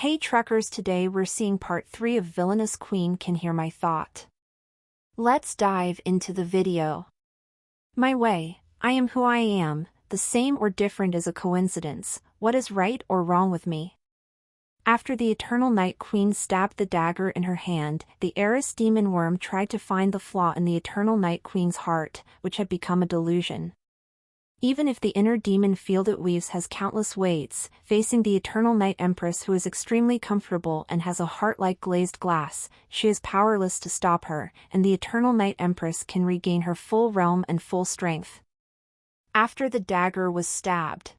Hey truckers, today we're seeing part 3 of Villainous Queen Can Hear My Thought. Let's dive into the video. My way, I am who I am, the same or different is a coincidence, what is right or wrong with me? After the Eternal Night Queen stabbed the dagger in her hand, the heiress demon worm tried to find the flaw in the Eternal Night Queen's heart, which had become a delusion. Even if the inner demon field it weaves has countless weights, facing the Eternal Night Empress who is extremely comfortable and has a heart like glazed glass, she is powerless to stop her, and the Eternal Night Empress can regain her full realm and full strength. After the dagger was stabbed.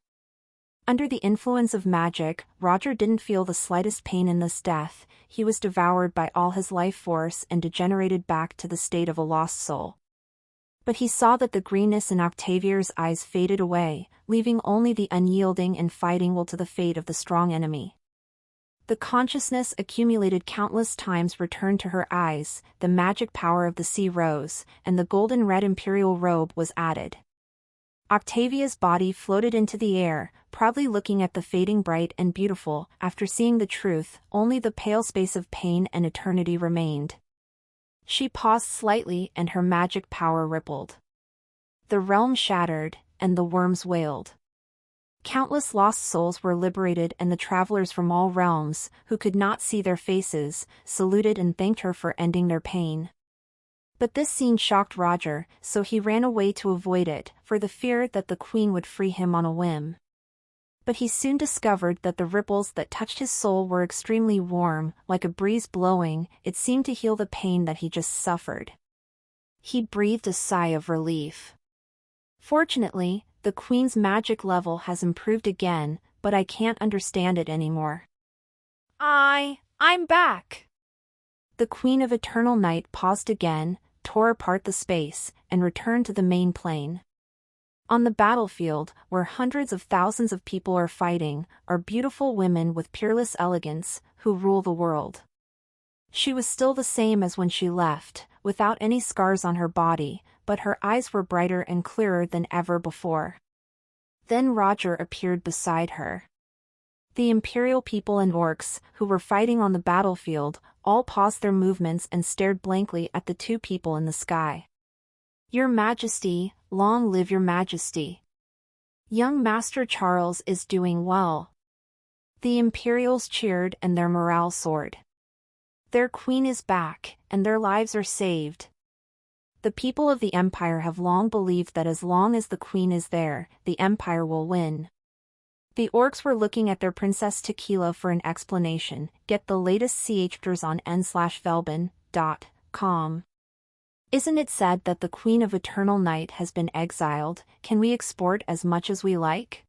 Under the influence of magic, Roger didn't feel the slightest pain in this death. He was devoured by all his life force and degenerated back to the state of a lost soul. But he saw that the greenness in Octavier's eyes faded away, leaving only the unyielding and fighting will to the fate of the strong enemy. The consciousness accumulated countless times returned to her eyes, the magic power of the sea rose, and the golden-red imperial robe was added. Octavia's body floated into the air, proudly looking at the fading bright and beautiful. After seeing the truth, only the pale space of pain and eternity remained. She paused slightly and her magic power rippled. The realm shattered, and the worms wailed. Countless lost souls were liberated, and the travelers from all realms, who could not see their faces, saluted and thanked her for ending their pain. But this scene shocked Roger, so he ran away to avoid it, for the fear that the queen would free him on a whim. But he soon discovered that the ripples that touched his soul were extremely warm, like a breeze blowing. It seemed to heal the pain that he just suffered. He breathed a sigh of relief. Fortunately, the queen's magic level has improved again, but I can't understand it anymore. I'm back! The Queen of Eternal Night paused again, tore apart the space, and returned to the main plane. On the battlefield, where hundreds of thousands of people are fighting, are beautiful women with peerless elegance, who rule the world. She was still the same as when she left, without any scars on her body, but her eyes were brighter and clearer than ever before. Then Roger appeared beside her. The imperial people and orcs, who were fighting on the battlefield, all paused their movements and stared blankly at the two people in the sky. Your Majesty, long live your Majesty. Young Master Charles is doing well. The Imperials cheered and their morale soared. Their queen is back, and their lives are saved. The people of the Empire have long believed that as long as the queen is there, the Empire will win. The orcs were looking at their Princess Tequila for an explanation. Get the latest chapters on n/velbin.com. Isn't it said that the Queen of Eternal Night has been exiled? Can we export as much as we like?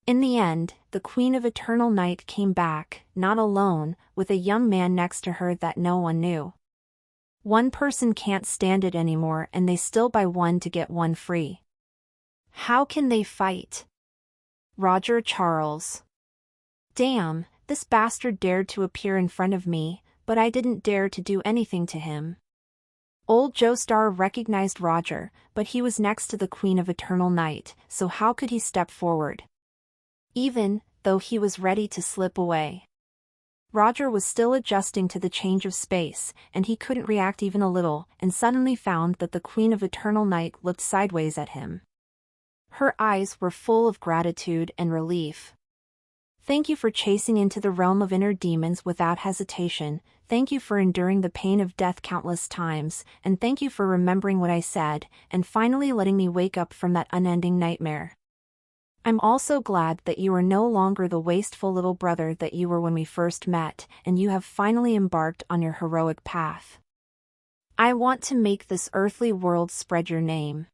In the end, the Queen of Eternal Night came back, not alone, with a young man next to her that no one knew. One person can't stand it anymore and they still buy one to get one free. How can they fight? Roger Charles. Damn, this bastard dared to appear in front of me, but I didn't dare to do anything to him. Old Joestar recognized Roger, but he was next to the Queen of Eternal Night, so how could he step forward? Even though he was ready to slip away. Roger was still adjusting to the change of space, and he couldn't react even a little, and suddenly found that the Queen of Eternal Night looked sideways at him. Her eyes were full of gratitude and relief. Thank you for chasing into the realm of inner demons without hesitation, thank you for enduring the pain of death countless times, and thank you for remembering what I said, and finally letting me wake up from that unending nightmare. I'm also glad that you are no longer the wasteful little brother that you were when we first met, and you have finally embarked on your heroic path. I want to make this earthly world spread your name.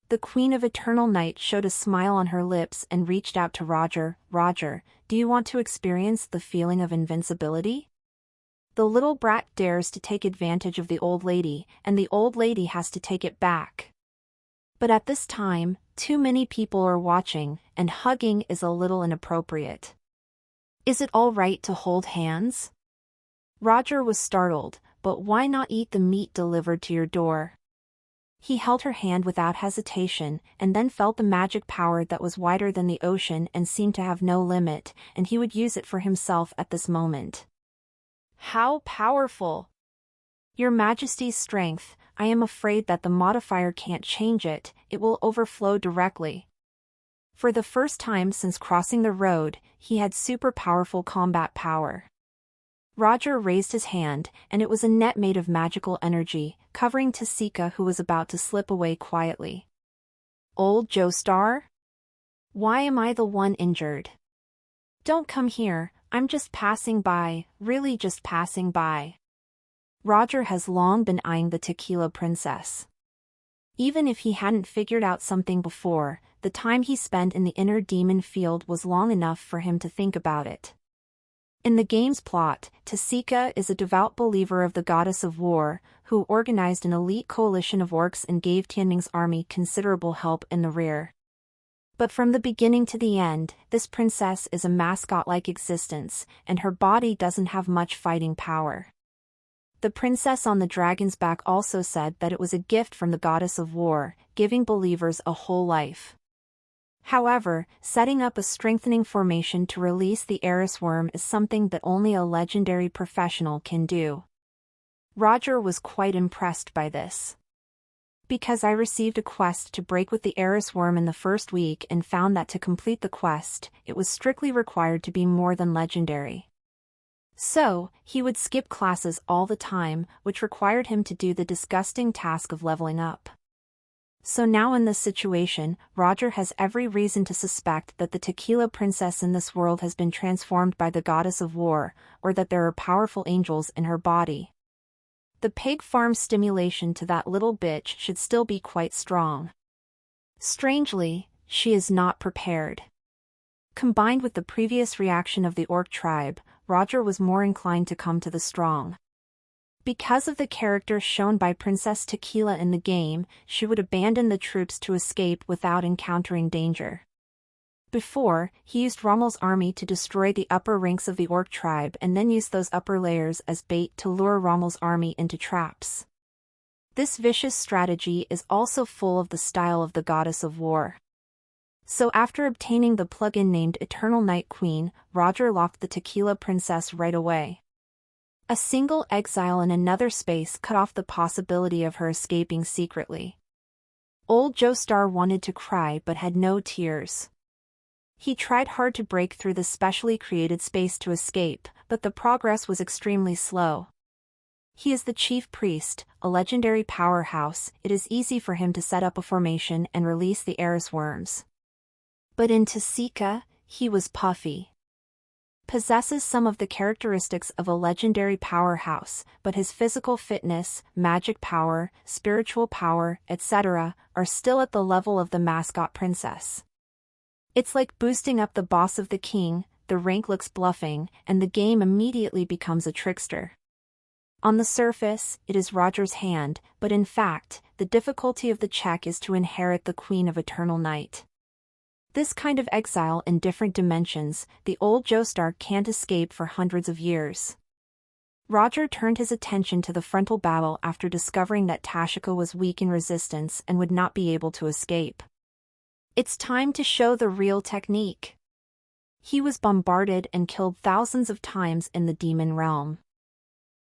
The Queen of Eternal Night showed a smile on her lips and reached out to Roger. Roger, do you want to experience the feeling of invincibility? The little brat dares to take advantage of the old lady, and the old lady has to take it back. But at this time, too many people are watching, and hugging is a little inappropriate. Is it all right to hold hands? Roger was startled, but why not eat the meat delivered to your door? He held her hand without hesitation, and then felt the magic power that was wider than the ocean and seemed to have no limit, and he would use it for himself at this moment. How powerful! Your Majesty's strength, I am afraid that the modifier can't change it, it will overflow directly. For the first time since crossing the road, he had super powerful combat power. Roger raised his hand, and it was a net made of magical energy, covering Tasika, who was about to slip away quietly. Old Joestar? Why am I the one injured? Don't come here, I'm just passing by, really just passing by. Roger has long been eyeing the Tequila Princess. Even if he hadn't figured out something before, the time he spent in the inner demon field was long enough for him to think about it. In the game's plot, Tasika is a devout believer of the goddess of war, who organized an elite coalition of orcs and gave Tianming's army considerable help in the rear. But from the beginning to the end, this princess is a mascot-like existence, and her body doesn't have much fighting power. The princess on the dragon's back also said that it was a gift from the goddess of war, giving believers a whole life. However, setting up a strengthening formation to release the Eris worm is something that only a legendary professional can do. Roger was quite impressed by this. Because I received a quest to break with the Eris worm in the first week and found that to complete the quest, it was strictly required to be more than legendary. So, he would skip classes all the time, which required him to do the disgusting task of leveling up. So now in this situation, Roger has every reason to suspect that the Tequila Princess in this world has been transformed by the goddess of war, or that there are powerful angels in her body. The pig farm stimulation to that little bitch should still be quite strong. Strangely, she is not prepared. Combined with the previous reaction of the orc tribe, Roger was more inclined to come to the strong. Because of the character shown by Princess Tequila in the game, she would abandon the troops to escape without encountering danger. Before, he used Rommel's army to destroy the upper ranks of the orc tribe and then used those upper layers as bait to lure Rommel's army into traps. This vicious strategy is also full of the style of the goddess of war. So after obtaining the plugin named Eternal Night Queen, Roger locked the Tequila Princess right away. A single exile in another space cut off the possibility of her escaping secretly. Old Joestar wanted to cry but had no tears. He tried hard to break through the specially created space to escape, but the progress was extremely slow. He is the chief priest, a legendary powerhouse. It is easy for him to set up a formation and release the Eris worms. But in Tasika, he was puffy. Possesses some of the characteristics of a legendary powerhouse, but his physical fitness, magic power, spiritual power, etc., are still at the level of the mascot princess. It's like boosting up the boss of the king, the rank looks bluffing, and the game immediately becomes a trickster. On the surface, it is Roger's hand, but in fact, the difficulty of the check is to inherit the Queen of Eternal Night. This kind of exile in different dimensions, the old Joestar can't escape for hundreds of years. Roger turned his attention to the frontal battle after discovering that Tasika was weak in resistance and would not be able to escape. It's time to show the real technique. He was bombarded and killed thousands of times in the demon realm.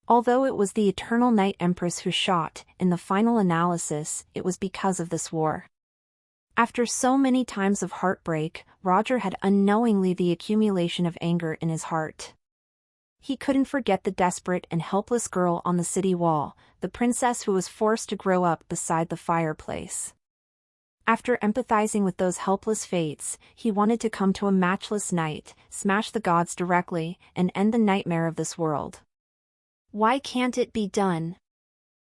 Although it was the Eternal Night Empress who shot, in the final analysis, it was because of this war. After so many times of heartbreak, Roger had unknowingly the accumulation of anger in his heart. He couldn't forget the desperate and helpless girl on the city wall, the princess who was forced to grow up beside the fireplace. After empathizing with those helpless fates, he wanted to come to a matchless night, smash the gods directly, and end the nightmare of this world. Why can't it be done?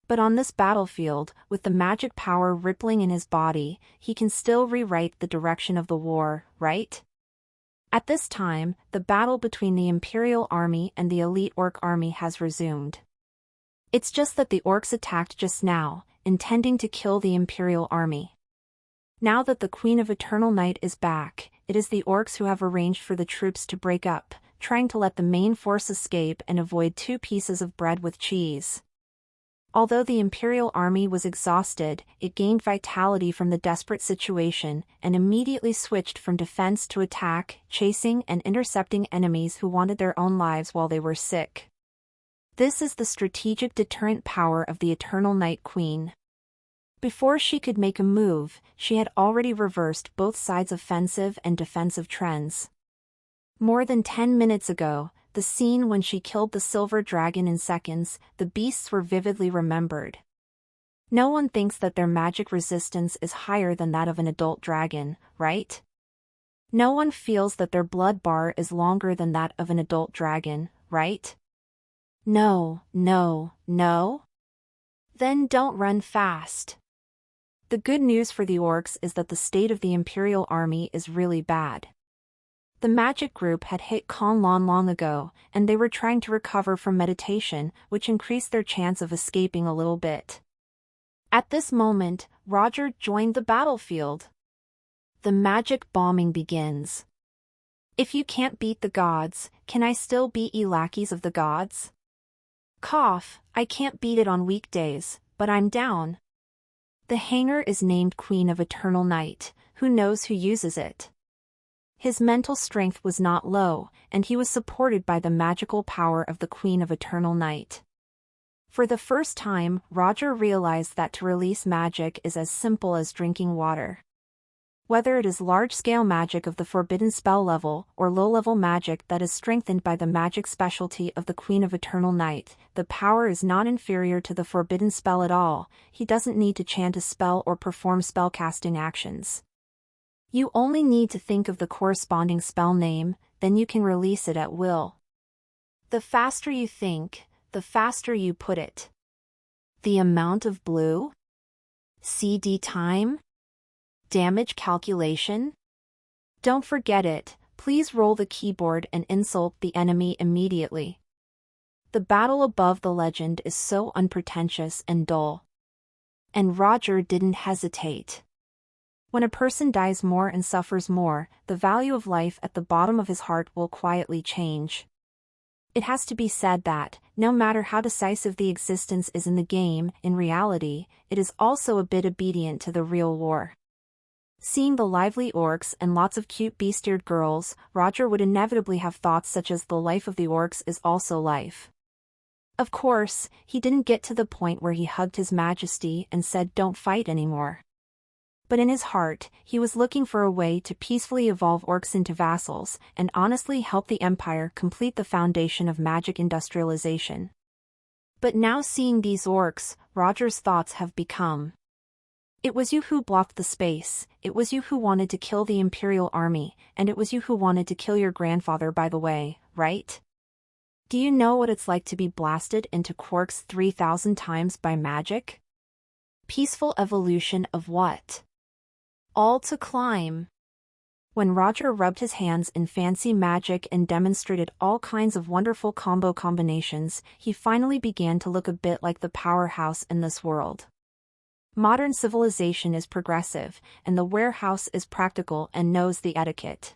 But on this battlefield, with the magic power rippling in his body, he can still rewrite the direction of the war, right? At this time, the battle between the Imperial Army and the elite Orc army has resumed. It's just that the Orcs attacked just now, intending to kill the Imperial Army. Now that the Queen of Eternal Night is back, it is the Orcs who have arranged for the troops to break up, trying to let the main force escape and avoid 2 pieces of bread with cheese. Although the Imperial army was exhausted, it gained vitality from the desperate situation and immediately switched from defense to attack, chasing and intercepting enemies who wanted their own lives while they were sick. This is the strategic deterrent power of the Eternal Night Queen. Before she could make a move, she had already reversed both sides' offensive and defensive trends. More than 10 minutes ago, the scene when she killed the silver dragon in seconds, the beasts were vividly remembered. No one thinks that their magic resistance is higher than that of an adult dragon, right? No one feels that their blood bar is longer than that of an adult dragon, right? No, no, no? Then don't run fast. The good news for the orcs is that the state of the Imperial army is really bad. The magic group had hit Conlon long ago, and they were trying to recover from meditation, which increased their chance of escaping a little bit. At this moment, Roger joined the battlefield. The magic bombing begins. If you can't beat the gods, can I still beat ye lackeys of the gods? Cough, I can't beat it on weekdays, but I'm down. The hanger is named Queen of Eternal Night. Who knows who uses it? His mental strength was not low, and he was supported by the magical power of the Queen of Eternal Night. For the first time, Roger realized that to release magic is as simple as drinking water. Whether it is large-scale magic of the forbidden spell level or low-level magic that is strengthened by the magic specialty of the Queen of Eternal Night, the power is not inferior to the forbidden spell at all. He doesn't need to chant a spell or perform spellcasting actions. You only need to think of the corresponding spell name, then you can release it at will. The faster you think, the faster you put it. The amount of blue? CD time? Damage calculation? Don't forget it, please roll the keyboard and insult the enemy immediately. The battle above the legend is so unpretentious and dull. And Roger didn't hesitate. When a person dies more and suffers more, the value of life at the bottom of his heart will quietly change. It has to be said that, no matter how decisive the existence is in the game, in reality, it is also a bit obedient to the real war. Seeing the lively orcs and lots of cute beast-eared girls, Roger would inevitably have thoughts such as the life of the orcs is also life. Of course, he didn't get to the point where he hugged His Majesty and said don't fight anymore. But in his heart, he was looking for a way to peacefully evolve orcs into vassals, and honestly help the Empire complete the foundation of magic industrialization. But now seeing these orcs, Roger's thoughts have become. It was you who blocked the space, it was you who wanted to kill the Imperial army, and it was you who wanted to kill your grandfather by the way, right? Do you know what it's like to be blasted into quarks 3,000 times by magic? Peaceful evolution of what? All to climb. When Roger rubbed his hands in fancy magic and demonstrated all kinds of wonderful combo combinations, he finally began to look a bit like the powerhouse in this world. Modern civilization is progressive, and the warehouse is practical and knows the etiquette.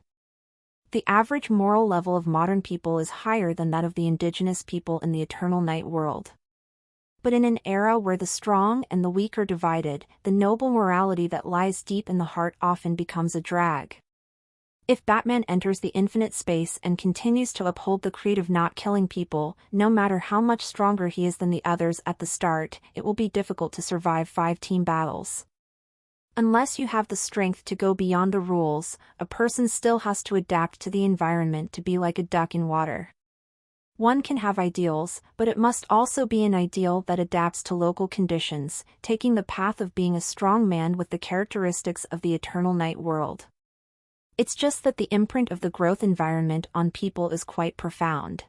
The average moral level of modern people is higher than that of the indigenous people in the Eternal Night world. But in an era where the strong and the weak are divided, the noble morality that lies deep in the heart often becomes a drag. If Batman enters the infinite space and continues to uphold the creed of not killing people, no matter how much stronger he is than the others at the start, it will be difficult to survive 5-team battles. Unless you have the strength to go beyond the rules, a person still has to adapt to the environment to be like a duck in water. One can have ideals, but it must also be an ideal that adapts to local conditions, taking the path of being a strong man with the characteristics of the Eternal Night world. It's just that the imprint of the growth environment on people is quite profound.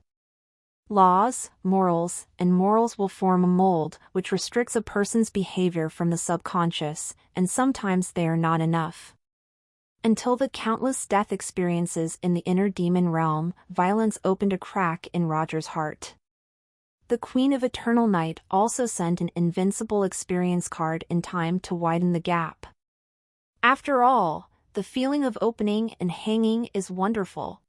Laws, morals, and morals will form a mold which restricts a person's behavior from the subconscious, and sometimes they are not enough. Until the countless death experiences in the inner demon realm, violence opened a crack in Roger's heart. The Queen of Eternal Night also sent an invincible experience card in time to widen the gap. After all, the feeling of opening and hanging is wonderful.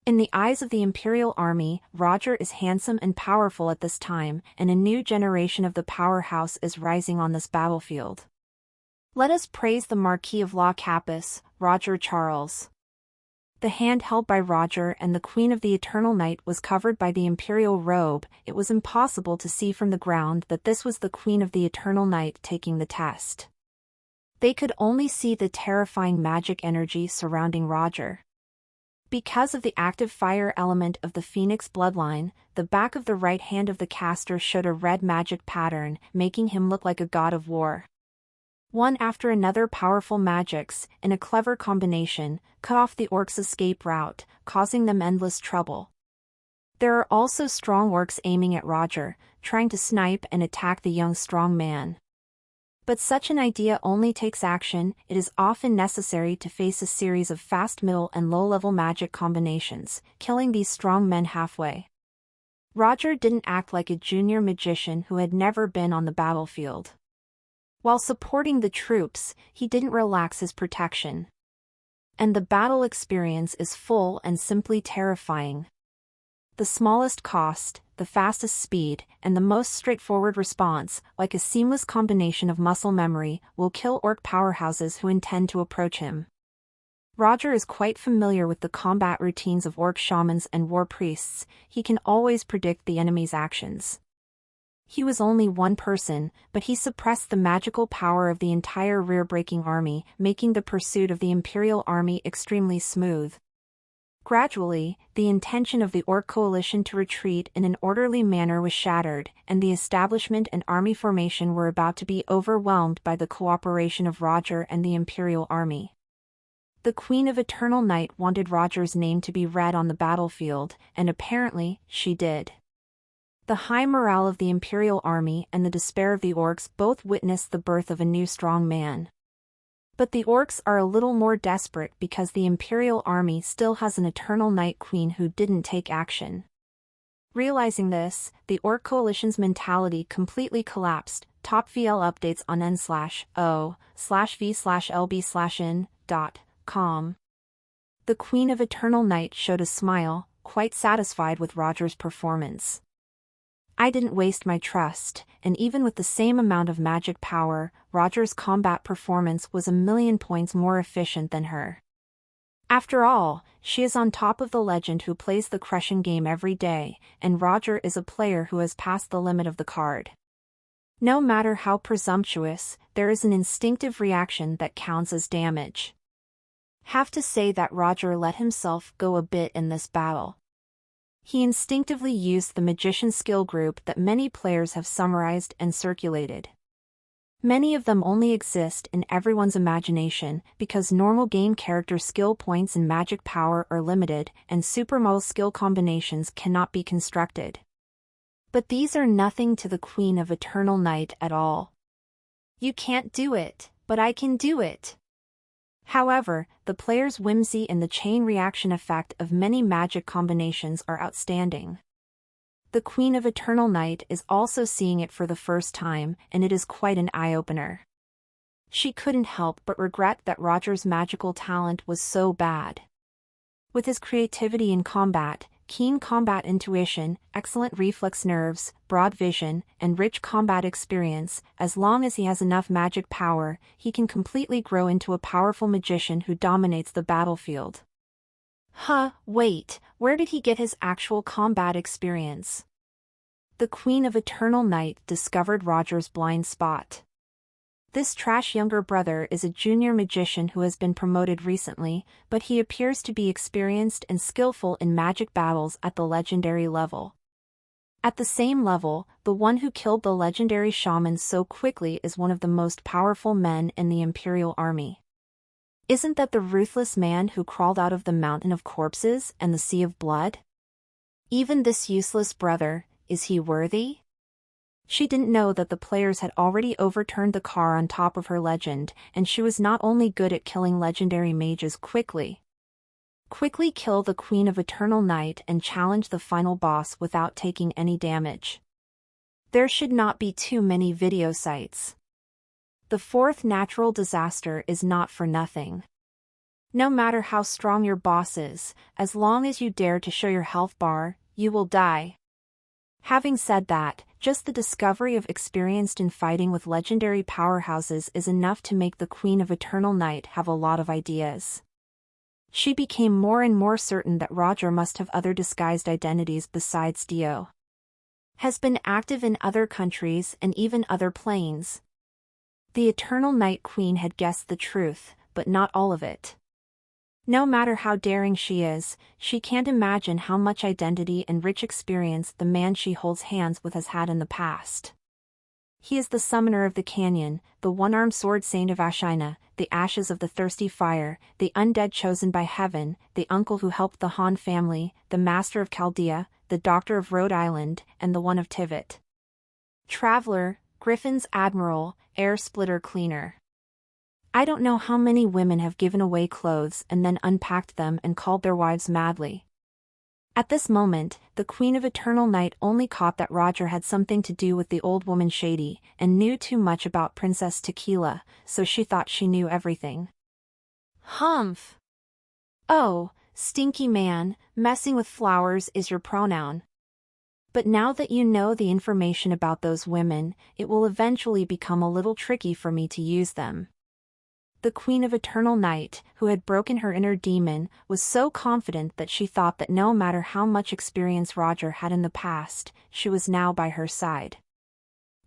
In the eyes of the Imperial Army, Roger is handsome and powerful at this time, and a new generation of the powerhouse is rising on this battlefield. Let us praise the Marquis of La Capus, Roger Charles. The hand held by Roger and the Queen of the Eternal Night was covered by the imperial robe. It was impossible to see from the ground that this was the Queen of the Eternal Night taking the test. They could only see the terrifying magic energy surrounding Roger. Because of the active fire element of the Phoenix bloodline, the back of the right hand of the caster showed a red magic pattern, making him look like a god of war. One after another powerful magics, in a clever combination, cut off the orcs' escape route, causing them endless trouble. There are also strong orcs aiming at Roger, trying to snipe and attack the young strong man. But such an idea only takes action. It is often necessary to face a series of fast middle and low-level magic combinations, killing these strong men halfway. Roger didn't act like a junior magician who had never been on the battlefield. While supporting the troops, he didn't relax his protection. And the battle experience is full and simply terrifying. The smallest cost, the fastest speed, and the most straightforward response, like a seamless combination of muscle memory, will kill orc powerhouses who intend to approach him. Roger is quite familiar with the combat routines of orc shamans and war priests. He can always predict the enemy's actions. He was only one person, but he suppressed the magical power of the entire rear-breaking army, making the pursuit of the Imperial Army extremely smooth. Gradually, the intention of the Orc coalition to retreat in an orderly manner was shattered, and the establishment and army formation were about to be overwhelmed by the cooperation of Roger and the Imperial Army. The Queen of Eternal Night wanted Roger's name to be read on the battlefield, and apparently, she did. The high morale of the Imperial Army and the despair of the orcs both witnessed the birth of a new strong man. But the orcs are a little more desperate because the Imperial Army still has an Eternal Night Queen who didn't take action. Realizing this, the Orc Coalition's mentality completely collapsed. Top VL updates on n/o/v/lb/in.com. The Queen of Eternal Night showed a smile, quite satisfied with Roger's performance. I didn't waste my trust, and even with the same amount of magic power, Roger's combat performance was 1,000,000 points more efficient than her. After all, she is on top of the legend who plays the crushing game every day, and Roger is a player who has passed the limit of the card. No matter how presumptuous, there is an instinctive reaction that counts as damage. Have to say that Roger let himself go a bit in this battle. He instinctively used the magician skill group that many players have summarized and circulated. Many of them only exist in everyone's imagination because normal game character skill points and magic power are limited, and supermodel skill combinations cannot be constructed. But these are nothing to the Queen of Eternal Night at all. You can't do it, but I can do it. However, the player's whimsy and the chain reaction effect of many magic combinations are outstanding. The Queen of Eternal Night is also seeing it for the first time, and it is quite an eye-opener. She couldn't help but regret that Roger's magical talent was so bad. With his creativity in combat, keen combat intuition, excellent reflex nerves, broad vision, and rich combat experience, as long as he has enough magic power, he can completely grow into a powerful magician who dominates the battlefield. Wait, where did he get his actual combat experience? The Queen of Eternal Night discovered Roger's blind spot. This trash younger brother is a junior magician who has been promoted recently, but he appears to be experienced and skillful in magic battles at the legendary level. At the same level, the one who killed the legendary shaman so quickly is one of the most powerful men in the Imperial Army. Isn't that the ruthless man who crawled out of the mountain of corpses and the sea of blood? Even this useless brother, is he worthy? She didn't know that the players had already overturned the car on top of her legend, and she was not only good at killing legendary mages quickly. Quickly kill the Queen of Eternal Night and challenge the final boss without taking any damage. There should not be too many video sites. The fourth natural disaster is not for nothing. No matter how strong your boss is, as long as you dare to show your health bar, you will die. Having said that, just the discovery of experienced in fighting with legendary powerhouses is enough to make the Queen of Eternal Night have a lot of ideas. She became more and more certain that Roger must have other disguised identities besides Dio. Has been active in other countries and even other planes. The Eternal Night Queen had guessed the truth, but not all of it. No matter how daring she is, she can't imagine how much identity and rich experience the man she holds hands with has had in the past. He is the summoner of the canyon, the one-armed sword saint of Ashina, the ashes of the thirsty fire, the undead chosen by heaven, the uncle who helped the Han family, the master of Chaldea, the doctor of Rhode Island, and the one of Tivit. Traveler, Griffin's admiral, air splitter cleaner. I don't know how many women have given away clothes and then unpacked them and called their wives madly. At this moment, the Queen of Eternal Night only caught that Roger had something to do with the old woman Shady, and knew too much about Princess Tequila, so she thought she knew everything. Humph! Oh, stinky man, messing with flowers is your pronoun. But now that you know the information about those women, it will eventually become a little tricky for me to use them. The Queen of Eternal Night, who had broken her inner demon, was so confident that she thought that no matter how much experience Roger had in the past, she was now by her side.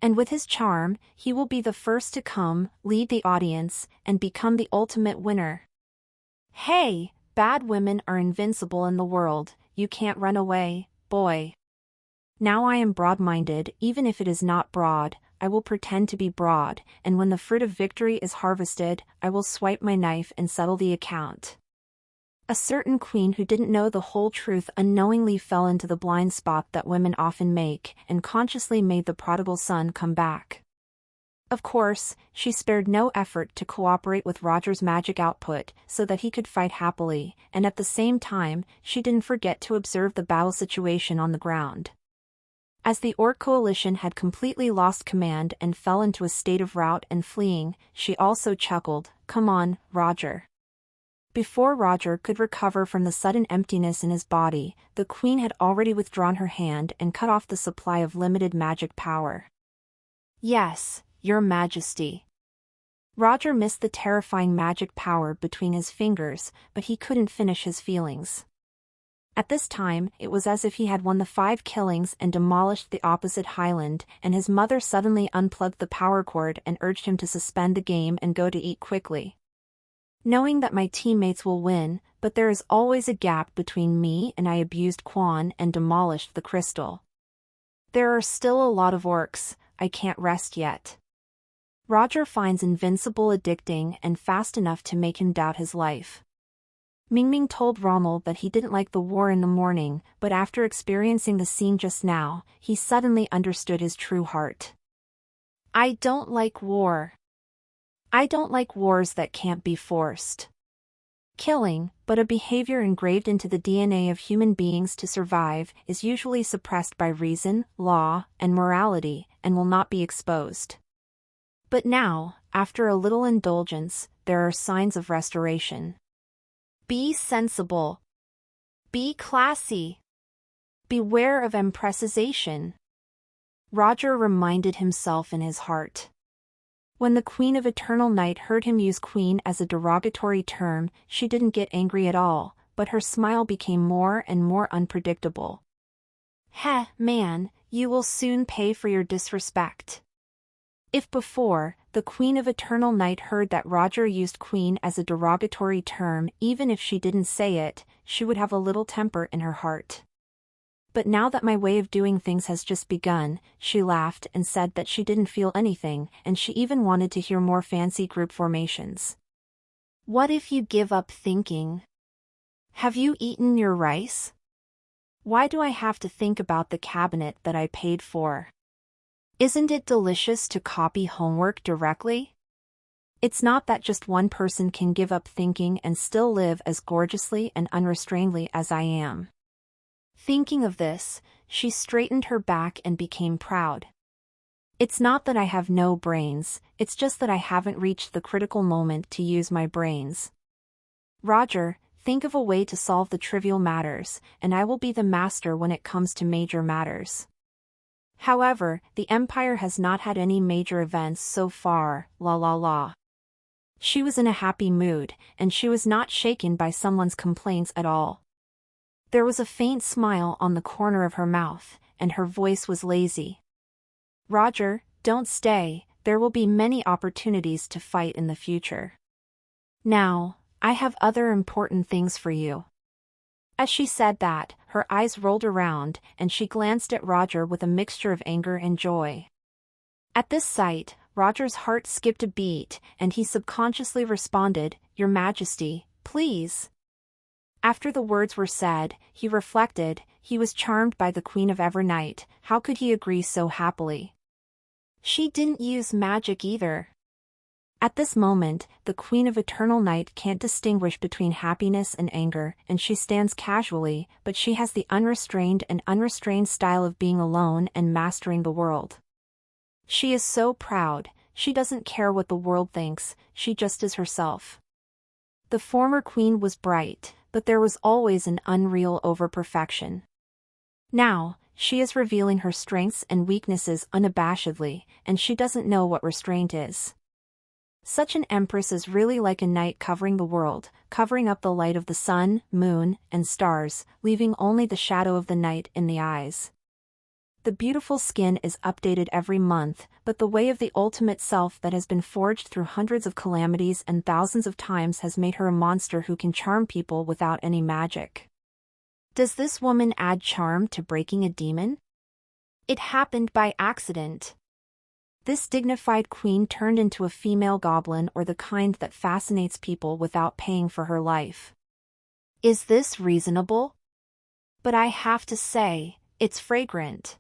And with his charm, he will be the first to come, lead the audience, and become the ultimate winner. Hey, bad women are invincible in the world, you can't run away, boy. Now I am broad-minded, even if it is not broad, I will pretend to be broad, and when the fruit of victory is harvested, I will swipe my knife and settle the account. A certain queen who didn't know the whole truth unknowingly fell into the blind spot that women often make, and consciously made the prodigal son come back. Of course, she spared no effort to cooperate with Roger's magic output so that he could fight happily, and at the same time, she didn't forget to observe the battle situation on the ground. As the Orc coalition had completely lost command and fell into a state of rout and fleeing, she also chuckled, "Come on, Roger." Before Roger could recover from the sudden emptiness in his body, the Queen had already withdrawn her hand and cut off the supply of limited magic power. "Yes, Your Majesty." Roger missed the terrifying magic power between his fingers, but he couldn't finish his feelings. At this time, it was as if he had won the 5 killings and demolished the opposite Highland, and his mother suddenly unplugged the power cord and urged him to suspend the game and go to eat quickly. Knowing that my teammates will win, but there is always a gap between me and I abused Quan and demolished the crystal. There are still a lot of orcs, I can't rest yet. Roger finds invincible addicting and fast enough to make him doubt his life. Mingming told Rommel that he didn't like the war in the morning, but after experiencing the scene just now, he suddenly understood his true heart. I don't like war. I don't like wars that can't be forced. Killing, but a behavior engraved into the DNA of human beings to survive, is usually suppressed by reason, law, and morality, and will not be exposed. But now, after a little indulgence, there are signs of restoration. Be sensible. Be classy. Beware of empressization. Roger reminded himself in his heart. When the Queen of Eternal Night heard him use queen as a derogatory term, she didn't get angry at all, but her smile became more and more unpredictable. Heh, man, you will soon pay for your disrespect. If before, the Queen of Eternal Night heard that Roger used queen as a derogatory term even if she didn't say it, she would have a little temper in her heart. But now that my way of doing things has just begun, she laughed and said that she didn't feel anything, and she even wanted to hear more fancy group formations. What if you give up thinking? Have you eaten your rice? Why do I have to think about the cabinet that I paid for? Isn't it delicious to copy homework directly? It's not that just one person can give up thinking and still live as gorgeously and unrestrainedly as I am. Thinking of this, she straightened her back and became proud. It's not that I have no brains, it's just that I haven't reached the critical moment to use my brains. Roger, think of a way to solve the trivial matters, and I will be the master when it comes to major matters. However, the Empire has not had any major events so far, la la la. She was in a happy mood, and she was not shaken by someone's complaints at all. There was a faint smile on the corner of her mouth, and her voice was lazy. Roger, don't stay, there will be many opportunities to fight in the future. Now, I have other important things for you. As she said that, her eyes rolled around, and she glanced at Roger with a mixture of anger and joy. At this sight, Roger's heart skipped a beat, and he subconsciously responded, "Your Majesty, please." After the words were said, he reflected, he was charmed by the Queen of Evernight, how could he agree so happily? She didn't use magic either. At this moment, the Queen of Eternal Night can't distinguish between happiness and anger, and she stands casually, but she has the unrestrained and unrestrained style of being alone and mastering the world. She is so proud, she doesn't care what the world thinks, she just is herself. The former queen was bright, but there was always an unreal over-perfection. Now, she is revealing her strengths and weaknesses unabashedly, and she doesn't know what restraint is. Such an empress is really like a night covering the world, covering up the light of the sun, moon, and stars, leaving only the shadow of the night in the eyes. The beautiful skin is updated every month, but the way of the ultimate self that has been forged through hundreds of calamities and thousands of times has made her a monster who can charm people without any magic. Does this woman add charm to breaking a demon? It happened by accident. This dignified queen turned into a female goblin, or the kind that fascinates people without paying for her life. Is this reasonable? But I have to say, it's fragrant.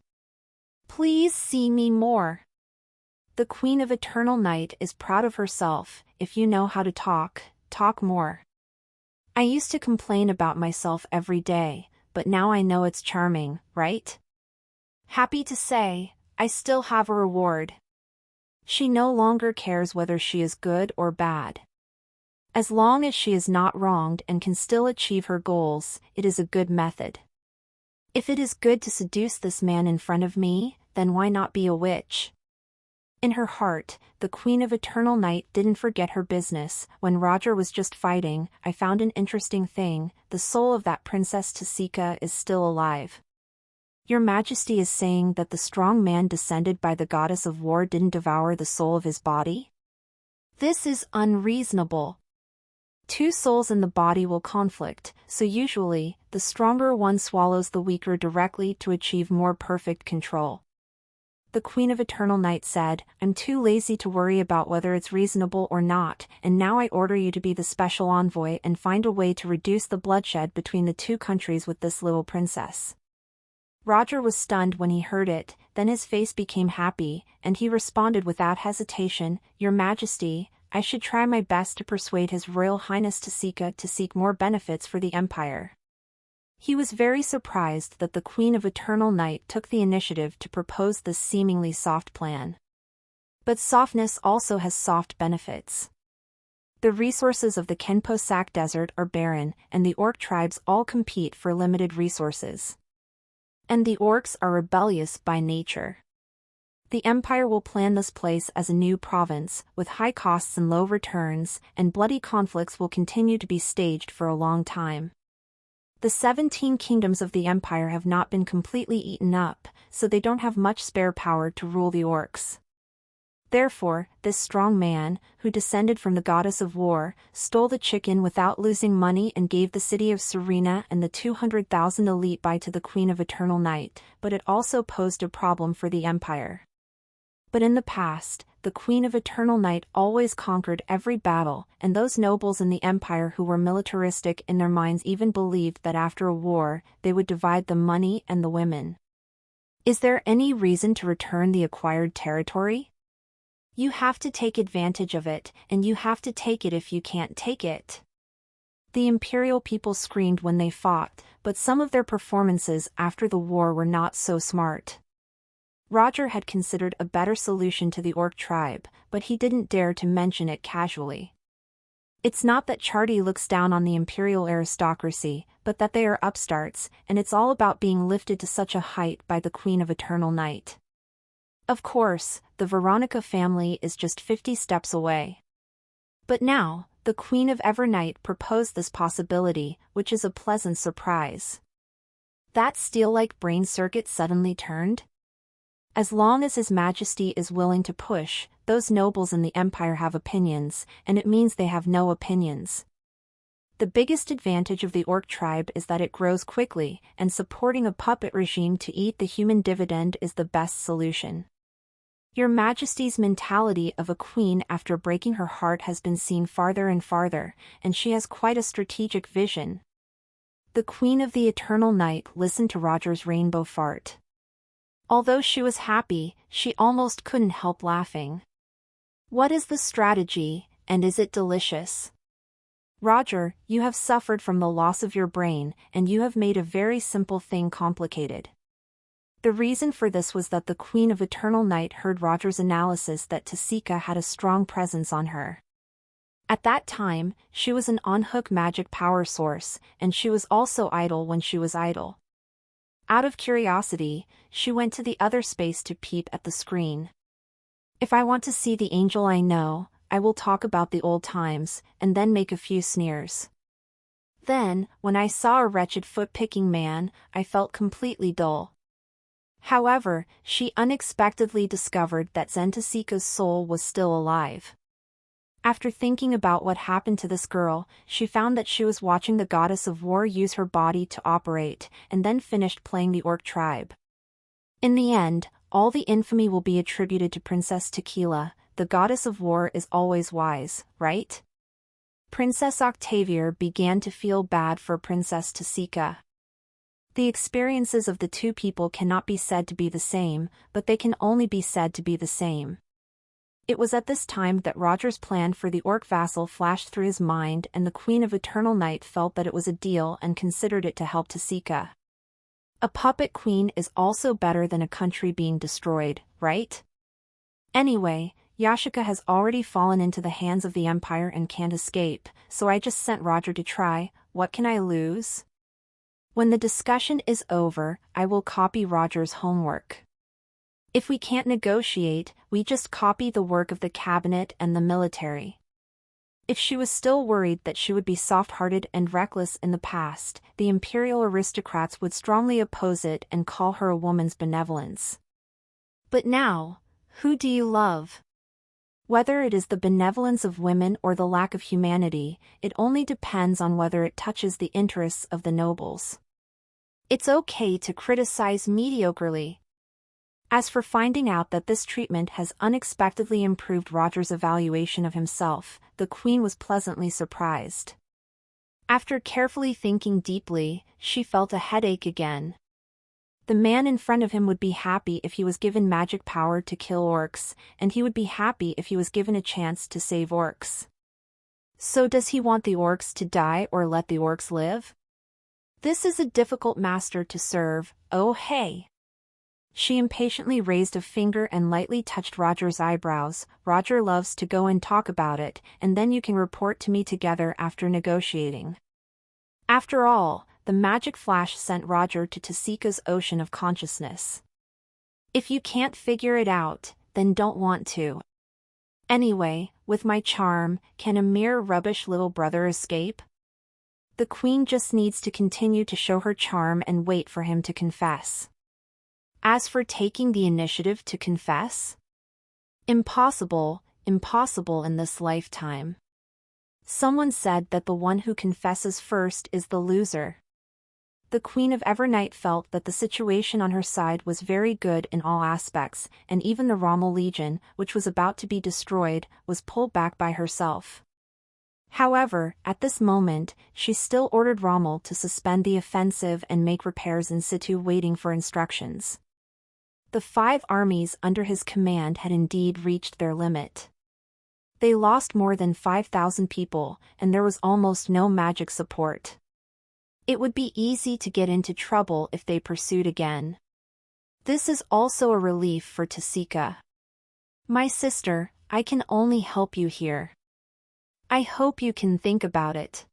Please see me more. The Queen of Eternal Night is proud of herself. If you know how to talk, talk more. I used to complain about myself every day, but now I know it's charming, right? Happy to say, I still have a reward. She no longer cares whether she is good or bad. As long as she is not wronged and can still achieve her goals, it is a good method. If it is good to seduce this man in front of me, then why not be a witch? In her heart, the Queen of Eternal Night didn't forget her business. When Roger was just fighting, I found an interesting thing, the soul of that Princess Tasika is still alive. Your Majesty is saying that the strong man descended by the goddess of war didn't devour the soul of his body? This is unreasonable. Two souls in the body will conflict, so usually, the stronger one swallows the weaker directly to achieve more perfect control. The Queen of Eternal Night said, I'm too lazy to worry about whether it's reasonable or not, and now I order you to be the special envoy and find a way to reduce the bloodshed between the two countries with this little princess. Roger was stunned when he heard it, then his face became happy, and he responded without hesitation, Your Majesty, I should try my best to persuade His Royal Highness Tasika to seek more benefits for the Empire. He was very surprised that the Queen of Eternal Night took the initiative to propose this seemingly soft plan. But softness also has soft benefits. The resources of the Kenposak Desert are barren, and the orc tribes all compete for limited resources. And the orcs are rebellious by nature. The Empire will plan this place as a new province, with high costs and low returns, and bloody conflicts will continue to be staged for a long time. The 17 kingdoms of the Empire have not been completely eaten up, so they don't have much spare power to rule the orcs. Therefore, this strong man, who descended from the goddess of war, stole the chicken without losing money and gave the city of Serena and the 200,000 elite by to the Queen of Eternal Night, but it also posed a problem for the Empire. But in the past, the Queen of Eternal Night always conquered every battle, and those nobles in the Empire who were militaristic in their minds even believed that after a war, they would divide the money and the women. Is there any reason to return the acquired territory? You have to take advantage of it, and you have to take it if you can't take it. The imperial people screamed when they fought, but some of their performances after the war were not so smart. Roger had considered a better solution to the orc tribe, but he didn't dare to mention it casually. It's not that Chardy looks down on the imperial aristocracy, but that they are upstarts, and it's all about being lifted to such a height by the Queen of Eternal Night. Of course, the Veronica family is just 50 steps away. But now, the Queen of Evernight proposed this possibility, which is a pleasant surprise. That steel-like brain circuit suddenly turned? As long as His Majesty is willing to push, those nobles in the Empire have opinions, and it means they have no opinions. The biggest advantage of the Orc tribe is that it grows quickly, and supporting a puppet regime to eat the human dividend is the best solution. Your Majesty's mentality of a queen after breaking her heart has been seen farther and farther, and she has quite a strategic vision. The Queen of the Eternal Night listened to Roger's rainbow fart. Although she was happy, she almost couldn't help laughing. What is the strategy, and is it delicious? Roger, you have suffered from the loss of your brain, and you have made a very simple thing complicated. The reason for this was that the Queen of Eternal Night heard Roger's analysis that Tasika had a strong presence on her. At that time, she was an on-hook magic power source, and she was also idle when she was idle. Out of curiosity, she went to the other space to peep at the screen. If I want to see the angel I know, I will talk about the old times, and then make a few sneers. Then, when I saw a wretched foot-picking man, I felt completely dull. However, she unexpectedly discovered that Zentasika's soul was still alive. After thinking about what happened to this girl, she found that she was watching the goddess of war use her body to operate, and then finished playing the Orc tribe. In the end, all the infamy will be attributed to Princess Tequila. The goddess of war is always wise, right? Princess Octavia began to feel bad for Princess Tasika. The experiences of the two people cannot be said to be the same, but they can only be said to be the same. It was at this time that Roger's plan for the Orc vassal flashed through his mind, and the Queen of Eternal Night felt that it was a deal and considered it to help Tasika. A puppet queen is also better than a country being destroyed, right? Anyway, Yashika has already fallen into the hands of the Empire and can't escape, so I just sent Roger to try. What can I lose? When the discussion is over, I will copy Roger's homework. If we can't negotiate, we just copy the work of the cabinet and the military. If she was still worried that she would be soft-hearted and reckless in the past, the imperial aristocrats would strongly oppose it and call her a woman's benevolence. But now, who do you love? Whether it is the benevolence of women or the lack of humanity, it only depends on whether it touches the interests of the nobles. It's okay to criticize mediocrely. As for finding out that this treatment has unexpectedly improved Roger's evaluation of himself, the Queen was pleasantly surprised. After carefully thinking deeply, she felt a headache again. The man in front of him would be happy if he was given magic power to kill orcs, and he would be happy if he was given a chance to save orcs. So does he want the orcs to die or let the orcs live? This is a difficult master to serve. Oh hey! She impatiently raised a finger and lightly touched Roger's eyebrows. Roger loves to go and talk about it, and then you can report to me together after negotiating. After all, the magic flash sent Roger to Tasika's ocean of consciousness. If you can't figure it out, then don't want to. Anyway, with my charm, can a mere rubbish little brother escape? The Queen just needs to continue to show her charm and wait for him to confess. As for taking the initiative to confess? Impossible, impossible in this lifetime. Someone said that the one who confesses first is the loser. The Queen of Evernight felt that the situation on her side was very good in all aspects, and even the Rommel Legion, which was about to be destroyed, was pulled back by herself. However, at this moment, she still ordered Rommel to suspend the offensive and make repairs in situ, waiting for instructions. The 5 armies under his command had indeed reached their limit. They lost more than 5,000 people, and there was almost no magic support. It would be easy to get into trouble if they pursued again. This is also a relief for Tasika. My sister, I can only help you here. I hope you can think about it.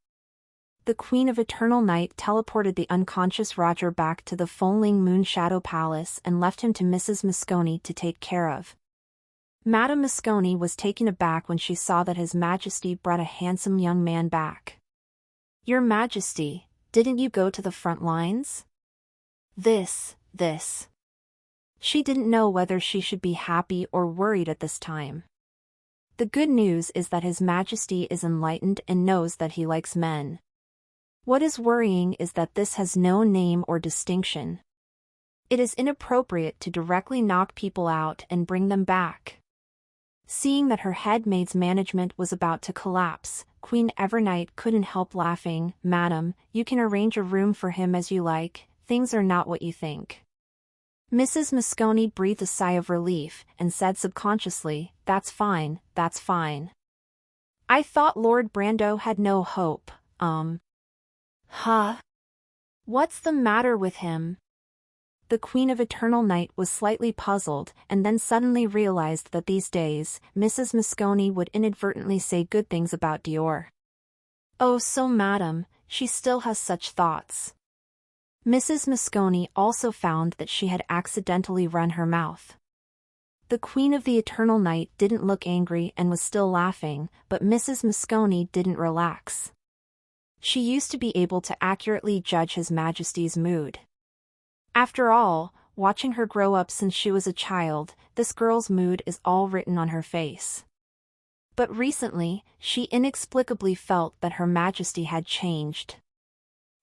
The Queen of Eternal Night teleported the unconscious Roger back to the Fengling Moonshadow Palace and left him to Mrs. Moscone to take care of. Madame Moscone was taken aback when she saw that His Majesty brought a handsome young man back. Your Majesty, didn't you go to the front lines? This. She didn't know whether she should be happy or worried at this time. The good news is that His Majesty is enlightened and knows that he likes men. What is worrying is that this has no name or distinction. It is inappropriate to directly knock people out and bring them back. Seeing that her head maid's management was about to collapse, Queen Evernight couldn't help laughing. Madam, you can arrange a room for him as you like, things are not what you think. Mrs. Moscone breathed a sigh of relief and said subconsciously, that's fine. I thought Lord Brando had no hope, Huh? What's the matter with him? The Queen of Eternal Night was slightly puzzled and then suddenly realized that these days, Mrs. Moscone would inadvertently say good things about Dior. Oh so madam, she still has such thoughts. Mrs. Moscone also found that she had accidentally run her mouth. The Queen of the Eternal Night didn't look angry and was still laughing, but Mrs. Moscone didn't relax. She used to be able to accurately judge His Majesty's mood. After all, watching her grow up since she was a child, this girl's mood is all written on her face. But recently, she inexplicably felt that Her Majesty had changed.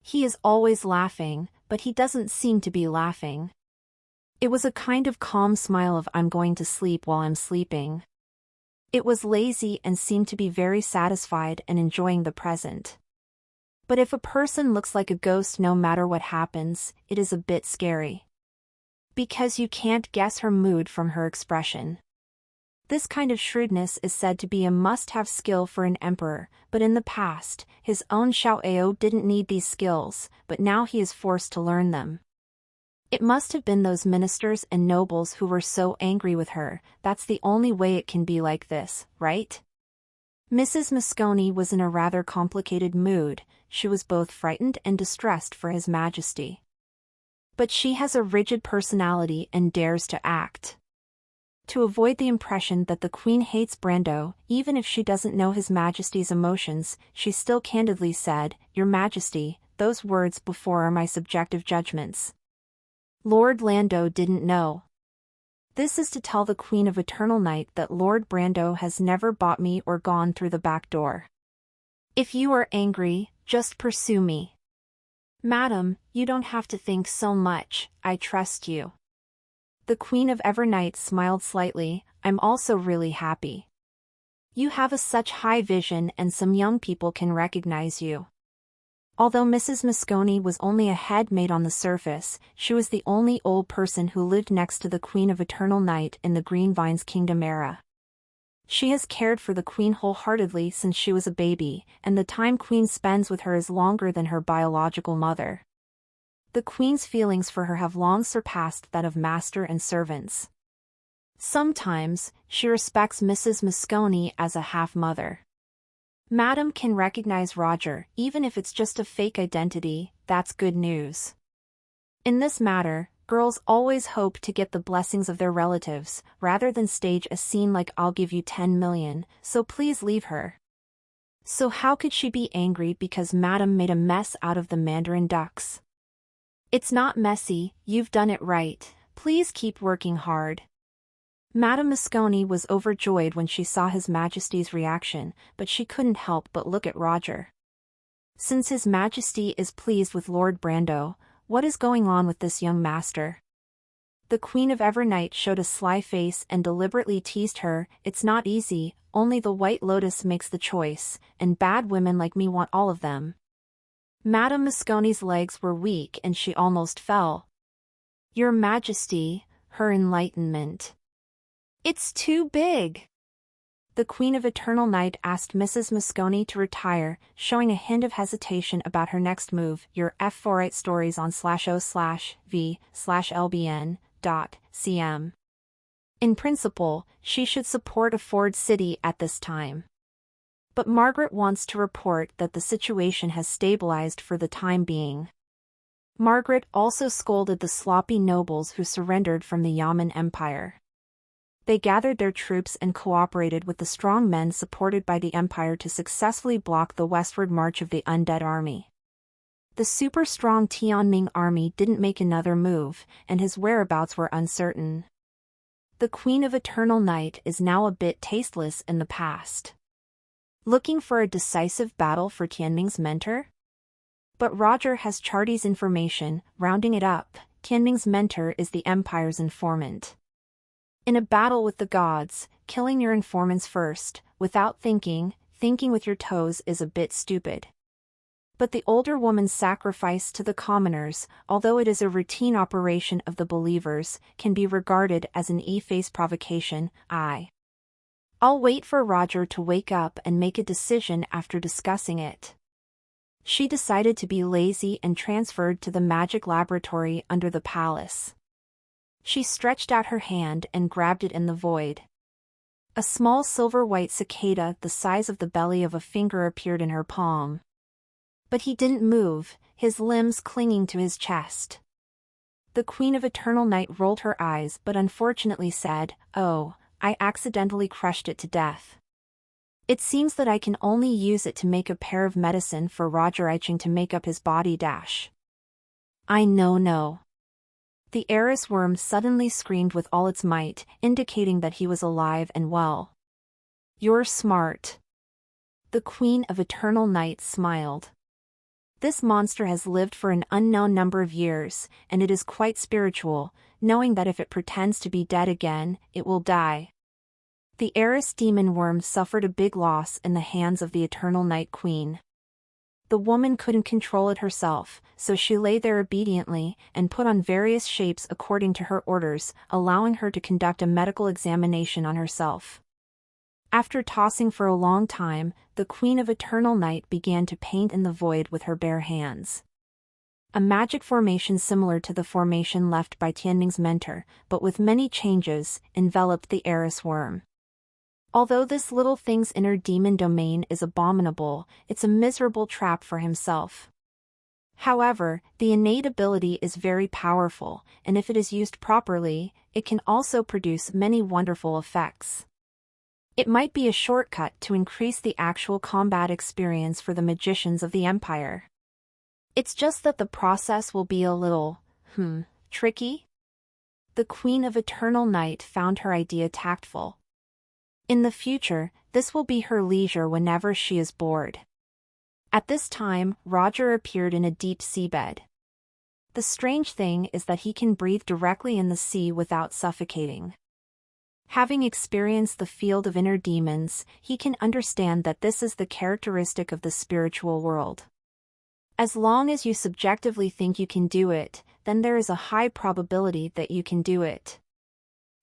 He is always laughing, but he doesn't seem to be laughing. It was a kind of calm smile of I'm going to sleep while I'm sleeping. It was lazy and seemed to be very satisfied and enjoying the present. But if a person looks like a ghost no matter what happens, it is a bit scary. Because you can't guess her mood from her expression. This kind of shrewdness is said to be a must-have skill for an emperor, but in the past, his own Xiao Ao didn't need these skills, but now he is forced to learn them. It must have been those ministers and nobles who were so angry with her, that's the only way it can be like this, right? Mrs. Moscone was in a rather complicated mood. She was both frightened and distressed for His Majesty. But she has a rigid personality and dares to act. To avoid the impression that the Queen hates Brando, even if she doesn't know His Majesty's emotions, she still candidly said, Your Majesty, those words before are my subjective judgments. Lord Lando didn't know. This is to tell the Queen of Eternal Night that Lord Brando has never bought me or gone through the back door. If you are angry, just pursue me. Madam, you don't have to think so much, I trust you. The Queen of Evernight smiled slightly, I'm also really happy. You have such high vision and some young people can recognize you. Although Mrs. Moscone was only a head maid on the surface, she was the only old person who lived next to the Queen of Eternal Night in the Green Vines Kingdom era. She has cared for the Queen wholeheartedly since she was a baby, and the time Queen spends with her is longer than her biological mother. The Queen's feelings for her have long surpassed that of master and servants. Sometimes, she respects Mrs. Moscone as a half-mother. Madam can recognize Roger, even if it's just a fake identity, that's good news. In this matter, girls always hope to get the blessings of their relatives, rather than stage a scene like I'll give you 10 million, so please leave her. So how could she be angry because Madam made a mess out of the Mandarin ducks? It's not messy, you've done it right, please keep working hard. Madame Moscone was overjoyed when she saw His Majesty's reaction, but she couldn't help but look at Roger. Since His Majesty is pleased with Lord Brando, what is going on with this young master? The Queen of Evernight showed a sly face and deliberately teased her, it's not easy, only the White Lotus makes the choice, and bad women like me want all of them. Madame Moscone's legs were weak and she almost fell. Your Majesty, her enlightenment. It's too big. The Queen of Eternal Night asked Mrs. Moscone to retire, showing a hint of hesitation about her next move. Your F4 stories on /o/v/lbn.cm. In principle, she should support a Ford City at this time. But Margaret wants to report that the situation has stabilized for the time being. Margaret also scolded the sloppy nobles who surrendered from the Yamen Empire. They gathered their troops and cooperated with the strong men supported by the Empire to successfully block the westward march of the undead army. The super-strong Tianming army didn't make another move, and his whereabouts were uncertain. The Queen of Eternal Night is now a bit tasteless in the past. Looking for a decisive battle for Tianming's mentor? But Roger has Chardy's information. Rounding it up, Tianming's mentor is the Empire's informant. In a battle with the gods, killing your informants first, without thinking with your toes is a bit stupid. But the older woman's sacrifice to the commoners, although it is a routine operation of the believers, can be regarded as an e-face provocation. I'll wait for Roger to wake up and make a decision after discussing it. She decided to be lazy and transferred to the magic laboratory under the palace. She stretched out her hand and grabbed it in the void. A small silver-white cicada the size of the belly of a finger appeared in her palm. But he didn't move, his limbs clinging to his chest. The Queen of Eternal Night rolled her eyes but unfortunately said, "Oh, I accidentally crushed it to death. It seems that I can only use it to make a pair of medicine for Roger itching to make up his body dash." "I no. The Eris worm suddenly screamed with all its might, indicating that he was alive and well. "You're smart." The Queen of Eternal Night smiled. "This monster has lived for an unknown number of years, and it is quite spiritual, knowing that if it pretends to be dead again, it will die." The Eris demon worm suffered a big loss in the hands of the Eternal Night Queen. The woman couldn't control it herself, so she lay there obediently and put on various shapes according to her orders, allowing her to conduct a medical examination on herself. After tossing for a long time, the Queen of Eternal Night began to paint in the void with her bare hands. A magic formation similar to the formation left by Tianming's mentor, but with many changes, enveloped the Eris worm. Although this little thing's inner demon domain is abominable, it's a miserable trap for himself. However, the innate ability is very powerful, and if it is used properly, it can also produce many wonderful effects. It might be a shortcut to increase the actual combat experience for the magicians of the Empire. It's just that the process will be a little, tricky? The Queen of Eternal Night found her idea tactful. In the future, this will be her leisure whenever she is bored. At this time, Roger appeared in a deep seabed. The strange thing is that he can breathe directly in the sea without suffocating. Having experienced the field of inner demons, he can understand that this is the characteristic of the spiritual world. As long as you subjectively think you can do it, then there is a high probability that you can do it.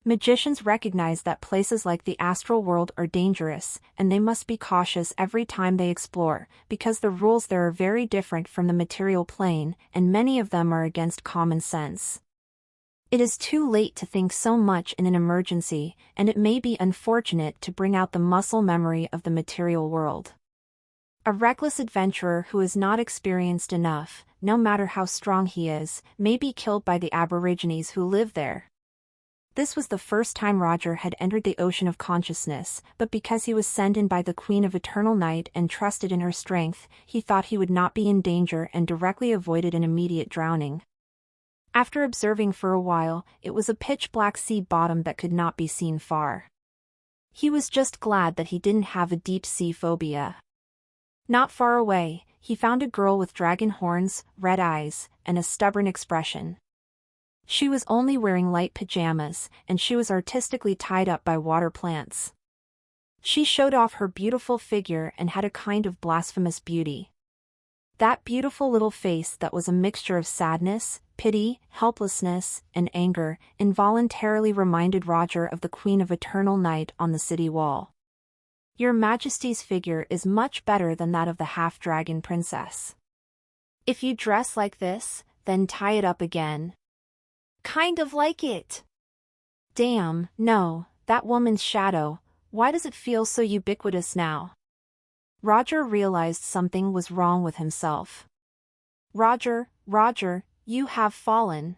Magicians recognize that places like the astral world are dangerous, and they must be cautious every time they explore, because the rules there are very different from the material plane, and many of them are against common sense. It is too late to think so much in an emergency, and it may be unfortunate to bring out the muscle memory of the material world. A reckless adventurer who is not experienced enough, no matter how strong he is, may be killed by the aborigines who live there. This was the first time Roger had entered the ocean of consciousness, but because he was sent in by the Queen of Eternal Night and trusted in her strength, he thought he would not be in danger and directly avoided an immediate drowning. After observing for a while, it was a pitch-black sea bottom that could not be seen far. He was just glad that he didn't have a deep-sea phobia. Not far away, he found a girl with dragon horns, red eyes, and a stubborn expression. She was only wearing light pajamas, and she was artistically tied up by water plants. She showed off her beautiful figure and had a kind of blasphemous beauty. That beautiful little face that was a mixture of sadness, pity, helplessness, and anger, involuntarily reminded Roger of the Queen of Eternal Night on the city wall. "Your Majesty's figure is much better than that of the half-dragon princess. If you dress like this, then tie it up again." "Kind of like it." "Damn, no, that woman's shadow, why does it feel so ubiquitous now?" Roger realized something was wrong with himself. Roger, Roger, you have fallen.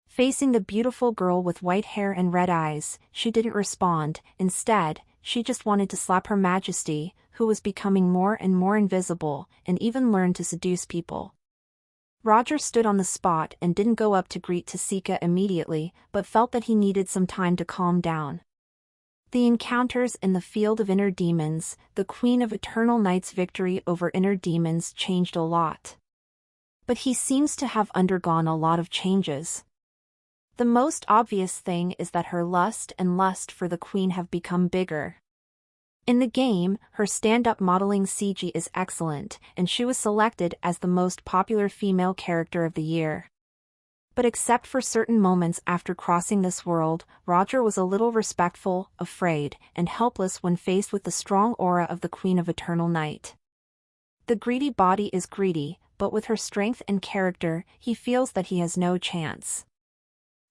Facing the beautiful girl with white hair and red eyes, she didn't respond. Instead, she just wanted to slap Her Majesty, who was becoming more and more invisible, and even learn to seduce people. Roger stood on the spot and didn't go up to greet Tasika immediately, but felt that he needed some time to calm down. The encounters in the field of inner demons, the Queen of Eternal Night's victory over inner demons changed a lot. But he seems to have undergone a lot of changes. The most obvious thing is that her lust and lust for the Queen have become bigger. In the game, her stand-up modeling CG is excellent, and she was selected as the most popular female character of the year. But except for certain moments after crossing this world, Roger was a little respectful, afraid, and helpless when faced with the strong aura of the Queen of Eternal Night. The greedy body is greedy, but with her strength and character, he feels that he has no chance.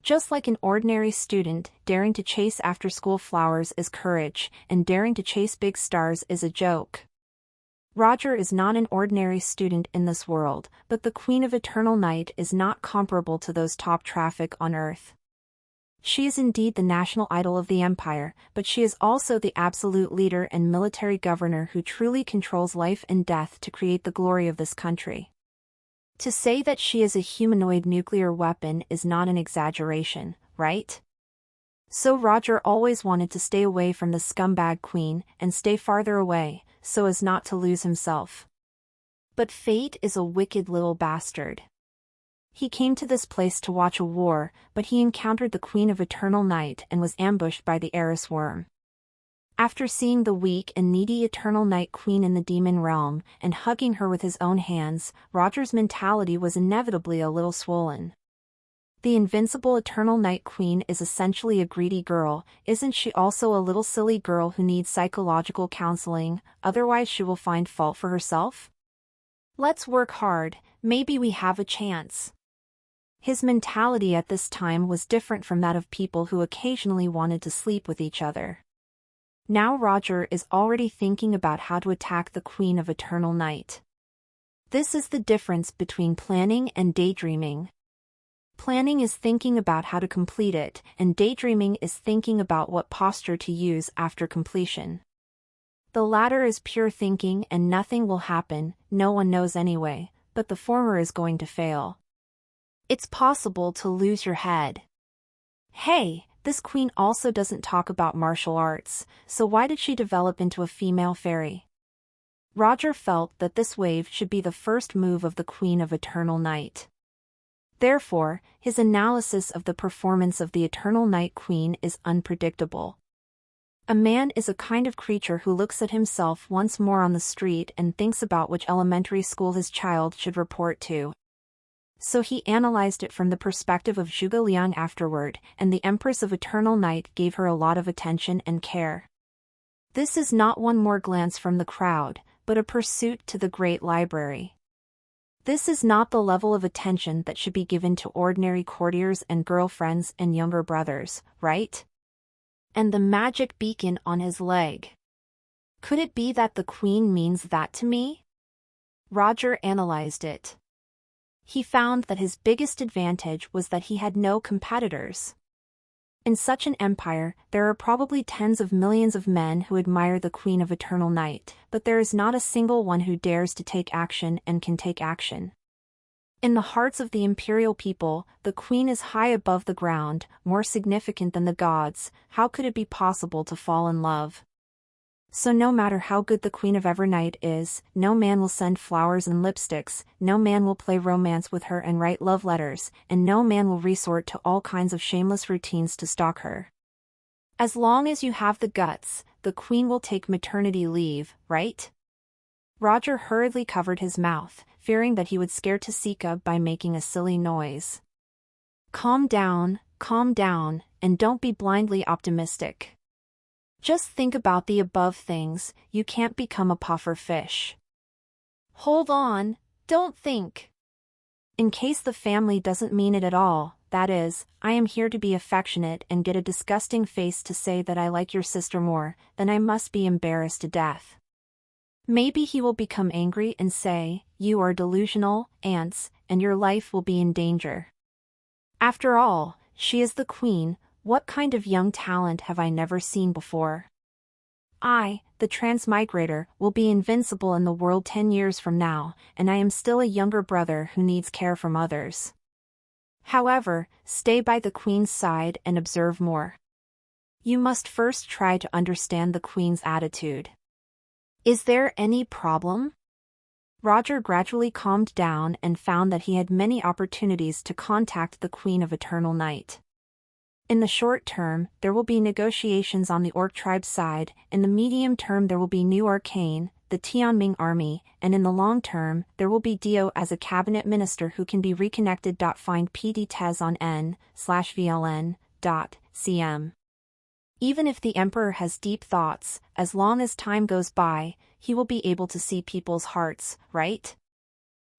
Just like an ordinary student, daring to chase after-school flowers is courage, and daring to chase big stars is a joke. Roger is not an ordinary student in this world, but the Queen of Eternal Night is not comparable to those top traffic on Earth. She is indeed the national idol of the Empire, but she is also the absolute leader and military governor who truly controls life and death to create the glory of this country. To say that she is a humanoid nuclear weapon is not an exaggeration, right? So Roger always wanted to stay away from the scumbag queen and stay farther away, so as not to lose himself. But fate is a wicked little bastard. He came to this place to watch a war, but he encountered the Queen of Eternal Night and was ambushed by the Eris Worm. After seeing the weak and needy Eternal Night Queen in the demon realm, and hugging her with his own hands, Roger's mentality was inevitably a little swollen. The invincible Eternal Night Queen is essentially a greedy girl. Isn't she also a little silly girl who needs psychological counseling, otherwise she will find fault for herself? Let's work hard, maybe we have a chance. His mentality at this time was different from that of people who occasionally wanted to sleep with each other. Now Roger is already thinking about how to attack the Queen of Eternal Night. This is the difference between planning and daydreaming. Planning is thinking about how to complete it, and daydreaming is thinking about what posture to use after completion. The latter is pure thinking and nothing will happen, no one knows anyway, but the former is going to fail. It's possible to lose your head. Hey! This queen also doesn't talk about martial arts, so why did she develop into a female fairy? Roger felt that this wave should be the first move of the Queen of Eternal Night. Therefore, his analysis of the performance of the Eternal Night Queen is unpredictable. A man is a kind of creature who looks at himself once more on the street and thinks about which elementary school his child should report to. So he analyzed it from the perspective of Zhuge Liang afterward, and the Empress of Eternal Night gave her a lot of attention and care. This is not one more glance from the crowd, but a pursuit to the Great Library. This is not the level of attention that should be given to ordinary courtiers and girlfriends and younger brothers, right? And the magic beacon on his leg. Could it be that the Queen means that to me? Roger analyzed it. He found that his biggest advantage was that he had no competitors. In such an empire, there are probably tens of millions of men who admire the Queen of Eternal Night, but there is not a single one who dares to take action and can take action. In the hearts of the imperial people, the Queen is high above the ground, more significant than the gods. How could it be possible to fall in love? So no matter how good the Queen of Evernight is, no man will send flowers and lipsticks, no man will play romance with her and write love letters, and no man will resort to all kinds of shameless routines to stalk her. As long as you have the guts, the Queen will take maternity leave, right? Roger hurriedly covered his mouth, fearing that he would scare Tasika by making a silly noise. Calm down, and don't be blindly optimistic. Just think about the above things, you can't become a puffer fish. Hold on, don't think. In case the family doesn't mean it at all, that is, I am here to be affectionate and get a disgusting face to say that I like your sister more, then I must be embarrassed to death. Maybe he will become angry and say, "You are delusional, ants, and your life will be in danger." After all, she is the queen. What kind of young talent have I never seen before? I, the transmigrator, will be invincible in the world 10 years from now, and I am still a younger brother who needs care from others. However, stay by the queen's side and observe more. You must first try to understand the queen's attitude. Is there any problem? Roger gradually calmed down and found that he had many opportunities to contact the Queen of Eternal Night. In the short term, there will be negotiations on the Orc tribe's side, in the medium term there will be New Arcane, the Tianming army, and in the long term, there will be Dio as a cabinet minister who can be reconnected. Find PD Tez on n/VLN.cm. Even if the Emperor has deep thoughts, as long as time goes by, he will be able to see people's hearts, right?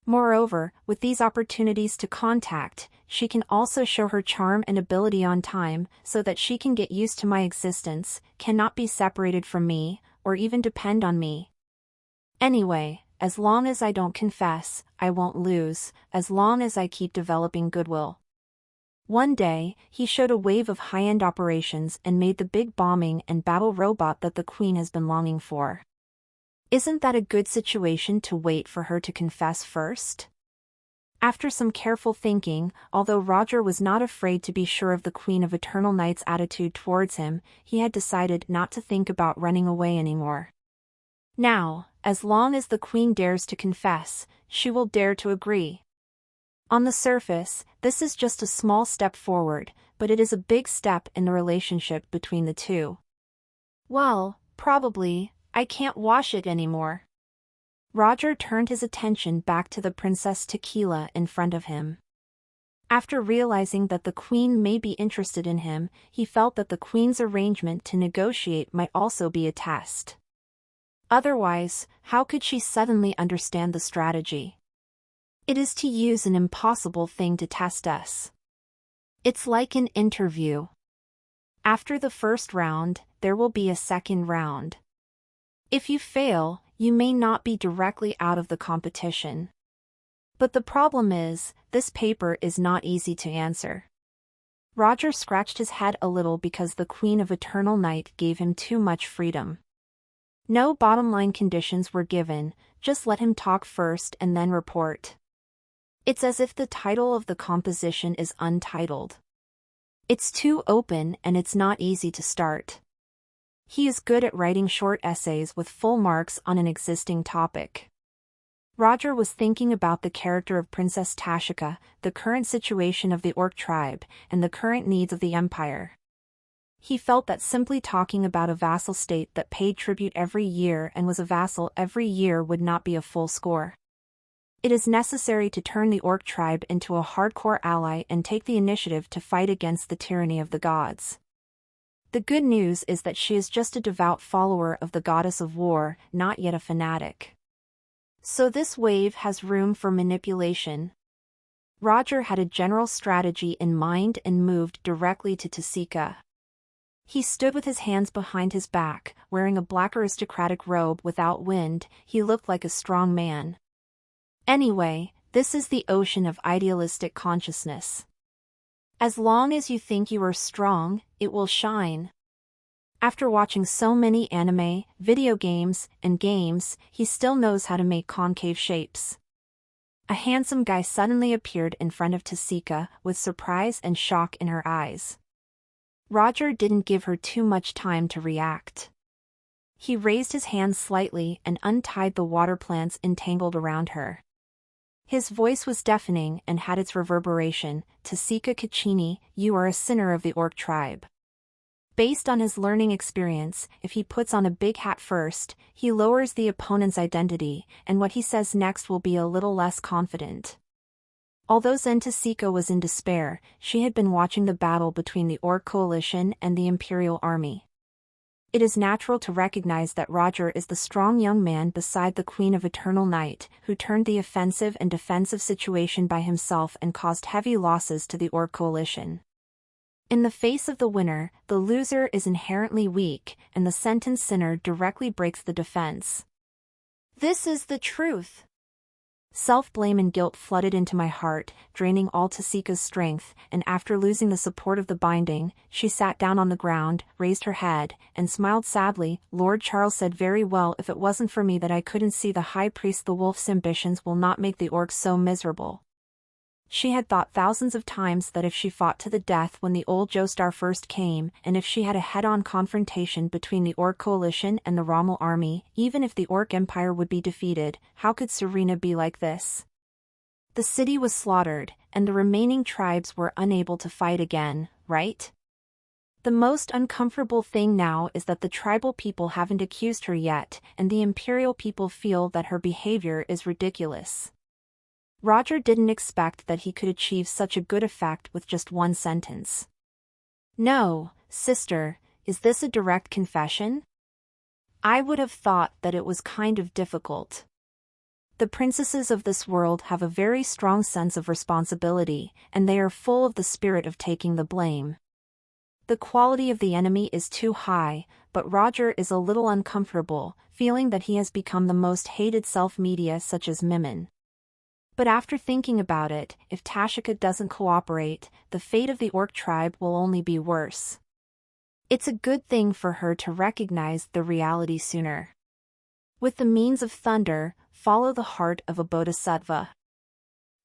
Moreover, with these opportunities to contact, she can also show her charm and ability on time, so that she can get used to my existence, cannot be separated from me, or even depend on me. Anyway, as long as I don't confess, I won't lose, as long as I keep developing goodwill. One day, he showed a wave of high-end operations and made the big bombing and battle robot that the Queen has been longing for. Isn't that a good situation to wait for her to confess first? After some careful thinking, although Roger was not afraid to be sure of the Queen of Eternal Night's attitude towards him, he had decided not to think about running away anymore. Now, as long as the Queen dares to confess, she will dare to agree. On the surface, this is just a small step forward, but it is a big step in the relationship between the two. Well, probably, I can't wash it anymore. Roger turned his attention back to the Princess Tequila in front of him. After realizing that the Queen may be interested in him, he felt that the Queen's arrangement to negotiate might also be a test. Otherwise, how could she suddenly understand the strategy? It is to use an impossible thing to test us. It's like an interview. After the first round, there will be a second round. If you fail, you may not be directly out of the competition. But the problem is, this paper is not easy to answer. Roger scratched his head a little because the Queen of Eternal Night gave him too much freedom. No bottom-line conditions were given, just let him talk first and then report. It's as if the title of the composition is untitled. It's too open and it's not easy to start. He is good at writing short essays with full marks on an existing topic. Roger was thinking about the character of Princess Tashika, the current situation of the Orc tribe, and the current needs of the Empire. He felt that simply talking about a vassal state that paid tribute every year and was a vassal every year would not be a full score. It is necessary to turn the Orc tribe into a hardcore ally and take the initiative to fight against the tyranny of the gods. The good news is that she is just a devout follower of the goddess of war, not yet a fanatic. So this wave has room for manipulation. Roger had a general strategy in mind and moved directly to Tasika. He stood with his hands behind his back, wearing a black aristocratic robe without wind. He looked like a strong man. Anyway, this is the ocean of idealistic consciousness. As long as you think you are strong, it will shine. After watching so many anime, video games, and games, he still knows how to make concave shapes. A handsome guy suddenly appeared in front of Tasika, with surprise and shock in her eyes. Roger didn't give her too much time to react. He raised his hands slightly and untied the water plants entangled around her. His voice was deafening and had its reverberation. Tasika Kachini, you are a sinner of the Orc tribe. Based on his learning experience, if he puts on a big hat first, he lowers the opponent's identity, and what he says next will be a little less confident. Although Zen Tasika was in despair, she had been watching the battle between the Orc coalition and the Imperial army. It is natural to recognize that Roger is the strong young man beside the Queen of Eternal Night, who turned the offensive and defensive situation by himself and caused heavy losses to the Orc coalition. In the face of the winner, the loser is inherently weak, and the sentence sinner directly breaks the defense. This is the truth. Self-blame and guilt flooded into my heart, draining all Tasika's strength, and after losing the support of the binding, she sat down on the ground, raised her head, and smiled sadly. Lord Charles said very well, if it wasn't for me that I couldn't see the High Priest, the wolf's ambitions will not make the orcs so miserable. She had thought thousands of times that if she fought to the death when the old Joestar first came, and if she had a head-on confrontation between the Orc coalition and the Rommel army, even if the Orc Empire would be defeated, how could Serena be like this? The city was slaughtered, and the remaining tribes were unable to fight again, right? The most uncomfortable thing now is that the tribal people haven't accused her yet, and the imperial people feel that her behavior is ridiculous. Roger didn't expect that he could achieve such a good effect with just one sentence. No, sister, is this a direct confession? I would have thought that it was kind of difficult. The princesses of this world have a very strong sense of responsibility, and they are full of the spirit of taking the blame. The quality of the enemy is too high, but Roger is a little uncomfortable, feeling that he has become the most hated self-media such as Mimon. But after thinking about it, if Tashika doesn't cooperate, the fate of the Orc tribe will only be worse. It's a good thing for her to recognize the reality sooner. With the means of thunder, follow the heart of a bodhisattva.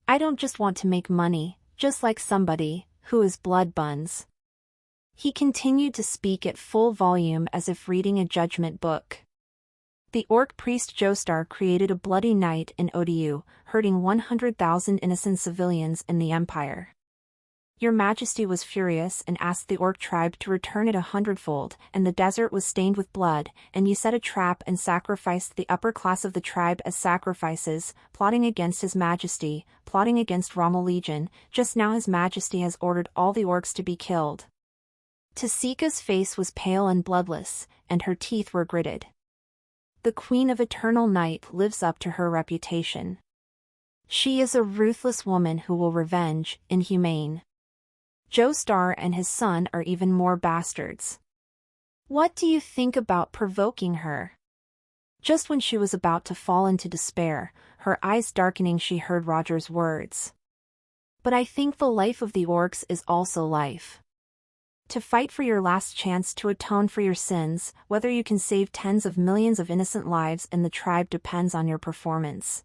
I don't just want to make money, just like somebody who is blood buns. He continued to speak at full volume as if reading a judgment book. The Orc priest Joestar created a bloody night in Odu, hurting 100,000 innocent civilians in the Empire. Your Majesty was furious and asked the Orc tribe to return it 100-fold, and the desert was stained with blood, and you set a trap and sacrificed the upper class of the tribe as sacrifices, plotting against His Majesty, plotting against Rommel Legion. Just now His Majesty has ordered all the Orcs to be killed. Tasika's face was pale and bloodless, and her teeth were gritted. The Queen of Eternal Night lives up to her reputation. She is a ruthless woman who will revenge, inhumane. Joestar and his son are even more bastards. What do you think about provoking her? Just when she was about to fall into despair, her eyes darkening, she heard Roger's words. But I think the life of the Orcs is also life. To fight for your last chance to atone for your sins, whether you can save tens of millions of innocent lives in the tribe depends on your performance.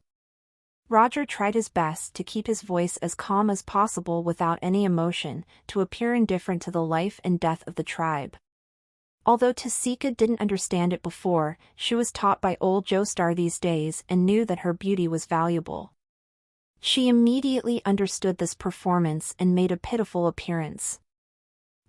Roger tried his best to keep his voice as calm as possible without any emotion, to appear indifferent to the life and death of the tribe. Although Tasika didn't understand it before, she was taught by old Joestar these days and knew that her beauty was valuable. She immediately understood this performance and made a pitiful appearance.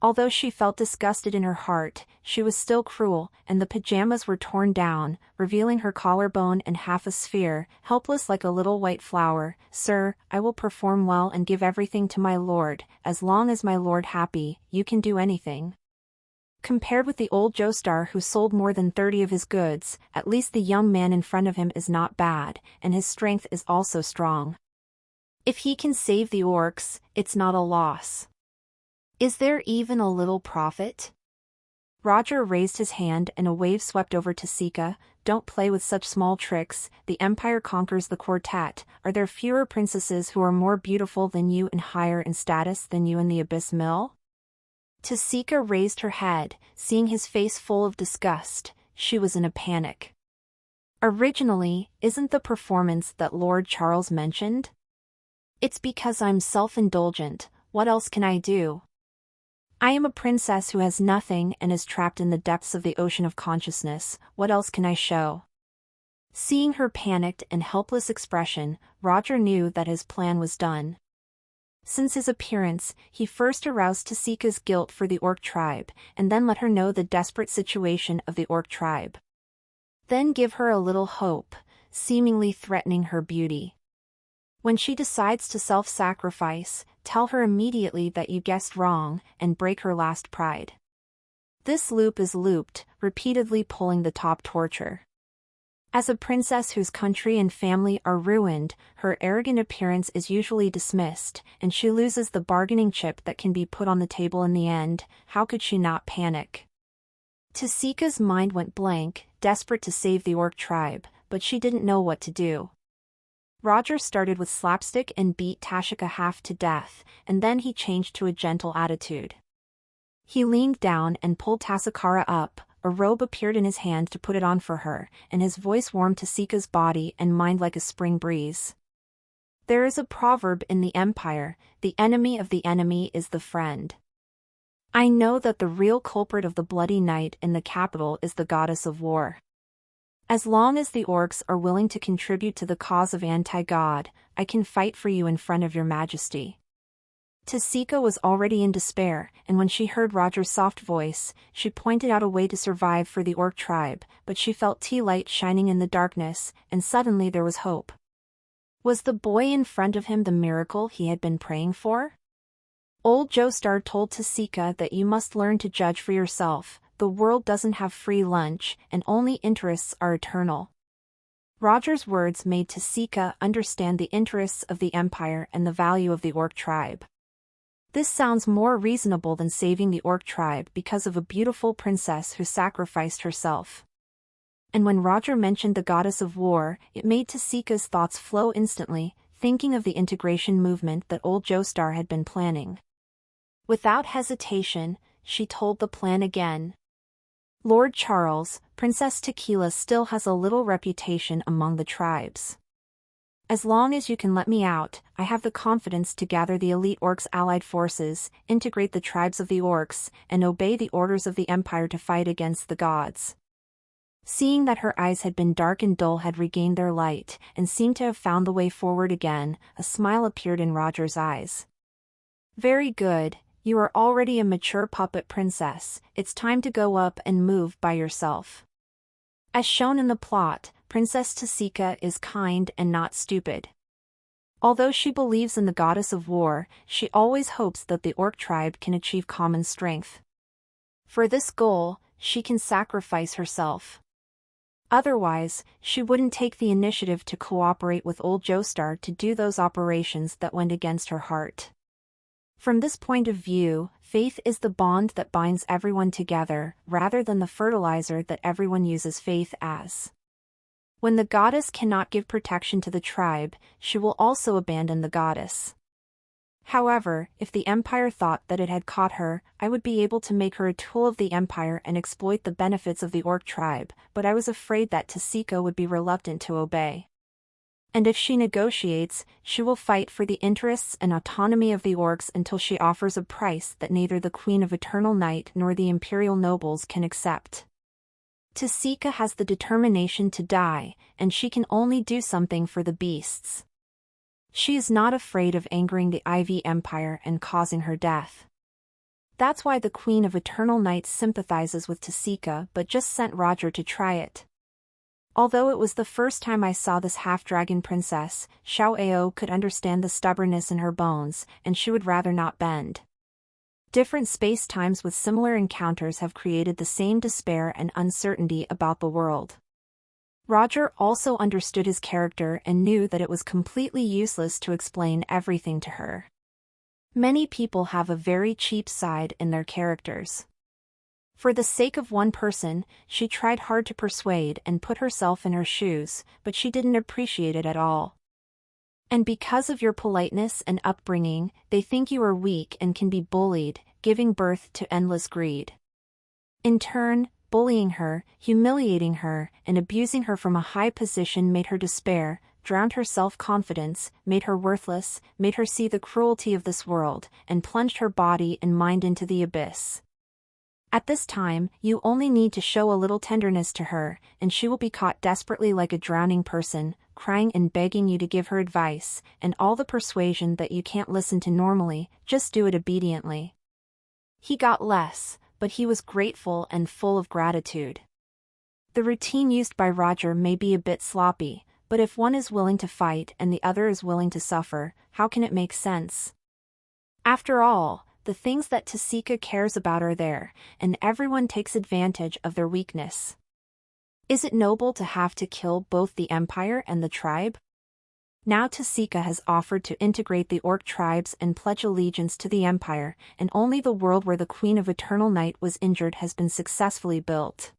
Although she felt disgusted in her heart, she was still cruel, and the pajamas were torn down, revealing her collarbone and half a sphere, helpless like a little white flower. Sir, I will perform well and give everything to my lord. As long as my lord happy, you can do anything. Compared with the old Joestar who sold more than 30 of his goods, at least the young man in front of him is not bad, and his strength is also strong. If he can save the Orcs, it's not a loss. Is there even a little profit? Roger raised his hand and a wave swept over Tasika. Don't play with such small tricks. The Empire conquers the quartet. Are there fewer princesses who are more beautiful than you and higher in status than you in the Abyss Mill? Tasika raised her head, seeing his face full of disgust. She was in a panic. Originally, isn't the performance that Lord Charles mentioned? It's because I'm self-indulgent. What else can I do? I am a princess who has nothing and is trapped in the depths of the ocean of consciousness. What else can I show? Seeing her panicked and helpless expression, Roger knew that his plan was done. Since his appearance, he first aroused Tasika's guilt for the Orc tribe, and then let her know the desperate situation of the Orc tribe. Then give her a little hope, seemingly threatening her beauty. When she decides to self-sacrifice, tell her immediately that you guessed wrong, and break her last pride. This loop is looped, repeatedly pulling the top torture. As a princess whose country and family are ruined, her arrogant appearance is usually dismissed, and she loses the bargaining chip that can be put on the table in the end. How could she not panic? Tasika's mind went blank, desperate to save the Orc tribe, but she didn't know what to do. Roger started with slapstick and beat Tashika half to death, and then he changed to a gentle attitude. He leaned down and pulled Tasakara up, a robe appeared in his hand to put it on for her, and his voice warmed Tasika's body and mind like a spring breeze. There is a proverb in the Empire, the enemy of the enemy is the friend. I know that the real culprit of the bloody night in the capital is the goddess of war. As long as the orcs are willing to contribute to the cause of anti-god, I can fight for you in front of your majesty. Tasika was already in despair, and when she heard Roger's soft voice, she pointed out a way to survive for the orc tribe, but she felt tea light shining in the darkness, and suddenly there was hope. Was the boy in front of him the miracle he had been praying for? Old Joestar told Tasika that you must learn to judge for yourself, the world doesn't have free lunch, and only interests are eternal. Roger's words made Tasika understand the interests of the Empire and the value of the orc tribe. This sounds more reasonable than saving the orc tribe because of a beautiful princess who sacrificed herself. And when Roger mentioned the goddess of war, it made Tasika's thoughts flow instantly, thinking of the integration movement that old Joestar had been planning. Without hesitation, she told the plan again. Lord Charles, Princess Tequila still has a little reputation among the tribes. As long as you can let me out, I have the confidence to gather the elite orcs' allied forces, integrate the tribes of the orcs, and obey the orders of the Empire to fight against the gods. Seeing that her eyes had been dark and dull had regained their light, and seemed to have found the way forward again, a smile appeared in Roger's eyes. Very good, you are already a mature puppet princess, it's time to go up and move by yourself. As shown in the plot, Princess Tasika is kind and not stupid. Although she believes in the goddess of war, she always hopes that the orc tribe can achieve common strength. For this goal, she can sacrifice herself. Otherwise, she wouldn't take the initiative to cooperate with old Joestar to do those operations that went against her heart. From this point of view, faith is the bond that binds everyone together, rather than the fertilizer that everyone uses faith as. When the goddess cannot give protection to the tribe, she will also abandon the goddess. However, if the Empire thought that it had caught her, I would be able to make her a tool of the Empire and exploit the benefits of the orc tribe, but I was afraid that Tasika would be reluctant to obey. And if she negotiates, she will fight for the interests and autonomy of the orcs until she offers a price that neither the Queen of Eternal Night nor the Imperial nobles can accept. Tasika has the determination to die, and she can only do something for the beasts. She is not afraid of angering the Ivy Empire and causing her death. That's why the Queen of Eternal Night sympathizes with Tasika but just sent Roger to try it. Although it was the first time I saw this half-dragon princess, Xiao Ao could understand the stubbornness in her bones, and she would rather not bend. Different space-times with similar encounters have created the same despair and uncertainty about the world. Roger also understood his character and knew that it was completely useless to explain everything to her. Many people have a very cheap side in their characters. For the sake of one person, she tried hard to persuade and put herself in her shoes, but she didn't appreciate it at all. And because of your politeness and upbringing, they think you are weak and can be bullied, giving birth to endless greed. In turn, bullying her, humiliating her, and abusing her from a high position made her despair, drowned her self-confidence, made her worthless, made her see the cruelty of this world, and plunged her body and mind into the abyss. At this time, you only need to show a little tenderness to her, and she will be caught desperately like a drowning person, crying and begging you to give her advice, and all the persuasion that you can't listen to normally, just do it obediently. He got less, but he was grateful and full of gratitude. The routine used by Roger may be a bit sloppy, but if one is willing to fight and the other is willing to suffer, how can it make sense? After all, the things that Tasika cares about are there, and everyone takes advantage of their weakness. Is it noble to have to kill both the Empire and the tribe? Now Tasika has offered to integrate the orc tribes and pledge allegiance to the Empire, and only the world where the Queen of Eternal Night was injured has been successfully built.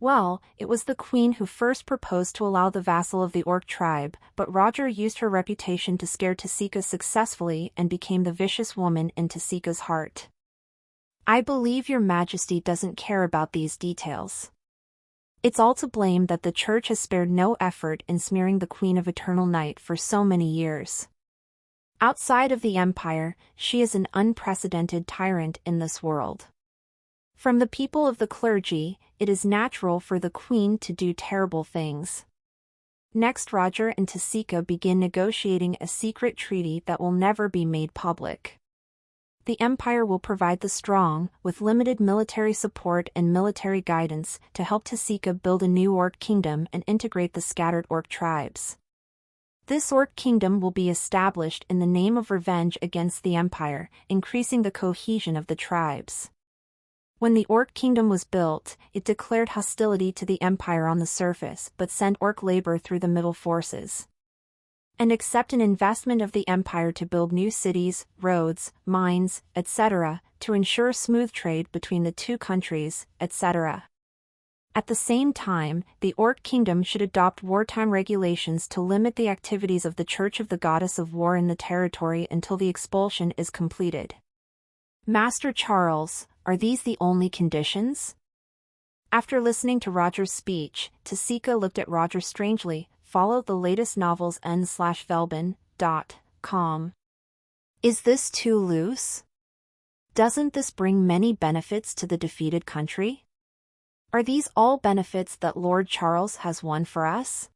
Well, it was the queen who first proposed to allow the vassal of the orc tribe, but Roger used her reputation to scare Tasika successfully and became the vicious woman in Tasika's heart. I believe your majesty doesn't care about these details. It's all to blame that the church has spared no effort in smearing the Queen of Eternal Night for so many years. Outside of the Empire, she is an unprecedented tyrant in this world. From the people of the clergy, it is natural for the Queen to do terrible things. Next, Roger and Tasika begin negotiating a secret treaty that will never be made public. The Empire will provide the strong, with limited military support and military guidance, to help Tasika build a new orc kingdom and integrate the scattered orc tribes. This orc kingdom will be established in the name of revenge against the Empire, increasing the cohesion of the tribes. When the orc kingdom was built, it declared hostility to the Empire on the surface but sent orc labor through the middle forces. And accept an investment of the Empire to build new cities, roads, mines, etc., to ensure smooth trade between the two countries, etc. At the same time, the Orc Kingdom should adopt wartime regulations to limit the activities of the Church of the Goddess of War in the territory until the expulsion is completed. Master Charles, are these the only conditions? After listening to Roger's speech, Tasika looked at Roger strangely. Follow the latest novels n/velbin.com. Is this too loose? Doesn't this bring many benefits to the defeated country? Are these all benefits that Lord Charles has won for us?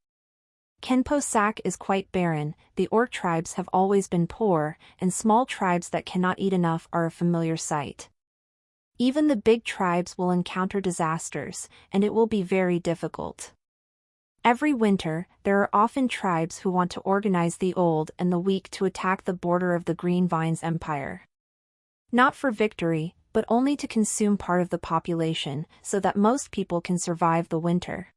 Kenpo Sac is quite barren, the orc tribes have always been poor, and small tribes that cannot eat enough are a familiar sight. Even the big tribes will encounter disasters, and it will be very difficult. Every winter, there are often tribes who want to organize the old and the weak to attack the border of the Green Vines Empire. Not for victory, but only to consume part of the population, so that most people can survive the winter.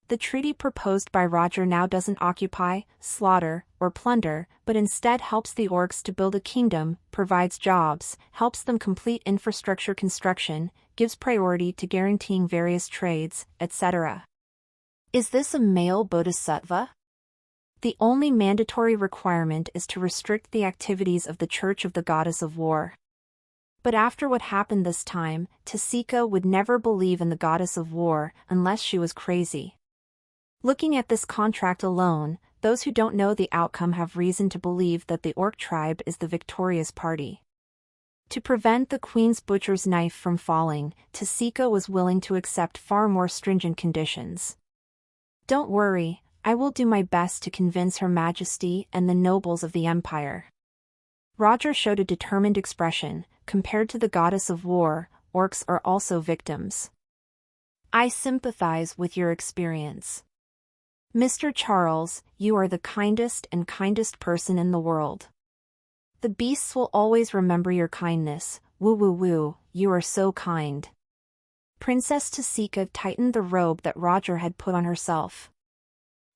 The treaty proposed by Roger now doesn't occupy, slaughter, or plunder, but instead helps the orcs to build a kingdom, provides jobs, helps them complete infrastructure construction, gives priority to guaranteeing various trades, etc. Is this a male bodhisattva? The only mandatory requirement is to restrict the activities of the Church of the Goddess of War. But after what happened this time, Tasika would never believe in the Goddess of War unless she was crazy. Looking at this contract alone, those who don't know the outcome have reason to believe that the orc tribe is the victorious party. To prevent the Queen's butcher's knife from falling, Tasika was willing to accept far more stringent conditions. Don't worry, I will do my best to convince Her Majesty and the nobles of the Empire. Roger showed a determined expression. Compared to the Goddess of War, orcs are also victims. I sympathize with your experience. Mr. Charles, you are the kindest person in the world. The beasts will always remember your kindness. Woo woo woo, you are so kind. Princess Tasika tightened the robe that Roger had put on herself.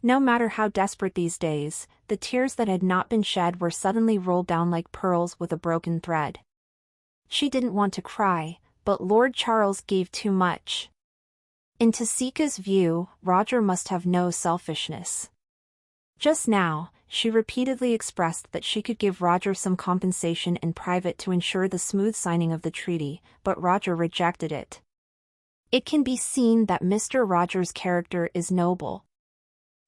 No matter how desperate these days, the tears that had not been shed were suddenly rolled down like pearls with a broken thread. She didn't want to cry, but Lord Charles gave too much. In Tasika's view, Roger must have no selfishness. Just now, she repeatedly expressed that she could give Roger some compensation in private to ensure the smooth signing of the treaty, but Roger rejected it. It can be seen that Mr. Roger's character is noble.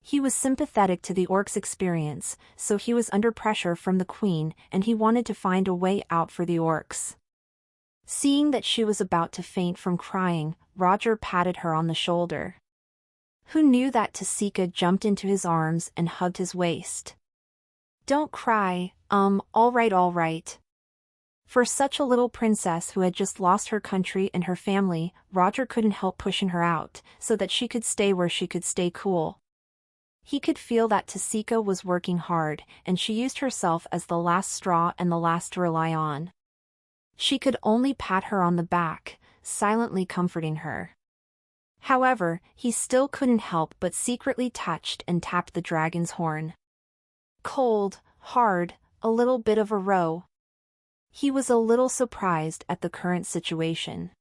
He was sympathetic to the orc's experience, so he was under pressure from the Queen, and he wanted to find a way out for the orcs. Seeing that she was about to faint from crying, Roger patted her on the shoulder. Who knew that Tasika jumped into his arms and hugged his waist? Don't cry, all right. For such a little princess who had just lost her country and her family, Roger couldn't help pushing her out, so that she could stay where she could stay cool. He could feel that Tasika was working hard, and she used herself as the last straw and the last to rely on. She could only pat her on the back, silently comforting her. However, he still couldn't help but secretly touched and tapped the dragon's horn. Cold, hard, a little bit of a row. He was a little surprised at the current situation.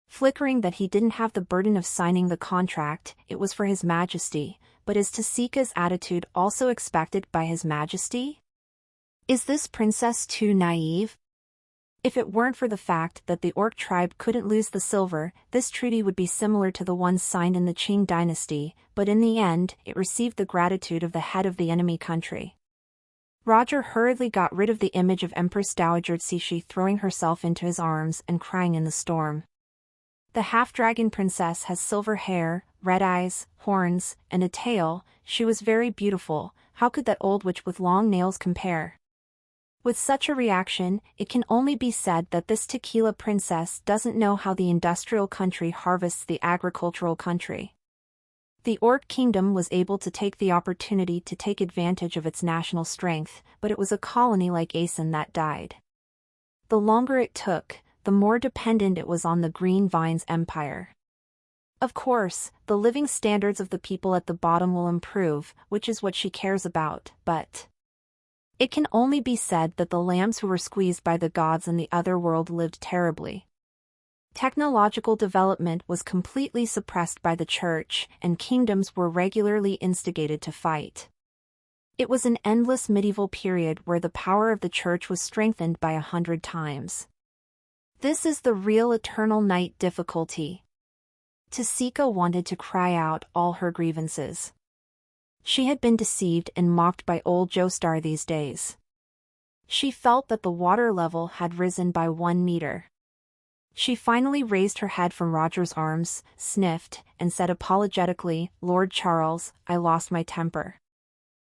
Flickering that he didn't have the burden of signing the contract, it was for His Majesty, but is Tasika's attitude also expected by His Majesty? Is this princess too naive? If it weren't for the fact that the orc tribe couldn't lose the silver, this treaty would be similar to the ones signed in the Qing dynasty, but in the end, it received the gratitude of the head of the enemy country. Roger hurriedly got rid of the image of Empress Dowager Cixi throwing herself into his arms and crying in the storm. The half-dragon princess has silver hair, red eyes, horns, and a tail. She was very beautiful. How could that old witch with long nails compare? With such a reaction, it can only be said that this tequila princess doesn't know how the industrial country harvests the agricultural country. The Orc Kingdom was able to take the opportunity to take advantage of its national strength, but it was a colony like Asen that died. The longer it took, the more dependent it was on the Green Vines Empire. Of course, the living standards of the people at the bottom will improve, which is what she cares about, but it can only be said that the lambs who were squeezed by the gods in the other world lived terribly. Technological development was completely suppressed by the church, and kingdoms were regularly instigated to fight. It was an endless medieval period where the power of the church was strengthened by 100 times. This is the real eternal night difficulty. Tasika wanted to cry out all her grievances. She had been deceived and mocked by old Joestar these days. She felt that the water level had risen by 1 meter. She finally raised her head from Roger's arms, sniffed, and said apologetically, "Lord Charles, I lost my temper."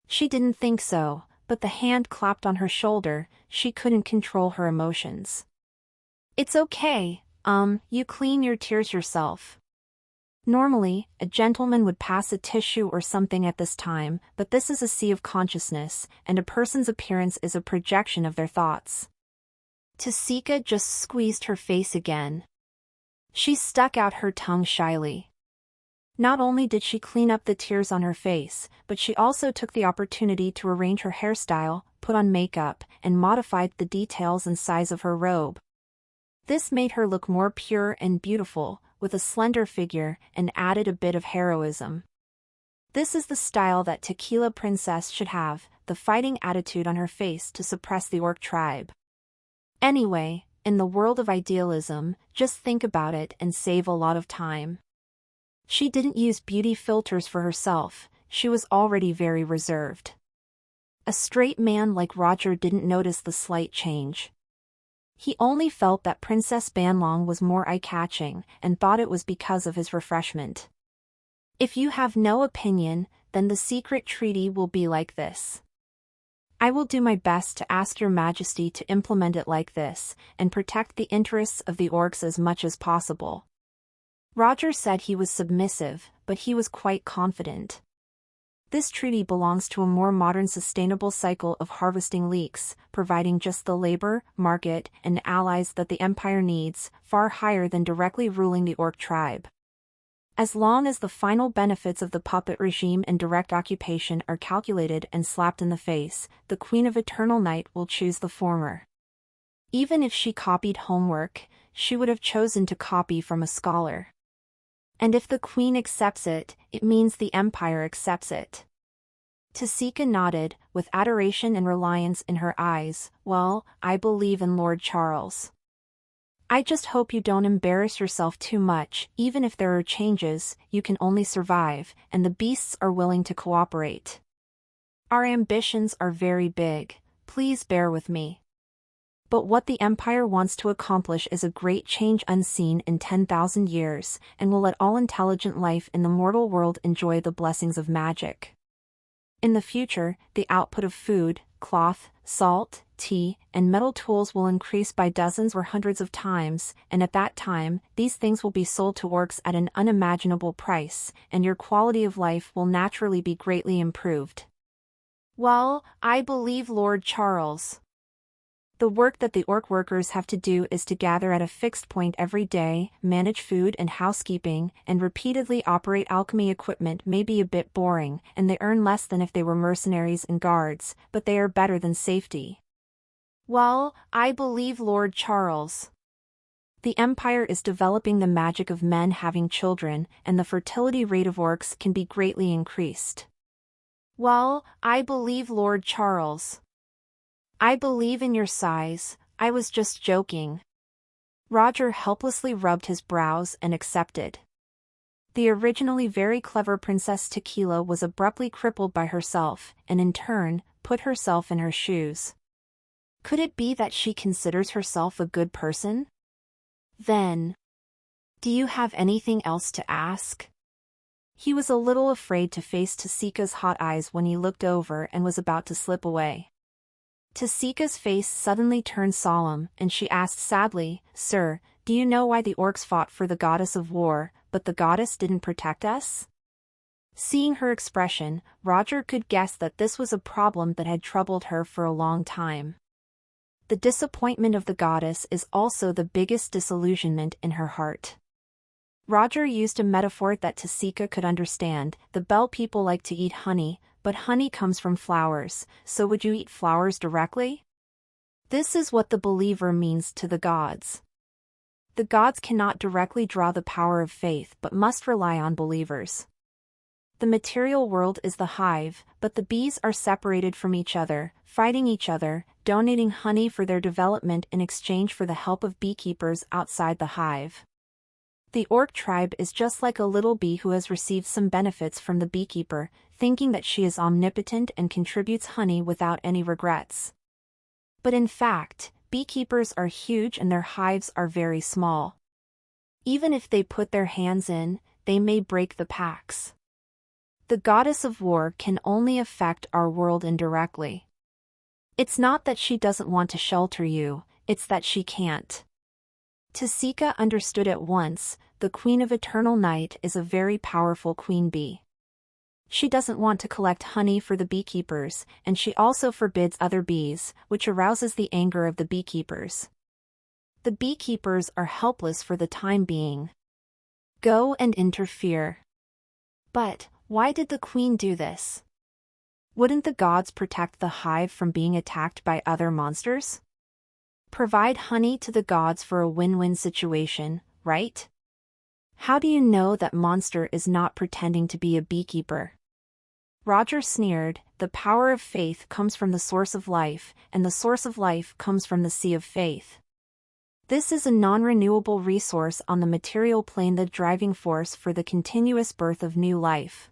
She didn't think so, but the hand clapped on her shoulder. She couldn't control her emotions. "It's okay, you clean your tears yourself." Normally, a gentleman would pass a tissue or something at this time, but this is a sea of consciousness, and a person's appearance is a projection of their thoughts. Tasika just squeezed her face again. She stuck out her tongue shyly. Not only did she clean up the tears on her face, but she also took the opportunity to arrange her hairstyle, put on makeup, and modified the details and size of her robe. This made her look more pure and beautiful, with a slender figure, and added a bit of heroism. This is the style that Tequila Princess should have, the fighting attitude on her face to suppress the orc tribe. Anyway, in the world of idealism, just think about it and save a lot of time. She didn't use beauty filters for herself, she was already very reserved. A straight man like Roger didn't notice the slight change. He only felt that Princess Banlong was more eye-catching, and thought it was because of his refreshment. If you have no opinion, then the secret treaty will be like this. I will do my best to ask your majesty to implement it like this, and protect the interests of the orcs as much as possible. Roger said he was submissive, but he was quite confident. This treaty belongs to a more modern sustainable cycle of harvesting leeks, providing just the labor, market, and allies that the empire needs, far higher than directly ruling the orc tribe. As long as the final benefits of the puppet regime and direct occupation are calculated and slapped in the face, the Queen of Eternal Night will choose the former. Even if she copied homework, she would have chosen to copy from a scholar. And if the Queen accepts it, it means the Empire accepts it. Tasika nodded, with adoration and reliance in her eyes. Well, I believe in Lord Charles. I just hope you don't embarrass yourself too much. Even if there are changes, you can only survive, and the beasts are willing to cooperate. Our ambitions are very big. Please bear with me. But what the Empire wants to accomplish is a great change unseen in 10,000 years, and will let all intelligent life in the mortal world enjoy the blessings of magic. In the future, the output of food, cloth, salt, tea, and metal tools will increase by dozens or hundreds of times, and at that time, these things will be sold to orcs at an unimaginable price, and your quality of life will naturally be greatly improved. Well, I believe Lord Charles. The work that the orc workers have to do is to gather at a fixed point every day, manage food and housekeeping, and repeatedly operate alchemy equipment may be a bit boring, and they earn less than if they were mercenaries and guards, but they are better than safety. Well, I believe Lord Charles. The Empire is developing the magic of men having children, and the fertility rate of orcs can be greatly increased. Well, I believe Lord Charles. I believe in your size, I was just joking. Roger helplessly rubbed his brows and accepted. The originally very clever Princess Tequila was abruptly crippled by herself, and in turn, put herself in her shoes. Could it be that she considers herself a good person? Then, do you have anything else to ask? He was a little afraid to face Tasika's hot eyes when he looked over and was about to slip away. Tasika's face suddenly turned solemn, and she asked sadly, "Sir, do you know why the orcs fought for the goddess of war, but the goddess didn't protect us?" Seeing her expression, Roger could guess that this was a problem that had troubled her for a long time. The disappointment of the goddess is also the biggest disillusionment in her heart. Roger used a metaphor that Tasika could understand. The Bell people like to eat honey, but honey comes from flowers, so would you eat flowers directly? This is what the believer means to the gods. The gods cannot directly draw the power of faith but must rely on believers. The material world is the hive, but the bees are separated from each other, fighting each other, donating honey for their development in exchange for the help of beekeepers outside the hive. The orc tribe is just like a little bee who has received some benefits from the beekeeper, thinking that she is omnipotent and contributes honey without any regrets. But in fact, beekeepers are huge and their hives are very small. Even if they put their hands in, they may break the packs. The goddess of war can only affect our world indirectly. It's not that she doesn't want to shelter you, it's that she can't. Tasika understood at once. The Queen of Eternal Night is a very powerful queen bee. She doesn't want to collect honey for the beekeepers, and she also forbids other bees, which arouses the anger of the beekeepers. The beekeepers are helpless for the time being. Go and interfere. But, why did the queen do this? Wouldn't the gods protect the hive from being attacked by other monsters? Provide honey to the gods for a win-win situation, right? How do you know that monster is not pretending to be a beekeeper? Roger sneered. The power of faith comes from the source of life, and the source of life comes from the sea of faith. This is a non-renewable resource on the material plane, the driving force for the continuous birth of new life.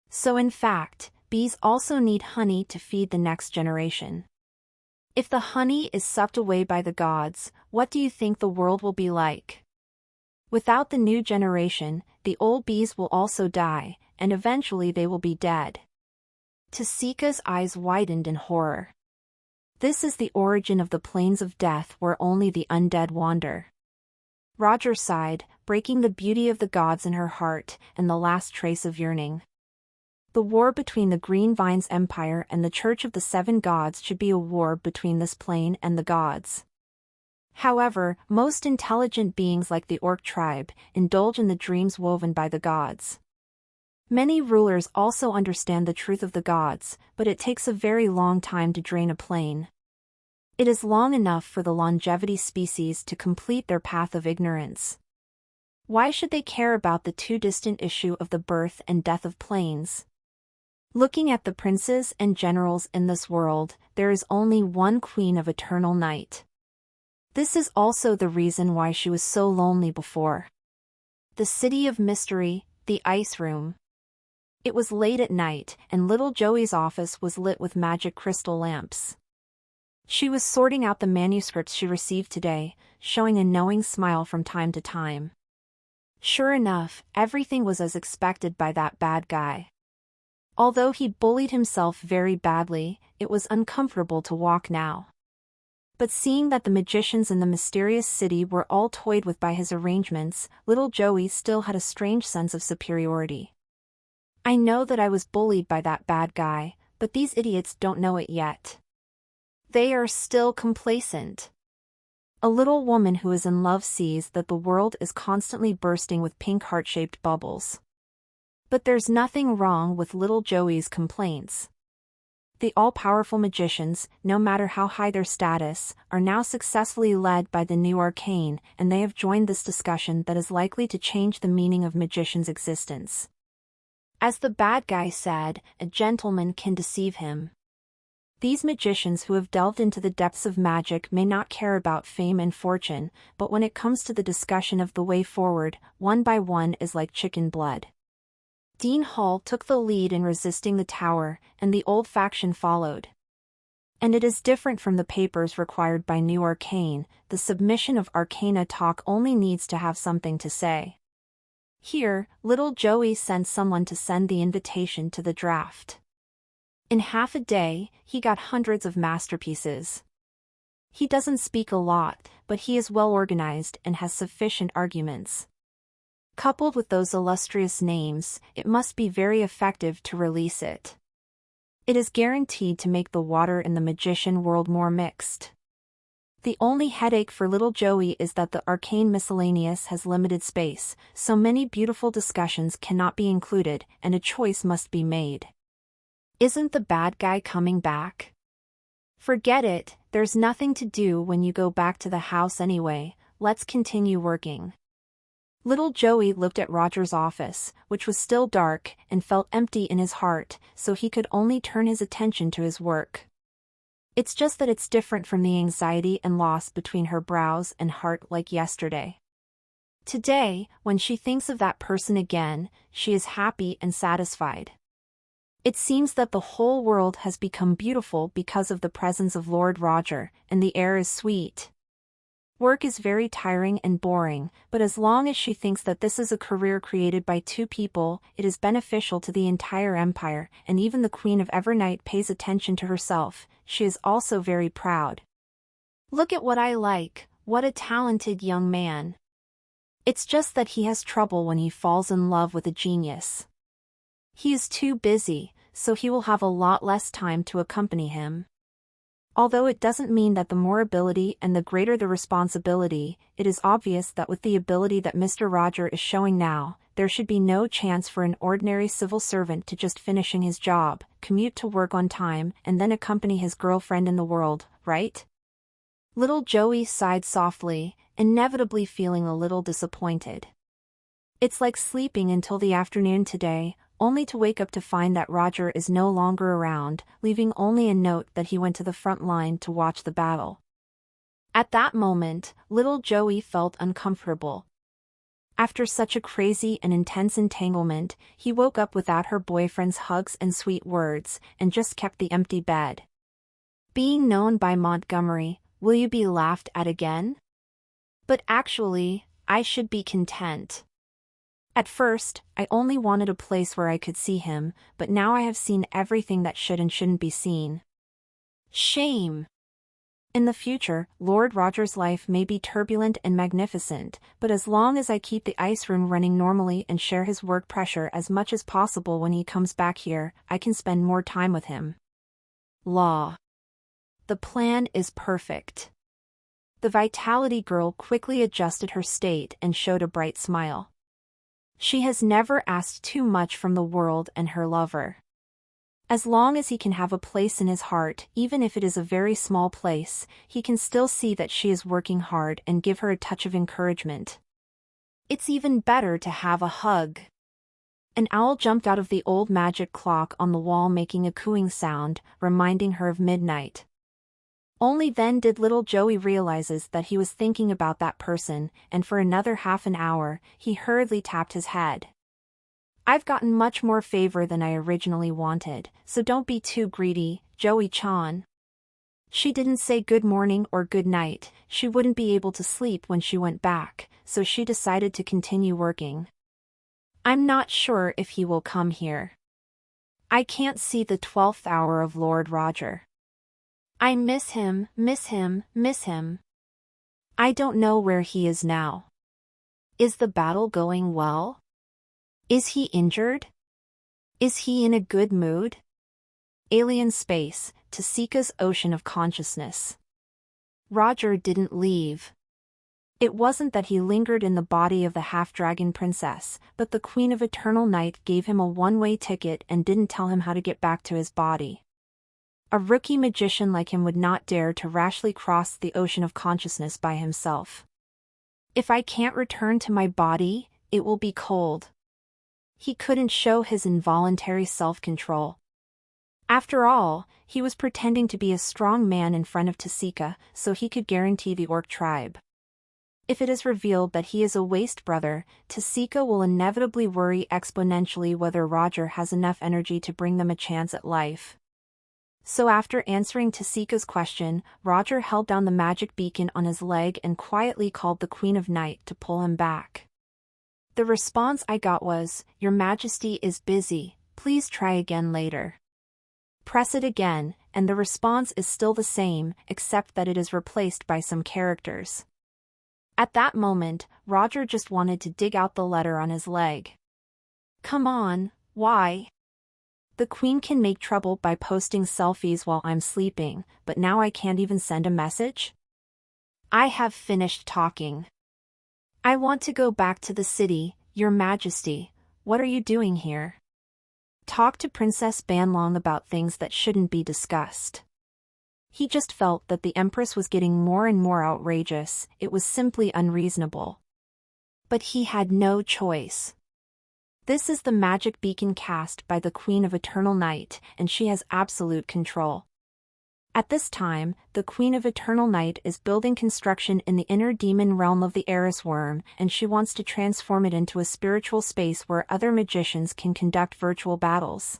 So in fact, bees also need honey to feed the next generation. If the honey is sucked away by the gods, what do you think the world will be like? Without the new generation, the old bees will also die, and eventually they will be dead. Tasika's eyes widened in horror. This is the origin of the plains of death where only the undead wander. Roger sighed, breaking the beauty of the gods in her heart and the last trace of yearning. The war between the Green Vines Empire and the Church of the Seven Gods should be a war between this plane and the gods. However, most intelligent beings like the orc tribe indulge in the dreams woven by the gods. Many rulers also understand the truth of the gods, but it takes a very long time to drain a plane. It is long enough for the longevity species to complete their path of ignorance. Why should they care about the too distant issue of the birth and death of planes? Looking at the princes and generals in this world, there is only one Queen of Eternal Night. This is also the reason why she was so lonely before. The City of Mystery, the Ice Room. It was late at night, and little Joey's office was lit with magic crystal lamps. She was sorting out the manuscripts she received today, showing a knowing smile from time to time. Sure enough, everything was as expected by that bad guy. Although he bullied himself very badly, it was uncomfortable to walk now. But seeing that the magicians in the mysterious city were all toyed with by his arrangements, little Joey still had a strange sense of superiority. I know that I was bullied by that bad guy, but these idiots don't know it yet. They are still complacent. A little woman who is in love sees that the world is constantly bursting with pink heart-shaped bubbles. But there's nothing wrong with little Joey's complaints. The all-powerful magicians, no matter how high their status, are now successfully led by the new arcane, and they have joined this discussion that is likely to change the meaning of magician's existence. As the bad guy said, a gentleman can deceive him. These magicians who have delved into the depths of magic may not care about fame and fortune, but when it comes to the discussion of the way forward, one by one is like chicken blood. Dean Hall took the lead in resisting the tower, and the old faction followed. And it is different from the papers required by New Arcane. The submission of Arcana talk only needs to have something to say. Here, little Joey sent someone to send the invitation to the draft. In half a day, he got hundreds of masterpieces. He doesn't speak a lot, but he is well organized and has sufficient arguments. Coupled with those illustrious names, it must be very effective to release it. It is guaranteed to make the water in the magician world more mixed. The only headache for little Joey is that the arcane miscellaneous has limited space, so many beautiful discussions cannot be included, and a choice must be made. Isn't the bad guy coming back? Forget it, there's nothing to do when you go back to the house anyway, let's continue working. Little Joey looked at Roger's office, which was still dark, and felt empty in his heart, so he could only turn his attention to his work. It's just that it's different from the anxiety and loss between her brows and heart like yesterday. Today, when she thinks of that person again, she is happy and satisfied. It seems that the whole world has become beautiful because of the presence of Lord Roger, and the air is sweet. Work is very tiring and boring, but as long as she thinks that this is a career created by two people, it is beneficial to the entire empire, and even the Queen of Evernight pays attention to herself. She is also very proud. Look at what I like, what a talented young man. It's just that he has trouble when he falls in love with a genius. He is too busy, so he will have a lot less time to accompany him. Although it doesn't mean that the more ability and the greater the responsibility, it is obvious that with the ability that Mr. Roger is showing now, there should be no chance for an ordinary civil servant to just finishing his job, commute to work on time, and then accompany his girlfriend in the world, right? Little Joey sighed softly, inevitably feeling a little disappointed. It's like sleeping until the afternoon today, only to wake up to find that Roger is no longer around, leaving only a note that he went to the front line to watch the battle. At that moment, little Joey felt uncomfortable. After such a crazy and intense entanglement, he woke up without her boyfriend's hugs and sweet words, and just kept the empty bed. Being known by Montgomery, will you be laughed at again? But actually, I should be content. At first, I only wanted a place where I could see him, but now I have seen everything that should and shouldn't be seen. Shame! In the future, Lord Roger's life may be turbulent and magnificent, but as long as I keep the ice room running normally and share his work pressure as much as possible when he comes back here, I can spend more time with him. Law. The plan is perfect. The Vitality Girl quickly adjusted her state and showed a bright smile. She has never asked too much from the world and her lover. As long as he can have a place in his heart, even if it is a very small place, he can still see that she is working hard and give her a touch of encouragement. It's even better to have a hug. An owl jumped out of the old magic clock on the wall, making a cooing sound, reminding her of midnight. Only then did little Joey realizes that he was thinking about that person, and for another half an hour, he hurriedly tapped his head. I've gotten much more favor than I originally wanted, so don't be too greedy, Joey-chan. She didn't say good morning or good night, she wouldn't be able to sleep when she went back, so she decided to continue working. I'm not sure if he will come here. I can't see the 12th hour of Lord Roger. I miss him, miss him, miss him. I don't know where he is now. Is the battle going well? Is he injured? Is he in a good mood? Alien space, Tasika's ocean of consciousness. Roger didn't leave. It wasn't that he lingered in the body of the half-dragon princess, but the Queen of Eternal Night gave him a one-way ticket and didn't tell him how to get back to his body. A rookie magician like him would not dare to rashly cross the ocean of consciousness by himself. If I can't return to my body, it will be cold. He couldn't show his involuntary self-control. After all, he was pretending to be a strong man in front of Tasika so he could guarantee the orc tribe. If it is revealed that he is a waste brother, Tasika will inevitably worry exponentially whether Roger has enough energy to bring them a chance at life. So after answering Tasika's question, Roger held down the magic beacon on his leg and quietly called the Queen of Night to pull him back. The response I got was, "Your Majesty is busy, please try again later." Press it again, and the response is still the same, except that it is replaced by some characters. At that moment, Roger just wanted to dig out the letter on his leg. Come on, why? The Queen can make trouble by posting selfies while I'm sleeping, but now I can't even send a message? I have finished talking. I want to go back to the city, Your Majesty. What are you doing here? Talk to Princess Banlong about things that shouldn't be discussed. He just felt that the Empress was getting more and more outrageous, it was simply unreasonable. But he had no choice. This is the magic beacon cast by the Queen of Eternal Night, and she has absolute control. At this time, the Queen of Eternal Night is building construction in the inner demon realm of the Eris Worm, and she wants to transform it into a spiritual space where other magicians can conduct virtual battles.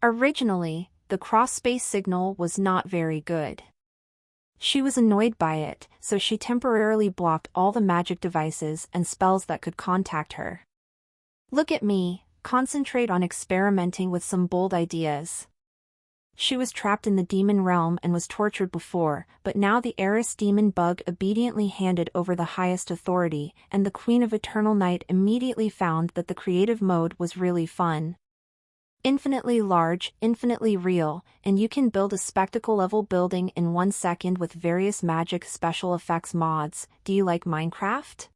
Originally, the cross-space signal was not very good. She was annoyed by it, so she temporarily blocked all the magic devices and spells that could contact her. Look at me, concentrate on experimenting with some bold ideas. She was trapped in the demon realm and was tortured before, but now the Eris demon bug obediently handed over the highest authority, and the Queen of Eternal Night immediately found that the creative mode was really fun. Infinitely large, infinitely real, and you can build a spectacle-level building in 1 second with various magic special effects mods. Do you like Minecraft?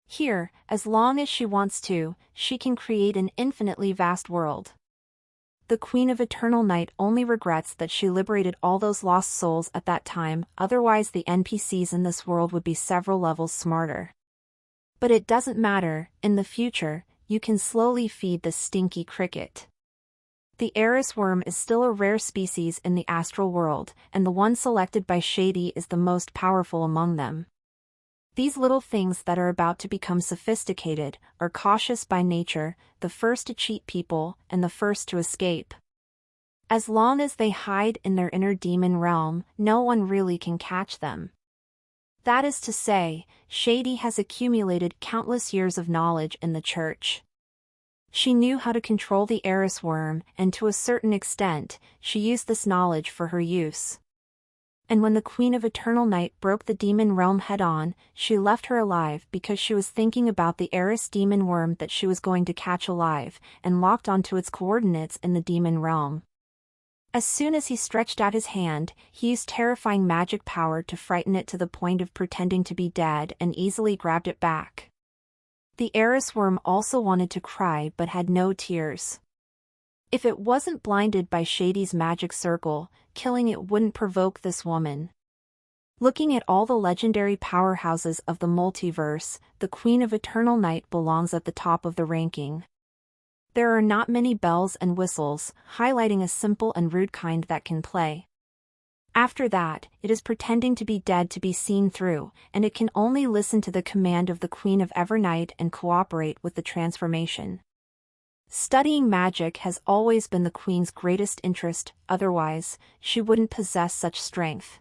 Here, as long as she wants to, she can create an infinitely vast world. The Queen of Eternal Night only regrets that she liberated all those lost souls at that time, otherwise the NPCs in this world would be several levels smarter. But it doesn't matter, in the future, you can slowly feed the stinky cricket. The Eris worm is still a rare species in the astral world, and the one selected by Shady is the most powerful among them. These little things that are about to become sophisticated are cautious by nature, the first to cheat people, and the first to escape. As long as they hide in their inner demon realm, no one really can catch them. That is to say, Shady has accumulated countless years of knowledge in the church. She knew how to control the Eris worm, and to a certain extent, she used this knowledge for her use. And when the Queen of Eternal Night broke the demon realm head-on, she left her alive because she was thinking about the Eris demon worm that she was going to catch alive, and locked onto its coordinates in the demon realm. As soon as he stretched out his hand, he used terrifying magic power to frighten it to the point of pretending to be dead and easily grabbed it back. The Eris worm also wanted to cry but had no tears. If it wasn't blinded by Shady's magic circle, killing it wouldn't provoke this woman. Looking at all the legendary powerhouses of the multiverse, the Queen of Eternal Night belongs at the top of the ranking. There are not many bells and whistles, highlighting a simple and rude kind that can play. After that, it is pretending to be dead to be seen through, and it can only listen to the command of the Queen of Evernight and cooperate with the transformation. Studying magic has always been the Queen's greatest interest, otherwise, she wouldn't possess such strength.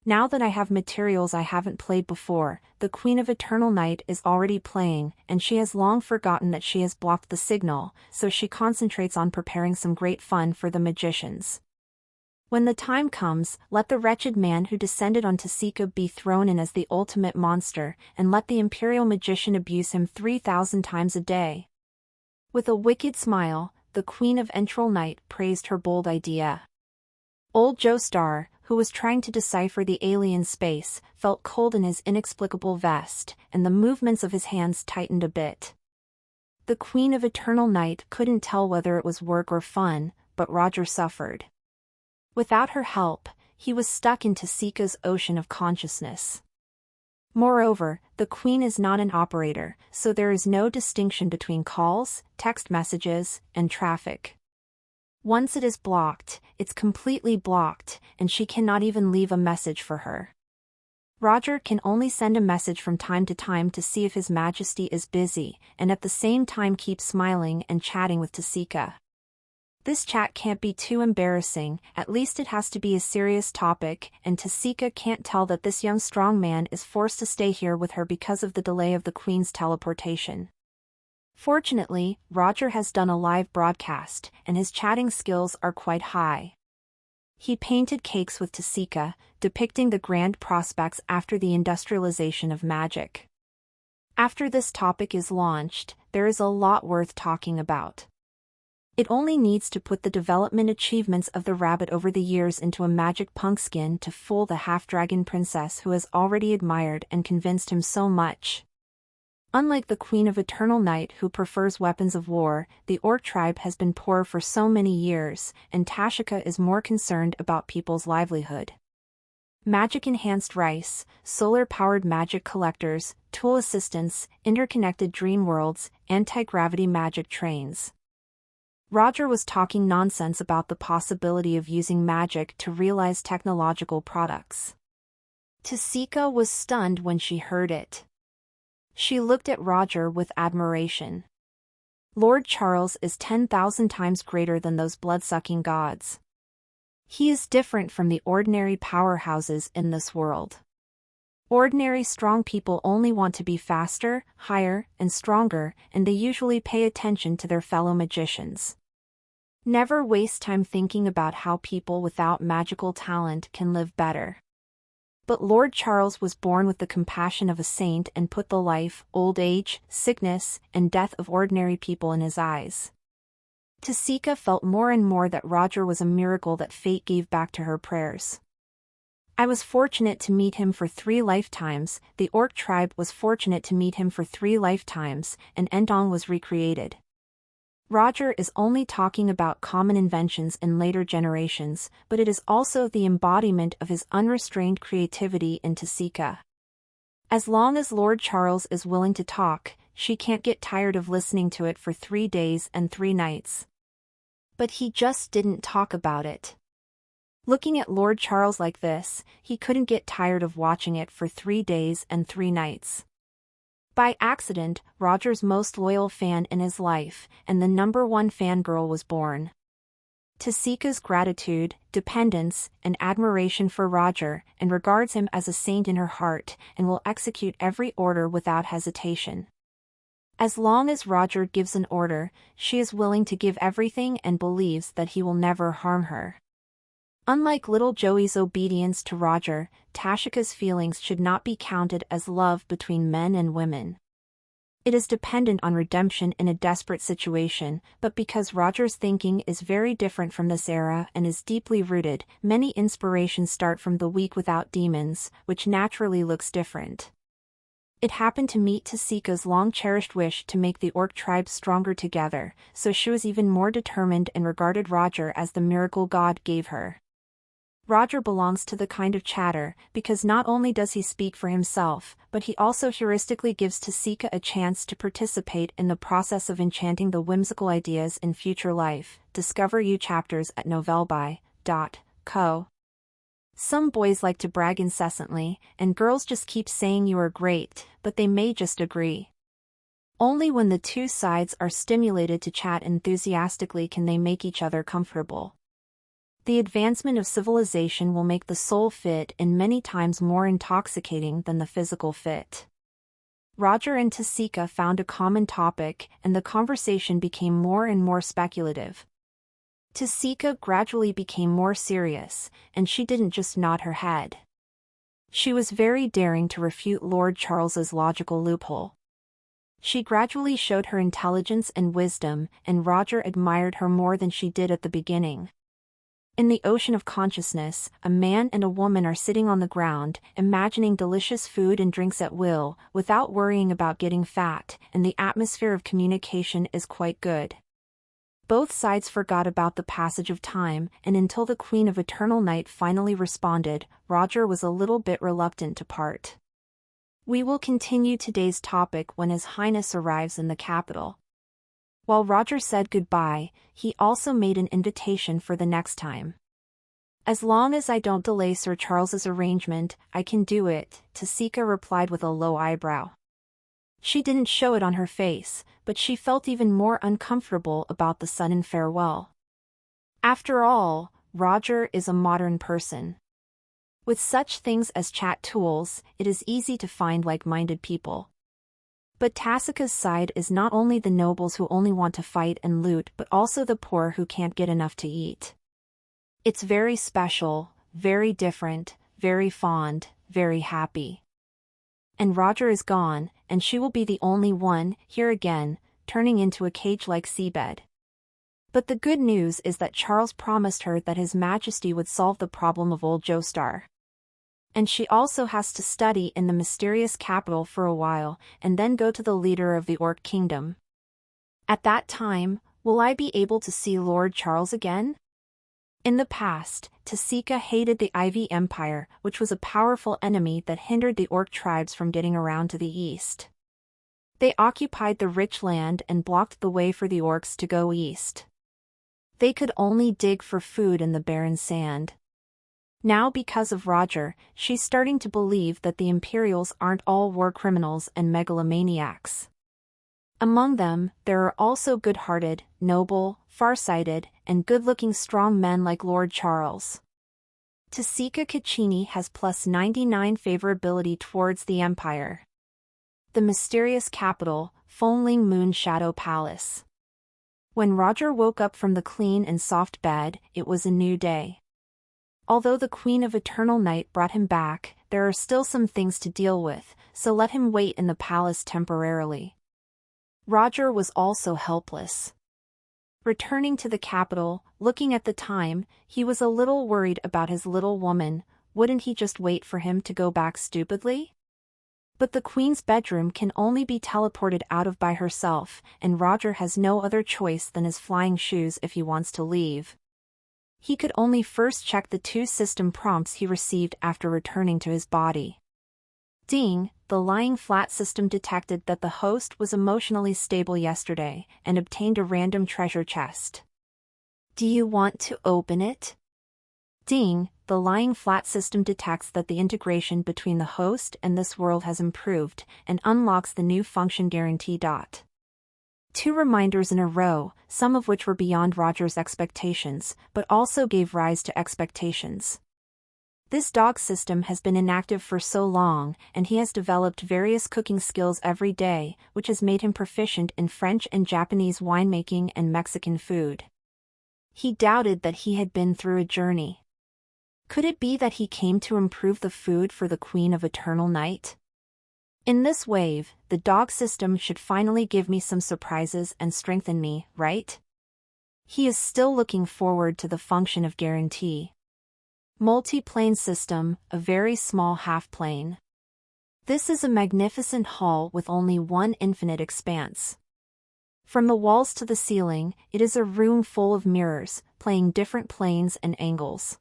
Now that I have materials I haven't played before, the Queen of Eternal Night is already playing, and she has long forgotten that she has blocked the signal, so she concentrates on preparing some great fun for the magicians. When the time comes, let the wretched man who descended on Tasika be thrown in as the ultimate monster, and let the Imperial Magician abuse him 3,000 times a day. With a wicked smile, the Queen of Eternal Night praised her bold idea. Old Joe Star, who was trying to decipher the alien space, felt cold in his inexplicable vest, and the movements of his hands tightened a bit. The Queen of Eternal Night couldn't tell whether it was work or fun, but Roger suffered. Without her help, he was stuck in Tasika's ocean of consciousness. Moreover, the Queen is not an operator, so there is no distinction between calls, text messages, and traffic. Once it is blocked, it's completely blocked, and she cannot even leave a message for her. Roger can only send a message from time to time to see if His Majesty is busy, and at the same time keep smiling and chatting with Tasika. This chat can't be too embarrassing, at least it has to be a serious topic, and Tasika can't tell that this young strong man is forced to stay here with her because of the delay of the Queen's teleportation. Fortunately, Roger has done a live broadcast, and his chatting skills are quite high. He painted cakes with Tasika, depicting the grand prospects after the industrialization of magic. After this topic is launched, there is a lot worth talking about. It only needs to put the development achievements of the rabbit over the years into a magic punk skin to fool the half-dragon princess who has already admired and convinced him so much. Unlike the Queen of Eternal Night who prefers weapons of war, the Orc tribe has been poor for so many years, and Tashika is more concerned about people's livelihood. Magic-enhanced rice, solar-powered magic collectors, tool assistants, interconnected dream worlds, anti-gravity magic trains. Roger was talking nonsense about the possibility of using magic to realize technological products. Tasika was stunned when she heard it. She looked at Roger with admiration. Lord Charles is 10,000 times greater than those blood-sucking gods. He is different from the ordinary powerhouses in this world. Ordinary strong people only want to be faster, higher, and stronger, and they usually pay attention to their fellow magicians. Never waste time thinking about how people without magical talent can live better. But Lord Charles was born with the compassion of a saint and put the life, old age, sickness, and death of ordinary people in his eyes. Tasika felt more and more that Roger was a miracle that fate gave back to her prayers. I was fortunate to meet him for 3 lifetimes, the Orc tribe was fortunate to meet him for 3 lifetimes, and Endong was recreated. Roger is only talking about common inventions in later generations, but it is also the embodiment of his unrestrained creativity in Tasika. As long as Lord Charles is willing to talk, she can't get tired of listening to it for 3 days and 3 nights. But he just didn't talk about it. Looking at Lord Charles like this, he couldn't get tired of watching it for 3 days and 3 nights. By accident, Roger's most loyal fan in his life, and the #1 fangirl was born. Tasika's gratitude, dependence, and admiration for Roger, and regards him as a saint in her heart, and will execute every order without hesitation. As long as Roger gives an order, she is willing to give everything and believes that he will never harm her. Unlike little Joey's obedience to Roger, Tashika's feelings should not be counted as love between men and women. It is dependent on redemption in a desperate situation, but because Roger's thinking is very different from this era and is deeply rooted, many inspirations start from the week without demons, which naturally looks different. It happened to meet Tasika's long-cherished wish to make the Orc tribe stronger together, so she was even more determined and regarded Roger as the miracle God gave her. Roger belongs to the kind of chatter, because not only does he speak for himself, but he also heuristically gives Tasika a chance to participate in the process of enchanting the whimsical ideas in future life. Discover new chapters at novelby.co. Some boys like to brag incessantly, and girls just keep saying you are great, but they may just agree. Only when the two sides are stimulated to chat enthusiastically can they make each other comfortable. The advancement of civilization will make the soul fit and many times more intoxicating than the physical fit. Roger and Tasika found a common topic, and the conversation became more and more speculative. Tasika gradually became more serious, and she didn't just nod her head. She was very daring to refute Lord Charles's logical loophole. She gradually showed her intelligence and wisdom, and Roger admired her more than she did at the beginning. In the ocean of consciousness, a man and a woman are sitting on the ground, imagining delicious food and drinks at will, without worrying about getting fat, and the atmosphere of communication is quite good. both sides forgot about the passage of time, and until the Queen of Eternal Night finally responded, Roger was a little bit reluctant to part. We will continue today's topic when His Highness arrives in the capital. While Roger said goodbye, he also made an invitation for the next time. As long as I don't delay Sir Charles's arrangement, I can do it, Tasika replied with a low eyebrow. She didn't show it on her face, but she felt even more uncomfortable about the sudden farewell. After all, Roger is a modern person. With such things as chat tools, it is easy to find like-minded people. But Tasika's side is not only the nobles who only want to fight and loot but also the poor who can't get enough to eat. It's very special, very different, very fond, very happy. And Roger is gone, and she will be the only one, here again, turning into a cage-like seabed. But the good news is that Charles promised her that His Majesty would solve the problem of old Joestar. And she also has to study in the mysterious capital for a while, and then go to the leader of the Orc Kingdom. At that time, will I be able to see Lord Charles again? In the past, Tasika hated the Ivy Empire, which was a powerful enemy that hindered the Orc tribes from getting around to the east. They occupied the rich land and blocked the way for the Orcs to go east. They could only dig for food in the barren sand. Now because of Roger, she's starting to believe that the Imperials aren't all war criminals and megalomaniacs. Among them, there are also good-hearted, noble, far-sighted, and good-looking strong men like Lord Charles. Tasika Kachini has +99 favorability towards the Empire. The mysterious capital, Fonling Moon Shadow Palace. When Roger woke up from the clean and soft bed, it was a new day. Although the Queen of Eternal Night brought him back, there are still some things to deal with, so let him wait in the palace temporarily. Roger was also helpless. Returning to the capital, looking at the time, he was a little worried about his little woman. Wouldn't he just wait for him to go back stupidly? But the Queen's bedroom can only be teleported out of by herself, and Roger has no other choice than his flying shoes if he wants to leave. He could only first check the 2 system prompts he received after returning to his body. Ding, the lying flat system detected that the host was emotionally stable yesterday, and obtained a random treasure chest. Do you want to open it? Ding, the lying flat system detects that the integration between the host and this world has improved, and unlocks the new function guarantee. 2 reminders in a row, some of which were beyond Roger's expectations, but also gave rise to expectations. This dog system has been inactive for so long, and he has developed various cooking skills every day, which has made him proficient in French and Japanese winemaking and Mexican food. He doubted that he had been through a journey. Could it be that he came to improve the food for the Queen of Eternal Night? In this wave, the dog system should finally give me some surprises and strengthen me, right? He is still looking forward to the function of guarantee. Multi-plane system, a very small half-plane. This is a magnificent hall with only one infinite expanse. From the walls to the ceiling, it is a room full of mirrors, playing different planes and angles.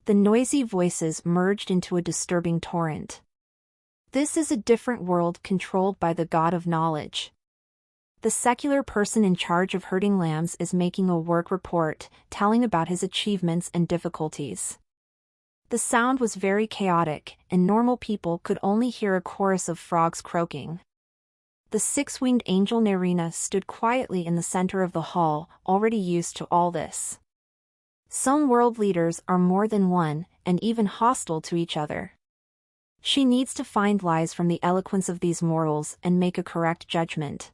The noisy voices merged into a disturbing torrent. This is a different world controlled by the God of Knowledge. The secular person in charge of herding lambs is making a work report, telling about his achievements and difficulties. The sound was very chaotic, and normal people could only hear a chorus of frogs croaking. The 6-winged angel Nerina stood quietly in the center of the hall, already used to all this. Some world leaders are more than one, and even hostile to each other. She needs to find lies from the eloquence of these mortals and make a correct judgment.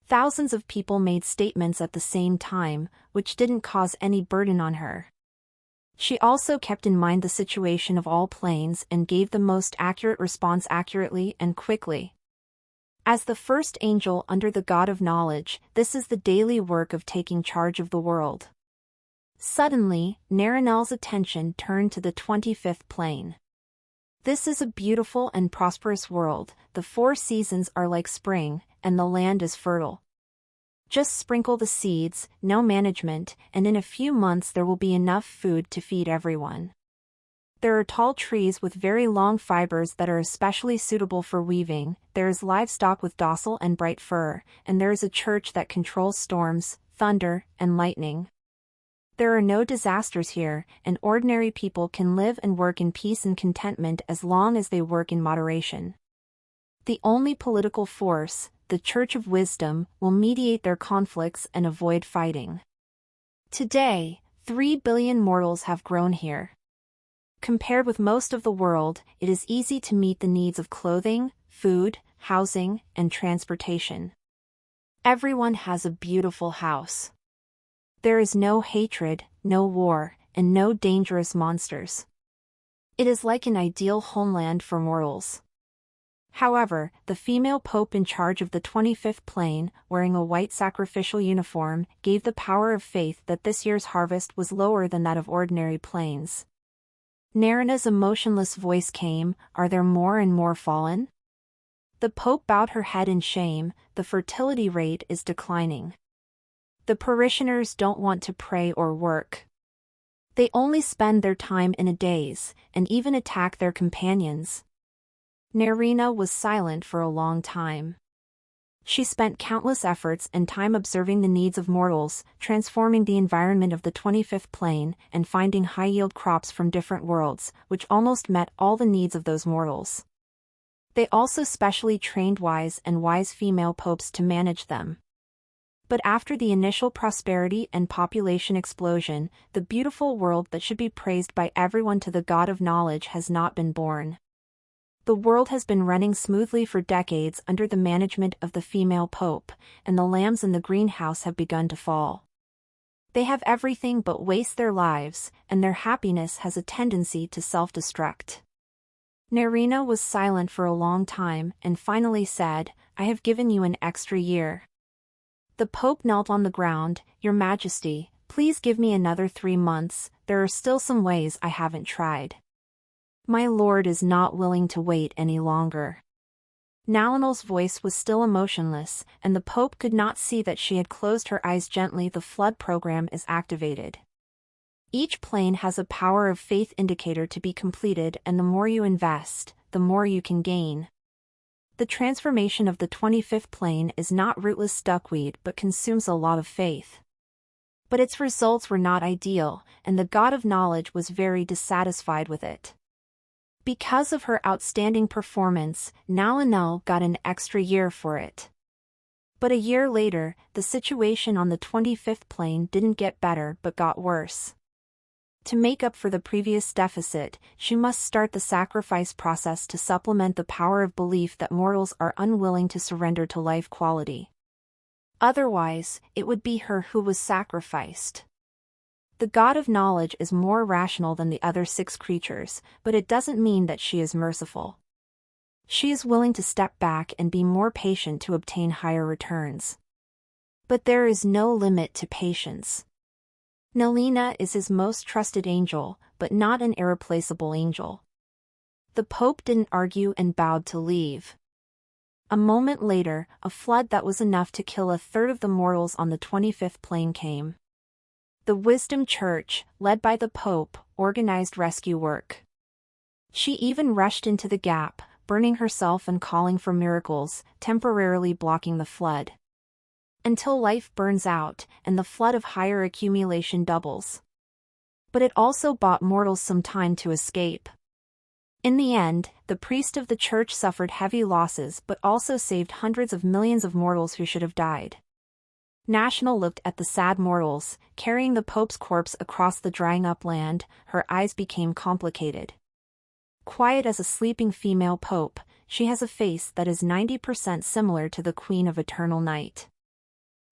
Thousands of people made statements at the same time, which didn't cause any burden on her. She also kept in mind the situation of all planes and gave the most accurate response accurately and quickly. As the first angel under the God of Knowledge, this is the daily work of taking charge of the world. Suddenly, Narinel's attention turned to the 25th plane. This is a beautiful and prosperous world, the 4 seasons are like spring, and the land is fertile. Just sprinkle the seeds, no management, and in a few months there will be enough food to feed everyone. There are tall trees with very long fibers that are especially suitable for weaving, there is livestock with docile and bright fur, and there is a church that controls storms, thunder, and lightning. There are no disasters here, and ordinary people can live and work in peace and contentment as long as they work in moderation. The only political force, the Church of Wisdom, will mediate their conflicts and avoid fighting. Today, 3 billion mortals have grown here. Compared with most of the world, it is easy to meet the needs of clothing, food, housing, and transportation. Everyone has a beautiful house. There is no hatred, no war, and no dangerous monsters. It is like an ideal homeland for mortals. However, the female pope in charge of the 25th plane, wearing a white sacrificial uniform, gave the power of faith that this year's harvest was lower than that of ordinary planes. Narina's emotionless voice came, "Are there more and more fallen?" The Pope bowed her head in shame, the fertility rate is declining. The parishioners don't want to pray or work. They only spend their time in a daze, and even attack their companions. Narina was silent for a long time. She spent countless efforts and time observing the needs of mortals, transforming the environment of the 25th plane, and finding high-yield crops from different worlds, which almost met all the needs of those mortals. They also specially trained wise female popes to manage them. But after the initial prosperity and population explosion, the beautiful world that should be praised by everyone to the God of knowledge has not been born. The world has been running smoothly for decades under the management of the female pope, and the lambs in the greenhouse have begun to fall. They have everything but waste their lives, and their happiness has a tendency to self-destruct. Narina was silent for a long time and finally said, "I have given you an extra year." The Pope knelt on the ground, "Your Majesty, please give me another 3 months, there are still some ways I haven't tried. My lord is not willing to wait any longer." Nalinal's voice was still emotionless, and the Pope could not see that she had closed her eyes gently. The flood program is activated. Each plane has a power of faith indicator to be completed, and the more you invest, the more you can gain. The transformation of the 25th plane is not rootless duckweed but consumes a lot of faith. But its results were not ideal, and the God of knowledge was very dissatisfied with it. Because of her outstanding performance, Nalinal got an extra year for it. But a year later, the situation on the 25th plane didn't get better but got worse. To make up for the previous deficit, she must start the sacrifice process to supplement the power of belief that mortals are unwilling to surrender to life quality. Otherwise, it would be her who was sacrificed. The God of knowledge is more rational than the other 6 creatures, but it doesn't mean that she is merciful. She is willing to step back and be more patient to obtain higher returns. But there is no limit to patience. Nalina is his most trusted angel, but not an irreplaceable angel. The Pope didn't argue and bowed to leave. A moment later, a flood that was enough to kill 1/3 of the mortals on the 25th plane came. The Wisdom Church, led by the Pope, organized rescue work. She even rushed into the gap, burning herself and calling for miracles, temporarily blocking the flood. Until life burns out, and the flood of higher accumulation doubles. But it also bought mortals some time to escape. In the end, the priest of the church suffered heavy losses but also saved hundreds of millions of mortals who should have died. National looked at the sad mortals, carrying the Pope's corpse across the drying up land, her eyes became complicated. Quiet as a sleeping female pope, she has a face that is 90% similar to the Queen of Eternal Night.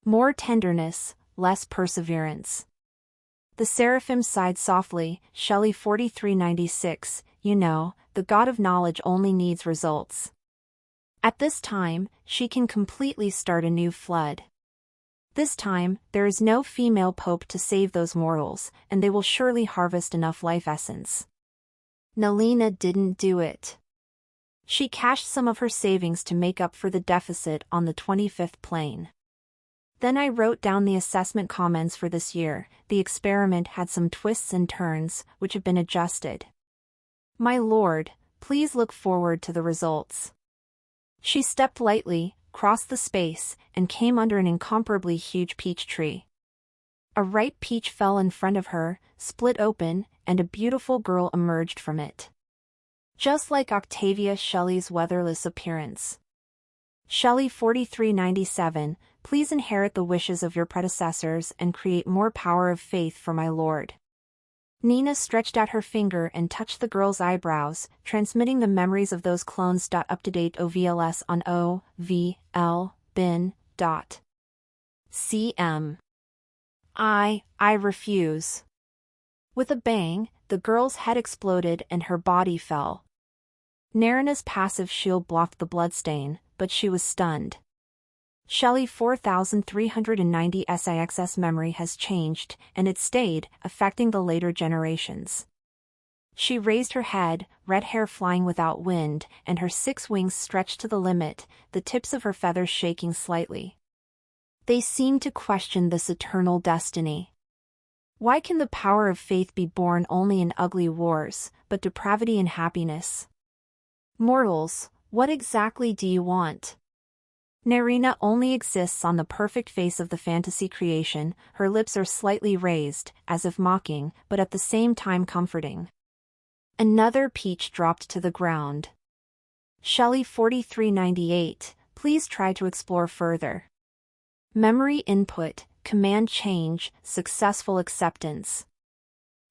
More tenderness, less perseverance. The seraphim sighed softly, Shelley 4396, "You know, the God of knowledge only needs results. At this time, she can completely start a new flood. This time, there is no female pope to save those mortals, and they will surely harvest enough life essence." Nalina didn't do it. She cashed some of her savings to make up for the deficit on the 25th plane. Then I wrote down the assessment comments for this year. The experiment had some twists and turns, which have been adjusted. My lord, please look forward to the results. She stepped lightly, crossed the space, and came under an incomparably huge peach tree. A ripe peach fell in front of her, split open, and a beautiful girl emerged from it. Just like Octavia Shelley's weatherless appearance. Shelley 4397, please inherit the wishes of your predecessors and create more power of faith for my lord. Nina stretched out her finger and touched the girl's eyebrows, transmitting the memories of those clones. Up-to-date OVLS on OVL bin. CM. I refuse. With a bang, the girl's head exploded and her body fell. Narina's passive shield blocked the bloodstain, but she was stunned. Shelley 4390 SIX's memory has changed, and it stayed, affecting the later generations. She raised her head, red hair flying without wind, and her 6 wings stretched to the limit, the tips of her feathers shaking slightly. They seemed to question this eternal destiny. Why can the power of faith be born only in ugly wars, but depravity in happiness? Mortals, what exactly do you want? Narina only exists on the perfect face of the fantasy creation. Her lips are slightly raised, as if mocking, but at the same time comforting. Another peach dropped to the ground. Shelley 4398, please try to explore further. Memory input, command change, successful acceptance.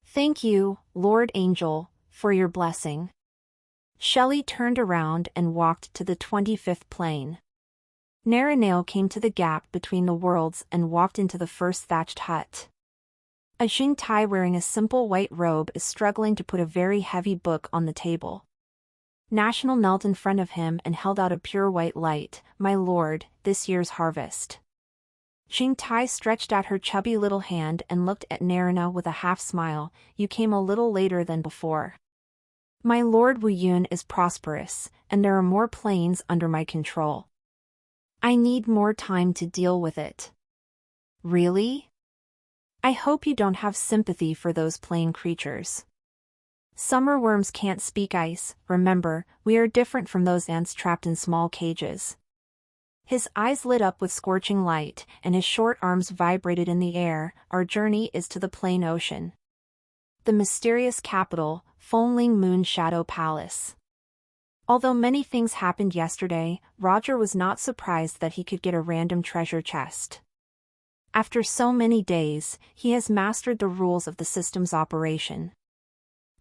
Thank you, Lord Angel, for your blessing. Shelley turned around and walked to the 25th plane. Narinail came to the gap between the worlds and walked into the first thatched hut. A Jingtai wearing a simple white robe is struggling to put a very heavy book on the table. National knelt in front of him and held out a pure white light. My lord, this year's harvest. Jingtai stretched out her chubby little hand and looked at Narina with a half smile. You came a little later than before. My lord Wu Yun is prosperous, and there are more planes under my control. I need more time to deal with it. Really? I hope you don't have sympathy for those plane creatures. Summer worms can't speak ice, remember, we are different from those ants trapped in small cages. His eyes lit up with scorching light, and his short arms vibrated in the air. Our journey is to the plain ocean. The mysterious capital, Fengling Moon Shadow Palace. Although many things happened yesterday, Roger was not surprised that he could get a random treasure chest. After so many days, he has mastered the rules of the system's operation.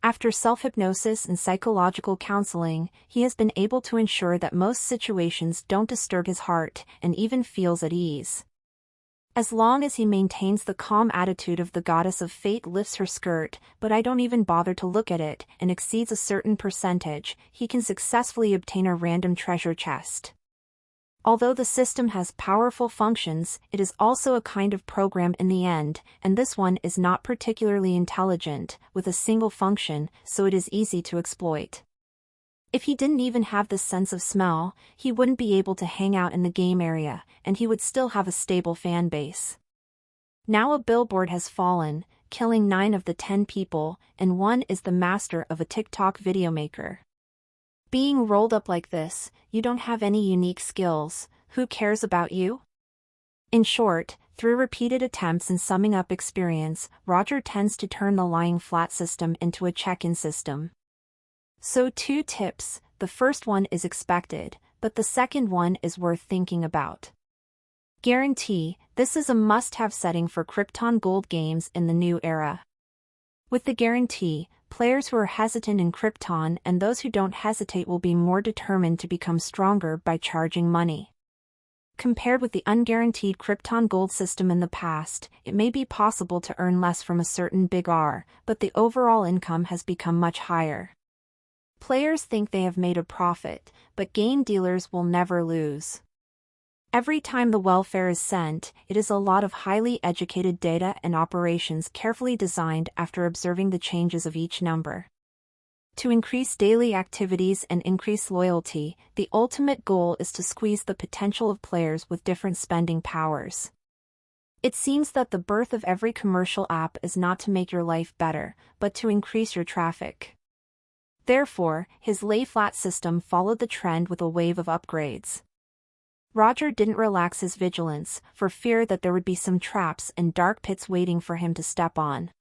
After self-hypnosis and psychological counseling, he has been able to ensure that most situations don't disturb his heart and even feels at ease. As long as he maintains the calm attitude of the goddess of fate lifts her skirt, but I don't even bother to look at it, and exceeds a certain percentage, he can successfully obtain a random treasure chest. Although the system has powerful functions, it is also a kind of program in the end, and this one is not particularly intelligent, with a single function, so it is easy to exploit. If he didn't even have this sense of smell, he wouldn't be able to hang out in the game area, and he would still have a stable fan base. Now a billboard has fallen, killing 9 of the 10 people, and one is the master of a TikTok video maker. Being rolled up like this, you don't have any unique skills, who cares about you? In short, through repeated attempts and summing up experience, Roger tends to turn the lying flat system into a check-in system. So 2 tips, the first one is expected, but the second one is worth thinking about. Guarantee, this is a must-have setting for Krypton Gold games in the new era. With the guarantee, players who are hesitant in Krypton and those who don't hesitate will be more determined to become stronger by charging money. Compared with the unguaranteed Krypton Gold system in the past, it may be possible to earn less from a certain big R, but the overall income has become much higher. Players think they have made a profit, but game dealers will never lose. Every time the welfare is sent, it is a lot of highly educated data and operations carefully designed after observing the changes of each number. To increase daily activities and increase loyalty, the ultimate goal is to squeeze the potential of players with different spending powers. It seems that the birth of every commercial app is not to make your life better, but to increase your traffic. Therefore, his lay-flat system followed the trend with a wave of upgrades. Roger didn't relax his vigilance, for fear that there would be some traps and dark pits waiting for him to step on.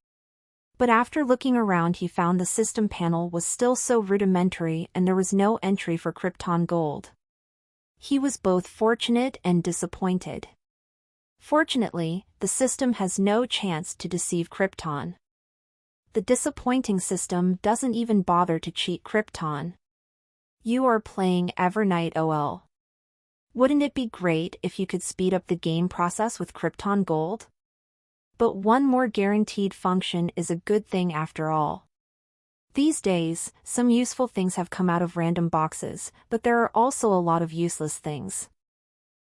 But after looking around, he found the system panel was still so rudimentary and there was no entry for Krypton gold. He was both fortunate and disappointed. Fortunately, the system has no chance to deceive Krypton. The disappointing system doesn't even bother to cheat Krypton. You are playing Evernight OL. Wouldn't it be great if you could speed up the game process with Krypton gold? But one more guaranteed function is a good thing after all. These days, some useful things have come out of random boxes, but there are also a lot of useless things.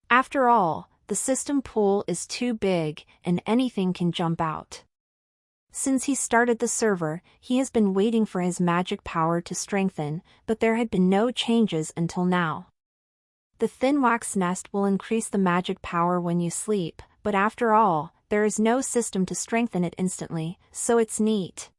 After all, the system pool is too big, and anything can jump out. Since he started the server, he has been waiting for his magic power to strengthen, but there had been no changes until now. The thin wax nest will increase the magic power when you sleep, but after all, there is no system to strengthen it instantly, so it's neat.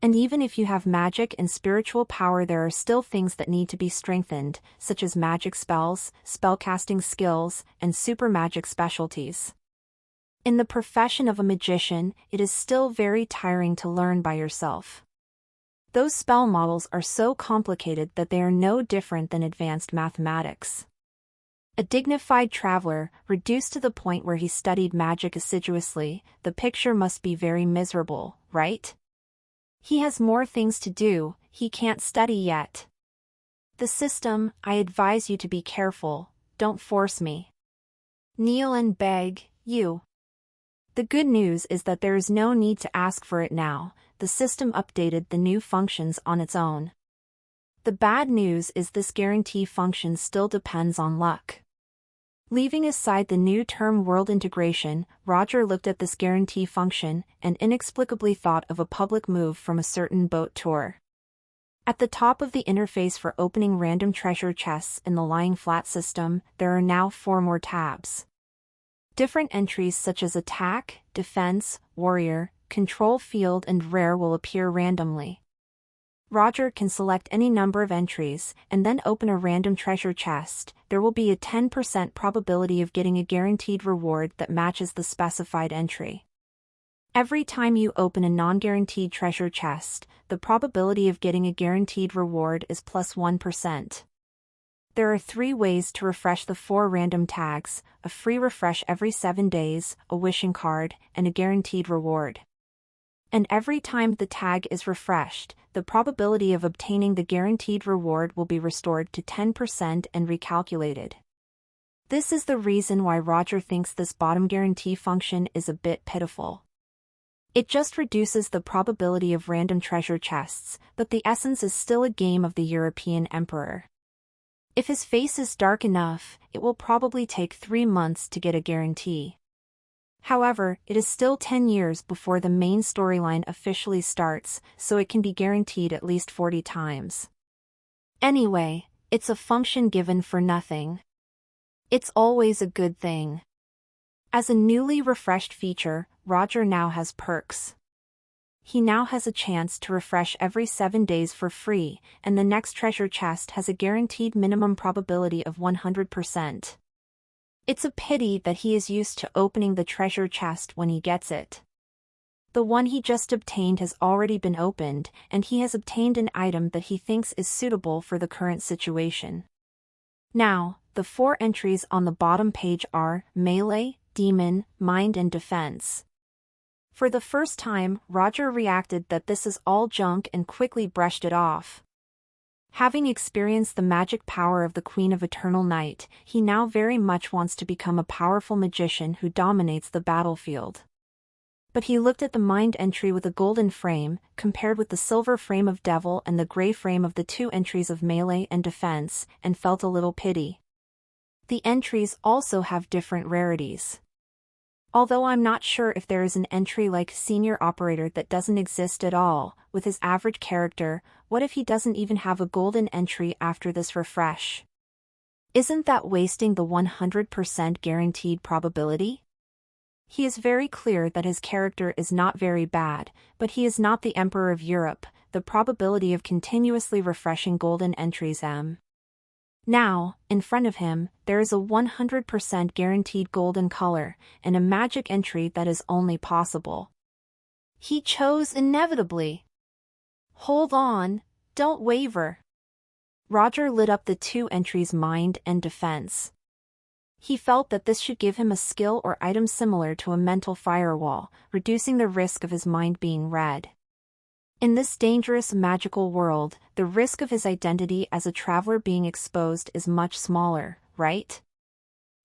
And even if you have magic and spiritual power, there are still things that need to be strengthened, such as magic spells, spellcasting skills, and super magic specialties. In the profession of a magician, it is still very tiring to learn by yourself. Those spell models are so complicated that they are no different than advanced mathematics. A dignified traveler, reduced to the point where he studied magic assiduously, the picture must be very miserable, right? He has more things to do, he can't study yet. The system, I advise you to be careful, don't force me. Kneel and beg, you. The good news is that there is no need to ask for it now, the system updated the new functions on its own. The bad news is this guarantee function still depends on luck. Leaving aside the new term world integration, Roger looked at this guarantee function and inexplicably thought of a public move from a certain boat tour. At the top of the interface for opening random treasure chests in the lying flat system, there are now 4 more tabs. Different entries such as attack, defense, warrior, control field and rare will appear randomly. Roger can select any number of entries, and then open a random treasure chest. There will be a 10% probability of getting a guaranteed reward that matches the specified entry. Every time you open a non-guaranteed treasure chest, the probability of getting a guaranteed reward is plus 1%. There are 3 ways to refresh the 4 random tags: a free refresh every 7 days, a wishing card, and a guaranteed reward. And every time the tag is refreshed, the probability of obtaining the guaranteed reward will be restored to 10% and recalculated. This is the reason why Roger thinks this bottom guarantee function is a bit pitiful. It just reduces the probability of random treasure chests, but the essence is still a game of the European Emperor. If his face is dark enough, it will probably take 3 months to get a guarantee. However, it is still 10 years before the main storyline officially starts, so it can be guaranteed at least 40 times. Anyway, it's a function given for nothing. It's always a good thing. As a newly refreshed feature, Roger now has perks. He now has a chance to refresh every 7 days for free, and the next treasure chest has a guaranteed minimum probability of 100%. It's a pity that he is used to opening the treasure chest when he gets it. The one he just obtained has already been opened, and he has obtained an item that he thinks is suitable for the current situation. Now, the 4 entries on the bottom page are melee, demon, mind and defense. For the first time, Roger reacted that this is all junk and quickly brushed it off. Having experienced the magic power of the Queen of Eternal Night, he now very much wants to become a powerful magician who dominates the battlefield. But he looked at the mind entry with a golden frame, compared with the silver frame of Devil and the gray frame of the 2 entries of melee and defense, and felt a little pity. The entries also have different rarities. Although I'm not sure if there is an entry like Senior Operator that doesn't exist at all, with his average character, what if he doesn't even have a golden entry after this refresh? Isn't that wasting the 100% guaranteed probability? He is very clear that his character is not very bad, but he is not the Emperor of Europe. The probability of continuously refreshing golden entries m. Now, in front of him, there is a 100% guaranteed golden color, and a magic entry that is only possible. He chose inevitably. Hold on, don't waver. Roger lit up the two entries mind and defense. He felt that this should give him a skill or item similar to a mental firewall, reducing the risk of his mind being read. In this dangerous magical world, the risk of his identity as a traveler being exposed is much smaller, right?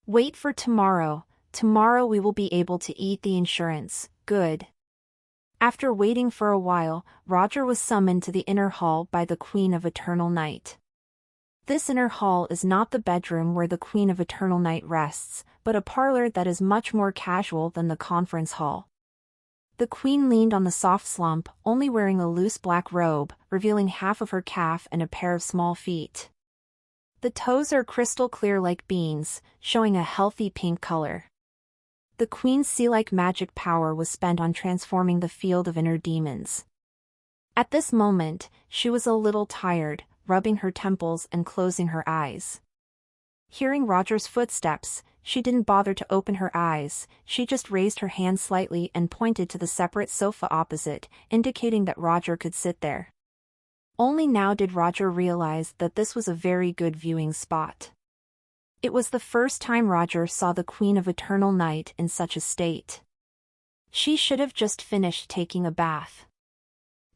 Wait for tomorrow. Tomorrow we will be able to eat the insurance. Good. After waiting for a while, Roger was summoned to the inner hall by the Queen of Eternal Night. This inner hall is not the bedroom where the Queen of Eternal Night rests, but a parlor that is much more casual than the conference hall. The Queen leaned on the soft slump, only wearing a loose black robe, revealing half of her calf and a pair of small feet. The toes are crystal clear like beans, showing a healthy pink color. The Queen's sea-like magic power was spent on transforming the field of inner demons. At this moment, she was a little tired, rubbing her temples and closing her eyes. Hearing Roger's footsteps, she didn't bother to open her eyes, she just raised her hand slightly and pointed to the separate sofa opposite, indicating that Roger could sit there. Only now did Roger realize that this was a very good viewing spot. It was the first time Roger saw the Queen of Eternal Night in such a state. She should have just finished taking a bath.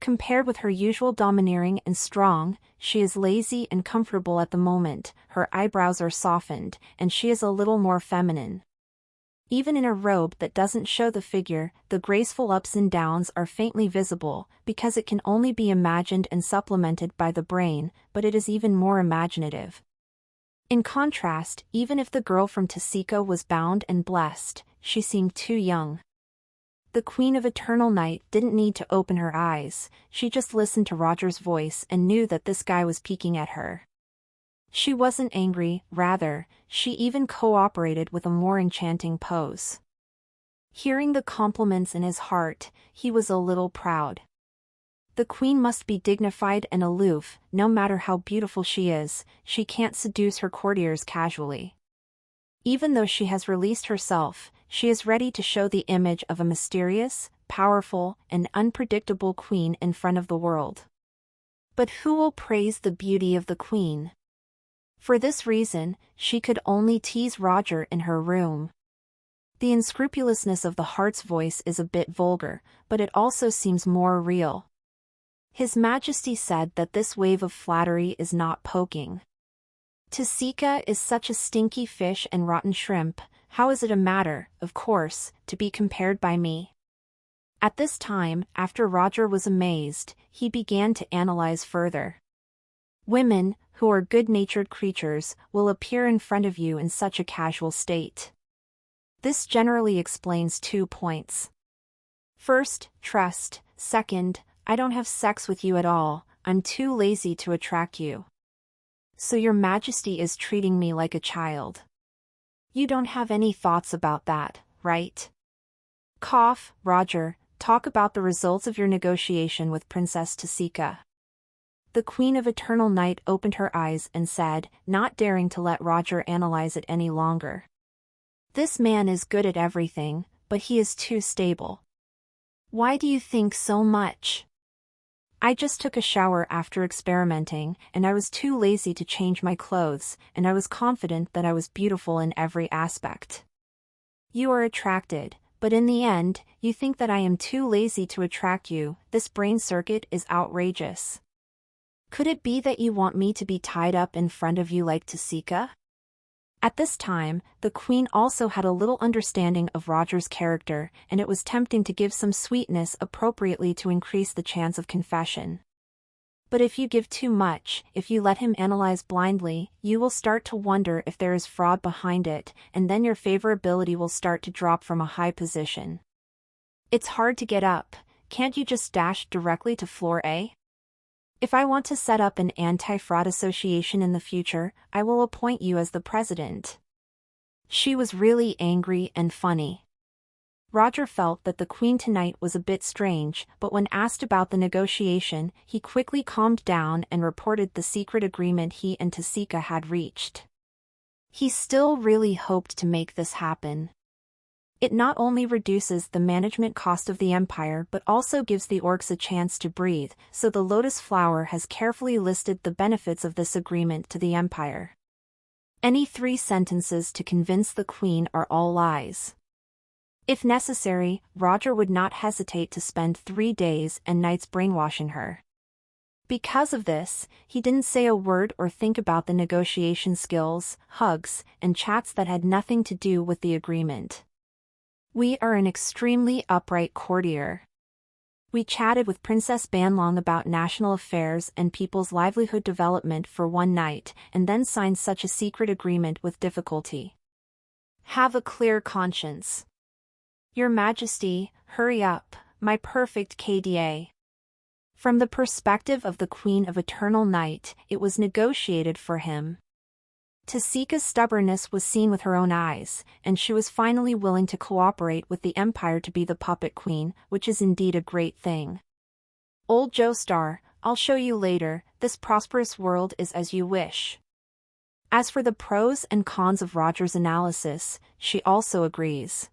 Compared with her usual domineering and strong, she is lazy and comfortable at the moment, her eyebrows are softened, and she is a little more feminine. Even in a robe that doesn't show the figure, the graceful ups and downs are faintly visible, because it can only be imagined and supplemented by the brain, but it is even more imaginative. In contrast, even if the girl from Tasika was bound and blessed, she seemed too young. The Queen of Eternal Night didn't need to open her eyes, she just listened to Roger's voice and knew that this guy was peeking at her. She wasn't angry, rather, she even cooperated with a more enchanting pose. Hearing the compliments in his heart, he was a little proud. The Queen must be dignified and aloof, no matter how beautiful she is, she can't seduce her courtiers casually. Even though she has released herself, she is ready to show the image of a mysterious, powerful, and unpredictable queen in front of the world. But who will praise the beauty of the Queen? For this reason, she could only tease Roger in her room. The unscrupulousness of the heart's voice is a bit vulgar, but it also seems more real. His Majesty said that this wave of flattery is not poking. Tasika is such a stinky fish and rotten shrimp, how is it a matter, of course, to be compared by me? At this time, after Roger was amazed, he began to analyze further. Women, who are good-natured creatures, will appear in front of you in such a casual state. This generally explains 2 points. First, trust. Second, I don't have sex with you at all, I'm too lazy to attract you. So your Majesty is treating me like a child. You don't have any thoughts about that, right? Cough, Roger, talk about the results of your negotiation with Princess Tasika. The Queen of Eternal Night opened her eyes and said, not daring to let Roger analyze it any longer. This man is good at everything, but he is too stable. Why do you think so much? I just took a shower after experimenting, and I was too lazy to change my clothes, and I was confident that I was beautiful in every aspect. You are attracted, but in the end, you think that I am too lazy to attract you. This brain circuit is outrageous. Could it be that you want me to be tied up in front of you like Tasika? At this time, the Queen also had a little understanding of Roger's character, and it was tempting to give some sweetness appropriately to increase the chance of confession. But if you give too much, if you let him analyze blindly, you will start to wonder if there is fraud behind it, and then your favorability will start to drop from a high position. It's hard to get up, can't you just dash directly to floor A? If I want to set up an anti-fraud association in the future, I will appoint you as the president. She was really angry and funny. Roger felt that the queen tonight was a bit strange, but when asked about the negotiation, he quickly calmed down and reported the secret agreement he and Tasika had reached. He still really hoped to make this happen. It not only reduces the management cost of the empire but also gives the orcs a chance to breathe, so the Lotus Flower has carefully listed the benefits of this agreement to the empire. Any 3 sentences to convince the queen are all lies. If necessary, Roger would not hesitate to spend 3 days and nights brainwashing her. Because of this, he didn't say a word or think about the negotiation skills, hugs, and chats that had nothing to do with the agreement. We are an extremely upright courtier. We chatted with Princess Banlong about national affairs and people's livelihood development for one night, and then signed such a secret agreement with difficulty. Have a clear conscience. Your Majesty, hurry up, my perfect KDA. From the perspective of the Queen of Eternal Night, it was negotiated for him. Tasika's stubbornness was seen with her own eyes, and she was finally willing to cooperate with the Empire to be the puppet queen, which is indeed a great thing. Old Joestar, I'll show you later, this prosperous world is as you wish. As for the pros and cons of Roger's analysis, she also agrees.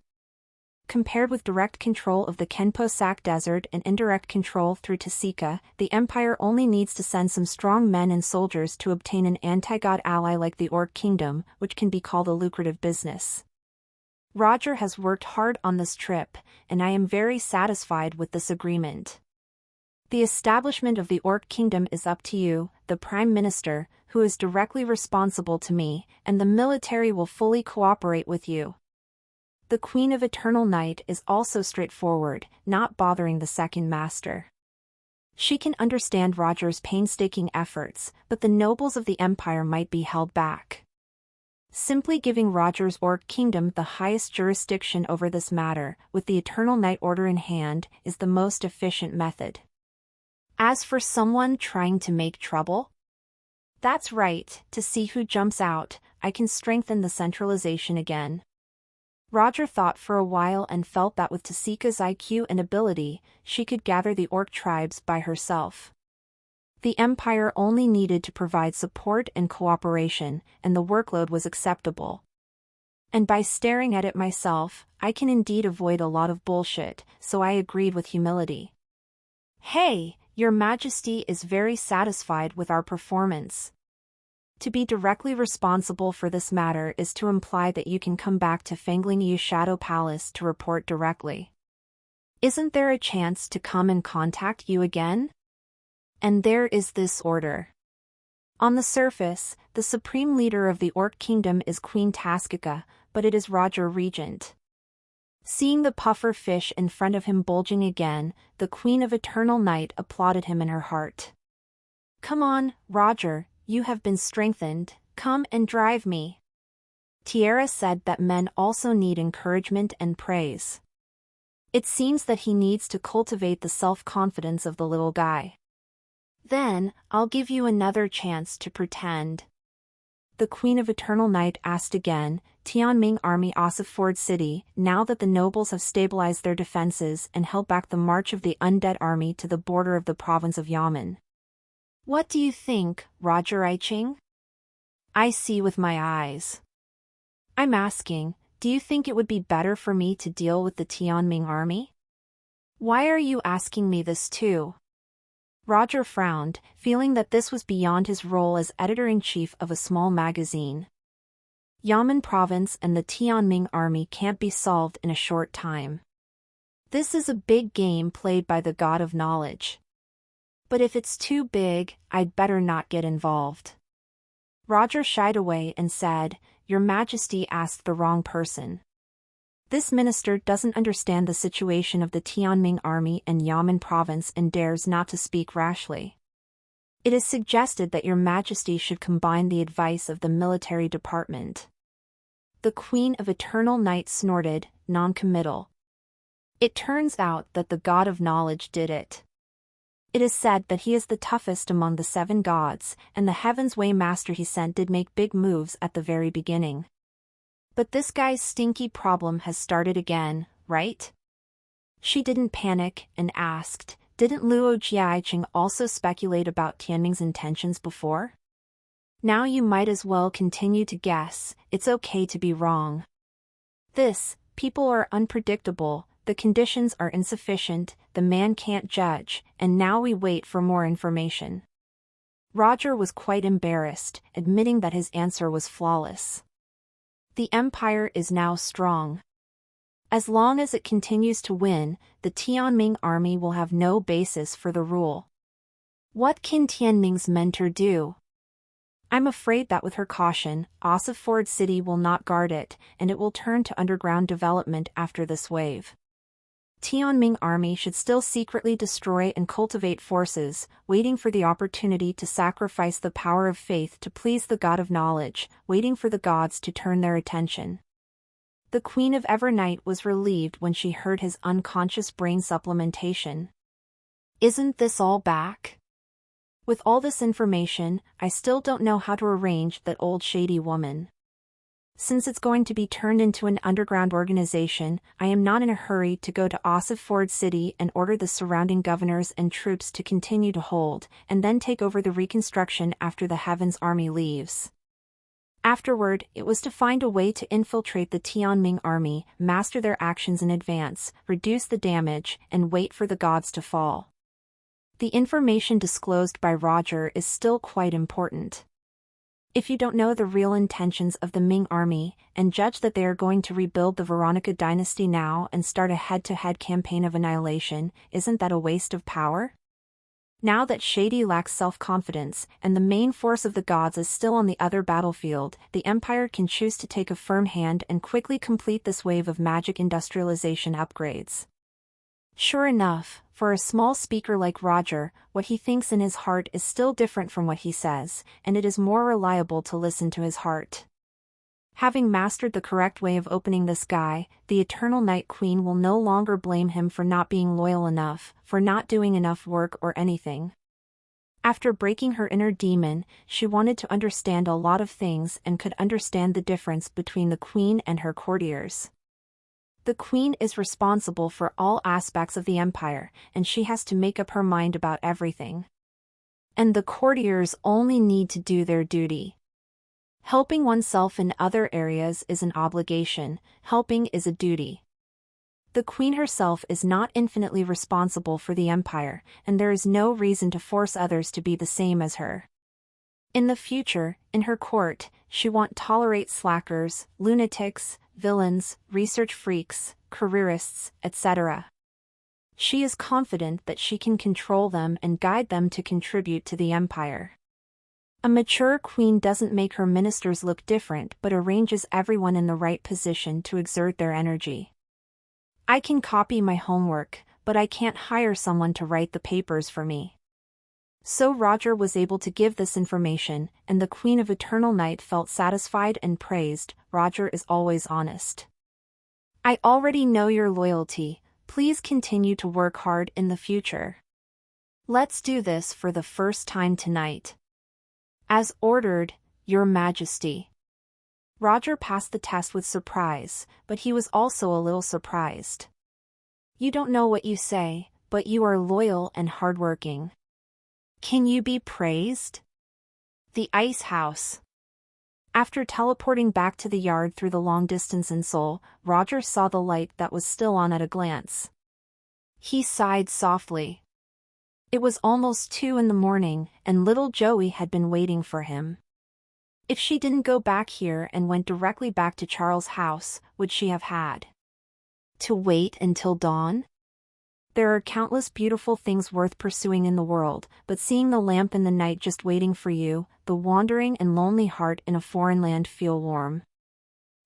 Compared with direct control of the Kenpo Sak Desert and indirect control through Tasika, the Empire only needs to send some strong men and soldiers to obtain an anti-god ally like the Orc Kingdom, which can be called a lucrative business. Roger has worked hard on this trip, and I am very satisfied with this agreement. The establishment of the Orc Kingdom is up to you, the Prime Minister, who is directly responsible to me, and the military will fully cooperate with you. The Queen of Eternal Night is also straightforward, not bothering the Second Master. She can understand Roger's painstaking efforts, but the nobles of the Empire might be held back. Simply giving Roger's Orc Kingdom the highest jurisdiction over this matter, with the Eternal Night Order in hand, is the most efficient method. As for someone trying to make trouble? That's right, to see who jumps out, I can strengthen the centralization again. Roger thought for a while and felt that with Tasika's IQ and ability, she could gather the orc tribes by herself. The Empire only needed to provide support and cooperation, and the workload was acceptable. And by staring at it myself, I can indeed avoid a lot of bullshit, so I agreed with humility. Hey, Your Majesty is very satisfied with our performance. To be directly responsible for this matter is to imply that you can come back to Fangling Shadow Palace to report directly. Isn't there a chance to come and contact you again? And there is this order. On the surface, the supreme leader of the Orc Kingdom is Queen Tasika, but it is Roger Regent. Seeing the puffer fish in front of him bulging again, the Queen of Eternal Night applauded him in her heart. Come on, Roger. You have been strengthened, come and drive me. Tiara said that men also need encouragement and praise. It seems that he needs to cultivate the self-confidence of the little guy. Then, I'll give you another chance to pretend. The Queen of Eternal Night asked again, Tianming Army Ossiford City, now that the nobles have stabilized their defenses and held back the march of the undead army to the border of the province of Yamen. What do you think, Roger Iching? I see with my eyes. I'm asking, do you think it would be better for me to deal with the Tianming army? Why are you asking me this too? Roger frowned, feeling that this was beyond his role as editor-in-chief of a small magazine. Yamen province and the Tianming army can't be solved in a short time. This is a big game played by the god of knowledge. But if it's too big, I'd better not get involved. Roger shied away and said, Your Majesty asked the wrong person. This minister doesn't understand the situation of the Tianming army and Yamen province and dares not to speak rashly. It is suggested that Your Majesty should combine the advice of the military department. The Queen of Eternal Night snorted, non-committal. It turns out that the god of knowledge did it. It is said that he is the toughest among the 7 gods, and the Heaven's Way Master he sent did make big moves at the very beginning. But this guy's stinky problem has started again, right? She didn't panic and asked, didn't Luo Jiaiqing also speculate about Tianming's intentions before? Now you might as well continue to guess, it's okay to be wrong. People are unpredictable, the conditions are insufficient, the man can't judge, and now we wait for more information. Roger was quite embarrassed, admitting that his answer was flawless. The empire is now strong. As long as it continues to win, the Tianming army will have no basis for the rule. What can Tianming's mentor do? I'm afraid that with her caution, Ossiford City will not guard it, and it will turn to underground development after this wave. Tianming army should still secretly destroy and cultivate forces, waiting for the opportunity to sacrifice the power of faith to please the god of knowledge, waiting for the gods to turn their attention. The Queen of Evernight was relieved when she heard his unconscious brain supplementation. Isn't this all back? With all this information, I still don't know how to arrange that old shady woman. Since it's going to be turned into an underground organization, I am not in a hurry to go to Ossiford City and order the surrounding governors and troops to continue to hold, and then take over the reconstruction after the Heaven's army leaves. Afterward, it was to find a way to infiltrate the Tianming army, master their actions in advance, reduce the damage, and wait for the gods to fall. The information disclosed by Roger is still quite important. If you don't know the real intentions of the Ming army, and judge that they are going to rebuild the Veronica dynasty now and start a head-to-head campaign of annihilation, isn't that a waste of power? Now that Shady lacks self-confidence, and the main force of the gods is still on the other battlefield, the Empire can choose to take a firm hand and quickly complete this wave of magic industrialization upgrades. Sure enough, for a small speaker like Roger, what he thinks in his heart is still different from what he says, and it is more reliable to listen to his heart. Having mastered the correct way of opening this guy, the Eternal Night Queen will no longer blame him for not being loyal enough, for not doing enough work or anything. After breaking her inner demon, she wanted to understand a lot of things and could understand the difference between the Queen and her courtiers. The Queen is responsible for all aspects of the Empire, and she has to make up her mind about everything. And the courtiers only need to do their duty. Helping oneself in other areas is an obligation, helping is a duty. The Queen herself is not infinitely responsible for the Empire, and there is no reason to force others to be the same as her. In the future, in her court, she won't tolerate slackers, lunatics, villains, research freaks, careerists, etc. She is confident that she can control them and guide them to contribute to the Empire. A mature queen doesn't make her ministers look different but arranges everyone in the right position to exert their energy. I can copy my homework, but I can't hire someone to write the papers for me. So Roger was able to give this information, and the Queen of Eternal Night felt satisfied and praised. Roger is always honest. I already know your loyalty, please continue to work hard in the future. Let's do this for the first time tonight. As ordered, Your Majesty. Roger passed the test with surprise, but he was also a little surprised. You don't know what you say, but you are loyal and hardworking. Can you be praised? The Ice House. After teleporting back to the yard through the long distance in Seoul, Roger saw the light that was still on at a glance. He sighed softly. It was almost 2 in the morning, and little Joey had been waiting for him. If she didn't go back here and went directly back to Charles' house, would she have had to wait until dawn? There are countless beautiful things worth pursuing in the world, but seeing the lamp in the night just waiting for you, the wandering and lonely heart in a foreign land feel warm.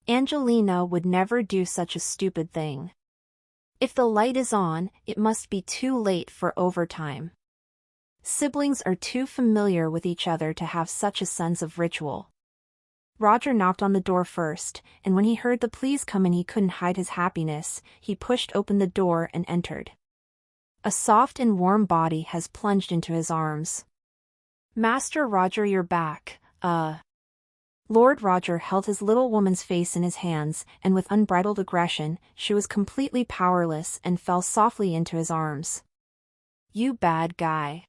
Angelina would never do such a stupid thing. If the light is on, it must be too late for overtime. Siblings are too familiar with each other to have such a sense of ritual. Roger knocked on the door first, and when he heard the please come in he couldn't hide his happiness. He pushed open the door and entered. A soft and warm body has plunged into his arms. Master Roger, you're back, Lord Roger held his little woman's face in his hands, and with unbridled aggression, she was completely powerless and fell softly into his arms. "You bad guy."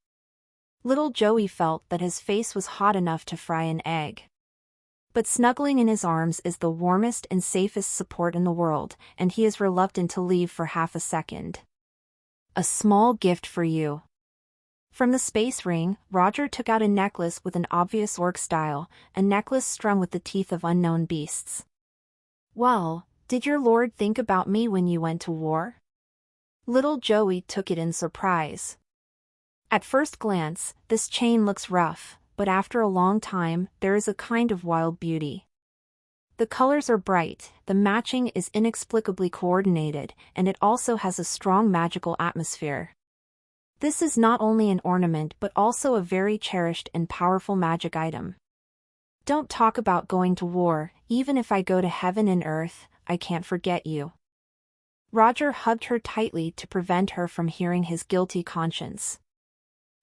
Little Joey felt that his face was hot enough to fry an egg. But snuggling in his arms is the warmest and safest support in the world, and he is reluctant to leave for half a second. "A small gift for you." From the space ring, Roger took out a necklace with an obvious orc style, a necklace strung with the teeth of unknown beasts. "Well, did your lord think about me when you went to war?" Little Joey took it in surprise. At first glance, this chain looks rough, but after a long time, there is a kind of wild beauty. The colors are bright, the matching is inexplicably coordinated, and it also has a strong magical atmosphere. This is not only an ornament but also a very cherished and powerful magic item. "Don't talk about going to war, even if I go to heaven and earth, I can't forget you." Roger hugged her tightly to prevent her from hearing his guilty conscience.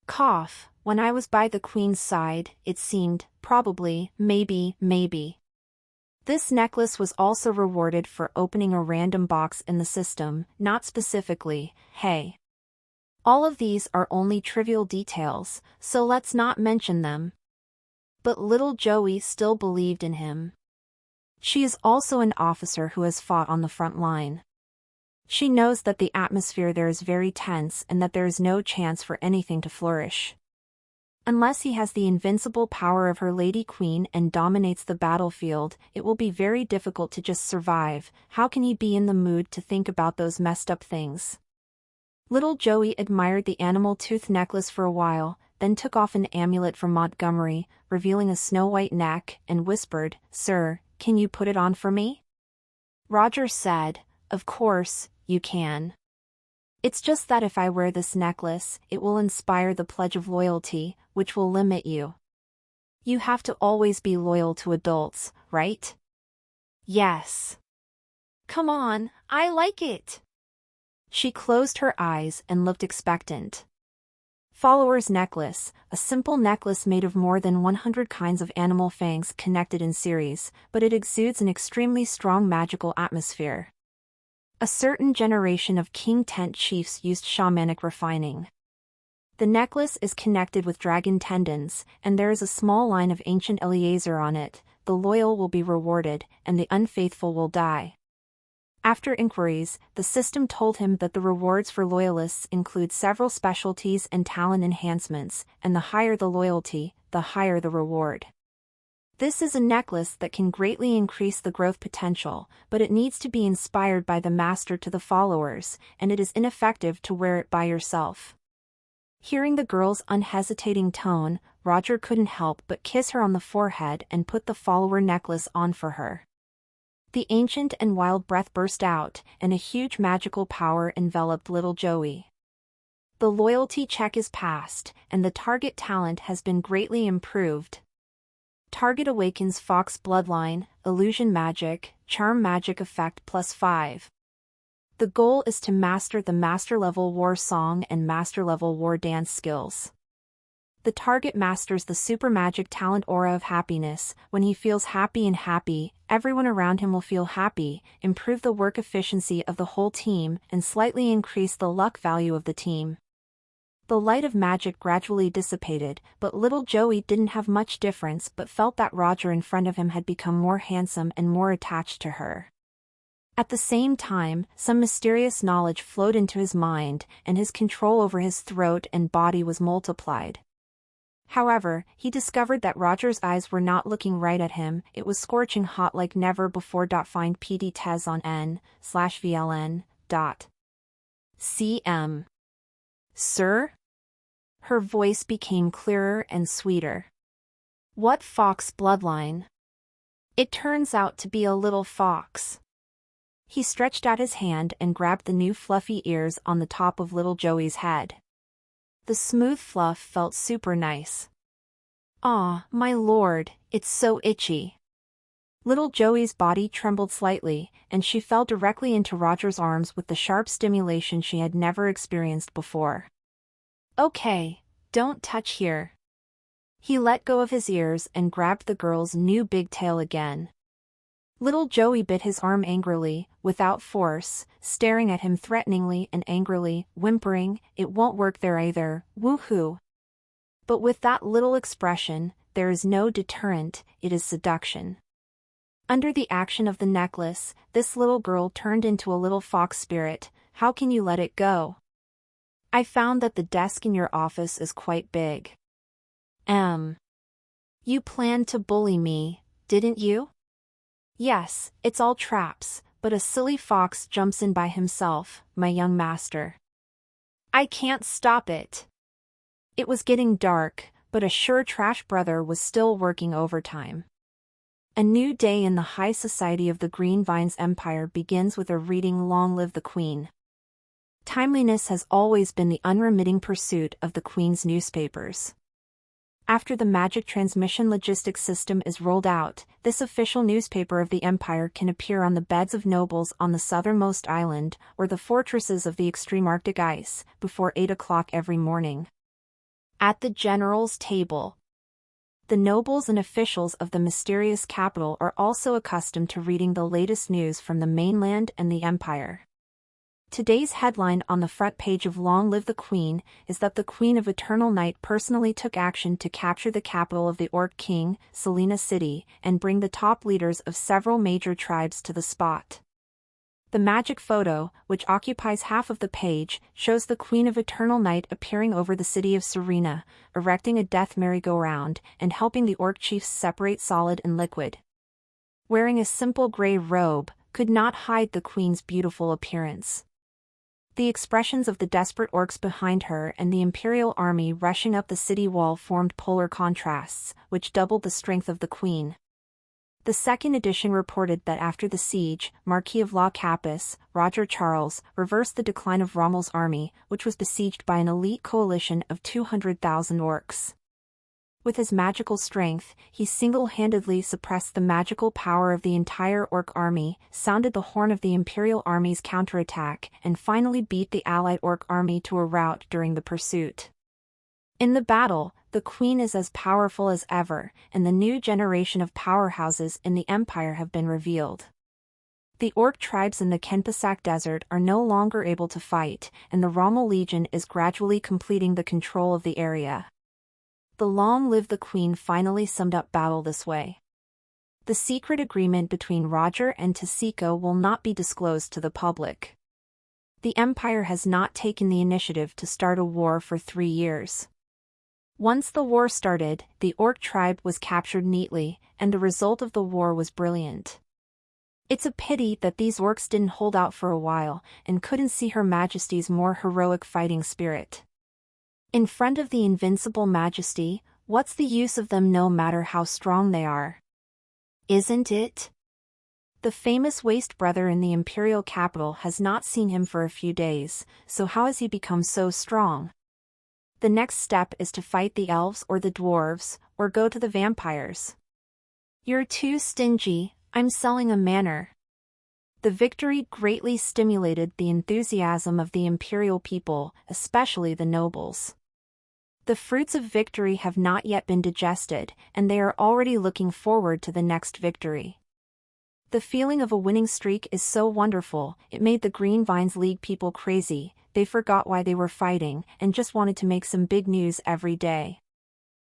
Cough. "When I was by the Queen's side, it seemed, probably, maybe. This necklace was also rewarded for opening a random box in the system, not specifically, hey. All of these are only trivial details, so let's not mention them. But little Joey still believed in him. She is also an officer who has fought on the front line. She knows that the atmosphere there is very tense and that there is no chance for anything to flourish. Unless he has the invincible power of her Lady Queen and dominates the battlefield, it will be very difficult to just survive. How can he be in the mood to think about those messed up things? Little Joey admired the animal tooth necklace for a while, then took off an amulet from Montgomery, revealing a snow-white neck, and whispered, "Sir, can you put it on for me?" Roger said, "Of course, you can. It's just that if I wear this necklace, it will inspire the pledge of loyalty, which will limit you. You have to always be loyal to adults, right?" "Yes." "Come on, I like it." She closed her eyes and looked expectant. Follower's necklace, a simple necklace made of more than 100 kinds of animal fangs connected in series, but it exudes an extremely strong magical atmosphere. A certain generation of King Tent chiefs used shamanic refining. The necklace is connected with dragon tendons, and there is a small line of ancient Eliezer on it. The loyal will be rewarded, and the unfaithful will die. After inquiries, the system told him that the rewards for loyalists include several specialties and talent enhancements, and the higher the loyalty, the higher the reward. This is a necklace that can greatly increase the growth potential, but it needs to be inspired by the master to the followers, and it is ineffective to wear it by yourself. Hearing the girl's unhesitating tone, Roger couldn't help but kiss her on the forehead and put the follower necklace on for her. The ancient and wild breath burst out, and a huge magical power enveloped little Joey. The loyalty check is passed, and the target talent has been greatly improved. Target awakens Fox Bloodline, Illusion Magic, Charm Magic Effect +5. The goal is to master the Master Level War Song and Master Level War Dance skills. The target masters the super magic talent Aura of Happiness. When he feels happy and happy, everyone around him will feel happy, improve the work efficiency of the whole team, and slightly increase the luck value of the team. The light of magic gradually dissipated, but little Joey didn't have much difference but felt that Roger in front of him had become more handsome and more attached to her. At the same time, some mysterious knowledge flowed into his mind, and his control over his throat and body was multiplied. However, he discovered that Roger's eyes were not looking right at him. It was scorching hot like never before. Find PD Tez on n/VLN.cm. "Sir?" Her voice became clearer and sweeter. "What fox bloodline?" "It turns out to be a little fox." He stretched out his hand and grabbed the new fluffy ears on the top of little Joey's head. The smooth fluff felt super nice. "Aw, my lord, it's so itchy." Little Joey's body trembled slightly, and she fell directly into Roger's arms with the sharp stimulation she had never experienced before. "Okay, don't touch here." He let go of his ears and grabbed the girl's new big tail again. Little Joey bit his arm angrily, without force, staring at him threateningly and angrily, whimpering, "It won't work there either, woohoo." But with that little expression, there is no deterrent, it is seduction. Under the action of the necklace, this little girl turned into a little fox spirit. How can you let it go? I found that the desk in your office is quite big. You planned to bully me, didn't you? Yes, it's all traps, but a silly fox jumps in by himself, my young master. I can't stop it. It was getting dark, but a sure trash brother was still working overtime. A new day in the high society of the Green Vines Empire begins with a reading Long Live the Queen. Timeliness has always been the unremitting pursuit of the Queen's newspapers. After the magic transmission logistics system is rolled out, this official newspaper of the Empire can appear on the beds of nobles on the southernmost island or the fortresses of the extreme Arctic ice before 8 o'clock every morning. At the general's table, the nobles and officials of the mysterious capital are also accustomed to reading the latest news from the mainland and the Empire. Today's headline on the front page of Long Live the Queen is that the Queen of Eternal Night personally took action to capture the capital of the Orc King, Selena City, and bring the top leaders of several major tribes to the spot. The magic photo, which occupies half of the page, shows the Queen of Eternal Night appearing over the city of Serena, erecting a death merry-go-round, and helping the Orc chiefs separate solid and liquid. Wearing a simple gray robe, could not hide the Queen's beautiful appearance. The expressions of the desperate orcs behind her and the Imperial army rushing up the city wall formed polar contrasts, which doubled the strength of the Queen. The second edition reported that after the siege, Marquis of La Capus, Roger Charles, reversed the decline of Rommel's army, which was besieged by an elite coalition of 200,000 orcs. With his magical strength, he single-handedly suppressed the magical power of the entire Orc army, sounded the horn of the Imperial army's counterattack, and finally beat the allied Orc army to a rout during the pursuit. In the battle, the Queen is as powerful as ever, and the new generation of powerhouses in the Empire have been revealed. The Orc tribes in the Kenpasak Desert are no longer able to fight, and the Rommel Legion is gradually completing the control of the area. The Long Live the Queen finally summed up battle this way. The secret agreement between Roger and Tasiko will not be disclosed to the public. The Empire has not taken the initiative to start a war for 3 years. Once the war started, the Orc tribe was captured neatly, and the result of the war was brilliant. It's a pity that these orcs didn't hold out for a while, and couldn't see Her Majesty's more heroic fighting spirit. In front of the invincible majesty, what's the use of them no matter how strong they are? Isn't it? The famous waste brother in the imperial capital has not seen him for a few days, so how has he become so strong? The next step is to fight the elves or the dwarves, or go to the vampires. You're too stingy, I'm selling a manor. The victory greatly stimulated the enthusiasm of the imperial people, especially the nobles. The fruits of victory have not yet been digested, and they are already looking forward to the next victory. The feeling of a winning streak is so wonderful, it made the Green Vines League people crazy. They forgot why they were fighting, and just wanted to make some big news every day.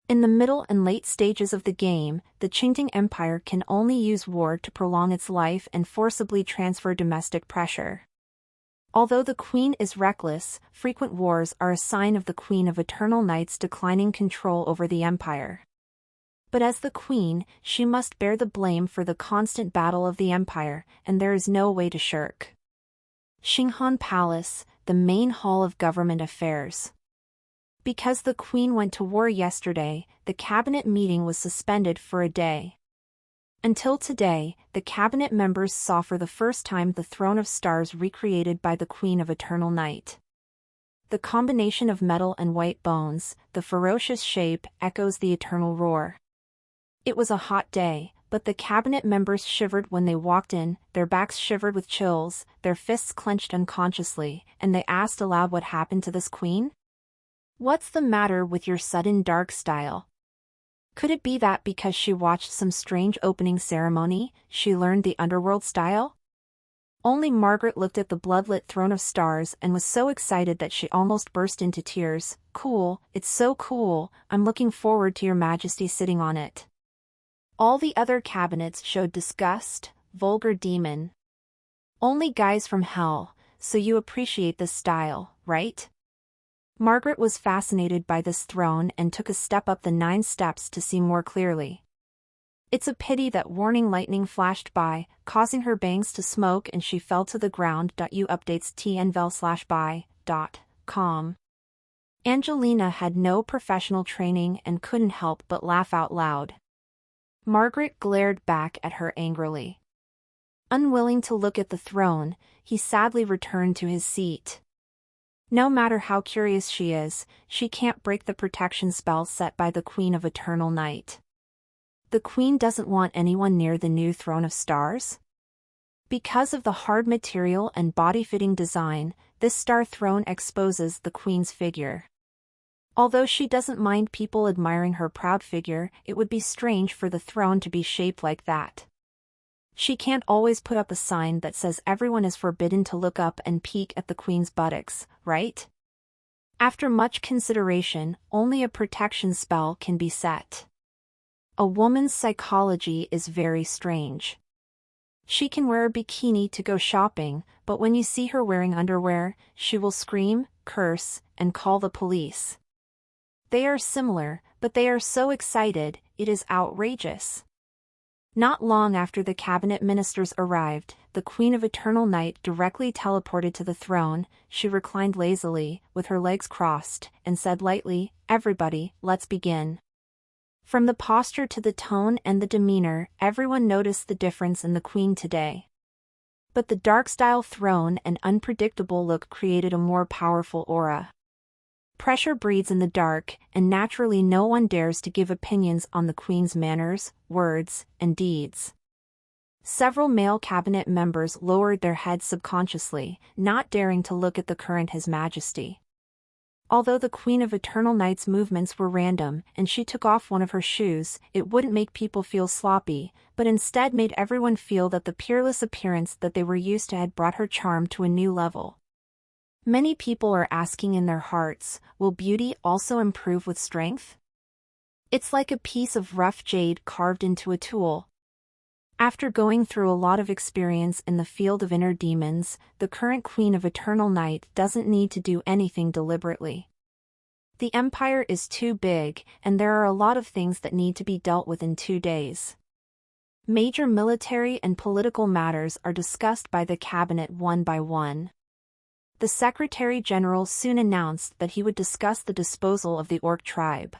In the middle and late stages of the game, the Qingting Empire can only use war to prolong its life and forcibly transfer domestic pressure. Although the Queen is reckless, frequent wars are a sign of the Queen of Eternal Night's declining control over the Empire. But as the Queen, she must bear the blame for the constant battle of the Empire, and there is no way to shirk. Xinghan Palace, the main hall of government affairs. Because the Queen went to war yesterday, the cabinet meeting was suspended for a day. Until today, the cabinet members saw for the first time the throne of stars recreated by the Queen of Eternal Night. The combination of metal and white bones, the ferocious shape, echoes the eternal roar. It was a hot day, but the cabinet members shivered when they walked in, their backs shivered with chills, their fists clenched unconsciously, and they asked aloud what happened to this queen? What's the matter with your sudden dark style? Could it be that because she watched some strange opening ceremony, she learned the underworld style? Only Margaret looked at the bloodlit throne of stars and was so excited that she almost burst into tears. Cool, it's so cool, I'm looking forward to your majesty sitting on it. All the other cabinets showed disgust, vulgar demon. Only guys from hell, so you appreciate this style, right? Margaret was fascinated by this throne and took a step up the 9 steps to see more clearly. It's a pity that warning lightning flashed by, causing her bangs to smoke and she fell to the ground. U updates tnvel/by.com. Angelina had no professional training and couldn't help but laugh out loud. Margaret glared back at her angrily. Unwilling to look at the throne, he sadly returned to his seat. No matter how curious she is, she can't break the protection spell set by the Queen of Eternal Night. The Queen doesn't want anyone near the new throne of stars? Because of the hard material and body-fitting design, this star throne exposes the Queen's figure. Although she doesn't mind people admiring her proud figure, it would be strange for the throne to be shaped like that. She can't always put up a sign that says everyone is forbidden to look up and peek at the Queen's buttocks, right? After much consideration, only a protection spell can be set. A woman's psychology is very strange. She can wear a bikini to go shopping, but when you see her wearing underwear, she will scream, curse, and call the police. They are similar, but they are so excited, it is outrageous. Not long after the cabinet ministers arrived, the Queen of Eternal Night directly teleported to the throne. She reclined lazily, with her legs crossed, and said lightly, "Everybody, let's begin." From the posture to the tone and the demeanor, everyone noticed the difference in the Queen today. But the dark-style throne and unpredictable look created a more powerful aura. Pressure breeds in the dark, and naturally no one dares to give opinions on the Queen's manners, words, and deeds. Several male cabinet members lowered their heads subconsciously, not daring to look at the current His Majesty. Although the Queen of Eternal Night's movements were random and she took off one of her shoes, it wouldn't make people feel sloppy, but instead made everyone feel that the peerless appearance that they were used to had brought her charm to a new level. Many people are asking in their hearts, will beauty also improve with strength? It's like a piece of rough jade carved into a tool. After going through a lot of experience in the field of inner demons, the current Queen of Eternal Night doesn't need to do anything deliberately. The Empire is too big, and there are a lot of things that need to be dealt with in 2 days. Major military and political matters are discussed by the cabinet one by one. The Secretary General soon announced that he would discuss the disposal of the Orc tribe.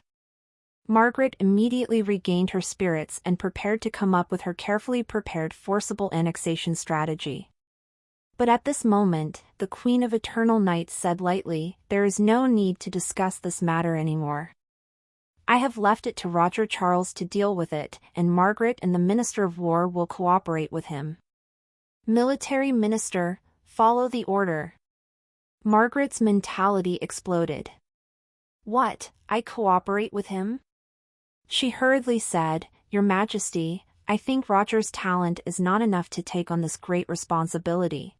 Margaret immediately regained her spirits and prepared to come up with her carefully prepared forcible annexation strategy. But at this moment, the Queen of Eternal Night said lightly, "There is no need to discuss this matter anymore. I have left it to Roger Charles to deal with it, and Margaret and the Minister of War will cooperate with him." Military Minister, follow the order. Margaret's mentality exploded. What, I cooperate with him? She hurriedly said, "Your Majesty, I think Roger's talent is not enough to take on this great responsibility.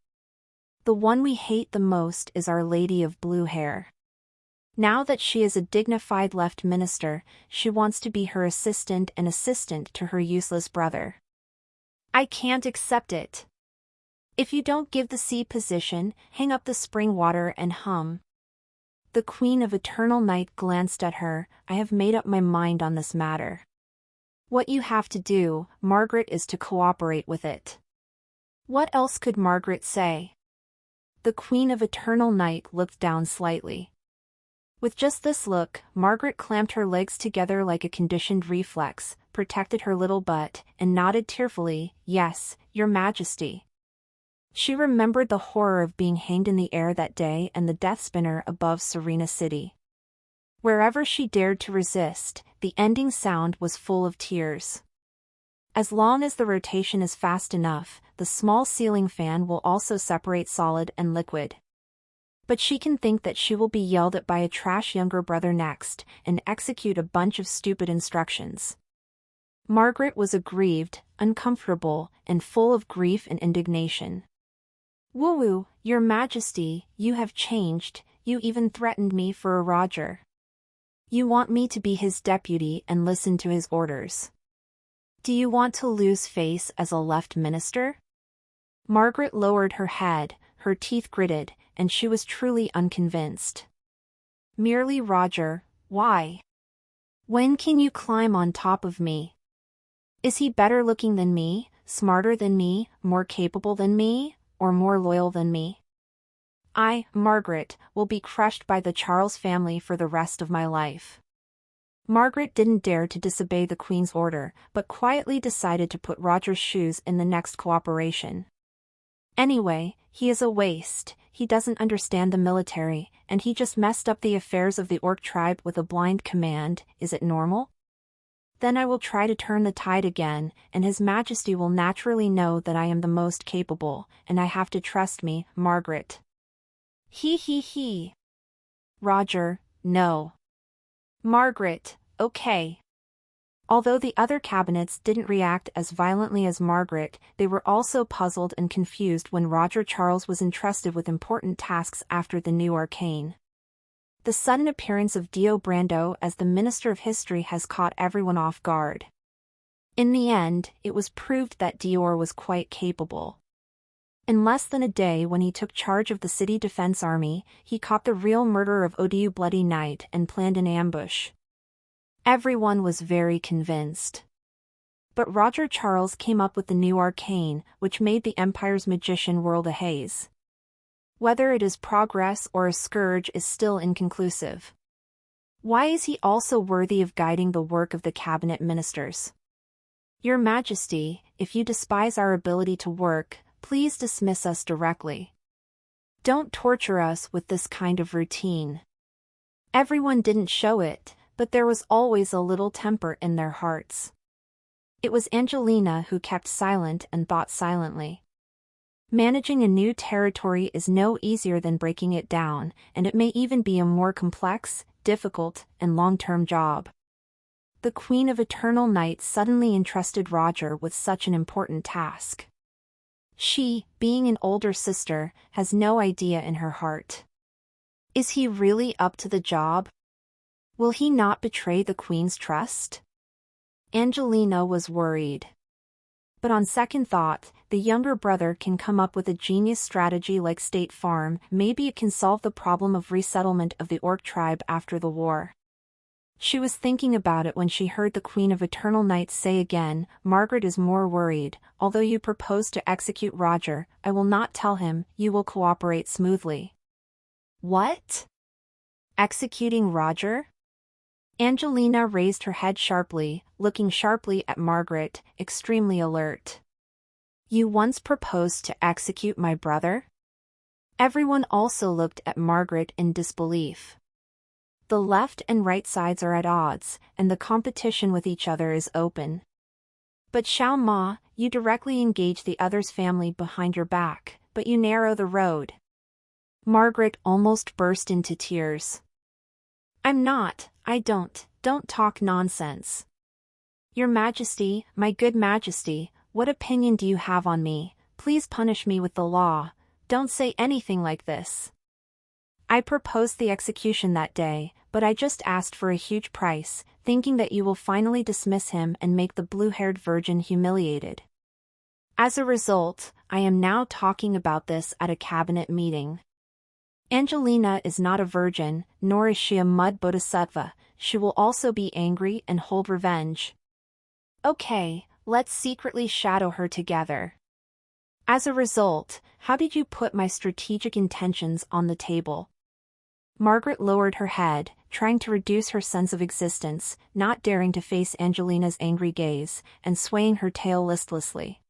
The one we hate the most is Our Lady of Blue Hair. Now that she is a dignified left minister, she wants to be her assistant and assistant to her useless brother. I can't accept it. If you don't give the sea position, hang up the spring water and hum." The Queen of Eternal Night glanced at her. "I have made up my mind on this matter. What you have to do, Margaret, is to cooperate with it." What else could Margaret say? The Queen of Eternal Night looked down slightly. With just this look, Margaret clamped her legs together like a conditioned reflex, protected her little butt, and nodded tearfully, "Yes, Your Majesty." She remembered the horror of being hanged in the air that day and the death spinner above Serena City. Wherever she dared to resist, the ending sound was full of tears. As long as the rotation is fast enough, the small ceiling fan will also separate solid and liquid. But she can think that she will be yelled at by a trash younger brother next, and execute a bunch of stupid instructions. Margaret was aggrieved, uncomfortable, and full of grief and indignation. "Woo-woo, Your Majesty, you have changed, you even threatened me for a Roger. You want me to be his deputy and listen to his orders. Do you want to lose face as a left minister?" Margaret lowered her head, her teeth gritted, and she was truly unconvinced. "Merely Roger, why? When can you climb on top of me? Is he better looking than me, smarter than me, more capable than me, or more loyal than me? I, Margaret, will be crushed by the Charles family for the rest of my life." Margaret didn't dare to disobey the Queen's order, but quietly decided to put Roger's shoes in the next cooperation. "Anyway, he is a waste, he doesn't understand the military, and he just messed up the affairs of the Orc tribe with a blind command. Is it normal? Then I will try to turn the tide again, and His Majesty will naturally know that I am the most capable, and I have to trust me, Margaret." He. "Roger, no. Margaret, okay." Although the other cabinets didn't react as violently as Margaret, they were also puzzled and confused when Roger Charles was entrusted with important tasks after the new arcane. The sudden appearance of Dio Brando as the Minister of History has caught everyone off guard. In the end, it was proved that Dior was quite capable. In less than a day when he took charge of the City Defense Army, he caught the real murderer of Odiu Bloody Knight and planned an ambush. Everyone was very convinced. But Roger Charles came up with the new arcane, which made the Empire's magician whirl a haze. Whether it is progress or a scourge is still inconclusive. Why is he also worthy of guiding the work of the cabinet ministers? Your Majesty, if you despise our ability to work, please dismiss us directly. Don't torture us with this kind of routine. Everyone didn't show it, but there was always a little temper in their hearts. It was Angelina who kept silent and thought silently. Managing a new territory is no easier than breaking it down, and it may even be a more complex, difficult, and long-term job. The Queen of Eternal Night suddenly entrusted Roger with such an important task. She, being an older sister, has no idea in her heart. Is he really up to the job? Will he not betray the Queen's trust? Angelina was worried. But on second thought, the younger brother can come up with a genius strategy like State Farm. Maybe it can solve the problem of resettlement of the Orc tribe after the war. She was thinking about it when she heard the Queen of Eternal Night say again, "Margaret is more worried. Although you propose to execute Roger, I will not tell him. You will cooperate smoothly." What? Executing Roger? Angelina raised her head sharply, looking sharply at Margaret, extremely alert. You once proposed to execute my brother? Everyone also looked at Margaret in disbelief. The left and right sides are at odds, and the competition with each other is open. But Xiao Ma, you directly engage the other's family behind your back, but you narrow the road. Margaret almost burst into tears. I'm not, don't talk nonsense. Your Majesty, my good Majesty, what opinion do you have on me? Please punish me with the law. Don't say anything like this. I proposed the execution that day, but I just asked for a huge price, thinking that you will finally dismiss him and make the blue-haired virgin humiliated. As a result, I am now talking about this at a cabinet meeting. Angelina is not a virgin, nor is she a mud bodhisattva. She will also be angry and hold revenge. Okay, let's secretly shadow her together. As a result, how did you put my strategic intentions on the table? Margaret lowered her head, trying to reduce her sense of existence, not daring to face Angelina's angry gaze, and swaying her tail listlessly.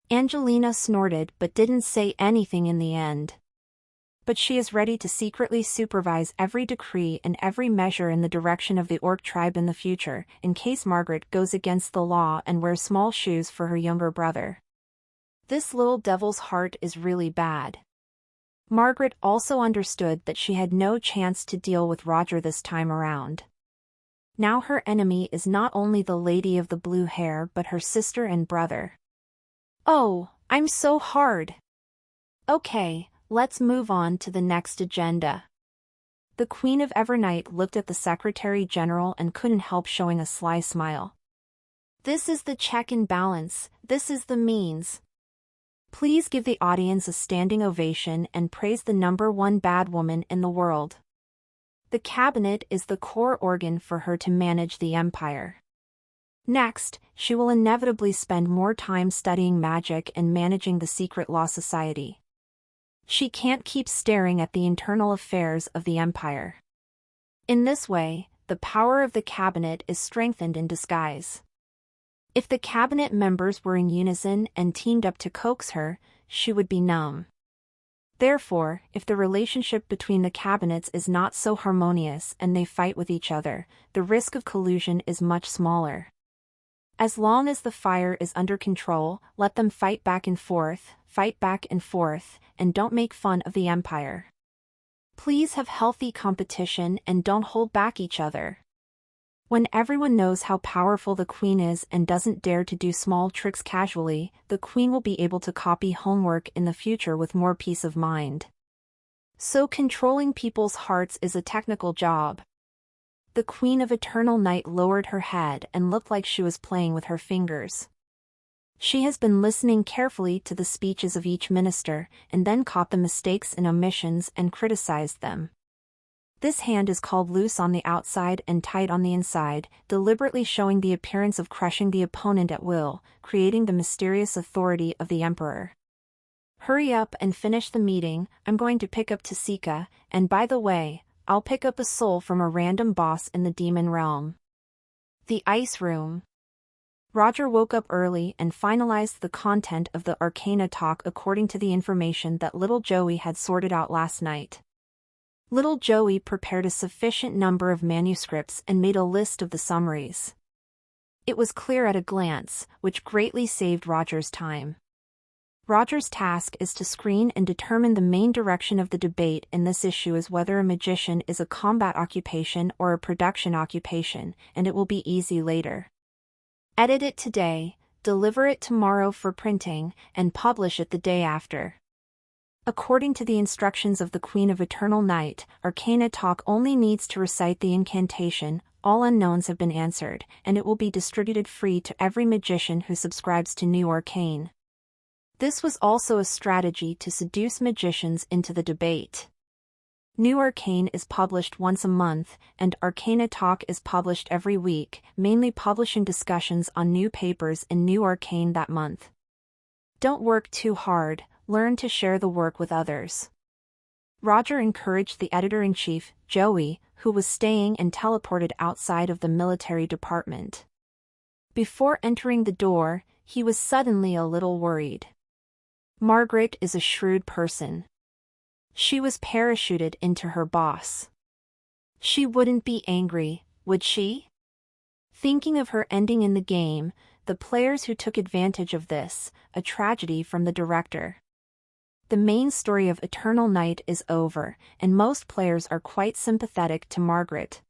Angelina snorted but didn't say anything in the end. But she is ready to secretly supervise every decree and every measure in the direction of the Orc tribe in the future, in case Margaret goes against the law and wears small shoes for her younger brother. This little devil's heart is really bad. Margaret also understood that she had no chance to deal with Roger this time around. Now her enemy is not only the lady of the blue hair but her sister and brother. Oh, I'm so hard. Okay, let's move on to the next agenda. The Queen of Evernight looked at the Secretary General and couldn't help showing a sly smile. This is the check and balance, this is the means. Please give the audience a standing ovation and praise the #1 bad woman in the world. The cabinet is the core organ for her to manage the empire. Next, she will inevitably spend more time studying magic and managing the secret law society. She can't keep staring at the internal affairs of the empire. In this way, the power of the cabinet is strengthened in disguise. If the cabinet members were in unison and teamed up to coax her, she would be numb. Therefore, if the relationship between the cabinets is not so harmonious and they fight with each other, the risk of collusion is much smaller. As long as the fire is under control, let them fight back and forth, and don't make fun of the empire. Please have healthy competition and don't hold back each other. When everyone knows how powerful the Queen is and doesn't dare to do small tricks casually, the Queen will be able to copy homework in the future with more peace of mind. So controlling people's hearts is a technical job. The Queen of Eternal Night lowered her head and looked like she was playing with her fingers. She has been listening carefully to the speeches of each minister, and then caught the mistakes and omissions and criticized them. This hand is called loose on the outside and tight on the inside, deliberately showing the appearance of crushing the opponent at will, creating the mysterious authority of the Emperor. Hurry up and finish the meeting, I'm going to pick up Tasika, and by the way, I'll pick up a soul from a random boss in the demon realm. The Ice Room. Roger woke up early and finalized the content of the Arcana talk according to the information that little Joey had sorted out last night. Little Joey prepared a sufficient number of manuscripts and made a list of the summaries. It was clear at a glance, which greatly saved Roger's time. Roger's task is to screen and determine the main direction of the debate in this issue is whether a magician is a combat occupation or a production occupation, and it will be easy later. Edit it today, deliver it tomorrow for printing, and publish it the day after. According to the instructions of the Queen of Eternal Night, Arcana Talk only needs to recite the incantation, all unknowns have been answered, and it will be distributed free to every magician who subscribes to New Arcane. This was also a strategy to seduce magicians into the debate. New Arcane is published once a month, and Arcana Talk is published every week, mainly publishing discussions on new papers in New Arcane that month. Don't work too hard, learn to share the work with others. Roger encouraged the editor-in-chief, Joey, who was staying and teleported outside of the military department. Before entering the door, he was suddenly a little worried. Margaret is a shrewd person. She was parachuted into her boss. She wouldn't be angry, would she? Thinking of her ending in the game, the players who took advantage of this, a tragedy from the director. The main story of Eternal Night is over, and most players are quite sympathetic to Margaret.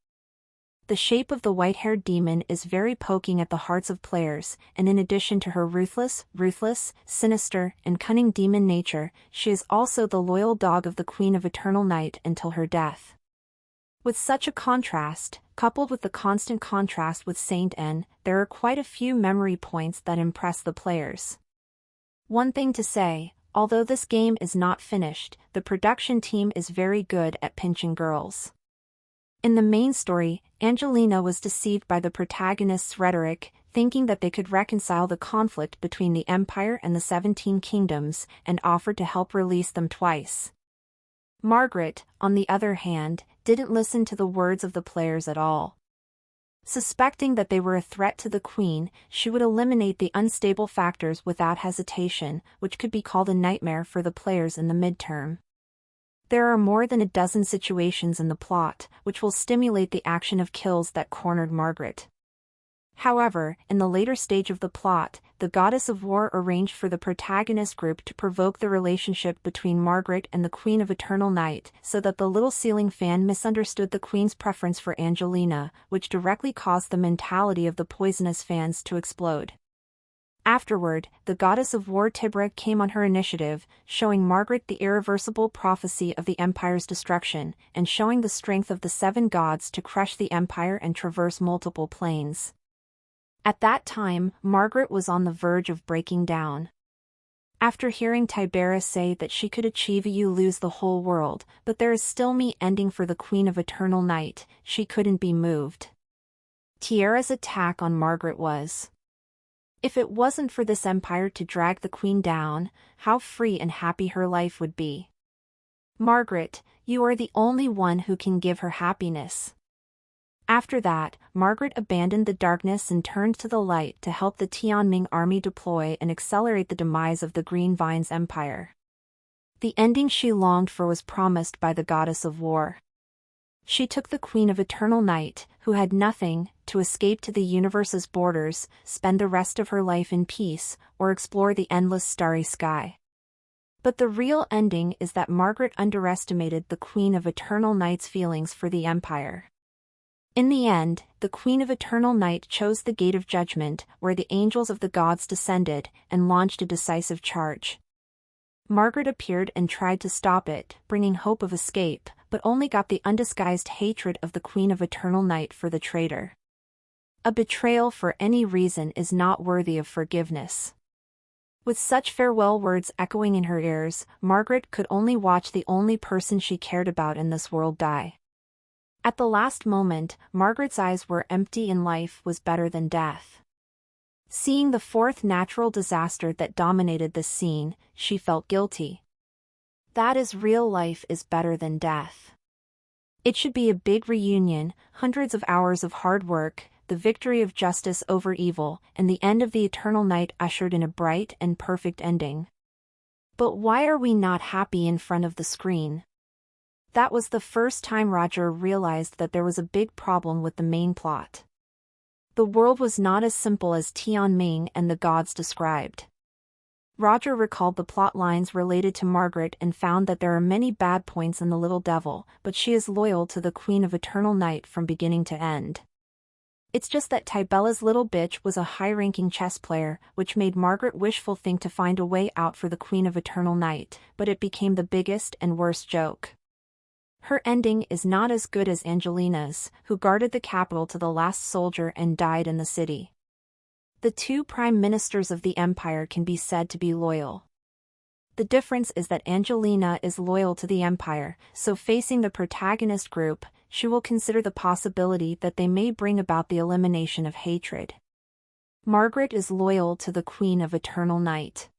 The shape of the white-haired demon is very poking at the hearts of players, and in addition to her ruthless, sinister, and cunning demon nature, she is also the loyal dog of the Queen of Eternal Night until her death. With such a contrast, coupled with the constant contrast with Saint N, there are quite a few memory points that impress the players. One thing to say, although this game is not finished, the production team is very good at pinching girls. In the main story, Angelina was deceived by the protagonist's rhetoric, thinking that they could reconcile the conflict between the Empire and the 17 Kingdoms, and offered to help release them twice. Margaret, on the other hand, didn't listen to the words of the players at all. Suspecting that they were a threat to the Queen, she would eliminate the unstable factors without hesitation, which could be called a nightmare for the players in the midterm. There are more than a dozen situations in the plot, which will stimulate the action of kills that cornered Margaret. However, in the later stage of the plot, the goddess of war arranged for the protagonist group to provoke the relationship between Margaret and the Queen of Eternal Night, so that the little ceiling fan misunderstood the Queen's preference for Angelina, which directly caused the mentality of the poisonous fans to explode. Afterward, the goddess of war Tibra came on her initiative, showing Margaret the irreversible prophecy of the Empire's destruction, and showing the strength of the seven gods to crush the Empire and traverse multiple planes. At that time, Margaret was on the verge of breaking down. After hearing Tiberius say that she could achieve a you lose the whole world, but there is still me ending for the Queen of Eternal Night, she couldn't be moved. Tiara's attack on Margaret was, if it wasn't for this empire to drag the Queen down, how free and happy her life would be. Margaret, you are the only one who can give her happiness. After that, Margaret abandoned the darkness and turned to the light to help the Tianming army deploy and accelerate the demise of the Green Vine's empire. The ending she longed for was promised by the goddess of war. She took the Queen of Eternal Night, who had nothing, to escape to the universe's borders, spend the rest of her life in peace, or explore the endless starry sky. But the real ending is that Margaret underestimated the Queen of Eternal Night's feelings for the Empire. In the end, the Queen of Eternal Night chose the Gate of Judgment, where the angels of the gods descended, and launched a decisive charge. Margaret appeared and tried to stop it, bringing hope of escape, but only got the undisguised hatred of the Queen of Eternal Night for the traitor. A betrayal for any reason is not worthy of forgiveness. With such farewell words echoing in her ears, Margaret could only watch the only person she cared about in this world die. At the last moment, Margaret's eyes were empty and life was better than death. Seeing the fourth natural disaster that dominated this scene, she felt guilty. That is, real life is better than death. It should be a big reunion, hundreds of hours of hard work, the victory of justice over evil, and the end of the eternal night ushered in a bright and perfect ending. But why are we not happy in front of the screen? That was the first time Roger realized that there was a big problem with the main plot. The world was not as simple as Tianming and the gods described. Roger recalled the plot lines related to Margaret and found that there are many bad points in the little devil, but she is loyal to the Queen of Eternal Night from beginning to end. It's just that Tibella's little bitch was a high-ranking chess player, which made Margaret wishful think to find a way out for the Queen of Eternal Night, but it became the biggest and worst joke. Her ending is not as good as Angelina's, who guarded the capital to the last soldier and died in the city. The two prime ministers of the empire can be said to be loyal. The difference is that Angelina is loyal to the empire, so facing the protagonist group, she will consider the possibility that they may bring about the elimination of hatred. Margaret is loyal to the Queen of Eternal Night.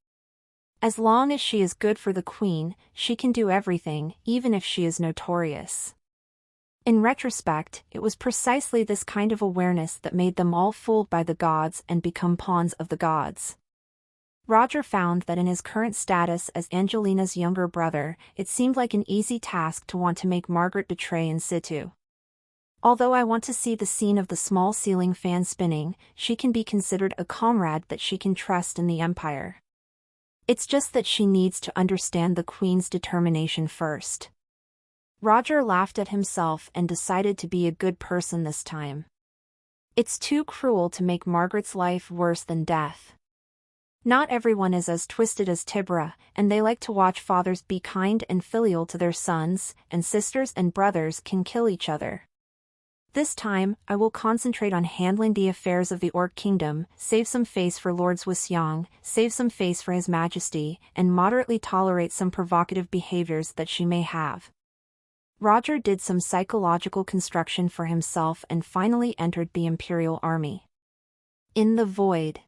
As long as she is good for the Queen, she can do everything, even if she is notorious. In retrospect, it was precisely this kind of awareness that made them all fooled by the gods and become pawns of the gods. Roger found that in his current status as Angelina's younger brother, it seemed like an easy task to want to make Margaret betray in situ. Although I want to see the scene of the small ceiling fan spinning, she can be considered a comrade that she can trust in the Empire. It's just that she needs to understand the Queen's determination first. Roger laughed at himself and decided to be a good person this time. It's too cruel to make Margaret's life worse than death. Not everyone is as twisted as Tibra, and they like to watch fathers be kind and filial to their sons, and sisters and brothers can kill each other. This time, I will concentrate on handling the affairs of the Orc Kingdom, save some face for Lord Zhuxiang, save some face for His Majesty, and moderately tolerate some provocative behaviors that she may have. Roger did some psychological construction for himself and finally entered the Imperial Army. In the void.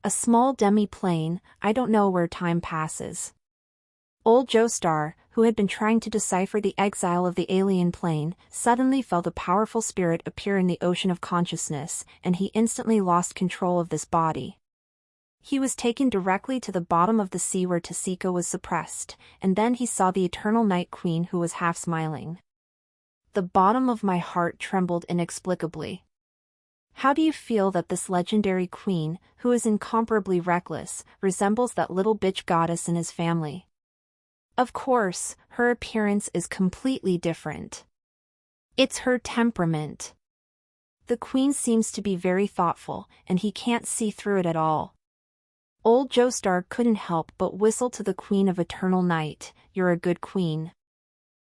A small demi-plane, I don't know where time passes. Old Joestar, who had been trying to decipher the exile of the alien plane, suddenly felt a powerful spirit appear in the ocean of consciousness, and he instantly lost control of this body. He was taken directly to the bottom of the sea where Tasika was suppressed, and then he saw the Eternal Night Queen who was half smiling. The bottom of my heart trembled inexplicably. How do you feel that this legendary queen, who is incomparably reckless, resembles that little bitch goddess in his family? Of course, her appearance is completely different. It's her temperament. The queen seems to be very thoughtful, and he can't see through it at all. Old Joestar couldn't help but whistle to the Queen of Eternal Night. You're a good queen.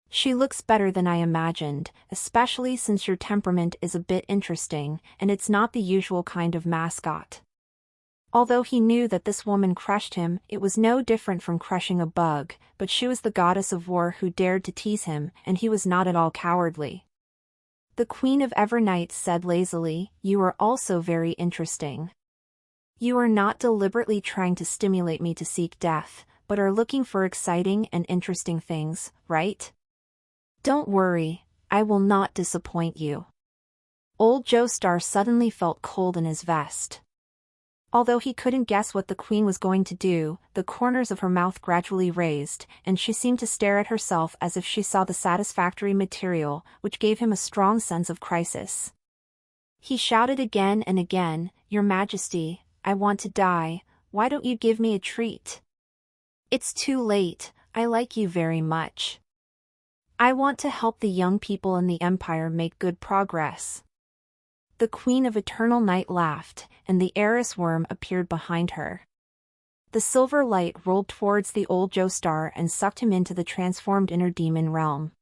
She looks better than I imagined, especially since your temperament is a bit interesting, and it's not the usual kind of mascot. Although he knew that this woman crushed him, it was no different from crushing a bug, but she was the goddess of war who dared to tease him, and he was not at all cowardly. The Queen of Evernight said lazily, "You are also very interesting. You are not deliberately trying to stimulate me to seek death, but are looking for exciting and interesting things, right? Don't worry, I will not disappoint you." Old Joestar suddenly felt cold in his vest. Although he couldn't guess what the queen was going to do, the corners of her mouth gradually raised, and she seemed to stare at herself as if she saw the satisfactory material, which gave him a strong sense of crisis. He shouted again and again, "Your Majesty, I want to die, why don't you give me a treat? It's too late, I like you very much. I want to help the young people in the Empire make good progress." The Queen of Eternal Night laughed, and the Eris worm appeared behind her. The silver light rolled towards the old Joestar and sucked him into the transformed inner demon realm.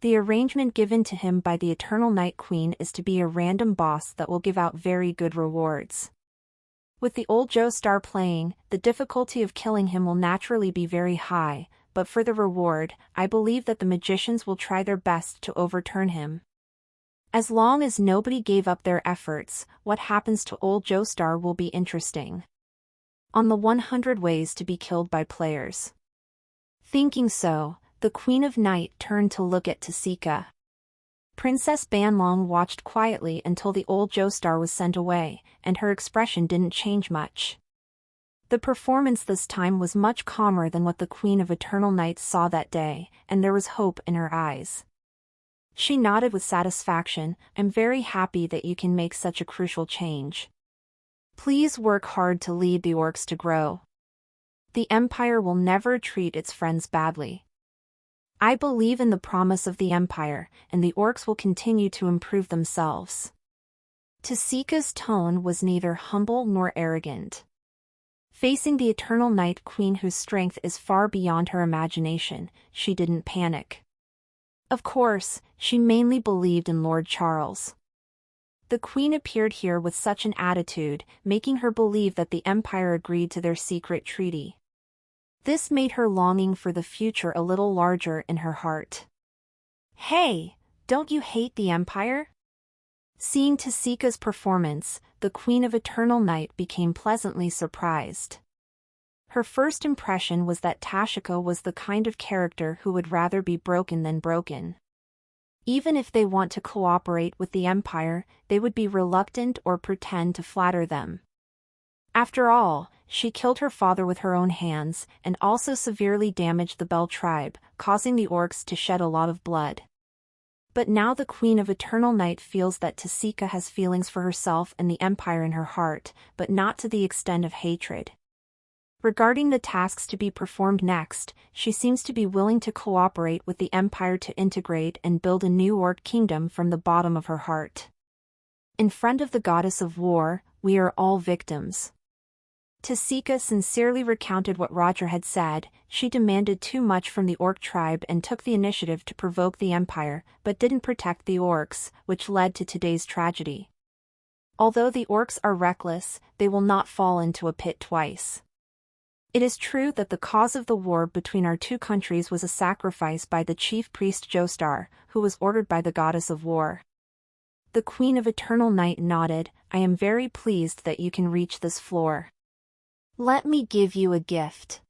The arrangement given to him by the Eternal Night Queen is to be a random boss that will give out very good rewards. With the old Joestar playing, the difficulty of killing him will naturally be very high, but for the reward, I believe that the magicians will try their best to overturn him. As long as nobody gave up their efforts, what happens to old Joestar will be interesting. On the 100 ways to be killed by players. Thinking so, the Queen of Night turned to look at Tasika. Princess Banlong watched quietly until the old Joestar was sent away, and her expression didn't change much. The performance this time was much calmer than what the Queen of Eternal Night saw that day, and there was hope in her eyes. She nodded with satisfaction. "I'm very happy that you can make such a crucial change. Please work hard to lead the orcs to grow. The Empire will never treat its friends badly. I believe in the promise of the Empire, and the orcs will continue to improve themselves." Tasika's tone was neither humble nor arrogant. Facing the Eternal Night Queen whose strength is far beyond her imagination, she didn't panic. Of course, she mainly believed in Lord Charles. The Queen appeared here with such an attitude, making her believe that the Empire agreed to their secret treaty. This made her longing for the future a little larger in her heart. "Hey, don't you hate the Empire?" Seeing Tasika's performance, the Queen of Eternal Night became pleasantly surprised. Her first impression was that Tashika was the kind of character who would rather be broken than broken. Even if they want to cooperate with the Empire, they would be reluctant or pretend to flatter them. After all, she killed her father with her own hands, and also severely damaged the Bell tribe, causing the orcs to shed a lot of blood. But now the Queen of Eternal Night feels that Tasika has feelings for herself and the Empire in her heart, but not to the extent of hatred. Regarding the tasks to be performed next, she seems to be willing to cooperate with the Empire to integrate and build a new orc kingdom from the bottom of her heart. In front of the goddess of war, we are all victims. Tasika sincerely recounted what Roger had said. She demanded too much from the orc tribe and took the initiative to provoke the Empire, but didn't protect the orcs, which led to today's tragedy. Although the orcs are reckless, they will not fall into a pit twice. It is true that the cause of the war between our two countries was a sacrifice by the chief priest Joestar, who was ordered by the goddess of war. The Queen of Eternal Night nodded. "I am very pleased that you can reach this floor. Let me give you a gift."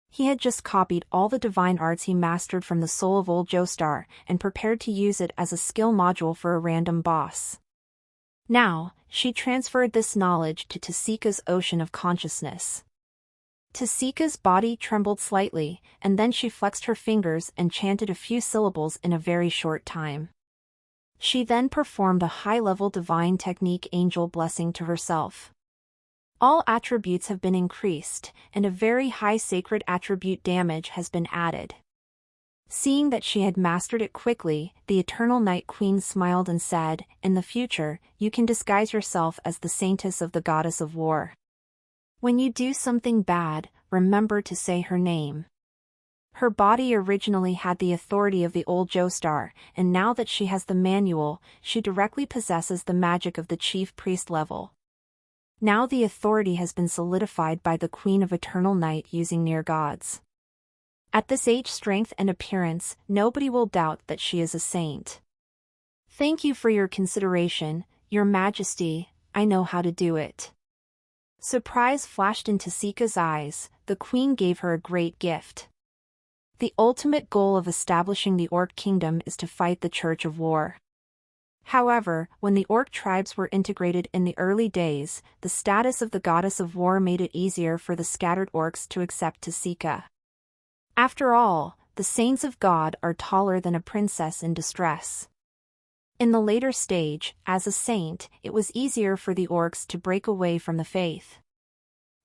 He had just copied all the divine arts he mastered from the soul of old Joestar, and prepared to use it as a skill module for a random boss. Now, she transferred this knowledge to Tasika's ocean of consciousness. Tasika's body trembled slightly, and then she flexed her fingers and chanted a few syllables in a very short time. She then performed a high-level divine technique angel blessing to herself. All attributes have been increased, and a very high sacred attribute damage has been added. Seeing that she had mastered it quickly, the Eternal Night Queen smiled and said, "In the future, you can disguise yourself as the saintess of the goddess of war. When you do something bad, remember to say her name." Her body originally had the authority of the old Joestar, and now that she has the manual, she directly possesses the magic of the chief priest level. Now the authority has been solidified by the Queen of Eternal Night using near gods. At this age, strength and appearance, nobody will doubt that she is a saint. Thank you for your consideration, Your Majesty, I know how to do it. Surprise flashed into Sika's eyes, the Queen gave her a great gift. The ultimate goal of establishing the Orc Kingdom is to fight the Church of War. However, when the Orc tribes were integrated in the early days, the status of the Goddess of War made it easier for the scattered Orcs to accept Sika. After all, the saints of God are taller than a princess in distress. In the later stage, as a saint, it was easier for the Orcs to break away from the faith.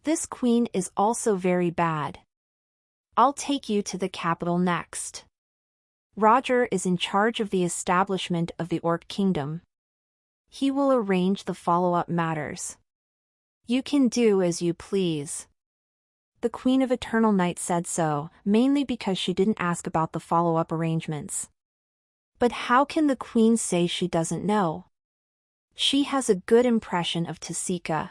This queen is also very bad. I'll take you to the capital next. Roger is in charge of the establishment of the Orc Kingdom. He will arrange the follow-up matters. You can do as you please. The Queen of Eternal Night said so, mainly because she didn't ask about the follow-up arrangements. But how can the Queen say she doesn't know? She has a good impression of Sika.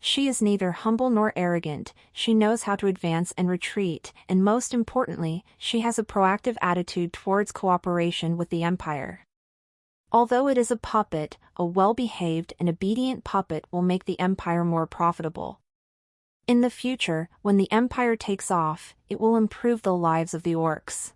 She is neither humble nor arrogant, she knows how to advance and retreat, and most importantly, she has a proactive attitude towards cooperation with the Empire. Although it is a puppet, a well-behaved and obedient puppet will make the Empire more profitable. In the future, when the Empire takes off, it will improve the lives of the Orcs.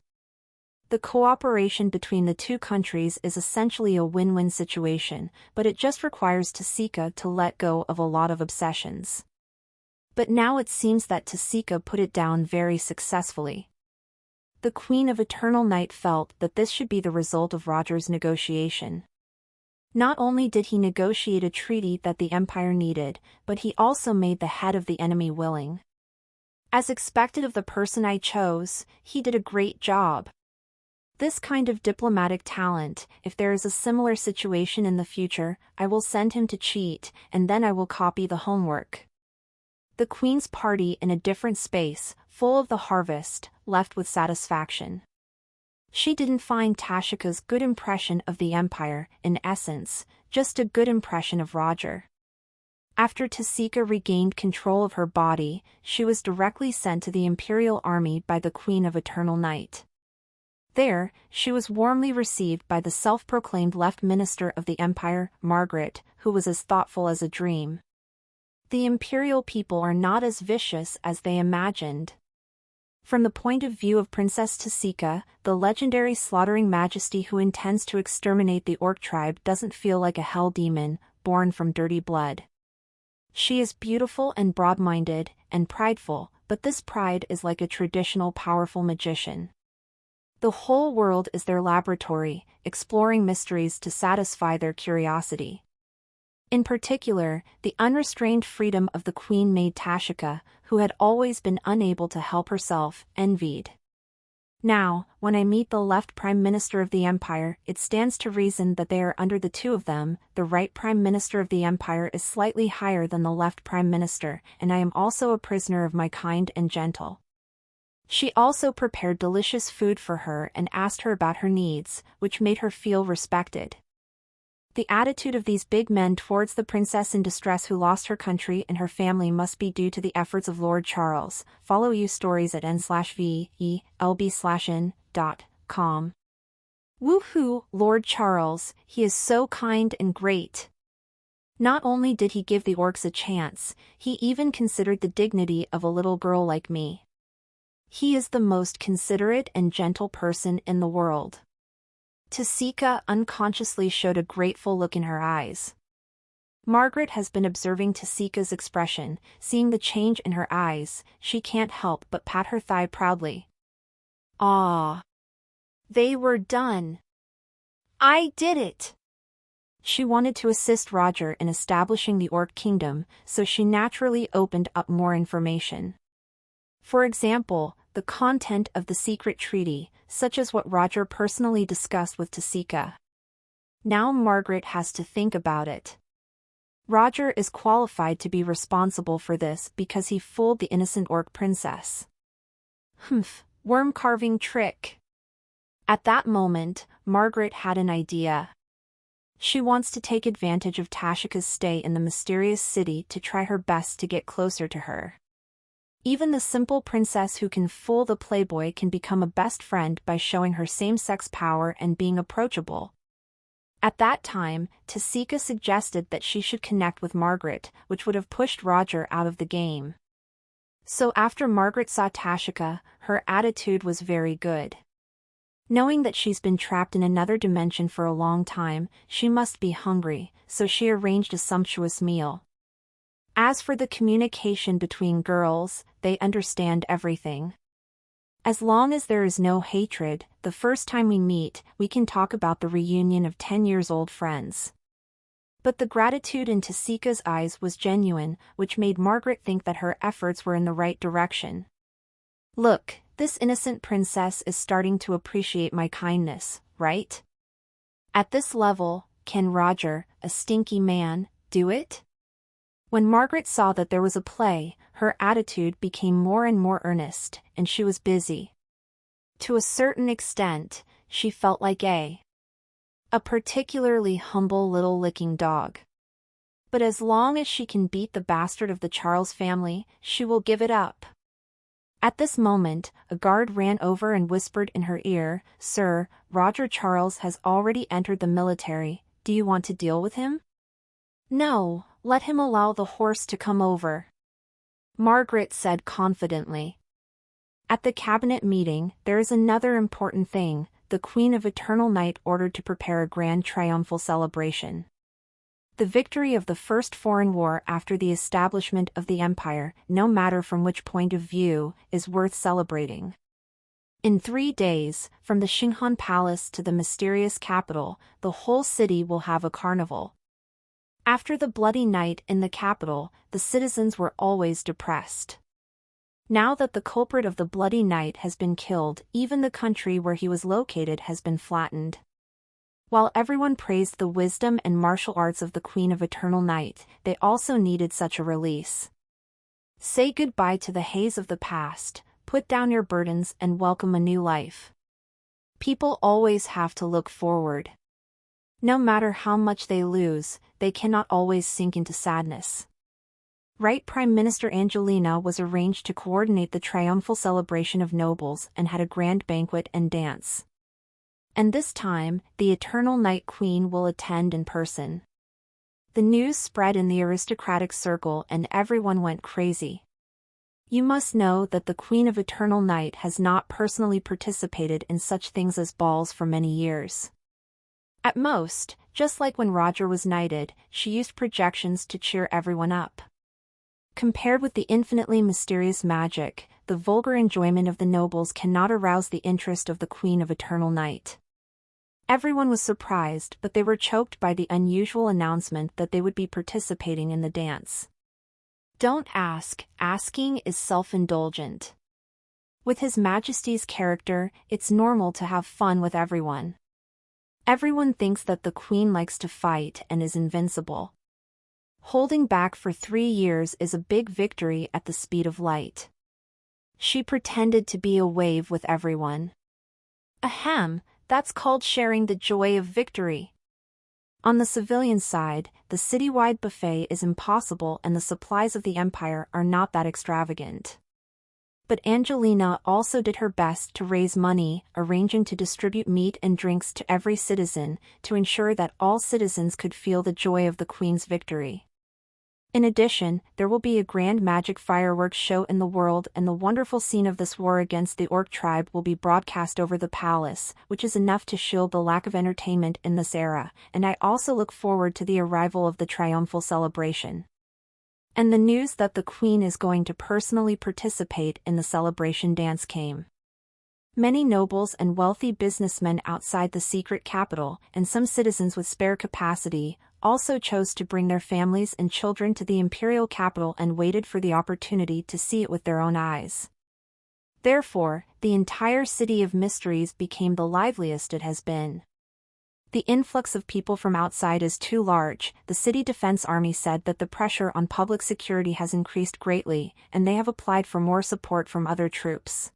The cooperation between the two countries is essentially a win-win situation, but it just requires Sika to let go of a lot of obsessions. But now it seems that Sika put it down very successfully. The Queen of Eternal Night felt that this should be the result of Roger's negotiation. Not only did he negotiate a treaty that the Empire needed, but he also made the head of the enemy willing. As expected of the person I chose, he did a great job. This kind of diplomatic talent, if there is a similar situation in the future, I will send him to cheat, and then I will copy the homework. The Queen's party in a different space, full of the harvest, left with satisfaction. She didn't find Tashika's good impression of the Empire, in essence, just a good impression of Roger. After Sika regained control of her body, she was directly sent to the Imperial Army by the Queen of Eternal Night. There, she was warmly received by the self-proclaimed left minister of the Empire, Margaret, who was as thoughtful as a dream. The Imperial people are not as vicious as they imagined. From the point of view of Princess Sika, the legendary slaughtering majesty who intends to exterminate the Orc tribe doesn't feel like a hell demon, born from dirty blood. She is beautiful and broad-minded, and prideful, but this pride is like a traditional powerful magician. The whole world is their laboratory, exploring mysteries to satisfy their curiosity. In particular, the unrestrained freedom of the Queen made Tashika, who had always been unable to help herself, envied. Now, when I meet the left Prime Minister of the Empire, it stands to reason that they are under the two of them. The right Prime Minister of the Empire is slightly higher than the left Prime Minister, and I am also a prisoner of my kind and gentle. She also prepared delicious food for her and asked her about her needs, which made her feel respected. The attitude of these big men towards the princess in distress who lost her country and her family must be due to the efforts of Lord Charles. Follow you stories at n/VELB/in.com. Woohoo, Lord Charles, he is so kind and great. Not only did he give the Orcs a chance, he even considered the dignity of a little girl like me. He is the most considerate and gentle person in the world. Sika unconsciously showed a grateful look in her eyes. Margaret has been observing Sika's expression, seeing the change in her eyes, she can't help but pat her thigh proudly. Ah! They were done. I did it! She wanted to assist Roger in establishing the Orc Kingdom, so she naturally opened up more information. For example, the content of the secret treaty, such as what Roger personally discussed with Tasika. Now Margaret has to think about it. Roger is qualified to be responsible for this because he fooled the innocent Orc princess. Humph, worm-carving trick. At that moment, Margaret had an idea. She wants to take advantage of Tashika's stay in the mysterious city to try her best to get closer to her. Even the simple princess who can fool the playboy can become a best friend by showing her same-sex power and being approachable. At that time, Tasika suggested that she should connect with Margaret, which would have pushed Roger out of the game. So after Margaret saw Tashika, her attitude was very good. Knowing that she's been trapped in another dimension for a long time, she must be hungry, so she arranged a sumptuous meal. As for the communication between girls, they understand everything. As long as there is no hatred, the first time we meet, we can talk about the reunion of 10-year-old friends. But the gratitude in Tasika's eyes was genuine, which made Margaret think that her efforts were in the right direction. Look, this innocent princess is starting to appreciate my kindness, right? At this level, can Roger, a stinky man, do it? When Margaret saw that there was a play, her attitude became more and more earnest, and she was busy. To a certain extent, she felt like a particularly humble little licking dog. But as long as she can beat the bastard of the Charles family, she will give it up. At this moment, a guard ran over and whispered in her ear, "Sir, Roger Charles has already entered the military. Do you want to deal with him?" "No, let him allow the horse to come over," Margaret said confidently. At the cabinet meeting, there is another important thing. The Queen of Eternal Night ordered to prepare a grand triumphal celebration. The victory of the first foreign war after the establishment of the empire, no matter from which point of view, is worth celebrating. In 3 days, from the Xinghan Palace to the mysterious capital, the whole city will have a carnival. After the bloody night in the capital, the citizens were always depressed. Now that the culprit of the bloody night has been killed, even the country where he was located has been flattened. While everyone praised the wisdom and martial arts of the Queen of Eternal Night, they also needed such a release. Say goodbye to the haze of the past, put down your burdens and welcome a new life. People always have to look forward. No matter how much they lose, they cannot always sink into sadness. Right, Prime Minister Angelina was arranged to coordinate the triumphal celebration of nobles and had a grand banquet and dance. And this time, the Eternal Night Queen will attend in person. The news spread in the aristocratic circle and everyone went crazy. You must know that the Queen of Eternal Night has not personally participated in such things as balls for many years. At most, just like when Roger was knighted, she used projections to cheer everyone up. Compared with the infinitely mysterious magic, the vulgar enjoyment of the nobles cannot arouse the interest of the Queen of Eternal Night. Everyone was surprised, but they were choked by the unusual announcement that they would be participating in the dance. Don't ask, asking is self-indulgent. With His Majesty's character, it's normal to have fun with everyone. Everyone thinks that the Queen likes to fight and is invincible. Holding back for 3 years is a big victory at the speed of light. She pretended to be a wave with everyone. Ahem, that's called sharing the joy of victory. On the civilian side, the citywide buffet is impossible and the supplies of the empire are not that extravagant. But Angelina also did her best to raise money, arranging to distribute meat and drinks to every citizen, to ensure that all citizens could feel the joy of the Queen's victory. In addition, there will be a grand magic fireworks show in the world, and the wonderful scene of this war against the Orc tribe will be broadcast over the palace, which is enough to shield the lack of entertainment in this era, and I also look forward to the arrival of the triumphal celebration. And the news that the Queen is going to personally participate in the celebration dance came. Many nobles and wealthy businessmen outside the secret capital, and some citizens with spare capacity, also chose to bring their families and children to the imperial capital and waited for the opportunity to see it with their own eyes. Therefore, the entire city of mysteries became the liveliest it has been. The influx of people from outside is too large. The city defense army said that the pressure on public security has increased greatly, and they have applied for more support from other troops.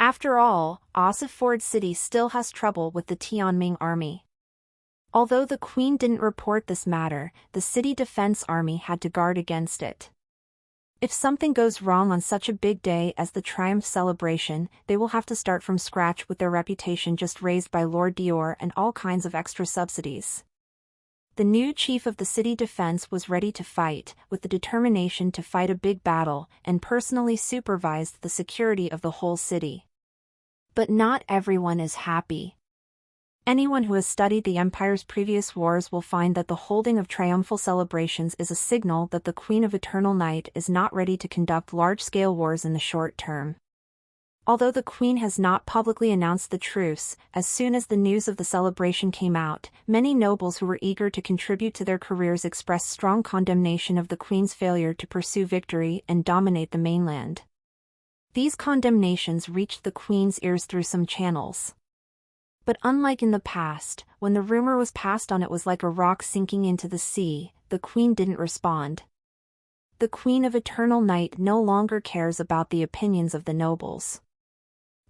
After all, Ossiford City still has trouble with the Tianming army. Although the Queen didn't report this matter, the city defense army had to guard against it. If something goes wrong on such a big day as the Triumph celebration, they will have to start from scratch with their reputation just raised by Lord Dior and all kinds of extra subsidies. The new chief of the city defense was ready to fight, with the determination to fight a big battle, and personally supervised the security of the whole city. But not everyone is happy. Anyone who has studied the Empire's previous wars will find that the holding of triumphal celebrations is a signal that the Queen of Eternal Night is not ready to conduct large-scale wars in the short term. Although the Queen has not publicly announced the truce, as soon as the news of the celebration came out, many nobles who were eager to contribute to their careers expressed strong condemnation of the Queen's failure to pursue victory and dominate the mainland. These condemnations reached the Queen's ears through some channels. But unlike in the past, when the rumor was passed on, it was like a rock sinking into the sea. The Queen didn't respond. The Queen of Eternal Night no longer cares about the opinions of the nobles.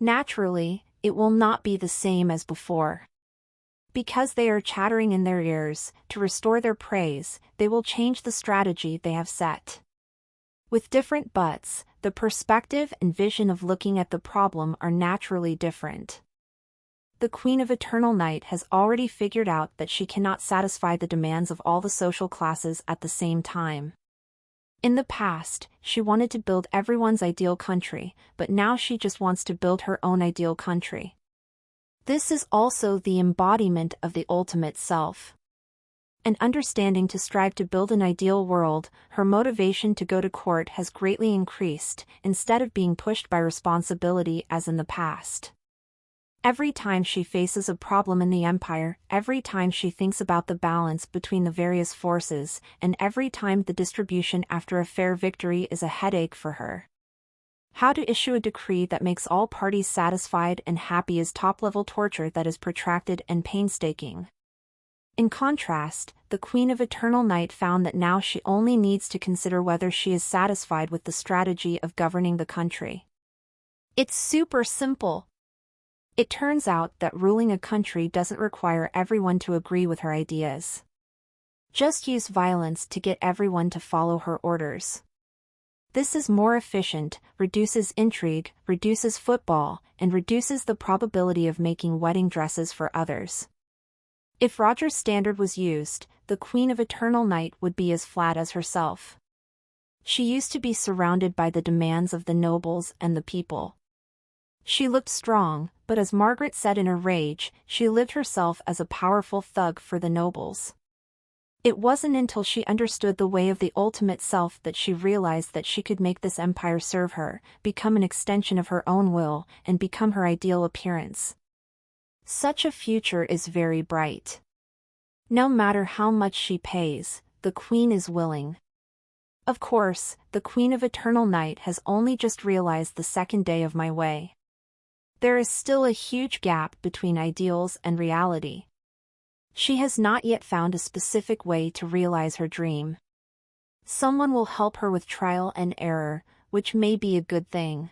Naturally, it will not be the same as before. Because they are chattering in their ears, to restore their praise, they will change the strategy they have set. With different buts, the perspective and vision of looking at the problem are naturally different. The Queen of Eternal Night has already figured out that she cannot satisfy the demands of all the social classes at the same time. In the past, she wanted to build everyone's ideal country, but now she just wants to build her own ideal country. This is also the embodiment of the ultimate self. An understanding to strive to build an ideal world, her motivation to go to court has greatly increased, instead of being pushed by responsibility as in the past. Every time she faces a problem in the Empire, every time she thinks about the balance between the various forces, and every time the distribution after a fair victory is a headache for her. How to issue a decree that makes all parties satisfied and happy is top-level torture that is protracted and painstaking. In contrast, the Queen of Eternal Night found that now she only needs to consider whether she is satisfied with the strategy of governing the country. It's super simple. It turns out that ruling a country doesn't require everyone to agree with her ideas. Just use violence to get everyone to follow her orders. This is more efficient, reduces intrigue, reduces football, and reduces the probability of making wedding dresses for others. If Roger's standard was used, the Queen of Eternal Night would be as flat as herself. She used to be surrounded by the demands of the nobles and the people. She looked strong, but as Margaret said in her rage, she lived herself as a powerful thug for the nobles. It wasn't until she understood the way of the ultimate self that she realized that she could make this empire serve her, become an extension of her own will, and become her ideal appearance. Such a future is very bright. No matter how much she pays, the Queen is willing. Of course, the Queen of Eternal Night has only just realized the second day of my way. There is still a huge gap between ideals and reality. She has not yet found a specific way to realize her dream. Someone will help her with trial and error, which may be a good thing.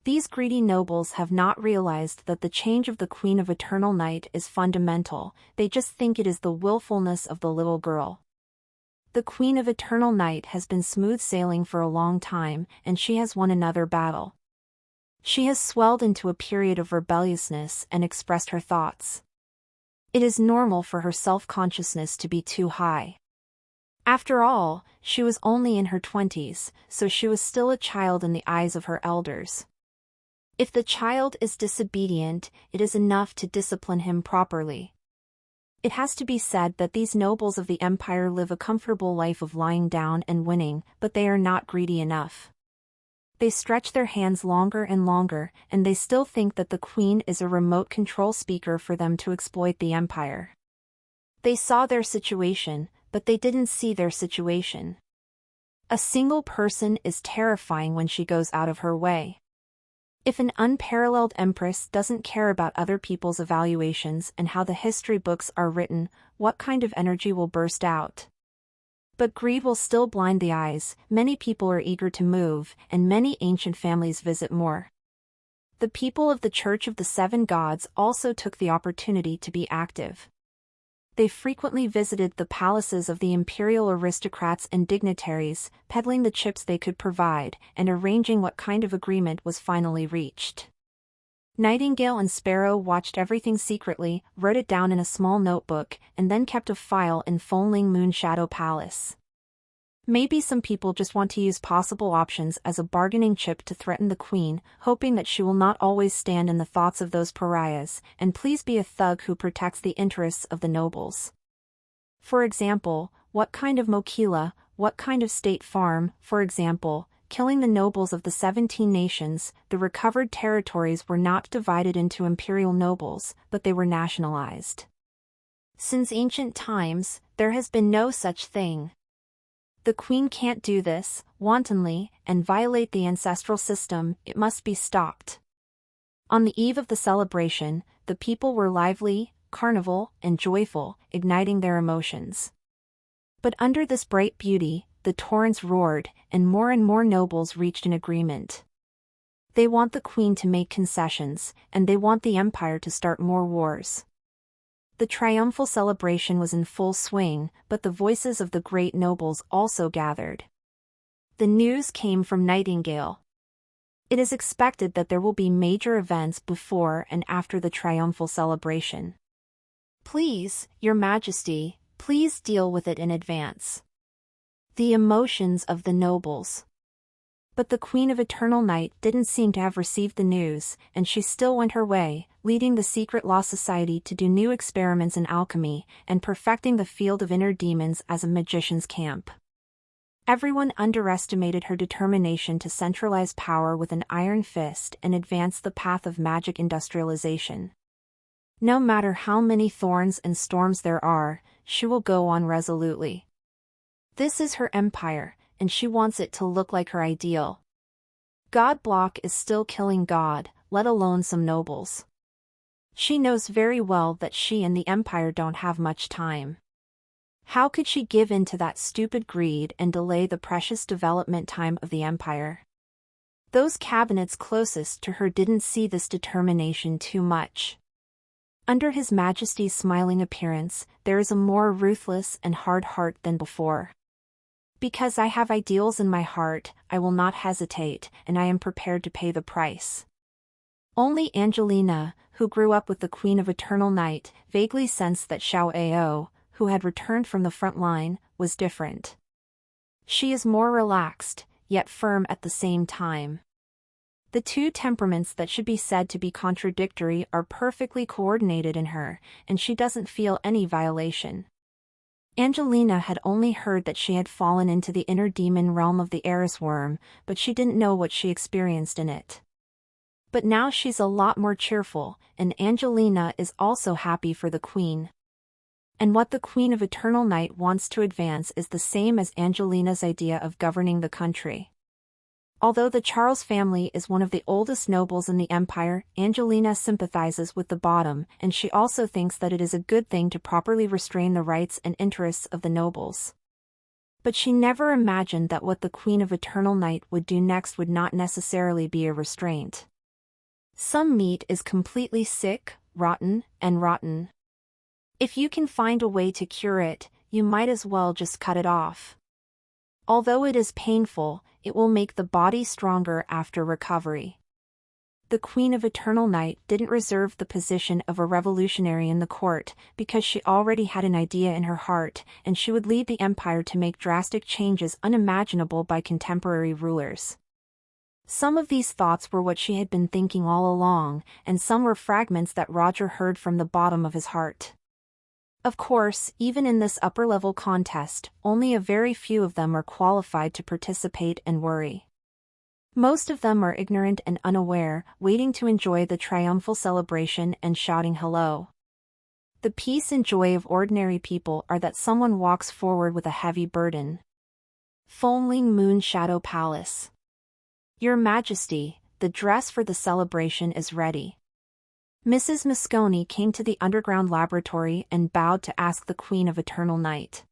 These greedy nobles have not realized that the change of the Queen of Eternal Night is fundamental, they just think it is the willfulness of the little girl. The Queen of Eternal Night has been smooth sailing for a long time, and she has won another battle. She has swelled into a period of rebelliousness and expressed her thoughts. It is normal for her self-consciousness to be too high. After all, she was only in her 20s, so she was still a child in the eyes of her elders. If the child is disobedient, it is enough to discipline him properly. It has to be said that these nobles of the empire live a comfortable life of lying down and winning, but they are not greedy enough. They stretch their hands longer and longer, and they still think that the queen is a remote control speaker for them to exploit the empire. They saw their situation, but they didn't see their situation. A single person is terrifying when she goes out of her way. If an unparalleled empress doesn't care about other people's evaluations and how the history books are written, what kind of energy will burst out? But greed will still blind the eyes. Many people are eager to move, and many ancient families visit more. The people of the Church of the Seven Gods also took the opportunity to be active. They frequently visited the palaces of the imperial aristocrats and dignitaries, peddling the chips they could provide, and arranging what kind of agreement was finally reached. Nightingale and Sparrow watched everything secretly, wrote it down in a small notebook, and then kept a file in Foneling Moonshadow Palace. Maybe some people just want to use possible options as a bargaining chip to threaten the queen, hoping that she will not always stand in the thoughts of those pariahs, and please be a thug who protects the interests of the nobles. For example, what kind of Mokila, what kind of state farm, for example, killing the nobles of the 17 nations, the recovered territories were not divided into imperial nobles, but they were nationalized. Since ancient times, there has been no such thing. The queen can't do this, wantonly, and violate the ancestral system. It must be stopped. On the eve of the celebration, the people were lively, carnival, and joyful, igniting their emotions. But under this bright beauty, the torrents roared, and more nobles reached an agreement. They want the queen to make concessions, and they want the empire to start more wars. The triumphal celebration was in full swing, but the voices of the great nobles also gathered. The news came from Nightingale. It is expected that there will be major events before and after the triumphal celebration. Please, Your Majesty, please deal with it in advance. The emotions of the nobles. But the Queen of Eternal Night didn't seem to have received the news, and she still went her way, leading the Secret Law Society to do new experiments in alchemy, and perfecting the field of inner demons as a magician's camp. Everyone underestimated her determination to centralize power with an iron fist and advance the path of magic industrialization. No matter how many thorns and storms there are, she will go on resolutely. This is her empire, and she wants it to look like her ideal. God Block is still killing God, let alone some nobles. She knows very well that she and the empire don't have much time. How could she give in to that stupid greed and delay the precious development time of the empire? Those cabinets closest to her didn't see this determination too much. Under His Majesty's smiling appearance, there is a more ruthless and hard heart than before. Because I have ideals in my heart, I will not hesitate, and I am prepared to pay the price. Only Angelina, who grew up with the Queen of Eternal Night, vaguely sensed that Xiao Ao, who had returned from the front line, was different. She is more relaxed, yet firm at the same time. The two temperaments that should be said to be contradictory are perfectly coordinated in her, and she doesn't feel any violation. Angelina had only heard that she had fallen into the inner demon realm of the Eris worm, but she didn't know what she experienced in it. But now she's a lot more cheerful, and Angelina is also happy for the queen. And what the Queen of Eternal Night wants to advance is the same as Angelina's idea of governing the country. Although the Charles family is one of the oldest nobles in the empire, Angelina sympathizes with the bottom, and she also thinks that it is a good thing to properly restrain the rights and interests of the nobles. But she never imagined that what the Queen of Eternal Night would do next would not necessarily be a restraint. Some meat is completely sick, rotten, and rotten. If you can find a way to cure it, you might as well just cut it off. Although it is painful, it will make the body stronger after recovery. The Queen of Eternal Night didn't reserve the position of a revolutionary in the court, because she already had an idea in her heart, and she would lead the empire to make drastic changes unimaginable by contemporary rulers. Some of these thoughts were what she had been thinking all along, and some were fragments that Roger heard from the bottom of his heart. Of course, even in this upper-level contest, only a very few of them are qualified to participate and worry. Most of them are ignorant and unaware, waiting to enjoy the triumphal celebration and shouting hello. The peace and joy of ordinary people are that someone walks forward with a heavy burden. Foaming Moon Shadow Palace. Your Majesty, the dress for the celebration is ready. Mrs. Moscone came to the underground laboratory and bowed to ask the Queen of Eternal Night.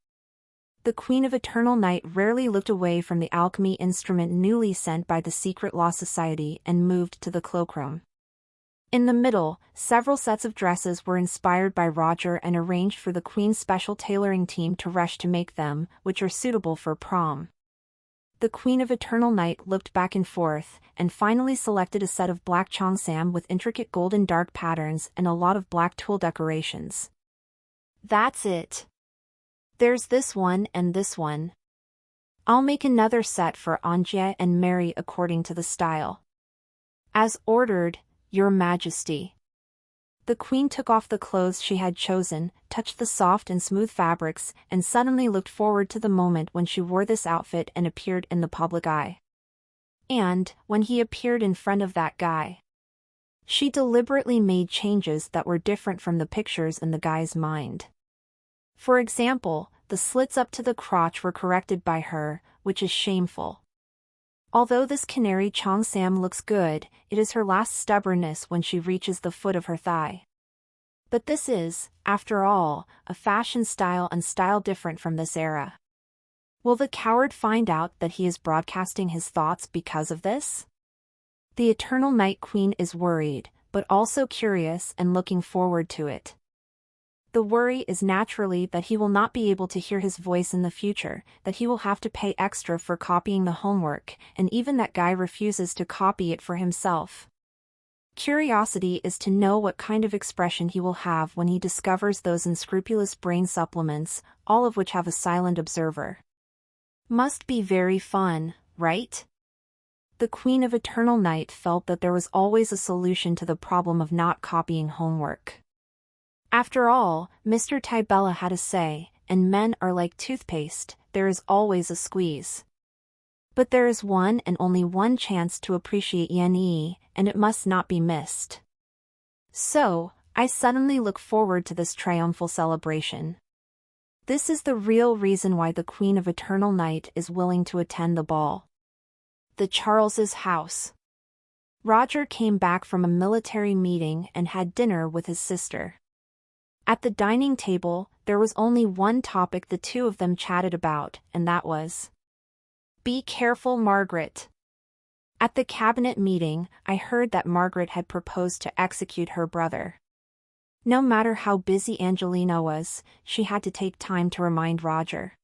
The Queen of Eternal Night rarely looked away from the alchemy instrument newly sent by the Secret Law Society and moved to the cloakroom. In the middle, several sets of dresses were inspired by Roger and arranged for the Queen's special tailoring team to rush to make them, which are suitable for prom. The Queen of Eternal Night looked back and forth, and finally selected a set of black cheongsam with intricate golden dark patterns and a lot of black tulle decorations. That's it. There's this one and this one. I'll make another set for Anjia and Mary according to the style. As ordered, Your Majesty. The Queen took off the clothes she had chosen, touched the soft and smooth fabrics, and suddenly looked forward to the moment when she wore this outfit and appeared in the public eye. And, when he appeared in front of that guy, she deliberately made changes that were different from the pictures in the guy's mind. For example, the slits up to the crotch were corrected by her, which is shameful. Although this canary cheongsam looks good, it is her last stubbornness when she reaches the foot of her thigh. But this is, after all, a fashion style and style different from this era. Will the coward find out that he is broadcasting his thoughts because of this? The Eternal Night Queen is worried, but also curious and looking forward to it. The worry is naturally that he will not be able to hear his voice in the future, that he will have to pay extra for copying the homework, and even that guy refuses to copy it for himself. Curiosity is to know what kind of expression he will have when he discovers those unscrupulous brain supplements, all of which have a silent observer. Must be very fun, right? The Queen of Eternal Night felt that there was always a solution to the problem of not copying homework. After all, Mr. Tybella had a say, and men are like toothpaste, there is always a squeeze. But there is one and only one chance to appreciate Yen, and it must not be missed. So, I suddenly look forward to this triumphal celebration. This is the real reason why the Queen of Eternal Night is willing to attend the ball. The Charles's house. Roger came back from a military meeting and had dinner with his sister. At the dining table, there was only one topic the two of them chatted about, and that was, "Be careful, Margaret." At the cabinet meeting, I heard that Margaret had proposed to execute her brother. No matter how busy Angelina was, she had to take time to remind Roger.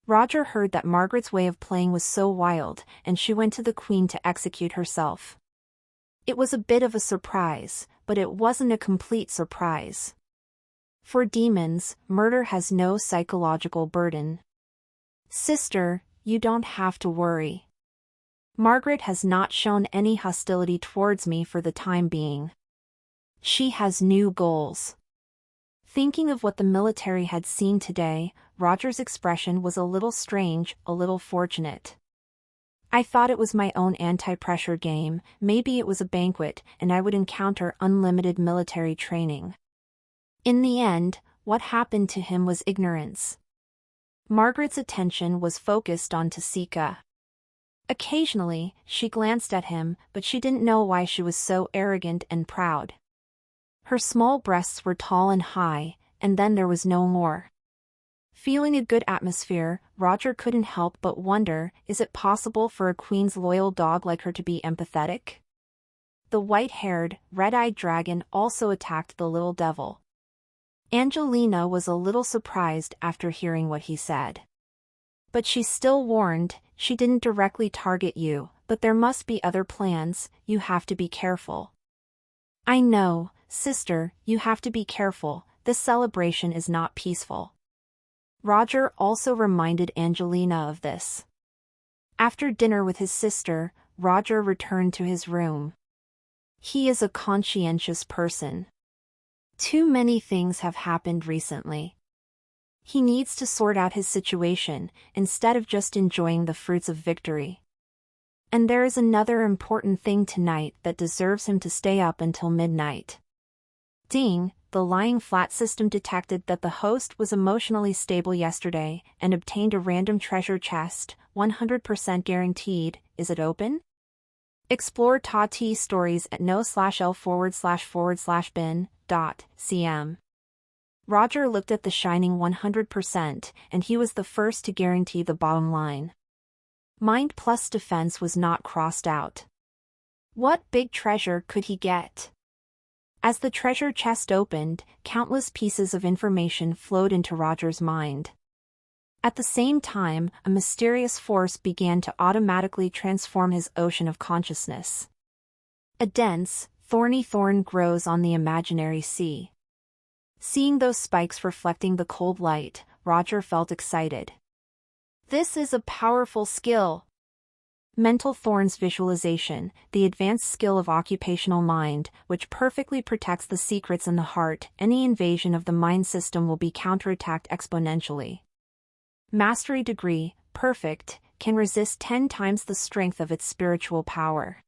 Roger heard that Margaret's way of playing was so wild, and she went to the Queen to execute herself. It was a bit of a surprise, but it wasn't a complete surprise. For demons, murder has no psychological burden. Sister, you don't have to worry. Margaret has not shown any hostility towards me for the time being. She has new goals. Thinking of what the military had seen today, Roger's expression was a little strange, a little fortunate. I thought it was my own anti-pressure game, maybe it was a banquet, and I would encounter unlimited military training. In the end, what happened to him was ignorance. Margaret's attention was focused on Tasika. Occasionally, she glanced at him, but she didn't know why she was so arrogant and proud. Her small breasts were tall and high, and then there was no more. Feeling a good atmosphere, Roger couldn't help but wonder, is it possible for a queen's loyal dog like her to be empathetic? The white-haired, red-eyed dragon also attacked the little devil. Angelina was a little surprised after hearing what he said. But she still warned, she didn't directly target you, but there must be other plans, you have to be careful. I know, sister, you have to be careful, this celebration is not peaceful. Roger also reminded Angelina of this. After dinner with his sister, Roger returned to his room. He is a conscientious person. Too many things have happened recently. He needs to sort out his situation, instead of just enjoying the fruits of victory. And there is another important thing tonight that deserves him to stay up until midnight. Ding, the lying flat system detected that the host was emotionally stable yesterday and obtained a random treasure chest, 100% guaranteed. Is it open? Explore Ta-T stories at no/l//bin.cm. Roger looked at the shining 100%, and he was the first to guarantee the bottom line. Mind plus defense was not crossed out. What big treasure could he get? As the treasure chest opened, countless pieces of information flowed into Roger's mind. At the same time, a mysterious force began to automatically transform his ocean of consciousness. A dense, thorny thorn grows on the imaginary sea. Seeing those spikes reflecting the cold light, Roger felt excited. This is a powerful skill. Mental Thorns Visualization, the advanced skill of occupational mind, which perfectly protects the secrets in the heart. Any invasion of the mind system will be counterattacked exponentially. Mastery degree, perfect, can resist 10 times the strength of its spiritual power.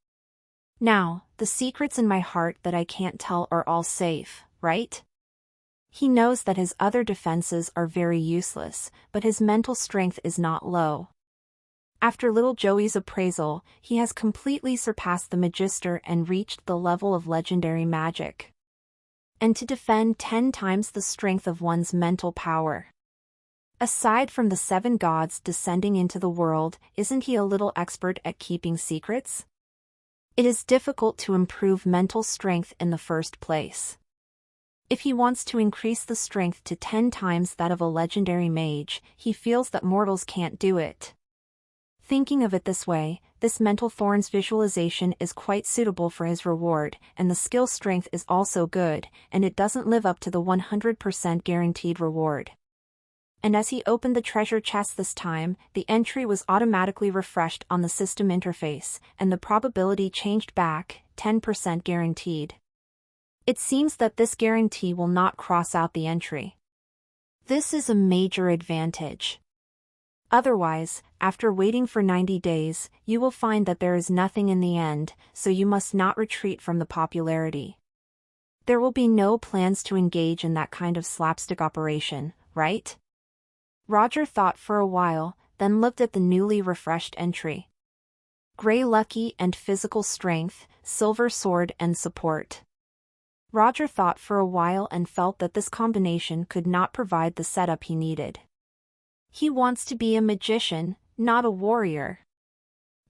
Now, the secrets in my heart that I can't tell are all safe, right? He knows that his other defenses are very useless, but his mental strength is not low. After little Joey's appraisal, he has completely surpassed the Magister and reached the level of legendary magic. And to defend 10 times the strength of one's mental power. Aside from the 7 gods descending into the world, isn't he a little expert at keeping secrets? It is difficult to improve mental strength in the first place. If he wants to increase the strength to 10 times that of a legendary mage, he feels that mortals can't do it. Thinking of it this way, this Mental Thorns visualization is quite suitable for his reward, and the skill strength is also good, and it doesn't live up to the 100% guaranteed reward. And as he opened the treasure chest this time, the entry was automatically refreshed on the system interface, and the probability changed back, 10% guaranteed. It seems that this guarantee will not cross out the entry. This is a major advantage. Otherwise, after waiting for 90 days, you will find that there is nothing in the end, so you must not retreat from the popularity. There will be no plans to engage in that kind of slapstick operation, right? Roger thought for a while, then looked at the newly refreshed entry. Gray lucky and physical strength, silver sword and support. Roger thought for a while and felt that this combination could not provide the setup he needed. He wants to be a magician, not a warrior.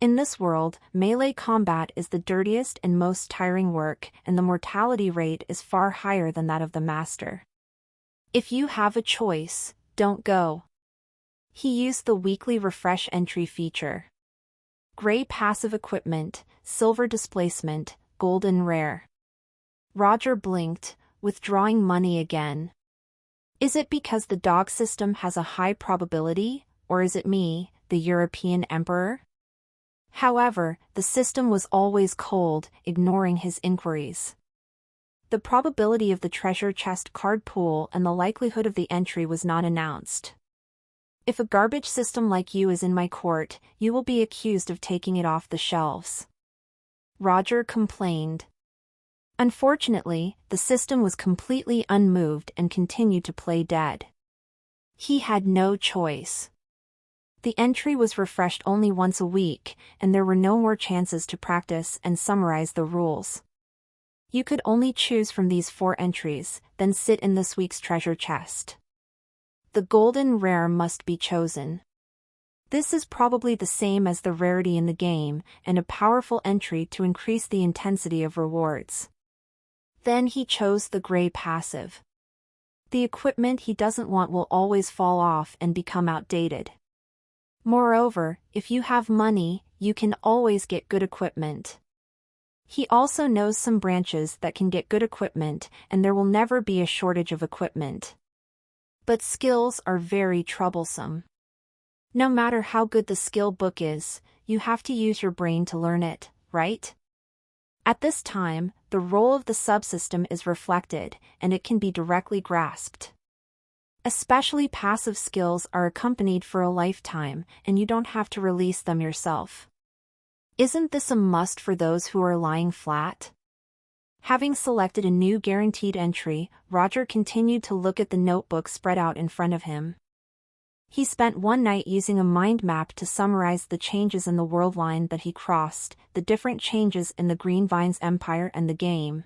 In this world, melee combat is the dirtiest and most tiring work, and the mortality rate is far higher than that of the master. If you have a choice, don't go. He used the weekly refresh entry feature. Gray passive equipment, silver displacement, golden rare. Roger blinked, withdrawing money again. Is it because the dog system has a high probability, or is it me, the European emperor? However, the system was always cold, ignoring his inquiries. The probability of the treasure chest card pool and the likelihood of the entry was not announced. If a garbage system like you is in my court, you will be accused of taking it off the shelves. Roger complained. Unfortunately, the system was completely unmoved and continued to play dead. He had no choice. The entry was refreshed only once a week, and there were no more chances to practice and summarize the rules. You could only choose from these 4 entries, then sit in this week's treasure chest. The golden rare must be chosen. This is probably the same as the rarity in the game, and a powerful entry to increase the intensity of rewards. Then he chose the gray passive. The equipment he doesn't want will always fall off and become outdated. Moreover, if you have money, you can always get good equipment. He also knows some branches that can get good equipment, and there will never be a shortage of equipment. But skills are very troublesome. No matter how good the skill book is, you have to use your brain to learn it, right? At this time, the role of the subsystem is reflected, and it can be directly grasped. Especially passive skills are accompanied for a lifetime, and you don't have to release them yourself. Isn't this a must for those who are lying flat? Having selected a new guaranteed entry, Roger continued to look at the notebook spread out in front of him. He spent one night using a mind map to summarize the changes in the world line that he crossed, the different changes in the Green Vines Empire and the game.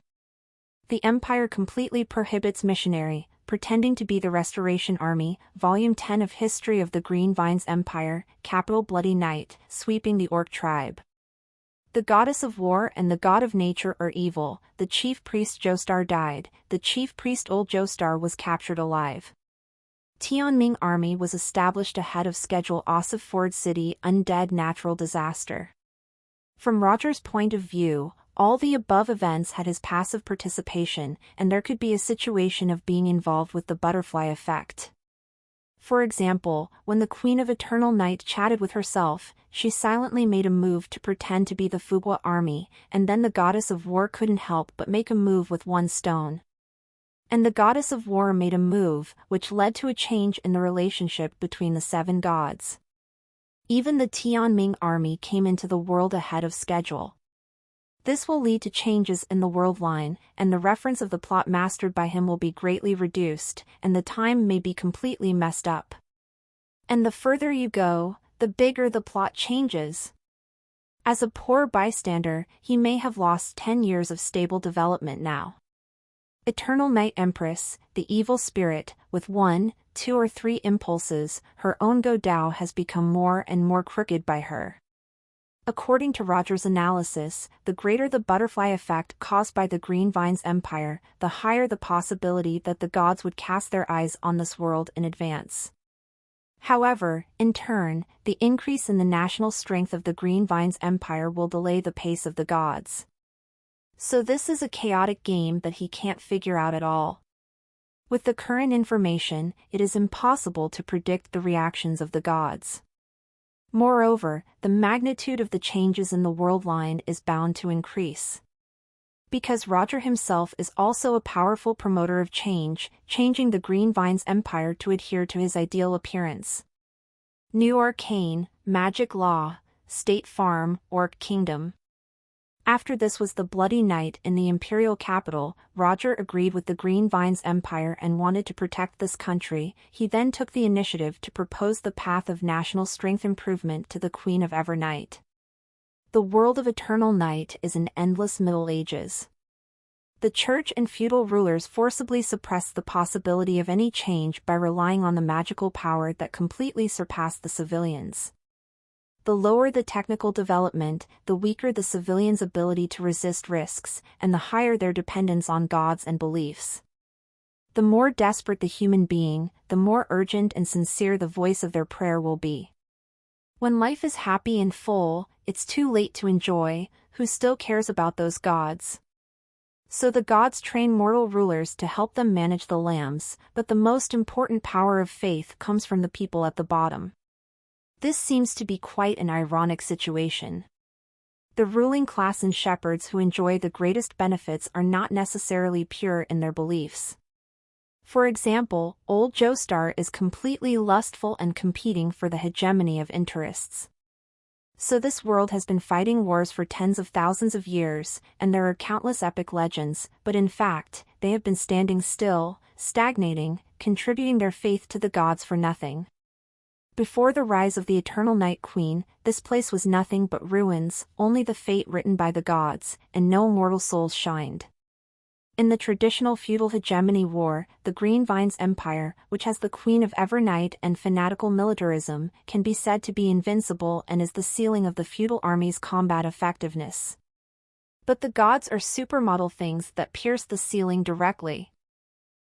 The Empire completely prohibits missionary, pretending to be the Restoration Army, Volume 10 of History of the Green Vines Empire, capital Bloody Night, sweeping the Orc tribe. The goddess of war and the god of nature are evil. The chief priest Joestar died. The chief priest Old Joestar was captured alive. Tianming army was established ahead of schedule. Ossif Ford City undead natural disaster. From Roger's point of view, all the above events had his passive participation, and there could be a situation of being involved with the butterfly effect. For example, when the Queen of Eternal Night chatted with herself, she silently made a move to pretend to be the Fugwa army, and then the goddess of war couldn't help but make a move with one stone. And the goddess of war made a move, which led to a change in the relationship between the seven gods. Even the Tianming army came into the world ahead of schedule. This will lead to changes in the world line, and the reference of the plot mastered by him will be greatly reduced, and the time may be completely messed up. And the further you go, the bigger the plot changes. As a poor bystander, he may have lost 10 years of stable development now. Eternal Night Empress, the evil spirit, with 1, 2 or 3 impulses, her own Godao has become more and more crooked by her. According to Roger's analysis, the greater the butterfly effect caused by the Green Vines Empire, the higher the possibility that the gods would cast their eyes on this world in advance. However, in turn, the increase in the national strength of the Green Vines Empire will delay the pace of the gods. So this is a chaotic game that he can't figure out at all. With the current information, it is impossible to predict the reactions of the gods. Moreover, the magnitude of the changes in the world line is bound to increase. Because Roger himself is also a powerful promoter of change, changing the Green Vines Empire to adhere to his ideal appearance. New Arcane, Magic Law, State Farm, Orc Kingdom. After this was the Bloody Night in the imperial capital, Roger agreed with the Green Vines Empire and wanted to protect this country. He then took the initiative to propose the path of national strength improvement to the Queen of Evernight. The world of Eternal Night is an endless Middle Ages. The church and feudal rulers forcibly suppressed the possibility of any change by relying on the magical power that completely surpassed the civilians. The lower the technical development, the weaker the civilians' ability to resist risks, and the higher their dependence on gods and beliefs. The more desperate the human being, the more urgent and sincere the voice of their prayer will be. When life is happy and full, it's too late to enjoy. Who still cares about those gods? So the gods train mortal rulers to help them manage the lambs, but the most important power of faith comes from the people at the bottom. This seems to be quite an ironic situation. The ruling class and shepherds who enjoy the greatest benefits are not necessarily pure in their beliefs. For example, Old Joestar is completely lustful and competing for the hegemony of interests. So this world has been fighting wars for tens of thousands of years, and there are countless epic legends, but in fact, they have been standing still, stagnating, contributing their faith to the gods for nothing. Before the rise of the Eternal Night Queen, this place was nothing but ruins, only the fate written by the gods, and no mortal souls shined. In the traditional feudal hegemony war, the Green Vines Empire, which has the Queen of Evernight and fanatical militarism, can be said to be invincible and is the ceiling of the feudal army's combat effectiveness. But the gods are supermodel things that pierce the ceiling directly.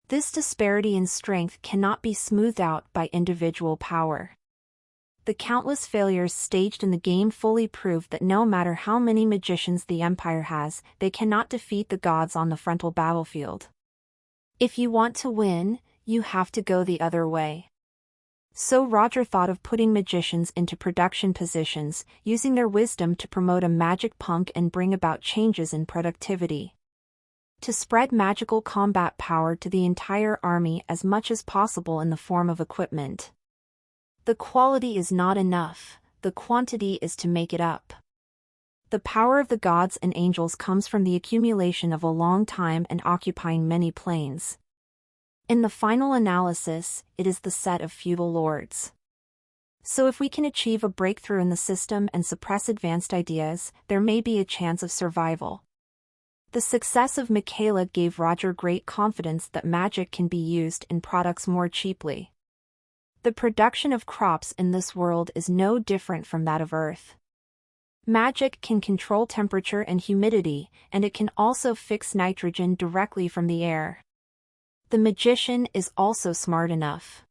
This disparity in strength cannot be smoothed out by individual power. The countless failures staged in the game fully prove that no matter how many magicians the Empire has, they cannot defeat the gods on the frontal battlefield. If you want to win, you have to go the other way. So Roger thought of putting magicians into production positions, using their wisdom to promote a magic punk and bring about changes in productivity. To spread magical combat power to the entire army as much as possible in the form of equipment. The quality is not enough, the quantity is to make it up. The power of the gods and angels comes from the accumulation of a long time and occupying many planes. In the final analysis, it is the set of feudal lords. So if we can achieve a breakthrough in the system and suppress advanced ideas, there may be a chance of survival. The success of Michaela gave Roger great confidence that magic can be used in products more cheaply. The production of crops in this world is no different from that of Earth. Magic can control temperature and humidity, and it can also fix nitrogen directly from the air. The magician is also smart enough.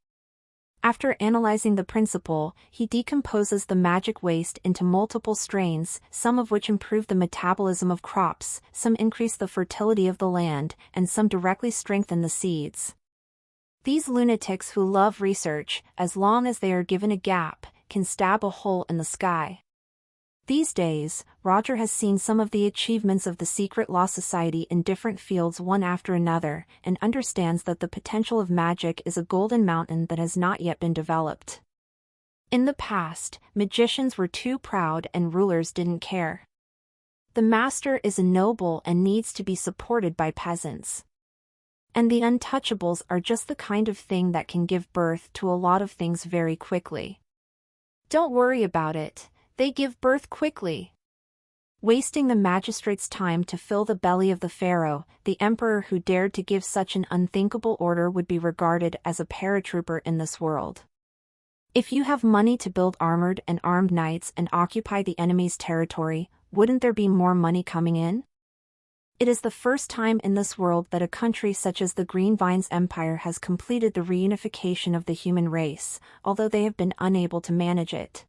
After analyzing the principle, he decomposes the magic waste into multiple strains, some of which improve the metabolism of crops, some increase the fertility of the land, and some directly strengthen the seeds. These lunatics who love research, as long as they are given a gap, can stab a hole in the sky. These days, Roger has seen some of the achievements of the Secret Law Society in different fields one after another, and understands that the potential of magic is a golden mountain that has not yet been developed. In the past, magicians were too proud and rulers didn't care. The master is a noble and needs to be supported by peasants. And the untouchables are just the kind of thing that can give birth to a lot of things very quickly. Don't worry about it. They give birth quickly. Wasting the magistrate's time to fill the belly of the pharaoh, the emperor who dared to give such an unthinkable order would be regarded as a paratrooper in this world. If you have money to build armored and armed knights and occupy the enemy's territory, wouldn't there be more money coming in? It is the first time in this world that a country such as the Green Vines Empire has completed the reunification of the human race, although they have been unable to manage it.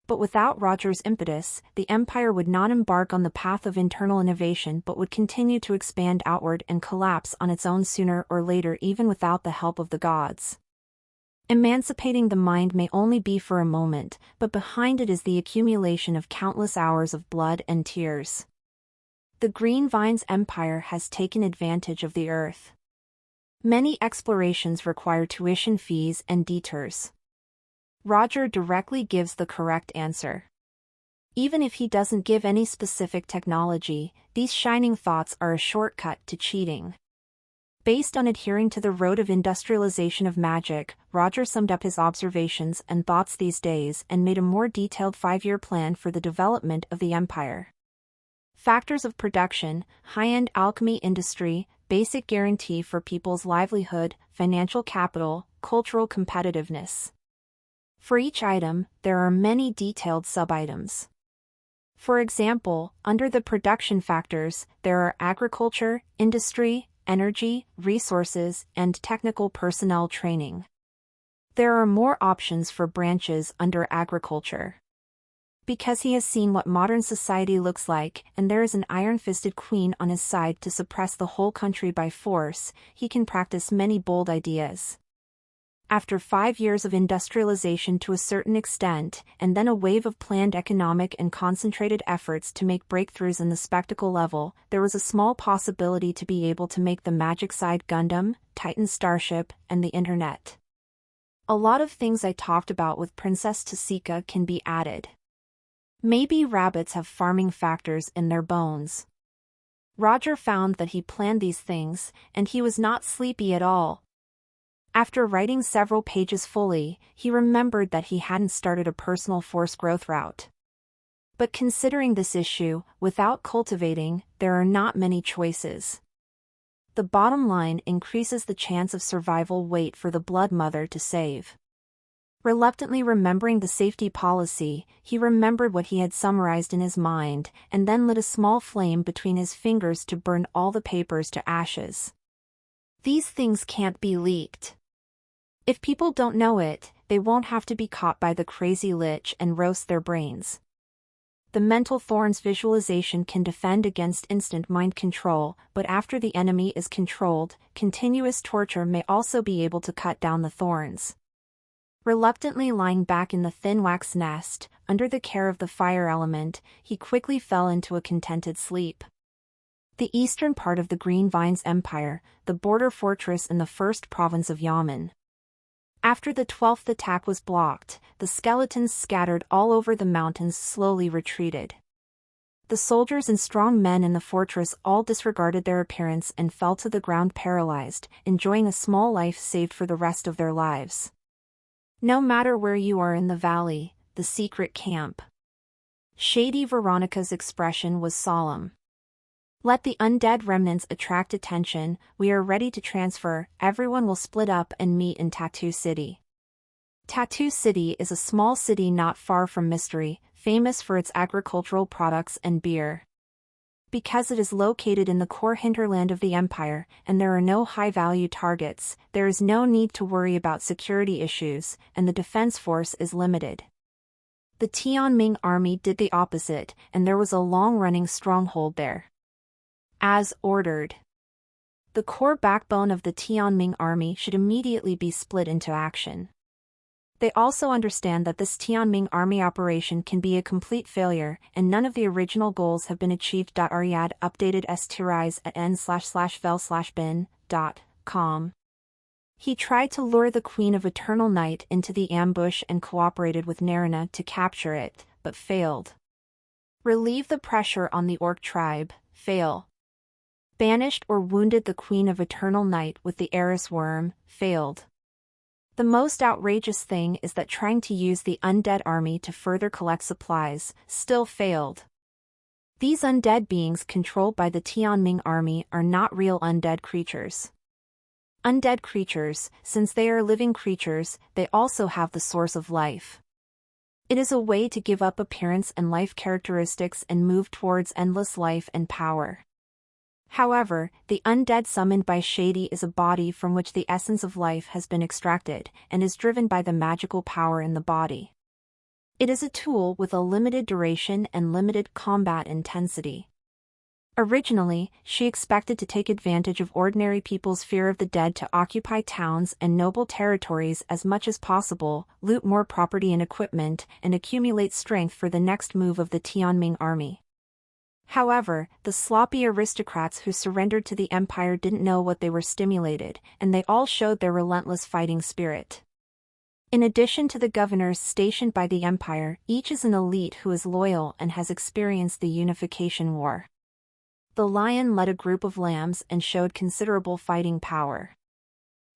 But without Roger's impetus, the empire would not embark on the path of internal innovation but would continue to expand outward and collapse on its own sooner or later even without the help of the gods. Emancipating the mind may only be for a moment, but behind it is the accumulation of countless hours of blood and tears. The Green Vines Empire has taken advantage of the earth. Many explorations require tuition fees and detours. Roger directly gives the correct answer. Even if he doesn't give any specific technology, these shining thoughts are a shortcut to cheating. Based on adhering to the road of industrialization of magic, Roger summed up his observations and thoughts these days and made a more detailed 5-year plan for the development of the empire. Factors of production, high-end alchemy industry, basic guarantee for people's livelihood, financial capital, cultural competitiveness. For each item, there are many detailed sub-items. For example, under the production factors, there are agriculture, industry, energy, resources, and technical personnel training. There are more options for branches under agriculture. Because he has seen what modern society looks like, and there is an iron-fisted queen on his side to suppress the whole country by force, he can practice many bold ideas. After 5 years of industrialization to a certain extent, and then a wave of planned economic and concentrated efforts to make breakthroughs in the spectacle level, there was a small possibility to be able to make the Magic Side Gundam, Titan Starship, and the Internet. A lot of things I talked about with Princess Tasika can be added. Maybe rabbits have farming factors in their bones. Roger found that he planned these things, and he was not sleepy at all. After writing several pages fully, he remembered that he hadn't started a personal force growth route. But considering this issue, without cultivating, there are not many choices. The bottom line increases the chance of survival. Wait for the Blood Mother to save. Reluctantly remembering the safety policy, he remembered what he had summarized in his mind, and then lit a small flame between his fingers to burn all the papers to ashes. These things can't be leaked. If people don't know it, they won't have to be caught by the crazy lich and roast their brains. The mental thorns visualization can defend against instant mind control, but after the enemy is controlled, continuous torture may also be able to cut down the thorns. Reluctantly lying back in the thin wax nest, under the care of the fire element, he quickly fell into a contented sleep. The eastern part of the Green Vines Empire, the border fortress in the first province of Yamen. After the 12th attack was blocked, the skeletons scattered all over the mountains slowly retreated. The soldiers and strong men in the fortress all disregarded their appearance and fell to the ground paralyzed, enjoying a small life saved for the rest of their lives. No matter where you are in the valley, the secret camp. Shady Veronica's expression was solemn. Let the undead remnants attract attention, we are ready to transfer, everyone will split up and meet in Tattoo City. Tattoo City is a small city not far from Mystery, famous for its agricultural products and beer. Because it is located in the core hinterland of the Empire, and there are no high-value targets, there is no need to worry about security issues, and the defense force is limited. The Tianming army did the opposite, and there was a long-running stronghold there. As ordered. The core backbone of the Tianming army should immediately be split into action. They also understand that this Tianming army operation can be a complete failure, and none of the original goals have been achieved. Ariad updated strize at n/vel/bin.com. He tried to lure the Queen of Eternal Night into the ambush and cooperated with Narina to capture it, but failed. Relieve the pressure on the Orc tribe, fail. Banished or wounded the Queen of Eternal Night with the Eris worm, failed. The most outrageous thing is that trying to use the undead army to further collect supplies, still failed. These undead beings controlled by the Tianming army are not real undead creatures. Undead creatures, since they are living creatures, they also have the source of life. It is a way to give up appearance and life characteristics and move towards endless life and power. However, the undead summoned by Shady is a body from which the essence of life has been extracted, and is driven by the magical power in the body. It is a tool with a limited duration and limited combat intensity. Originally, she expected to take advantage of ordinary people's fear of the dead to occupy towns and noble territories as much as possible, loot more property and equipment, and accumulate strength for the next move of the Tianming army. However, the sloppy aristocrats who surrendered to the Empire didn't know what they were stimulated, and they all showed their relentless fighting spirit. In addition to the governors stationed by the Empire, each is an elite who is loyal and has experienced the Unification War. The lion led a group of lambs and showed considerable fighting power.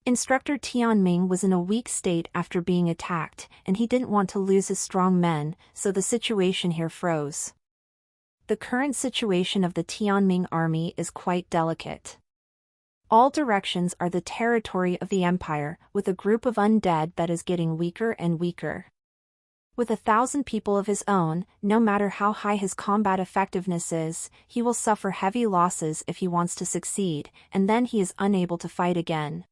Instructor Tianming was in a weak state after being attacked, and he didn't want to lose his strong men, so the situation here froze. The current situation of the Tianming army is quite delicate. All directions are the territory of the Empire, with a group of undead that is getting weaker and weaker. With 1,000 people of his own, no matter how high his combat effectiveness is, he will suffer heavy losses if he wants to succeed, and then he is unable to fight again.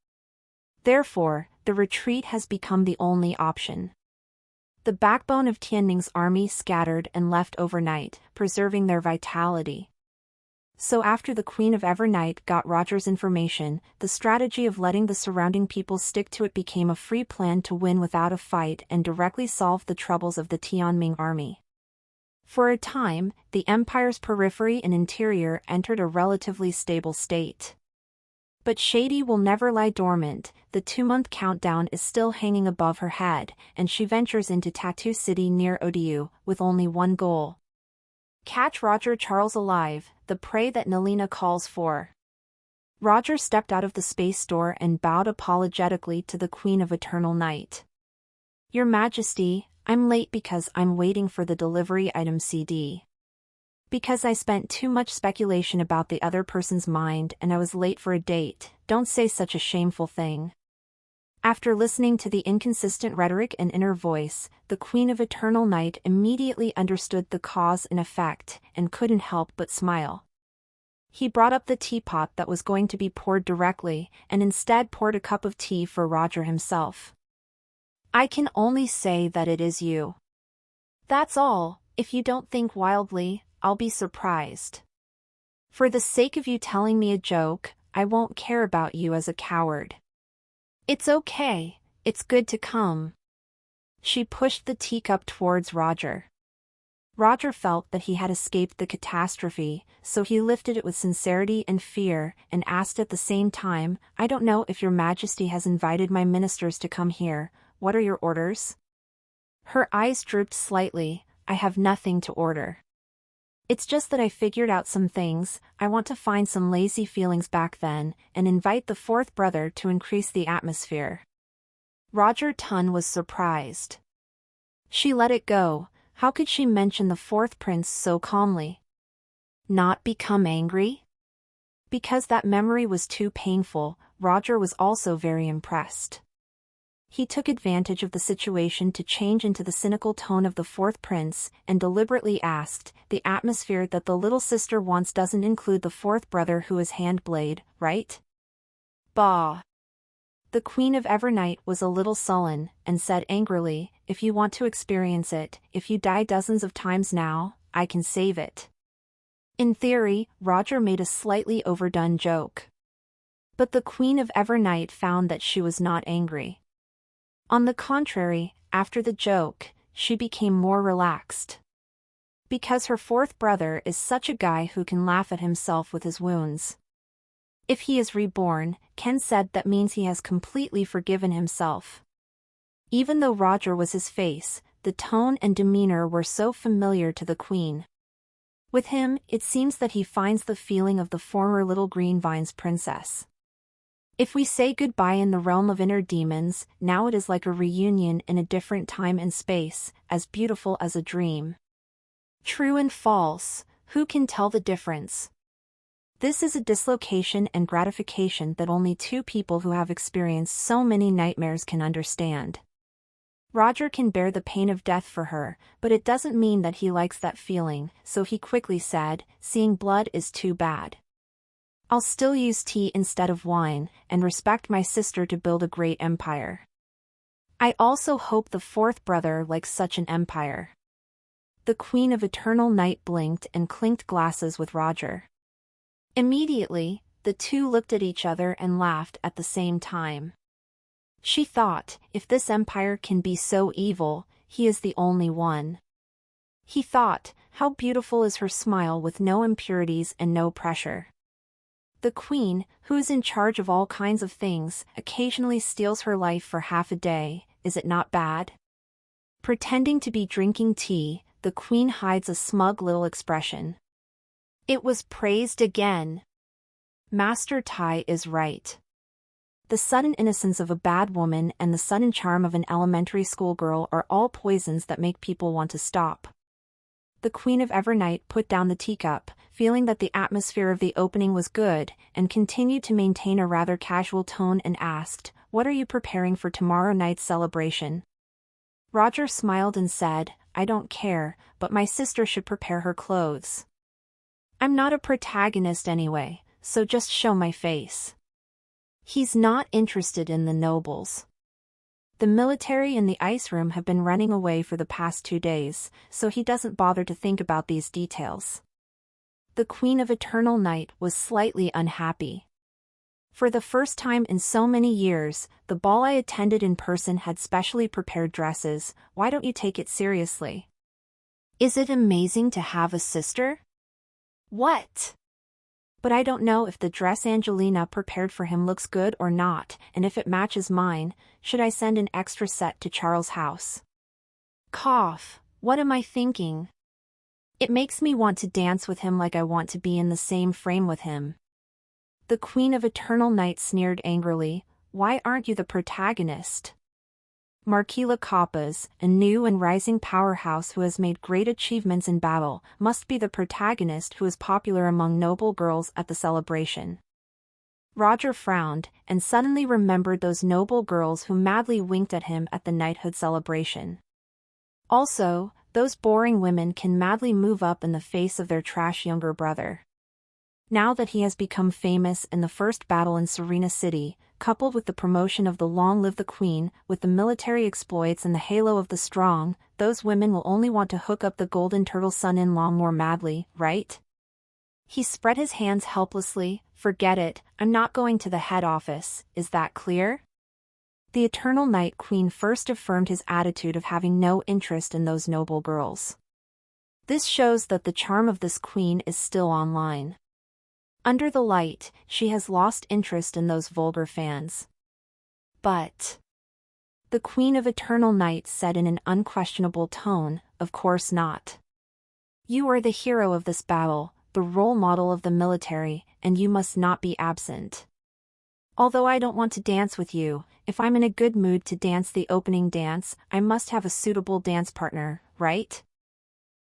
Therefore, the retreat has become the only option. The backbone of Tianming's army scattered and left overnight, preserving their vitality. So after the Queen of Evernight got Roger's information, the strategy of letting the surrounding people stick to it became a free plan to win without a fight and directly solve the troubles of the Tianming army. For a time, the Empire's periphery and interior entered a relatively stable state. But Shady will never lie dormant, the 2-month countdown is still hanging above her head, and she ventures into Tattoo City near Odiu, with only one goal. Catch Roger Charles alive, the prey that Nelina calls for. Roger stepped out of the space door and bowed apologetically to the Queen of Eternal Night. Your Majesty, I'm late because I'm waiting for the delivery item CD. Because I spent too much speculation about the other person's mind and I was late for a date, don't say such a shameful thing. After listening to the inconsistent rhetoric and inner voice, the Queen of Eternal Night immediately understood the cause and effect, and couldn't help but smile. He brought up the teapot that was going to be poured directly, and instead poured a cup of tea for Roger himself. I can only say that it is you. That's all. If you don't think wildly, I'll be surprised. For the sake of you telling me a joke, I won't care about you as a coward. It's okay, it's good to come. She pushed the teacup towards Roger. Roger felt that he had escaped the catastrophe, so he lifted it with sincerity and fear, and asked at the same time, I don't know if your Majesty has invited my ministers to come here, what are your orders? Her eyes drooped slightly, I have nothing to order. It's just that I figured out some things. I want to find some lazy feelings back then, and invite the fourth brother to increase the atmosphere. Roger Tun was surprised. She let it go. How could she mention the fourth prince so calmly? Not become angry? Because that memory was too painful, Roger was also very impressed. He took advantage of the situation to change into the cynical tone of the fourth prince, and deliberately asked, "The atmosphere that the little sister wants doesn't include the fourth brother who is Handblade, right?" Bah! The Queen of Evernight was a little sullen, and said angrily, "If you want to experience it, if you die dozens of times now, I can save it." In theory, Roger made a slightly overdone joke. But the Queen of Evernight found that she was not angry. On the contrary, after the joke, she became more relaxed. Because her fourth brother is such a guy who can laugh at himself with his wounds. If he is reborn, Ken said that means he has completely forgiven himself. Even though Roger was his face, the tone and demeanor were so familiar to the Queen. With him, it seems that he finds the feeling of the former Little Green Vines princess. If we say goodbye in the realm of inner demons, now it is like a reunion in a different time and space, as beautiful as a dream. True and false, who can tell the difference? This is a dislocation and gratification that only two people who have experienced so many nightmares can understand. Roger can bear the pain of death for her, but it doesn't mean that he likes that feeling, so he quickly said, "Seeing blood is too bad. I'll still use tea instead of wine, and respect my sister to build a great empire. I also hope the fourth brother likes such an empire." The Queen of Eternal Night blinked and clinked glasses with Roger. Immediately, the two looked at each other and laughed at the same time. She thought, if this empire can be so evil, he is the only one. He thought, how beautiful is her smile with no impurities and no pressure. The Queen, who is in charge of all kinds of things, occasionally steals her life for half a day. Is it not bad? Pretending to be drinking tea, the Queen hides a smug little expression. It was praised again. Master Tai is right. The sudden innocence of a bad woman and the sudden charm of an elementary school girl are all poisons that make people want to stop. The Queen of Evernight put down the teacup, feeling that the atmosphere of the opening was good, and continued to maintain a rather casual tone and asked, "What are you preparing for tomorrow night's celebration?" Roger smiled and said, "I don't care, but my sister should prepare her clothes. I'm not a protagonist anyway, so just show my face." He's not interested in the nobles. The military and the ice room have been running away for the past 2 days, so he doesn't bother to think about these details. The Queen of Eternal Night was slightly unhappy. For the first time in so many years, the ball I attended in person had specially prepared dresses. Why don't you take it seriously? Is it amazing to have a sister? What? But I don't know if the dress Angelina prepared for him looks good or not, and if it matches mine, should I send an extra set to Charles' house? Cough, what am I thinking? It makes me want to dance with him like I want to be in the same frame with him. The Queen of Eternal Night sneered angrily, "Why aren't you the protagonist?" Marquila Coppas, a new and rising powerhouse who has made great achievements in battle, must be the protagonist who is popular among noble girls at the celebration. Roger frowned, and suddenly remembered those noble girls who madly winked at him at the knighthood celebration. Also, those boring women can madly move up in the face of their trash younger brother. Now that he has become famous in the first battle in Serena City, coupled with the promotion of the Long Live the Queen, with the military exploits and the halo of the strong, those women will only want to hook up the golden turtle son-in-law more madly, right? He spread his hands helplessly. "Forget it, I'm not going to the head office, is that clear?" The Eternal Night Queen first affirmed his attitude of having no interest in those noble girls. This shows that the charm of this queen is still online. Under the light, she has lost interest in those vulgar fans. But the Queen of Eternal Night said in an unquestionable tone, "Of course not. You are the hero of this battle, the role model of the military, and you must not be absent. Although I don't want to dance with you, if I'm in a good mood to dance the opening dance, I must have a suitable dance partner, right?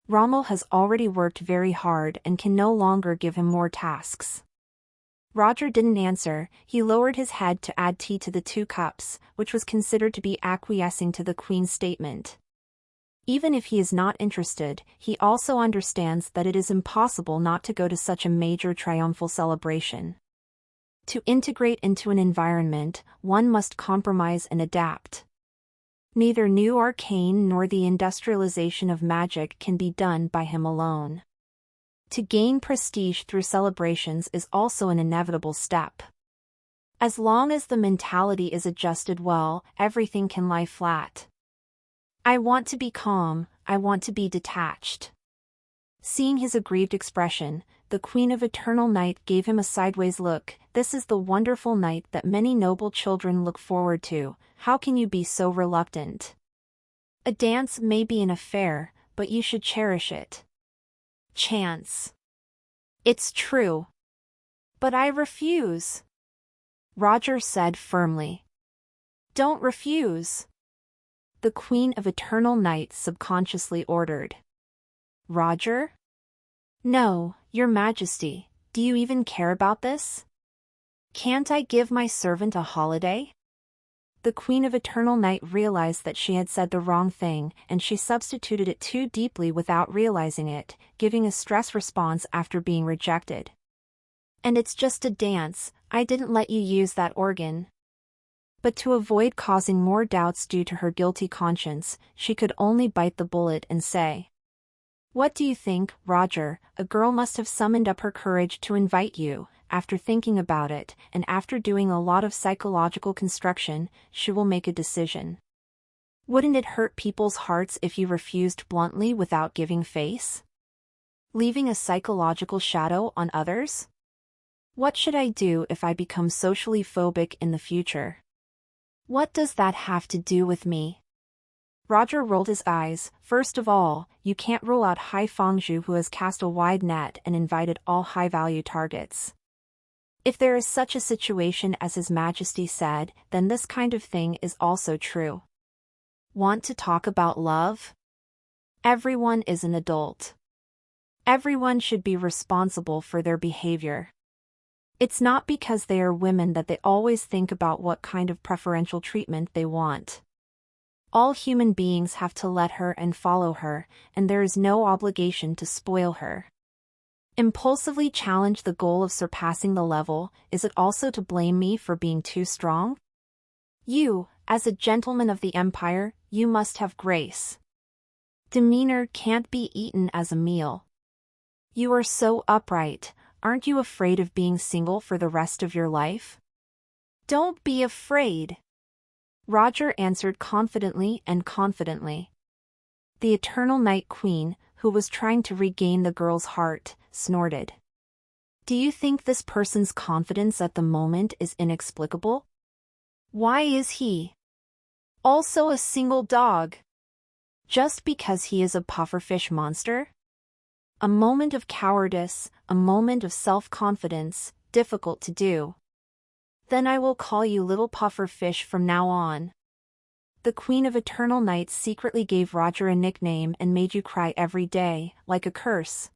Rommel has already worked very hard and can no longer give him more tasks. Roger didn't answer. He lowered his head to add tea to the 2 cups, which was considered to be acquiescing to the Queen's statement. Even if he is not interested, he also understands that it is impossible not to go to such a major triumphal celebration. To integrate into an environment, one must compromise and adapt. Neither new arcane nor the industrialization of magic can be done by him alone. To gain prestige through celebrations is also an inevitable step. As long as the mentality is adjusted well, everything can lie flat. I want to be calm, I want to be detached. Seeing his aggrieved expression, the Queen of Eternal Night gave him a sideways look. This is the wonderful night that many noble children look forward to. How can you be so reluctant? A dance may be an affair, but you should cherish it. Chance. It's true. But I refuse. Roger said firmly. Don't refuse. The Queen of Eternal Night subconsciously ordered. Roger? No, Your Majesty, do you even care about this? Can't I give my servant a holiday? The Queen of Eternal Night realized that she had said the wrong thing, and she substituted it too deeply without realizing it, giving a stress response after being rejected. And it's just a dance, I didn't let you use that organ. But to avoid causing more doubts due to her guilty conscience, she could only bite the bullet and say, What do you think, Roger? A girl must have summoned up her courage to invite you. After thinking about it, and after doing a lot of psychological construction, she will make a decision. Wouldn't it hurt people's hearts if you refused bluntly without giving face? Leaving a psychological shadow on others? What should I do if I become socially phobic in the future? What does that have to do with me? Roger rolled his eyes. First of all, you can't rule out Hai Fangzhu, who has cast a wide net and invited all high-value targets. If there is such a situation as His Majesty said, then this kind of thing is also true. Want to talk about love? Everyone is an adult. Everyone should be responsible for their behavior. It's not because they are women that they always think about what kind of preferential treatment they want. All human beings have to let her and follow her, and there is no obligation to spoil her. Impulsively challenge the goal of surpassing the level. Is it also to blame me for being too strong? You, as a gentleman of the Empire, you must have grace. Demeanor can't be eaten as a meal. You are so upright, aren't you afraid of being single for the rest of your life? Don't be afraid. Roger answered confidently. The Eternal Night Queen, who was trying to regain the girl's heart, snorted. Do you think this person's confidence at the moment is inexplicable? Why is he also a single dog? Just because he is a pufferfish monster? A moment of cowardice, a moment of self-confidence, difficult to do. Then I will call you Little Pufferfish from now on. The Queen of Eternal Night secretly gave Roger a nickname and made you cry every day, like a curse.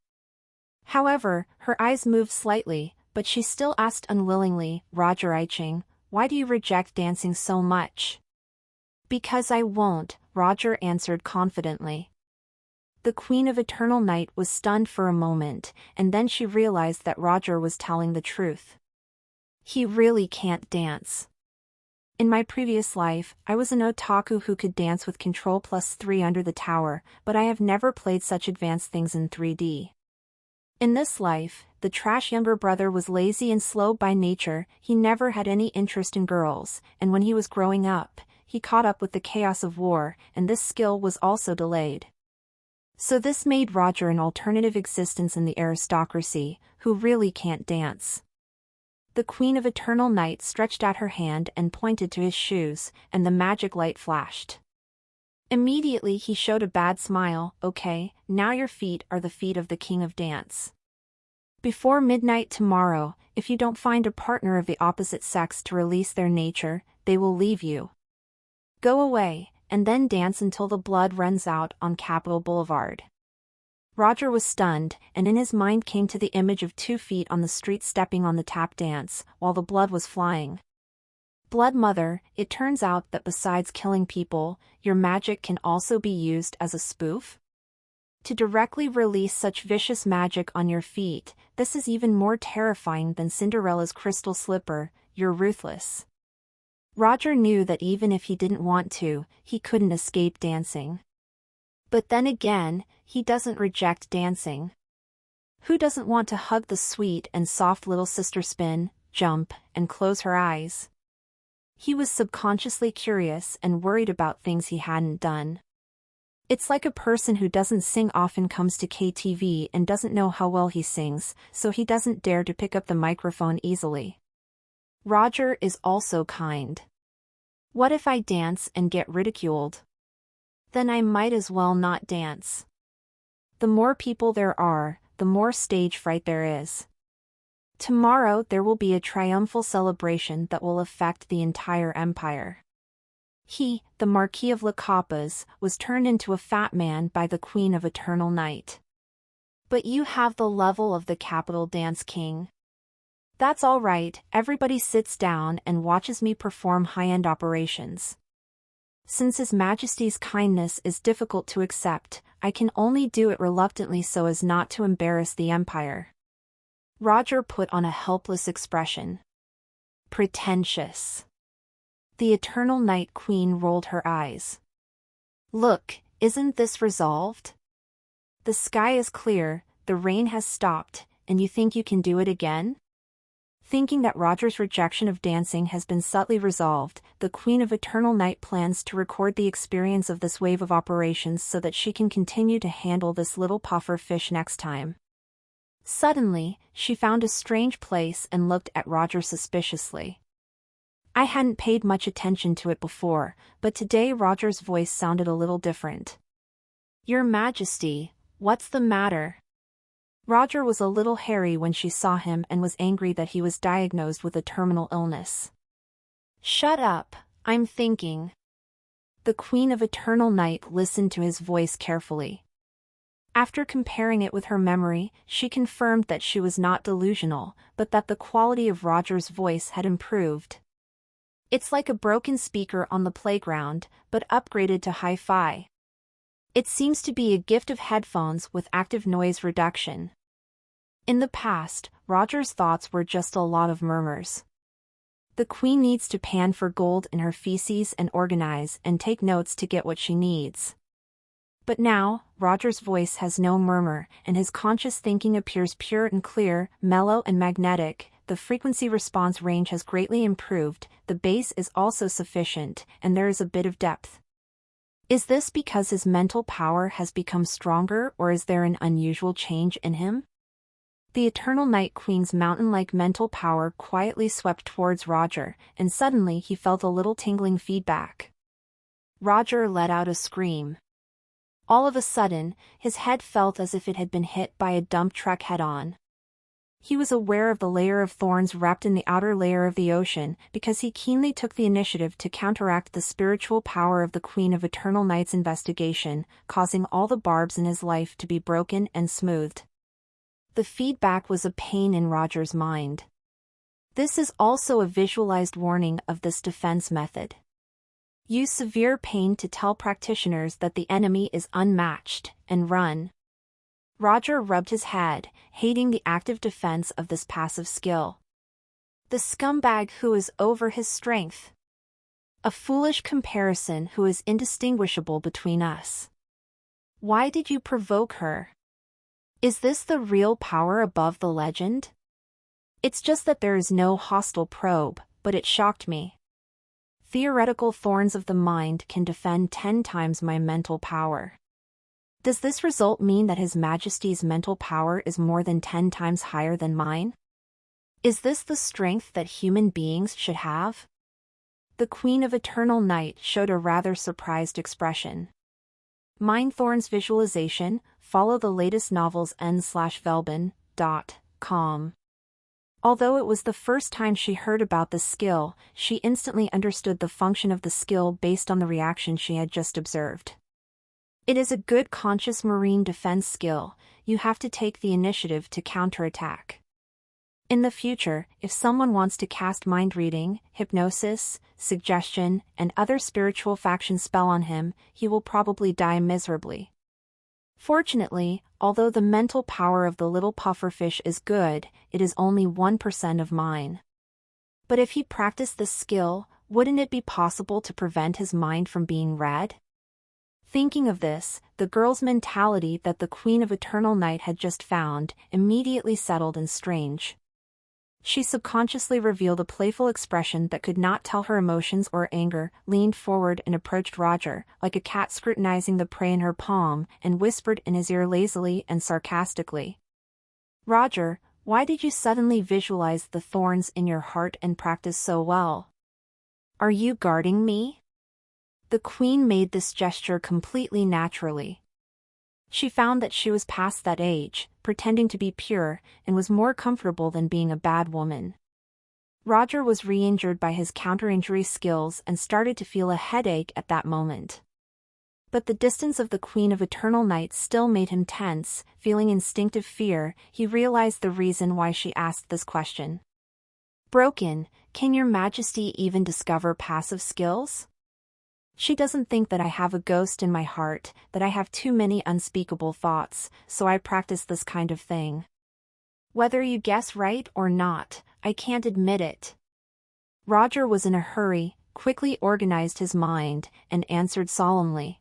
However, her eyes moved slightly, but she still asked unwillingly, Roger Iching, why do you reject dancing so much? Because I won't, Roger answered confidently. The Queen of Eternal Night was stunned for a moment, and then she realized that Roger was telling the truth. He really can't dance. In my previous life, I was an otaku who could dance with Control +3 under the tower, but I have never played such advanced things in 3D. In this life, the trash younger brother was lazy and slow by nature. He never had any interest in girls, and when he was growing up, he caught up with the chaos of war, and this skill was also delayed. So this made Roger an alternative existence in the aristocracy, who really can't dance. The Queen of Eternal Night stretched out her hand and pointed to his shoes, and the magic light flashed. Immediately he showed a bad smile. Okay, now your feet are the feet of the king of dance. Before midnight tomorrow, if you don't find a partner of the opposite sex to release their nature, they will leave you. Go away, and then dance until the blood runs out on Capitol Boulevard. Roger was stunned, and in his mind came to the image of 2 feet on the street stepping on the tap dance, while the blood was flying. Blood Mother, it turns out that besides killing people, your magic can also be used as a spoof? To directly release such vicious magic on your feet, this is even more terrifying than Cinderella's crystal slipper. You're ruthless. Roger knew that even if he didn't want to, he couldn't escape dancing. But then again, he doesn't reject dancing. Who doesn't want to hug the sweet and soft little sister, spin, jump, and close her eyes? He was subconsciously curious and worried about things he hadn't done. It's like a person who doesn't sing often comes to KTV and doesn't know how well he sings, so he doesn't dare to pick up the microphone easily. Roger is also kind. What if I dance and get ridiculed? Then I might as well not dance. The more people there are, the more stage fright there is. Tomorrow there will be a triumphal celebration that will affect the entire empire. He, the Marquis of La Capas, was turned into a fat man by the Queen of Eternal Night. But you have the level of the Capitol Dance King. That's all right, everybody sits down and watches me perform high-end operations. Since His Majesty's kindness is difficult to accept, I can only do it reluctantly so as not to embarrass the Empire. Roger put on a helpless expression. Pretentious. The Eternal Night Queen rolled her eyes. Look, isn't this resolved? The sky is clear, the rain has stopped, and you think you can do it again? Thinking that Roger's rejection of dancing has been subtly resolved, the Queen of Eternal Night plans to record the experience of this wave of operations so that she can continue to handle this little puffer fish next time. Suddenly, she found a strange place and looked at Roger suspiciously. I hadn't paid much attention to it before, but today Roger's voice sounded a little different. Your Majesty, what's the matter? Roger was a little hairy when she saw him and was angry that he was diagnosed with a terminal illness. Shut up, I'm thinking. The Queen of Eternal Night listened to his voice carefully. After comparing it with her memory, she confirmed that she was not delusional, but that the quality of Roger's voice had improved. It's like a broken speaker on the playground, but upgraded to hi-fi. It seems to be a gift of headphones with active noise reduction. In the past, Roger's thoughts were just a lot of murmurs. The Queen needs to pan for gold in her feces and organize and take notes to get what she needs. But now, Roger's voice has no murmur, and his conscious thinking appears pure and clear, mellow and magnetic. The frequency response range has greatly improved, the bass is also sufficient, and there is a bit of depth. Is this because his mental power has become stronger, or is there an unusual change in him? The Eternal Night Queen's mountain-like mental power quietly swept towards Roger, and suddenly he felt a little tingling feedback. Roger let out a scream. All of a sudden, his head felt as if it had been hit by a dump truck head-on. He was aware of the layer of thorns wrapped in the outer layer of the ocean, because he keenly took the initiative to counteract the spiritual power of the Queen of Eternal Night's investigation, causing all the barbs in his life to be broken and smoothed. The feedback was a pain in Roger's mind. This is also a visualized warning of this defense method. Use severe pain to tell practitioners that the enemy is unmatched, and run. Roger rubbed his head, hating the active defense of this passive skill. The scumbag who is over his strength. A foolish comparison who is indistinguishable between us. Why did you provoke her? Is this the real power above the legend? It's just that there is no hostile probe, but it shocked me. Theoretical thorns of the mind can defend 10 times my mental power. Does this result mean that His Majesty's mental power is more than 10 times higher than mine? Is this the strength that human beings should have? The Queen of Eternal Night showed a rather surprised expression. Mind Thorns Visualization, follow the latest novels n/velbin.com. Although it was the first time she heard about this skill, she instantly understood the function of the skill based on the reaction she had just observed. It is a good conscious marine defense skill. You have to take the initiative to counterattack. In the future, if someone wants to cast mind reading, hypnosis, suggestion, and other spiritual faction spell on him, he will probably die miserably. Fortunately, although the mental power of the little pufferfish is good, it is only 1% of mine. But if he practiced this skill, wouldn't it be possible to prevent his mind from being read? Thinking of this, the girl's mentality that the Queen of Eternal Night had just found immediately settled and strange. She subconsciously revealed a playful expression that could not tell her emotions or anger, leaned forward and approached Roger, like a cat scrutinizing the prey in her palm, and whispered in his ear lazily and sarcastically. "Roger, why did you suddenly visualize the thorns in your heart and practice so well? Are you guarding me?" The Queen made this gesture completely naturally. She found that she was past that age, pretending to be pure, and was more comfortable than being a bad woman. Roger was re-injured by his counter-injury skills and started to feel a headache at that moment. But the distance of the Queen of Eternal Night still made him tense. Feeling instinctive fear, he realized the reason why she asked this question. "Broken, can your Majesty even discover passive skills? She doesn't think that I have a ghost in my heart, that I have too many unspeakable thoughts, so I practice this kind of thing. Whether you guess right or not, I can't admit it." Roger was in a hurry, quickly organized his mind, and answered solemnly.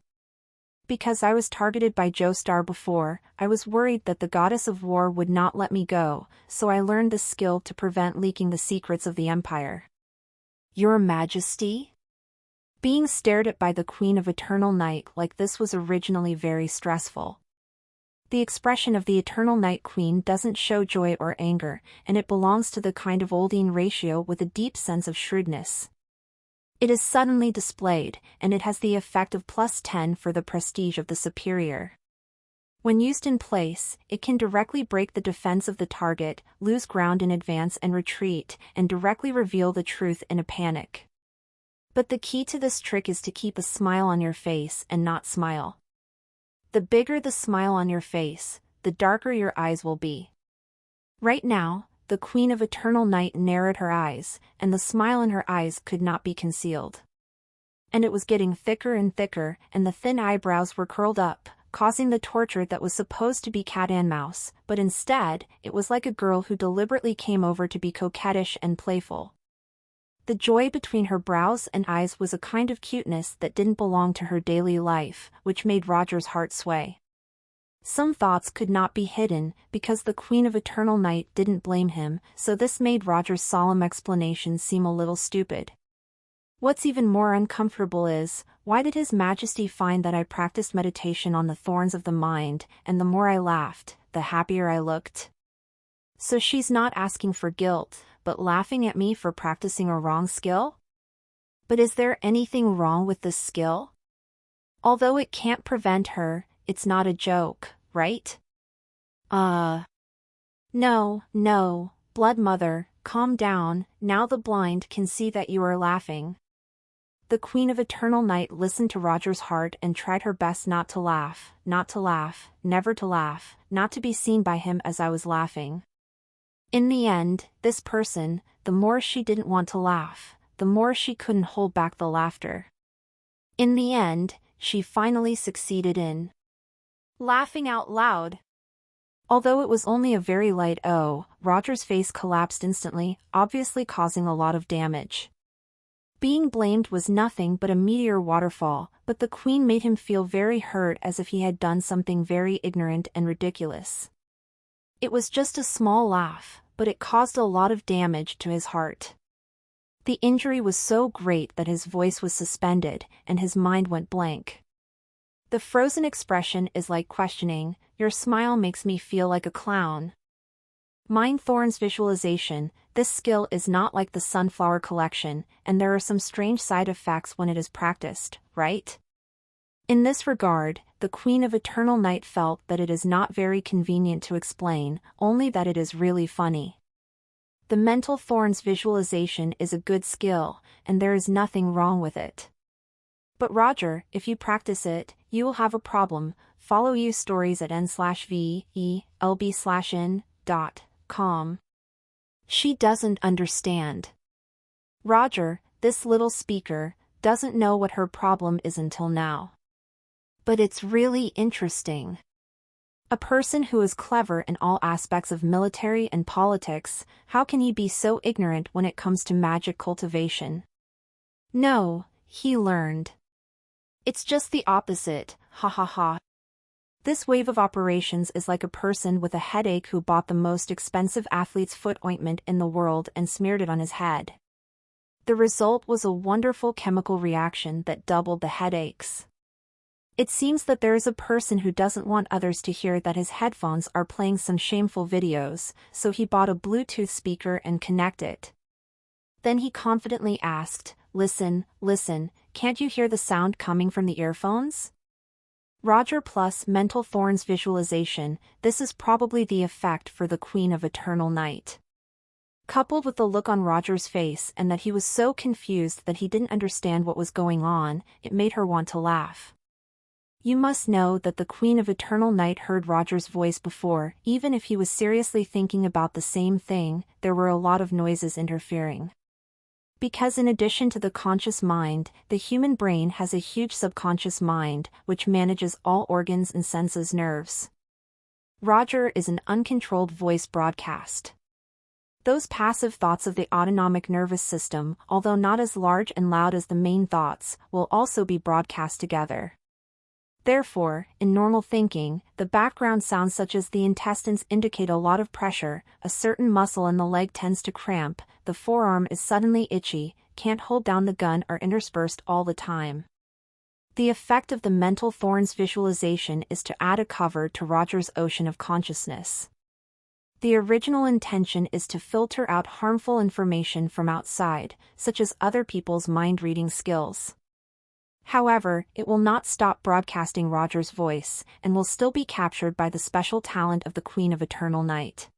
"Because I was targeted by Joestar before, I was worried that the goddess of war would not let me go, so I learned this skill to prevent leaking the secrets of the Empire." "Your Majesty?" Being stared at by the Queen of Eternal Night like this was originally very stressful. The expression of the Eternal Night Queen doesn't show joy or anger, and it belongs to the kind of Oldine ratio with a deep sense of shrewdness. It is suddenly displayed, and it has the effect of +10 for the prestige of the superior. When used in place, it can directly break the defense of the target, lose ground in advance and retreat, and directly reveal the truth in a panic. But the key to this trick is to keep a smile on your face and not smile. The bigger the smile on your face, the darker your eyes will be. Right now, the Queen of Eternal Night narrowed her eyes, and the smile in her eyes could not be concealed. And it was getting thicker and thicker, and the thin eyebrows were curled up, causing the torture that was supposed to be cat and mouse, but instead, it was like a girl who deliberately came over to be coquettish and playful. The joy between her brows and eyes was a kind of cuteness that didn't belong to her daily life, which made Roger's heart sway. Some thoughts could not be hidden, because the Queen of Eternal Night didn't blame him, so this made Roger's solemn explanation seem a little stupid. What's even more uncomfortable is, why did His Majesty find that I practiced meditation on the thorns of the mind, and the more I laughed, the happier I looked? So she's not asking for guilt, but laughing at me for practicing a wrong skill? But is there anything wrong with this skill? Although it can't prevent her, it's not a joke, right? No, Blood Mother, calm down, now the blind can see that you are laughing. The Queen of Eternal Night listened to Roger's heart and tried her best not to laugh, never to laugh, not to be seen by him as I was laughing. In the end, this person, the more she didn't want to laugh, the more she couldn't hold back the laughter. In the end, she finally succeeded in laughing out loud. Although it was only a very light "oh," Roger's face collapsed instantly, obviously causing a lot of damage. Being blamed was nothing but a meteor waterfall, but the Queen made him feel very hurt as if he had done something very ignorant and ridiculous. It was just a small laugh, but it caused a lot of damage to his heart. The injury was so great that his voice was suspended, and his mind went blank. The frozen expression is like questioning, "Your smile makes me feel like a clown." Mind Thorns Visualization, this skill is not like the Sunflower Collection, and there are some strange side effects when it is practiced, right? In this regard, the Queen of Eternal Night felt that it is not very convenient to explain, only that it is really funny. The mental thorns visualization is a good skill, and there is nothing wrong with it. But Roger, if you practice it, you will have a problem. Follow you stories at n/VELB/in.com. She doesn't understand. Roger, this little speaker, doesn't know what her problem is until now. But it's really interesting. A person who is clever in all aspects of military and politics, how can he be so ignorant when it comes to magic cultivation? No, he learned. It's just the opposite, ha ha ha. This wave of operations is like a person with a headache who bought the most expensive athlete's foot ointment in the world and smeared it on his head. The result was a wonderful chemical reaction that doubled the headaches. It seems that there is a person who doesn't want others to hear that his headphones are playing some shameful videos, so he bought a Bluetooth speaker and connected it. Then he confidently asked, "Listen, listen, can't you hear the sound coming from the earphones?" Roger plus mental thorns visualization, this is probably the effect for the Queen of Eternal Night. Coupled with the look on Roger's face and that he was so confused that he didn't understand what was going on, it made her want to laugh. You must know that the Queen of Eternal Night heard Roger's voice before, even if he was seriously thinking about the same thing, there were a lot of noises interfering. Because in addition to the conscious mind, the human brain has a huge subconscious mind, which manages all organs and senses nerves. Roger is an uncontrolled voice broadcast. Those passive thoughts of the autonomic nervous system, although not as large and loud as the main thoughts, will also be broadcast together. Therefore, in normal thinking, the background sounds such as the intestines indicate a lot of pressure, a certain muscle in the leg tends to cramp, the forearm is suddenly itchy, can't hold down the gun are interspersed all the time. The effect of the mental thorns visualization is to add a cover to Roger's ocean of consciousness. The original intention is to filter out harmful information from outside, such as other people's mind-reading skills. However, it will not stop broadcasting Roger's voice, and will still be captured by the special talent of the Queen of Eternal Night.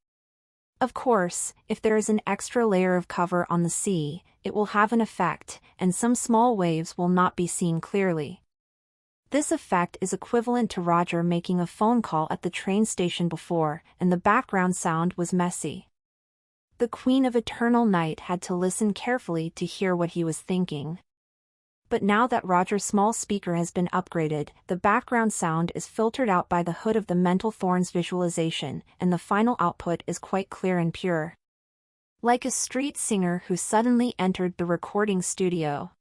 Of course, if there is an extra layer of cover on the sea, it will have an effect, and some small waves will not be seen clearly. This effect is equivalent to Roger making a phone call at the train station before, and the background sound was messy. The Queen of Eternal Night had to listen carefully to hear what he was thinking. But now that Roger's small speaker has been upgraded, the background sound is filtered out by the hood of the mental thorns visualization, and the final output is quite clear and pure. Like a street singer who suddenly entered the recording studio.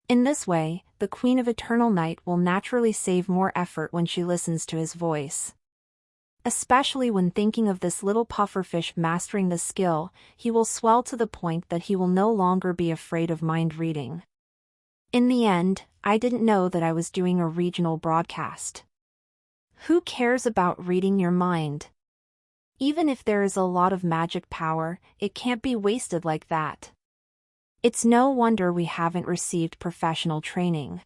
In this way, the Queen of Eternal Night will naturally save more effort when she listens to his voice. Especially when thinking of this little pufferfish mastering the skill, he will swell to the point that he will no longer be afraid of mind reading. In the end, I didn't know that I was doing a regional broadcast. Who cares about reading your mind? Even if there is a lot of magic power, it can't be wasted like that. It's no wonder we haven't received professional training.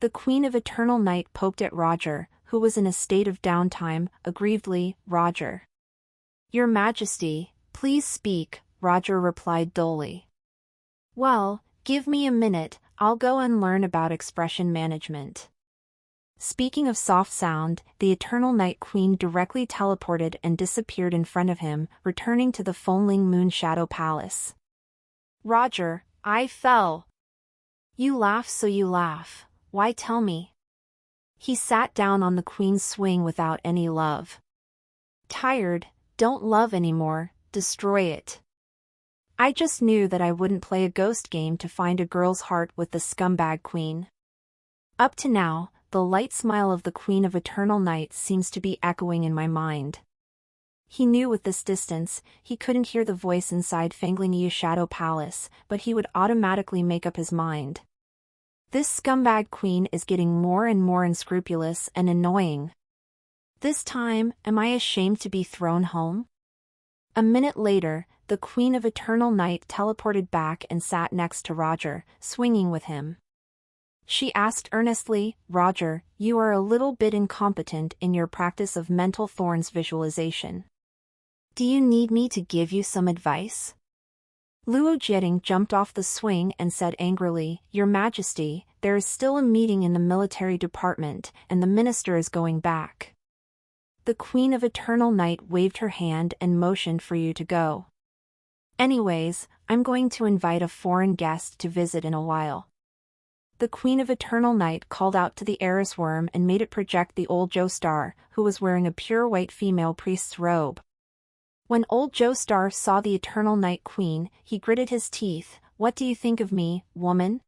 The Queen of Eternal Night poked at Roger, who was in a state of downtime, aggrievedly. "Roger. Your Majesty, please speak," Roger replied dully. "Well, give me a minute, I'll go and learn about expression management." Speaking of soft sound, the Eternal Night Queen directly teleported and disappeared in front of him, returning to the Fonling Moon Shadow Palace. "Roger, I fell." "You laugh so you laugh, why tell me?" He sat down on the Queen's swing without any love. "Tired, don't love anymore, destroy it." I just knew that I wouldn't play a ghost game to find a girl's heart with the scumbag Queen. Up to now, the light smile of the Queen of Eternal Night seems to be echoing in my mind. He knew with this distance, he couldn't hear the voice inside Fangling Shadow Palace, but he would automatically make up his mind. This scumbag Queen is getting more and more unscrupulous and annoying. This time, am I ashamed to be thrown home? A minute later, the Queen of Eternal Night teleported back and sat next to Roger, swinging with him. She asked earnestly. Roger, you are a little bit incompetent in your practice of mental thorns visualization. Do you need me to give you some advice? Luo Jieting jumped off the swing and said angrily, Your Majesty, there is still a meeting in the military department, and the minister is going back. The Queen of Eternal Night waved her hand and motioned for you to go. Anyways, I'm going to invite a foreign guest to visit in a while. The Queen of Eternal Night called out to the Eris worm and made it project the old Joestar, who was wearing a pure white female priest's robe. When old Joestar saw the Eternal Night Queen, he gritted his teeth. What do you think of me, woman?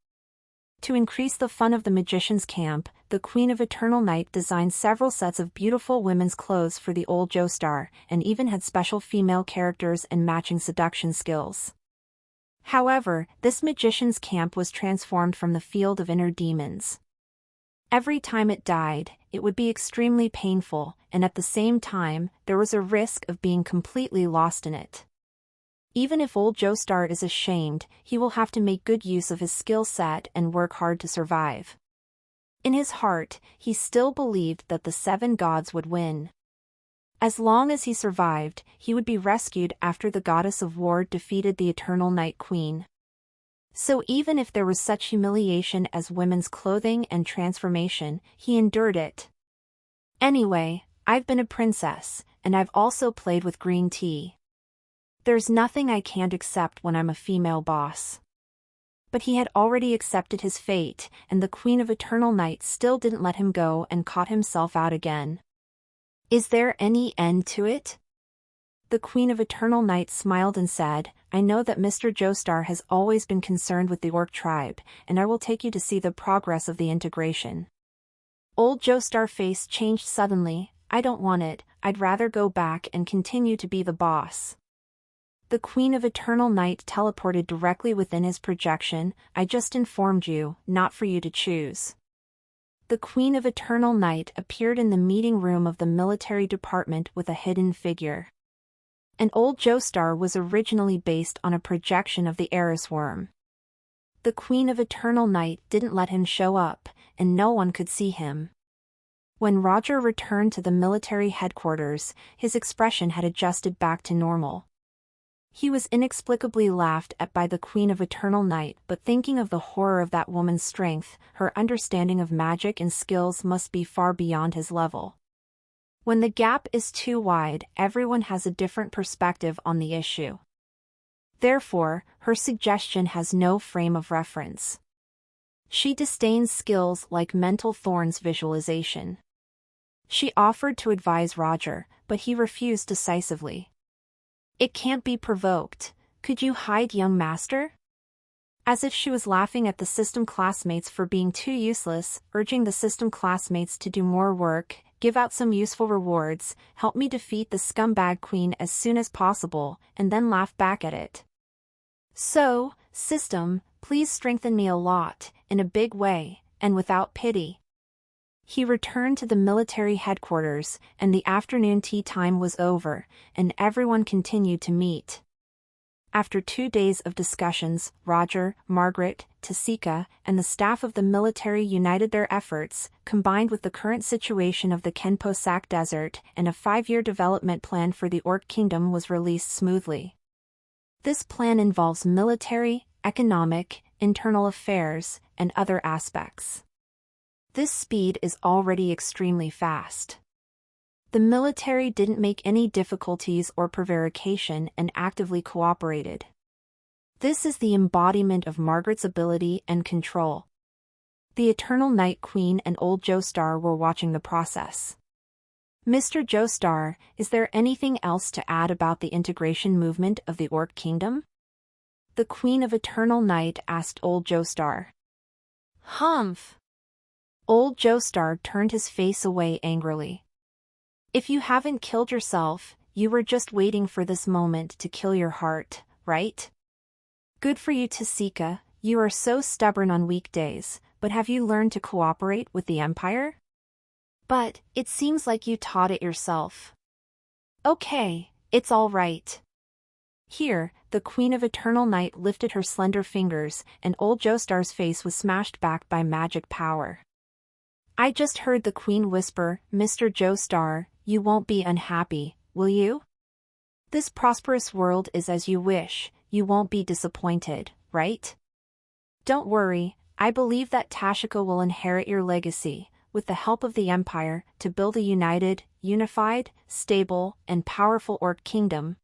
To increase the fun of the magician's camp, the Queen of Eternal Night designed several sets of beautiful women's clothes for the old Joestar, and even had special female characters and matching seduction skills. However, this magician's camp was transformed from the field of inner demons. Every time it died, it would be extremely painful, and at the same time, there was a risk of being completely lost in it. Even if old Joestar is ashamed, he will have to make good use of his skill set and work hard to survive. In his heart, he still believed that the 7 gods would win. As long as he survived, he would be rescued after the goddess of war defeated the Eternal Night Queen. So even if there was such humiliation as women's clothing and transformation, he endured it. Anyway, I've been a princess, and I've also played with green tea. There's nothing I can't accept when I'm a female boss. But he had already accepted his fate, and the Queen of Eternal Night still didn't let him go and caught himself out again. Is there any end to it? The Queen of Eternal Night smiled and said, I know that Mr. Joestar has always been concerned with the Orc tribe, and I will take you to see the progress of the integration. Old Joestar's face changed suddenly. I don't want it, I'd rather go back and continue to be the boss. The Queen of Eternal Night teleported directly within his projection. I just informed you, not for you to choose. The Queen of Eternal Night appeared in the meeting room of the military department with a hidden figure. And old Joestar was originally based on a projection of the Eris worm. The Queen of Eternal Night didn't let him show up, and no one could see him. When Roger returned to the military headquarters, his expression had adjusted back to normal. He was inexplicably laughed at by the Queen of Eternal Night, but thinking of the horror of that woman's strength, her understanding of magic and skills must be far beyond his level. When the gap is too wide, everyone has a different perspective on the issue. Therefore, her suggestion has no frame of reference. She disdains skills like mental thorns visualization. She offered to advise Roger, but he refused decisively. It can't be provoked. Could you hide, young master? As if she was laughing at the system classmates for being too useless, urging the system classmates to do more work, give out some useful rewards, help me defeat the scumbag queen as soon as possible, and then laugh back at it. So, system, please strengthen me a lot, in a big way, and without pity. He returned to the military headquarters, and the afternoon tea time was over, and everyone continued to meet. After 2 days of discussions, Roger, Margaret, Tasika, and the staff of the military united their efforts, combined with the current situation of the Kenpo-Sak Desert, and a 5-year development plan for the Orc Kingdom was released smoothly. This plan involves military, economic, internal affairs, and other aspects. This speed is already extremely fast. The military didn't make any difficulties or prevarication and actively cooperated. This is the embodiment of Margaret's ability and control. The Eternal Night Queen and old Joestar were watching the process. Mr. Joestar, is there anything else to add about the integration movement of the Orc Kingdom? The Queen of Eternal Night asked old Joestar. Humph! Old Joestar turned his face away angrily. If you haven't killed yourself, you were just waiting for this moment to kill your heart, right? Good for you, Tasika, you are so stubborn on weekdays, but have you learned to cooperate with the Empire? But, it seems like you taught it yourself. Okay, it's all right. Here, the Queen of Eternal Night lifted her slender fingers, and old Joestar's face was smashed back by magic power. I just heard the Queen whisper, "Mr. Joestar, you won't be unhappy, will you? This prosperous world is as you wish, you won't be disappointed, right? Don't worry, I believe that Tashika will inherit your legacy, with the help of the Empire, to build a unified, stable, and powerful Orc kingdom."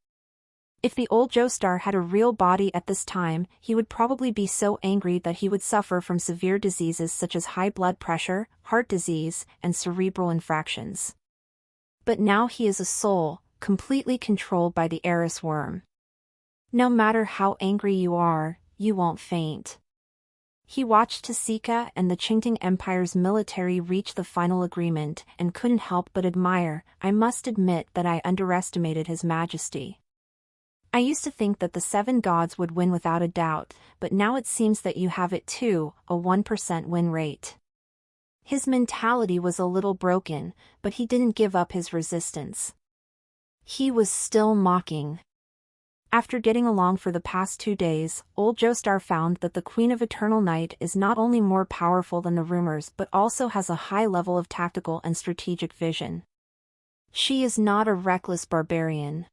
If the old Joestar had a real body at this time, he would probably be so angry that he would suffer from severe diseases such as high blood pressure, heart disease, and cerebral infractions. But now he is a soul, completely controlled by the Eris worm. No matter how angry you are, you won't faint. He watched Tasika and the Qingting Empire's military reach the final agreement and couldn't help but admire. "I must admit that I underestimated His Majesty. I used to think that the 7 gods would win without a doubt, but now it seems that you have it too, a 1% win rate." His mentality was a little broken, but he didn't give up his resistance. He was still mocking. After getting along for the past 2 days, old Joestar found that the Queen of Eternal Night is not only more powerful than the rumors but also has a high level of tactical and strategic vision. She is not a reckless barbarian.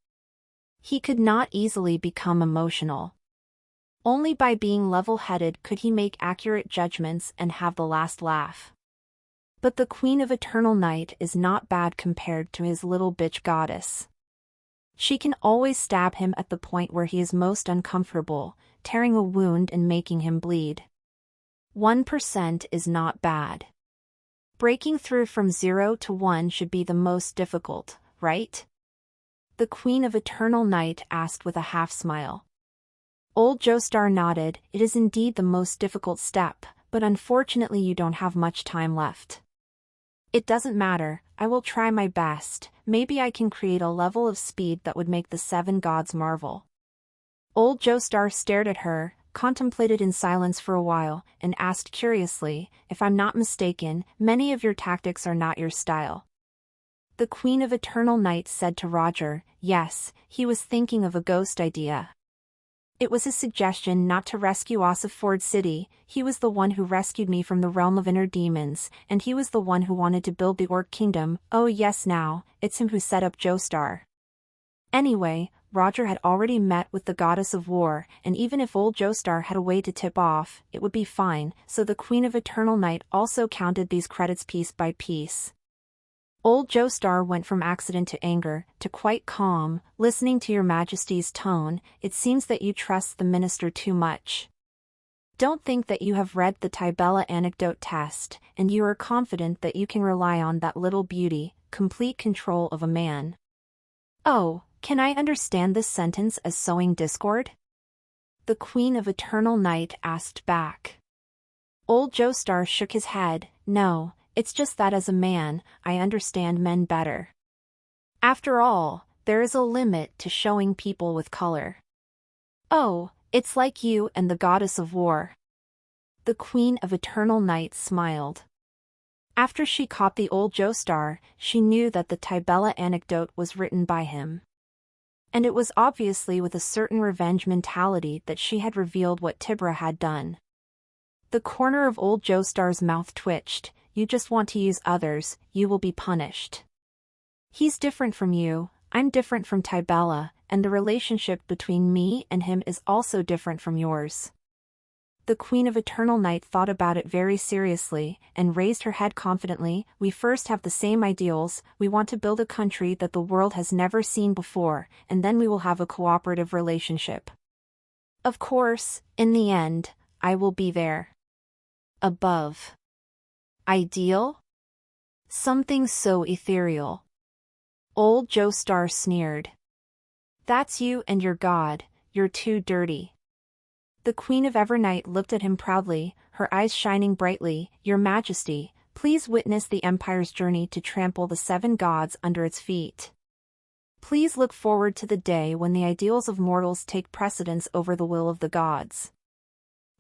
He could not easily become emotional. Only by being level-headed could he make accurate judgments and have the last laugh. But the Queen of Eternal Night is not bad compared to his little bitch goddess. She can always stab him at the point where he is most uncomfortable, tearing a wound and making him bleed. 1% is not bad. Breaking through from 0 to 1 should be the most difficult, right? The Queen of Eternal Night asked with a half-smile. Old Joestar nodded. "It is indeed the most difficult step, but unfortunately you don't have much time left." "It doesn't matter, I will try my best. Maybe I can create a level of speed that would make the 7 gods marvel." Old Joestar stared at her, contemplated in silence for a while, and asked curiously, "If I'm not mistaken, many of your tactics are not your style." The Queen of Eternal Night said to Roger, "Yes, he was thinking of a ghost idea. It was his suggestion not to rescue us of Ford City. He was the one who rescued me from the realm of inner demons, and he was the one who wanted to build the Orc kingdom. Oh yes, now, it's him who set up Joestar." Anyway, Roger had already met with the goddess of war, and even if old Joestar had a way to tip off, it would be fine, so the Queen of Eternal Night also counted these credits piece by piece. Old Joestar went from accident to anger, to quite calm. "Listening to your Majesty's tone, it seems that you trust the minister too much. Don't think that you have read the Tibella anecdote test, and you are confident that you can rely on that little beauty, complete control of a man." "Oh, can I understand this sentence as sowing discord?" the Queen of Eternal Night asked back. Old Joestar shook his head. "No. It's just that as a man, I understand men better. After all, there is a limit to showing people with color." "Oh, it's like you and the goddess of war." The Queen of Eternal Night smiled. After she caught the old Joestar, she knew that the Tibella anecdote was written by him. And it was obviously with a certain revenge mentality that she had revealed what Tibra had done. The corner of old Joestar's mouth twitched. "You just want to use others, you will be punished. He's different from you, I'm different from Tibella, and the relationship between me and him is also different from yours." The Queen of Eternal Night thought about it very seriously, and raised her head confidently. "We first have the same ideals, we want to build a country that the world has never seen before, and then we will have a cooperative relationship. Of course, in the end, I will be there. Above. Ideal? Something so ethereal." Old Joestar sneered. "That's you and your god, you're too dirty." The Queen of Evernight looked at him proudly, her eyes shining brightly. "Your Majesty, please witness the Empire's journey to trample the 7 gods under its feet. Please look forward to the day when the ideals of mortals take precedence over the will of the gods.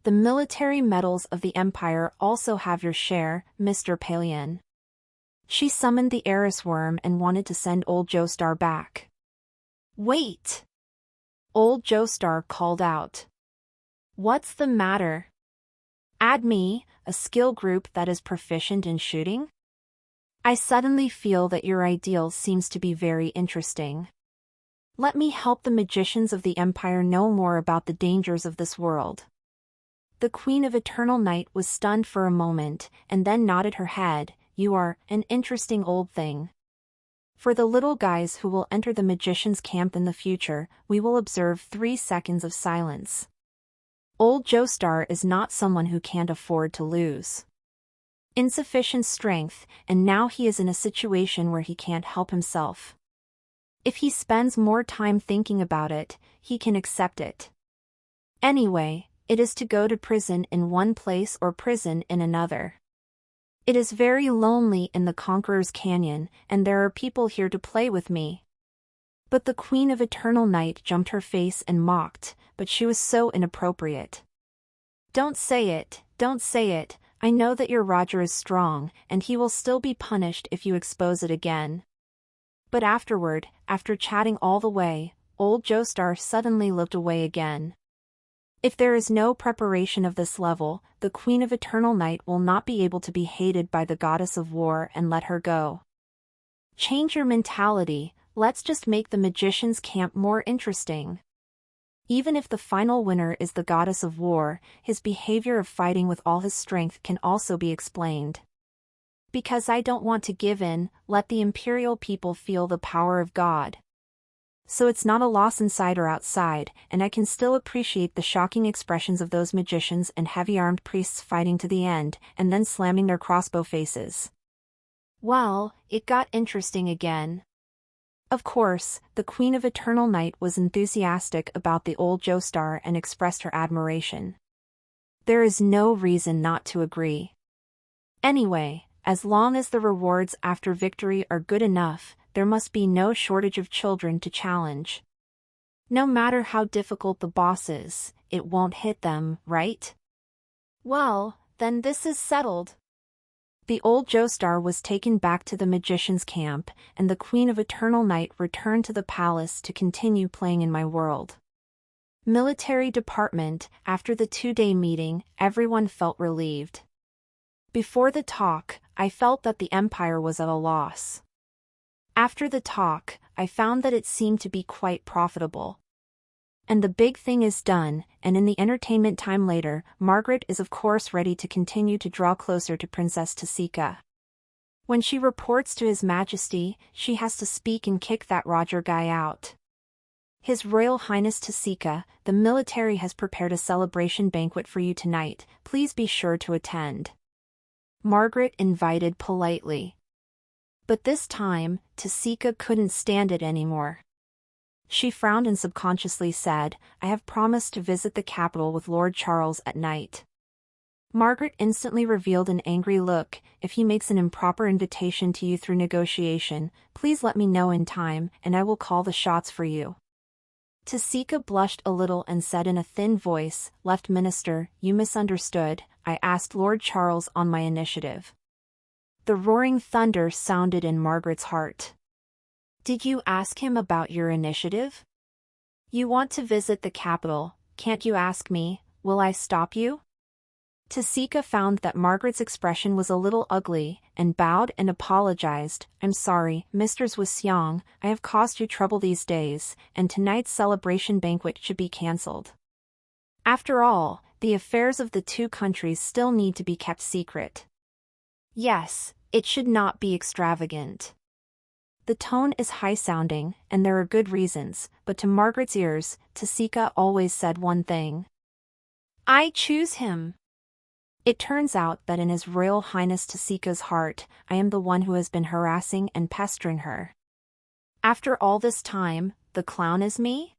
The military medals of the Empire also have your share, Mr. Palian." She summoned the Eris worm and wanted to send old Joestar back. "Wait! Old Joestar called out. What's the matter? Add me, a skill group that is proficient in shooting? I suddenly feel that your ideal seems to be very interesting. Let me help the magicians of the Empire know more about the dangers of this world. The Queen of Eternal Night was stunned for a moment, and then nodded her head. You are an interesting old thing. For the little guys who will enter the magician's camp in the future, we will observe 3 seconds of silence. Old Joestar is not someone who can't afford to lose. Insufficient strength, and now he is in a situation where he can't help himself. If he spends more time thinking about it, he can accept it. Anyway, it is to go to prison in one place or prison in another. It is very lonely in the Conqueror's Canyon, and there are people here to play with me. But the Queen of Eternal Night jumped her face and mocked, but she was so inappropriate. Don't say it, don't say it. I know that your Roger is strong, and he will still be punished if you expose it again. But afterward, after chatting all the way, old Joestar suddenly looked away again. If there is no preparation of this level, the Queen of Eternal Night will not be able to be hated by the Goddess of War and let her go. Change your mentality, let's just make the magician's camp more interesting. Even if the final winner is the Goddess of War, his behavior of fighting with all his strength can also be explained. Because I don't want to give in, let the Imperial people feel the power of God. So it's not a loss inside or outside, and I can still appreciate the shocking expressions of those magicians and heavy-armed priests fighting to the end, and then slamming their crossbow faces. Well, it got interesting again. Of course, the Queen of Eternal Night was enthusiastic about the old Joestar and expressed her admiration. There is no reason not to agree. Anyway, as long as the rewards after victory are good enough, there must be no shortage of children to challenge. No matter how difficult the boss is, it won't hit them, right? Well, then this is settled. The old Joestar was taken back to the magician's camp, and the Queen of Eternal Night returned to the palace to continue playing in my world. Military Department. After the 2-day meeting, everyone felt relieved. Before the talk, I felt that the Empire was at a loss. After the talk, I found that it seemed to be quite profitable. And the big thing is done, and in the entertainment time later, Margaret is of course ready to continue to draw closer to Princess Tasika. When she reports to His Majesty, she has to speak and kick that Roger guy out. His Royal Highness Tasika, the military has prepared a celebration banquet for you tonight, please be sure to attend. Margaret invited politely. But this time, Tasika couldn't stand it anymore. She frowned and subconsciously said, I have promised to visit the capital with Lord Charles at night. Margaret instantly revealed an angry look. If he makes an improper invitation to you through negotiation, please let me know in time, and I will call the shots for you. Tasika blushed a little and said in a thin voice, Left Minister, you misunderstood, I asked Lord Charles on my initiative. The roaring thunder sounded in Margaret's heart. Did you ask him about your initiative? You want to visit the capital, can't you ask me, will I stop you? Tasika found that Margaret's expression was a little ugly, and bowed and apologized. I'm sorry, Mr. Zhuxiang, I have caused you trouble these days, and tonight's celebration banquet should be cancelled. After all, the affairs of the 2 countries still need to be kept secret. Yes, it should not be extravagant. The tone is high-sounding, and there are good reasons, but to Margaret's ears, Tasika always said one thing. I choose him. It turns out that in His Royal Highness Tasika's heart, I am the one who has been harassing and pestering her. After all this time, the clown is me?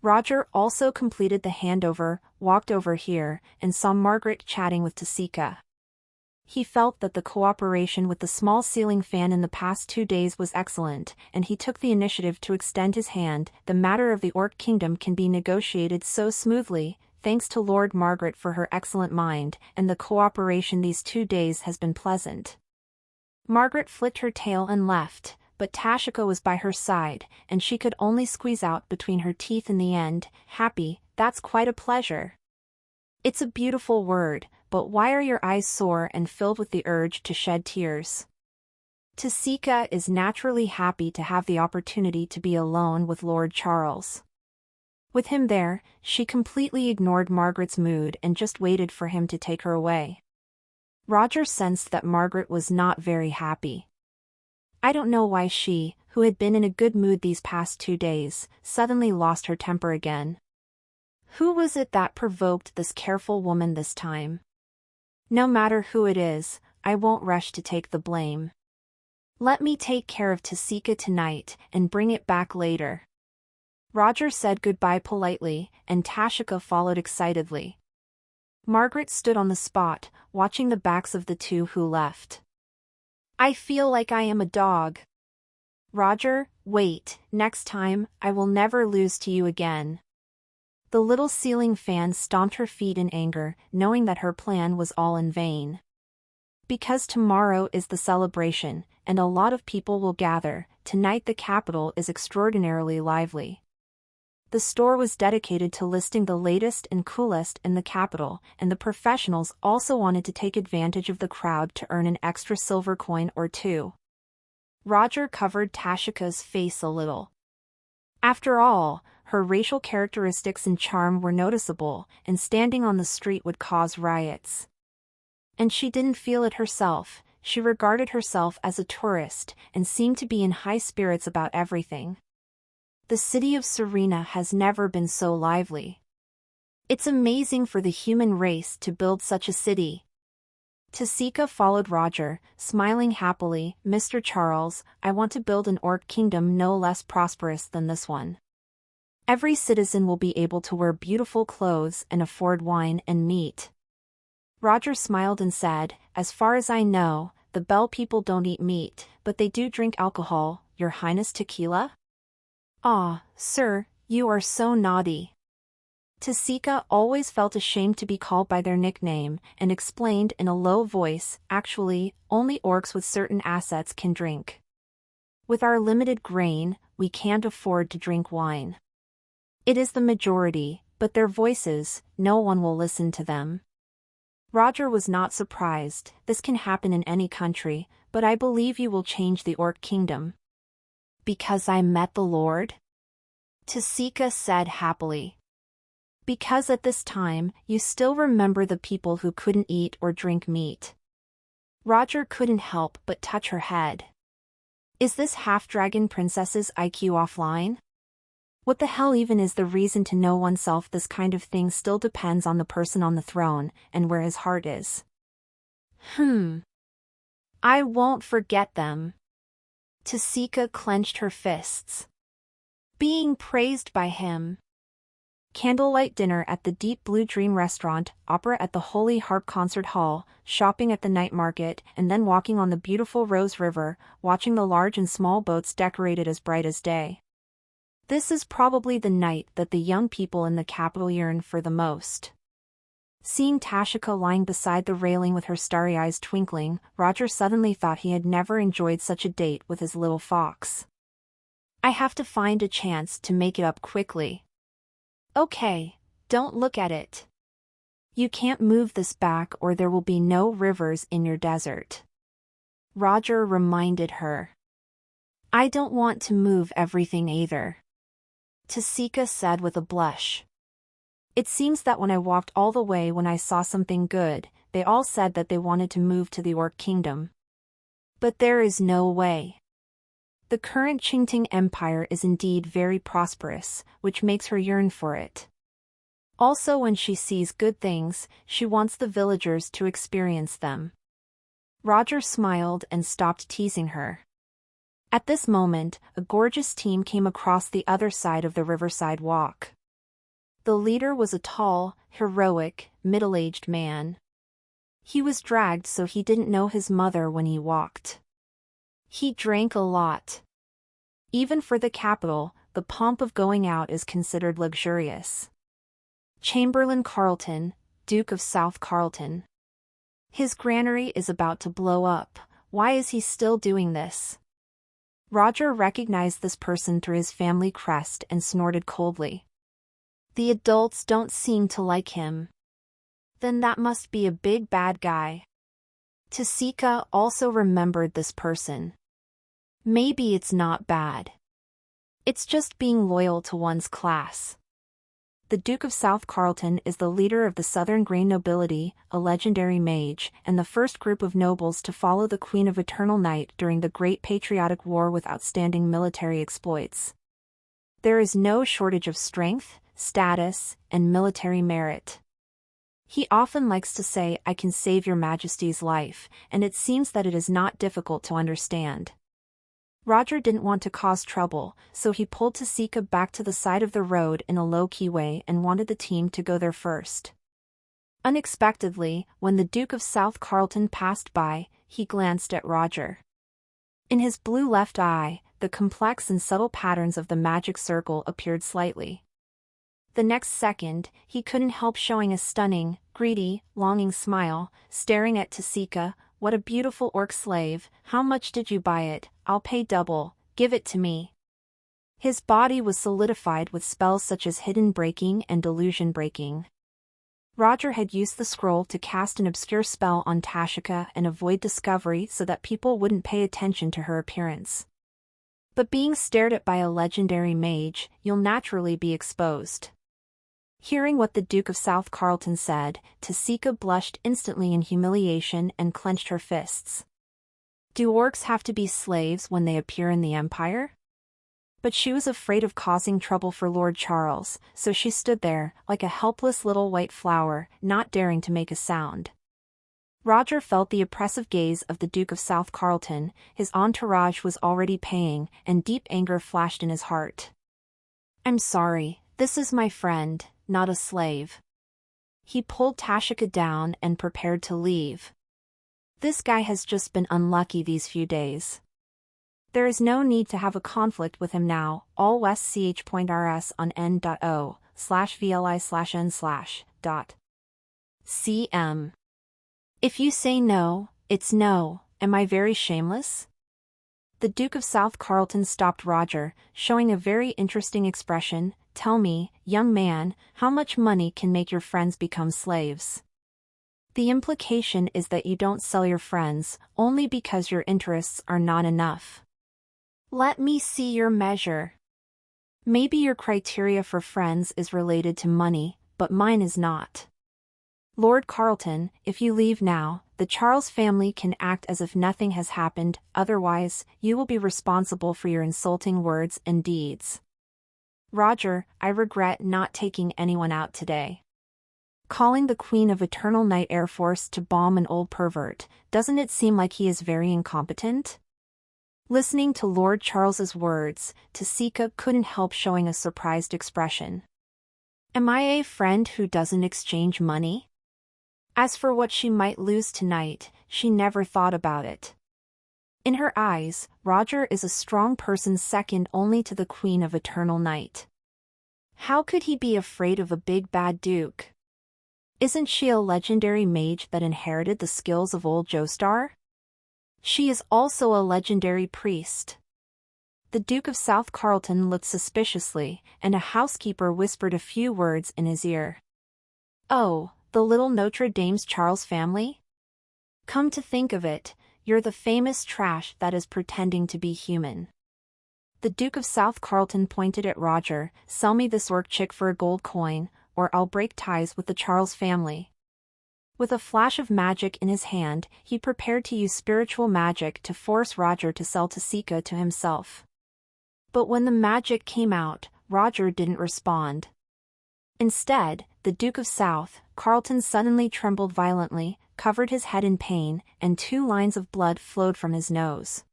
Roger also completed the handover, walked over here, and saw Margaret chatting with Tasika. He felt that the cooperation with the small ceiling fan in the past 2 days was excellent, and he took the initiative to extend his hand. The matter of the Orc Kingdom can be negotiated so smoothly, thanks to Lord Margaret for her excellent mind, and the cooperation these 2 days has been pleasant. Margaret flicked her tail and left, but Tashika was by her side, and she could only squeeze out between her teeth in the end, "Happy, that's quite a pleasure." It's a beautiful word, but why are your eyes sore and filled with the urge to shed tears? Tashika is naturally happy to have the opportunity to be alone with Lord Charles. With him there, she completely ignored Margaret's mood and just waited for him to take her away. Roger sensed that Margaret was not very happy. I don't know why she, who had been in a good mood these past 2 days, suddenly lost her temper again. Who was it that provoked this careful woman this time? No matter who it is, I won't rush to take the blame. Let me take care of Tashika tonight and bring it back later. Roger said goodbye politely, and Tashika followed excitedly. Margaret stood on the spot, watching the backs of the two who left. I feel like I am a dog. Roger, wait, next time, I will never lose to you again. The little ceiling fan stomped her feet in anger, knowing that her plan was all in vain. Because tomorrow is the celebration, and a lot of people will gather, tonight the capital is extraordinarily lively. The store was dedicated to listing the latest and coolest in the capital, and the professionals also wanted to take advantage of the crowd to earn an extra silver coin or two. Roger covered Tashika's face a little. After all, her racial characteristics and charm were noticeable, and standing on the street would cause riots. And she didn't feel it herself. She regarded herself as a tourist, and seemed to be in high spirits about everything. The city of Serena has never been so lively. It's amazing for the human race to build such a city. Tashika followed Roger, smiling happily. Mr. Charles, I want to build an orc kingdom no less prosperous than this one. Every citizen will be able to wear beautiful clothes and afford wine and meat. Roger smiled and said, as far as I know, the Bell people don't eat meat, but they do drink alcohol, Your Highness tequila? Ah, sir, you are so naughty. Tashika always felt ashamed to be called by their nickname, and explained in a low voice, actually, only orcs with certain assets can drink. With our limited grain, we can't afford to drink wine. It is the majority, but their voices, no one will listen to them. Roger was not surprised. This can happen in any country, but I believe you will change the orc kingdom. Because I met the Lord? Tashika said happily. Because at this time, you still remember the people who couldn't eat or drink meat. Roger couldn't help but touch her head. Is this half-dragon princess's IQ offline? What the hell even is the reason to know oneself? This kind of thing still depends on the person on the throne, and where his heart is. I won't forget them. Tashika clenched her fists. Being praised by him. Candlelight dinner at the Deep Blue Dream restaurant, opera at the Holy Harp Concert Hall, shopping at the night market, and then walking on the beautiful Rose River, watching the large and small boats decorated as bright as day. This is probably the night that the young people in the capital yearn for the most. Seeing Tashika lying beside the railing with her starry eyes twinkling, Roger suddenly thought he had never enjoyed such a date with his little fox. I have to find a chance to make it up quickly. Okay, don't look at it. You can't move this back or there will be no rivers in your desert. Roger reminded her. I don't want to move everything either. Tashika said with a blush. It seems that when I walked all the way when I saw something good, they all said that they wanted to move to the Orc Kingdom. But there is no way. The current Qingting Empire is indeed very prosperous, which makes her yearn for it. Also when she sees good things, she wants the villagers to experience them. Roger smiled and stopped teasing her. At this moment, a gorgeous team came across the other side of the riverside walk. The leader was a tall, heroic, middle-aged man. He was dragged so he didn't know his mother when he walked. He drank a lot. Even for the capital, the pomp of going out is considered luxurious. Chamberlain Carleton, Duke of South Carleton. His granary is about to blow up. Why is he still doing this? Roger recognized this person through his family crest and snorted coldly. The adults don't seem to like him. Then that must be a big bad guy. Tasika also remembered this person. Maybe it's not bad. It's just being loyal to one's class. The Duke of South Carlton is the leader of the Southern Grey Nobility, a legendary mage, and the first group of nobles to follow the Queen of Eternal Night during the Great Patriotic War with outstanding military exploits. There is no shortage of strength, status, and military merit. He often likes to say, "I can save your Majesty's life," and it seems that it is not difficult to understand. Roger didn't want to cause trouble, so he pulled Tasika back to the side of the road in a low-key way and wanted the team to go there first. Unexpectedly, when the Duke of South Carlton passed by, he glanced at Roger. In his blue left eye, the complex and subtle patterns of the magic circle appeared slightly. The next second, he couldn't help showing a stunning, greedy, longing smile, staring at Tasika. "What a beautiful orc slave, how much did you buy it? I'll pay double, give it to me." His body was solidified with spells such as hidden breaking and delusion breaking. Roger had used the scroll to cast an obscure spell on Tasika and avoid discovery so that people wouldn't pay attention to her appearance. But being stared at by a legendary mage, you'll naturally be exposed. Hearing what the Duke of South Carlton said, Tasika blushed instantly in humiliation and clenched her fists. Do orcs have to be slaves when they appear in the Empire? But she was afraid of causing trouble for Lord Charles, so she stood there, like a helpless little white flower, not daring to make a sound. Roger felt the oppressive gaze of the Duke of South Carlton, his entourage was already paying, and deep anger flashed in his heart. "I'm sorry, this is my friend, not a slave." He pulled Tasika down and prepared to leave. This guy has just been unlucky these few days. There is no need to have a conflict with him now. All west ch.rs on n.o/vli/n/.cm. If you say no, it's no. Am I very shameless? The Duke of South Carlton stopped Roger, showing a very interesting expression. "Tell me, young man, how much money can make your friends become slaves?" The implication is that you don't sell your friends, only because your interests are not enough. Let me see your measure. Maybe your criteria for friends is related to money, but mine is not. Lord Carlton, if you leave now, the Charles family can act as if nothing has happened, otherwise, you will be responsible for your insulting words and deeds. Roger, I regret not taking anyone out today. Calling the Queen of Eternal Night Air Force to bomb an old pervert, doesn't it seem like he is very incompetent? Listening to Lord Charles's words, Tasika couldn't help showing a surprised expression. Am I a friend who doesn't exchange money? As for what she might lose tonight, she never thought about it. In her eyes, Roger is a strong person second only to the Queen of Eternal Night. How could he be afraid of a big bad duke? Isn't she a legendary mage that inherited the skills of old Joestar? She is also a legendary priest. The Duke of South Carlton looked suspiciously, and a housekeeper whispered a few words in his ear. "Oh, the little Notre Dame's Charles family? Come to think of it, you're the famous trash that is pretending to be human." The Duke of South Carlton pointed at Roger. "Sell me this orc chick for a gold coin, or I'll break ties with the Charles family." With a flash of magic in his hand, he prepared to use spiritual magic to force Roger to sell Tasika to himself. But when the magic came out, Roger didn't respond. Instead, the Duke of South Carlton suddenly trembled violently, covered his head in pain, and 2 lines of blood flowed from his nose.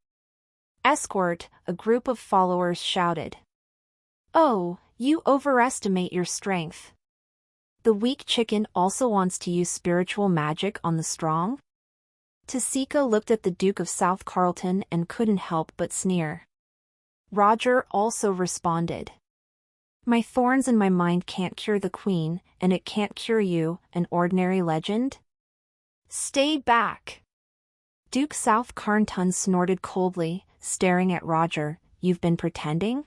"Escort," a group of followers shouted. "Oh, you overestimate your strength. The weak chicken also wants to use spiritual magic on the strong?" Tasika looked at the Duke of South Carlton and couldn't help but sneer. Roger also responded. "My thorns in my mind can't cure the Queen, and it can't cure you, an ordinary legend? Stay back." Duke South Carlton snorted coldly, staring at Roger. You've been pretending?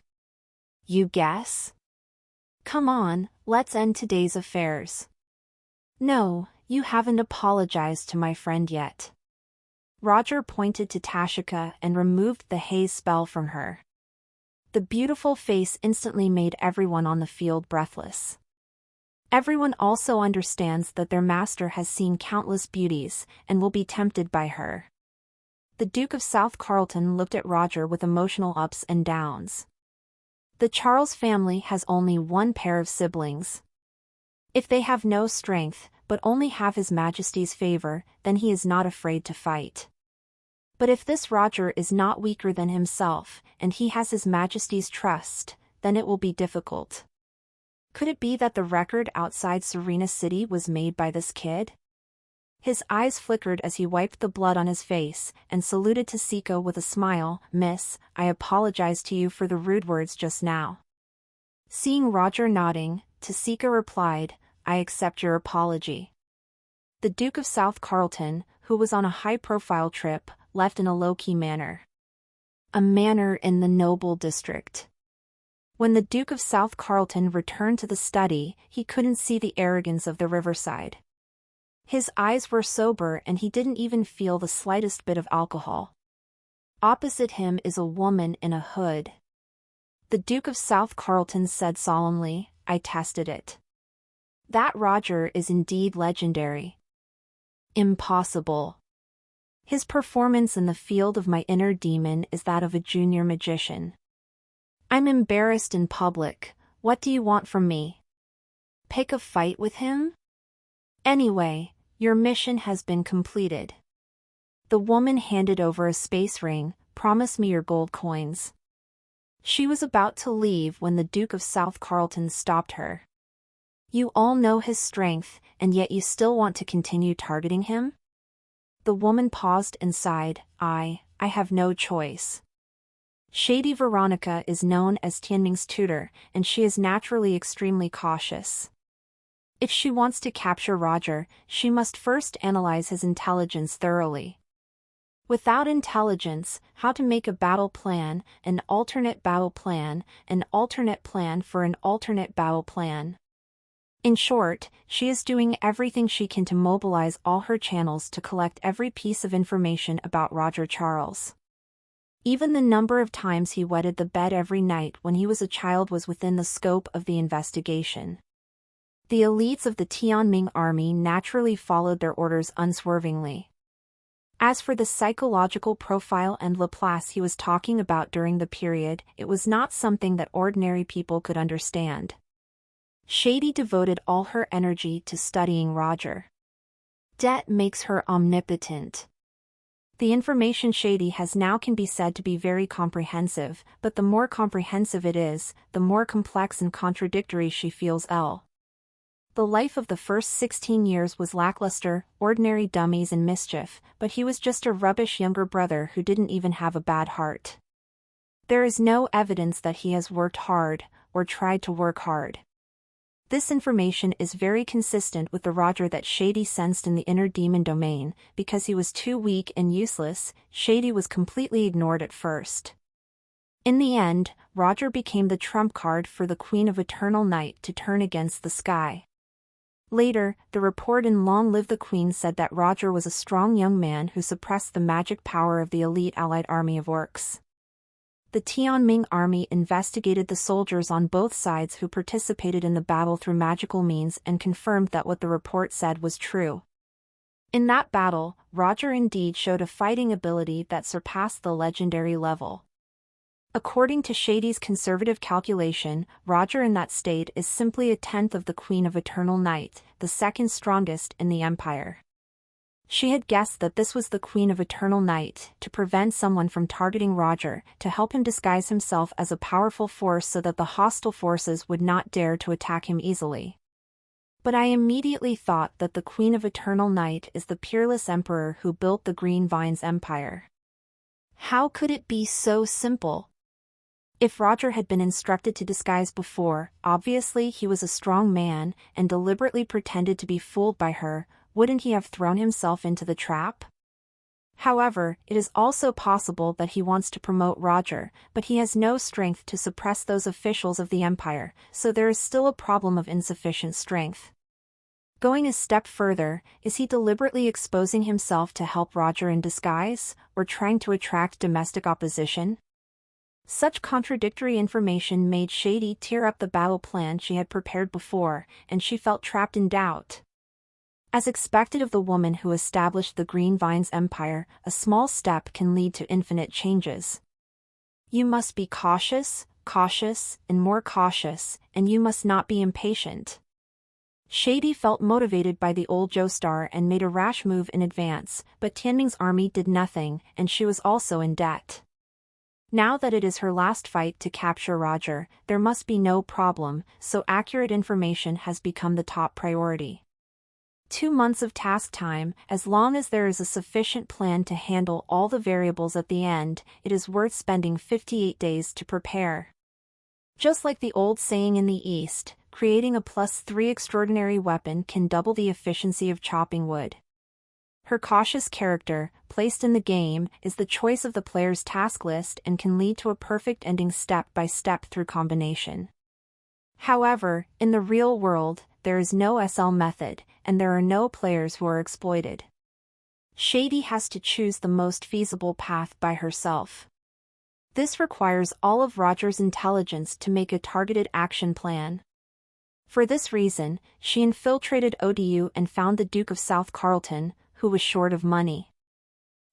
You guess? Come on, let's end today's affairs. No, you haven't apologized to my friend yet. Roger pointed to Tashika and removed the haze spell from her. The beautiful face instantly made everyone on the field breathless. Everyone also understands that their master has seen countless beauties and will be tempted by her. The Duke of South Carlton looked at Roger with emotional ups and downs. The Charles family has only one pair of siblings. If they have no strength, but only have His Majesty's favor, then he is not afraid to fight. But if this Roger is not weaker than himself, and he has His Majesty's trust, then it will be difficult. Could it be that the record outside Serena City was made by this kid? His eyes flickered as he wiped the blood on his face, and saluted Tasika with a smile. Miss, I apologize to you for the rude words just now. Seeing Roger nodding, Tasika replied, I accept your apology. The Duke of South Carlton, who was on a high-profile trip, left in a low-key manner. A manor in the noble district. When the Duke of South Carlton returned to the study, he couldn't see the arrogance of the riverside. His eyes were sober and he didn't even feel the slightest bit of alcohol. Opposite him is a woman in a hood. The Duke of South Carlton said solemnly, I tested it. That Roger is indeed legendary. Impossible. His performance in the field of my inner demon is that of a junior magician. I'm embarrassed in public. What do you want from me? Pick a fight with him? Anyway, your mission has been completed. The woman handed over a space ring. Promise me your gold coins. She was about to leave when the Duke of South Carlton stopped her. You all know his strength, and yet you still want to continue targeting him? The woman paused and sighed, I have no choice. Shady Veronica is known as Tianming's tutor, and she is naturally extremely cautious. If she wants to capture Roger, she must first analyze his intelligence thoroughly. Without intelligence, how to make a battle plan, an alternate battle plan, an alternate plan for an alternate battle plan. In short, she is doing everything she can to mobilize all her channels to collect every piece of information about Roger Charles. Even the number of times he wetted the bed every night when he was a child was within the scope of the investigation. The elites of the Tianming army naturally followed their orders unswervingly. As for the psychological profile and Laplace he was talking about during the period, it was not something that ordinary people could understand. Shady devoted all her energy to studying Roger. Debt makes her omnipotent. The information Shady has now can be said to be very comprehensive, but the more comprehensive it is, the more complex and contradictory she feels. The life of the first 16 years was lackluster, ordinary dummies and mischief, but he was just a rubbish younger brother who didn't even have a bad heart. There is no evidence that he has worked hard, or tried to work hard. This information is very consistent with the Roger that Shady sensed in the inner demon domain. Because he was too weak and useless, Shady was completely ignored at first. In the end, Roger became the trump card for the Queen of Eternal Night to turn against the sky. Later, the report in Long Live the Queen said that Roger was a strong young man who suppressed the magic power of the elite allied army of orcs. The Tianming army investigated the soldiers on both sides who participated in the battle through magical means and confirmed that what the report said was true. In that battle, Roger indeed showed a fighting ability that surpassed the legendary level. According to Shady's conservative calculation, Roger in that state is simply a tenth of the Queen of Eternal Night, the second strongest in the Empire. She had guessed that this was the Queen of Eternal Night, to prevent someone from targeting Roger, to help him disguise himself as a powerful force so that the hostile forces would not dare to attack him easily. But I immediately thought that the Queen of Eternal Night is the peerless emperor who built the Green Vines Empire. How could it be so simple? If Roger had been instructed to disguise before, obviously he was a strong man, and deliberately pretended to be fooled by her, wouldn't he have thrown himself into the trap? However, it is also possible that he wants to promote Roger, but he has no strength to suppress those officials of the Empire, so there is still a problem of insufficient strength. Going a step further, is he deliberately exposing himself to help Roger in disguise, or trying to attract domestic opposition? Such contradictory information made Shady tear up the battle plan she had prepared before, and she felt trapped in doubt. As expected of the woman who established the Green Vines Empire, a small step can lead to infinite changes. You must be cautious, and more cautious, and you must not be impatient. Shady felt motivated by the old Joestar and made a rash move in advance, but Tianming's army did nothing, and she was also in debt. Now that it is her last fight to capture Roger, there must be no problem, so accurate information has become the top priority. 2 months of task time, as long as there is a sufficient plan to handle all the variables at the end, it is worth spending 58 days to prepare. Just like the old saying in the East, creating a +3 extraordinary weapon can double the efficiency of chopping wood. Her cautious character, placed in the game, is the choice of the player's task list and can lead to a perfect ending step by step through combination. However, in the real world, there is no SL method, and there are no players who are exploited. Shady has to choose the most feasible path by herself. This requires all of Roger's intelligence to make a targeted action plan. For this reason, she infiltrated ODU and found the Duke of South Carlton, who was short of money.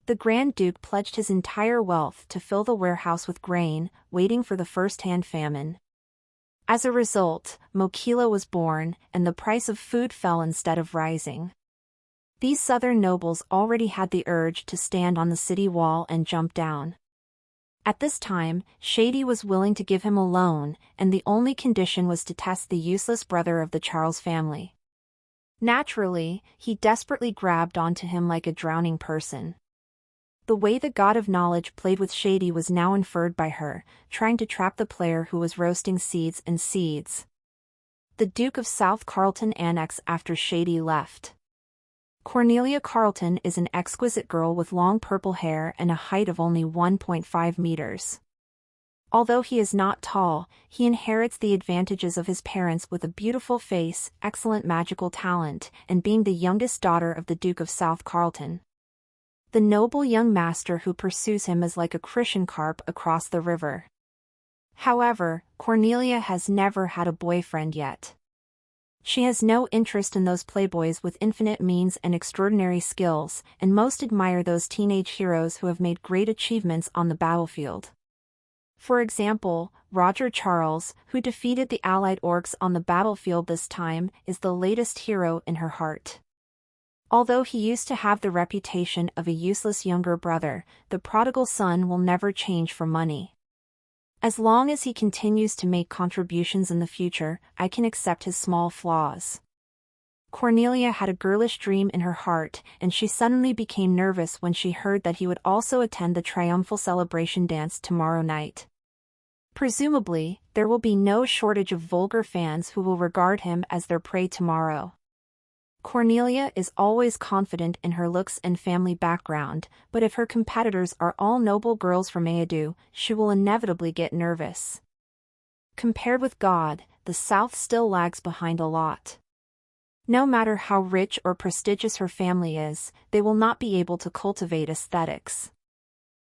The Grand Duke pledged his entire wealth to fill the warehouse with grain, waiting for the first-hand famine. As a result, Mokila was born, and the price of food fell instead of rising. These southern nobles already had the urge to stand on the city wall and jump down. At this time, Shady was willing to give him a loan, and the only condition was to test the useless brother of the Charles family. Naturally, he desperately grabbed onto him like a drowning person. The way the god of knowledge played with Shady was now inferred by her, trying to trap the player who was roasting seeds and seeds. The Duke of South Carlton annexed after Shady left. Cornelia Carlton is an exquisite girl with long purple hair and a height of only 1.5 meters. Although he is not tall, he inherits the advantages of his parents with a beautiful face, excellent magical talent, and being the youngest daughter of the Duke of South Carlton. The noble young master who pursues him is like a Christian carp across the river. However, Cornelia has never had a boyfriend yet. She has no interest in those playboys with infinite means and extraordinary skills, and most admire those teenage heroes who have made great achievements on the battlefield. For example, Roger Charles, who defeated the Allied orcs on the battlefield this time, is the latest hero in her heart. Although he used to have the reputation of a useless younger brother, the prodigal son will never change for money. As long as he continues to make contributions in the future, I can accept his small flaws. Cornelia had a girlish dream in her heart, and she suddenly became nervous when she heard that he would also attend the triumphal celebration dance tomorrow night. Presumably, there will be no shortage of vulgar fans who will regard him as their prey tomorrow. Cornelia is always confident in her looks and family background, but if her competitors are all noble girls from Eadu, she will inevitably get nervous. Compared with God, the South still lags behind a lot. No matter how rich or prestigious her family is, they will not be able to cultivate aesthetics.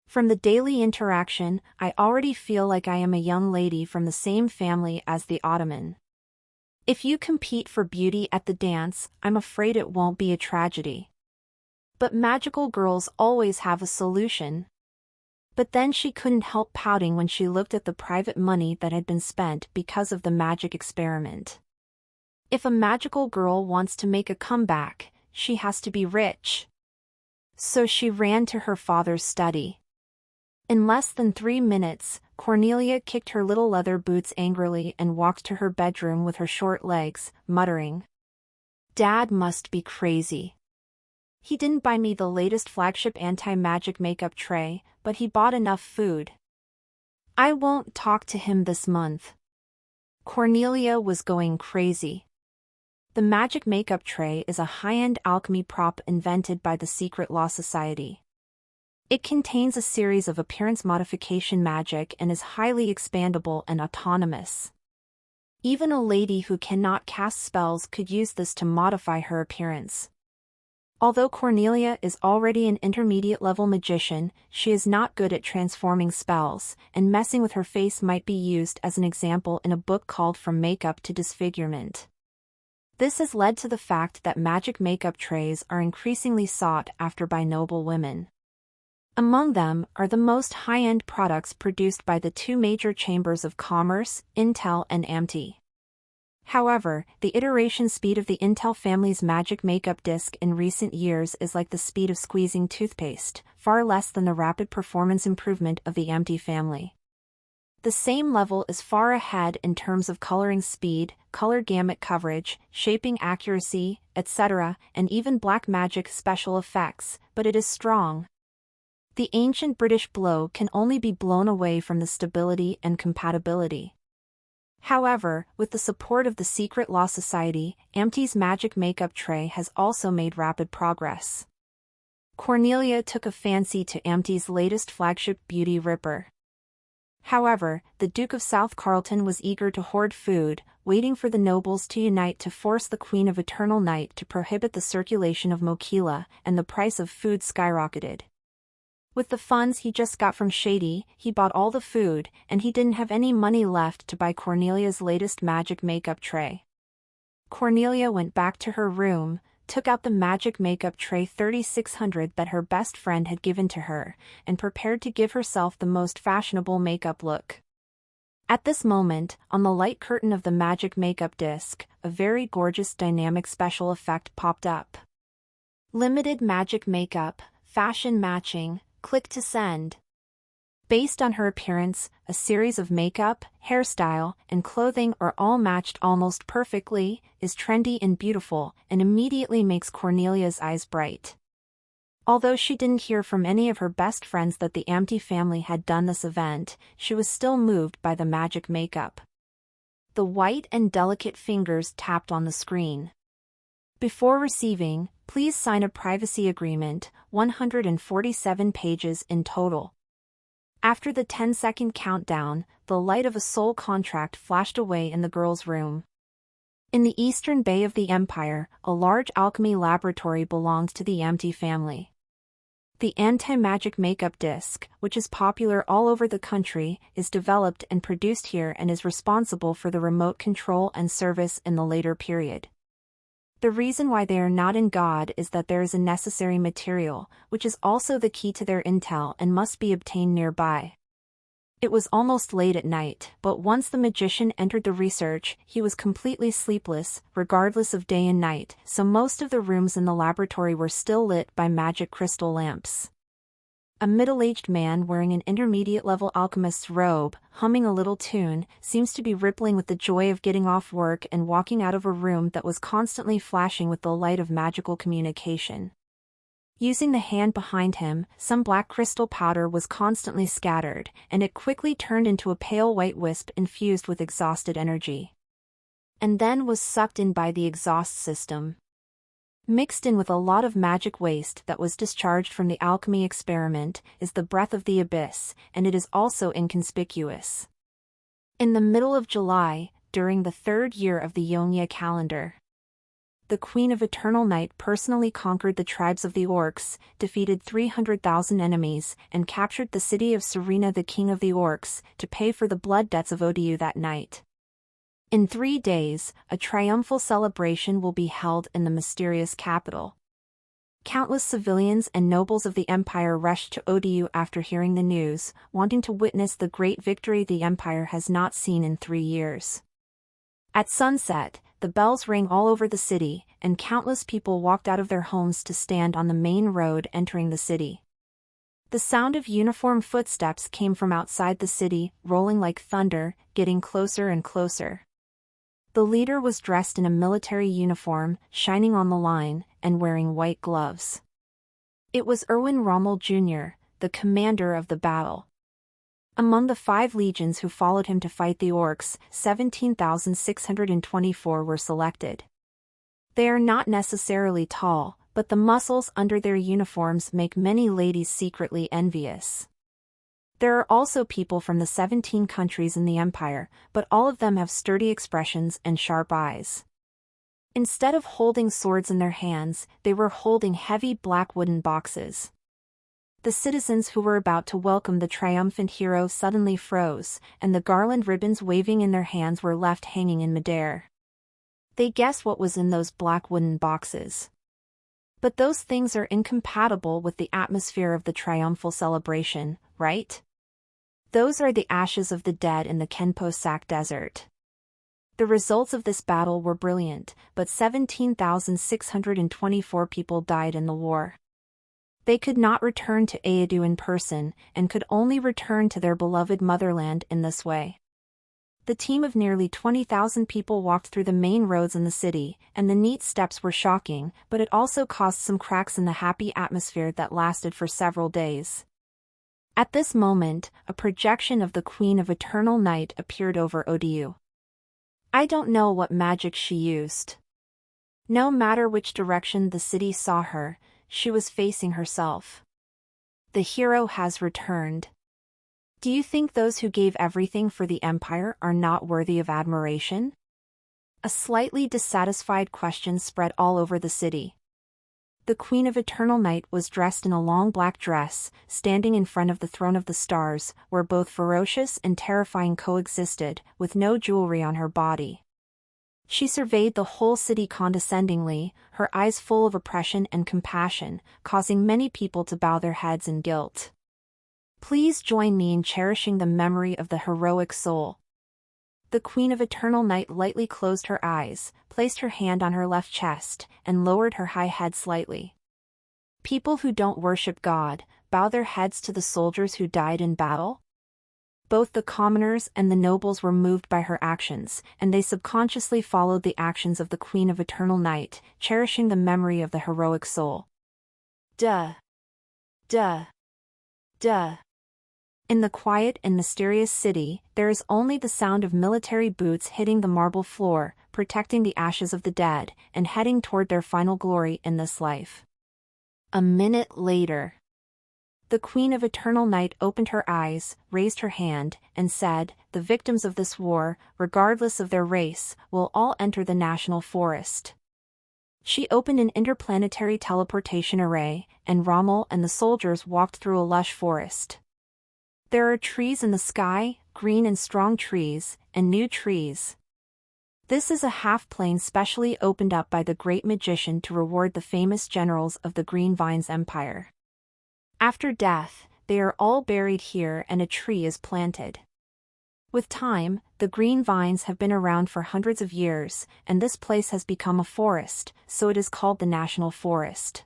From the daily interaction, I already feel like I am a young lady from the same family as the Ottoman. If you compete for beauty at the dance, I'm afraid it won't be a tragedy. But magical girls always have a solution. But then she couldn't help pouting when she looked at the private money that had been spent because of the magic experiment. If a magical girl wants to make a comeback, she has to be rich. So she ran to her father's study. In less than 3 minutes, Cornelia kicked her little leather boots angrily and walked to her bedroom with her short legs, muttering, "Dad must be crazy. He didn't buy me the latest flagship anti-magic makeup tray, but he bought enough food. I won't talk to him this month." Cornelia was going crazy. The magic makeup tray is a high-end alchemy prop invented by the Secret Law Society. It contains a series of appearance modification magic and is highly expandable and autonomous. Even a lady who cannot cast spells could use this to modify her appearance. Although Cornelia is already an intermediate-level magician, she is not good at transforming spells, and messing with her face might be used as an example in a book called From Makeup to Disfigurement. This has led to the fact that magic makeup trays are increasingly sought after by noble women. Among them are the most high-end products produced by the two major chambers of commerce, Intel and AMT. However, the iteration speed of the Intel family's magic makeup disc in recent years is like the speed of squeezing toothpaste, far less than the rapid performance improvement of the AMT family. The same level is far ahead in terms of coloring speed, color gamut coverage, shaping accuracy, etc., and even black magic special effects, but it is strong. The ancient British blow can only be blown away from the stability and compatibility. However, with the support of the Secret Law Society, AMT's magic makeup tray has also made rapid progress. Cornelia took a fancy to AMT's latest flagship Beauty Ripper. However, the Duke of South Carlton was eager to hoard food, waiting for the nobles to unite to force the Queen of Eternal Night to prohibit the circulation of mochila, and the price of food skyrocketed. With the funds he just got from Shady, he bought all the food, and he didn't have any money left to buy Cornelia's latest magic makeup tray. Cornelia went back to her room, took out the magic makeup tray 3600 that her best friend had given to her, and prepared to give herself the most fashionable makeup look. At this moment, on the light curtain of the magic makeup disc, a very gorgeous dynamic special effect popped up. Limited magic makeup, fashion matching. Click to send. Based on her appearance, a series of makeup, hairstyle, and clothing are all matched almost perfectly, is trendy and beautiful, and immediately makes Cornelia's eyes bright. Although she didn't hear from any of her best friends that the AMT family had done this event, she was still moved by the magic makeup. The white and delicate fingers tapped on the screen. Before receiving, please sign a privacy agreement, 147 pages in total. After the 10-second countdown, the light of a soul contract flashed away in the girl's room. In the eastern bay of the empire, a large alchemy laboratory belonged to the AMT family. The anti-magic makeup disc, which is popular all over the country, is developed and produced here and is responsible for the remote control and service in the later period. The reason why they are not in God is that there is a necessary material, which is also the key to their intel and must be obtained nearby. It was almost late at night, but once the magician entered the research, he was completely sleepless, regardless of day and night, so most of the rooms in the laboratory were still lit by magic crystal lamps. A middle-aged man wearing an intermediate-level alchemist's robe, humming a little tune, seems to be rippling with the joy of getting off work and walking out of a room that was constantly flashing with the light of magical communication. Using the hand behind him, some black crystal powder was constantly scattered, and it quickly turned into a pale white wisp infused with exhausted energy. And then was sucked in by the exhaust system. Mixed in with a lot of magic waste that was discharged from the alchemy experiment is the breath of the abyss, and it is also inconspicuous. In the middle of July, during the third year of the Yonya calendar, the Queen of Eternal Night personally conquered the tribes of the Orcs, defeated 300,000 enemies, and captured the city of Serena, the king of the Orcs, to pay for the blood debts of Odiu that night. In 3 days, a triumphal celebration will be held in the mysterious capital. Countless civilians and nobles of the empire rushed to Odiu after hearing the news, wanting to witness the great victory the empire has not seen in 3 years. At sunset, the bells rang all over the city, and countless people walked out of their homes to stand on the main road entering the city. The sound of uniform footsteps came from outside the city, rolling like thunder, getting closer and closer. The leader was dressed in a military uniform, shining on the line, and wearing white gloves. It was Erwin Rommel Jr., the commander of the battle. Among the 5 legions who followed him to fight the Orcs, 17,624 were selected. They are not necessarily tall, but the muscles under their uniforms make many ladies secretly envious. There are also people from the 17 countries in the empire, but all of them have sturdy expressions and sharp eyes. Instead of holding swords in their hands, they were holding heavy black wooden boxes. The citizens who were about to welcome the triumphant hero suddenly froze, and the garland ribbons waving in their hands were left hanging in midair. They guessed what was in those black wooden boxes. But those things are incompatible with the atmosphere of the triumphal celebration, right? Those are the ashes of the dead in the Kenpo Sak Desert. The results of this battle were brilliant, but 17,624 people died in the war. They could not return to Aedu in person, and could only return to their beloved motherland in this way. The team of nearly 20,000 people walked through the main roads in the city, and the neat steps were shocking, but it also caused some cracks in the happy atmosphere that lasted for several days. At this moment, a projection of the Queen of Eternal Night appeared over Odu. I don't know what magic she used. No matter which direction the city saw her, she was facing herself. The hero has returned. Do you think those who gave everything for the empire are not worthy of admiration? A slightly dissatisfied question spread all over the city. The Queen of Eternal Night was dressed in a long black dress, standing in front of the throne of the stars, where both ferocious and terrifying coexisted, with no jewelry on her body. She surveyed the whole city condescendingly, her eyes full of oppression and compassion, causing many people to bow their heads in guilt. Please join me in cherishing the memory of the heroic soul. The Queen of Eternal Night lightly closed her eyes, placed her hand on her left chest, and lowered her high head slightly. People who don't worship God, bow their heads to the soldiers who died in battle? Both the commoners and the nobles were moved by her actions, and they subconsciously followed the actions of the Queen of Eternal Night, cherishing the memory of the heroic soul. Duh. Duh. Duh. In the quiet and mysterious city, there is only the sound of military boots hitting the marble floor, protecting the ashes of the dead, and heading toward their final glory in this life. A minute later, the Queen of Eternal Night opened her eyes, raised her hand, and said, "The victims of this war, regardless of their race, will all enter the national forest." She opened an interplanetary teleportation array, and Rommel and the soldiers walked through a lush forest. There are trees in the sky, green and strong trees, and new trees. This is a half-plane specially opened up by the great magician to reward the famous generals of the Green Vines Empire. After death, they are all buried here and a tree is planted. With time, the green vines have been around for hundreds of years, and this place has become a forest, so it is called the National Forest.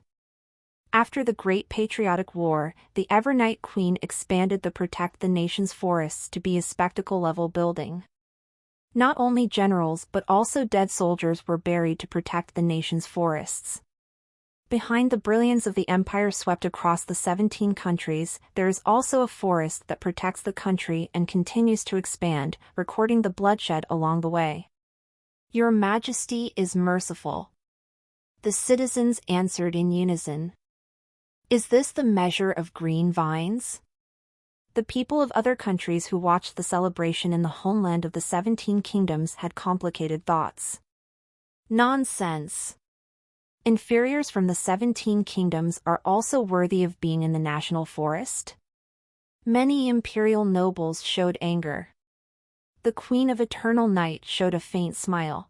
After the Great Patriotic War, the Evernight Queen expanded the Protect the Nation's forests to be a spectacle-level building. Not only generals but also dead soldiers were buried to protect the nation's forests. Behind the brilliance of the empire swept across the 17 countries, there is also a forest that protects the country and continues to expand, recording the bloodshed along the way. Your Majesty is merciful. The citizens answered in unison. Is this the measure of green vines? The people of other countries who watched the celebration in the homeland of the 17 kingdoms had complicated thoughts. Nonsense! Inferiors from the 17 kingdoms are also worthy of being in the national forest? Many imperial nobles showed anger. The Queen of Eternal Night showed a faint smile.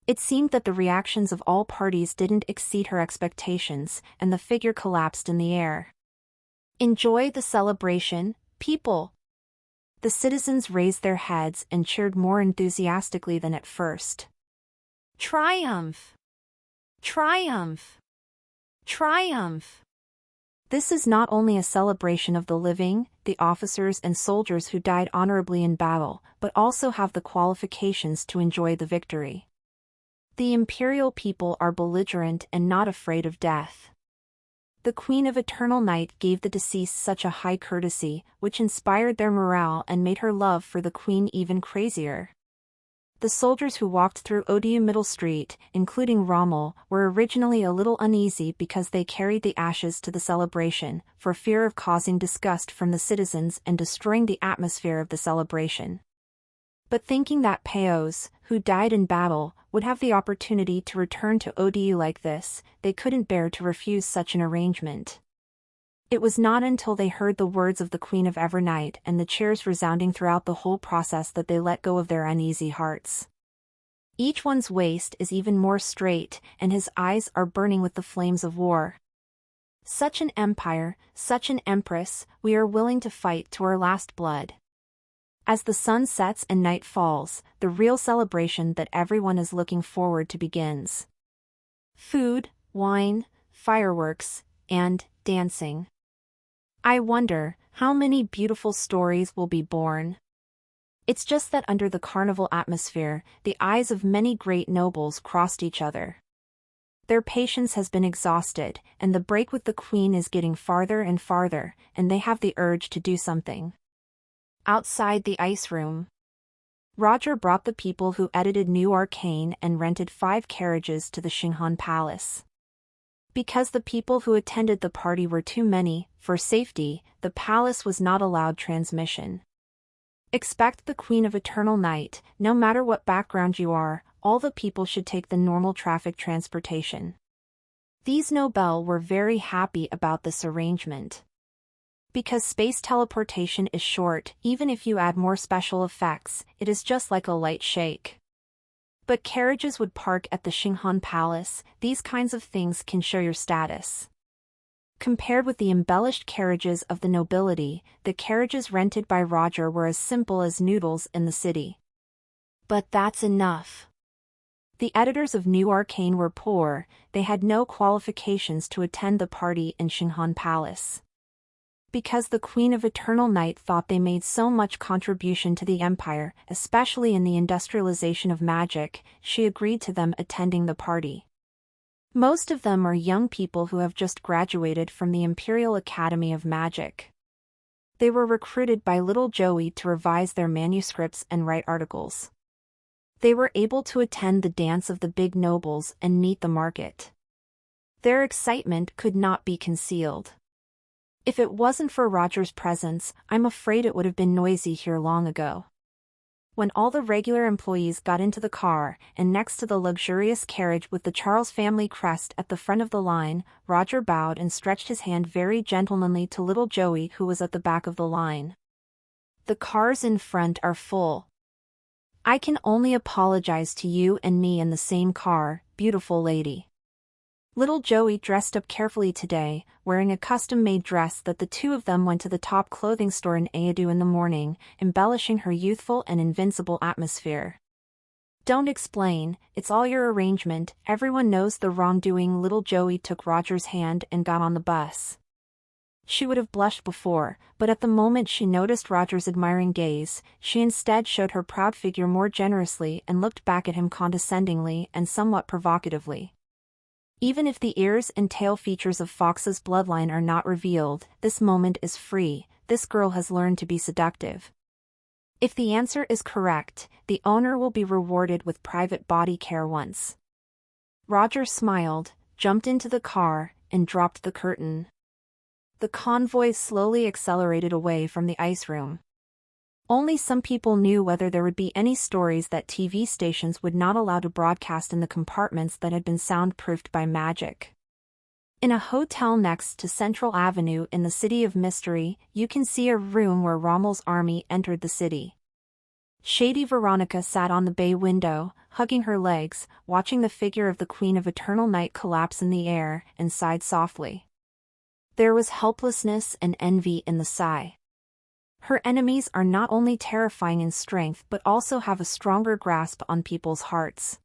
It seemed that the reactions of all parties didn't exceed her expectations, and the figure collapsed in the air. Enjoy the celebration, people! The citizens raised their heads and cheered more enthusiastically than at first. Triumph! Triumph! Triumph! This is not only a celebration of the living, the officers and soldiers who died honorably in battle, but also have the qualifications to enjoy the victory. The imperial people are belligerent and not afraid of death. The Queen of Eternal Night gave the deceased such a high courtesy, which inspired their morale and made her love for the Queen even crazier. The soldiers who walked through Odu Middle Street, including Rommel, were originally a little uneasy because they carried the ashes to the celebration, for fear of causing disgust from the citizens and destroying the atmosphere of the celebration. But thinking that Peos, who died in battle, would have the opportunity to return to Odu like this, they couldn't bear to refuse such an arrangement. It was not until they heard the words of the Queen of Evernight and the cheers resounding throughout the whole process that they let go of their uneasy hearts. Each one's waist is even more straight, and his eyes are burning with the flames of war. Such an empire, such an empress, we are willing to fight to our last blood. As the sun sets and night falls, the real celebration that everyone is looking forward to begins. Food, wine, fireworks, and dancing. I wonder how many beautiful stories will be born. It's just that under the carnival atmosphere, the eyes of many great nobles crossed each other. Their patience has been exhausted, and the break with the Queen is getting farther and farther, and they have the urge to do something. Outside the ice room, Roger brought the people who edited New Arcane and rented 5 carriages to the Xinghan Palace. Because the people who attended the party were too many, for safety, the palace was not allowed transmission. Expect the Queen of Eternal Night, no matter what background you are, all the people should take the normal traffic transportation. These nobles were very happy about this arrangement. Because space teleportation is short, even if you add more special effects, it is just like a light shake. But carriages would park at the Xinghan Palace. These kinds of things can show your status. Compared with the embellished carriages of the nobility, the carriages rented by Roger were as simple as noodles in the city. But that's enough. The editors of New Arcane were poor, they had no qualifications to attend the party in Xinghan Palace. Because the Queen of Eternal Night thought they made so much contribution to the Empire, especially in the industrialization of magic, she agreed to them attending the party. Most of them are young people who have just graduated from the Imperial Academy of Magic. They were recruited by little Joey to revise their manuscripts and write articles. They were able to attend the dance of the big nobles and meet the market. Their excitement could not be concealed. If it wasn't for Roger's presence, I'm afraid it would have been noisy here long ago. When all the regular employees got into the car, and next to the luxurious carriage with the Charles family crest at the front of the line, Roger bowed and stretched his hand very gentlemanly to little Joey, who was at the back of the line. The cars in front are full. I can only apologize to you and me in the same car, beautiful lady. Little Joey dressed up carefully today, wearing a custom-made dress that the two of them went to the top clothing store in Aedu in the morning, embellishing her youthful and invincible atmosphere. Don't explain, it's all your arrangement, everyone knows the wrongdoing. Little Joey took Roger's hand and got on the bus. She would have blushed before, but at the moment she noticed Roger's admiring gaze, she instead showed her proud figure more generously and looked back at him condescendingly and somewhat provocatively. Even if the ears and tail features of Fox's bloodline are not revealed, this moment is free, this girl has learned to be seductive. If the answer is correct, the owner will be rewarded with private body care once. Roger smiled, jumped into the car, and dropped the curtain. The convoy slowly accelerated away from the ice room. Only some people knew whether there would be any stories that TV stations would not allow to broadcast in the compartments that had been soundproofed by magic. In a hotel next to Central Avenue in the City of Mystery, you can see a room where Rommel's army entered the city. Shady Veronica sat on the bay window, hugging her legs, watching the figure of the Queen of Eternal Night collapse in the air, and sighed softly. There was helplessness and envy in the sigh. Her enemies are not only terrifying in strength but also have a stronger grasp on people's hearts.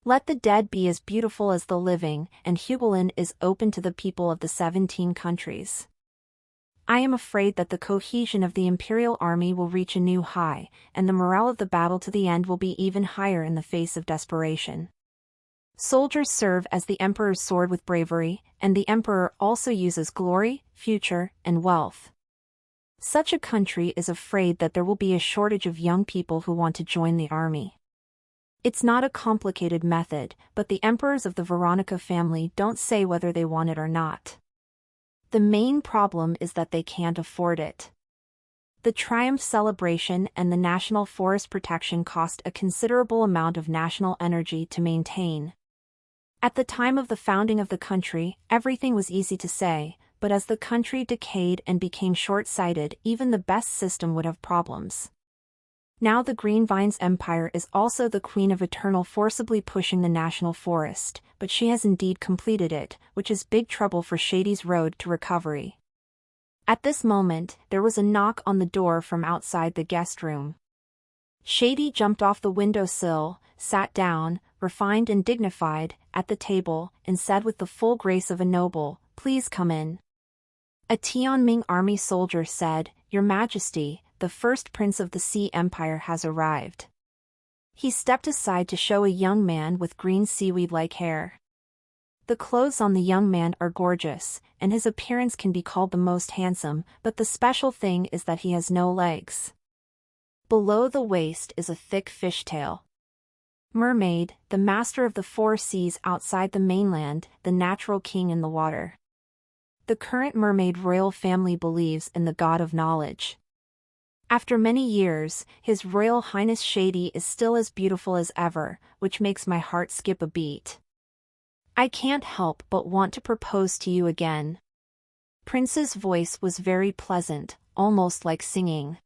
Let the dead be as beautiful as the living, and Hugolin is open to the people of the 17 countries. I am afraid that the cohesion of the Imperial Army will reach a new high, and the morale of the battle to the end will be even higher in the face of desperation. Soldiers serve as the Emperor's sword with bravery, and the Emperor also uses glory, future, and wealth. Such a country is afraid that there will be a shortage of young people who want to join the army. It's not a complicated method, but the emperors of the Veronica family don't say whether they want it or not. The main problem is that they can't afford it. The Triumph celebration and the National Forest protection cost a considerable amount of national energy to maintain. At the time of the founding of the country, everything was easy to say, but as the country decayed and became short-sighted, even the best system would have problems. Now the Green Vines Empire is also the Queen of Eternal forcibly pushing the National Forest, but she has indeed completed it, which is big trouble for Shady's road to recovery. At this moment, there was a knock on the door from outside the guest room. Shady jumped off the windowsill, sat down, refined and dignified, at the table, and said with the full grace of a noble, "Please come in." A Tianming army soldier said, "Your Majesty, the first prince of the Sea Empire has arrived." He stepped aside to show a young man with green seaweed-like hair. The clothes on the young man are gorgeous, and his appearance can be called the most handsome, but the special thing is that he has no legs. Below the waist is a thick fishtail. Mermaid, the master of the four seas outside the mainland, the natural king in the water. The current mermaid royal family believes in the god of knowledge. After many years, His Royal Highness Shady is still as beautiful as ever, which makes my heart skip a beat. I can't help but want to propose to you again. Prince's voice was very pleasant, almost like singing.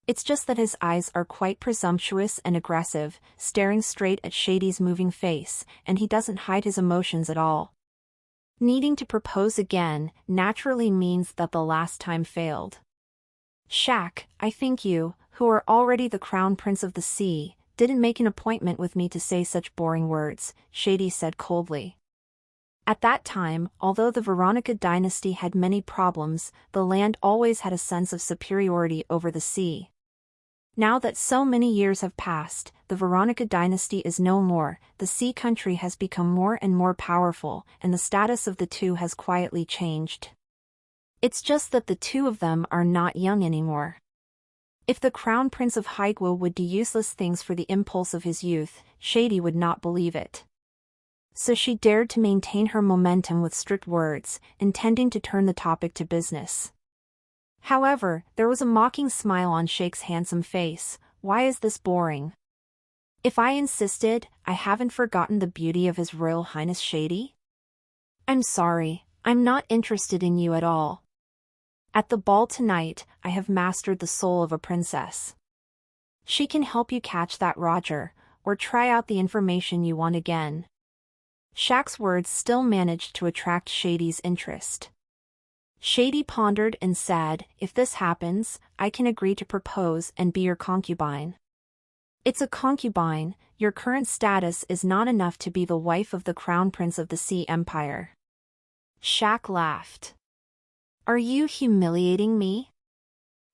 It's just that his eyes are quite presumptuous and aggressive, staring straight at Shady's moving face, and he doesn't hide his emotions at all. Needing to propose again naturally means that the last time failed. Shaq, I think you, who are already the crown prince of the sea, didn't make an appointment with me to say such boring words, Shady said coldly. At that time, although the Veronica dynasty had many problems, the land always had a sense of superiority over the sea. Now that so many years have passed, the Veronica dynasty is no more, the sea country has become more and more powerful, and the status of the two has quietly changed. It's just that the two of them are not young anymore. If the crown prince of Haigua would do useless things for the impulse of his youth, Shady would not believe it. So she dared to maintain her momentum with strict words, intending to turn the topic to business. However, there was a mocking smile on Shake's handsome face. Why is this boring? If I insisted, I haven't forgotten the beauty of His Royal Highness Shady. I'm sorry, I'm not interested in you at all. At the ball tonight, I have mastered the soul of a princess. She can help you catch that Roger, or try out the information you want again. Shaq's words still managed to attract Shady's interest. Shady pondered and said, "If this happens, I can agree to propose and be your concubine." It's a concubine, your current status is not enough to be the wife of the crown prince of the Sea Empire. Shaq laughed. Are you humiliating me?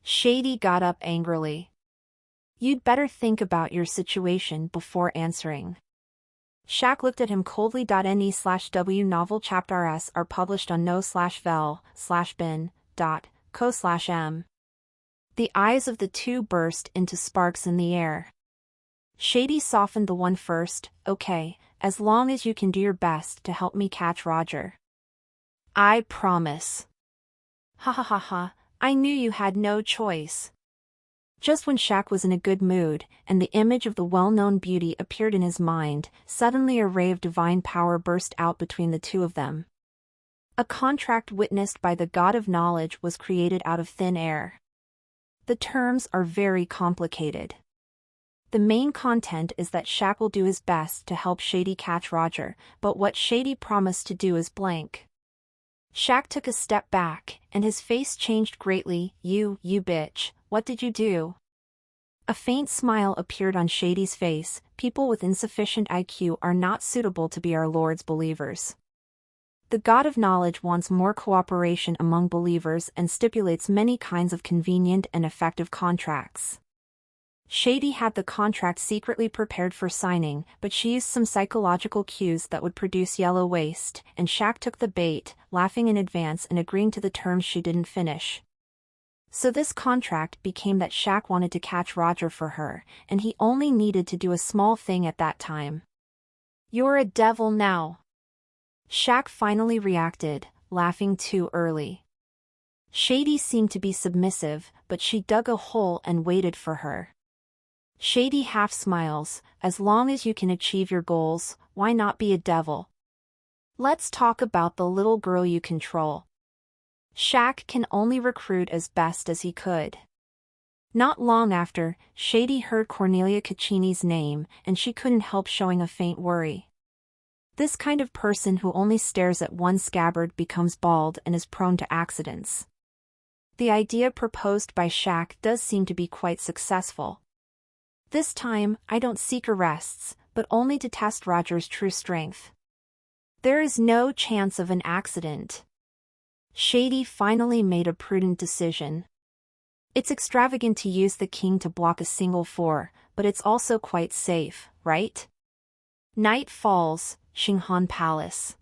Shady got up angrily. You'd better think about your situation before answering. Shaq looked at him coldly. Ne/W novel chapters are published on no/vel/bin.co/m. The eyes of the two burst into sparks in the air. Shady softened the one first. Okay, as long as you can do your best to help me catch Roger. I promise. Ha ha ha ha, I knew you had no choice. Just when Shaq was in a good mood, and the image of the well-known beauty appeared in his mind, suddenly a ray of divine power burst out between the two of them. A contract witnessed by the god of knowledge was created out of thin air. The terms are very complicated. The main content is that Shaq will do his best to help Shady catch Roger, but what Shady promised to do is blank. Shaq took a step back, and his face changed greatly. You bitch, what did you do? A faint smile appeared on Shady's face. People with insufficient IQ are not suitable to be our Lord's believers. The God of knowledge wants more cooperation among believers and stipulates many kinds of convenient and effective contracts. Shady had the contract secretly prepared for signing, but she used some psychological cues that would produce yellow waste, and Shaq took the bait, laughing in advance and agreeing to the terms she didn't finish. So this contract became that Shaq wanted to catch Roger for her, and he only needed to do a small thing at that time. "You're a devil now." Shaq finally reacted, laughing too early. Shady seemed to be submissive, but she dug a hole and waited for her. Shady half smiles, "As long as you can achieve your goals, why not be a devil? Let's talk about the little girl you control." Shaq can only recruit as best as he could. Not long after, Shady heard Cornelia Caccini's name, and she couldn't help showing a faint worry. This kind of person who only stares at one scabbard becomes bald and is prone to accidents. The idea proposed by Shaq does seem to be quite successful. "This time, I don't seek arrests, but only to test Roger's true strength. There is no chance of an accident." Shady finally made a prudent decision. "It's extravagant to use the king to block a single four, but it's also quite safe, right?" Night falls, Xinghan Palace.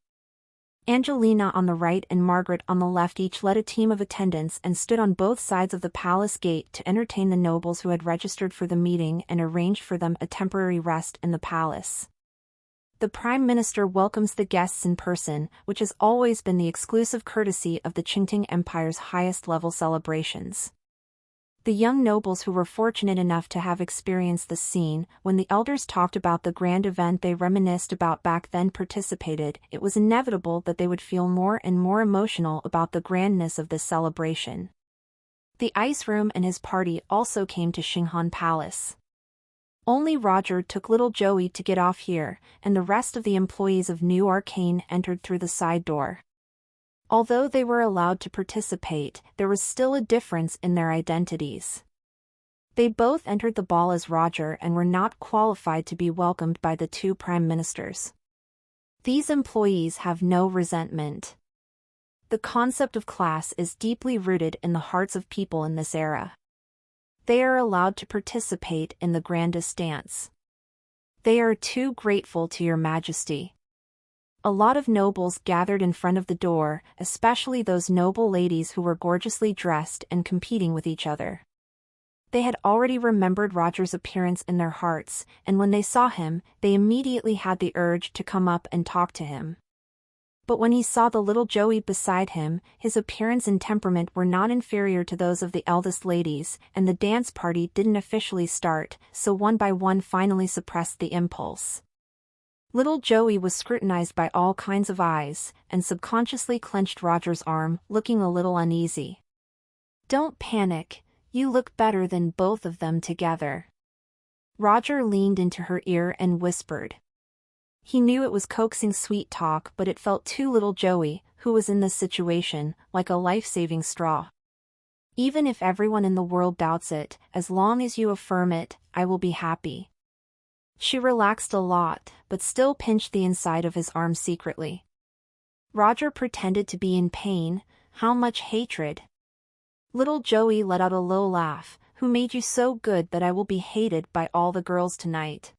Angelina on the right and Margaret on the left each led a team of attendants and stood on both sides of the palace gate to entertain the nobles who had registered for the meeting and arranged for them a temporary rest in the palace. The Prime Minister welcomes the guests in person, which has always been the exclusive courtesy of the Qingting Empire's highest-level celebrations. The young nobles who were fortunate enough to have experienced the scene, when the elders talked about the grand event they reminisced about back then participated, it was inevitable that they would feel more and more emotional about the grandness of this celebration. The Ice Room and his party also came to Xinghan Palace. Only Roger took little Joey to get off here, and the rest of the employees of New Arcane entered through the side door. Although they were allowed to participate, there was still a difference in their identities. They both entered the ball as Roger and were not qualified to be welcomed by the two prime ministers. These employees have no resentment. The concept of class is deeply rooted in the hearts of people in this era. They are allowed to participate in the grandest dance. "They are too grateful to your majesty." A lot of nobles gathered in front of the door, especially those noble ladies who were gorgeously dressed and competing with each other. They had already remembered Roger's appearance in their hearts, and when they saw him, they immediately had the urge to come up and talk to him. But when he saw the little Joey beside him, his appearance and temperament were not inferior to those of the eldest ladies, and the dance party didn't officially start, so one by one finally suppressed the impulse. Little Joey was scrutinized by all kinds of eyes, and subconsciously clenched Roger's arm, looking a little uneasy. "Don't panic, you look better than both of them together." Roger leaned into her ear and whispered. He knew it was coaxing sweet talk, but it felt to little Joey, who was in this situation, like a life-saving straw. "Even if everyone in the world doubts it, as long as you affirm it, I will be happy." She relaxed a lot, but still pinched the inside of his arm secretly. Roger pretended to be in pain. "How much hatred?" Little Joey let out a low laugh. "Who made you so good that I will be hated by all the girls tonight?"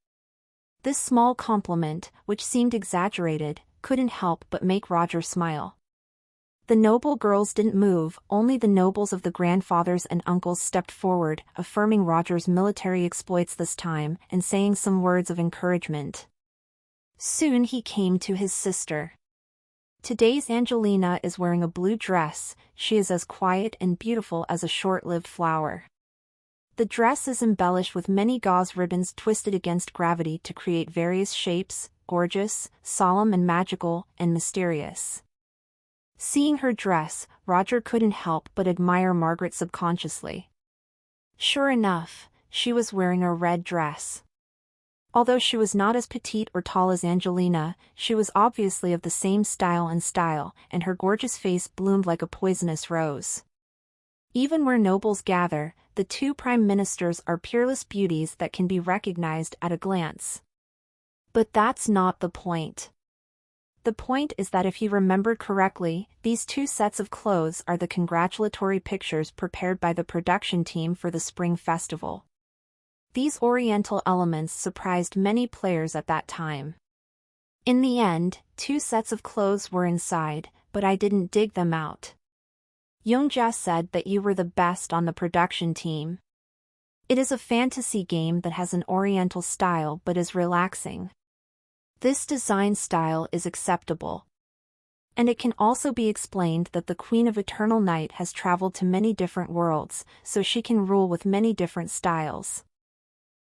This small compliment, which seemed exaggerated, couldn't help but make Roger smile. The noble girls didn't move, only the nobles of the grandfathers and uncles stepped forward, affirming Roger's military exploits this time, and saying some words of encouragement. Soon he came to his sister. Today's Angelina is wearing a blue dress. She is as quiet and beautiful as a short-lived flower. The dress is embellished with many gauze ribbons twisted against gravity to create various shapes, gorgeous, solemn and magical, and mysterious. Seeing her dress, Roger couldn't help but admire Margaret subconsciously. Sure enough, she was wearing a red dress. Although she was not as petite or tall as Angelina, she was obviously of the same style, and her gorgeous face bloomed like a poisonous rose. Even where nobles gather, the two prime ministers are peerless beauties that can be recognized at a glance. But that's not the point. The point is that if you remembered correctly, these two sets of clothes are the congratulatory pictures prepared by the production team for the Spring Festival. These oriental elements surprised many players at that time. In the end, two sets of clothes were inside, but I didn't dig them out. Youngja said that you were the best on the production team. It is a fantasy game that has an oriental style but is relaxing. This design style is acceptable. And it can also be explained that the Queen of Eternal Night has traveled to many different worlds, so she can rule with many different styles.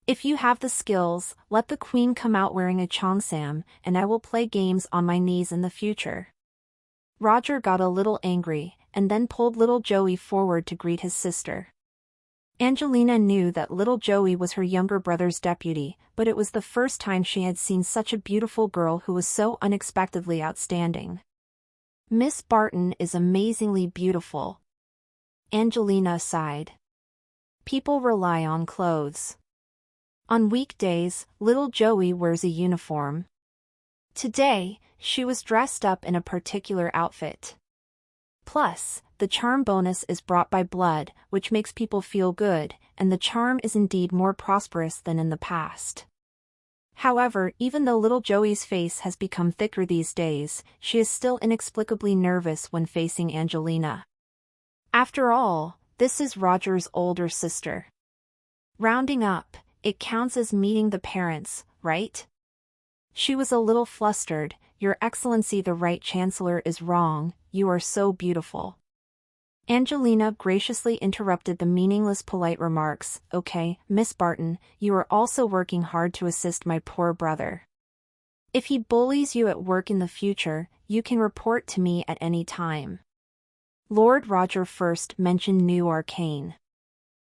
If you have the skills, let the Queen come out wearing a cheongsam, and I will play games on my knees in the future. Roger got a little angry, and then pulled little Joey forward to greet his sister. Angelina knew that little Joey was her younger brother's deputy, but it was the first time she had seen such a beautiful girl who was so unexpectedly outstanding. Miss Barton is amazingly beautiful. Angelina sighed. People rely on clothes. On weekdays, little Joey wears a uniform. Today, she was dressed up in a particular outfit. Plus, the charm bonus is brought by blood, which makes people feel good, and the charm is indeed more prosperous than in the past. However, even though little Joey's face has become thicker these days, she is still inexplicably nervous when facing Angelina. After all, this is Roger's older sister. Rounding up, it counts as meeting the parents, right? She was a little flustered. Your Excellency the Right Chancellor is wrong, you are so beautiful. Angelina graciously interrupted the meaningless polite remarks. Okay, Miss Barton, you are also working hard to assist my poor brother. If he bullies you at work in the future, you can report to me at any time. Lord Roger first mentioned New Arcane.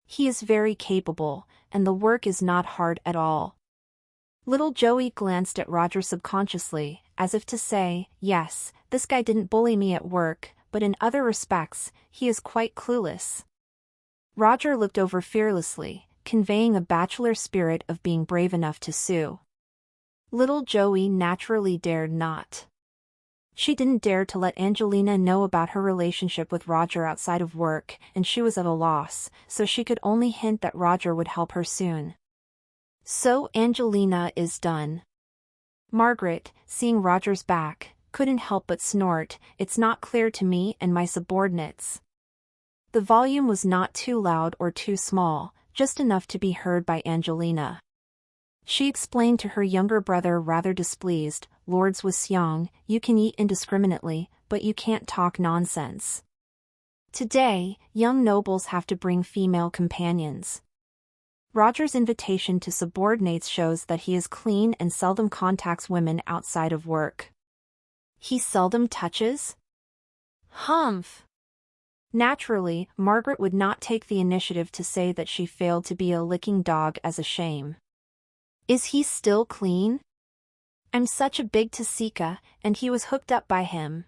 He is very capable, and the work is not hard at all. Little Joey glanced at Roger subconsciously, as if to say, yes, this guy didn't bully me at work, but in other respects, he is quite clueless. Roger looked over fearlessly, conveying a bachelor spirit of being brave enough to sue. Little Joey naturally dared not. She didn't dare to let Angelina know about her relationship with Roger outside of work, and she was at a loss, so she could only hint that Roger would help her soon. So Angelina is done. Margaret, seeing Roger's back, couldn't help but snort. It's not clear to me and my subordinates. The volume was not too loud or too small, just enough to be heard by Angelina. She explained to her younger brother rather displeased, Lords Wuxiang, you can eat indiscriminately, but you can't talk nonsense. Today, young nobles have to bring female companions. Roger's invitation to subordinates shows that he is clean and seldom contacts women outside of work. He seldom touches? Humph! Naturally, Margaret would not take the initiative to say that she failed to be a licking dog as a shame. Is he still clean? I'm such a big Tasika, and he was hooked up by him.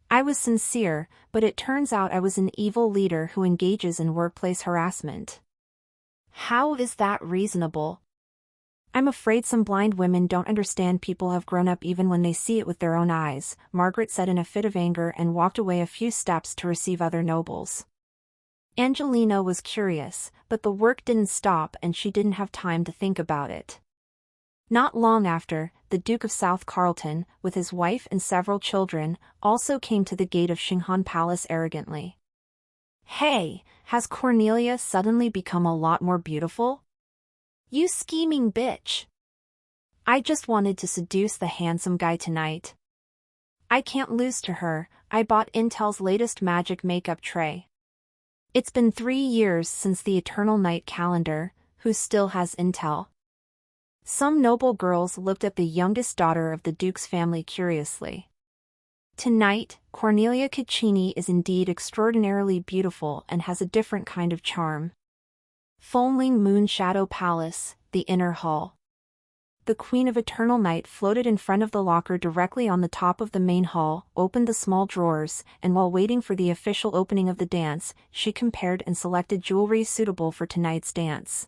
I was sincere, but it turns out I was an evil leader who engages in workplace harassment. How is that reasonable? I'm afraid some blind women don't understand people have grown up even when they see it with their own eyes, Margaret said in a fit of anger and walked away a few steps to receive other nobles. Angelina was curious, but the work didn't stop and she didn't have time to think about it. Not long after, the Duke of South Carlton, with his wife and several children, also came to the gate of Xinghan Palace arrogantly. Hey, has Cornelia suddenly become a lot more beautiful? You scheming bitch. I just wanted to seduce the handsome guy tonight. I can't lose to her. I bought Intel's latest magic makeup tray. It's been 3 years since the Eternal Night calendar. Who still has Intel? Some noble girls looked at the youngest daughter of the Duke's family curiously. Tonight, Cornelia Caccini is indeed extraordinarily beautiful and has a different kind of charm. Foaming Moon Shadow Palace, the inner hall. The Queen of Eternal Night floated in front of the locker directly on the top of the main hall, opened the small drawers, and while waiting for the official opening of the dance, she compared and selected jewelry suitable for tonight's dance.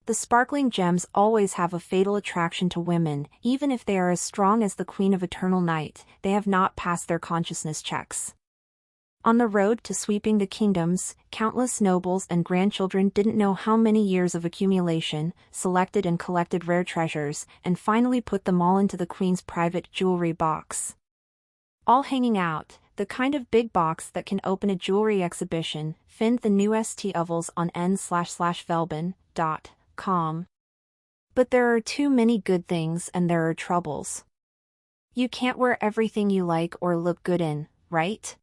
The sparkling gems always have a fatal attraction to women, even if they are as strong as the Queen of Eternal Night, they have not passed their consciousness checks. On the road to sweeping the kingdoms, countless nobles and grandchildren didn't know how many years of accumulation, selected and collected rare treasures, and finally put them all into the Queen's private jewelry box. All hanging out, the kind of big box that can open a jewelry exhibition. Find the new st ovals on n/velben.com. But there are too many good things and there are troubles. You can't wear everything you like or look good in, right?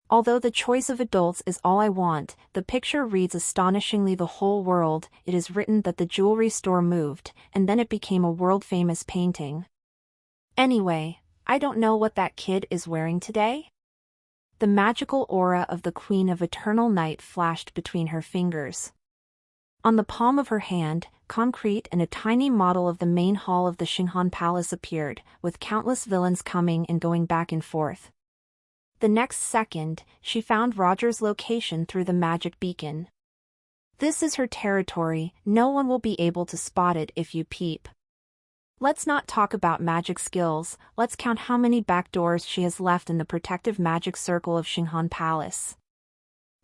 Although the choice of adults is all I want, the picture reads astonishingly the whole world. It is written that the jewelry store moved, and then it became a world-famous painting. Anyway, I don't know what that kid is wearing today. The magical aura of the Queen of Eternal Night flashed between her fingers. On the palm of her hand, concrete and a tiny model of the main hall of the Xinghan Palace appeared, with countless villains coming and going back and forth. The next second, she found Roger's location through the magic beacon. This is her territory, no one will be able to spot it if you peep. Let's not talk about magic skills, let's count how many back doors she has left in the protective magic circle of Xinghan Palace.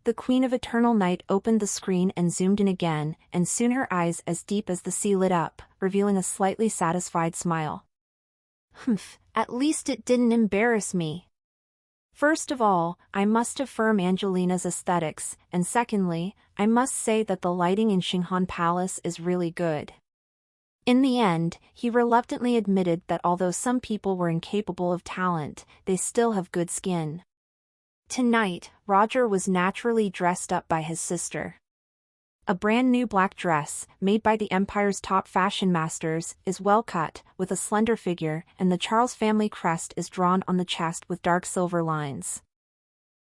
The Queen of Eternal Night opened the screen and zoomed in again, and soon her eyes as deep as the sea lit up, revealing a slightly satisfied smile. Humph, at least it didn't embarrass me. First of all, I must affirm Angelina's aesthetics, and secondly, I must say that the lighting in Xinghan Palace is really good. In the end, he reluctantly admitted that although some people were incapable of talent, they still have good skin. Tonight, Roger was naturally dressed up by his sister. A brand new black dress, made by the Empire's top fashion masters, is well cut, with a slender figure, and the Charles family crest is drawn on the chest with dark silver lines.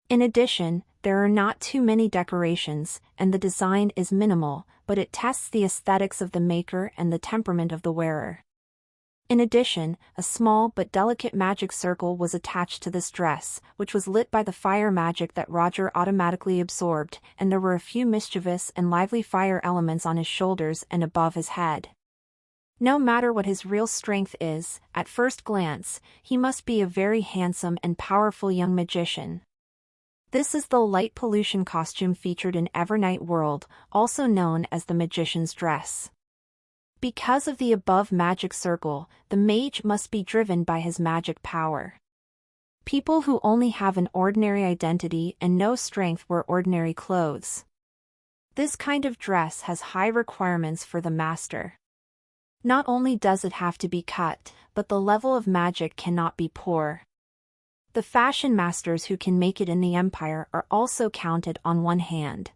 In addition, there are not too many decorations, and the design is minimal, but it tests the aesthetics of the maker and the temperament of the wearer. In addition, a small but delicate magic circle was attached to this dress, which was lit by the fire magic that Roger automatically absorbed, and there were a few mischievous and lively fire elements on his shoulders and above his head. No matter what his real strength is, at first glance, he must be a very handsome and powerful young magician. This is the light pollution costume featured in Evernight World, also known as the magician's dress. Because of the above magic circle, the mage must be driven by his magic power. People who only have an ordinary identity and no strength wear ordinary clothes. This kind of dress has high requirements for the master. Not only does it have to be cut, but the level of magic cannot be poor. The fashion masters who can make it in the Empire are also counted on one hand.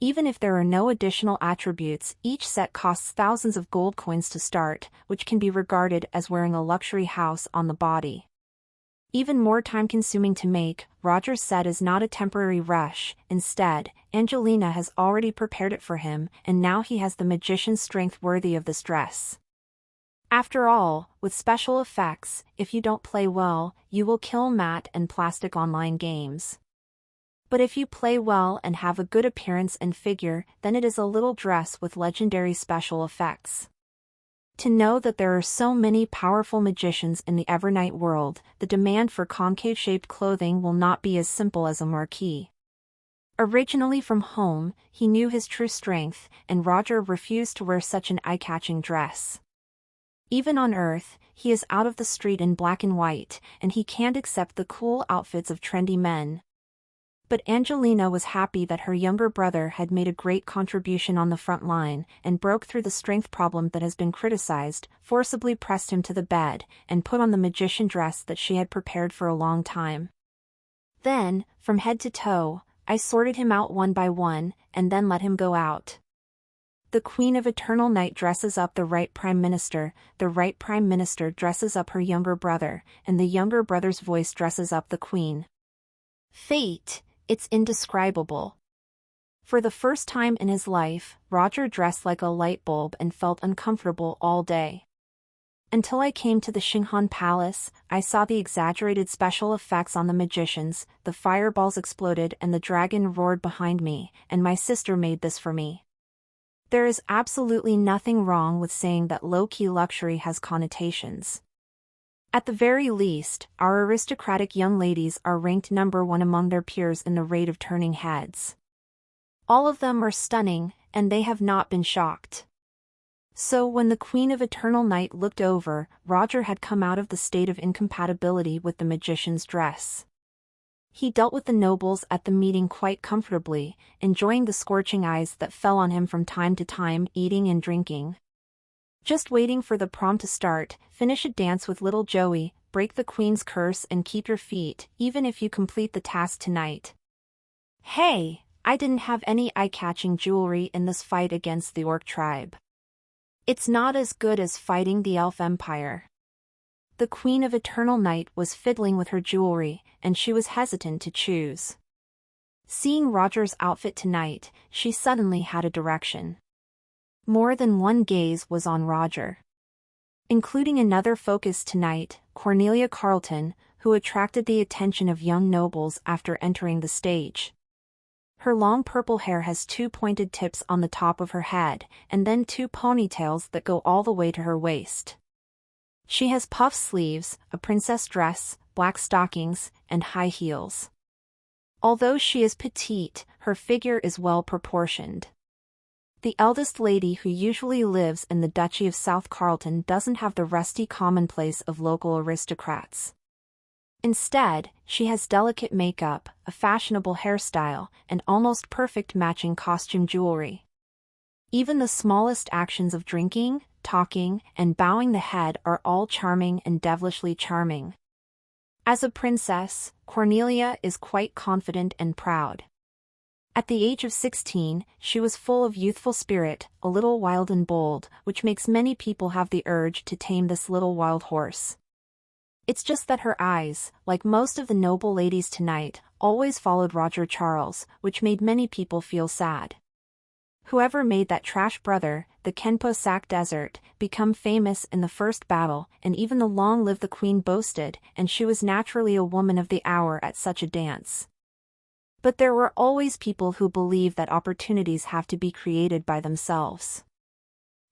Even if there are no additional attributes, each set costs thousands of gold coins to start, which can be regarded as wearing a luxury house on the body. Even more time-consuming to make, Roger's set is not a temporary rush. Instead, Angelina has already prepared it for him, and now he has the magician's strength worthy of this dress. After all, with special effects, if you don't play well, you will kill matte and plastic online games. But if you play well and have a good appearance and figure, then it is a little dress with legendary special effects. To know that there are so many powerful magicians in the Evernight world, the demand for concave-shaped clothing will not be as simple as a marquee. Originally from home, he knew his true strength, and Roger refused to wear such an eye-catching dress. Even on Earth, he is out of the street in black and white, and he can't accept the cool outfits of trendy men. But Angelina was happy that her younger brother had made a great contribution on the front line, and broke through the strength problem that has been criticized, forcibly pressed him to the bed, and put on the magician dress that she had prepared for a long time. Then, from head to toe, I sorted him out one by one, and then let him go out. The Queen of Eternal Night dresses up the right Prime Minister, the right Prime Minister dresses up her younger brother, and the younger brother's voice dresses up the Queen. Fate! It's indescribable. For the first time in his life, Roger dressed like a light bulb and felt uncomfortable all day. Until I came to the Xinghan Palace, I saw the exaggerated special effects on the magicians, the fireballs exploded and the dragon roared behind me, and my sister made this for me. There is absolutely nothing wrong with saying that low-key luxury has connotations. At the very least, our aristocratic young ladies are ranked number one among their peers in the rate of turning heads. All of them are stunning, and they have not been shocked. So when the Queen of Eternal Night looked over, Roger had come out of the state of incompatibility with the magician's dress. He dealt with the nobles at the meeting quite comfortably, enjoying the scorching eyes that fell on him from time to time, eating and drinking. Just waiting for the prom to start, finish a dance with little Joey, break the queen's curse and keep your feet, even if you complete the task tonight. Hey, I didn't have any eye-catching jewelry in this fight against the orc tribe. It's not as good as fighting the elf empire. The Queen of Eternal Night was fiddling with her jewelry, and she was hesitant to choose. Seeing Roger's outfit tonight, she suddenly had a direction. More than one gaze was on Roger. Including another focus tonight, Cornelia Carleton, who attracted the attention of young nobles after entering the stage. Her long purple hair has two pointed tips on the top of her head, and then two ponytails that go all the way to her waist. She has puff sleeves, a princess dress, black stockings, and high heels. Although she is petite, her figure is well proportioned. The eldest lady, who usually lives in the Duchy of South Carleton, doesn't have the rusty commonplace of local aristocrats. Instead, she has delicate makeup, a fashionable hairstyle, and almost perfect matching costume jewelry. Even the smallest actions of drinking, talking, and bowing the head are all charming and devilishly charming. As a princess, Cornelia is quite confident and proud. At the age of 16, she was full of youthful spirit, a little wild and bold, which makes many people have the urge to tame this little wild horse. It's just that her eyes, like most of the noble ladies tonight, always followed Roger Charles, which made many people feel sad. Whoever made that trash brother, the Kenpo Sack Desert, become famous in the first battle, and even the Long Live the Queen boasted, and she was naturally a woman of the hour at such a dance. But there were always people who believe that opportunities have to be created by themselves.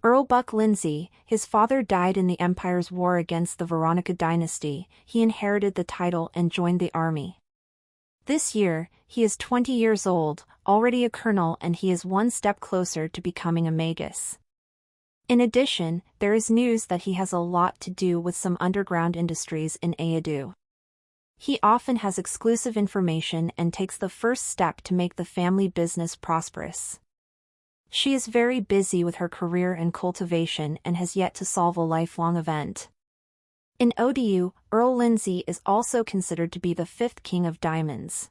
Earl Buck Lindsay, his father died in the Empire's war against the Veronica dynasty. He inherited the title and joined the army. This year, he is 20 years old, already a colonel, and he is one step closer to becoming a magus. In addition, there is news that he has a lot to do with some underground industries in Aedu. He often has exclusive information and takes the first step to make the family business prosperous. She is very busy with her career and cultivation and has yet to solve a lifelong event. In Odu, Earl Lindsay is also considered to be the fifth king of diamonds.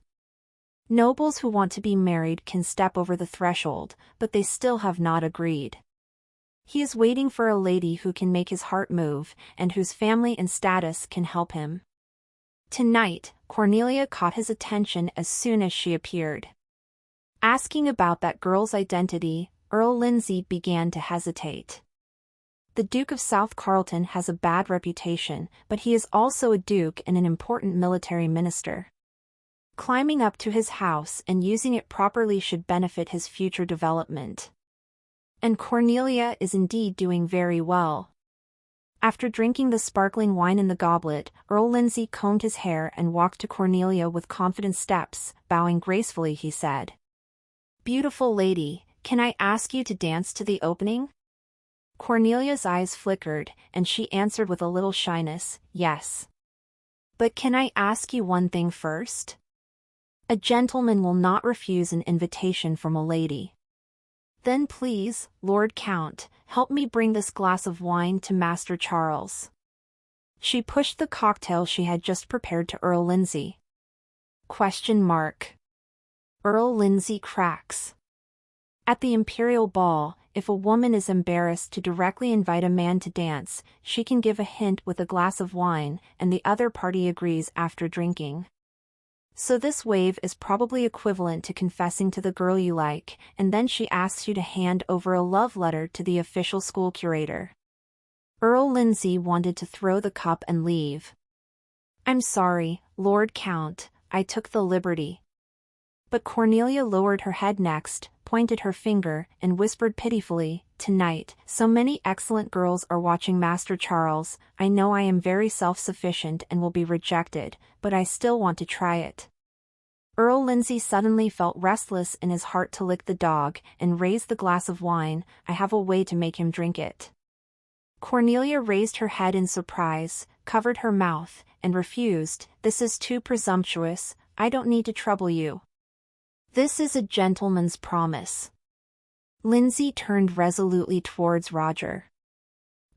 Nobles who want to be married can step over the threshold, but they still have not agreed. He is waiting for a lady who can make his heart move, and whose family and status can help him. Tonight, Cornelia caught his attention as soon as she appeared. Asking about that girl's identity, Earl Lindsay began to hesitate. The Duke of South Carleton has a bad reputation, but he is also a duke and an important military minister. Climbing up to his house and using it properly should benefit his future development. And Cornelia is indeed doing very well. After drinking the sparkling wine in the goblet, Earl Lindsay combed his hair and walked to Cornelia with confident steps. Bowing gracefully, he said, "Beautiful lady, can I ask you to dance to the opening?" Cornelia's eyes flickered, and she answered with a little shyness, "Yes. But can I ask you one thing first? A gentleman will not refuse an invitation from a lady. Then please, Lord Count, help me bring this glass of wine to Master Charles." She pushed the cocktail she had just prepared to Earl Lindsay. Earl Lindsay cracks. At the imperial ball, if a woman is embarrassed to directly invite a man to dance, she can give a hint with a glass of wine, and the other party agrees after drinking. So this wave is probably equivalent to confessing to the girl you like, and then she asks you to hand over a love letter to the official school curator. Earl Lindsay wanted to throw the cup and leave. "I'm sorry, Lord Count, I took the liberty." But Cornelia lowered her head next, pointed her finger, and whispered pitifully, "Tonight, so many excellent girls are watching Master Charles. I know I am very self-sufficient and will be rejected, but I still want to try it." Earl Lindsay suddenly felt restless in his heart to lick the dog, and raised the glass of wine. "I have a way to make him drink it." Cornelia raised her head in surprise, covered her mouth, and refused. "This is too presumptuous. I don't need to trouble you. This is a gentleman's promise. Lindsay turned resolutely towards Roger.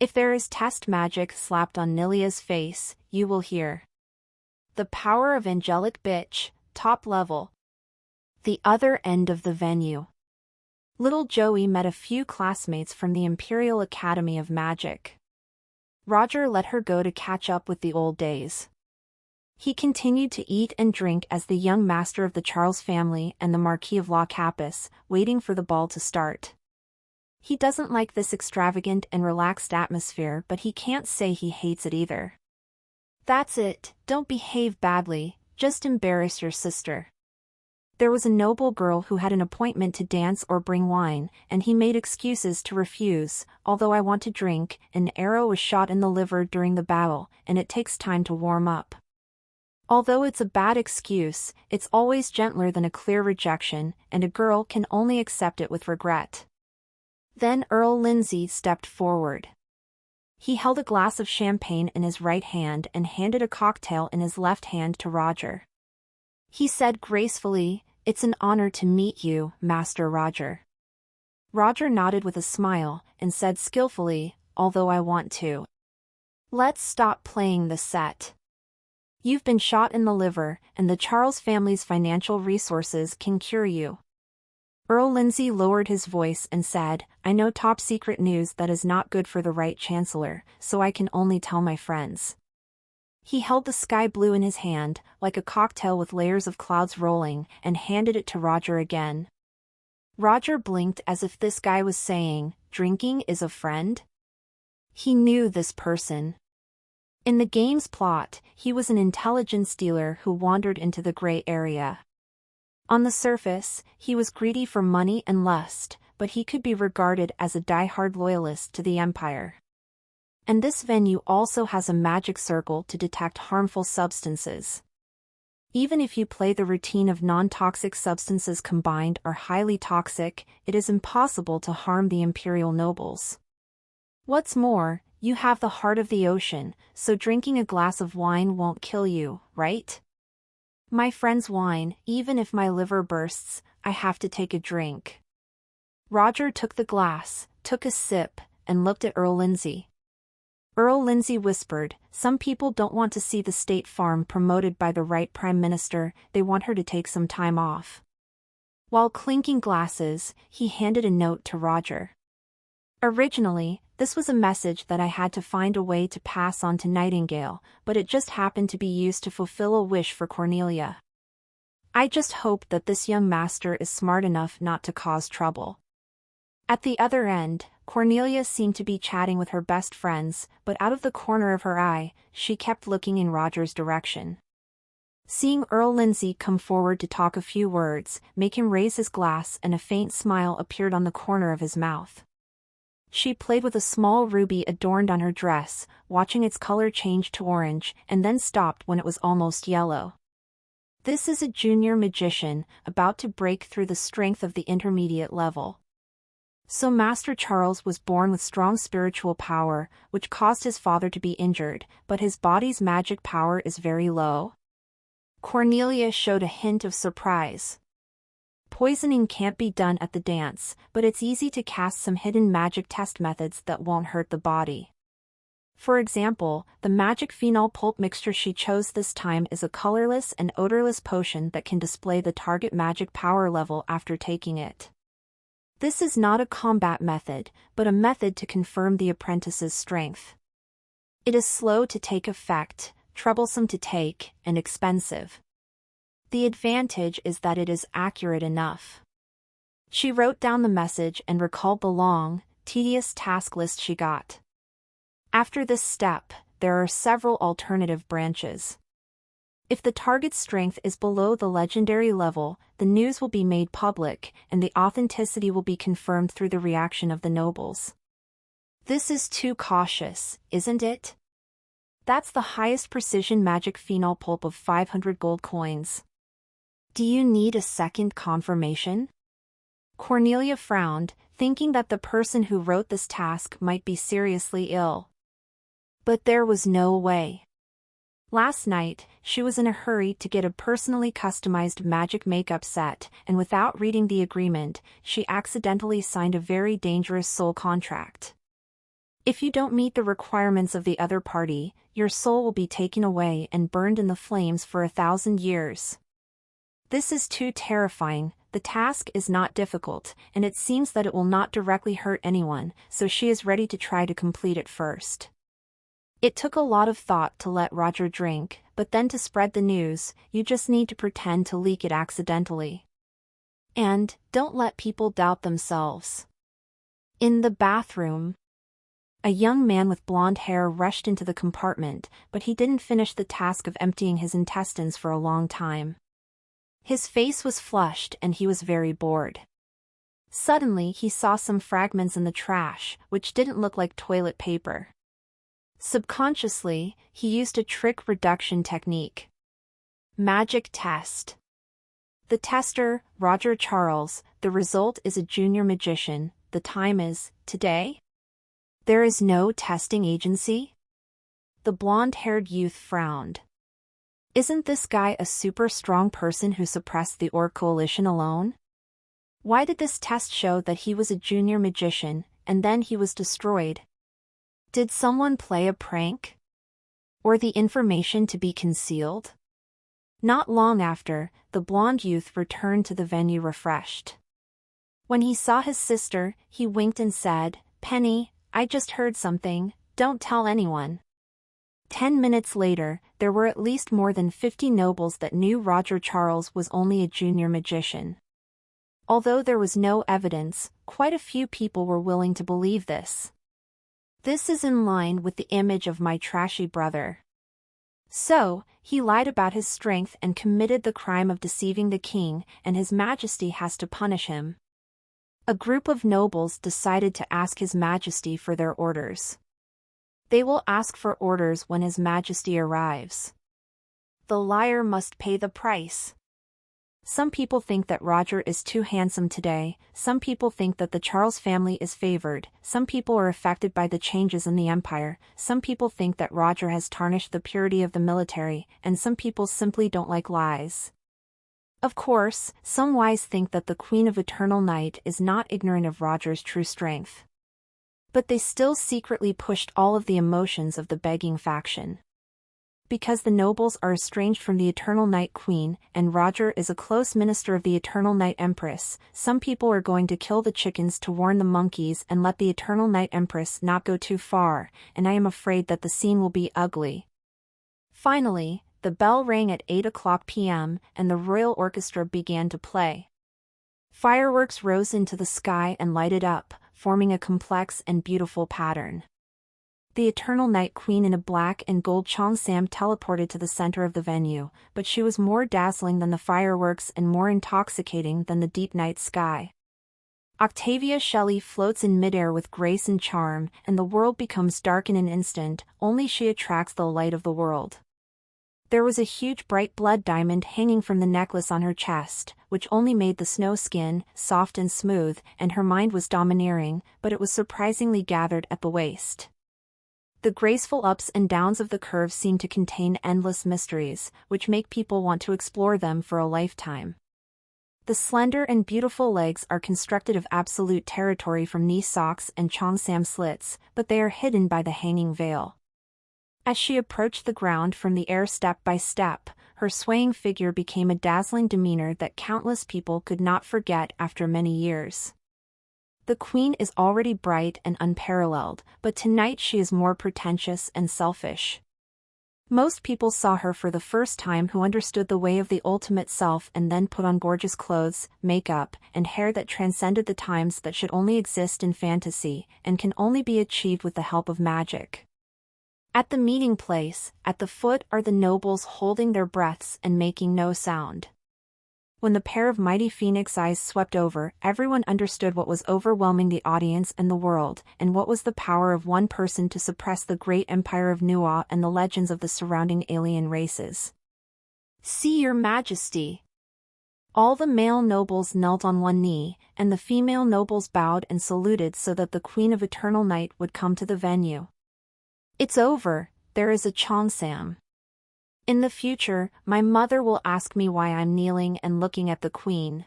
If there is test magic slapped on Nilia's face, you will hear. The power of angelic bitch, top level. The other end of the venue. Little Joey met a few classmates from the Imperial Academy of Magic. Roger let her go to catch up with the old days. He continued to eat and drink as the young master of the Charles family and the Marquis of La Capis, waiting for the ball to start. He doesn't like this extravagant and relaxed atmosphere, but he can't say he hates it either. That's it, don't behave badly, just embarrass your sister. There was a noble girl who had an appointment to dance or bring wine, and he made excuses to refuse. Although I want to drink, an arrow was shot in the liver during the battle, and it takes time to warm up. Although it's a bad excuse, it's always gentler than a clear rejection, and a girl can only accept it with regret. Then Earl Lindsay stepped forward. He held a glass of champagne in his right hand and handed a cocktail in his left hand to Roger. He said gracefully, "It's an honor to meet you, Master Roger." Roger nodded with a smile and said skillfully, "Although I want to. Let's stop playing the set. You've been shot in the liver, and the Charles family's financial resources can cure you." Earl Lindsay lowered his voice and said, "I know top-secret news that is not good for the right chancellor, so I can only tell my friends." He held the sky blue in his hand, like a cocktail with layers of clouds rolling, and handed it to Roger again. Roger blinked as if this guy was saying, "Drinking is a friend?" He knew this person. In the game's plot, he was an intelligence dealer who wandered into the gray area. On the surface, he was greedy for money and lust, but he could be regarded as a die-hard loyalist to the Empire. And this venue also has a magic circle to detect harmful substances. Even if you play the routine of non-toxic substances combined are highly toxic, it is impossible to harm the Imperial nobles. What's more, you have the heart of the ocean, so drinking a glass of wine won't kill you, right? My friend's wine, even if my liver bursts, I have to take a drink. Roger took the glass, took a sip, and looked at Earl Lindsay. Earl Lindsay whispered, "Some people don't want to see the state farm promoted by the right prime minister, they want her to take some time off." While clinking glasses, he handed a note to Roger. Originally, this was a message that I had to find a way to pass on to Nightingale, but it just happened to be used to fulfill a wish for Cornelia. I just hope that this young master is smart enough not to cause trouble. At the other end, Cornelia seemed to be chatting with her best friends, but out of the corner of her eye, she kept looking in Roger's direction. Seeing Earl Lindsay come forward to talk a few words, make him raise his glass, and a faint smile appeared on the corner of his mouth. She played with a small ruby adorned on her dress, watching its color change to orange, and then stopped when it was almost yellow. This is a junior magician, about to break through the strength of the intermediate level. So Master Charles was born with strong spiritual power, which caused his father to be injured, but his body's magic power is very low. Cornelia showed a hint of surprise. Poisoning can't be done at the dance, but it's easy to cast some hidden magic test methods that won't hurt the body. For example, the magic phenol pulp mixture she chose this time is a colorless and odorless potion that can display the target magic power level after taking it. This is not a combat method, but a method to confirm the apprentice's strength. It is slow to take effect, troublesome to take, and expensive. The advantage is that it is accurate enough. She wrote down the message and recalled the long, tedious task list she got. After this step, there are several alternative branches. If the target's strength is below the legendary level, the news will be made public, and the authenticity will be confirmed through the reaction of the nobles. This is too cautious, isn't it? That's the highest precision magic phenol pulp of 500 gold coins. Do you need a second confirmation? Cornelia frowned, thinking that the person who wrote this task might be seriously ill. But there was no way. Last night, she was in a hurry to get a personally customized magic makeup set, and without reading the agreement, she accidentally signed a very dangerous soul contract. If you don't meet the requirements of the other party, your soul will be taken away and burned in the flames for 1,000 years. This is too terrifying. The task is not difficult, and it seems that it will not directly hurt anyone, so she is ready to try to complete it first. It took a lot of thought to let Roger drink, but then to spread the news, you just need to pretend to leak it accidentally. And, don't let people doubt themselves. In the bathroom, a young man with blonde hair rushed into the compartment, but he didn't finish the task of emptying his intestines for a long time. His face was flushed and he was very bored. Suddenly he saw some fragments in the trash, which didn't look like toilet paper. Subconsciously, he used a trick reduction technique. Magic test. The tester, Roger Charles, the result is a junior magician. The time is, today? There is no testing agency? The blonde-haired youth frowned. Isn't this guy a super strong person who suppressed the Orc Coalition alone? Why did this test show that he was a junior magician, and then he was destroyed? Did someone play a prank? Or the information to be concealed? Not long after, the blonde youth returned to the venue refreshed. When he saw his sister, he winked and said, "Penny, I just heard something, don't tell anyone." 10 minutes later, there were at least more than 50 nobles that knew Roger Charles was only a junior magician. Although there was no evidence, quite a few people were willing to believe this. This is in line with the image of my trashy brother. So, he lied about his strength and committed the crime of deceiving the king, and His Majesty has to punish him. A group of nobles decided to ask His Majesty for their orders. They will ask for orders when His Majesty arrives. The liar must pay the price. Some people think that Roger is too handsome today, some people think that the Charles family is favored, some people are affected by the changes in the empire, some people think that Roger has tarnished the purity of the military, and some people simply don't like lies. Of course, some wise think that the Queen of Eternal Night is not ignorant of Roger's true strength. But they still secretly pushed all of the emotions of the begging faction. Because the nobles are estranged from the Eternal Night Queen, and Roger is a close minister of the Eternal Night Empress, some people are going to kill the chickens to warn the monkeys and let the Eternal Night Empress not go too far, and I am afraid that the scene will be ugly. Finally, the bell rang at 8:00 p.m., and the royal orchestra began to play. Fireworks rose into the sky and lighted up, forming a complex and beautiful pattern. The Eternal Night Queen in a black and gold cheongsam teleported to the center of the venue, but she was more dazzling than the fireworks and more intoxicating than the deep night sky. Octavia Shelley floats in midair with grace and charm, and the world becomes dark in an instant, only she attracts the light of the world. There was a huge bright blood diamond hanging from the necklace on her chest, which only made the snow skin soft and smooth, and her mind was domineering, but it was surprisingly gathered at the waist. The graceful ups and downs of the curve seem to contain endless mysteries, which make people want to explore them for a lifetime. The slender and beautiful legs are constructed of absolute territory from knee socks and cheongsam slits, but they are hidden by the hanging veil. As she approached the ground from the air step by step, her swaying figure became a dazzling demeanor that countless people could not forget after many years. The queen is already bright and unparalleled, but tonight she is more pretentious and selfish. Most people saw her for the first time who understood the way of the ultimate self and then put on gorgeous clothes, makeup, and hair that transcended the times that should only exist in fantasy, and can only be achieved with the help of magic. At the meeting place, at the foot are the nobles holding their breaths and making no sound. When the pair of mighty phoenix eyes swept over, everyone understood what was overwhelming the audience and the world, and what was the power of one person to suppress the great empire of Nua and the legends of the surrounding alien races. "See your majesty." All the male nobles knelt on one knee, and the female nobles bowed and saluted so that the Queen of Eternal Night would come to the venue. "It's over, there is a cheongsam." In the future, my mother will ask me why I'm kneeling and looking at the queen.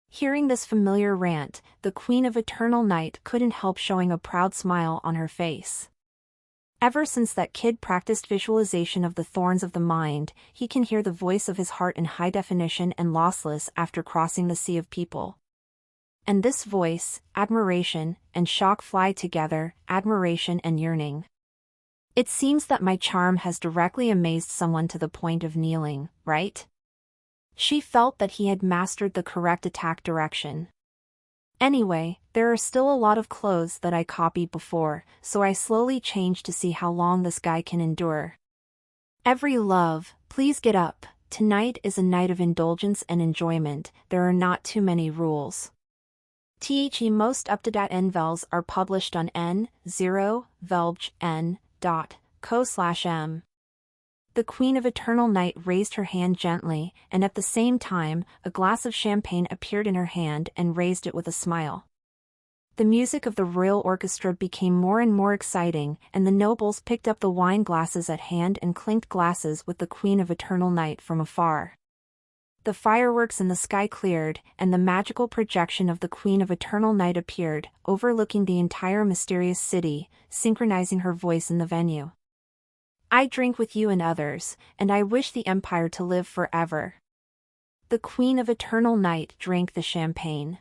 Hearing this familiar rant, the Queen of Eternal Night couldn't help showing a proud smile on her face. Ever since that kid practiced visualization of the thorns of the mind, he can hear the voice of his heart in high definition and lossless after crossing the sea of people. And this voice, admiration, and shock fly together, admiration and yearning. It seems that my charm has directly amazed someone to the point of kneeling, right? She felt that he had mastered the correct attack direction. Anyway, there are still a lot of clothes that I copied before, so I slowly changed to see how long this guy can endure. Every love, please get up. Tonight is a night of indulgence and enjoyment. There are not too many rules. Most up-to-date novels are published on n0velgen.co/m. The Queen of Eternal Night raised her hand gently, and at the same time, a glass of champagne appeared in her hand and raised it with a smile. The music of the royal orchestra became more and more exciting, and the nobles picked up the wine glasses at hand and clinked glasses with the Queen of Eternal Night from afar. The fireworks in the sky cleared, and the magical projection of the Queen of Eternal Night appeared, overlooking the entire mysterious city, synchronizing her voice in the venue. I drink with you and others, and I wish the Empire to live forever. The Queen of Eternal Night drank the champagne.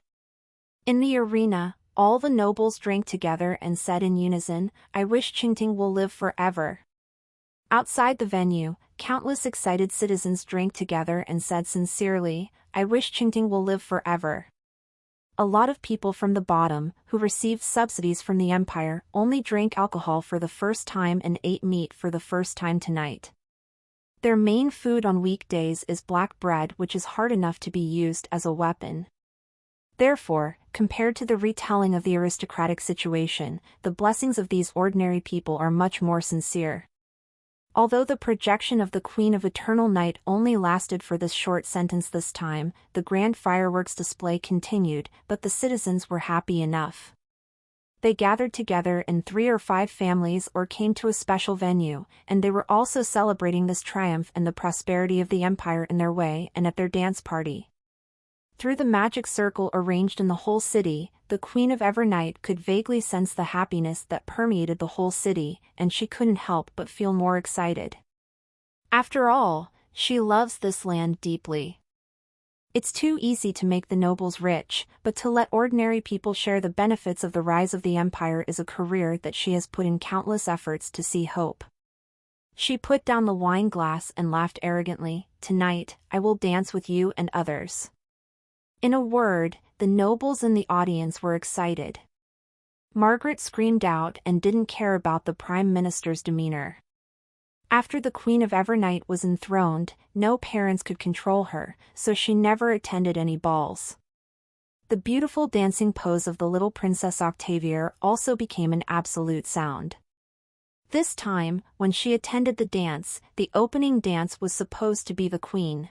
In the arena, all the nobles drank together and said in unison, I wish Qingting will live forever. Outside the venue, countless excited citizens drank together and said sincerely, I wish Qingting will live forever. A lot of people from the bottom, who received subsidies from the empire, only drank alcohol for the first time and ate meat for the first time tonight. Their main food on weekdays is black bread, which is hard enough to be used as a weapon. Therefore, compared to the retelling of the aristocratic situation, the blessings of these ordinary people are much more sincere. Although the projection of the Queen of Eternal Night only lasted for this short sentence this time, the grand fireworks display continued, but the citizens were happy enough. They gathered together in 3 or 5 families or came to a special venue, and they were also celebrating this triumph and the prosperity of the empire in their way and at their dance party. Through the magic circle arranged in the whole city, the Queen of Evernight could vaguely sense the happiness that permeated the whole city, and she couldn't help but feel more excited. After all, she loves this land deeply. It's too easy to make the nobles rich, but to let ordinary people share the benefits of the rise of the empire is a career that she has put in countless efforts to see hope. She put down the wine glass and laughed arrogantly, Tonight, I will dance with you and others. In a word, the nobles in the audience were excited. Margaret screamed out and didn't care about the Prime Minister's demeanor. After the Queen of Evernight was enthroned, no parents could control her, so she never attended any balls. The beautiful dancing pose of the little Princess Octavia also became an absolute sound. This time, when she attended the dance, the opening dance was supposed to be the Queen.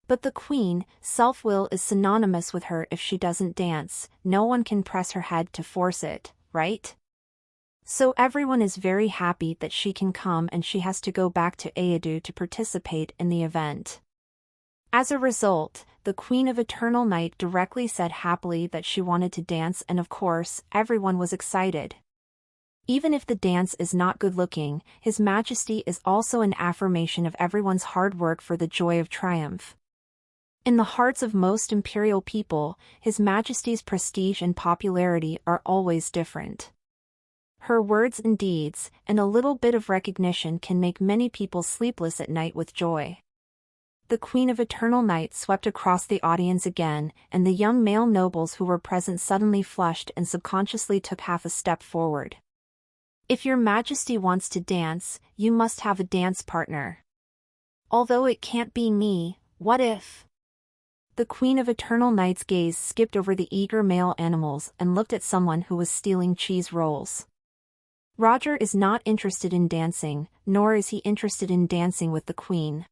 But the Queen, self-will is synonymous with her. If she doesn't dance, no one can press her head to force it, right? So everyone is very happy that she can come, and she has to go back to Aedu to participate in the event. As a result, the Queen of Eternal Night directly said happily that she wanted to dance, and of course, everyone was excited. Even if the dance is not good-looking, His Majesty is also an affirmation of everyone's hard work for the joy of triumph. In the hearts of most imperial people, His Majesty's prestige and popularity are always different. Her words and deeds, and a little bit of recognition can make many people sleepless at night with joy. The Queen of Eternal Night swept across the audience again, and the young male nobles who were present suddenly flushed and subconsciously took half a step forward. If Your Majesty wants to dance, you must have a dance partner. Although it can't be me, what if? The Queen of Eternal Night's gaze skipped over the eager male animals and looked at someone who was stealing cheese rolls. Roger is not interested in dancing, nor is he interested in dancing with the Queen.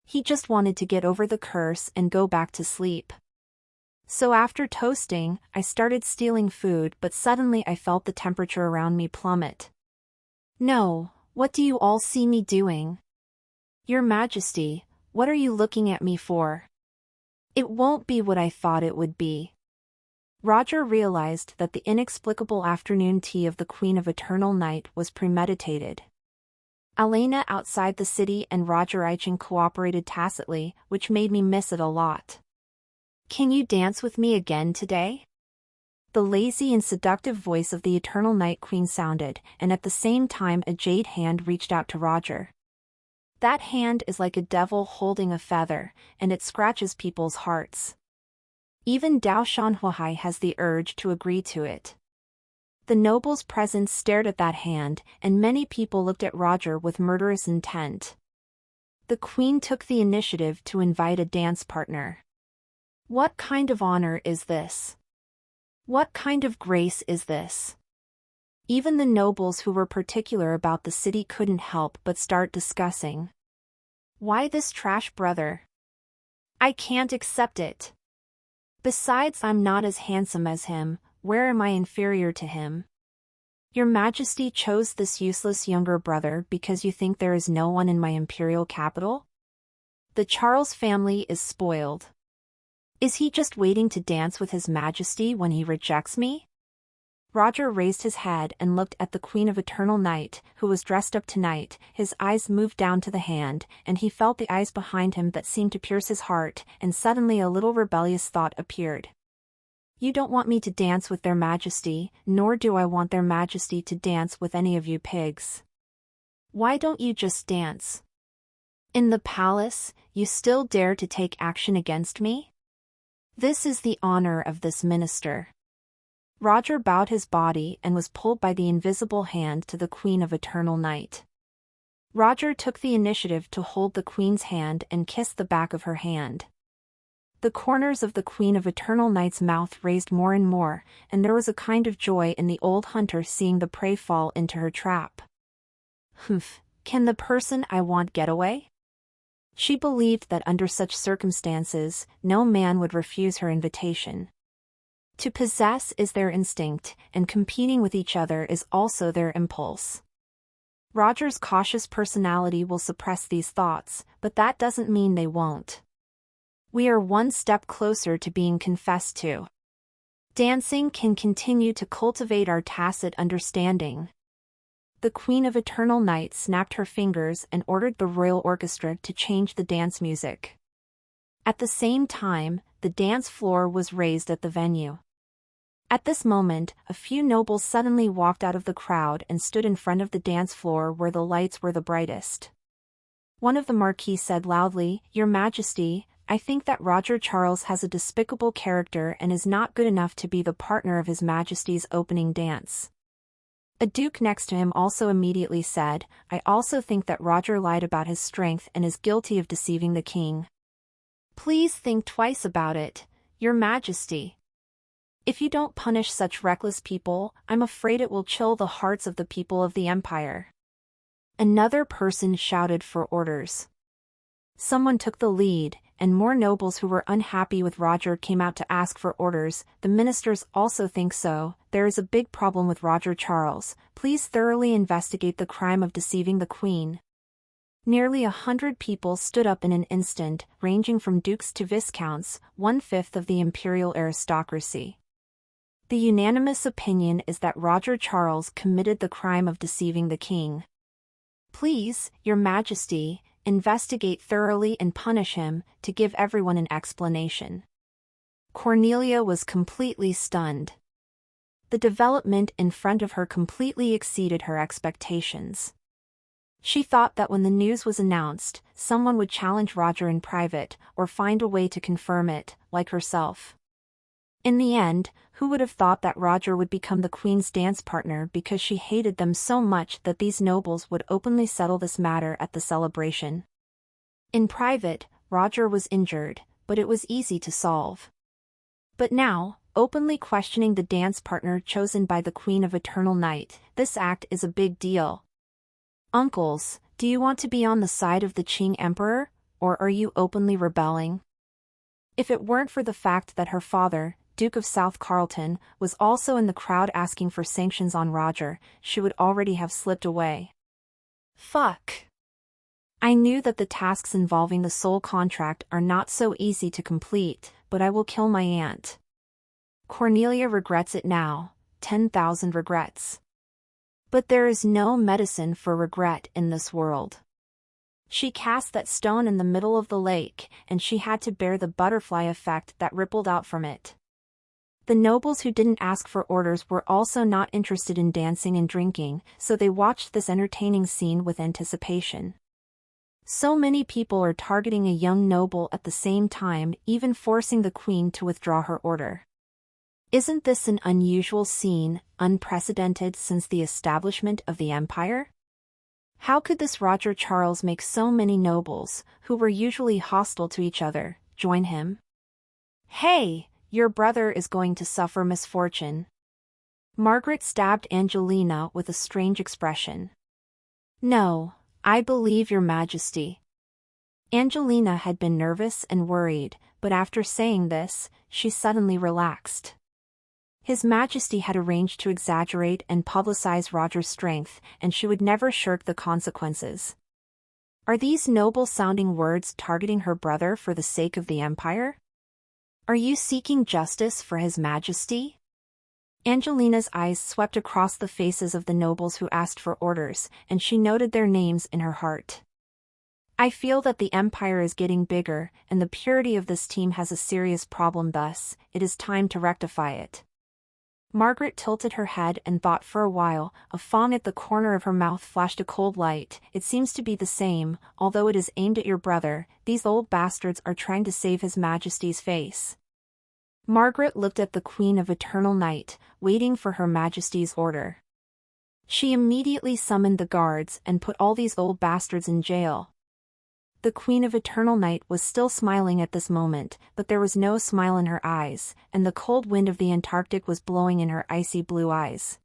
He just wanted to get over the curse and go back to sleep. So after toasting, I started stealing food, but suddenly I felt the temperature around me plummet. No, what do you all see me doing? Your Majesty, what are you looking at me for? It won't be what I thought it would be. Roger realized that the inexplicable afternoon tea of the Queen of Eternal Night was premeditated. Elena outside the city and Roger Eichen cooperated tacitly, which made me miss it a lot. Can you dance with me again today? The lazy and seductive voice of the Eternal Night Queen sounded, and at the same time a jade hand reached out to Roger. That hand is like a devil holding a feather, and it scratches people's hearts. Even Dao Shanhuai has the urge to agree to it. The nobles present stared at that hand, and many people looked at Roger with murderous intent. The queen took the initiative to invite a dance partner. What kind of honor is this? What kind of grace is this? Even the nobles who were particular about the city couldn't help but start discussing. Why this trash brother? I can't accept it. Besides, I'm not as handsome as him. Where am I inferior to him? Your Majesty chose this useless younger brother because you think there is no one in my imperial capital? The Charles family is spoiled. Is he just waiting to dance with His Majesty when he rejects me? Roger raised his head and looked at the Queen of Eternal Night, who was dressed up tonight. His eyes moved down to the hand, and he felt the eyes behind him that seemed to pierce his heart, and suddenly a little rebellious thought appeared. You don't want me to dance with their Majesty, nor do I want their Majesty to dance with any of you pigs. Why don't you just dance? In the palace, you still dare to take action against me? This is the honor of this minister. Roger bowed his body and was pulled by the invisible hand to the Queen of Eternal Night. Roger took the initiative to hold the Queen's hand and kiss the back of her hand. The corners of the Queen of Eternal Night's mouth raised more and more, and there was a kind of joy in the old hunter seeing the prey fall into her trap. Humph, can the person I want get away? She believed that under such circumstances, no man would refuse her invitation. To possess is their instinct, and competing with each other is also their impulse. Roger's cautious personality will suppress these thoughts, but that doesn't mean they won't. We are one step closer to being confessed to. Dancing can continue to cultivate our tacit understanding. The Queen of Eternal Night snapped her fingers and ordered the royal orchestra to change the dance music. At the same time, the dance floor was raised at the venue. At this moment, a few nobles suddenly walked out of the crowd and stood in front of the dance floor where the lights were the brightest. One of the marquis said loudly, "Your Majesty, I think that Roger Charles has a despicable character and is not good enough to be the partner of His Majesty's opening dance." A duke next to him also immediately said, "I also think that Roger lied about his strength and is guilty of deceiving the king. Please think twice about it, Your Majesty. If you don't punish such reckless people, I'm afraid it will chill the hearts of the people of the empire." Another person shouted for orders. Someone took the lead, and more nobles who were unhappy with Roger came out to ask for orders. The ministers also think so. There is a big problem with Roger Charles. Please thoroughly investigate the crime of deceiving the queen. Nearly 100 people stood up in an instant, ranging from dukes to viscounts, 1/5 of the imperial aristocracy. The unanimous opinion is that Roger Charles committed the crime of deceiving the king. Please, Your Majesty, investigate thoroughly and punish him, to give everyone an explanation. Cornelia was completely stunned. The development in front of her completely exceeded her expectations. She thought that when the news was announced, someone would challenge Roger in private, or find a way to confirm it, like herself. In the end, who would have thought that Roger would become the queen's dance partner because she hated them so much that these nobles would openly settle this matter at the celebration. In private, Roger was injured, but it was easy to solve. But now, openly questioning the dance partner chosen by the Queen of Eternal Night, this act is a big deal. Uncles, do you want to be on the side of the Qing Emperor, or are you openly rebelling? If it weren't for the fact that her father, Duke of South Carlton, was also in the crowd asking for sanctions on Roger, she would already have slipped away. Fuck. I knew that the tasks involving the soul contract are not so easy to complete, but I will kill my aunt. Cornelia regrets it now, 10,000 regrets. But there is no medicine for regret in this world. She cast that stone in the middle of the lake, and she had to bear the butterfly effect that rippled out from it. The nobles who didn't ask for orders were also not interested in dancing and drinking, so they watched this entertaining scene with anticipation. So many people are targeting a young noble at the same time, even forcing the queen to withdraw her order. Isn't this an unusual scene, unprecedented since the establishment of the empire? How could this Roger Charles make so many nobles, who were usually hostile to each other, join him? Hey, your brother is going to suffer misfortune. Margaret stabbed Angelina with a strange expression. No, I believe your majesty. Angelina had been nervous and worried, but after saying this, she suddenly relaxed. His Majesty had arranged to exaggerate and publicize Roger's strength, and she would never shirk the consequences. Are these noble-sounding words targeting her brother for the sake of the empire? Are you seeking justice for His Majesty? Angelina's eyes swept across the faces of the nobles who asked for orders, and she noted their names in her heart. I feel that the empire is getting bigger, and the purity of this team has a serious problem. Thus, it is time to rectify it. Margaret tilted her head and thought for a while. A fawn at the corner of her mouth flashed a cold light. It seems to be the same, although it is aimed at your brother. These old bastards are trying to save His Majesty's face. Margaret looked at the Queen of Eternal Night, waiting for Her Majesty's order. She immediately summoned the guards and put all these old bastards in jail. The Queen of Eternal Night was still smiling at this moment, but there was no smile in her eyes, and the cold wind of the Antarctic was blowing in her icy blue eyes.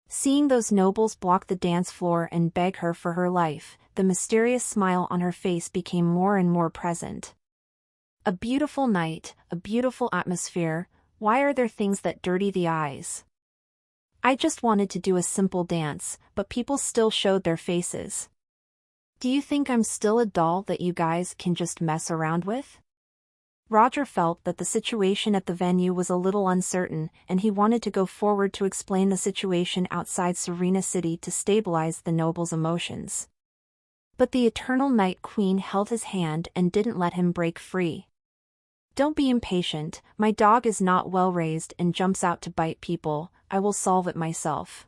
Seeing those nobles block the dance floor and beg her for her life, the mysterious smile on her face became more and more present. A beautiful night, a beautiful atmosphere. Why are there things that dirty the eyes? I just wanted to do a simple dance, but people still showed their faces. Do you think I'm still a doll that you guys can just mess around with? Roger felt that the situation at the venue was a little uncertain, and he wanted to go forward to explain the situation outside Serena City to stabilize the noble's emotions. But the Eternal Night Queen held his hand and didn't let him break free. Don't be impatient, my dog is not well raised and jumps out to bite people. I will solve it myself.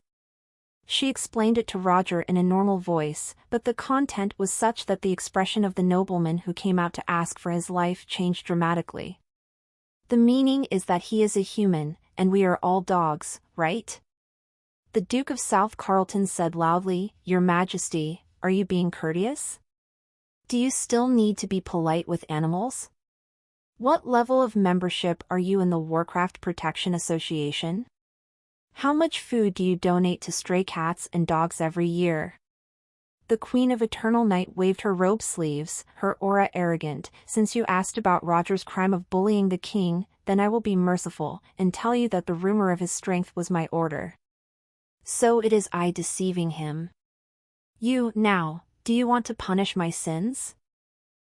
She explained it to Roger in a normal voice, but the content was such that the expression of the nobleman who came out to ask for his life changed dramatically. The meaning is that he is a human, and we are all dogs, right? The Duke of South Carlton said loudly, Your Majesty, are you being courteous? Do you still need to be polite with animals? What level of membership are you in the Warcraft Protection Association? How much food do you donate to stray cats and dogs every year? The Queen of Eternal Night waved her robe sleeves, her aura arrogant. Since you asked about Roger's crime of bullying the king, then I will be merciful, and tell you that the rumor of his strength was my order. So it is I deceiving him. Now, do you want to punish my sins?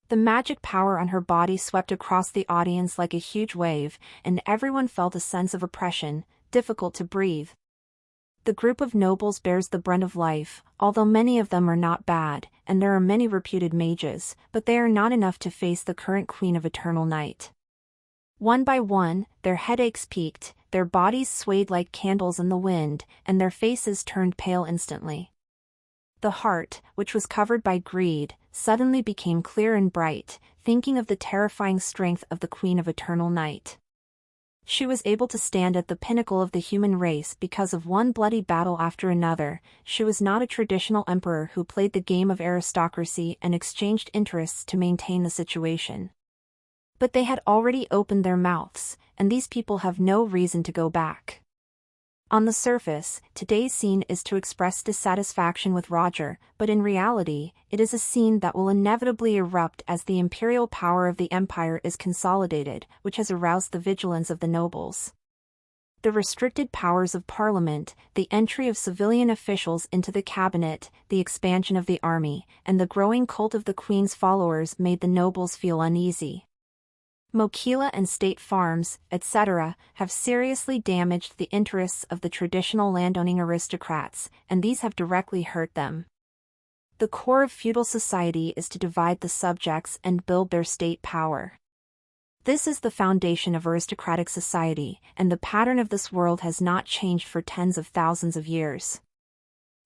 The magic power on her body swept across the audience like a huge wave, and everyone felt a sense of oppression, difficult to breathe. The group of nobles bears the brunt of life, although many of them are not bad, and there are many reputed mages, but they are not enough to face the current Queen of Eternal Night. One by one, their headaches peaked, their bodies swayed like candles in the wind, and their faces turned pale instantly. The heart, which was covered by greed, suddenly became clear and bright, thinking of the terrifying strength of the Queen of Eternal Night. She was able to stand at the pinnacle of the human race because of one bloody battle after another. She was not a traditional emperor who played the game of aristocracy and exchanged interests to maintain the situation. But they had already opened their mouths, and these people have no reason to go back. On the surface, today's scene is to express dissatisfaction with Roger, but in reality, it is a scene that will inevitably erupt as the imperial power of the empire is consolidated, which has aroused the vigilance of the nobles. The restricted powers of parliament, the entry of civilian officials into the cabinet, the expansion of the army, and the growing cult of the queen's followers made the nobles feel uneasy. Mokila and state farms, etc., have seriously damaged the interests of the traditional landowning aristocrats, and these have directly hurt them. The core of feudal society is to divide the subjects and build their state power. This is the foundation of aristocratic society, and the pattern of this world has not changed for tens of thousands of years.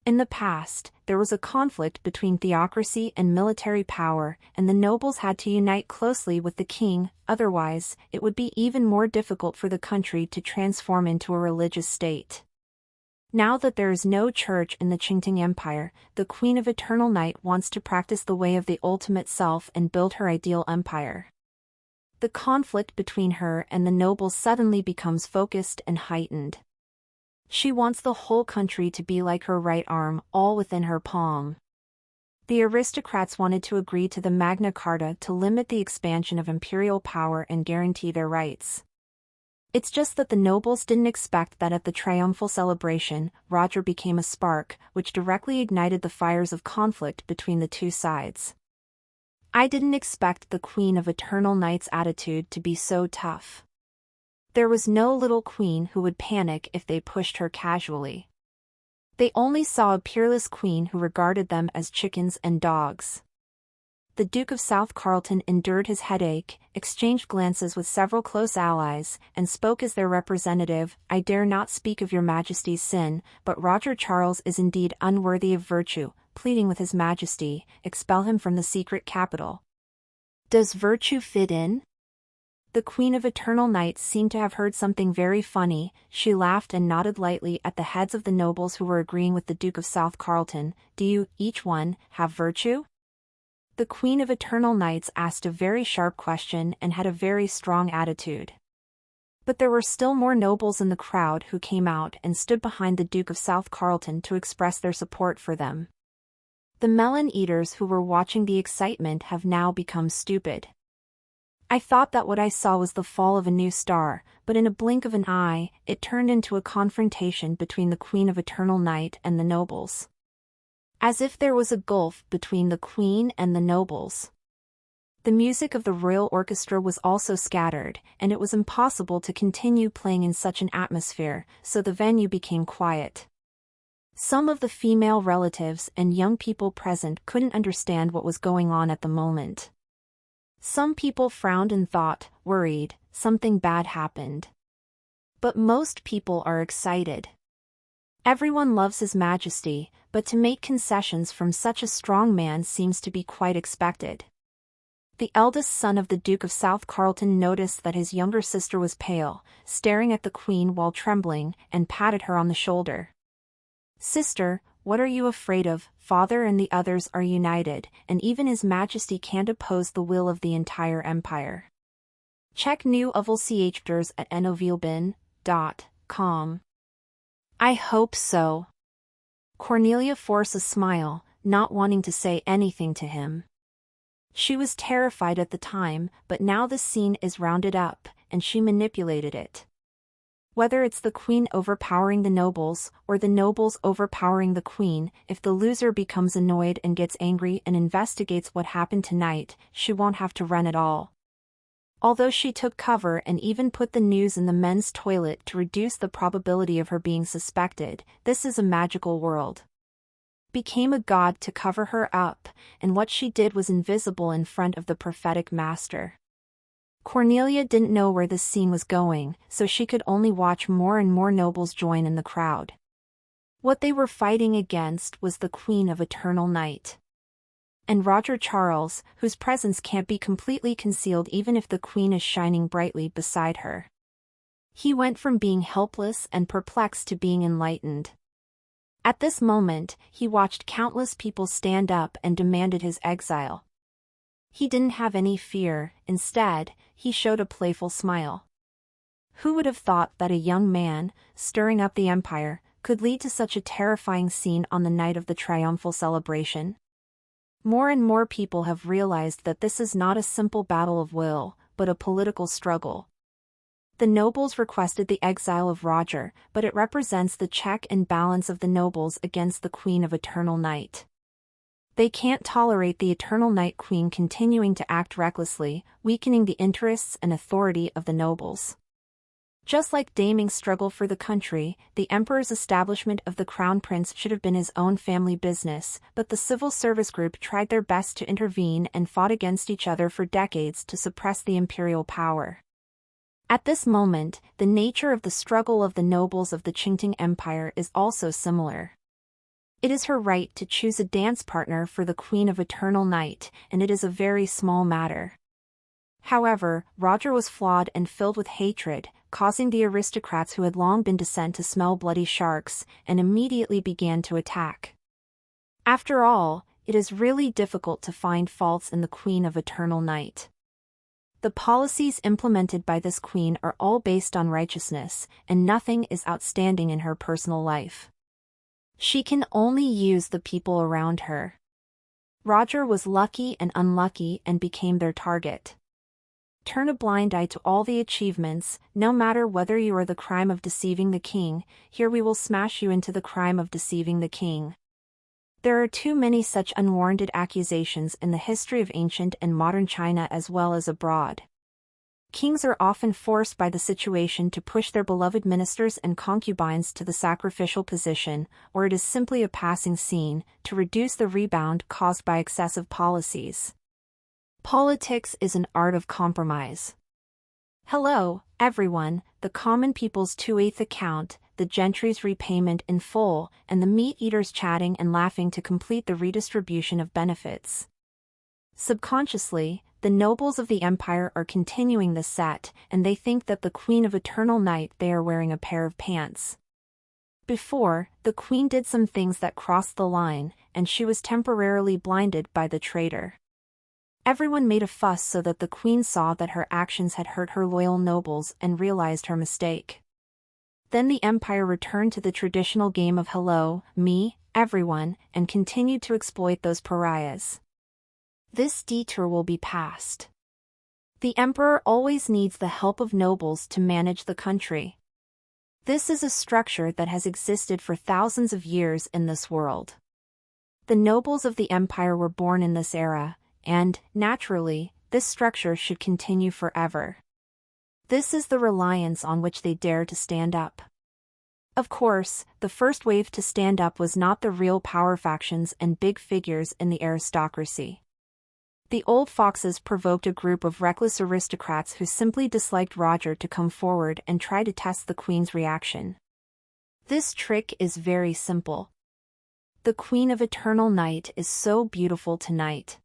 In the past, there was a conflict between theocracy and military power, and the nobles had to unite closely with the king, otherwise, it would be even more difficult for the country to transform into a religious state. Now that there is no church in the Qingtang Empire, the Queen of Eternal Night wants to practice the way of the ultimate self and build her ideal empire. The conflict between her and the nobles suddenly becomes focused and heightened. She wants the whole country to be like her right arm, all within her palm. The aristocrats wanted to agree to the Magna Carta to limit the expansion of imperial power and guarantee their rights. It's just that the nobles didn't expect that at the triumphal celebration, Roger became a spark, which directly ignited the fires of conflict between the two sides. I didn't expect the Queen of Eternal Night's attitude to be so tough. There was no little queen who would panic if they pushed her casually. They only saw a peerless queen who regarded them as chickens and dogs. The Duke of South Carleton endured his headache, exchanged glances with several close allies, and spoke as their representative. "I dare not speak of your Majesty's sin, but Roger Charles is indeed unworthy of virtue, pleading with His Majesty, expel him from the secret capital." Does virtue fit in? The Queen of Eternal Night seemed to have heard something very funny. She laughed and nodded lightly at the heads of the nobles who were agreeing with the Duke of South Carleton. "Do you, each one, have virtue?" The Queen of Eternal Nights asked a very sharp question and had a very strong attitude. But there were still more nobles in the crowd who came out and stood behind the Duke of South Carleton to express their support for them. The melon eaters who were watching the excitement have now become stupid. I thought that what I saw was the fall of a new star, but in a blink of an eye, it turned into a confrontation between the Queen of Eternal Night and the nobles. As if there was a gulf between the Queen and the nobles. The music of the royal orchestra was also scattered, and it was impossible to continue playing in such an atmosphere, so the venue became quiet. Some of the female relatives and young people present couldn't understand what was going on at the moment. Some people frowned and thought, worried, something bad happened. But most people are excited. Everyone loves His Majesty, but to make concessions from such a strong man seems to be quite expected. The eldest son of the Duke of South Carleton noticed that his younger sister was pale, staring at the Queen while trembling, and patted her on the shoulder. "Sister, what are you afraid of? Father and the others are united, and even His Majesty can't oppose the will of the entire empire." Check new Uvelchers at novelbin.com. I hope so. Cornelia forced a smile, not wanting to say anything to him. She was terrified at the time, but now the scene is rounded up, and she manipulated it. Whether it's the Queen overpowering the nobles, or the nobles overpowering the Queen, if the loser becomes annoyed and gets angry and investigates what happened tonight, she won't have to run at all. Although she took cover and even put the news in the men's toilet to reduce the probability of her being suspected, this is a magical world. Became a god to cover her up, and what she did was invisible in front of the prophetic master. Cornelia didn't know where this scene was going, so she could only watch more and more nobles join in the crowd. What they were fighting against was the Queen of Eternal Night. And Roger Charles, whose presence can't be completely concealed even if the Queen is shining brightly beside her. He went from being helpless and perplexed to being enlightened. At this moment, he watched countless people stand up and demanded his exile. He didn't have any fear, instead, he showed a playful smile. Who would have thought that a young man, stirring up the empire, could lead to such a terrifying scene on the night of the triumphal celebration? More and more people have realized that this is not a simple battle of will, but a political struggle. The nobles requested the exile of Roger, but it represents the check and balance of the nobles against the Queen of Eternal Night. They can't tolerate the Eternal Night Queen continuing to act recklessly, weakening the interests and authority of the nobles. Just like Daming's struggle for the country, the emperor's establishment of the crown prince should have been his own family business, but the civil service group tried their best to intervene and fought against each other for decades to suppress the imperial power. At this moment, the nature of the struggle of the nobles of the Qingtang Empire is also similar. It is her right to choose a dance partner for the Queen of Eternal Night, and it is a very small matter. However, Roger was flawed and filled with hatred, causing the aristocrats who had long been descent to smell bloody sharks, and immediately began to attack. After all, it is really difficult to find faults in the Queen of Eternal Night. The policies implemented by this queen are all based on righteousness, and nothing is outstanding in her personal life. She can only use the people around her. Roger was lucky and unlucky and became their target. Turn a blind eye to all the achievements, no matter whether you are the crime of deceiving the king, here we will smash you into the crime of deceiving the king. There are too many such unwarranted accusations in the history of ancient and modern China as well as abroad. Kings are often forced by the situation to push their beloved ministers and concubines to the sacrificial position, or it is simply a passing scene, to reduce the rebound caused by excessive policies. Politics is an art of compromise. Hello, everyone, the common people's 2/8 account, the gentry's repayment in full, and the meat-eaters chatting and laughing to complete the redistribution of benefits. Subconsciously, the nobles of the empire are continuing the set, and they think that the Queen of Eternal Night they are wearing a pair of pants. Before, the queen did some things that crossed the line, and she was temporarily blinded by the traitor. Everyone made a fuss so that the queen saw that her actions had hurt her loyal nobles and realized her mistake. Then the empire returned to the traditional game of hello, me, everyone, and continued to exploit those pariahs. This detour will be passed. The emperor always needs the help of nobles to manage the country. This is a structure that has existed for thousands of years in this world. The nobles of the empire were born in this era, and, naturally, this structure should continue forever. This is the reliance on which they dare to stand up. Of course, the first wave to stand up was not the real power factions and big figures in the aristocracy. The old foxes provoked a group of reckless aristocrats who simply disliked Roger to come forward and try to test the queen's reaction. This trick is very simple. The Queen of Eternal Night is so beautiful tonight.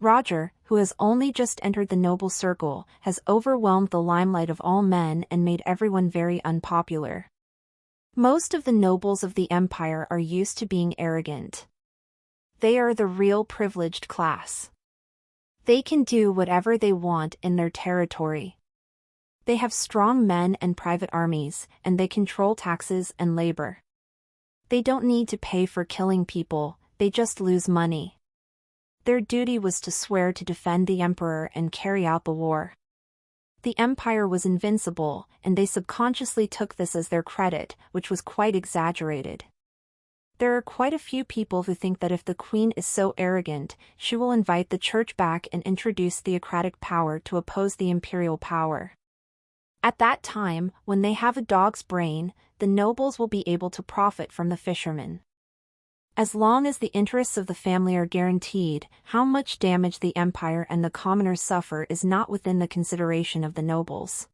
Roger, who has only just entered the noble circle, has overwhelmed the limelight of all men and made everyone very unpopular. Most of the nobles of the empire are used to being arrogant. They are the real privileged class. They can do whatever they want in their territory. They have strong men and private armies, and they control taxes and labor. They don't need to pay for killing people, they just lose money. Their duty was to swear to defend the emperor and carry out the war. The empire was invincible, and they subconsciously took this as their credit, which was quite exaggerated. There are quite a few people who think that if the queen is so arrogant, she will invite the church back and introduce theocratic power to oppose the imperial power. At that time, when they have a dog's brain, the nobles will be able to profit from the fishermen. As long as the interests of the family are guaranteed, how much damage the empire and the commoners suffer is not within the consideration of the nobles.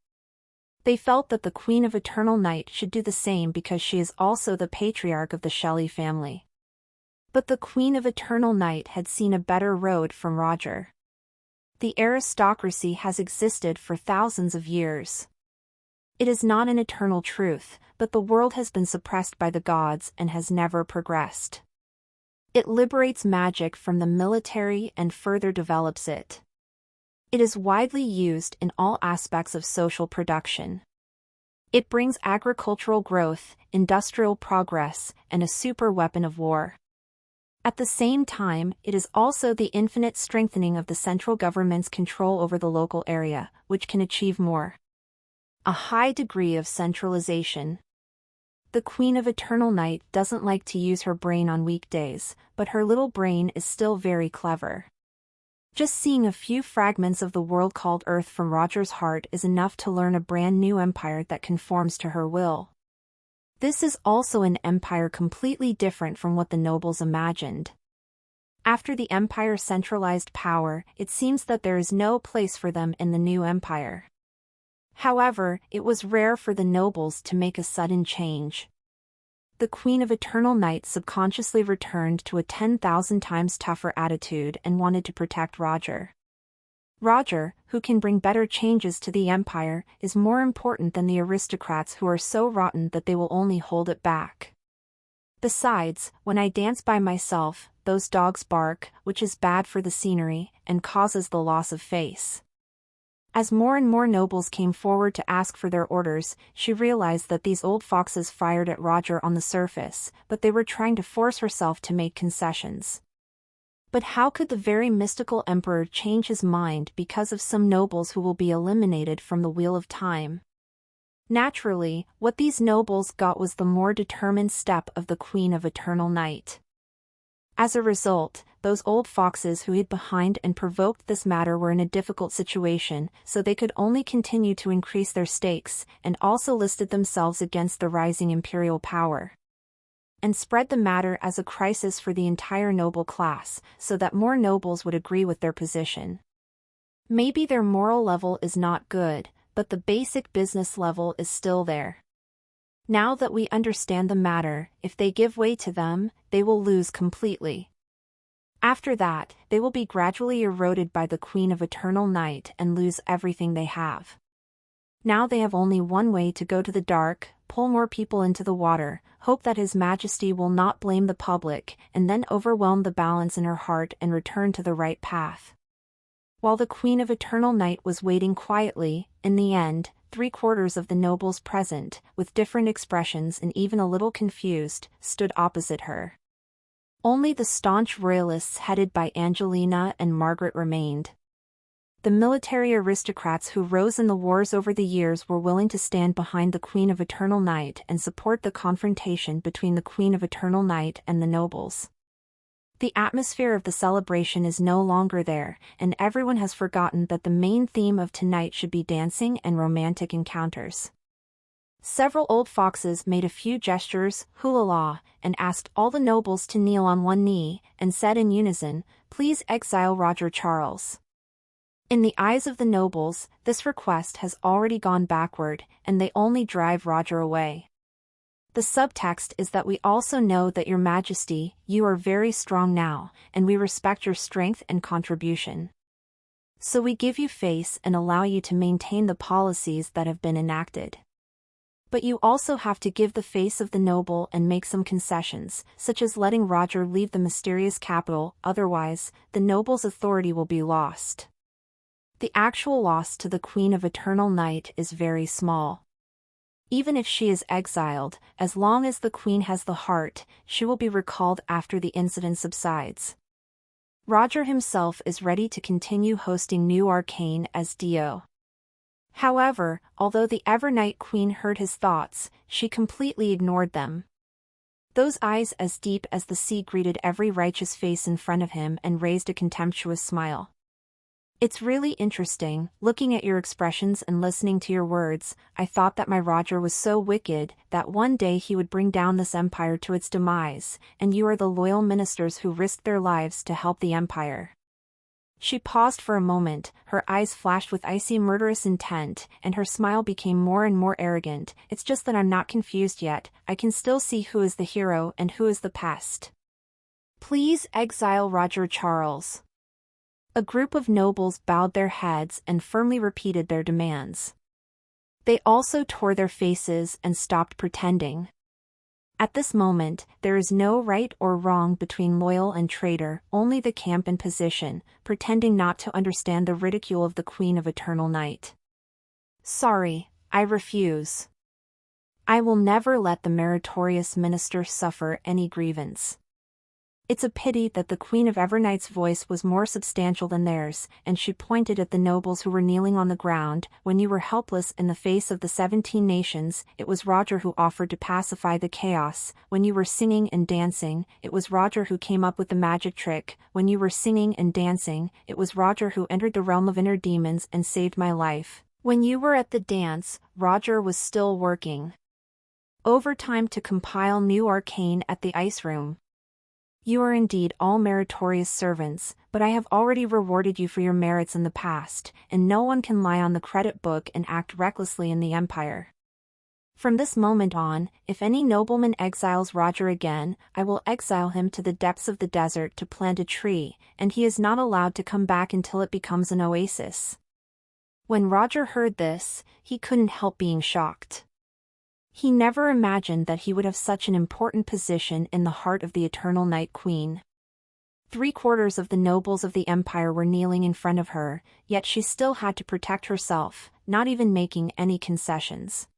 They felt that the Queen of Eternal Night should do the same because she is also the patriarch of the Shelley family. But the Queen of Eternal Night had seen a better road from Roger. The aristocracy has existed for thousands of years. It is not an eternal truth, but the world has been suppressed by the gods and has never progressed. It liberates magic from the military and further develops it. It is widely used in all aspects of social production. It brings agricultural growth, industrial progress, and a super weapon of war. At the same time, it is also the infinite strengthening of the central government's control over the local area, which can achieve more. a high degree of centralization. The Queen of Eternal Night doesn't like to use her brain on weekdays, but her little brain is still very clever. Just seeing a few fragments of the world called Earth from Roger's heart is enough to learn a brand new empire that conforms to her will. This is also an empire completely different from what the nobles imagined. After the empire centralized power, it seems that there is no place for them in the new empire. However, it was rare for the nobles to make a sudden change. The Queen of Eternal Night subconsciously returned to a 10,000 times tougher attitude and wanted to protect Roger. Roger, who can bring better changes to the empire, is more important than the aristocrats who are so rotten that they will only hold it back. Besides, when I dance by myself, those dogs bark, which is bad for the scenery, and causes the loss of face. As more and more nobles came forward to ask for their orders, she realized that these old foxes fired at Roger on the surface, but they were trying to force herself to make concessions. But how could the very mystical emperor change his mind because of some nobles who will be eliminated from the Wheel of Time? Naturally, what these nobles got was the more determined step of the Queen of Eternal Night. As a result, those old foxes who hid behind and provoked this matter were in a difficult situation, so they could only continue to increase their stakes, and also listed themselves against the rising imperial power. And spread the matter as a crisis for the entire noble class, so that more nobles would agree with their position. Maybe their moral level is not good, but the basic business level is still there. Now that we understand the matter, if they give way to them, they will lose completely. After that, they will be gradually eroded by the Queen of Eternal Night and lose everything they have. Now they have only one way to go to the dark, pull more people into the water, hope that His Majesty will not blame the public, and then overwhelm the balance in her heart and return to the right path. While the Queen of Eternal Night was waiting quietly, in the end, 3/4 of the nobles present, with different expressions and even a little confused, stood opposite her. Only the staunch royalists headed by Angelina and Margaret remained. The military aristocrats who rose in the wars over the years were willing to stand behind the Queen of Eternal Night and support the confrontation between the Queen of Eternal Night and the nobles. The atmosphere of the celebration is no longer there, and everyone has forgotten that the main theme of tonight should be dancing and romantic encounters. Several old foxes made a few gestures, hula-la, and asked all the nobles to kneel on one knee, and said in unison, "Please exile Roger Charles." In the eyes of the nobles, this request has already gone backward, and they only drive Roger away. The subtext is that we also know that Your Majesty, you are very strong now, and we respect your strength and contribution. So we give you face and allow you to maintain the policies that have been enacted. But you also have to give the face of the noble and make some concessions, such as letting Roger leave the mysterious capital, otherwise, the noble's authority will be lost. The actual loss to the Queen of Eternal Night is very small. Even if she is exiled, as long as the Queen has the heart, she will be recalled after the incident subsides. Roger himself is ready to continue hosting New Arcane as Dio. However, although the Evernight Queen heard his thoughts, she completely ignored them. Those eyes as deep as the sea greeted every righteous face in front of him and raised a contemptuous smile. It's really interesting, looking at your expressions and listening to your words. I thought that my Roger was so wicked that one day he would bring down this empire to its demise, and you are the loyal ministers who risked their lives to help the empire. She paused for a moment, her eyes flashed with icy murderous intent, and her smile became more and more arrogant. It's just that I'm not confused yet, I can still see who is the hero and who is the pest. Please exile Roger Charles. A group of nobles bowed their heads and firmly repeated their demands. They also tore their faces and stopped pretending. At this moment, there is no right or wrong between loyal and traitor, only the camp and position, pretending not to understand the ridicule of the Queen of Eternal Night. Sorry, I refuse. I will never let the meritorious minister suffer any grievance. It's a pity that the Queen of Evernight's voice was more substantial than theirs, and she pointed at the nobles who were kneeling on the ground. When you were helpless in the face of the 17 nations, it was Roger who offered to pacify the chaos. When you were singing and dancing, it was Roger who came up with the magic trick. When you were singing and dancing, it was Roger who entered the realm of inner demons and saved my life. When you were at the dance, Roger was still working overtime to compile new arcane at the ice room. You are indeed all meritorious servants, but I have already rewarded you for your merits in the past, and no one can lie on the credit book and act recklessly in the Empire. From this moment on, if any nobleman exiles Roger again, I will exile him to the depths of the desert to plant a tree, and he is not allowed to come back until it becomes an oasis. When Roger heard this, he couldn't help being shocked. He never imagined that he would have such an important position in the heart of the Eternal Night Queen. 3/4 of the nobles of the Empire were kneeling in front of her, yet she still had to protect herself, not even making any concessions.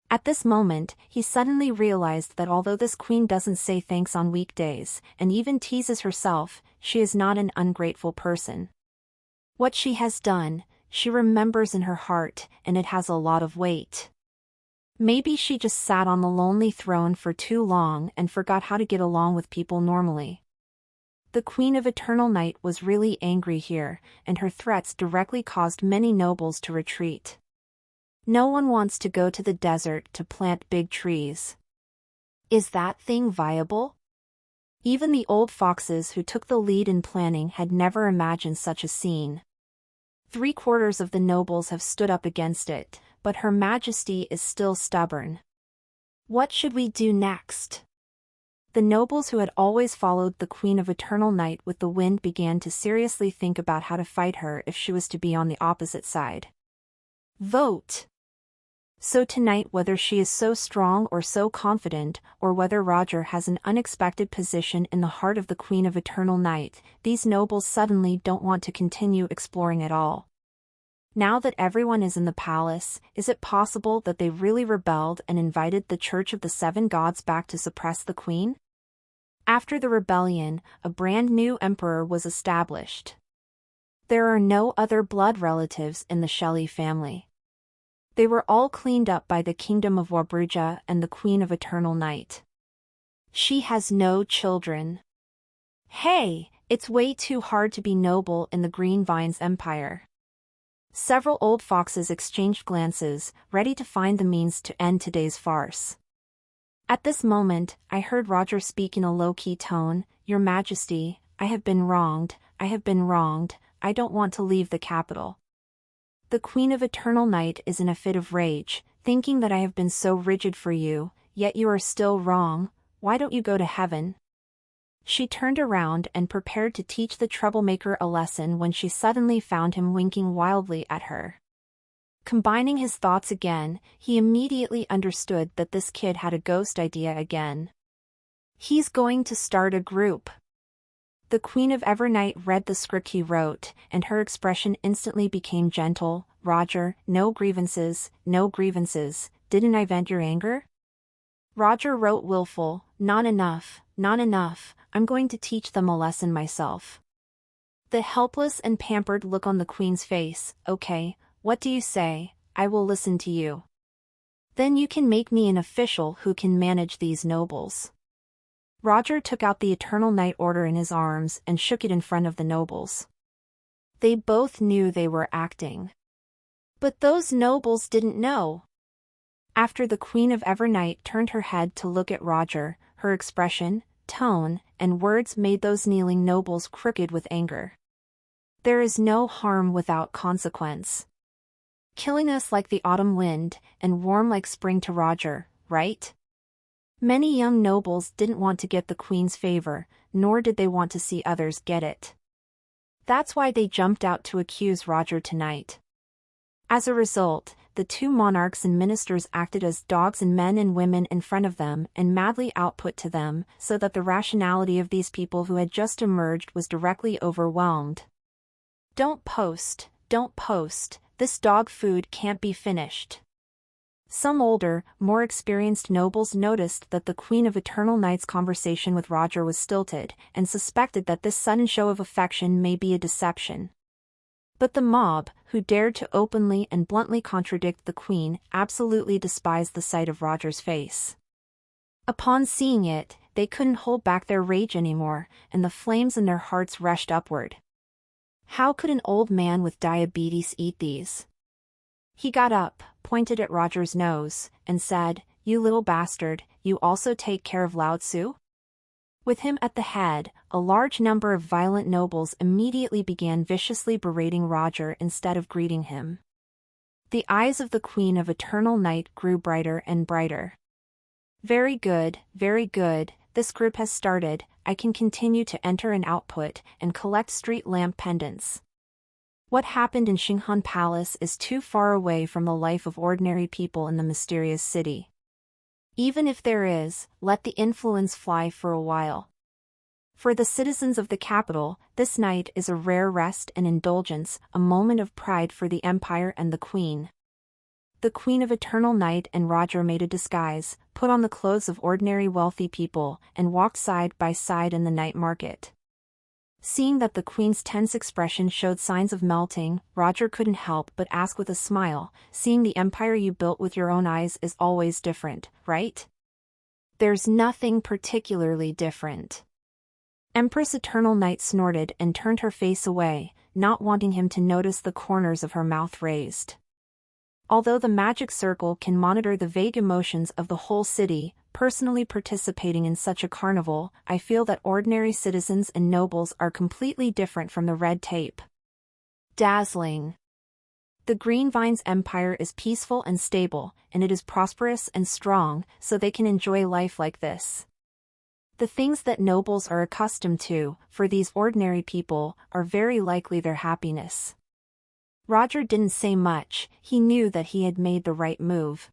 At this moment, he suddenly realized that although this queen doesn't say thanks on weekdays, and even teases herself, she is not an ungrateful person. What she has done, she remembers in her heart, and it has a lot of weight. Maybe she just sat on the lonely throne for too long and forgot how to get along with people normally. The Queen of Eternal Night was really angry here, and her threats directly caused many nobles to retreat. No one wants to go to the desert to plant big trees. Is that thing viable? Even the old foxes who took the lead in planning had never imagined such a scene. 3/4 of the nobles have stood up against it, but Her Majesty is still stubborn. What should we do next? The nobles who had always followed the Queen of Eternal Night with the wind began to seriously think about how to fight her if she was to be on the opposite side. Vote! So tonight, whether she is so strong or so confident, or whether Roger has an unexpected position in the heart of the Queen of Eternal Night, these nobles suddenly don't want to continue exploring at all. Now that everyone is in the palace, is it possible that they really rebelled and invited the Church of the Seven Gods back to suppress the Queen? After the rebellion, a brand new emperor was established. There are no other blood relatives in the Shelley family. They were all cleaned up by the Kingdom of Warbruja and the Queen of Eternal Night. She has no children. Hey, it's way too hard to be noble in the Green Vines Empire. Several old foxes exchanged glances, ready to find the means to end today's farce. At this moment, I heard Roger speak in a low-key tone, "Your Majesty, I have been wronged, I have been wronged, I don't want to leave the capital." The Queen of Eternal Night is in a fit of rage, thinking that I have been so rigid for you, yet you are still wrong. Why don't you go to heaven? She turned around and prepared to teach the troublemaker a lesson when she suddenly found him winking wildly at her. Combining his thoughts again, he immediately understood that this kid had a ghost idea again. He's going to start a group. The Queen of Evernight read the script he wrote, and her expression instantly became gentle. "Roger, no grievances, no grievances. Didn't I vent your anger?" Roger wrote willful, "Not enough, not enough. I'm going to teach them a lesson myself." The helpless and pampered look on the Queen's face. "Okay, what do you say? I will listen to you. Then you can make me an official who can manage these nobles." Roger took out the Eternal Night Order in his arms and shook it in front of the nobles. They both knew they were acting. But those nobles didn't know. After the Queen of Evernight turned her head to look at Roger, her expression, tone, and words made those kneeling nobles crooked with anger. There is no harm without consequence. Killing us like the autumn wind, and warm like spring to Roger, right? Many young nobles didn't want to get the Queen's favor, nor did they want to see others get it. That's why they jumped out to accuse Roger tonight. As a result, the two monarchs and ministers acted as dogs and men and women in front of them and madly output to them, so that the rationality of these people who had just emerged was directly overwhelmed. Don't post, this dog food can't be finished. Some older, more experienced nobles noticed that the Queen of Eternal Night's conversation with Roger was stilted, and suspected that this sudden show of affection may be a deception. But the mob, who dared to openly and bluntly contradict the Queen, absolutely despised the sight of Roger's face. Upon seeing it, they couldn't hold back their rage anymore, and the flames in their hearts rushed upward. How could an old man with diabetes eat these? He got up, pointed at Roger's nose, and said, "You little bastard, you also take care of Lao Tzu?" With him at the head, a large number of violent nobles immediately began viciously berating Roger instead of greeting him. The eyes of the Queen of Eternal Night grew brighter and brighter. Very good, this group has started. I can continue to enter and output, and collect street lamp pendants. What happened in Xinghan Palace is too far away from the life of ordinary people in the mysterious city. Even if there is, let the influence fly for a while. For the citizens of the capital, this night is a rare rest and indulgence, a moment of pride for the Empire and the Queen. The Queen of Eternal Night and Roger made a disguise, put on the clothes of ordinary wealthy people, and walked side by side in the night market. Seeing that the Queen's tense expression showed signs of melting, Roger couldn't help but ask with a smile, "Seeing the empire you built with your own eyes is always different, right?" "There's nothing particularly different." Empress Eternal Night snorted and turned her face away, not wanting him to notice the corners of her mouth raised. Although the magic circle can monitor the vague emotions of the whole city, personally participating in such a carnival, I feel that ordinary citizens and nobles are completely different from the red tape. Dazzling. The Green Vine's empire is peaceful and stable, and it is prosperous and strong, so they can enjoy life like this. The things that nobles are accustomed to, for these ordinary people, are very likely their happiness. Roger didn't say much, he knew that he had made the right move.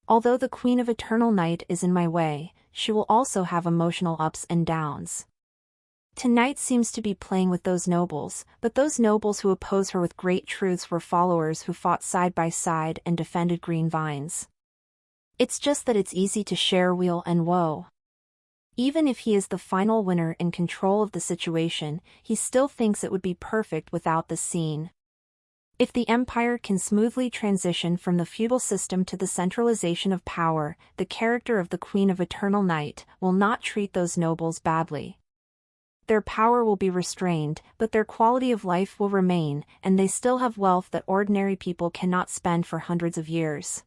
Although the Queen of Eternal Night is in my way, she will also have emotional ups and downs. Tonight seems to be playing with those nobles, but those nobles who oppose her with great truths were followers who fought side by side and defended green vines. It's just that it's easy to share weal and woe. Even if he is the final winner in control of the situation, he still thinks it would be perfect without the scene. If the empire can smoothly transition from the feudal system to the centralization of power, the character of the Queen of Eternal Night will not treat those nobles badly. Their power will be restrained, but their quality of life will remain, and they still have wealth that ordinary people cannot spend for hundreds of years.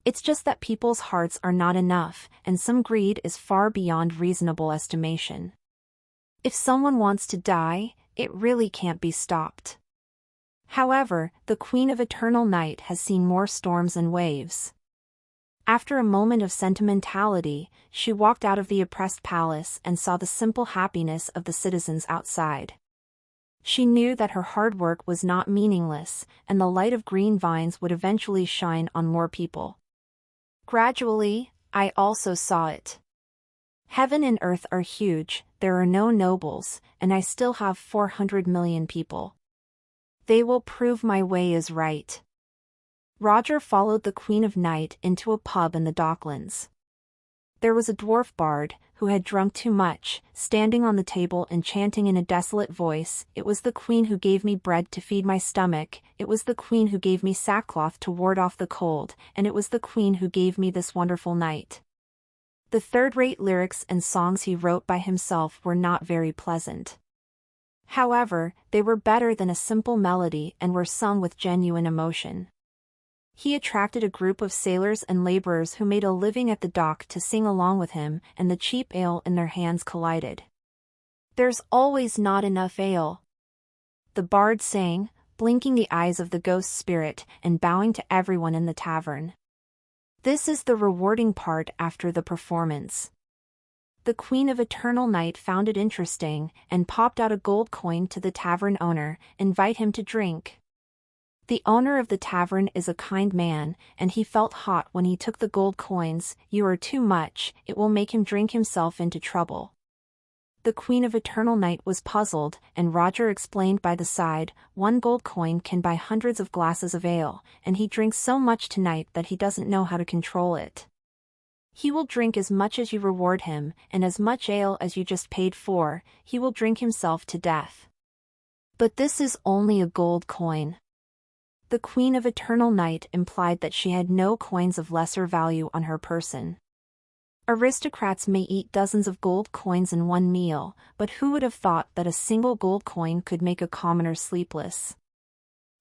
It's just that people's hearts are not enough, and some greed is far beyond reasonable estimation. If someone wants to die, it really can't be stopped. However, the Queen of Eternal Night has seen more storms and waves. After a moment of sentimentality, she walked out of the oppressed palace and saw the simple happiness of the citizens outside. She knew that her hard work was not meaningless, and the light of green vines would eventually shine on more people. Gradually, I also saw it. Heaven and earth are huge, there are no nobles, and I still have 400 million people. They will prove my way is right. Roger followed the Queen of Night into a pub in the Docklands. There was a dwarf bard, who had drunk too much, standing on the table and chanting in a desolate voice, "It was the Queen who gave me bread to feed my stomach, it was the Queen who gave me sackcloth to ward off the cold, and it was the Queen who gave me this wonderful night." The third-rate lyrics and songs he wrote by himself were not very pleasant. However, they were better than a simple melody and were sung with genuine emotion. He attracted a group of sailors and laborers who made a living at the dock to sing along with him, and the cheap ale in their hands collided. "There's always not enough ale," the bard sang, blinking the eyes of the ghost spirit and bowing to everyone in the tavern. This is the rewarding part after the performance. The Queen of Eternal Night found it interesting, and popped out a gold coin to the tavern owner, invite him to drink. The owner of the tavern is a kind man, and he felt hot when he took the gold coins. "You are too much, it will make him drink himself into trouble." The Queen of Eternal Night was puzzled, and Roger explained by the side, 1 gold coin can buy hundreds of glasses of ale, and he drinks so much tonight that he doesn't know how to control it. He will drink as much as you reward him, and as much ale as you just paid for, he will drink himself to death. But this is only a gold coin. The Queen of Eternal Night implied that she had no coins of lesser value on her person. Aristocrats may eat dozens of gold coins in one meal, but who would have thought that a single gold coin could make a commoner sleepless?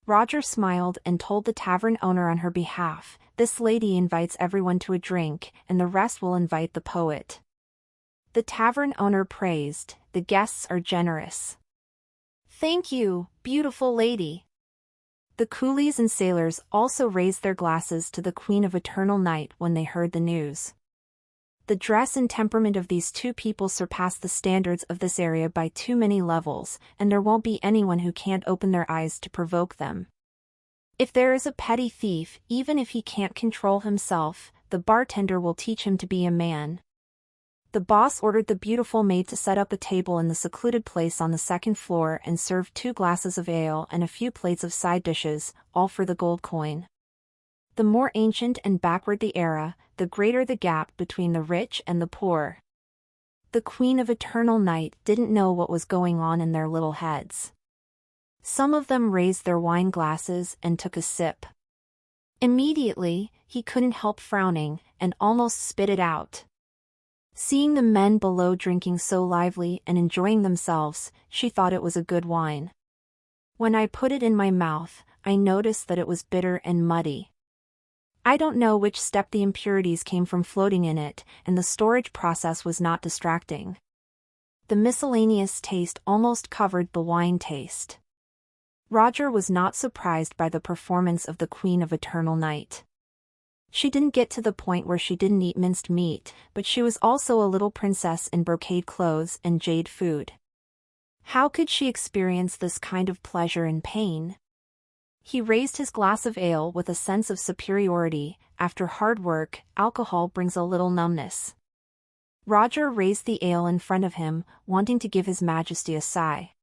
Roger smiled and told the tavern owner on her behalf, "This lady invites everyone to a drink, and the rest will invite the poet." The tavern owner praised, "The guests are generous." "Thank you, beautiful lady." The coolies and sailors also raised their glasses to the Queen of Eternal Night when they heard the news. The dress and temperament of these two people surpass the standards of this area by too many levels, and there won't be anyone who can't open their eyes to provoke them. If there is a petty thief, even if he can't control himself, the bartender will teach him to be a man. The boss ordered the beautiful maid to set up a table in the secluded place on the second floor and serve 2 glasses of ale and a few plates of side dishes, all for the gold coin. The more ancient and backward the era, the greater the gap between the rich and the poor. The Queen of Eternal Night didn't know what was going on in their little heads. Some of them raised their wine glasses and took a sip. Immediately, he couldn't help frowning, and almost spit it out. Seeing the men below drinking so lively and enjoying themselves, she thought it was a good wine. When I put it in my mouth, I noticed that it was bitter and muddy. I don't know which step the impurities came from floating in it, and the storage process was not distracting. The miscellaneous taste almost covered the wine taste. Roger was not surprised by the performance of the Queen of Eternal Night. She didn't get to the point where she didn't eat minced meat, but she was also a little princess in brocade clothes and jade food. How could she experience this kind of pleasure and pain? He raised his glass of ale with a sense of superiority. After hard work, alcohol brings a little numbness. Roger raised the ale in front of him, wanting to give His Majesty a sigh.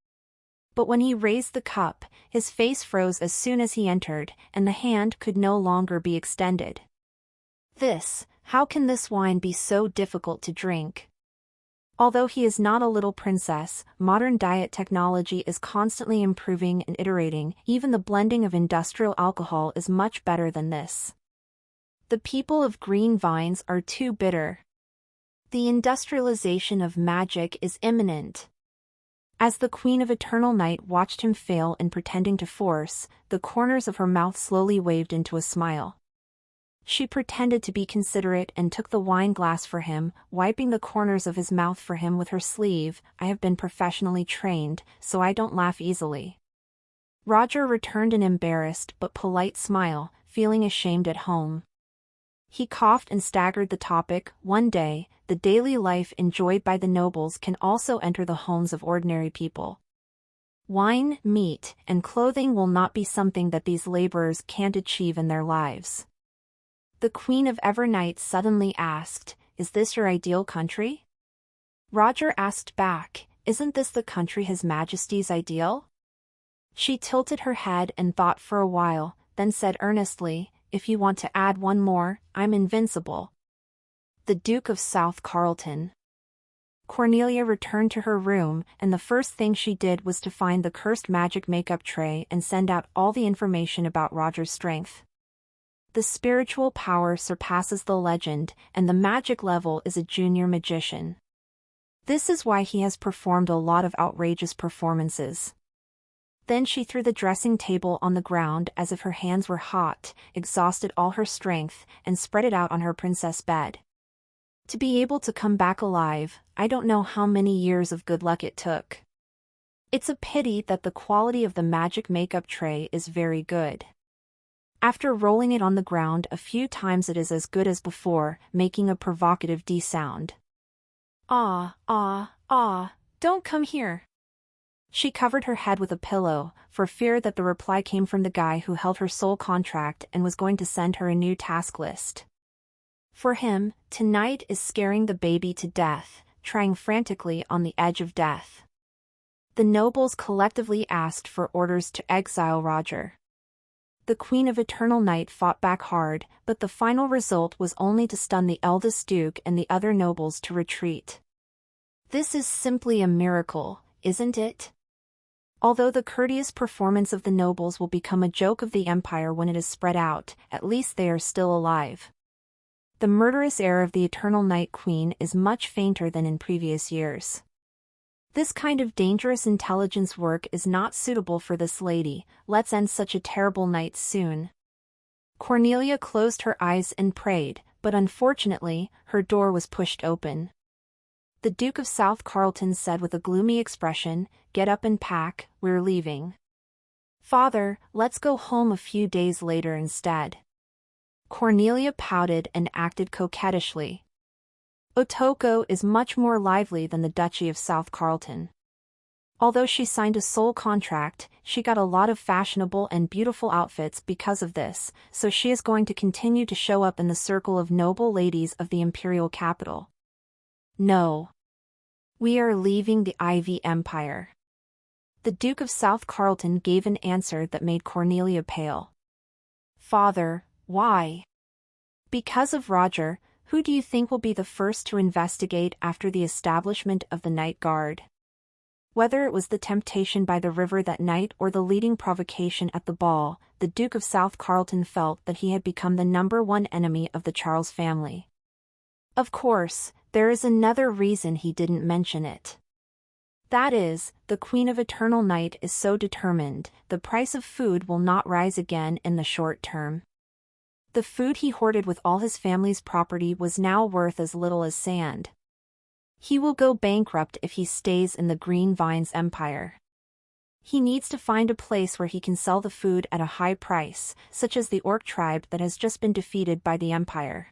But when he raised the cup, his face froze as soon as he entered, and the hand could no longer be extended. How can this wine be so difficult to drink? Although he is not a little princess, modern diet technology is constantly improving and iterating. Even the blending of industrial alcohol is much better than this. The people of green vines are too bitter. The industrialization of magic is imminent. As the Queen of Eternal Night watched him fail in pretending to force, the corners of her mouth slowly waved into a smile. She pretended to be considerate and took the wine glass for him, wiping the corners of his mouth for him with her sleeve. "I have been professionally trained, so I don't laugh easily." Roger returned an embarrassed but polite smile, feeling ashamed at home. He coughed and staggered the topic. "One day, the daily life enjoyed by the nobles can also enter the homes of ordinary people. Wine, meat, and clothing will not be something that these laborers can't achieve in their lives." The Queen of Evernight suddenly asked, "Is this your ideal country?" Roger asked back, "Isn't this the country His Majesty's ideal?" She tilted her head and thought for a while, then said earnestly, "If you want to add one more, I'm invincible. The Duke of South Carlton." Cornelia returned to her room, and the first thing she did was to find the cursed magic makeup tray and send out all the information about Roger's strength. The spiritual power surpasses the legend, and the magic level is a junior magician. This is why he has performed a lot of outrageous performances. Then she threw the dressing table on the ground as if her hands were hot, exhausted all her strength, and spread it out on her princess bed. To be able to come back alive, I don't know how many years of good luck it took. It's a pity that the quality of the magic makeup tray is very good. After rolling it on the ground a few times, it is as good as before, making a provocative D sound. Don't come here." She covered her head with a pillow, for fear that the reply came from the guy who held her soul contract and was going to send her a new task list. For him, tonight is scaring the baby to death. trying frantically on the edge of death. The nobles collectively asked for orders to exile Roger. The Queen of Eternal Night fought back hard, but the final result was only to stun the eldest duke and the other nobles to retreat. This is simply a miracle, isn't it? Although the courteous performance of the nobles will become a joke of the empire when it is spread out, at least they are still alive. The murderous air of the Eternal Night Queen is much fainter than in previous years. This kind of dangerous intelligence work is not suitable for this lady. Let's end such a terrible night soon. Cornelia closed her eyes and prayed, but unfortunately, her door was pushed open. The Duke of South Carlton said with a gloomy expression, "Get up and pack, we're leaving." "Father, let's go home a few days later instead." Cornelia pouted and acted coquettishly. Otoko is much more lively than the Duchy of South Carlton. Although she signed a sole contract, she got a lot of fashionable and beautiful outfits because of this, so she is going to continue to show up in the circle of noble ladies of the imperial capital. No. We are leaving the Ivy Empire. The Duke of South Carlton gave an answer that made Cornelia pale. "Father, why?" "Because of Roger. Who do you think will be the first to investigate after the establishment of the Night Guard?" Whether it was the temptation by the river that night or the leading provocation at the ball, the Duke of South Carlton felt that he had become the #1 enemy of the Charles family. Of course, there is another reason he didn't mention it. That is, the Queen of Eternal Night is so determined, the price of food will not rise again in the short term. The food he hoarded with all his family's property was now worth as little as sand. He will go bankrupt if he stays in the Green Vines Empire. He needs to find a place where he can sell the food at a high price, such as the Orc tribe that has just been defeated by the Empire.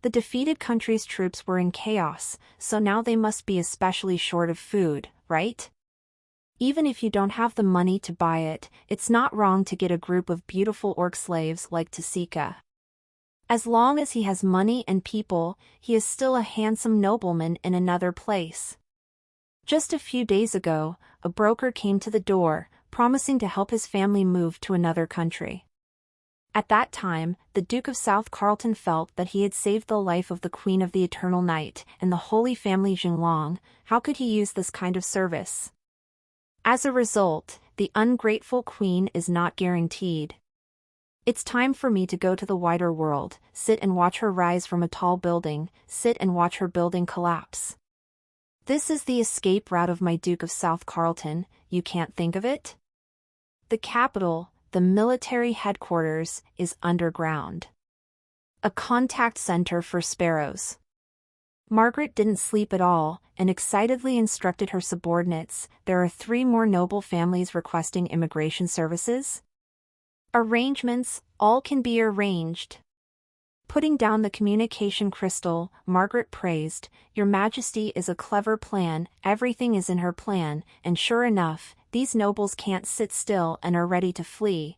The defeated country's troops were in chaos, so now they must be especially short of food, right? Even if you don't have the money to buy it, it's not wrong to get a group of beautiful orc slaves like Tasika. As long as he has money and people, he is still a handsome nobleman in another place. Just a few days ago, a broker came to the door, promising to help his family move to another country. At that time, the Duke of South Carlton felt that he had saved the life of the Queen of the Eternal Night and the Holy Family Jinglong. How could he use this kind of service? As a result, the ungrateful queen is not guaranteed. It's time for me to go to the wider world, sit and watch her rise from a tall building, sit and watch her building collapse. This is the escape route of my Duke of South Carlton. You can't think of it? The capital, the military headquarters, is underground. A contact center for sparrows. Margaret didn't sleep at all, and excitedly instructed her subordinates, "There are 3 more noble families requesting immigration services." "Arrangements, all can be arranged." Putting down the communication crystal, Margaret praised, "Your Majesty is a clever plan, everything is in her plan, and sure enough, these nobles can't sit still and are ready to flee."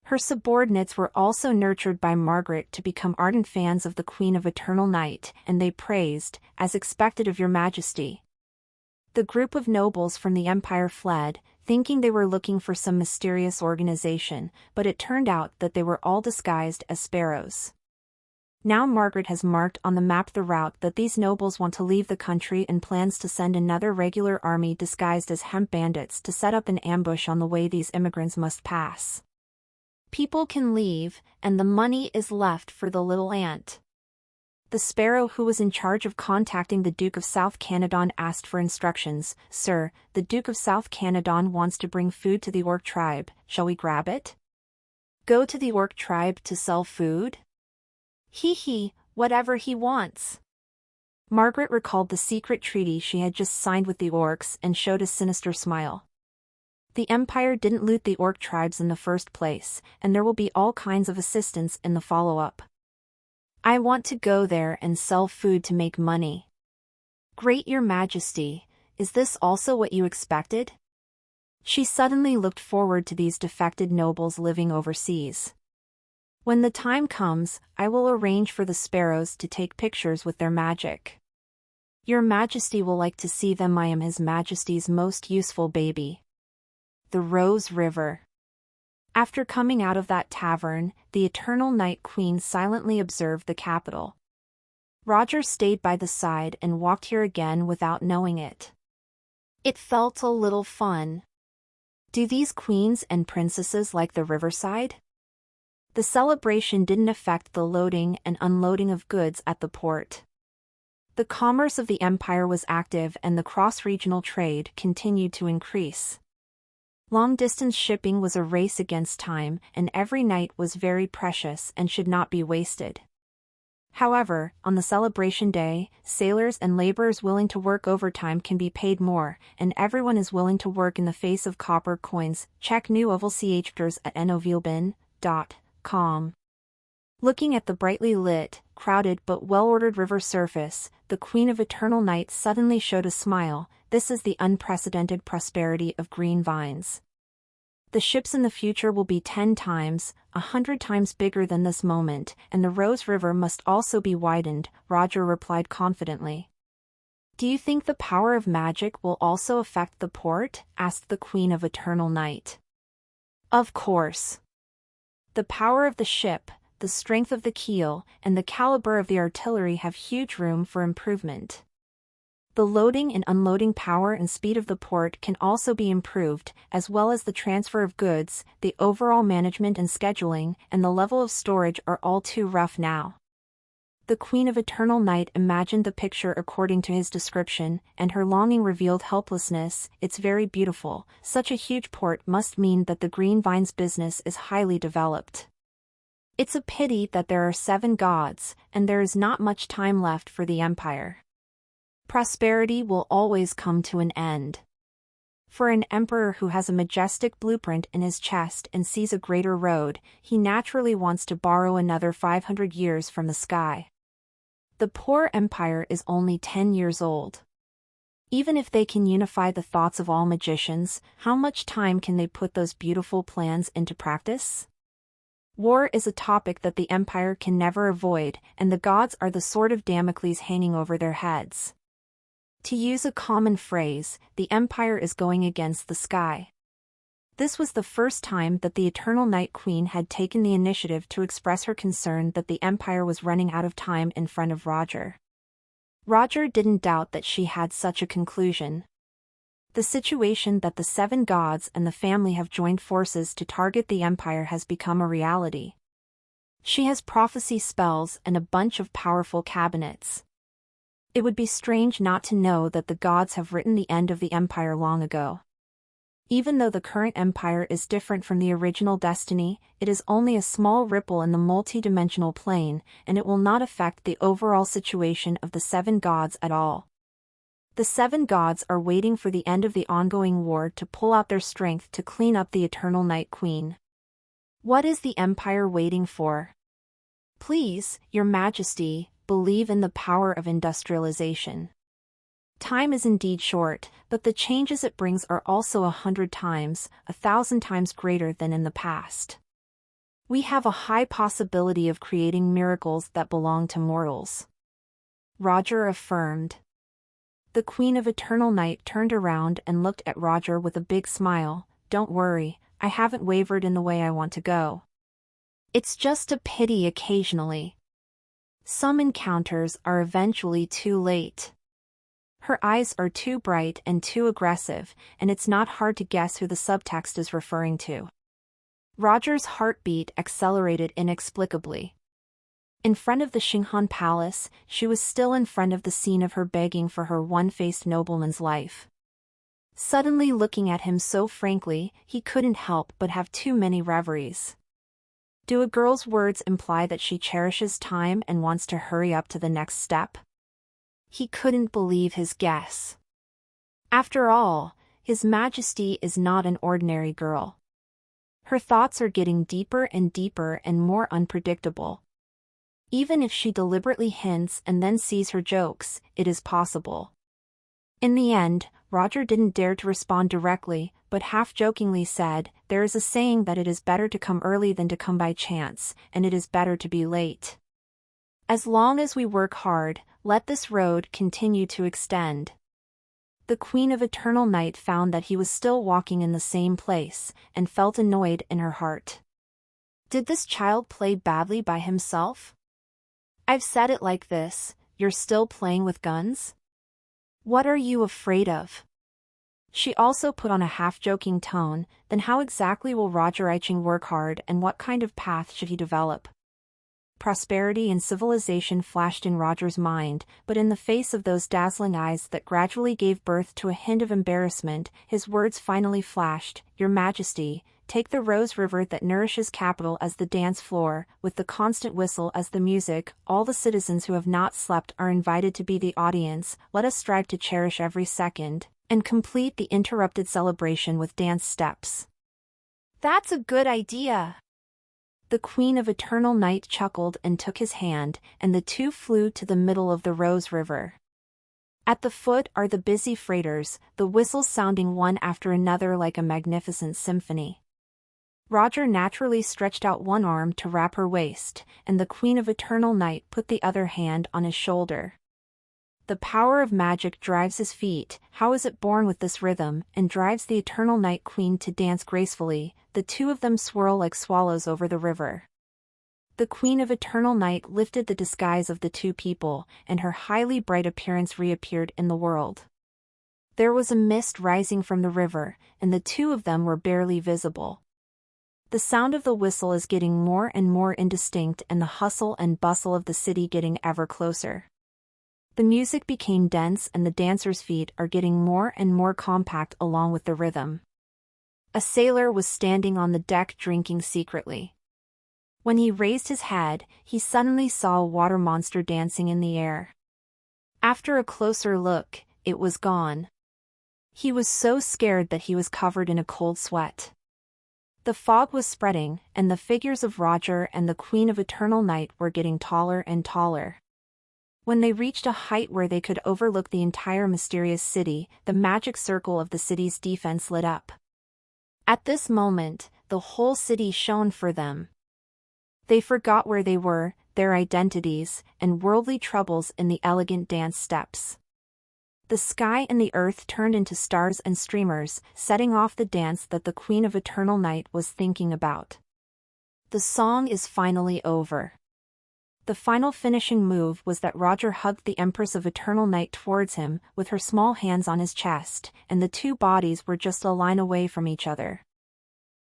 Her subordinates were also nurtured by Margaret to become ardent fans of the Queen of Eternal Night, and they praised, "As expected of your Majesty." The group of nobles from the Empire fled, thinking they were looking for some mysterious organization, but it turned out that they were all disguised as sparrows. Now Margaret has marked on the map the route that these nobles want to leave the country and plans to send another regular army disguised as hemp bandits to set up an ambush on the way these immigrants must pass. People can leave, and the money is left for the little ant. The sparrow who was in charge of contacting the Duke of South Canadon asked for instructions. "Sir, the Duke of South Canadon wants to bring food to the Orc tribe, shall we grab it?" "Go to the Orc tribe to sell food?" "Hee, whatever he wants." Margaret recalled the secret treaty she had just signed with the Orcs and showed a sinister smile. The Empire didn't loot the Orc tribes in the first place, and there will be all kinds of assistance in the follow-up. "I want to go there and sell food to make money." "Great, Your Majesty, is this also what you expected?" She suddenly looked forward to these defected nobles living overseas. "When the time comes, I will arrange for the sparrows to take pictures with their magic." Your Majesty will like to see them. I am His Majesty's most useful baby. The Rose River. After coming out of that tavern, the Eternal Night Queen silently observed the capital. Roger stayed by the side and walked here again without knowing it. It felt a little fun. Do these queens and princesses like the riverside? The celebration didn't affect the loading and unloading of goods at the port. The commerce of the empire was active and the cross-regional trade continued to increase. Long-distance shipping was a race against time, and every night was very precious and should not be wasted. However, on the celebration day, sailors and laborers willing to work overtime can be paid more, and everyone is willing to work in the face of copper coins. Check new oval chapters at novilbin.com. Looking at the brightly lit, crowded but well-ordered river surface, the Queen of Eternal Night suddenly showed a smile. This is the unprecedented prosperity of green vines. The ships in the future will be 10 times, 100 times bigger than this moment, and the Rose River must also be widened, Roger replied confidently. Do you think the power of magic will also affect the port? Asked the Queen of Eternal Night. Of course. The power of the ship, the strength of the keel, and the caliber of the artillery have huge room for improvement. The loading and unloading power and speed of the port can also be improved, as well as the transfer of goods. The overall management and scheduling, and the level of storage are all too rough now. The Queen of Eternal Night imagined the picture according to his description, and her longing revealed helplessness. It's very beautiful. Such a huge port must mean that the green vines business is highly developed. It's a pity that there are 7 gods, and there is not much time left for the empire. Prosperity will always come to an end. For an emperor who has a majestic blueprint in his chest and sees a greater road, he naturally wants to borrow another 500 years from the sky. The poor empire is only 10 years old. Even if they can unify the thoughts of all magicians, how much time can they put those beautiful plans into practice? War is a topic that the empire can never avoid, and the gods are the sword of Damocles hanging over their heads. To use a common phrase, the empire is going against the sky. This was the first time that the Eternal Night Queen had taken the initiative to express her concern that the empire was running out of time in front of Roger. Roger didn't doubt that she had such a conclusion. The situation that the 7 gods and the family have joined forces to target the empire has become a reality. She has prophecy spells and a bunch of powerful cabinets. It would be strange not to know that the gods have written the end of the empire long ago. Even though the current empire is different from the original destiny, it is only a small ripple in the multi-dimensional plane, and it will not affect the overall situation of the 7 gods at all. The 7 gods are waiting for the end of the ongoing war to pull out their strength to clean up the Eternal Night Queen. What is the empire waiting for? Please, Your Majesty, believe in the power of industrialization. Time is indeed short, but the changes it brings are also 100 times, 1,000 times greater than in the past. We have a high possibility of creating miracles that belong to mortals. Roger affirmed. The Queen of Eternal Night turned around and looked at Roger with a big smile. Don't worry, I haven't wavered in the way I want to go. It's just a pity occasionally. Some encounters are eventually too late. Her eyes are too bright and too aggressive, and it's not hard to guess who the subtext is referring to. Roger's heartbeat accelerated inexplicably. In front of the Xinghan Palace, she was still in front of the scene of her begging for her one-faced nobleman's life. Suddenly looking at him so frankly, he couldn't help but have too many reveries. Do a girl's words imply that she cherishes time and wants to hurry up to the next step? He couldn't believe his guess. After all, His Majesty is not an ordinary girl. Her thoughts are getting deeper and deeper and more unpredictable. Even if she deliberately hints and then sees her jokes, it is possible. In the end, Roger didn't dare to respond directly, but half-jokingly said, "There is a saying that it is better to come early than to come by chance, and it is better to be late. As long as we work hard, let this road continue to extend. The Queen of Eternal Night found that he was still walking in the same place, and felt annoyed in her heart. Did this child play badly by himself? I've said it like this, you're still playing with guns? What are you afraid of? She also put on a half-joking tone, then how exactly will Roger Eiching work hard and what kind of path should he develop? Prosperity and civilization flashed in Roger's mind, but in the face of those dazzling eyes that gradually gave birth to a hint of embarrassment, his words finally flashed, Your Majesty, take the Rose River that nourishes capital as the dance floor, with the constant whistle as the music, all the citizens who have not slept are invited to be the audience, let us strive to cherish every second, and complete the interrupted celebration with dance steps. That's a good idea. The Queen of Eternal Night chuckled and took his hand, and the two flew to the middle of the Rose River. At the foot are the busy freighters, the whistles sounding one after another like a magnificent symphony. Roger naturally stretched out one arm to wrap her waist, and the Queen of Eternal Night put the other hand on his shoulder. The power of magic drives his feet, how is it born with this rhythm, and drives the Eternal Night Queen to dance gracefully, the two of them swirl like swallows over the river. The Queen of Eternal Night lifted the disguise of the two people, and her highly bright appearance reappeared in the world. There was a mist rising from the river, and the two of them were barely visible. The sound of the whistle is getting more and more indistinct and the hustle and bustle of the city getting ever closer. The music became dense and the dancers' feet are getting more and more compact along with the rhythm. A sailor was standing on the deck drinking secretly. When he raised his head, he suddenly saw a water monster dancing in the air. After a closer look, it was gone. He was so scared that he was covered in a cold sweat. The fog was spreading, and the figures of Roger and the Queen of Eternal Night were getting taller and taller. When they reached a height where they could overlook the entire mysterious city, the magic circle of the city's defense lit up. At this moment, the whole city shone for them. They forgot where they were, their identities, and worldly troubles in the elegant dance steps. The sky and the earth turned into stars and streamers, setting off the dance that the Queen of Eternal Night was thinking about. The song is finally over. The final finishing move was that Roger hugged the Empress of Eternal Night towards him, with her small hands on his chest, and the two bodies were just a line away from each other.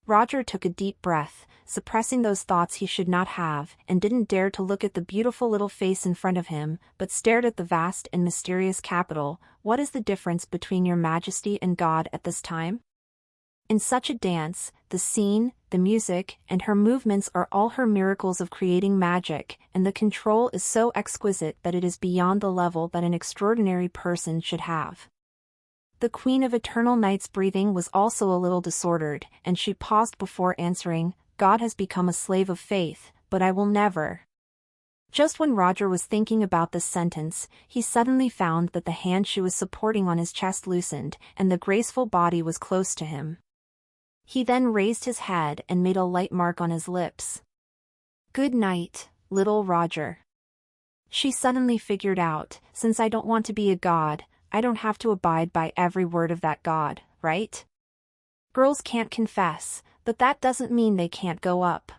Roger took a deep breath, suppressing those thoughts he should not have, and didn't dare to look at the beautiful little face in front of him, but stared at the vast and mysterious capital. What is the difference between Your Majesty and God at this time? In such a dance, the scene, the music, and her movements are all her miracles of creating magic, and the control is so exquisite that it is beyond the level that an extraordinary person should have. The Queen of Eternal Night's breathing was also a little disordered, and she paused before answering, God has become a slave of faith, but I will never. Just when Roger was thinking about this sentence, he suddenly found that the hand she was supporting on his chest loosened, and the graceful body was close to him. He then raised his head and made a light mark on his lips. Good night, little Roger. She suddenly figured out, since I don't want to be a god, I don't have to abide by every word of that god, right? Girls can't confess, but that doesn't mean they can't go up.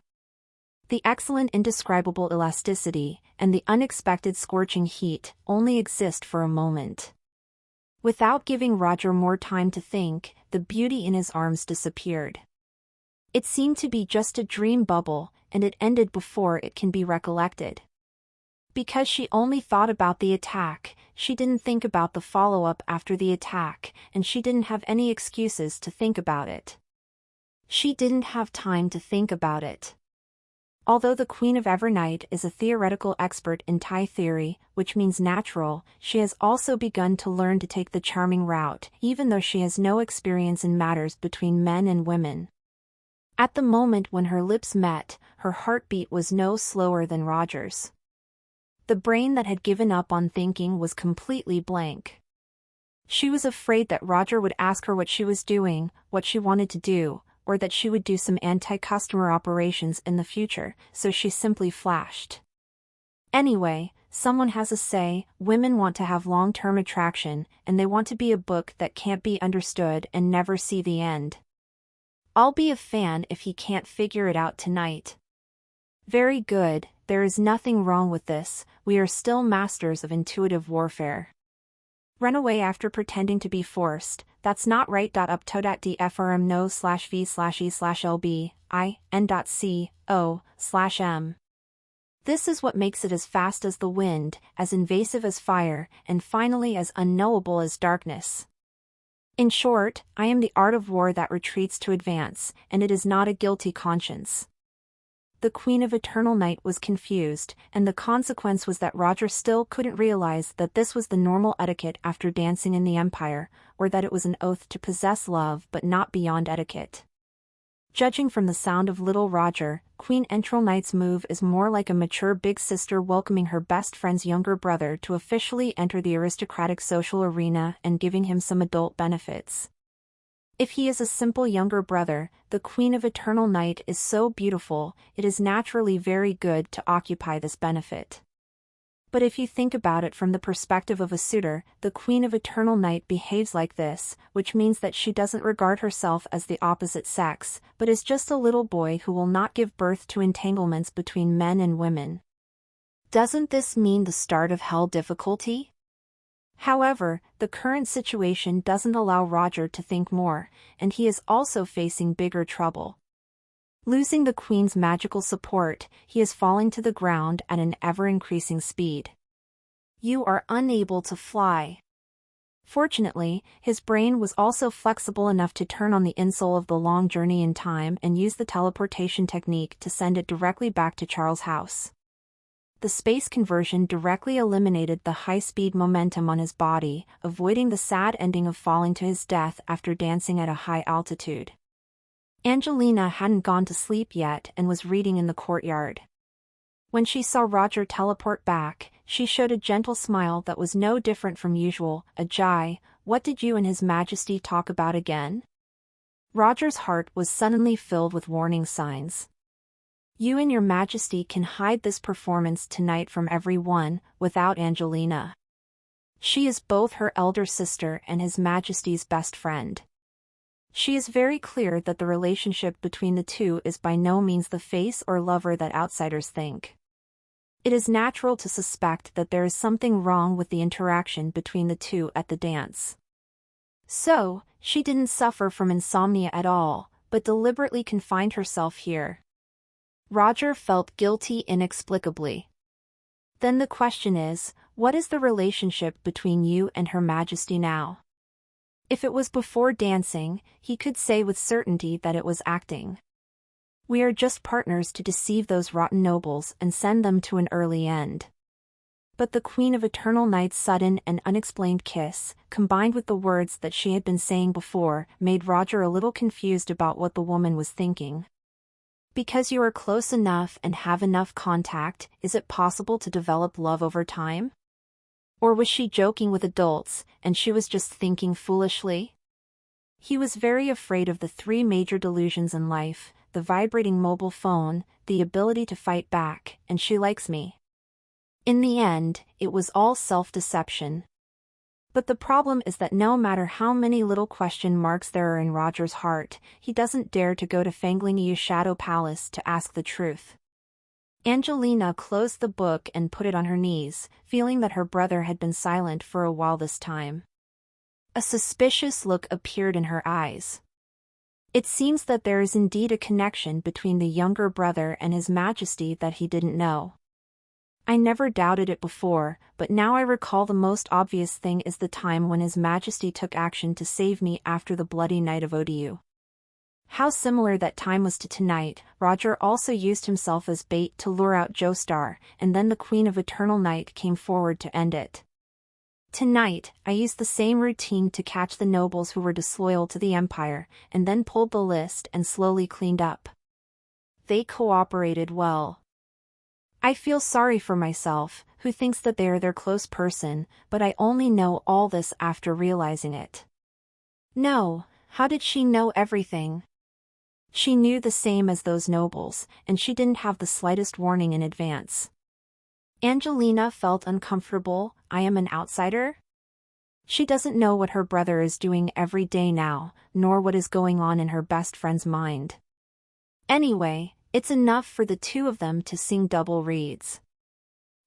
The excellent indescribable elasticity, and the unexpected scorching heat, only exist for a moment. Without giving Roger more time to think, the beauty in his arms disappeared. It seemed to be just a dream bubble, and it ended before it can be recollected. Because she only thought about the attack, she didn't think about the follow-up after the attack, and she didn't have any excuses to think about it. She didn't have time to think about it. Although the Queen of Evernight is a theoretical expert in Thai theory, which means natural, she has also begun to learn to take the charming route, even though she has no experience in matters between men and women. At the moment when her lips met, her heartbeat was no slower than Roger's. The brain that had given up on thinking was completely blank. She was afraid that Roger would ask her what she was doing, what she wanted to do, or that she would do some anti-customer operations in the future, so she simply flashed. Anyway, someone has a say, women want to have long-term attraction, and they want to be a book that can't be understood and never see the end. I'll be a fan if he can't figure it out tonight. Very good, there is nothing wrong with this, we are still masters of intuitive warfare. Run away after pretending to be forced, that's not right. Up to.dfrm no/v/e/lb, n.co/m. This is what makes it as fast as the wind, as invasive as fire, and finally as unknowable as darkness. In short, I am the art of war that retreats to advance, and it is not a guilty conscience. The Queen of Eternal Night was confused, and the consequence was that Roger still couldn't realize that this was the normal etiquette after dancing in the Empire, or that it was an oath to possess love but not beyond etiquette. Judging from the sound of little Roger, Queen Eternal Night's move is more like a mature big sister welcoming her best friend's younger brother to officially enter the aristocratic social arena and giving him some adult benefits. If he is a simple younger brother, the Queen of Eternal Night is so beautiful, it is naturally very good to occupy this benefit. But if you think about it from the perspective of a suitor, the Queen of Eternal Night behaves like this, which means that she doesn't regard herself as the opposite sex, but is just a little boy who will not give birth to entanglements between men and women. Doesn't this mean the start of hell difficulty? However, the current situation doesn't allow Roger to think more, and he is also facing bigger trouble. Losing the Queen's magical support, he is falling to the ground at an ever-increasing speed. You are unable to fly. Fortunately, his brain was also flexible enough to turn on the insole of the long journey in time and use the teleportation technique to send it directly back to Charles' house. The space conversion directly eliminated the high-speed momentum on his body, avoiding the sad ending of falling to his death after dancing at a high altitude. Angelina hadn't gone to sleep yet and was reading in the courtyard. When she saw Roger teleport back, she showed a gentle smile that was no different from usual. Ajay, what did you and His Majesty talk about again? Roger's heart was suddenly filled with warning signs. You and Your Majesty can hide this performance tonight from everyone, without Angelina. She is both her elder sister and His Majesty's best friend. She is very clear that the relationship between the two is by no means the face or lover that outsiders think. It is natural to suspect that there is something wrong with the interaction between the two at the dance. So, she didn't suffer from insomnia at all, but deliberately confined herself here. Roger felt guilty inexplicably. Then the question is, what is the relationship between you and Her Majesty now? If it was before dancing, he could say with certainty that it was acting. We are just partners to deceive those rotten nobles and send them to an early end. But the Queen of Eternal Night's sudden and unexplained kiss, combined with the words that she had been saying before, made Roger a little confused about what the woman was thinking. Because you are close enough and have enough contact, is it possible to develop love over time? Or was she joking with adults, and she was just thinking foolishly? He was very afraid of the three major delusions in life: the vibrating mobile phone, the ability to fight back, and she likes me. In the end, it was all self-deception. But the problem is that no matter how many little question marks there are in Roger's heart, he doesn't dare to go to Fanglingyu's Shadow Palace to ask the truth. Angelina closed the book and put it on her knees, feeling that her brother had been silent for a while this time. A suspicious look appeared in her eyes. It seems that there is indeed a connection between the younger brother and His Majesty that he didn't know. I never doubted it before, but now I recall the most obvious thing is the time when His Majesty took action to save me after the bloody night of Odiu. How similar that time was to tonight. Roger also used himself as bait to lure out Joestar, and then the Queen of Eternal Night came forward to end it. Tonight, I used the same routine to catch the nobles who were disloyal to the Empire, and then pulled the list and slowly cleaned up. They cooperated well. I feel sorry for myself, who thinks that they are their close person, but I only know all this after realizing it. No, how did she know everything? She knew the same as those nobles, and she didn't have the slightest warning in advance. Angelina felt uncomfortable. I am an outsider? She doesn't know what her brother is doing every day now, nor what is going on in her best friend's mind. Anyway, it's enough for the two of them to sing double reeds.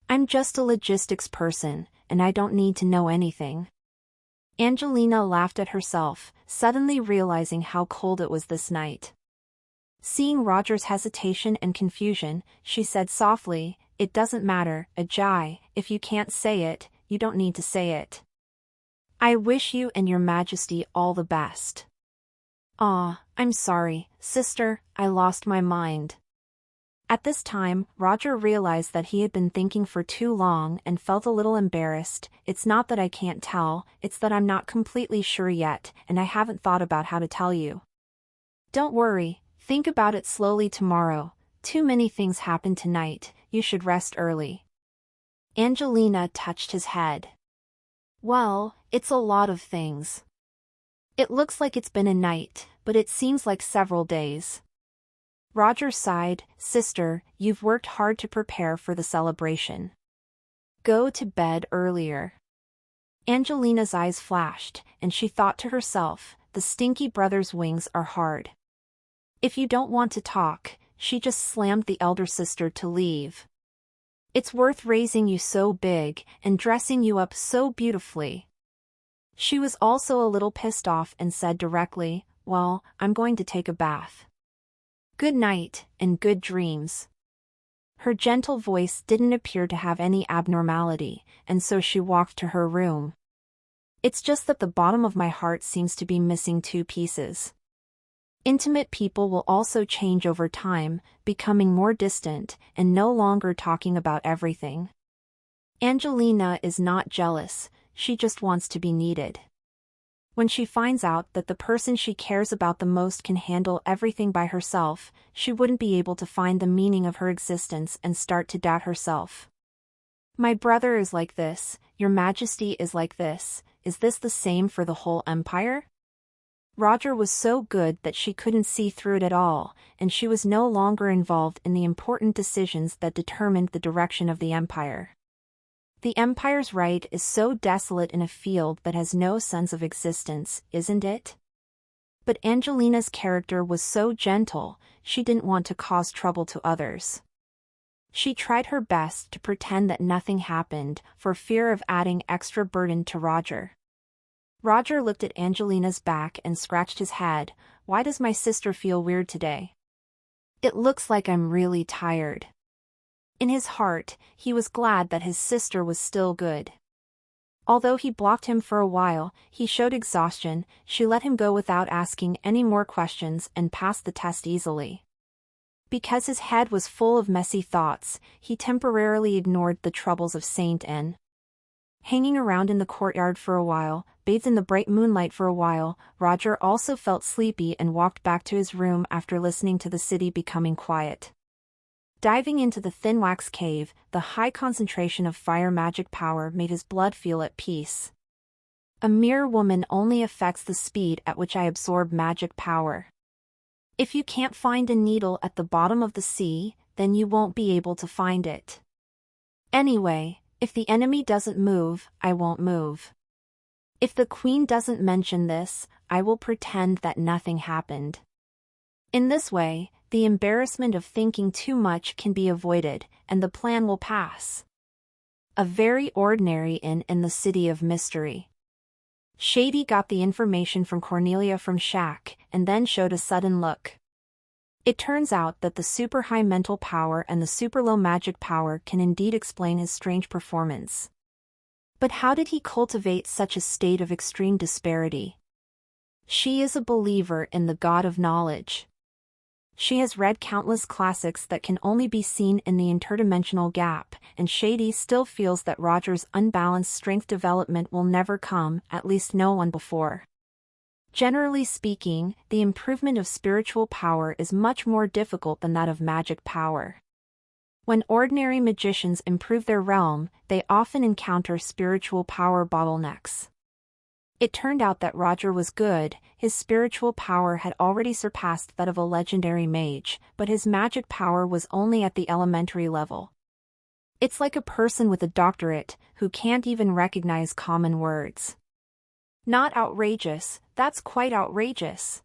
I'm just a logistics person, and I don't need to know anything. Angelina laughed at herself, suddenly realizing how cold it was this night. Seeing Roger's hesitation and confusion, she said softly, "It doesn't matter, Ajay, if you can't say it, you don't need to say it. I wish you and your majesty all the best." I'm sorry, sister, I lost my mind. At this time, Roger realized that he had been thinking for too long and felt a little embarrassed. It's not that I can't tell, it's that I'm not completely sure yet, and I haven't thought about how to tell you. Don't worry, think about it slowly tomorrow. Too many things happened tonight, you should rest early. Angelina touched his head. Well, it's a lot of things. It looks like it's been a night, but it seems like several days. Roger sighed, "Sister, you've worked hard to prepare for the celebration. Go to bed earlier." Angelina's eyes flashed, and she thought to herself, the stinky brother's wings are hard. If you don't want to talk, she just slammed the elder sister to leave. It's worth raising you so big, and dressing you up so beautifully. She was also a little pissed off and said directly, "Well, I'm going to take a bath. Good night, and good dreams." Her gentle voice didn't appear to have any abnormality, and so she walked to her room. It's just that the bottom of my heart seems to be missing two pieces. Intimate people will also change over time, becoming more distant, and no longer talking about everything. Angelina is not jealous, she just wants to be needed. When she finds out that the person she cares about the most can handle everything by herself, she wouldn't be able to find the meaning of her existence and start to doubt herself. My brother is like this, your majesty is like this, is this the same for the whole empire? Roger was so good that she couldn't see through it at all, and she was no longer involved in the important decisions that determined the direction of the empire. The empire's right is so desolate in a field that has no sense of existence, isn't it? But Angelina's character was so gentle, she didn't want to cause trouble to others. She tried her best to pretend that nothing happened, for fear of adding extra burden to Roger. Roger looked at Angelina's back and scratched his head. "Why does my sister feel weird today? It looks like I'm really tired." In his heart, he was glad that his sister was still good. Although he blocked him for a while, he showed exhaustion. She let him go without asking any more questions and passed the test easily. Because his head was full of messy thoughts, he temporarily ignored the troubles of Saint Anne. Hanging around in the courtyard for a while, bathed in the bright moonlight for a while, Roger also felt sleepy and walked back to his room after listening to the city becoming quiet. Diving into the thin wax cave, the high concentration of fire magic power made his blood feel at peace. A mere woman only affects the speed at which I absorb magic power. If you can't find a needle at the bottom of the sea, then you won't be able to find it. Anyway, if the enemy doesn't move, I won't move. If the queen doesn't mention this, I will pretend that nothing happened. In this way, the embarrassment of thinking too much can be avoided, and the plan will pass. A very ordinary inn in the city of mystery. Shady got the information from Cornelia from Shaq, and then showed a sudden look. It turns out that the super high mental power and the super low magic power can indeed explain his strange performance. But how did he cultivate such a state of extreme disparity? She is a believer in the God of knowledge. She has read countless classics that can only be seen in the interdimensional gap, and Shady still feels that Roger's unbalanced strength development will never come, at least no one before. Generally speaking, the improvement of spiritual power is much more difficult than that of magic power. When ordinary magicians improve their realm, they often encounter spiritual power bottlenecks. It turned out that Roger was good, his spiritual power had already surpassed that of a legendary mage, but his magic power was only at the elementary level. It's like a person with a doctorate who can't even recognize common words. Not outrageous, that's quite outrageous.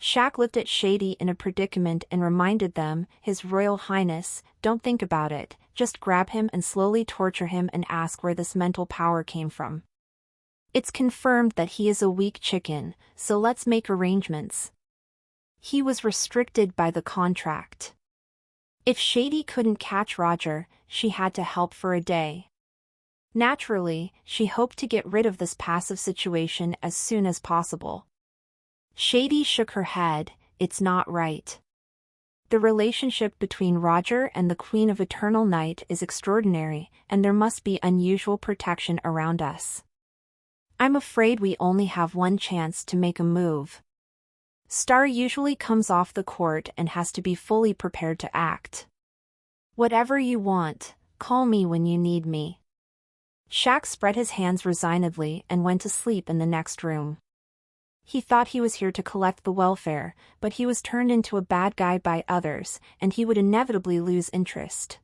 Shaq looked at Shady in a predicament and reminded them, His Royal Highness, don't think about it, just grab him and slowly torture him and ask where this mental power came from. It's confirmed that he is a weak chicken, so let's make arrangements. He was restricted by the contract. If Shady couldn't catch Roger, she had to help for a day. Naturally, she hoped to get rid of this passive situation as soon as possible. Shady shook her head, it's not right. The relationship between Roger and the Queen of Eternal Night is extraordinary, and there must be unusual protection around us. I'm afraid we only have one chance to make a move. Star usually comes off the court and has to be fully prepared to act. Whatever you want, call me when you need me. Shaq spread his hands resignedly and went to sleep in the next room. He thought he was here to collect the welfare, but he was turned into a bad guy by others, and he would inevitably lose interest.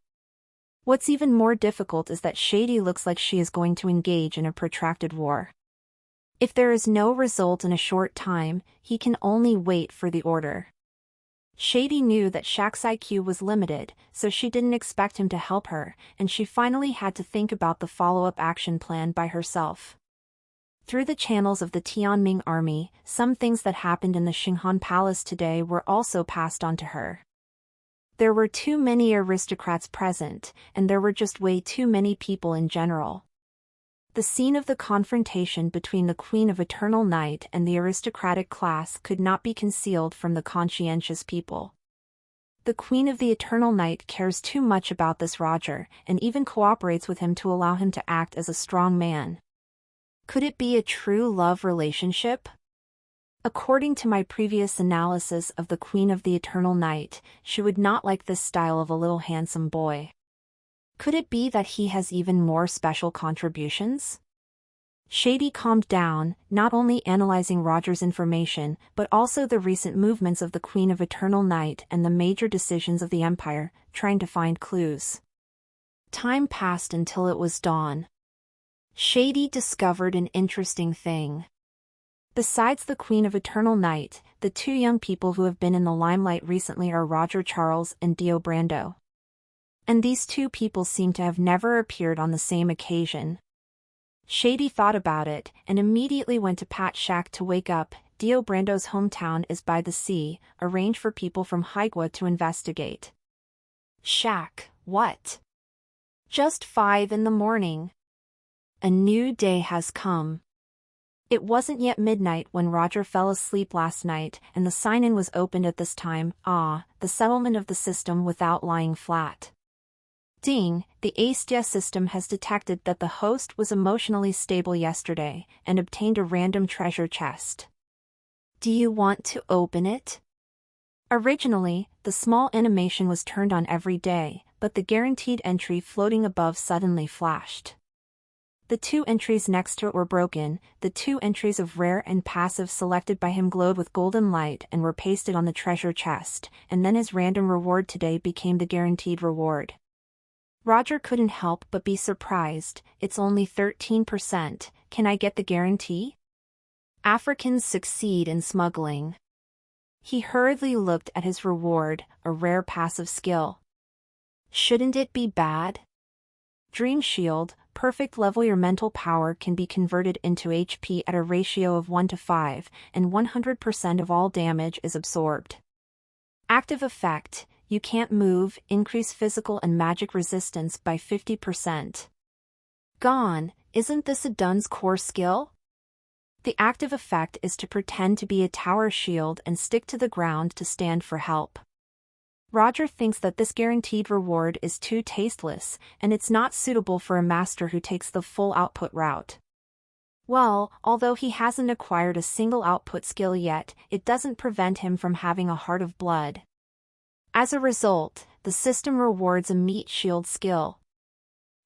What's even more difficult is that Shady looks like she is going to engage in a protracted war. If there is no result in a short time, he can only wait for the order. Shady knew that Shaq's IQ was limited, so she didn't expect him to help her, and she finally had to think about the follow-up action plan by herself. Through the channels of the Tianming army, some things that happened in the Xinghan Palace today were also passed on to her. There were too many aristocrats present, and there were just way too many people in general. The scene of the confrontation between the Queen of Eternal Night and the aristocratic class could not be concealed from the conscientious people. The Queen of the Eternal Night cares too much about this Roger, and even cooperates with him to allow him to act as a strong man. Could it be a true love relationship? According to my previous analysis of the Queen of the Eternal Night, she would not like this style of a little handsome boy. Could it be that he has even more special contributions? Shady calmed down, not only analyzing Roger's information, but also the recent movements of the Queen of Eternal Night and the major decisions of the Empire, trying to find clues. Time passed until it was dawn. Shady discovered an interesting thing. Besides the Queen of Eternal Night, the two young people who have been in the limelight recently are Roger Charles and Dio Brando. And these two people seem to have never appeared on the same occasion. Shady thought about it, and immediately went to pat Shaq to wake up. Dio Brando's hometown is by the sea, arrange for people from Haigua to investigate. Shaq, what? Just 5 in the morning. A new day has come. It wasn't yet midnight when Roger fell asleep last night, and the sign-in was opened at this time. The settlement of the system without lying flat. Ding, the Astia system has detected that the host was emotionally stable yesterday, and obtained a random treasure chest. Do you want to open it? Originally, the small animation was turned on every day, but the guaranteed entry floating above suddenly flashed. The two entries next to it were broken. The two entries of rare and passive selected by him glowed with golden light and were pasted on the treasure chest, and then his random reward today became the guaranteed reward. Roger couldn't help but be surprised. It's only 13%, can I get the guarantee? Africans succeed in smuggling. He hurriedly looked at his reward, a rare passive skill. Shouldn't it be bad? Dream Shield, perfect level. Your mental power can be converted into HP at a ratio of 1 to 5, and 100% of all damage is absorbed. Active effect, you can't move, increase physical and magic resistance by 50%. Gone, isn't this a Dun's core skill? The active effect is to pretend to be a tower shield and stick to the ground to stand for help. Roger thinks that this guaranteed reward is too tasteless, and it's not suitable for a master who takes the full output route. Well, although he hasn't acquired a single output skill yet, it doesn't prevent him from having a heart of blood. As a result, the system rewards a meat shield skill.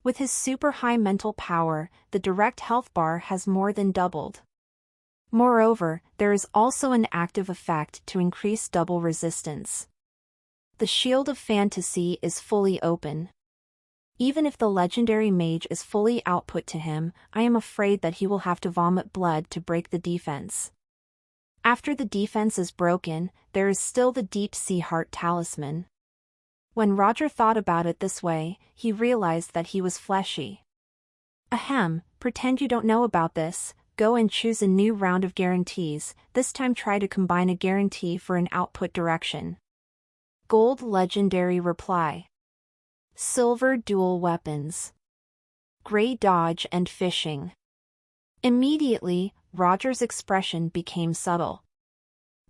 With his super high mental power, the direct health bar has more than doubled. Moreover, there is also an active effect to increase double resistance. The Shield of Fantasy is fully open. Even if the legendary mage is fully output to him, I am afraid that he will have to vomit blood to break the defense. After the defense is broken, there is still the deep sea heart talisman. When Roger thought about it this way, he realized that he was fleshy. Ahem, pretend you don't know about this, go and choose a new round of guarantees, this time try to combine a guarantee for an output direction. Gold legendary reply. Silver dual weapons. Gray dodge and fishing. Immediately, Roger's expression became subtle.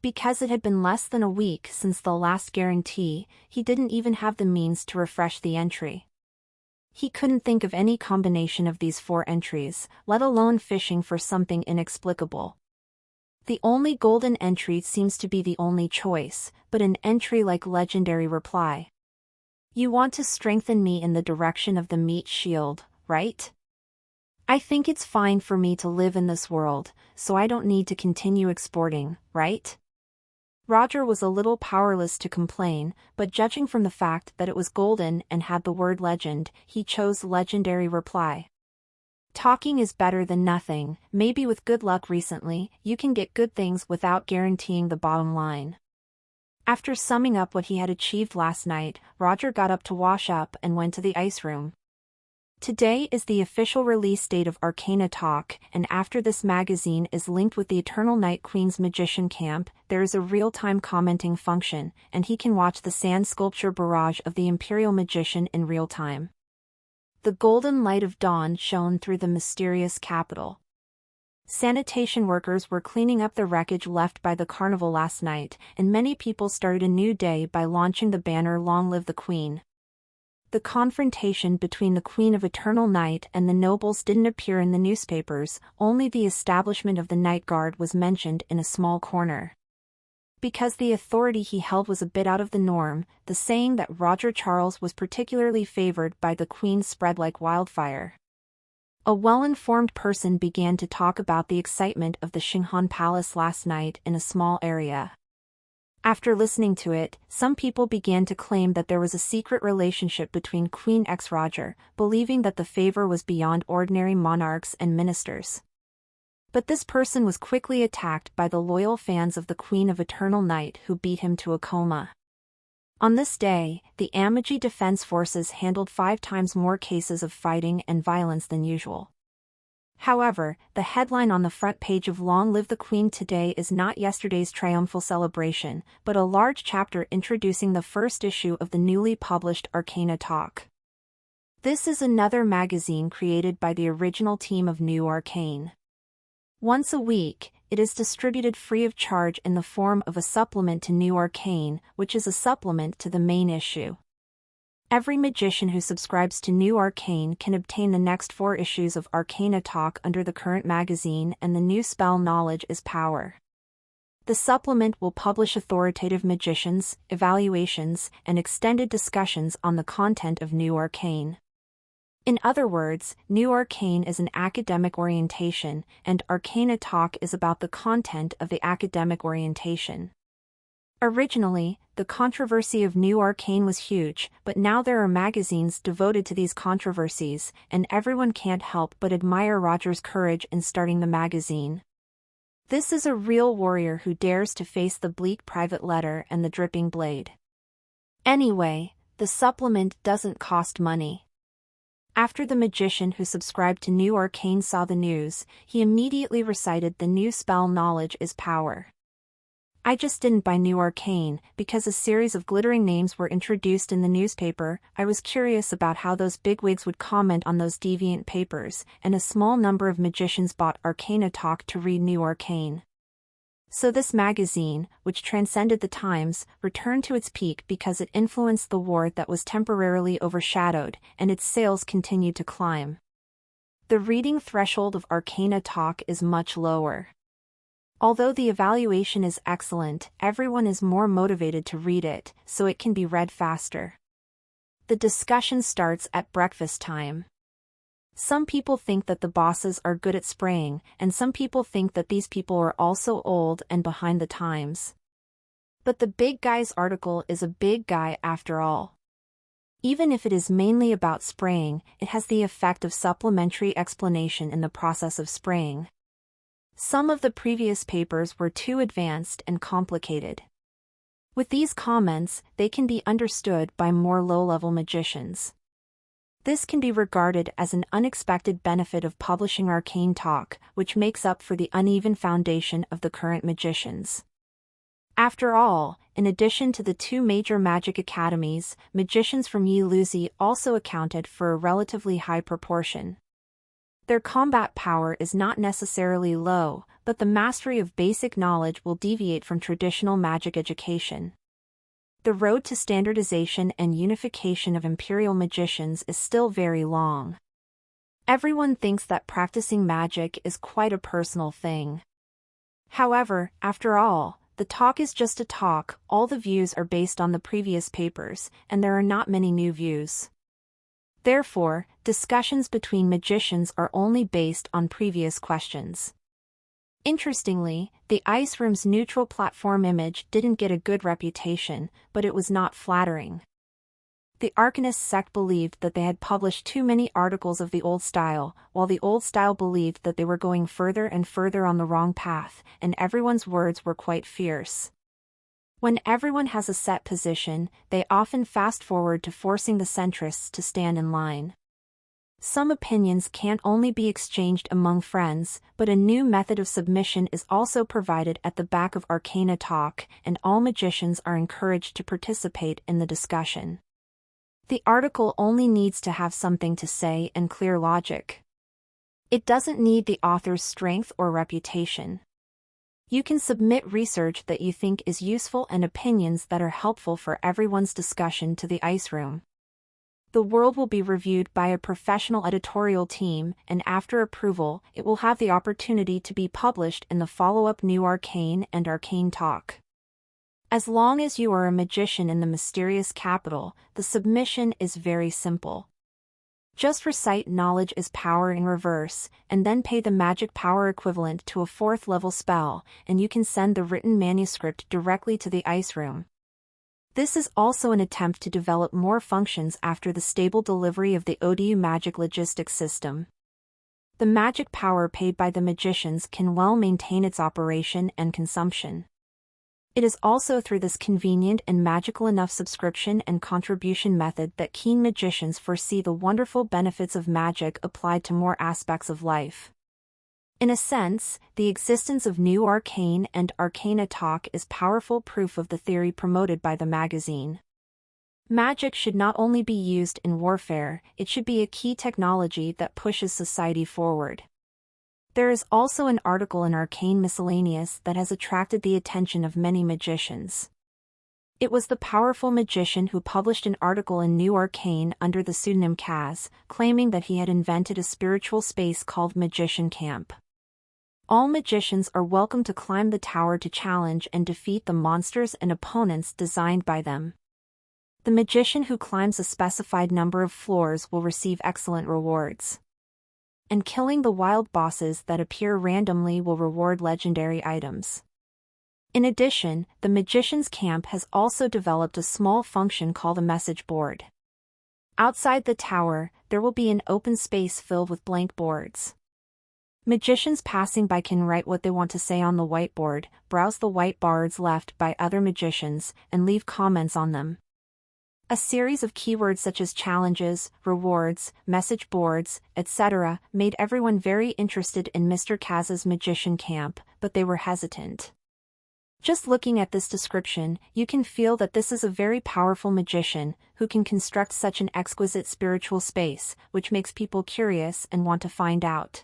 Because it had been less than a week since the last guarantee, he didn't even have the means to refresh the entry. He couldn't think of any combination of these 4 entries, let alone fishing for something inexplicable. The only golden entry seems to be the only choice, but an entry like legendary reply. You want to strengthen me in the direction of the meat shield, right? I think it's fine for me to live in this world, so I don't need to continue exporting, right? Roger was a little powerless to complain, but judging from the fact that it was golden and had the word legend, he chose legendary reply. Talking is better than nothing, maybe with good luck recently, you can get good things without guaranteeing the bottom line. After summing up what he had achieved last night, Roger got up to wash up and went to the ice room. Today is the official release date of Arcana Talk, and after this magazine is linked with the Eternal Night Queen's Magician Camp, there is a real-time commenting function, and he can watch the sand sculpture barrage of the Imperial Magician in real time. The golden light of dawn shone through the mysterious capital. Sanitation workers were cleaning up the wreckage left by the carnival last night, and many people started a new day by launching the banner Long Live the Queen. The confrontation between the Queen of Eternal Night and the nobles didn't appear in the newspapers, only the establishment of the Night Guard was mentioned in a small corner. Because the authority he held was a bit out of the norm, the saying that Roger Charles was particularly favored by the Queen spread like wildfire. A well-informed person began to talk about the excitement of the Xinghan Palace last night in a small area. After listening to it, some people began to claim that there was a secret relationship between Queen X Roger, believing that the favor was beyond ordinary monarchs and ministers. But this person was quickly attacked by the loyal fans of the Queen of Eternal Night who beat him to a coma. On this day, the Amagi Defense Forces handled 5 times more cases of fighting and violence than usual. However, the headline on the front page of Long Live the Queen today is not yesterday's triumphal celebration, but a large chapter introducing the first issue of the newly published Arcana Talk. This is another magazine created by the original team of New Arcane. Once a week, it is distributed free of charge in the form of a supplement to New Arcane, which is a supplement to the main issue. Every magician who subscribes to New Arcane can obtain the next 4 issues of Arcana Talk under the current magazine, and the new spell Knowledge is Power. The supplement will publish authoritative magicians, evaluations, and extended discussions on the content of New Arcane. In other words, New Arcane is an academic orientation, and Arcana Talk is about the content of the academic orientation. Originally, the controversy of New Arcane was huge, but now there are magazines devoted to these controversies, and everyone can't help but admire Roger's courage in starting the magazine. This is a real warrior who dares to face the bleak private letter and the dripping blade. Anyway, the supplement doesn't cost money. After the magician who subscribed to New Arcane saw the news, he immediately recited the new spell Knowledge is Power. I just didn't buy New Arcane, because a series of glittering names were introduced in the newspaper. I was curious about how those bigwigs would comment on those deviant papers, and a small number of magicians bought Arcana Talk to read New Arcane. So this magazine, which transcended the times, returned to its peak because it influenced the war that was temporarily overshadowed, and its sales continued to climb. The reading threshold of Arcana Talk is much lower. Although the evaluation is excellent, everyone is more motivated to read it, so it can be read faster. The discussion starts at breakfast time. Some people think that the bosses are good at spraying, and some people think that these people are also old and behind the times. But the big guy's article is a big guy after all. Even if it is mainly about spraying, it has the effect of supplementary explanation in the process of spraying. Some of the previous papers were too advanced and complicated. With these comments, they can be understood by more low-level magicians. This can be regarded as an unexpected benefit of publishing arcane talk, which makes up for the uneven foundation of the current magicians. After all, in addition to the two major magic academies, magicians from Yi Luzi also accounted for a relatively high proportion. Their combat power is not necessarily low, but the mastery of basic knowledge will deviate from traditional magic education. The road to standardization and unification of imperial magicians is still very long. Everyone thinks that practicing magic is quite a personal thing. However, after all, the talk is just a talk, all the views are based on the previous papers, and there are not many new views. Therefore, discussions between magicians are only based on previous questions. Interestingly, the Ice Room's neutral platform image didn't get a good reputation, but it was not flattering. The Arcanist sect believed that they had published too many articles of the old style, while the old style believed that they were going further and further on the wrong path, and everyone's words were quite fierce. When everyone has a set position, they often fast-forward to forcing the centrists to stand in line. Some opinions can't only be exchanged among friends, but a new method of submission is also provided at the back of Arcana Talk, and all magicians are encouraged to participate in the discussion. The article only needs to have something to say and clear logic. It doesn't need the author's strength or reputation. You can submit research that you think is useful and opinions that are helpful for everyone's discussion to the Ice Room. The world will be reviewed by a professional editorial team, and after approval, it will have the opportunity to be published in the follow-up New Arcane and Arcane Talk. As long as you are a magician in the mysterious capital, the submission is very simple. Just recite knowledge is power in reverse, and then pay the magic power equivalent to a 4th level spell, and you can send the written manuscript directly to the Ice Room. This is also an attempt to develop more functions after the stable delivery of the ODU magic logistics system. The magic power paid by the magicians can well maintain its operation and consumption. It is also through this convenient and magical enough subscription and contribution method that keen magicians foresee the wonderful benefits of magic applied to more aspects of life. In a sense, the existence of New Arcane and Arcana Talk is powerful proof of the theory promoted by the magazine. Magic should not only be used in warfare, it should be a key technology that pushes society forward. There is also an article in Arcane Miscellaneous that has attracted the attention of many magicians. It was the powerful magician who published an article in New Arcane under the pseudonym Kaz, claiming that he had invented a spiritual space called Magician Camp. All magicians are welcome to climb the tower to challenge and defeat the monsters and opponents designed by them. The magician who climbs a specified number of floors will receive excellent rewards. And killing the wild bosses that appear randomly will reward legendary items. In addition, the Magician's Camp has also developed a small function called a message board. Outside the tower, there will be an open space filled with blank boards. Magicians passing by can write what they want to say on the whiteboard, browse the whiteboards left by other magicians, and leave comments on them. A series of keywords such as challenges, rewards, message boards, etc. made everyone very interested in Mr. Kaz's Magician Camp, but they were hesitant. Just looking at this description, you can feel that this is a very powerful magician, who can construct such an exquisite spiritual space, which makes people curious and want to find out.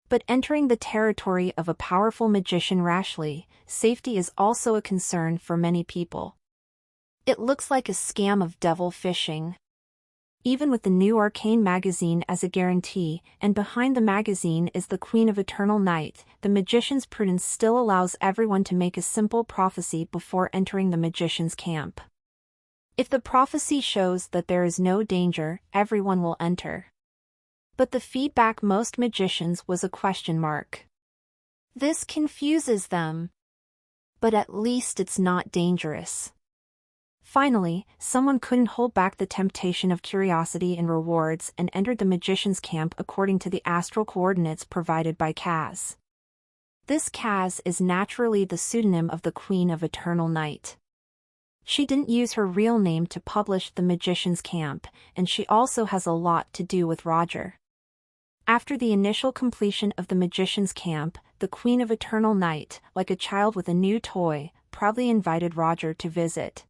But entering the territory of a powerful magician rashly, safety is also a concern for many people. It looks like a scam of devil fishing. Even with the New Arcane magazine as a guarantee, and behind the magazine is the Queen of Eternal Night, the magician's prudence still allows everyone to make a simple prophecy before entering the magician's camp. If the prophecy shows that there is no danger, everyone will enter. But the feedback most magicians was a question mark. This confuses them. But at least it's not dangerous. Finally, someone couldn't hold back the temptation of curiosity and rewards and entered the magician's camp according to the astral coordinates provided by Kaz. This Kaz is naturally the pseudonym of the Queen of Eternal Night. She didn't use her real name to publish the magician's camp, and she also has a lot to do with Roger. After the initial completion of the magician's camp, the Queen of Eternal Night, like a child with a new toy, proudly invited Roger to visit.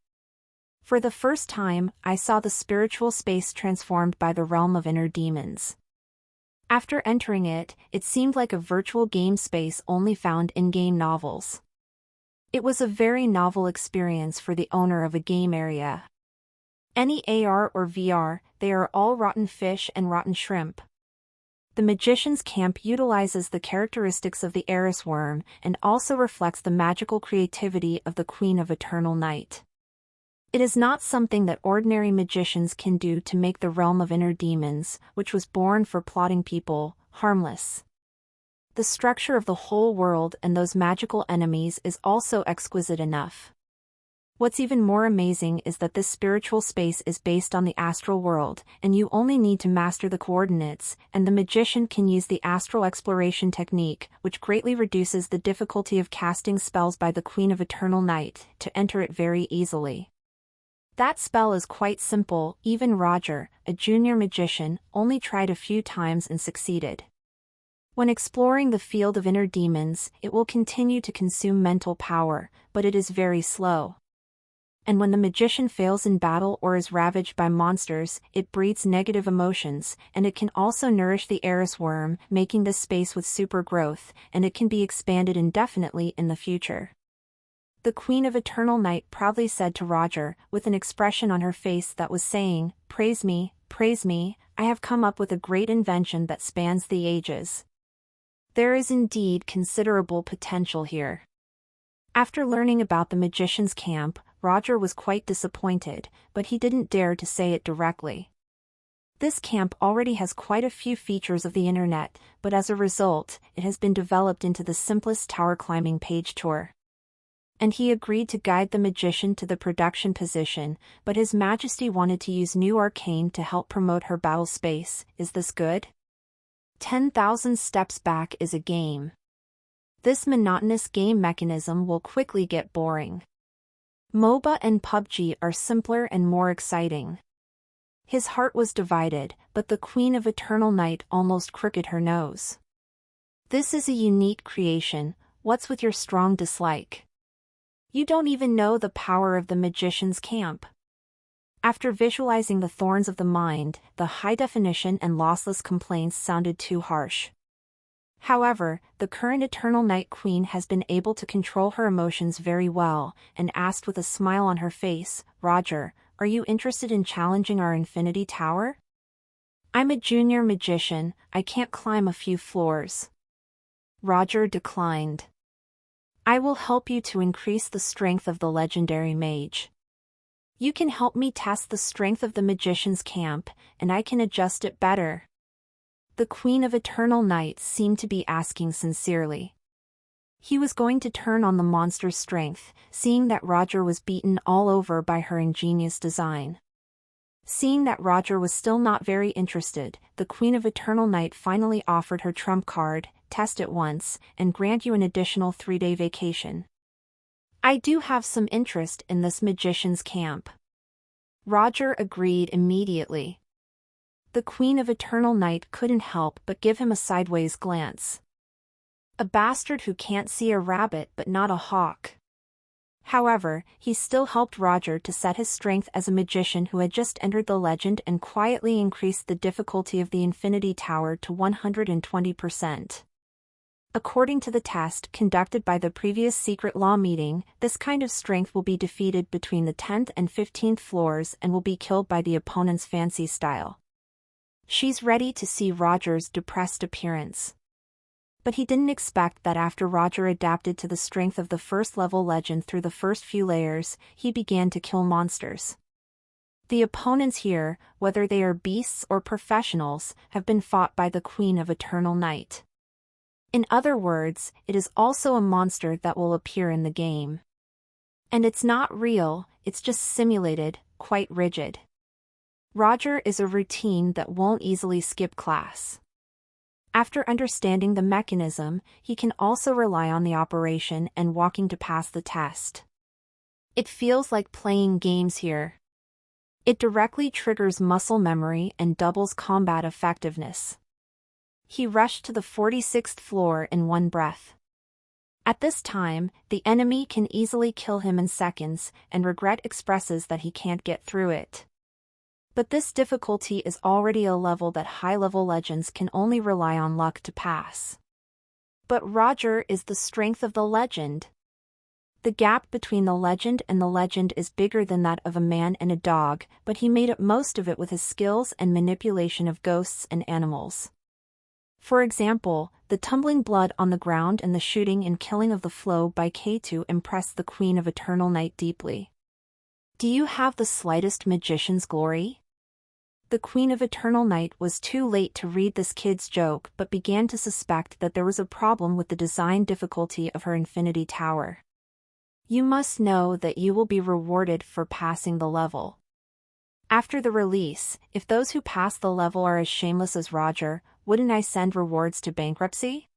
For the first time, I saw the spiritual space transformed by the realm of inner demons. After entering it, it seemed like a virtual game space only found in game novels. It was a very novel experience for the owner of a game area. Any AR or VR, they are all rotten fish and rotten shrimp. The magician's camp utilizes the characteristics of the Eris worm and also reflects the magical creativity of the Queen of Eternal Night. It is not something that ordinary magicians can do to make the realm of inner demons, which was born for plotting people, harmless. The structure of the whole world and those magical enemies is also exquisite enough. What's even more amazing is that this spiritual space is based on the astral world, and you only need to master the coordinates, and the magician can use the astral exploration technique, which greatly reduces the difficulty of casting spells by the Queen of Eternal Night, to enter it very easily. That spell is quite simple. Even Roger, a junior magician, only tried a few times and succeeded. When exploring the field of inner demons, it will continue to consume mental power, but it is very slow. And when the magician fails in battle or is ravaged by monsters, it breeds negative emotions, and it can also nourish the Eris worm, making this space with super growth, and it can be expanded indefinitely in the future. The Queen of Eternal Night proudly said to Roger, with an expression on her face that was saying, praise me, I have come up with a great invention that spans the ages. There is indeed considerable potential here." After learning about the magician's camp, Roger was quite disappointed, but he didn't dare to say it directly. This camp already has quite a few features of the internet, but as a result, it has been developed into the simplest tower climbing page tour. And he agreed to guide the magician to the production position, but His Majesty wanted to use new arcane to help promote her battle space. Is this good? 10,000 steps back is a game. This monotonous game mechanism will quickly get boring. MOBA and PUBG are simpler and more exciting. His heart was divided, but the Queen of Eternal Night almost crooked her nose. This is a unique creation. What's with your strong dislike? You don't even know the power of the magician's camp. After visualizing the thorns of the mind, the high-definition and lossless complaints sounded too harsh. However, the current Eternal Night Queen has been able to control her emotions very well, and asked with a smile on her face, "Roger, are you interested in challenging our Infinity Tower? I'm a junior magician, I can't climb a few floors." Roger declined. "I will help you to increase the strength of the legendary mage. You can help me test the strength of the magician's camp, and I can adjust it better." The Queen of Eternal Night seemed to be asking sincerely. He was going to turn on the monster's strength, seeing that Roger was beaten all over by her ingenious design. Seeing that Roger was still not very interested, the Queen of Eternal Night finally offered her trump card, "Test it once, and grant you an additional 3-day vacation." "I do have some interest in this magician's camp." Roger agreed immediately. The Queen of Eternal Night couldn't help but give him a sideways glance. A bastard who can't see a rabbit but not a hawk. However, he still helped Roger to set his strength as a magician who had just entered the legend and quietly increased the difficulty of the Infinity Tower to 120%. According to the test conducted by the previous secret law meeting, this kind of strength will be defeated between the 10th and 15th floors and will be killed by the opponent's fancy style. She's ready to see Roger's depressed appearance. But he didn't expect that after Roger adapted to the strength of the first-level legend through the first few layers, he began to kill monsters. The opponents here, whether they are beasts or professionals, have been fought by the Queen of Eternal Night. In other words, it is also a monster that will appear in the game. And it's not real, it's just simulated, quite rigid. Roger is a routine that won't easily skip class. After understanding the mechanism, he can also rely on the operation and walking to pass the test. It feels like playing games here. It directly triggers muscle memory and doubles combat effectiveness. He rushed to the 46th floor in one breath. At this time, the enemy can easily kill him in seconds, and regret expresses that he can't get through it. But this difficulty is already a level that high-level legends can only rely on luck to pass. But Roger is the strength of the legend. The gap between the legend and the legend is bigger than that of a man and a dog, but he made up most of it with his skills and manipulation of ghosts and animals. For example, the tumbling blood on the ground and the shooting and killing of the flow by K2 impressed the Queen of Eternal Night deeply. Do you have the slightest magician's glory? The Queen of Eternal Night was too late to read this kid's joke but began to suspect that there was a problem with the design difficulty of her Infinity Tower. You must know that you will be rewarded for passing the level. After the release, if those who pass the level are as shameless as Roger, wouldn't I send rewards to bankruptcy?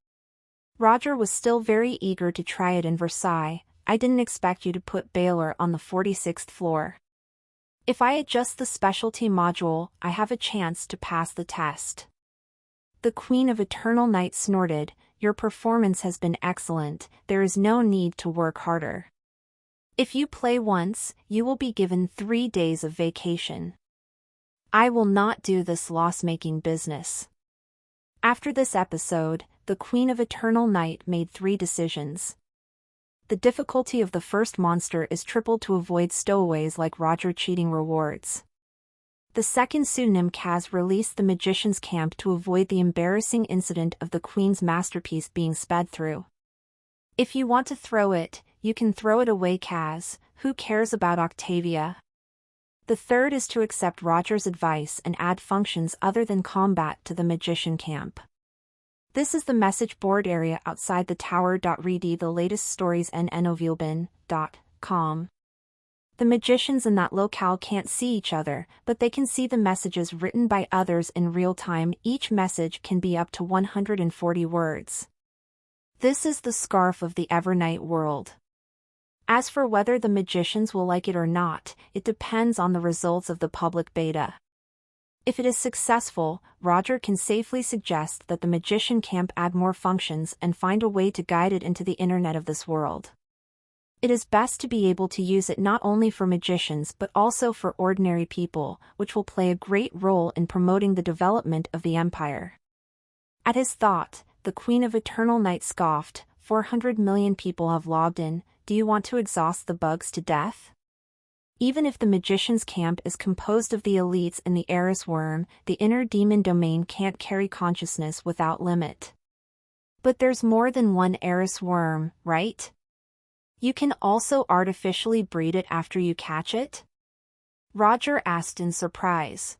Roger was still very eager to try it in Versailles. I didn't expect you to put Baylor on the 46th floor. If I adjust the specialty module, I have a chance to pass the test. The Queen of Eternal Night snorted, your performance has been excellent, there is no need to work harder. If you play once, you will be given 3 days of vacation. I will not do this loss-making business. After this episode, the Queen of Eternal Night made 3 decisions. The difficulty of the first monster is tripled to avoid stowaways like Roger cheating rewards. The second pseudonym Kaz released the Magician's Camp to avoid the embarrassing incident of the Queen's masterpiece being sped through. If you want to throw it, you can throw it away, Kaz, who cares about Octavia? The third is to accept Roger's advice and add functions other than combat to the Magician Camp. This is the message board area outside the tower. Read the latest stories nnovilbin.com. The magicians in that locale can't see each other, but they can see the messages written by others in real time. Each message can be up to 140 words. This is the scarf of the Evernight world. As for whether the magicians will like it or not, it depends on the results of the public beta. If it is successful, Roger can safely suggest that the Magician Camp add more functions and find a way to guide it into the internet of this world. It is best to be able to use it not only for magicians but also for ordinary people, which will play a great role in promoting the development of the Empire. At his thought, the Queen of Eternal Night scoffed, 400 million people have logged in, do you want to exhaust the bugs to death? Even if the Magician's Camp is composed of the elites and the Eris Worm, the inner demon domain can't carry consciousness without limit. But there's more than one Eris Worm, right? You can also artificially breed it after you catch it? Roger asked in surprise.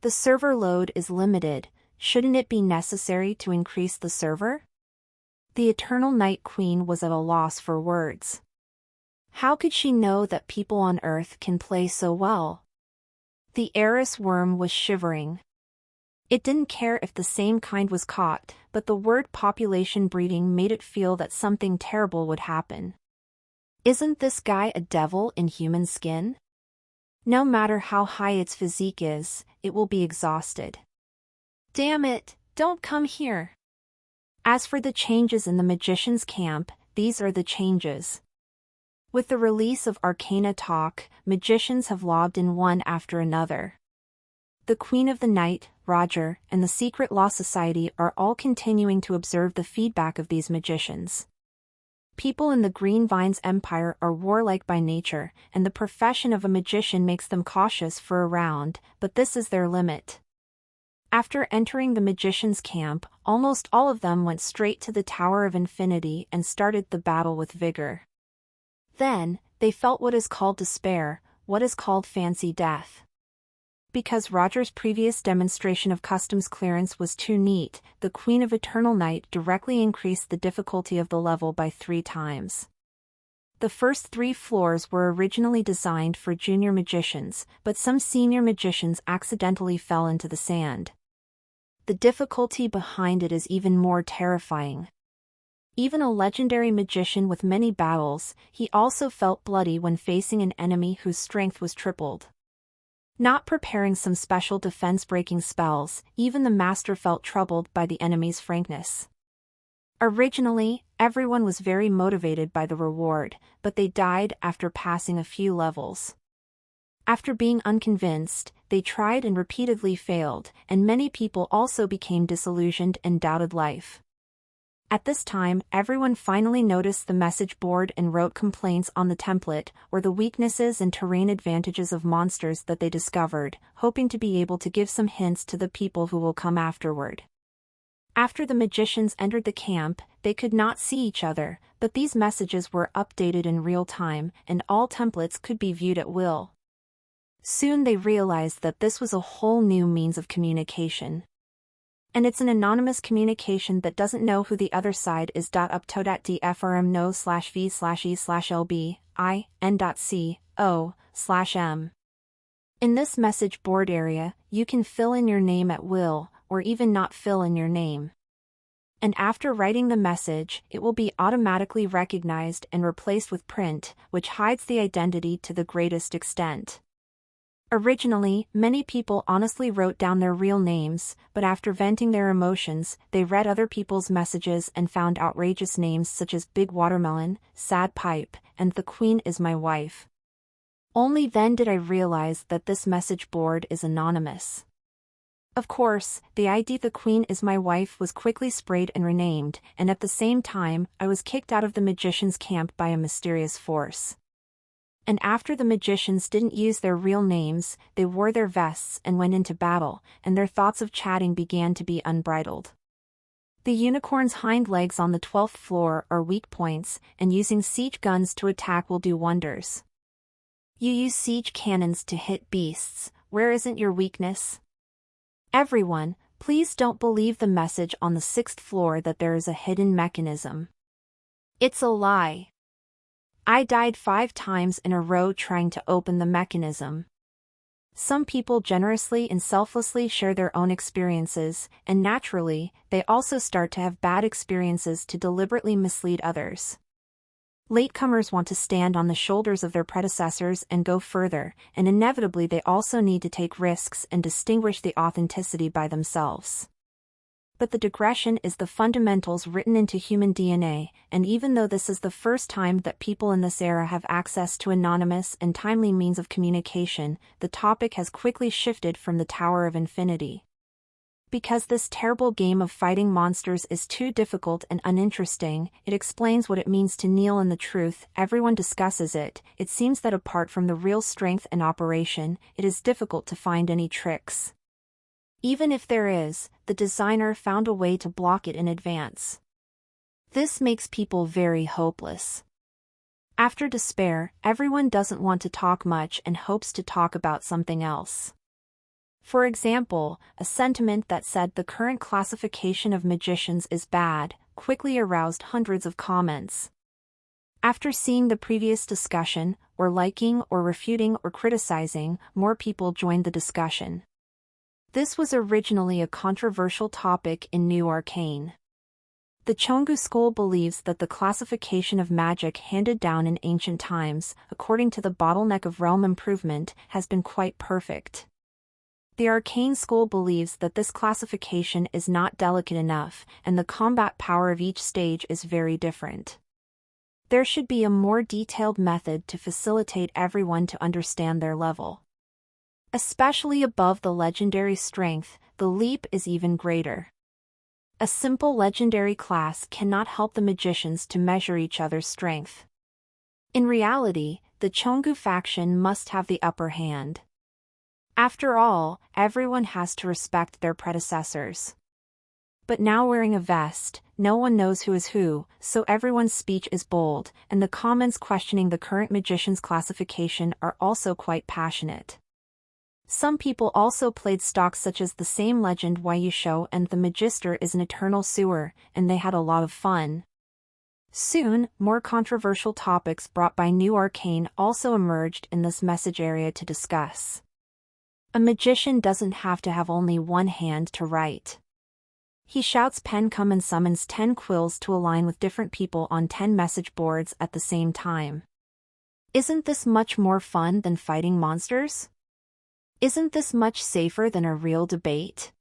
The server load is limited, shouldn't it be necessary to increase the server? The Eternal Night Queen was at a loss for words. How could she know that people on Earth can play so well? The Eris Worm was shivering. It didn't care if the same kind was caught, but the word population breeding made it feel that something terrible would happen. Isn't this guy a devil in human skin? No matter how high its physique is, it will be exhausted. Damn it, don't come here. As for the changes in the Magician's Camp, these are the changes. With the release of Arcana Talk, magicians have logged in one after another. The Queen of the Night, Roger, and the Secret Law Society are all continuing to observe the feedback of these magicians. People in the Green Vines Empire are warlike by nature, and the profession of a magician makes them cautious for a round, but this is their limit. After entering the Magician's Camp, almost all of them went straight to the Tower of Infinity and started the battle with vigor. Then, they felt what is called despair, what is called fancy death. Because Roger's previous demonstration of customs clearance was too neat, the Queen of Eternal Night directly increased the difficulty of the level by 3 times. The first 3 floors were originally designed for junior magicians, but some senior magicians accidentally fell into the sand. The difficulty behind it is even more terrifying. Even a legendary magician with many battles, he also felt bloody when facing an enemy whose strength was tripled. Not preparing some special defense-breaking spells, even the master felt troubled by the enemy's frankness. Originally, everyone was very motivated by the reward, but they died after passing a few levels. After being unconvinced, they tried and repeatedly failed, and many people also became disillusioned and doubted life. At this time, everyone finally noticed the message board and wrote complaints on the template, or the weaknesses and terrain advantages of monsters that they discovered, hoping to be able to give some hints to the people who will come afterward. After the magicians entered the camp, they could not see each other, but these messages were updated in real time, and all templates could be viewed at will. Soon they realized that this was a whole new means of communication. And it's an anonymous communication that doesn't know who the other side is. Upto.dfrm no/v/e/lb I n.co/m. In this message board area, you can fill in your name at will, or even not fill in your name. And after writing the message, it will be automatically recognized and replaced with print, which hides the identity to the greatest extent. Originally, many people honestly wrote down their real names, but after venting their emotions, they read other people's messages and found outrageous names such as Big Watermelon, Sad Pipe, and The Queen is My Wife. Only then did I realize that this message board is anonymous. Of course, the ID The Queen is My Wife was quickly sprayed and renamed, and at the same time, I was kicked out of the magician's camp by a mysterious force. And after the magicians didn't use their real names, they wore their vests and went into battle, and their thoughts of chatting began to be unbridled. The unicorn's hind legs on the 12th floor are weak points, and using siege guns to attack will do wonders. You use siege cannons to hit beasts, where isn't your weakness? Everyone, please don't believe the message on the 6th floor that there is a hidden mechanism. It's a lie. I died 5 times in a row trying to open the mechanism. Some people generously and selflessly share their own experiences, and naturally, they also start to have bad experiences to deliberately mislead others. Latecomers want to stand on the shoulders of their predecessors and go further, and inevitably they also need to take risks and distinguish the authenticity by themselves. But the digression is the fundamentals written into human DNA, and even though this is the first time that people in this era have access to anonymous and timely means of communication, the topic has quickly shifted from the Tower of Infinity. Because this terrible game of fighting monsters is too difficult and uninteresting, it explains what it means to kneel in the truth. Everyone discusses it. It seems that apart from the real strength and operation, it is difficult to find any tricks. Even if there is, the designer found a way to block it in advance. This makes people very hopeless. After despair, everyone doesn't want to talk much and hopes to talk about something else. For example, a sentiment that said the current classification of magicians is bad quickly aroused hundreds of comments. After seeing the previous discussion, or liking or refuting or criticizing, more people joined the discussion. This was originally a controversial topic in New Arcane. The Chongu school believes that the classification of magic handed down in ancient times, according to the bottleneck of realm improvement, has been quite perfect. The Arcane school believes that this classification is not delicate enough, and the combat power of each stage is very different. There should be a more detailed method to facilitate everyone to understand their level. Especially above the legendary strength, the leap is even greater. A simple legendary class cannot help the magicians to measure each other's strength. In reality, the Chongu faction must have the upper hand. After all, everyone has to respect their predecessors. But now wearing a vest, no one knows who is who, so everyone's speech is bold, and the comments questioning the current magician's classification are also quite passionate. Some people also played stocks such as the same legend Yu show and the Magister is an eternal sewer, and they had a lot of fun. Soon, more controversial topics brought by new arcane also emerged in this message area to discuss. A magician doesn't have to have only one hand to write. He shouts pen come and summons 10 quills to align with different people on 10 message boards at the same time. Isn't this much more fun than fighting monsters? Isn't this much safer than a real debate?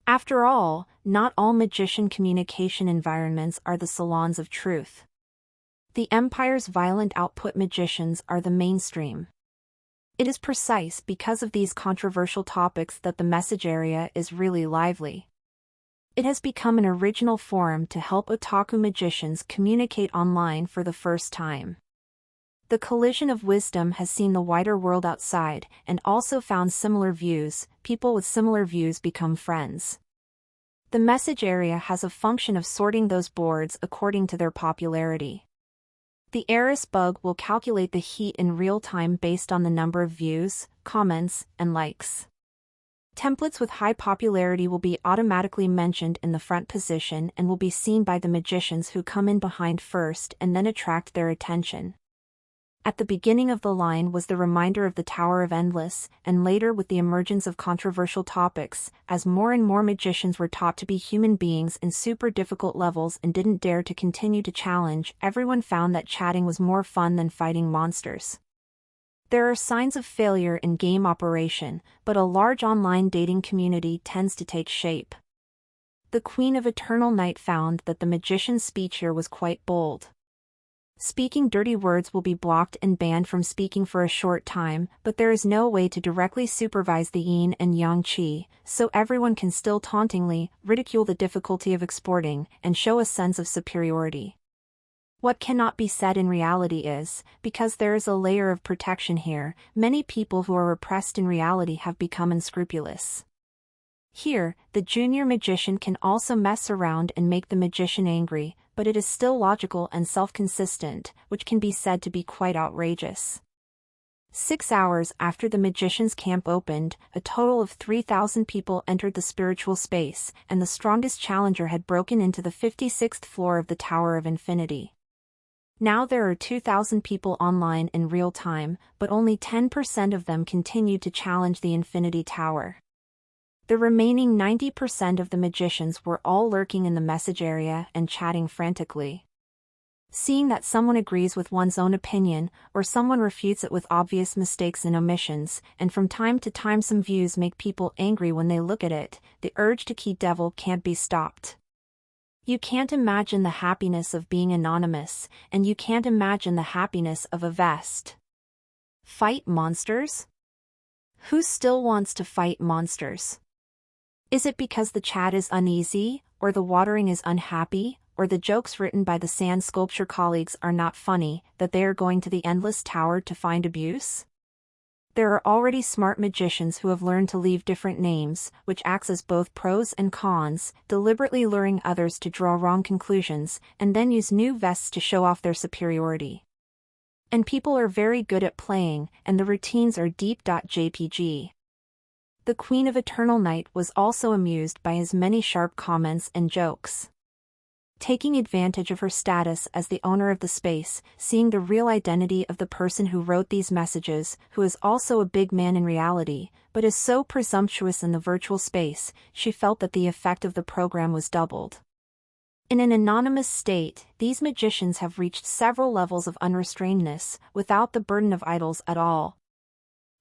After all, not all magician communication environments are the salons of truth. The Empire's violent output magicians are the mainstream. It is precise because of these controversial topics that the message area is really lively. It has become an original forum to help otaku magicians communicate online for the first time. The collision of wisdom has seen the wider world outside and also found similar views. People with similar views become friends. The message area has a function of sorting those boards according to their popularity. The Eris bug will calculate the heat in real time based on the number of views, comments, and likes. Templates with high popularity will be automatically mentioned in the front position and will be seen by the magicians who come in behind first and then attract their attention. At the beginning of the line was the reminder of the Tower of Endless, and later with the emergence of controversial topics, as more and more magicians were taught to be human beings in super difficult levels and didn't dare to continue to challenge, everyone found that chatting was more fun than fighting monsters. There are signs of failure in game operation, but a large online dating community tends to take shape. The Queen of Eternal Night found that the magician's speech here was quite bold. Speaking dirty words will be blocked and banned from speaking for a short time, but there is no way to directly supervise the yin and yang qi, so everyone can still tauntingly ridicule the difficulty of exporting and show a sense of superiority. What cannot be said in reality is, because there is a layer of protection here, many people who are repressed in reality have become unscrupulous. Here, the junior magician can also mess around and make the magician angry, but it is still logical and self-consistent, which can be said to be quite outrageous. 6 hours after the magician's camp opened, a total of 3,000 people entered the spiritual space, and the strongest challenger had broken into the 56th floor of the Tower of Infinity. Now there are 2,000 people online in real time, but only 10% of them continued to challenge the Infinity Tower. The remaining 90% of the magicians were all lurking in the message area and chatting frantically. Seeing that someone agrees with one's own opinion, or someone refutes it with obvious mistakes and omissions, and from time to time some views make people angry when they look at it, the urge to key devil can't be stopped. You can't imagine the happiness of being anonymous, and you can't imagine the happiness of a vest. Fight monsters? Who still wants to fight monsters? Is it because the chat is uneasy, or the watering is unhappy, or the jokes written by the sand sculpture colleagues are not funny, that they are going to the endless tower to find abuse? There are already smart magicians who have learned to leave different names, which acts as both pros and cons, deliberately luring others to draw wrong conclusions, and then use new vests to show off their superiority. And people are very good at playing, and the routines are deep.jpg. The Queen of Eternal Night was also amused by his many sharp comments and jokes. Taking advantage of her status as the owner of the space, seeing the real identity of the person who wrote these messages, who is also a big man in reality, but is so presumptuous in the virtual space, she felt that the effect of the program was doubled. In an anonymous state, these magicians have reached several levels of unrestrainedness, without the burden of idols at all.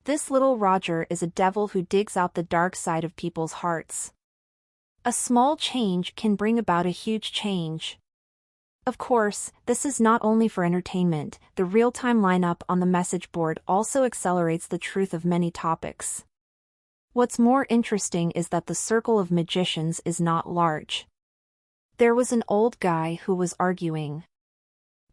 This little Roger is a devil who digs out the dark side of people's hearts. A small change can bring about a huge change. Of course, this is not only for entertainment, the real-time lineup on the message board also accelerates the truth of many topics. What's more interesting is that the circle of magicians is not large. There was an old guy who was arguing.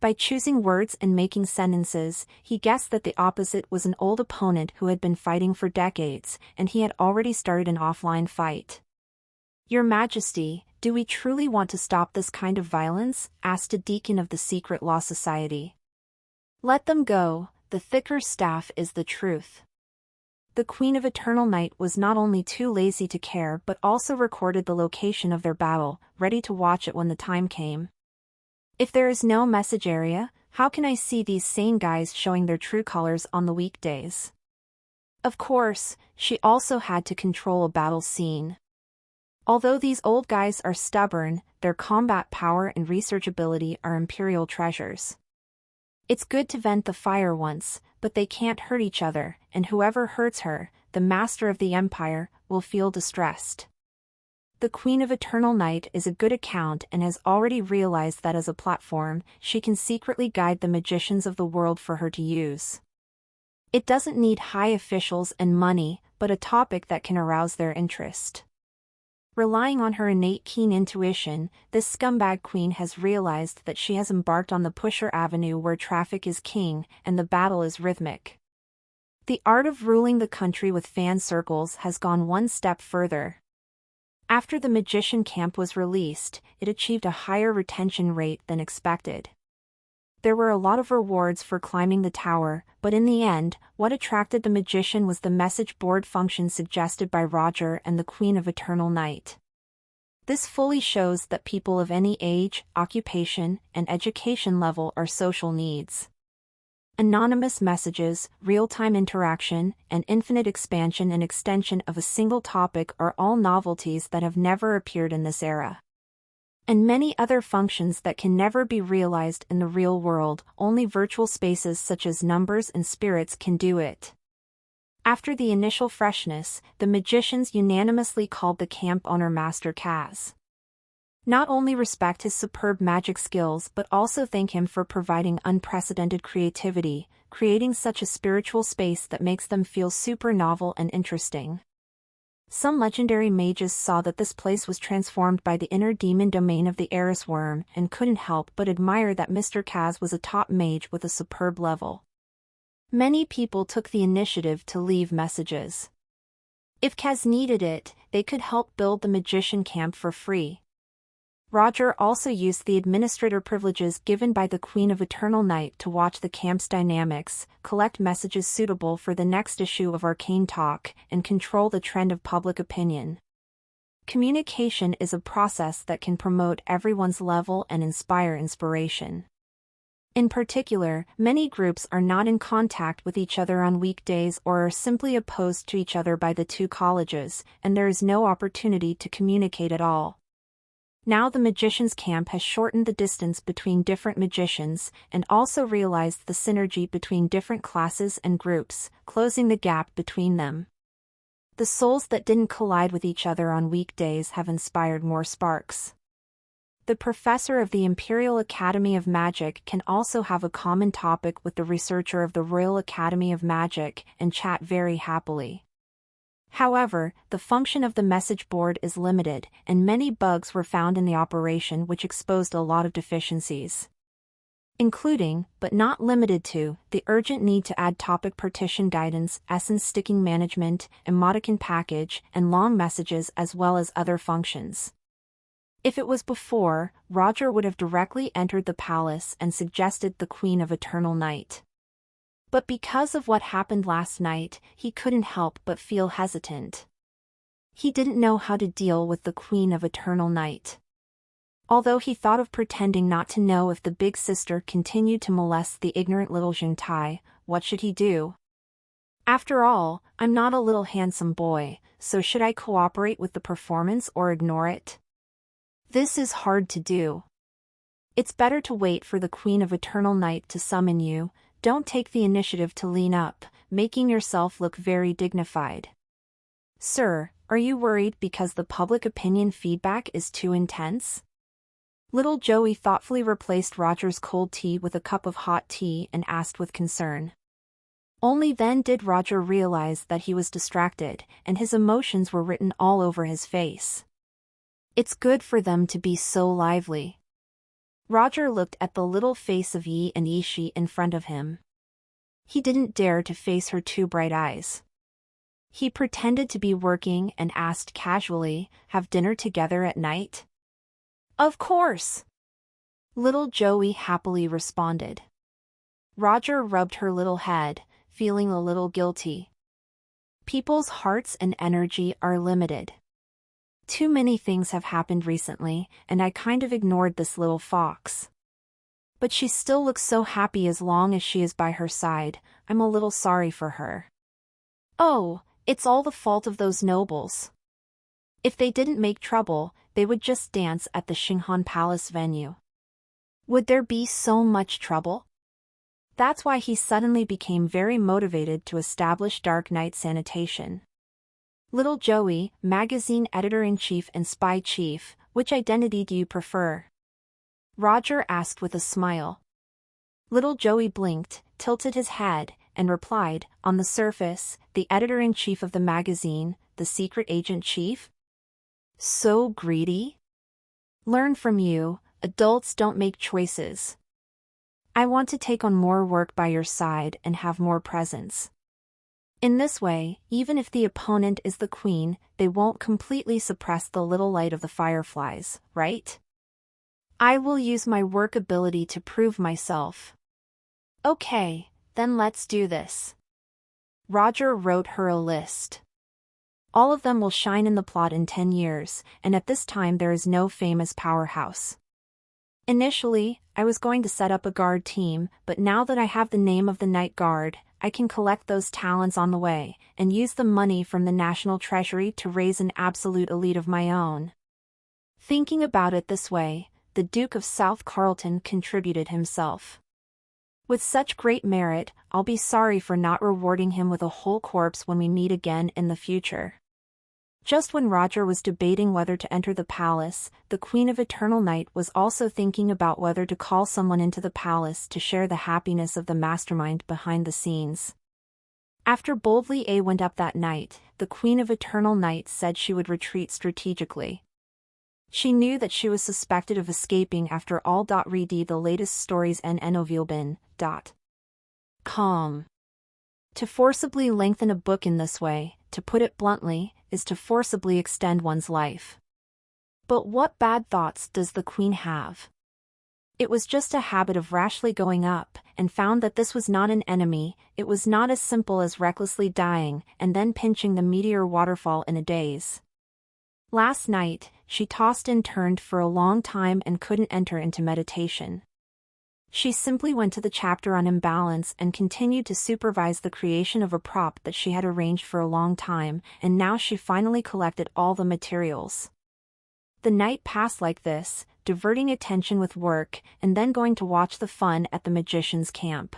By choosing words and making sentences, he guessed that the opposite was an old opponent who had been fighting for decades, and he had already started an offline fight. "Your Majesty, do we truly want to stop this kind of violence?" asked a deacon of the Secret Law Society. "Let them go, the thicker staff is the truth." The Queen of Eternal Night was not only too lazy to care but also recorded the location of their battle, ready to watch it when the time came. If there is no message area, how can I see these sane guys showing their true colors on the weekdays? Of course, she also had to control a battle scene. Although these old guys are stubborn, their combat power and research ability are imperial treasures. It's good to vent the fire once, but they can't hurt each other, and whoever hurts her, the master of the empire, will feel distressed. The Queen of Eternal Night is a good account and has already realized that as a platform, she can secretly guide the magicians of the world for her to use. It doesn't need high officials and money, but a topic that can arouse their interest. Relying on her innate keen intuition, this scumbag queen has realized that she has embarked on the Pusher Avenue where traffic is king and the battle is rhythmic. The art of ruling the country with fan circles has gone one step further. After the magician camp was released, it achieved a higher retention rate than expected. There were a lot of rewards for climbing the tower, but in the end, what attracted the magician was the message board function suggested by Roger and the Queen of Eternal Night. This fully shows that people of any age, occupation, and education level are social needs. Anonymous messages, real-time interaction, and infinite expansion and extension of a single topic are all novelties that have never appeared in this era. And many other functions that can never be realized in the real world, only virtual spaces such as numbers and spirits can do it. After the initial freshness, the magicians unanimously called the camp owner Master Kaz. Not only respect his superb magic skills but also thank him for providing unprecedented creativity, creating such a spiritual space that makes them feel super novel and interesting. Some legendary mages saw that this place was transformed by the inner demon domain of the Eris worm and couldn't help but admire that Mr. Kaz was a top mage with a superb level. Many people took the initiative to leave messages. If Kaz needed it, they could help build the magician camp for free. Roger also used the administrator privileges given by the Queen of Eternal Night to watch the camp's dynamics, collect messages suitable for the next issue of Arcane Talk, and control the trend of public opinion. Communication is a process that can promote everyone's level and inspire inspiration. In particular, many groups are not in contact with each other on weekdays or are simply opposed to each other by the two colleges, and there is no opportunity to communicate at all. Now the magician's camp has shortened the distance between different magicians and also realized the synergy between different classes and groups, closing the gap between them. The souls that didn't collide with each other on weekdays have inspired more sparks. The professor of the Imperial Academy of Magic can also have a common topic with the researcher of the Royal Academy of Magic and chat very happily. However, the function of the message board is limited, and many bugs were found in the operation which exposed a lot of deficiencies. Including, but not limited to, the urgent need to add topic partition guidance, essence sticking management, emoticon package, and long messages as well as other functions. If it was before, Roger would have directly entered the palace and suggested the Queen of Eternal Night. But because of what happened last night, he couldn't help but feel hesitant. He didn't know how to deal with the Queen of Eternal Night. Although he thought of pretending not to know if the big sister continued to molest the ignorant little Juntai, what should he do? After all, I'm not a little handsome boy, so should I cooperate with the performance or ignore it? This is hard to do. It's better to wait for the Queen of Eternal Night to summon you. Don't take the initiative to lean up, making yourself look very dignified. Sir, are you worried because the public opinion feedback is too intense? Little Joey thoughtfully replaced Roger's cold tea with a cup of hot tea and asked with concern. Only then did Roger realize that he was distracted, and his emotions were written all over his face. It's good for them to be so lively. Roger looked at the little face of Yi and Ishi in front of him. He didn't dare to face her two bright eyes. He pretended to be working and asked casually, "Have dinner together at night?" "Of course!" Little Joey happily responded. Roger rubbed her little head, feeling a little guilty. People's hearts and energy are limited. Too many things have happened recently, and I kind of ignored this little fox. But she still looks so happy as long as she is by her side. I'm a little sorry for her. Oh, it's all the fault of those nobles. If they didn't make trouble, they would just dance at the Xinghan Palace venue. Would there be so much trouble? That's why he suddenly became very motivated to establish Dark Knight sanitation. Little Joey, magazine editor-in-chief and spy chief, which identity do you prefer? Roger asked with a smile. Little Joey blinked, tilted his head, and replied, on the surface, the editor-in-chief of the magazine, the secret agent chief? So greedy? Learn from you, adults don't make choices. I want to take on more work by your side and have more presence. In this way, even if the opponent is the queen, they won't completely suppress the little light of the fireflies, right? I will use my work ability to prove myself. Okay, then let's do this. Roger wrote her a list. All of them will shine in the plot in 10 years, and at this time there is no famous powerhouse. Initially, I was going to set up a guard team, but now that I have the name of the Night Guard, I can collect those talents on the way, and use the money from the National Treasury to raise an absolute elite of my own. Thinking about it this way, the Duke of South Carlton contributed himself. With such great merit, I'll be sorry for not rewarding him with a whole corpse when we meet again in the future. Just when Roger was debating whether to enter the palace, the Queen of Eternal Night was also thinking about whether to call someone into the palace to share the happiness of the mastermind behind the scenes. After Boldly A went up that night, the Queen of Eternal Night said she would retreat strategically. She knew that she was suspected of escaping after all. Read the latest stories en novelbin.com. To forcibly lengthen a book in this way, to put it bluntly, is to forcibly extend one's life. But what bad thoughts does the queen have? It was just a habit of rashly going up, and found that this was not an enemy. It was not as simple as recklessly dying, and then pinching the meteor waterfall in a daze. Last night, she tossed and turned for a long time and couldn't enter into meditation. She simply went to the chapter on imbalance and continued to supervise the creation of a prop that she had arranged for a long time, and now she finally collected all the materials. The night passed like this, diverting attention with work, and then going to watch the fun at the magician's camp.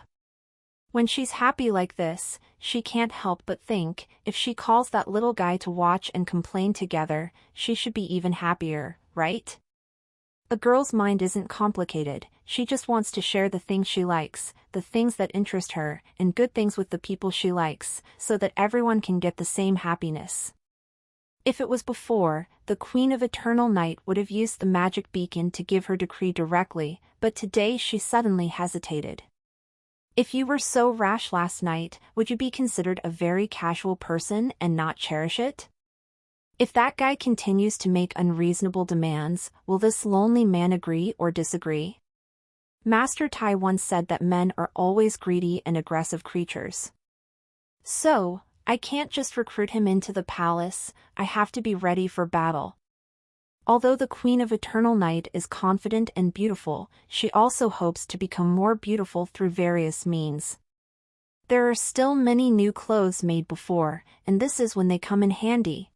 When she's happy like this, she can't help but think, if she calls that little guy to watch and complain together, she should be even happier, right? A girl's mind isn't complicated, she just wants to share the things she likes, the things that interest her, and good things with the people she likes, so that everyone can get the same happiness. If it was before, the Queen of Eternal Night would have used the magic beacon to give her decree directly, but today she suddenly hesitated. If you were so rash last night, would you be considered a very casual person and not cherish it? If that guy continues to make unreasonable demands, will this lonely man agree or disagree? Master Tai once said that men are always greedy and aggressive creatures. So, I can't just recruit him into the palace, I have to be ready for battle. Although the Queen of Eternal Night is confident and beautiful, she also hopes to become more beautiful through various means. There are still many new clothes made before, and this is when they come in handy.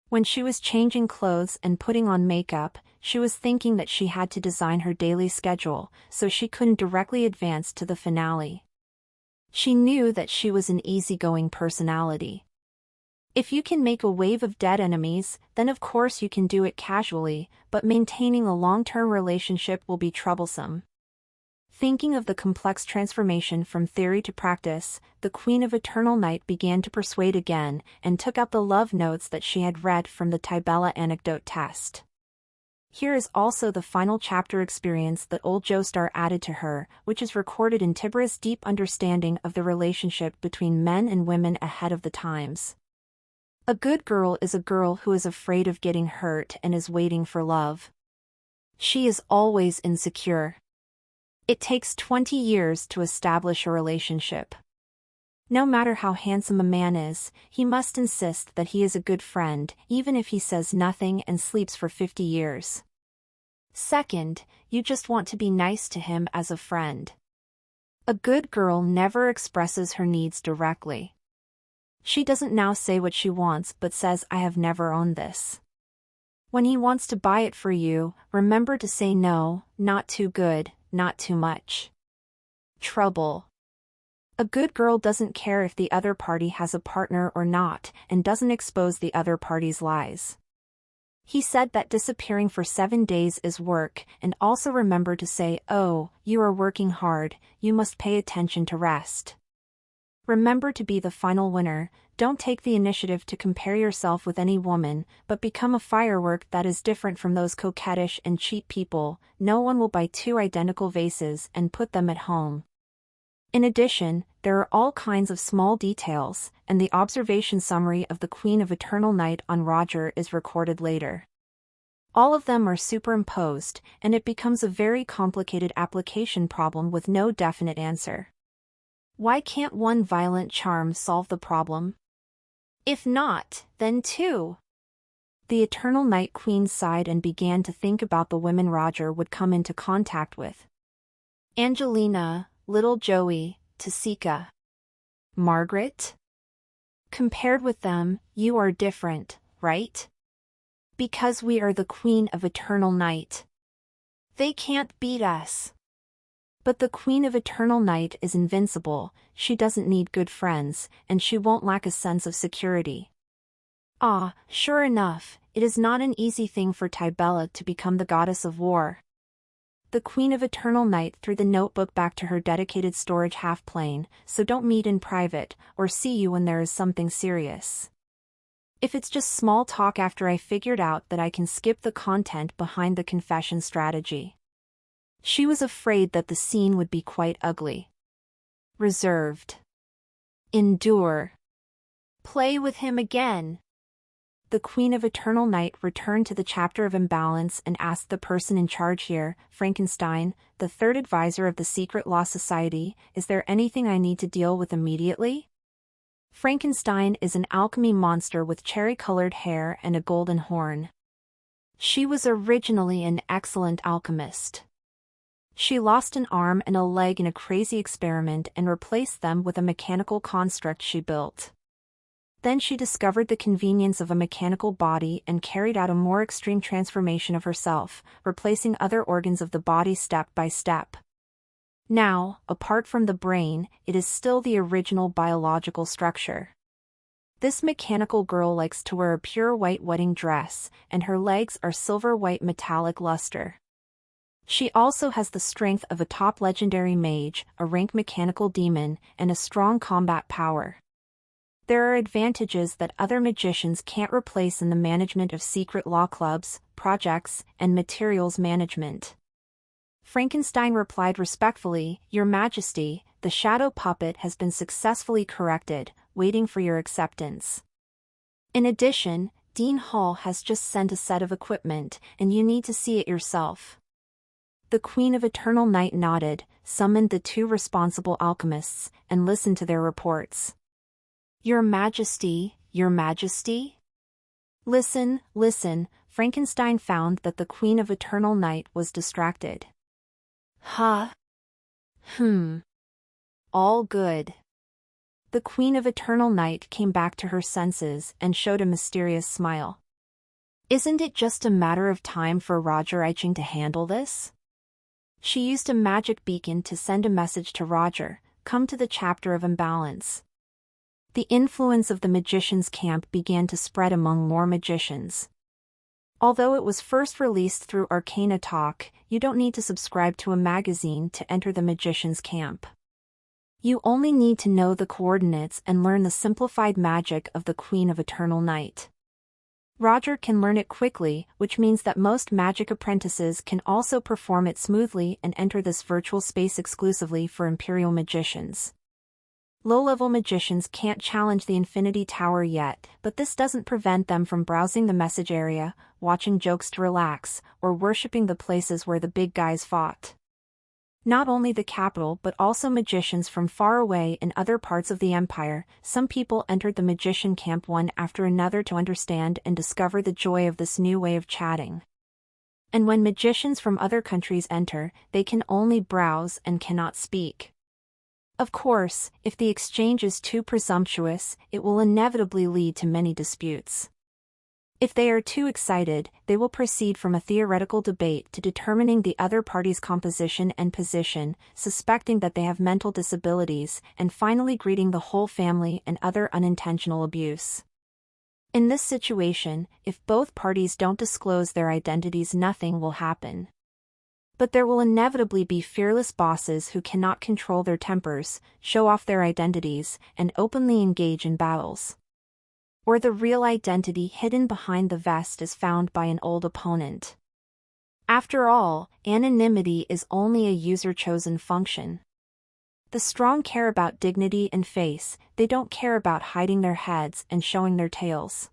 When she was changing clothes and putting on makeup, she was thinking that she had to design her daily schedule, so she couldn't directly advance to the finale. She knew that she was an easygoing personality. If you can make a wave of dead enemies, then of course you can do it casually, but maintaining a long-term relationship will be troublesome. Thinking of the complex transformation from theory to practice, the Queen of Eternal Night began to persuade again, and took out the love notes that she had read from the Tibella anecdote test. Here is also the final chapter experience that old Joestar added to her, which is recorded in Tiberius' deep understanding of the relationship between men and women ahead of the times. A good girl is a girl who is afraid of getting hurt and is waiting for love. She is always insecure. It takes 20 years to establish a relationship. No matter how handsome a man is, he must insist that he is a good friend, even if he says nothing and sleeps for 50 years. Second, you just want to be nice to him as a friend. A good girl never expresses her needs directly. She doesn't now say what she wants but says, "I have never owned this." When he wants to buy it for you, remember to say no, not too good, not too much. Trouble. A good girl doesn't care if the other party has a partner or not, and doesn't expose the other party's lies. He said that disappearing for 7 days is work, and also remember to say, "Oh, you are working hard, you must pay attention to rest." Remember to be the final winner, don't take the initiative to compare yourself with any woman, but become a firework that is different from those coquettish and cheap people. No one will buy 2 identical vases and put them at home. In addition, there are all kinds of small details, and the observation summary of the Queen of Eternal Night on Roger is recorded later. All of them are superimposed, and it becomes a very complicated application problem with no definite answer. Why can't one violent charm solve the problem? If not, then 2. The Eternal Night Queen sighed and began to think about the women Roger would come into contact with. Angelina, Little Joey, Tasika. Margaret? Compared with them, you are different, right? Because we are the Queen of Eternal Night. They can't beat us. But the Queen of Eternal Night is invincible, she doesn't need good friends, and she won't lack a sense of security. Ah, sure enough, it is not an easy thing for Tybella to become the goddess of war. The Queen of Eternal Night threw the notebook back to her dedicated storage half-plane, so don't meet in private, or see you when there is something serious. If it's just small talk after I figured out that I can skip the content behind the confession strategy. She was afraid that the scene would be quite ugly. Reserved. Endure. Play with him again. The Queen of Eternal Night returned to the chapter of imbalance and asked the person in charge here, Frankenstein, the third advisor of the Secret Law Society, "Is there anything I need to deal with immediately?" Frankenstein is an alchemy monster with cherry-colored hair and a golden horn. She was originally an excellent alchemist. She lost an arm and a leg in a crazy experiment and replaced them with a mechanical construct she built. Then she discovered the convenience of a mechanical body and carried out a more extreme transformation of herself, replacing other organs of the body step by step. Now, apart from the brain, it is still the original biological structure. This mechanical girl likes to wear a pure white wedding dress, and her legs are silver white metallic luster. She also has the strength of a top legendary mage, a rank mechanical demon, and a strong combat power. There are advantages that other magicians can't replace in the management of secret law clubs, projects, and materials management. Frankenstein replied respectfully, "Your Majesty, the shadow puppet has been successfully corrected, waiting for your acceptance. In addition, Dean Hall has just sent a set of equipment, and you need to see it yourself." The Queen of Eternal Night nodded, summoned the 2 responsible alchemists, and listened to their reports. "Your Majesty, Your Majesty?" Listen, listen, Frankenstein found that the Queen of Eternal Night was distracted. Huh? All good. The Queen of Eternal Night came back to her senses and showed a mysterious smile. "Isn't it just a matter of time for Roger Eiching to handle this?" She used a magic beacon to send a message to Roger, "Come to the chapter of imbalance." The influence of the magician's camp began to spread among more magicians. Although it was first released through Arcana Talk, you don't need to subscribe to a magazine to enter the magician's camp. You only need to know the coordinates and learn the simplified magic of the Queen of Eternal Night. Roger can learn it quickly, which means that most magic apprentices can also perform it smoothly and enter this virtual space exclusively for Imperial magicians. Low-level magicians can't challenge the Infinity Tower yet, but this doesn't prevent them from browsing the message area, watching jokes to relax, or worshipping the places where the big guys fought. Not only the capital but also magicians from far away in other parts of the empire, some people entered the magician camp one after another to understand and discover the joy of this new way of chatting. And when magicians from other countries enter, they can only browse and cannot speak. Of course, if the exchange is too presumptuous, it will inevitably lead to many disputes. If they are too excited, they will proceed from a theoretical debate to determining the other party's composition and position, suspecting that they have mental disabilities, and finally greeting the whole family and other unintentional abuse. In this situation, if both parties don't disclose their identities, nothing will happen. But there will inevitably be fearless bosses who cannot control their tempers, show off their identities, and openly engage in battles. Or the real identity hidden behind the vest is found by an old opponent. After all, anonymity is only a user-chosen function. The strong care about dignity and face, they don't care about hiding their heads and showing their tails.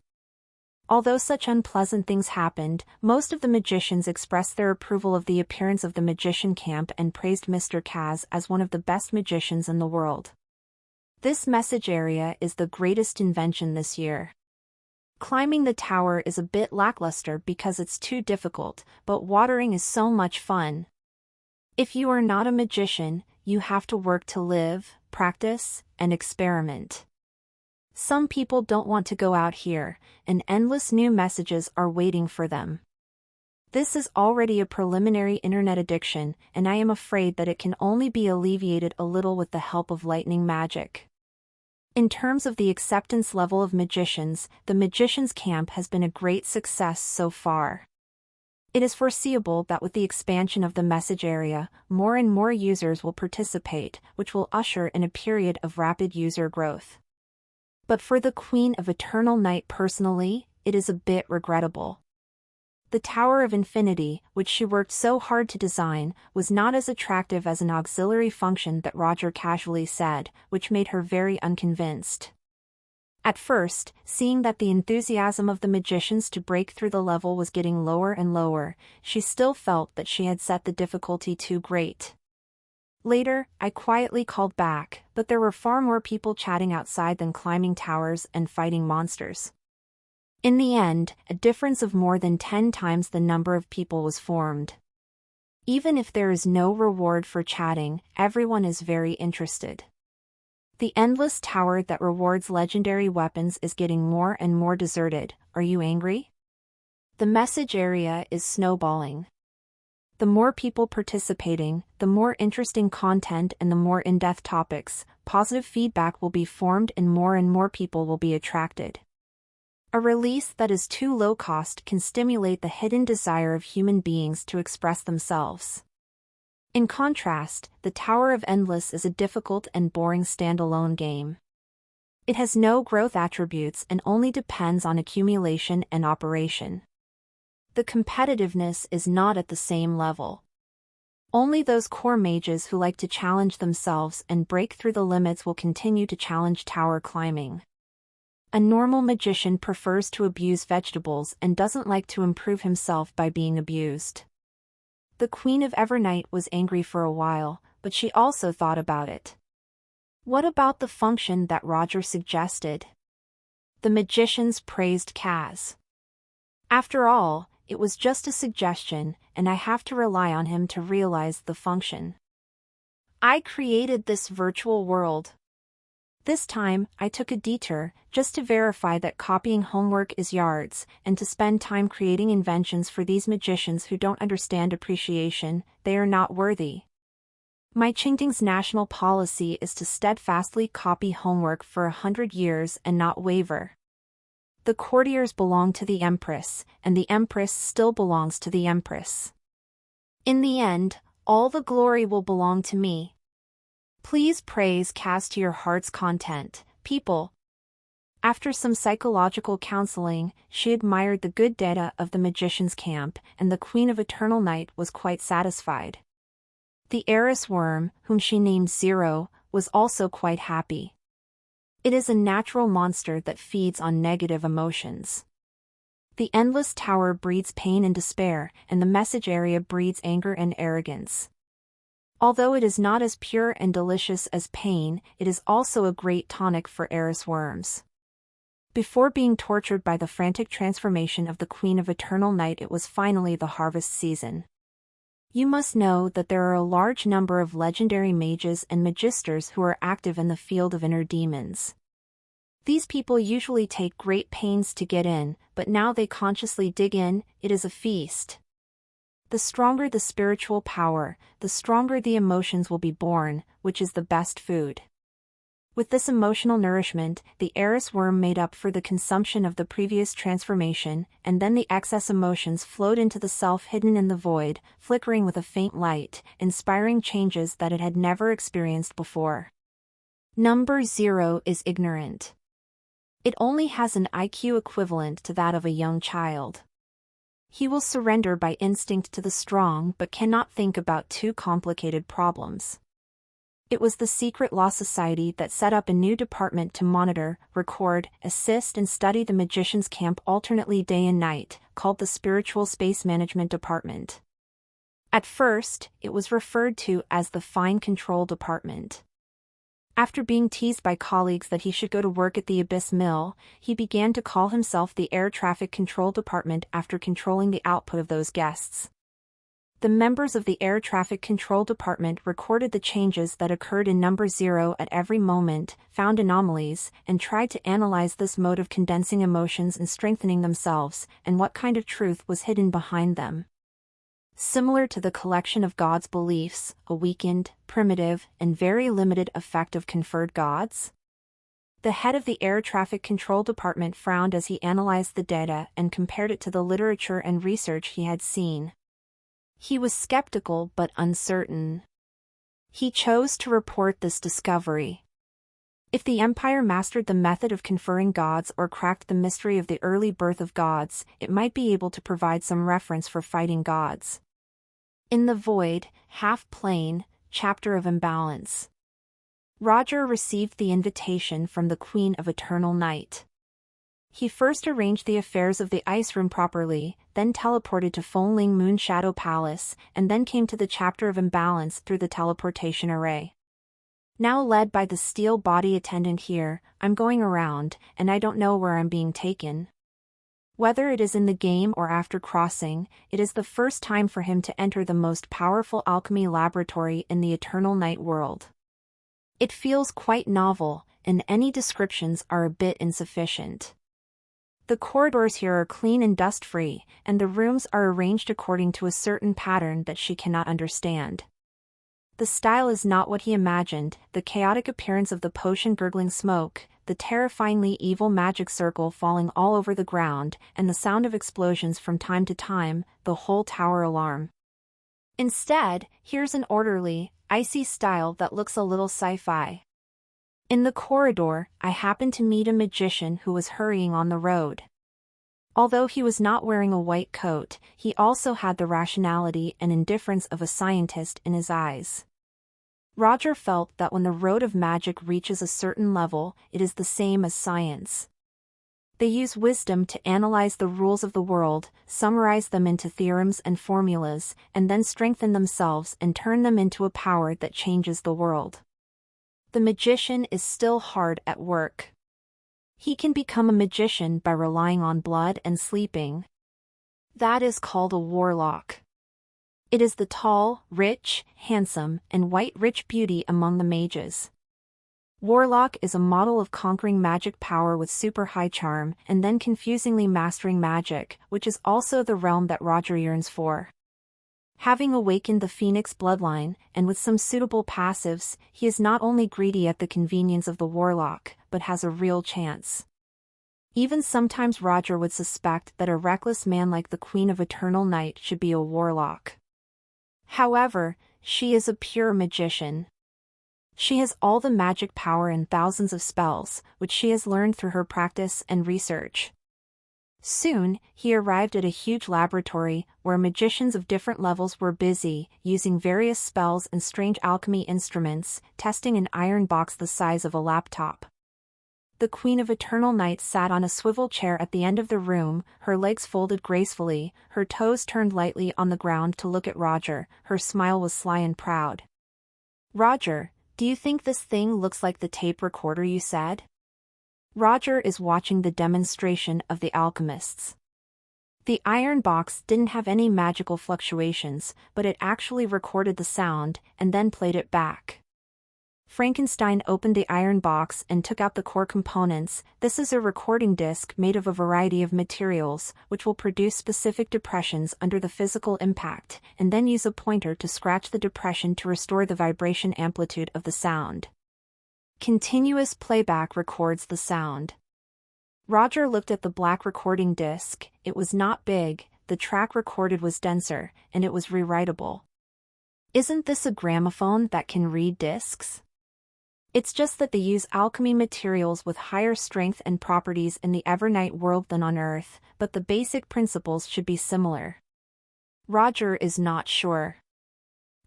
Although such unpleasant things happened, most of the magicians expressed their approval of the appearance of the magician camp and praised Mr. Kaz as one of the best magicians in the world. This message area is the greatest invention this year. Climbing the tower is a bit lackluster because it's too difficult, but watering is so much fun. If you are not a magician, you have to work to live, practice, and experiment. Some people don't want to go out here, and endless new messages are waiting for them. This is already a preliminary internet addiction, and I am afraid that it can only be alleviated a little with the help of lightning magic. In terms of the acceptance level of magicians, the Magicians Camp has been a great success so far. It is foreseeable that with the expansion of the message area, more and more users will participate, which will usher in a period of rapid user growth. But for the Queen of Eternal Night personally, it is a bit regrettable. The Tower of Infinity, which she worked so hard to design, was not as attractive as an auxiliary function that Roger casually said, which made her very unconvinced. At first, seeing that the enthusiasm of the magicians to break through the level was getting lower and lower, she still felt that she had set the difficulty too great. Later, I quietly called back, but there were far more people chatting outside than climbing towers and fighting monsters. In the end, a difference of more than 10 times the number of people was formed. Even if there is no reward for chatting, everyone is very interested. The endless tower that rewards legendary weapons is getting more and more deserted. Are you angry? The message area is snowballing. The more people participating, the more interesting content and the more in-depth topics, positive feedback will be formed and more people will be attracted. A release that is too low cost can stimulate the hidden desire of human beings to express themselves. In contrast, the Tower of Endless is a difficult and boring standalone game. It has no growth attributes and only depends on accumulation and operation. The competitiveness is not at the same level. Only those core mages who like to challenge themselves and break through the limits will continue to challenge tower climbing. A normal magician prefers to abuse vegetables and doesn't like to improve himself by being abused. The Queen of Evernight was angry for a while, but she also thought about it. What about the function that Roger suggested? The magicians praised Kaz. After all, it was just a suggestion, and I have to rely on him to realize the function. I created this virtual world. This time, I took a detour, just to verify that copying homework is yards, and to spend time creating inventions for these magicians who don't understand appreciation. They are not worthy. My Qingting's national policy is to steadfastly copy homework for 100 years and not waver. The courtiers belong to the Empress, and the Empress still belongs to the Empress. In the end, all the glory will belong to me. Please praise Kaz to your heart's content, people. After some psychological counseling, she admired the good data of the Magician's Camp, and the Queen of Eternal Night was quite satisfied. The Heiress Worm, whom she named Zero, was also quite happy. It is a natural monster that feeds on negative emotions. The Endless Tower breeds pain and despair, and the message area breeds anger and arrogance. Although it is not as pure and delicious as pain, it is also a great tonic for heiress worms. Before being tortured by the frantic transformation of the Queen of Eternal Night, it was finally the harvest season. You must know that there are a large number of legendary mages and magisters who are active in the field of inner demons. These people usually take great pains to get in, but now they consciously dig in. It is a feast. The stronger the spiritual power, the stronger the emotions will be born, which is the best food. With this emotional nourishment, the Eris worm made up for the consumption of the previous transformation, and then the excess emotions flowed into the self hidden in the void, flickering with a faint light, inspiring changes that it had never experienced before. Number 0 is ignorant. It only has an IQ equivalent to that of a young child. He will surrender by instinct to the strong but cannot think about too complicated problems. It was the Secret Law Society that set up a new department to monitor, record, assist and study the magician's camp alternately day and night, called the Spiritual Space Management Department. At first, it was referred to as the Fine Control Department. After being teased by colleagues that he should go to work at the Abyss Mill, he began to call himself the Air Traffic Control Department after controlling the output of those guests. The members of the Air Traffic Control Department recorded the changes that occurred in Number 0 at every moment, found anomalies, and tried to analyze this mode of condensing emotions and strengthening themselves, and what kind of truth was hidden behind them. Similar to the collection of gods' beliefs, a weakened, primitive, and very limited effect of conferred gods? The head of the Air Traffic Control Department frowned as he analyzed the data and compared it to the literature and research he had seen. He was skeptical but uncertain. He chose to report this discovery. If the Empire mastered the method of conferring gods or cracked the mystery of the early birth of gods, it might be able to provide some reference for fighting gods. In the Void, Half-Plane, Chapter of Imbalance. Roger received the invitation from the Queen of Eternal Night. He first arranged the affairs of the ice room properly, then teleported to Fengling Moon Shadow Palace, and then came to the Chapter of Imbalance through the teleportation array. Now led by the steel body attendant here, I'm going around, and I don't know where I'm being taken. Whether it is in the game or after crossing, it is the first time for him to enter the most powerful alchemy laboratory in the Eternal Night world. It feels quite novel, and any descriptions are a bit insufficient. The corridors here are clean and dust-free, and the rooms are arranged according to a certain pattern that she cannot understand. The style is not what he imagined, the chaotic appearance of the potion-gurgling smoke, the terrifyingly evil magic circle falling all over the ground, and the sound of explosions from time to time, the whole tower alarm. Instead, here's an orderly, icy style that looks a little sci-fi. In the corridor, I happened to meet a magician who was hurrying on the road. Although he was not wearing a white coat, he also had the rationality and indifference of a scientist in his eyes. Roger felt that when the road of magic reaches a certain level, it is the same as science. They use wisdom to analyze the rules of the world, summarize them into theorems and formulas, and then strengthen themselves and turn them into a power that changes the world. The magician is still hard at work. He can become a magician by relying on blood and sleeping. That is called a warlock. It is the tall, rich, handsome, and white rich beauty among the mages. Warlock is a model of conquering magic power with super high charm and then confusingly mastering magic, which is also the realm that Roger yearns for. Having awakened the Phoenix bloodline, and with some suitable passives, he is not only greedy at the convenience of the warlock, but has a real chance. Even sometimes Roger would suspect that a reckless man like the Queen of Eternal Night should be a warlock. However, she is a pure magician. She has all the magic power and thousands of spells, which she has learned through her practice and research. Soon, he arrived at a huge laboratory, where magicians of different levels were busy, using various spells and strange alchemy instruments, testing an iron box the size of a laptop. The Queen of Eternal Night sat on a swivel chair at the end of the room, her legs folded gracefully, her toes turned lightly on the ground to look at Roger. Her smile was sly and proud. "Roger, do you think this thing looks like the tape recorder you said?" Roger is watching the demonstration of the alchemists. The iron box didn't have any magical fluctuations, but it actually recorded the sound and then played it back. Frankenstein opened the iron box and took out the core components. This is a recording disc made of a variety of materials, which will produce specific depressions under the physical impact, and then use a pointer to scratch the depression to restore the vibration amplitude of the sound. Continuous playback records the sound. Roger looked at the black recording disc. It was not big, the track recorded was denser, and it was rewritable. Isn't this a gramophone that can read discs? It's just that they use alchemy materials with higher strength and properties in the Evernight world than on Earth, but the basic principles should be similar. Roger is not sure.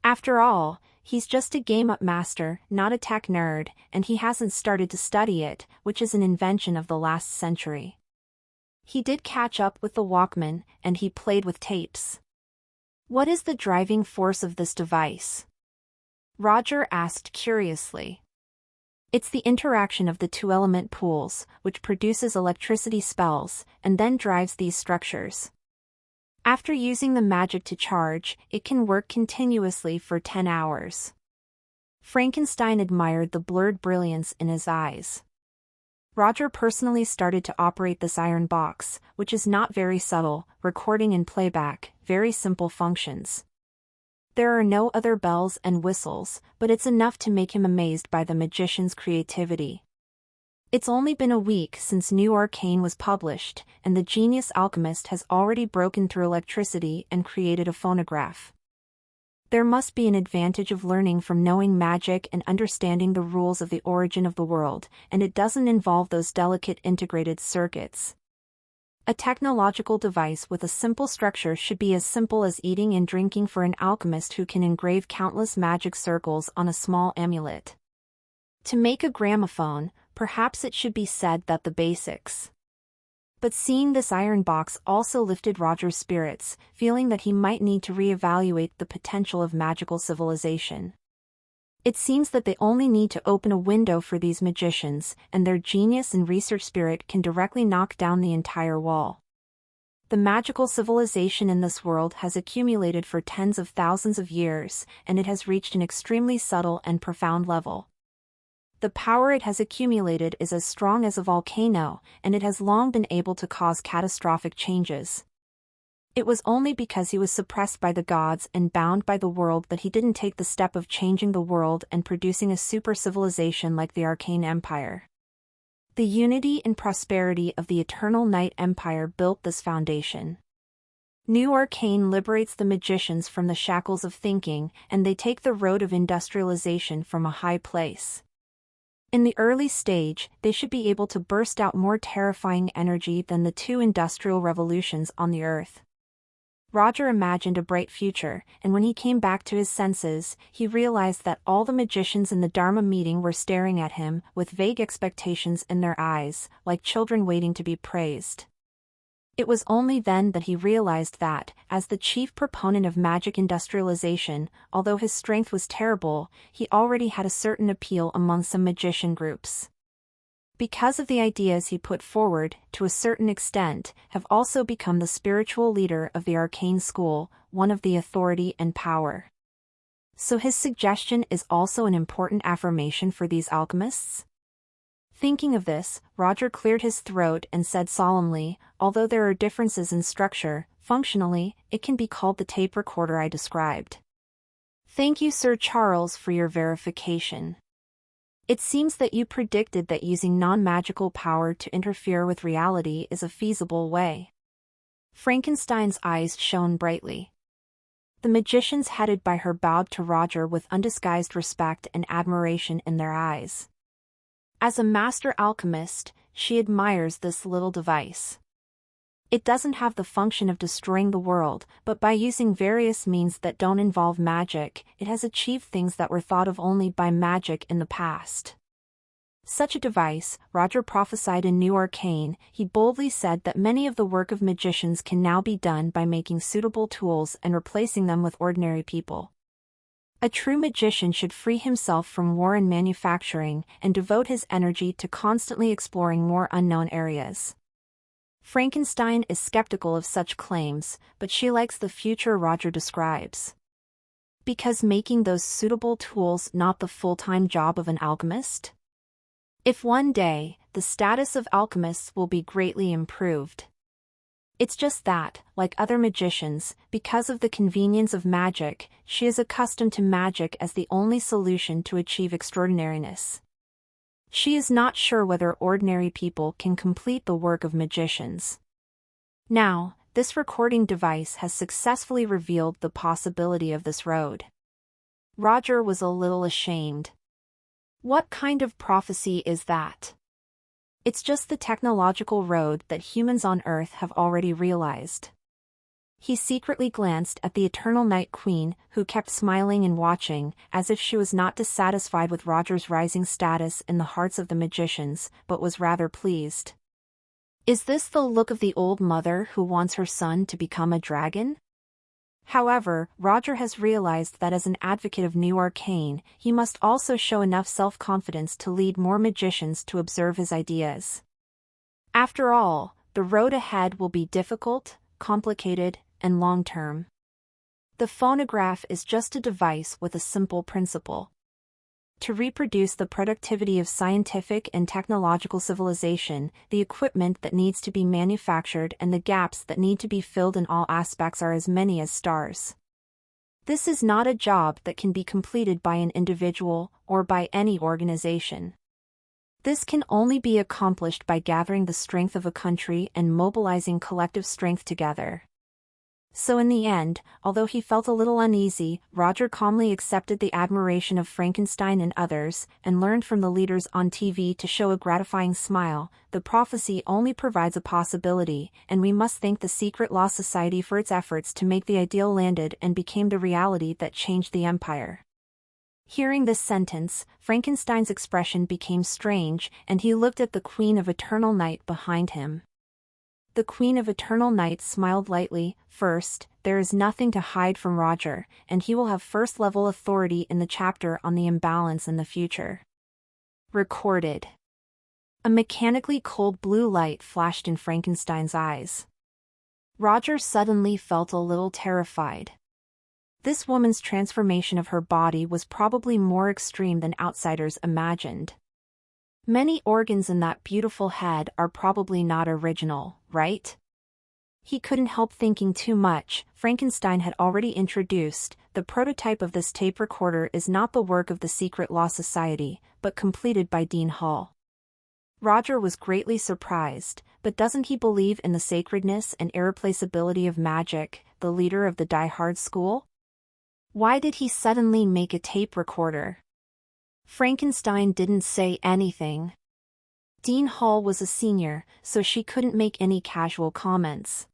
After all, he's just a game-up master, not a tech nerd, and he hasn't started to study it, which is an invention of the last century. He did catch up with the Walkman, and he played with tapes. What is the driving force of this device? Roger asked curiously. It's the interaction of the two-element pools, which produces electricity spells, and then drives these structures. After using the magic to charge, it can work continuously for 10 hours. Frankenstein admired the blurred brilliance in his eyes. Roger personally started to operate this iron box, which is not very subtle, recording and playback, very simple functions. There are no other bells and whistles, but it's enough to make him amazed by the magician's creativity. It's only been a week since New Arcane was published, and the genius alchemist has already broken through electricity and created a phonograph. There must be an advantage of learning from knowing magic and understanding the rules of the origin of the world, and it doesn't involve those delicate integrated circuits. A technological device with a simple structure should be as simple as eating and drinking for an alchemist who can engrave countless magic circles on a small amulet. To make a gramophone, perhaps it should be said that the basics. But seeing this iron box also lifted Roger's spirits, feeling that he might need to reevaluate the potential of magical civilization. It seems that they only need to open a window for these magicians, and their genius and research spirit can directly knock down the entire wall. The magical civilization in this world has accumulated for tens of thousands of years, and it has reached an extremely subtle and profound level. The power it has accumulated is as strong as a volcano, and it has long been able to cause catastrophic changes. It was only because he was suppressed by the gods and bound by the world that he didn't take the step of changing the world and producing a super civilization like the Arcane Empire. The unity and prosperity of the Eternal Night Empire built this foundation. New Arcane liberates the magicians from the shackles of thinking, and they take the road of industrialization from a high place. In the early stage, they should be able to burst out more terrifying energy than the two industrial revolutions on the Earth. Roger imagined a bright future, and when he came back to his senses, he realized that all the magicians in the Dharma meeting were staring at him, with vague expectations in their eyes, like children waiting to be praised. It was only then that he realized that, as the chief proponent of magic industrialization, although his strength was terrible, he already had a certain appeal among some magician groups. Because of the ideas he put forward, to a certain extent, have also become the spiritual leader of the arcane school, one of the authority and power. So his suggestion is also an important affirmation for these alchemists? Thinking of this, Roger cleared his throat and said solemnly, although there are differences in structure, functionally, it can be called the tape recorder I described. Thank you, Sir Charles, for your verification. It seems that you predicted that using non-magical power to interfere with reality is a feasible way. Frankenstein's eyes shone brightly. The magicians headed by her bowed to Roger with undisguised respect and admiration in their eyes. As a master alchemist, she admires this little device. It doesn't have the function of destroying the world, but by using various means that don't involve magic, it has achieved things that were thought of only by magic in the past. Such a device, Roger prophesied in New Arcane. He boldly said that many of the work of magicians can now be done by making suitable tools and replacing them with ordinary people. A true magician should free himself from war and manufacturing and devote his energy to constantly exploring more unknown areas. Frankenstein is skeptical of such claims, but she likes the future Roger describes. Because making those suitable tools not the full-time job of an alchemist? If one day, the status of alchemists will be greatly improved. It's just that, like other magicians, because of the convenience of magic, she is accustomed to magic as the only solution to achieve extraordinariness. She is not sure whether ordinary people can complete the work of magicians. Now, this recording device has successfully revealed the possibility of this road. Roger was a little ashamed. What kind of prophecy is that? It's just the technological road that humans on Earth have already realized. He secretly glanced at the Eternal Night Queen, who kept smiling and watching, as if she was not dissatisfied with Roger's rising status in the hearts of the magicians, but was rather pleased. Is this the look of the old mother who wants her son to become a dragon? However, Roger has realized that as an advocate of new arcane, he must also show enough self-confidence to lead more magicians to observe his ideas. After all, the road ahead will be difficult, complicated, and long-term. The phonograph is just a device with a simple principle. To reproduce the productivity of scientific and technological civilization, the equipment that needs to be manufactured and the gaps that need to be filled in all aspects are as many as stars. This is not a job that can be completed by an individual or by any organization. This can only be accomplished by gathering the strength of a country and mobilizing collective strength together. So in the end, although he felt a little uneasy, Roger calmly accepted the admiration of Frankenstein and others, and learned from the leaders on TV to show a gratifying smile. The prophecy only provides a possibility, and we must thank the Secret Law Society for its efforts to make the ideal landed and became the reality that changed the empire. Hearing this sentence, Frankenstein's expression became strange, and he looked at the Queen of Eternal Night behind him. The Queen of Eternal Night smiled lightly. First, there is nothing to hide from Roger, and he will have first-level authority in the chapter on the imbalance in the future. Recorded. A mechanically cold blue light flashed in Frankenstein's eyes. Roger suddenly felt a little terrified. This woman's transformation of her body was probably more extreme than outsiders imagined. Many organs in that beautiful head are probably not original, right? He couldn't help thinking too much. Frankenstein had already introduced, the prototype of this tape recorder is not the work of the Secret Law Society, but completed by Dean Hall. Roger was greatly surprised, but doesn't he believe in the sacredness and irreplaceability of magic, the leader of the die-hard school? Why did he suddenly make a tape recorder? Frankenstein didn't say anything. Dean Hall was a senior, so she couldn't make any casual comments.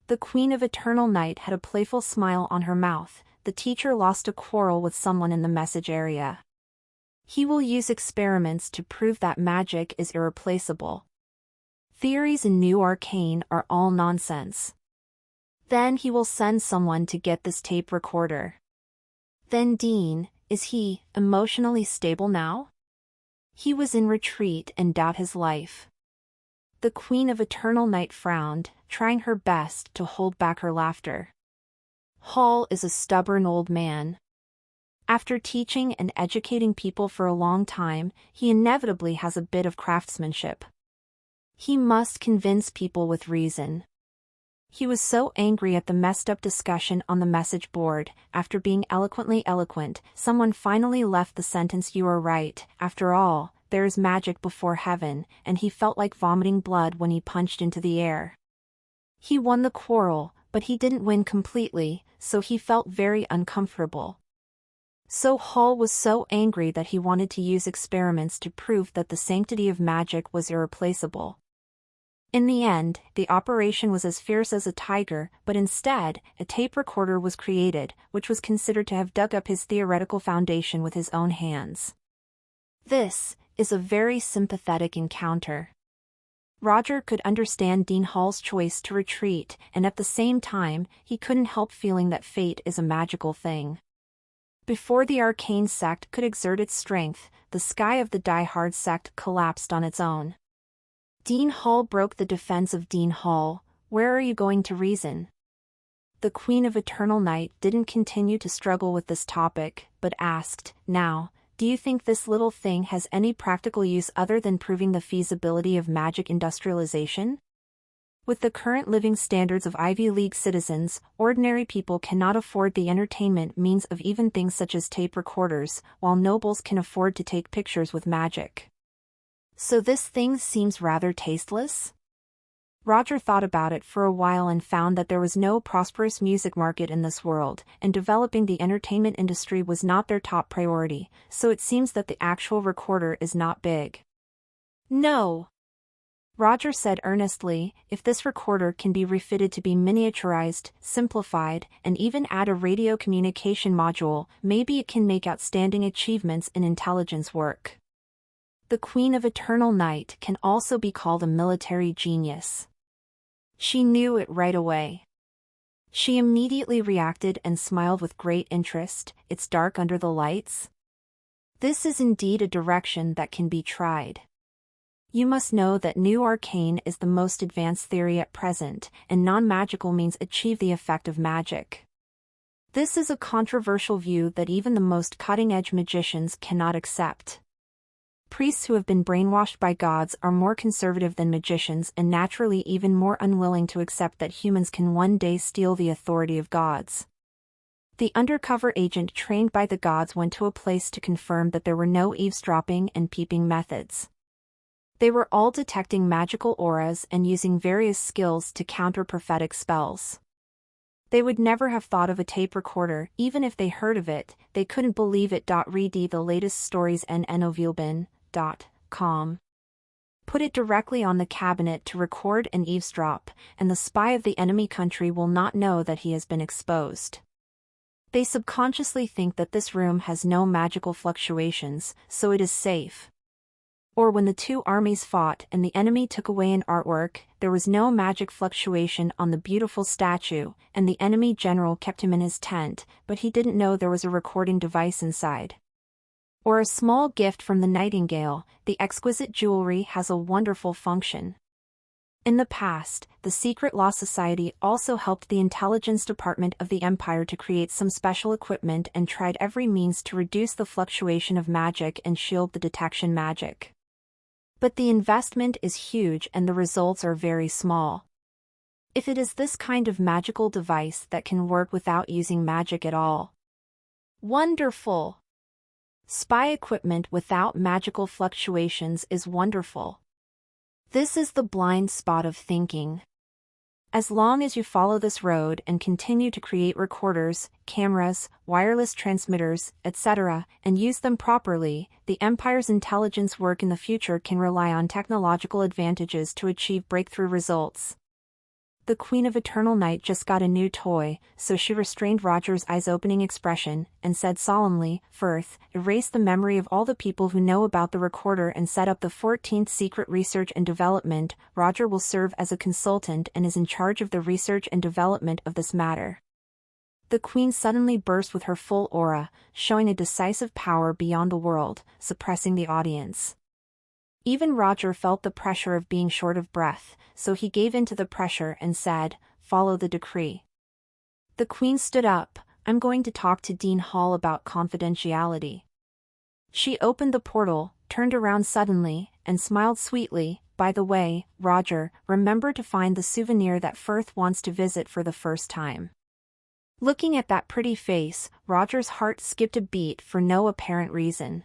The Queen of Eternal Night had a playful smile on her mouth. The teacher lost a quarrel with someone in the message area. He will use experiments to prove that magic is irreplaceable. Theories in new arcane are all nonsense. Then he will send someone to get this tape recorder. Then Dean, is he emotionally stable now? He was in retreat and doubt his life. The Queen of Eternal Night frowned, trying her best to hold back her laughter. Hall is a stubborn old man. After teaching and educating people for a long time, he inevitably has a bit of craftsmanship. He must convince people with reason. He was so angry at the messed-up discussion on the message board. After being eloquently eloquent, someone finally left the sentence, "You are right, after all, there is magic before heaven," and he felt like vomiting blood when he punched into the air. He won the quarrel, but he didn't win completely, so he felt very uncomfortable. So Hall was so angry that he wanted to use experiments to prove that the sanctity of magic was irreplaceable. In the end, the operation was as fierce as a tiger, but instead, a tape recorder was created, which was considered to have dug up his theoretical foundation with his own hands. This is a very sympathetic encounter. Roger could understand Dean Hall's choice to retreat, and at the same time, he couldn't help feeling that fate is a magical thing. Before the arcane sect could exert its strength, the sky of the die-hard sect collapsed on its own. Dean Hall broke the defense of Dean Hall. Where are you going to reason? The Queen of Eternal Night didn't continue to struggle with this topic, but asked, now, do you think this little thing has any practical use other than proving the feasibility of magic industrialization? With the current living standards of Ivy League citizens, ordinary people cannot afford the entertainment means of even things such as tape recorders, while nobles can afford to take pictures with magic. So this thing seems rather tasteless? Roger thought about it for a while and found that there was no prosperous music market in this world, and developing the entertainment industry was not their top priority, so it seems that the actual recorder is not big. No, Roger said earnestly, if this recorder can be refitted to be miniaturized, simplified, and even add a radio communication module, maybe it can make outstanding achievements in intelligence work. The Queen of Eternal Night can also be called a military genius. She knew it right away. She immediately reacted and smiled with great interest. It's dark under the lights? This is indeed a direction that can be tried. You must know that new arcane is the most advanced theory at present, and non-magical means achieve the effect of magic. This is a controversial view that even the most cutting-edge magicians cannot accept. Priests who have been brainwashed by gods are more conservative than magicians and naturally even more unwilling to accept that humans can one day steal the authority of gods. The undercover agent trained by the gods went to a place to confirm that there were no eavesdropping and peeping methods. They were all detecting magical auras and using various skills to counter prophetic spells. They would never have thought of a tape recorder, even if they heard of it, they couldn't believe it. Read the latest stories novilbin.com. Put it directly on the cabinet to record and eavesdrop, and the spy of the enemy country will not know that he has been exposed. They subconsciously think that this room has no magical fluctuations, so it is safe. Or when the two armies fought and the enemy took away an artwork, there was no magic fluctuation on the beautiful statue, and the enemy general kept him in his tent, but he didn't know there was a recording device inside. Or a small gift from the nightingale, the exquisite jewelry has a wonderful function. In the past, the Secret Law Society also helped the intelligence department of the Empire to create some special equipment and tried every means to reduce the fluctuation of magic and shield the detection magic. But the investment is huge and the results are very small. If it is this kind of magical device that can work without using magic at all. Wonderful! Spy equipment without magical fluctuations is wonderful. This is the blind spot of thinking. As long as you follow this road and continue to create recorders, cameras, wireless transmitters, etc., and use them properly, the Empire's intelligence work in the future can rely on technological advantages to achieve breakthrough results. The Queen of Eternal Night just got a new toy, so she restrained Roger's eyes-opening expression, and said solemnly, Firth, erase the memory of all the people who know about the recorder and set up the 14th Secret Research and Development. Roger will serve as a consultant and is in charge of the research and development of this matter. The Queen suddenly burst with her full aura, showing a decisive power beyond the world, suppressing the audience. Even Roger felt the pressure of being short of breath, so he gave in to the pressure and said, Follow the decree. The Queen stood up, I'm going to talk to Dean Hall about confidentiality. She opened the portal, turned around suddenly, and smiled sweetly. By the way, Roger, remember to find the souvenir that Firth wants to visit for the first time. Looking at that pretty face, Roger's heart skipped a beat for no apparent reason.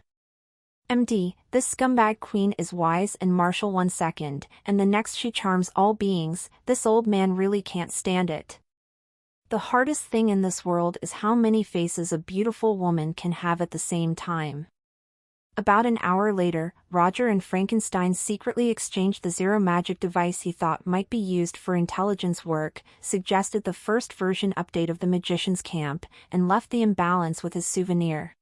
MD, this scumbag queen is wise and martial one second, and the next she charms all beings. This old man really can't stand it. The hardest thing in this world is how many faces a beautiful woman can have at the same time. About an hour later, Roger and Frankenstein secretly exchanged the zero magic device he thought might be used for intelligence work, suggested the first version update of the magician's camp, and left the imbalance with his souvenir.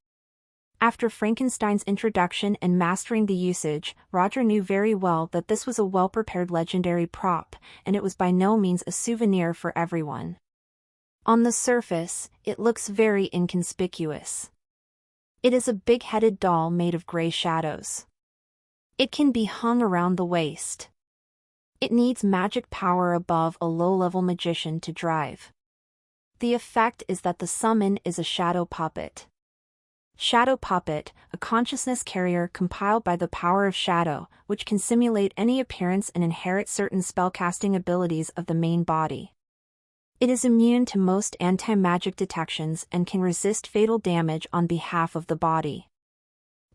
After Frankenstein's introduction and mastering the usage, Roger knew very well that this was a well-prepared legendary prop, and it was by no means a souvenir for everyone. On the surface, it looks very inconspicuous. It is a big-headed doll made of gray shadows. It can be hung around the waist. It needs magic power above a low-level magician to drive. The effect is that the summon is a shadow puppet. Shadow puppet, a consciousness carrier compiled by the power of shadow, which can simulate any appearance and inherit certain spellcasting abilities of the main body. It is immune to most anti-magic detections and can resist fatal damage on behalf of the body.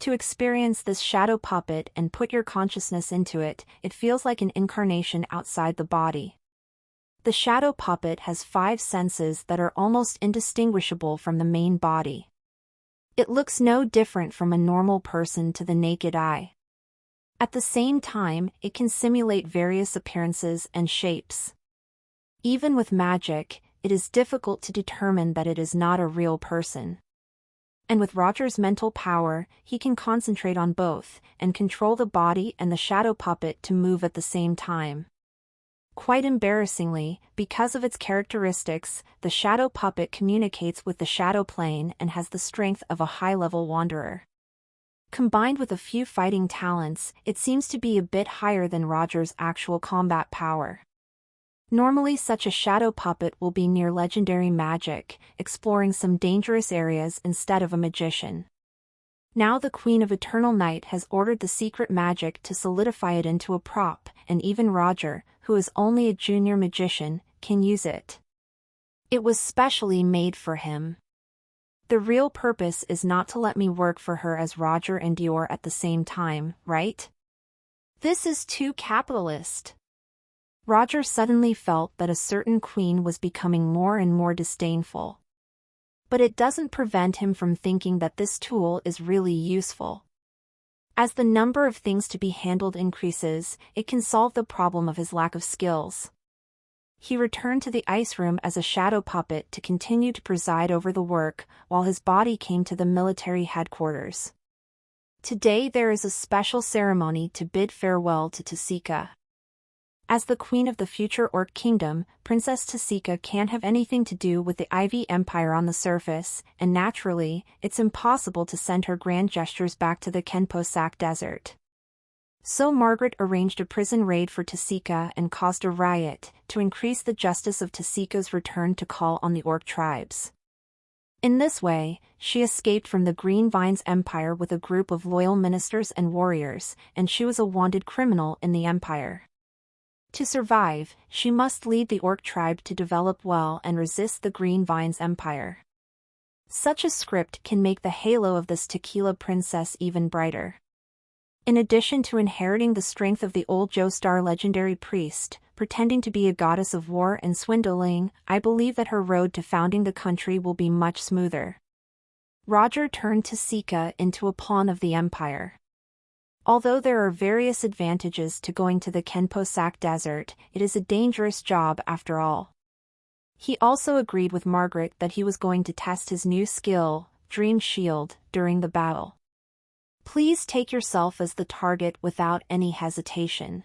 To experience this shadow puppet and put your consciousness into it, it feels like an incarnation outside the body. The shadow puppet has 5 senses that are almost indistinguishable from the main body. It looks no different from a normal person to the naked eye. At the same time, it can simulate various appearances and shapes. Even with magic, it is difficult to determine that it is not a real person. And with Roger's mental power, he can concentrate on both, and control the body and the shadow puppet to move at the same time. Quite embarrassingly, because of its characteristics, the shadow puppet communicates with the shadow plane and has the strength of a high-level wanderer. Combined with a few fighting talents, it seems to be a bit higher than Roger's actual combat power. Normally such a shadow puppet will be near legendary magic, exploring some dangerous areas instead of a magician. Now the Queen of Eternal Night has ordered the secret magic to solidify it into a prop, and even Roger, who is only a junior magician, can use it. It was specially made for him. The real purpose is not to let me work for her as Roger and Dior at the same time, right? This is too capitalist. Roger suddenly felt that a certain queen was becoming more and more disdainful. But it doesn't prevent him from thinking that this tool is really useful. As the number of things to be handled increases, it can solve the problem of his lack of skills. He returned to the ice room as a shadow puppet to continue to preside over the work, while his body came to the military headquarters. Today there is a special ceremony to bid farewell to Tasika. As the queen of the future Orc Kingdom, Princess Tasika can't have anything to do with the Ivy Empire on the surface, and naturally, it's impossible to send her grand gestures back to the Kenpo-Sak Desert. So Margaret arranged a prison raid for Tasika and caused a riot, to increase the justice of Tasika's return to call on the Orc tribes. In this way, she escaped from the Green Vines Empire with a group of loyal ministers and warriors, and she was a wanted criminal in the Empire. To survive, she must lead the Orc tribe to develop well and resist the Green Vines Empire. Such a script can make the halo of this tequila princess even brighter. In addition to inheriting the strength of the old Joestar legendary priest, pretending to be a goddess of war and swindling, I believe that her road to founding the country will be much smoother. Roger turned Tasika into a pawn of the Empire. Although there are various advantages to going to the Kenpo-Sak Desert, it is a dangerous job after all. He also agreed with Margaret that he was going to test his new skill, Dream Shield, during the battle. Please take yourself as the target without any hesitation.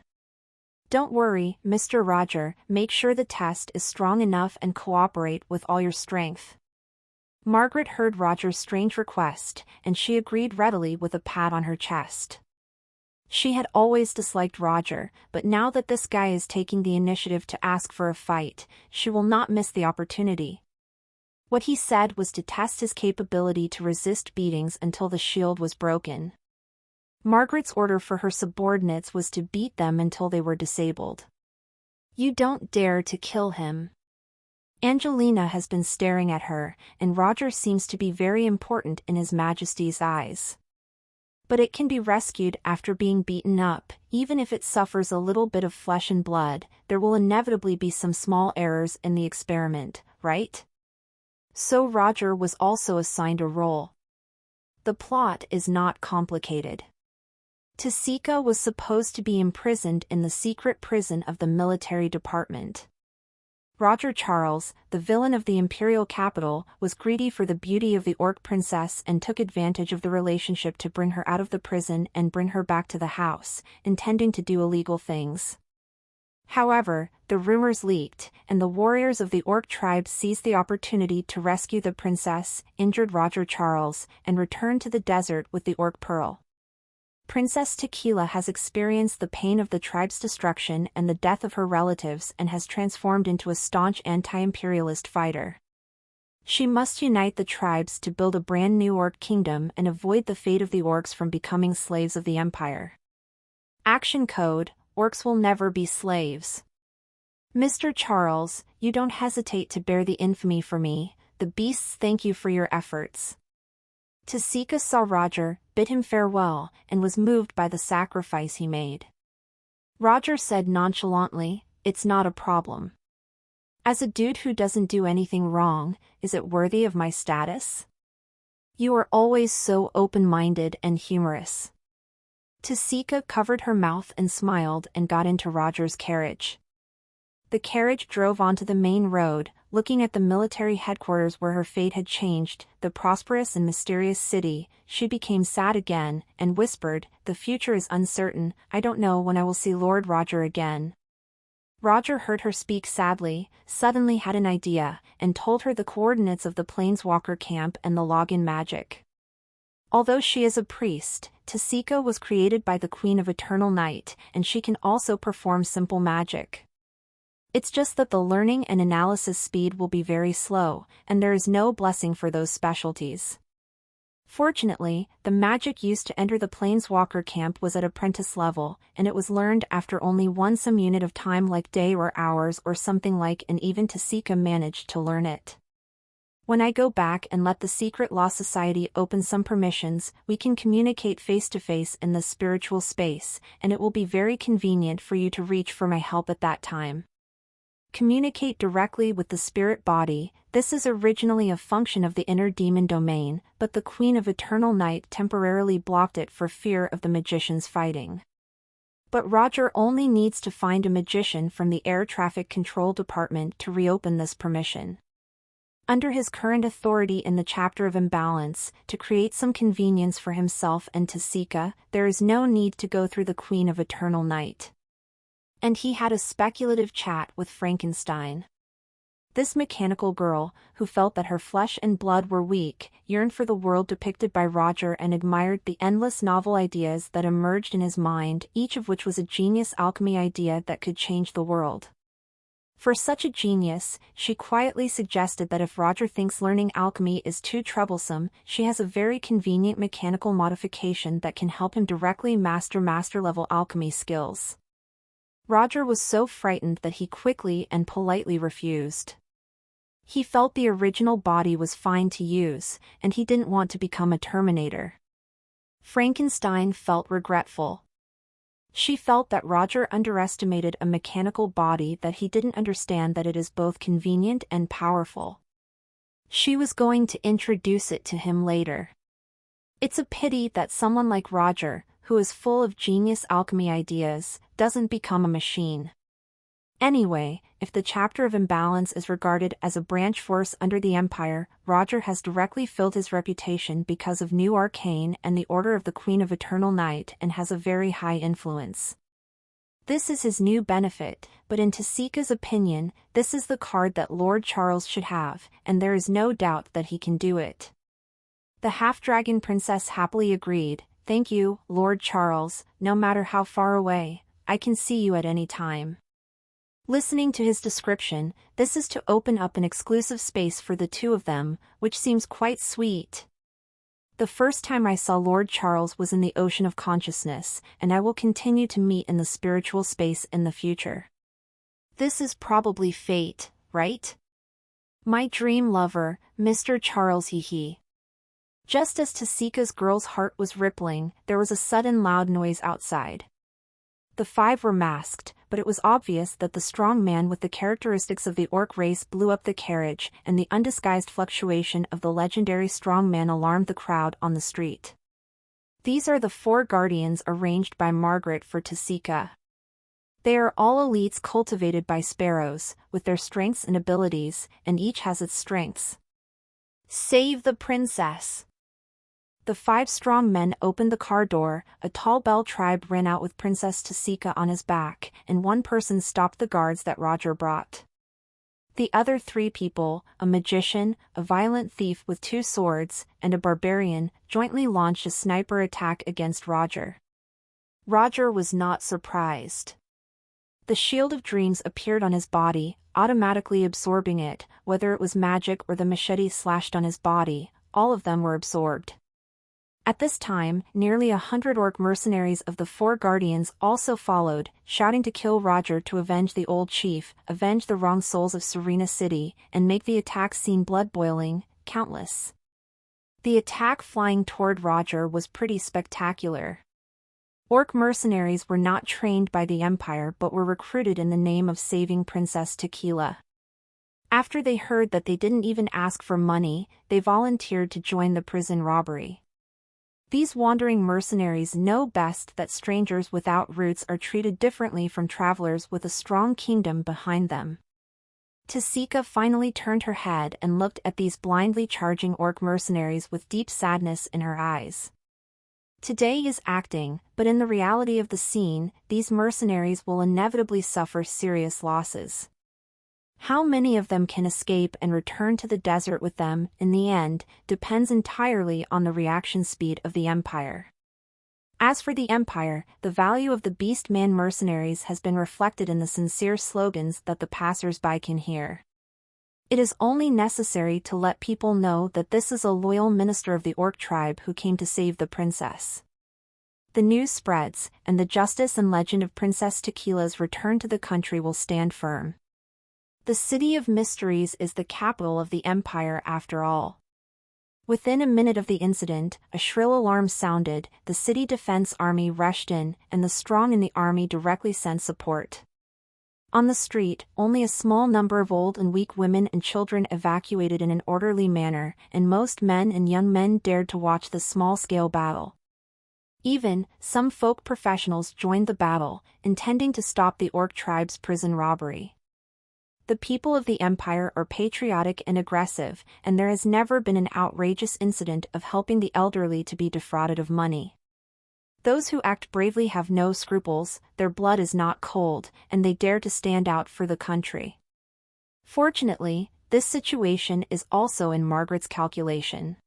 Don't worry, Mr. Roger, make sure the test is strong enough and cooperate with all your strength. Margaret heard Roger's strange request, and she agreed readily with a pat on her chest. She had always disliked Roger, but now that this guy is taking the initiative to ask for a fight, she will not miss the opportunity. What he said was to test his capability to resist beatings until the shield was broken. Margaret's order for her subordinates was to beat them until they were disabled. You don't dare to kill him. Angelina has been staring at her, and Roger seems to be very important in His Majesty's eyes. But it can be rescued after being beaten up. Even if it suffers a little bit of flesh and blood, there will inevitably be some small errors in the experiment, right? So Roger was also assigned a role. The plot is not complicated. Tasika was supposed to be imprisoned in the secret prison of the military department. Roger Charles, the villain of the imperial capital, was greedy for the beauty of the Orc princess and took advantage of the relationship to bring her out of the prison and bring her back to the house, intending to do illegal things. However, the rumors leaked, and the warriors of the orc tribe seized the opportunity to rescue the princess, injured Roger Charles, and return to the desert with the orc pearl. Princess Tequila has experienced the pain of the tribe's destruction and the death of her relatives and has transformed into a staunch anti-imperialist fighter. She must unite the tribes to build a brand new orc kingdom and avoid the fate of the orcs from becoming slaves of the empire. Action code: Orcs will never be slaves. Mr. Charles, you don't hesitate to bear the infamy for me. The beasts thank you for your efforts. Tasika saw Roger, bid him farewell, and was moved by the sacrifice he made. Roger said nonchalantly, "It's not a problem. As a dude who doesn't do anything wrong, is it worthy of my status? You are always so open-minded and humorous." Tasika covered her mouth and smiled and got into Roger's carriage. The carriage drove onto the main road, looking at the military headquarters where her fate had changed, the prosperous and mysterious city. She became sad again, and whispered, "The future is uncertain, I don't know when I will see Lord Roger again." Roger heard her speak sadly, suddenly had an idea, and told her the coordinates of the Planeswalker camp and the login magic. Although she is a priest, Tasika was created by the Queen of Eternal Night, and she can also perform simple magic. It's just that the learning and analysis speed will be very slow, and there is no blessing for those specialties. Fortunately, the magic used to enter the Planeswalker camp was at apprentice level, and it was learned after only some unit of time like day or hours or something like, and even Tasika managed to learn it. When I go back and let the Secret Law Society open some permissions, we can communicate face-to-face in the spiritual space, and it will be very convenient for you to reach for my help at that time. Communicate directly with the spirit body. This is originally a function of the inner demon domain, but the Queen of Eternal Night temporarily blocked it for fear of the magicians fighting. But Roger only needs to find a magician from the Air Traffic Control Department to reopen this permission. Under his current authority in the chapter of imbalance, to create some convenience for himself and Tasika, there is no need to go through the Queen of Eternal Night. And he had a speculative chat with Frankenstein. This mechanical girl, who felt that her flesh and blood were weak, yearned for the world depicted by Roger and admired the endless novel ideas that emerged in his mind, each of which was a genius alchemy idea that could change the world. For such a genius, she quietly suggested that if Roger thinks learning alchemy is too troublesome, she has a very convenient mechanical modification that can help him directly master-level alchemy skills. Roger was so frightened that he quickly and politely refused. He felt the original body was fine to use, and he didn't want to become a Terminator. Frankenstein felt regretful. She felt that Roger underestimated a mechanical body, that he didn't understand that it is both convenient and powerful. She was going to introduce it to him later. It's a pity that someone like Roger, who is full of genius alchemy ideas, doesn't become a machine. Anyway, if the chapter of imbalance is regarded as a branch force under the Empire, Roger has directly filled his reputation because of New Arcane and the Order of the Queen of Eternal Night, and has a very high influence. This is his new benefit, but in Tasika's opinion, this is the card that Lord Charles should have, and there is no doubt that he can do it. The half-dragon princess happily agreed. "Thank you, Lord Charles, no matter how far away, I can see you at any time." Listening to his description, this is to open up an exclusive space for the two of them, which seems quite sweet. The first time I saw Lord Charles was in the ocean of consciousness, and I will continue to meet in the spiritual space in the future. This is probably fate, right? My dream lover, Mr. Charles hee. Just as Tasika's girl's heart was rippling, there was a sudden loud noise outside. The five were masked, but it was obvious that the strong man with the characteristics of the orc race blew up the carriage, and the undisguised fluctuation of the legendary strong man alarmed the crowd on the street. These are the four guardians arranged by Margaret for Tasika. They are all elites cultivated by sparrows, with their strengths and abilities, and each has its strengths. Save the princess. The 5 strong men opened the car door, a tall Bell tribe ran out with Princess Tasika on his back, and one person stopped the guards that Roger brought. The other 3 people, a magician, a violent thief with 2 swords, and a barbarian, jointly launched a sniper attack against Roger. Roger was not surprised. The Shield of Dreams appeared on his body, automatically absorbing it, whether it was magic or the machete slashed on his body, all of them were absorbed. At this time, nearly 100 orc mercenaries of the 4 guardians also followed, shouting to kill Roger to avenge the old chief, avenge the wrong souls of Serena City, and make the attack scene blood-boiling, countless. The attack flying toward Roger was pretty spectacular. Orc mercenaries were not trained by the Empire but were recruited in the name of saving Princess Tequila. After they heard that they didn't even ask for money, they volunteered to join the prison robbery. These wandering mercenaries know best that strangers without roots are treated differently from travelers with a strong kingdom behind them. Tasika finally turned her head and looked at these blindly charging orc mercenaries with deep sadness in her eyes. Today is acting, but in the reality of the scene, these mercenaries will inevitably suffer serious losses. How many of them can escape and return to the desert with them, in the end, depends entirely on the reaction speed of the Empire. As for the Empire, the value of the Beast-Man mercenaries has been reflected in the sincere slogans that the passers-by can hear. It is only necessary to let people know that this is a loyal minister of the Orc tribe who came to save the princess. The news spreads, and the justice and legend of Princess Tequila's return to the country will stand firm. The City of Mysteries is the capital of the Empire after all. Within a minute of the incident, a shrill alarm sounded, the city defense army rushed in, and the strong in the army directly sent support. On the street, only a small number of old and weak women and children evacuated in an orderly manner, and most men and young men dared to watch the small-scale battle. Even, some folk professionals joined the battle, intending to stop the Orc tribe's prison robbery. The people of the Empire are patriotic and aggressive, and there has never been an outrageous incident of helping the elderly to be defrauded of money. Those who act bravely have no scruples, their blood is not cold, and they dare to stand out for the country. Fortunately, this situation is also in Margaret's calculation.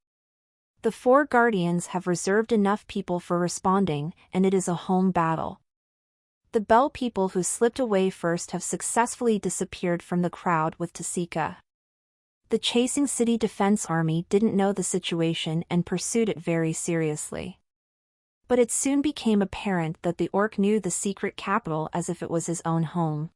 The 4 guardians have reserved enough people for responding, and it is a home battle. The Bell people who slipped away first have successfully disappeared from the crowd with Tasika. The chasing city defense army didn't know the situation and pursued it very seriously. But it soon became apparent that the Orc knew the secret capital as if it was his own home.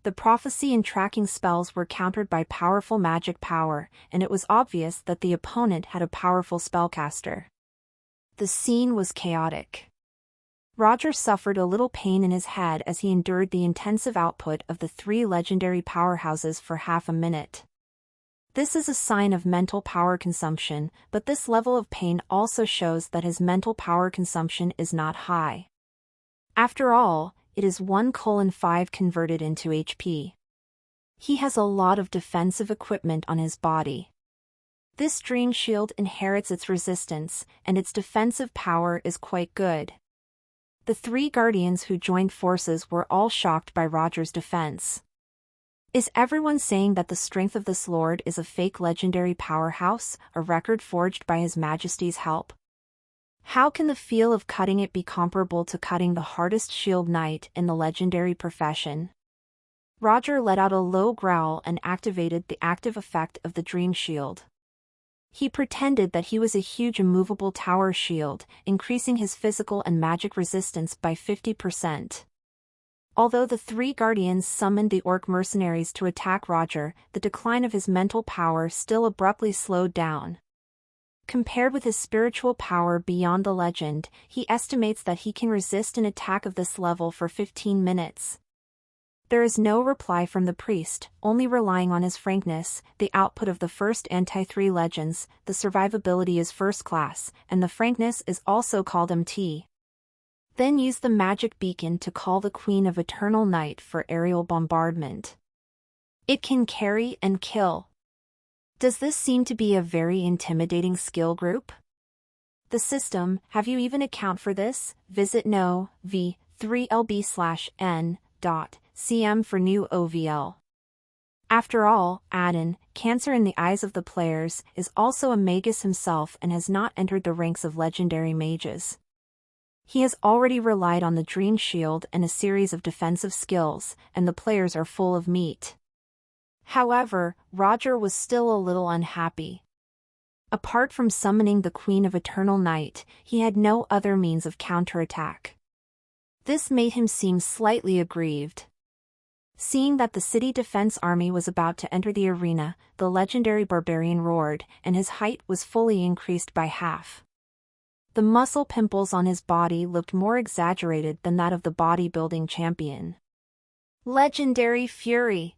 The prophecy and tracking spells were countered by powerful magic power, and it was obvious that the opponent had a powerful spellcaster. The scene was chaotic. Roger suffered a little pain in his head as he endured the intensive output of the 3 legendary powerhouses for half a minute. This is a sign of mental power consumption, but this level of pain also shows that his mental power consumption is not high. After all, it is 1:5 converted into HP. He has a lot of defensive equipment on his body. This Dream Shield inherits its resistance, and its defensive power is quite good. The 3 guardians who joined forces were all shocked by Roger's defense. Is everyone saying that the strength of this lord is a fake legendary powerhouse, a record forged by His Majesty's help? How can the feel of cutting it be comparable to cutting the hardest shield knight in the legendary profession? Roger let out a low growl and activated the active effect of the Dream Shield. He pretended that he was a huge immovable tower shield, increasing his physical and magic resistance by 50%. Although the 3 guardians summoned the Orc mercenaries to attack Roger, the decline of his mental power still abruptly slowed down. Compared with his spiritual power beyond the legend, he estimates that he can resist an attack of this level for 15 minutes. There is no reply from the priest, only relying on his frankness. The output of the first anti-3 legends, the survivability is first class, and the frankness is also called MT. Then use the magic beacon to call the Queen of Eternal Night for aerial bombardment. It can carry and kill. Does this seem to be a very intimidating skill group? The system, have you even account for this? Visit no, v3lb/n.cm for new OVL. After all, Addon, Cancer in the eyes of the players, is also a magus himself and has not entered the ranks of legendary mages. He has already relied on the Dream Shield and a series of defensive skills, and the players are full of meat. However, Roger was still a little unhappy. Apart from summoning the Queen of Eternal Night, he had no other means of counterattack. This made him seem slightly aggrieved. Seeing that the city defense army was about to enter the arena, the legendary barbarian roared, and his height was fully increased by half. The muscle pimples on his body looked more exaggerated than that of the bodybuilding champion. Legendary Fury!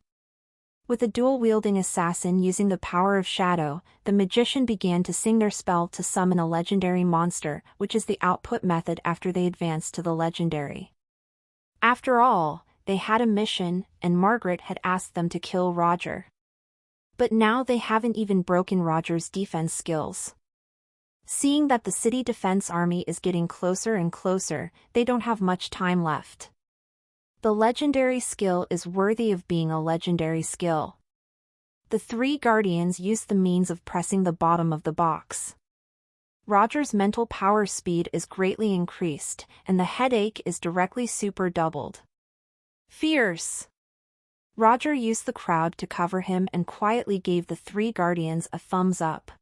With a dual-wielding assassin using the power of shadow, the magician began to sing their spell to summon a legendary monster, which is the output method after they advance to the legendary. After all, they had a mission, and Margaret had asked them to kill Roger. But now they haven't even broken Roger's defense skills. Seeing that the city defense army is getting closer and closer, they don't have much time left. The legendary skill is worthy of being a legendary skill. The three guardians used the means of pressing the bottom of the box. Roger's mental power speed is greatly increased, and the headache is directly super doubled. Fierce! Roger used the crowd to cover him and quietly gave the three guardians a thumbs up.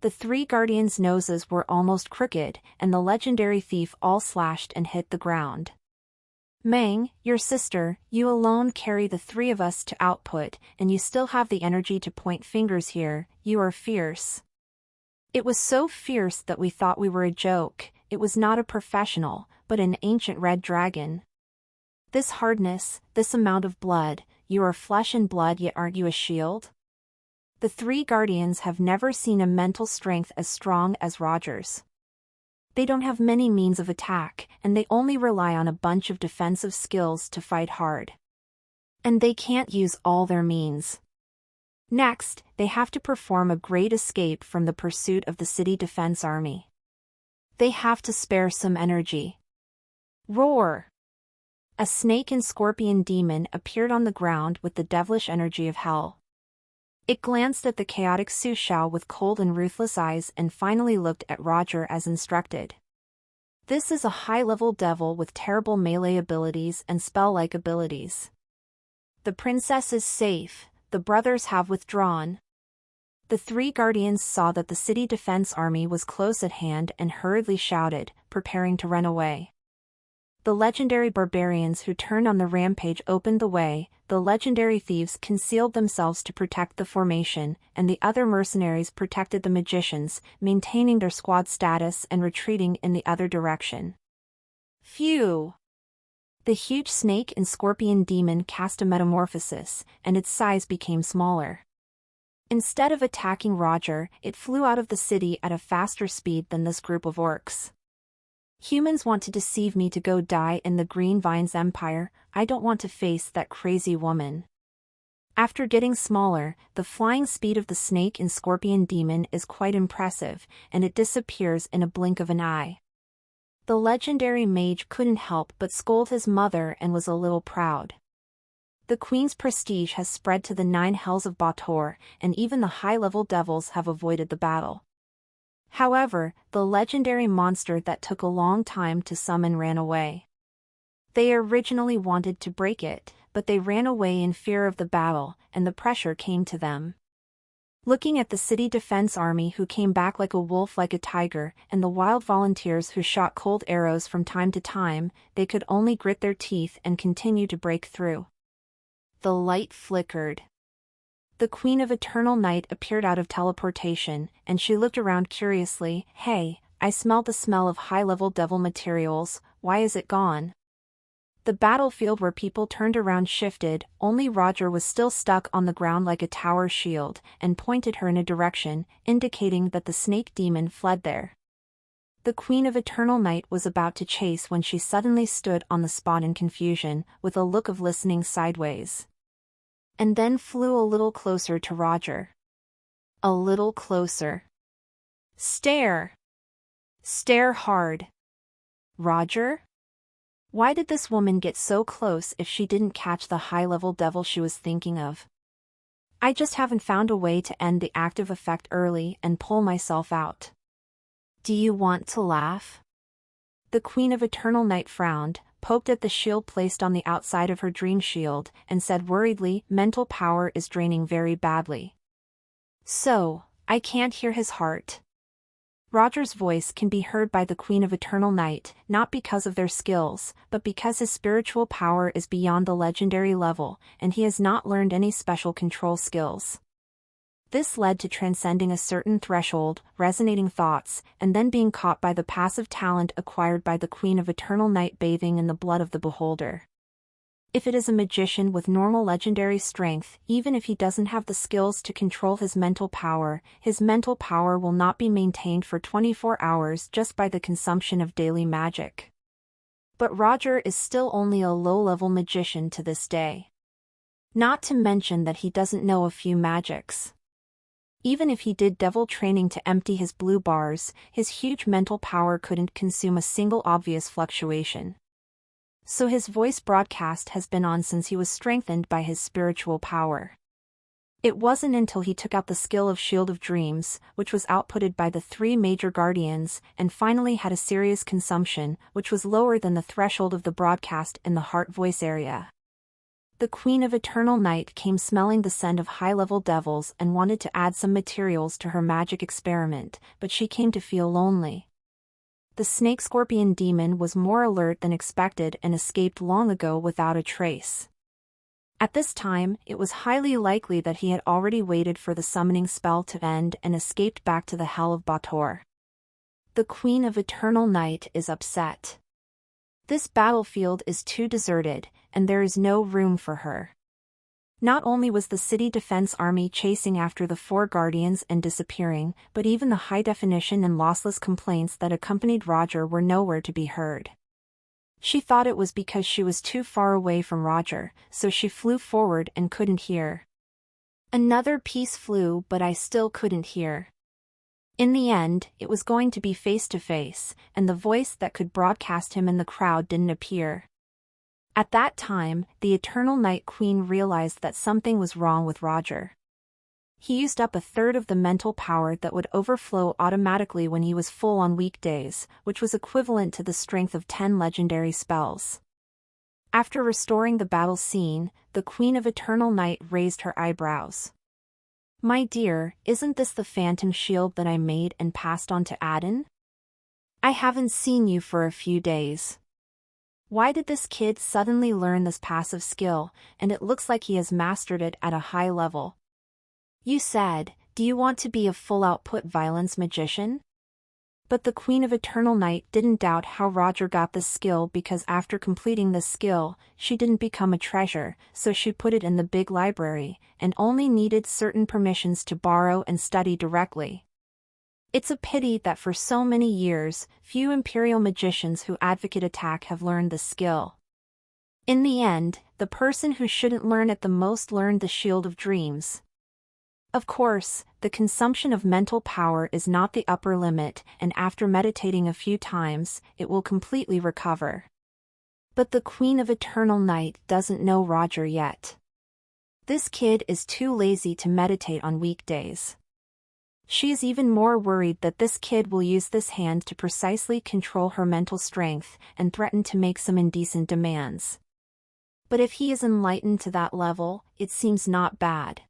The three guardians' noses were almost crooked, and the legendary thief all slashed and hit the ground. Meng, your sister, you alone carry the three of us to output, and you still have the energy to point fingers here, you are fierce. It was so fierce that we thought we were a joke. It was not a professional, but an ancient red dragon. This hardness, this amount of blood, you are flesh and blood yet aren't you a shield? The three guardians have never seen a mental strength as strong as Roger's. They don't have many means of attack, and they only rely on a bunch of defensive skills to fight hard. And they can't use all their means. Next, they have to perform a great escape from the pursuit of the city defense army. They have to spare some energy. Roar! A snake and scorpion demon appeared on the ground with the devilish energy of hell. It glanced at the chaotic Su Xiao with cold and ruthless eyes and finally looked at Roger as instructed. This is a high-level devil with terrible melee abilities and spell-like abilities. The princess is safe, the brothers have withdrawn. The three guardians saw that the city defense army was close at hand and hurriedly shouted, preparing to run away. The legendary barbarians who turned on the rampage opened the way, the legendary thieves concealed themselves to protect the formation, and the other mercenaries protected the magicians, maintaining their squad status and retreating in the other direction. Phew! The huge snake and scorpion demon cast a metamorphosis, and its size became smaller. Instead of attacking Roger, it flew out of the city at a faster speed than this group of orcs. Humans want to deceive me to go die in the Green Vines Empire. I don't want to face that crazy woman. After getting smaller, the flying speed of the snake and scorpion demon is quite impressive, and it disappears in a blink of an eye. The legendary mage couldn't help but scold his mother and was a little proud. The queen's prestige has spread to the 9 hells of Bator, and even the high-level devils have avoided the battle. However, the legendary monster that took a long time to summon ran away. They originally wanted to break it, but they ran away in fear of the battle, and the pressure came to them. Looking at the city defense army who came back like a wolf like a tiger, and the wild volunteers who shot cold arrows from time to time, they could only grit their teeth and continue to break through. The light flickered. The Queen of Eternal Night appeared out of teleportation, and she looked around curiously. Hey, I smell the smell of high-level devil materials, why is it gone? The battlefield where people turned around shifted, only Roger was still stuck on the ground like a tower shield, and pointed her in a direction, indicating that the snake demon fled there. The Queen of Eternal Night was about to chase when she suddenly stood on the spot in confusion, with a look of listening sideways. And then flew a little closer to Roger. A little closer. Stare! Stare hard. Roger? Why did this woman get so close if she didn't catch the high-level devil she was thinking of? I just haven't found a way to end the active effect early and pull myself out. Do you want to laugh? The Queen of Eternal Night frowned, poked at the shield placed on the outside of her dream shield, and said worriedly, mental power is draining very badly. So, I can't hear his heart. Roger's voice can be heard by the Queen of Eternal Night, not because of their skills, but because his spiritual power is beyond the legendary level, and he has not learned any special control skills. This led to transcending a certain threshold, resonating thoughts, and then being caught by the passive talent acquired by the Queen of Eternal Night bathing in the blood of the beholder. If it is a magician with normal legendary strength, even if he doesn't have the skills to control his mental power will not be maintained for 24 hours just by the consumption of daily magic. But Roger is still only a low-level magician to this day. Not to mention that he doesn't know a few magics. Even if he did devil training to empty his blue bars, his huge mental power couldn't consume a single obvious fluctuation. So his voice broadcast has been on since he was strengthened by his spiritual power. It wasn't until he took out the skill of Shield of Dreams, which was outputted by the 3 major guardians, and finally had a serious consumption, which was lower than the threshold of the broadcast in the heart voice area. The Queen of Eternal Night came smelling the scent of high-level devils and wanted to add some materials to her magic experiment, but she came to feel lonely. The snake-scorpion demon was more alert than expected and escaped long ago without a trace. At this time, it was highly likely that he had already waited for the summoning spell to end and escaped back to the Hell of Bator. The Queen of Eternal Night is upset. This battlefield is too deserted, and there is no room for her. Not only was the city defense army chasing after the 4 guardians and disappearing, but even the high-definition and lossless complaints that accompanied Roger were nowhere to be heard. She thought it was because she was too far away from Roger, so she flew forward and couldn't hear. Another piece flew, but I still couldn't hear. In the end, it was going to be face-to-face, and the voice that could broadcast him in the crowd didn't appear. At that time, the Eternal Night Queen realized that something was wrong with Roger. He used up a third of the mental power that would overflow automatically when he was full on weekdays, which was equivalent to the strength of 10 legendary spells. After restoring the battle scene, the Queen of Eternal Night raised her eyebrows. "My dear, isn't this the phantom shield that I made and passed on to Adin? I haven't seen you for a few days. Why did this kid suddenly learn this passive skill, and it looks like he has mastered it at a high level? You said, do you want to be a full-output violence magician?" But the Queen of Eternal Night didn't doubt how Roger got this skill because after completing this skill, she didn't become a treasure, so she put it in the big library, and only needed certain permissions to borrow and study directly. It's a pity that for so many years, few Imperial magicians who advocate attack have learned this skill. In the end, the person who shouldn't learn it the most learned the Shield of Dreams. Of course, the consumption of mental power is not the upper limit, and after meditating a few times, it will completely recover. But the Queen of Eternal Night doesn't know Roger yet. This kid is too lazy to meditate on weekdays. She is even more worried that this kid will use this hand to precisely control her mental strength and threaten to make some indecent demands. But if he is enlightened to that level, it seems not bad.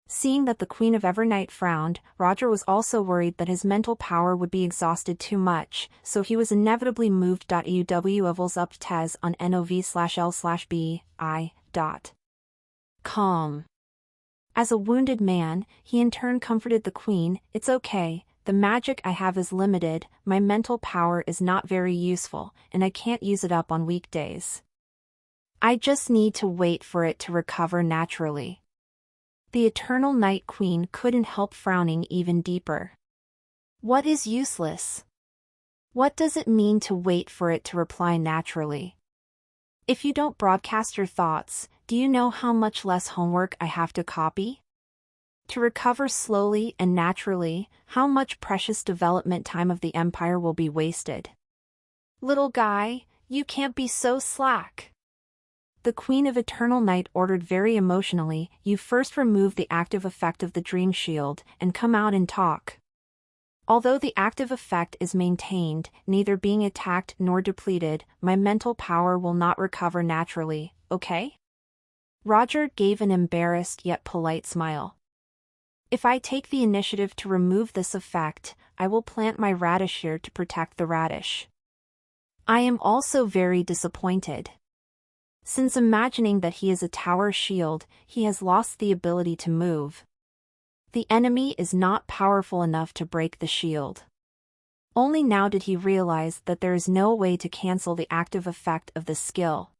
Seeing that the Queen of Evernight frowned, Roger was also worried that his mental power would be exhausted too much, so he was inevitably moved. EUW levels up Tez on NOV/L/B. Calm. As a wounded man, he in turn comforted the Queen, "It's okay, the magic I have is limited, my mental power is not very useful, and I can't use it up on weekdays. I just need to wait for it to recover naturally." The Eternal Night Queen couldn't help frowning even deeper. What is useless? What does it mean to wait for it to reply naturally? If you don't broadcast your thoughts, do you know how much less homework I have to copy? To recover slowly and naturally, how much precious development time of the Empire will be wasted? Little guy, you can't be so slack. The Queen of Eternal Night ordered very emotionally, you first remove the active effect of the Dream Shield and come out and talk. Although the active effect is maintained, neither being attacked nor depleted, my mental power will not recover naturally, okay? Roger gave an embarrassed yet polite smile. If I take the initiative to remove this effect, I will plant my radish here to protect the radish. I am also very disappointed. Since imagining that he is a tower shield, he has lost the ability to move. The enemy is not powerful enough to break the shield. Only now did he realize that there is no way to cancel the active effect of this skill.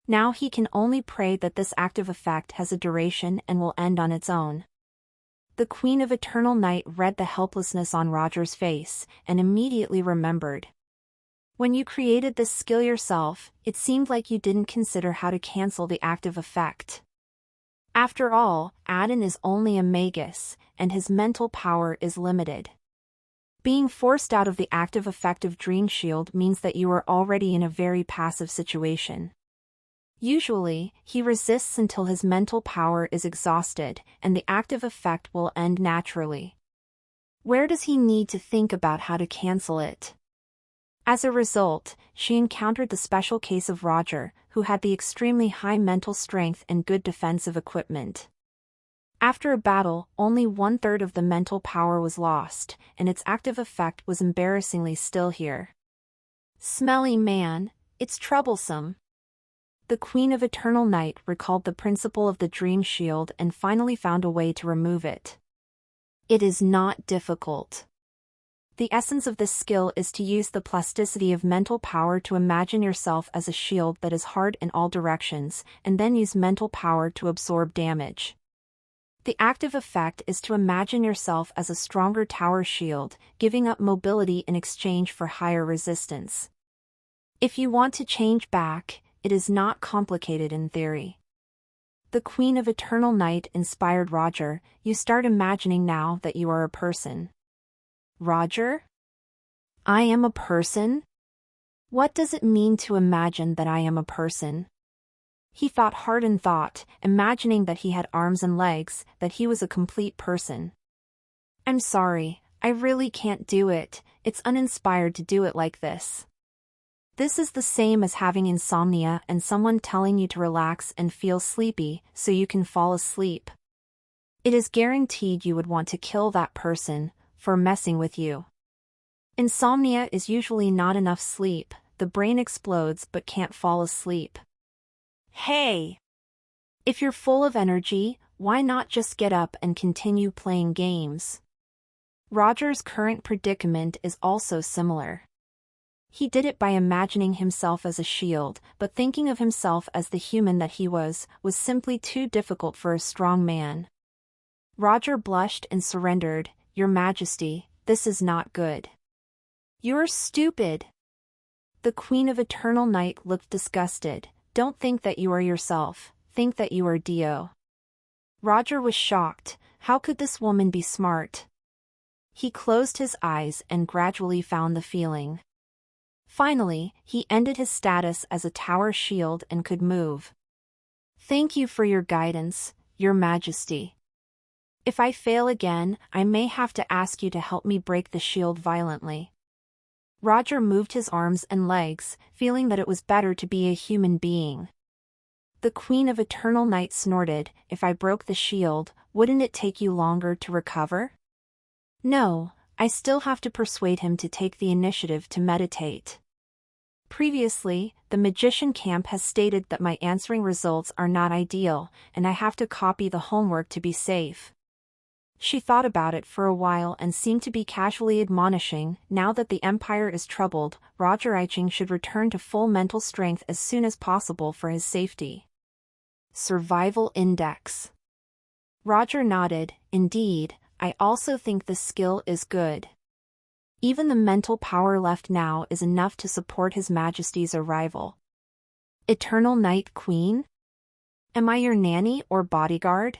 Now he can only pray that this active effect has a duration and will end on its own. The Queen of Eternal Night read the helplessness on Roger's face, and immediately remembered. When you created this skill yourself, it seemed like you didn't consider how to cancel the active effect. After all, Adin is only a magus, and his mental power is limited. Being forced out of the active effect of Dream Shield means that you are already in a very passive situation. Usually, he resists until his mental power is exhausted, and the active effect will end naturally. Where does he need to think about how to cancel it? As a result, she encountered the special case of Roger, who had the extremely high mental strength and good defensive equipment. After a battle, only 1/3 of the mental power was lost, and its active effect was embarrassingly still here. Smelly man, it's troublesome. The Queen of Eternal Night recalled the principle of the Dream Shield and finally found a way to remove it. It is not difficult. The essence of this skill is to use the plasticity of mental power to imagine yourself as a shield that is hard in all directions, and then use mental power to absorb damage. The active effect is to imagine yourself as a stronger tower shield, giving up mobility in exchange for higher resistance. If you want to change back, it is not complicated in theory. The Queen of Eternal Night inspired Roger, you start imagining now that you are a person. Roger? I am a person? What does it mean to imagine that I am a person? He thought hard and thought, imagining that he had arms and legs, that he was a complete person. I'm sorry, I really can't do it, it's uninspired to do it like this. This is the same as having insomnia and someone telling you to relax and feel sleepy so you can fall asleep. It is guaranteed you would want to kill that person for messing with you. Insomnia is usually not enough sleep, the brain explodes but can't fall asleep. Hey! If you're full of energy, why not just get up and continue playing games? Roger's current predicament is also similar. He did it by imagining himself as a shield, but thinking of himself as the human that he was simply too difficult for a strong man. Roger blushed and surrendered, Your Majesty, this is not good. You're stupid. The Queen of Eternal Night looked disgusted. Don't think that you are yourself, think that you are Dio. Roger was shocked, how could this woman be smart? He closed his eyes and gradually found the feeling. Finally, he ended his status as a tower shield and could move. Thank you for your guidance, Your Majesty. If I fail again, I may have to ask you to help me break the shield violently. Roger moved his arms and legs, feeling that it was better to be a human being. The Queen of Eternal Night snorted, If I broke the shield, wouldn't it take you longer to recover? No, I still have to persuade him to take the initiative to meditate. Previously, the magician camp has stated that my answering results are not ideal, and I have to copy the homework to be safe. She thought about it for a while and seemed to be casually admonishing, now that the Empire is troubled, Roger Iching should return to full mental strength as soon as possible for his safety. Survival Index. Roger nodded, Indeed, I also think this skill is good. Even the mental power left now is enough to support His Majesty's arrival. Eternal Night Queen? Am I your nanny or bodyguard?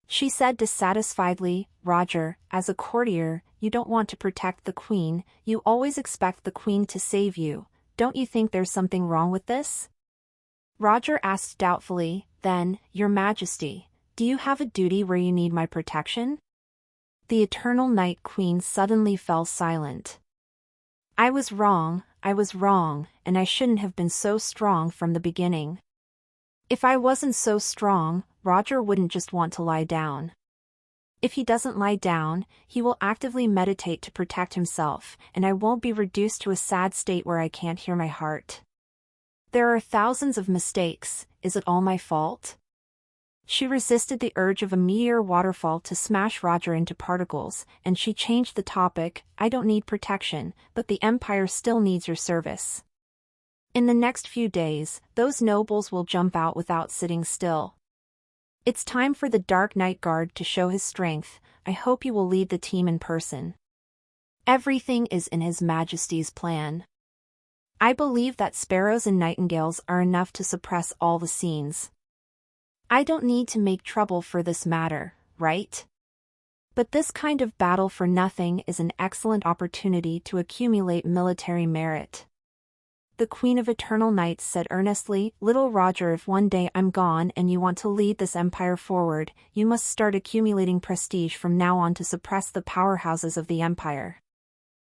She said dissatisfiedly. Roger, as a courtier, you don't want to protect the queen, you always expect the queen to save you. Don't you think there's something wrong with this? Roger asked doubtfully. Then, Your Majesty, do you have a duty where you need my protection? The Eternal Night Queen suddenly fell silent. I was wrong, and I shouldn't have been so strong from the beginning. If I wasn't so strong, Roger wouldn't just want to lie down. If he doesn't lie down, he will actively meditate to protect himself, and I won't be reduced to a sad state where I can't hear my heart. There are thousands of mistakes, is it all my fault? She resisted the urge of a meteor waterfall to smash Roger into particles, and she changed the topic. I don't need protection, but the Empire still needs your service. In the next few days, those nobles will jump out without sitting still. It's time for the Dark Knight Guard to show his strength. I hope you will lead the team in person. Everything is in His Majesty's plan. I believe that sparrows and nightingales are enough to suppress all the scenes. I don't need to make trouble for this matter, right? But this kind of battle for nothing is an excellent opportunity to accumulate military merit. The Queen of Eternal Night said earnestly, Little Roger, if one day I'm gone and you want to lead this empire forward, you must start accumulating prestige from now on to suppress the powerhouses of the empire.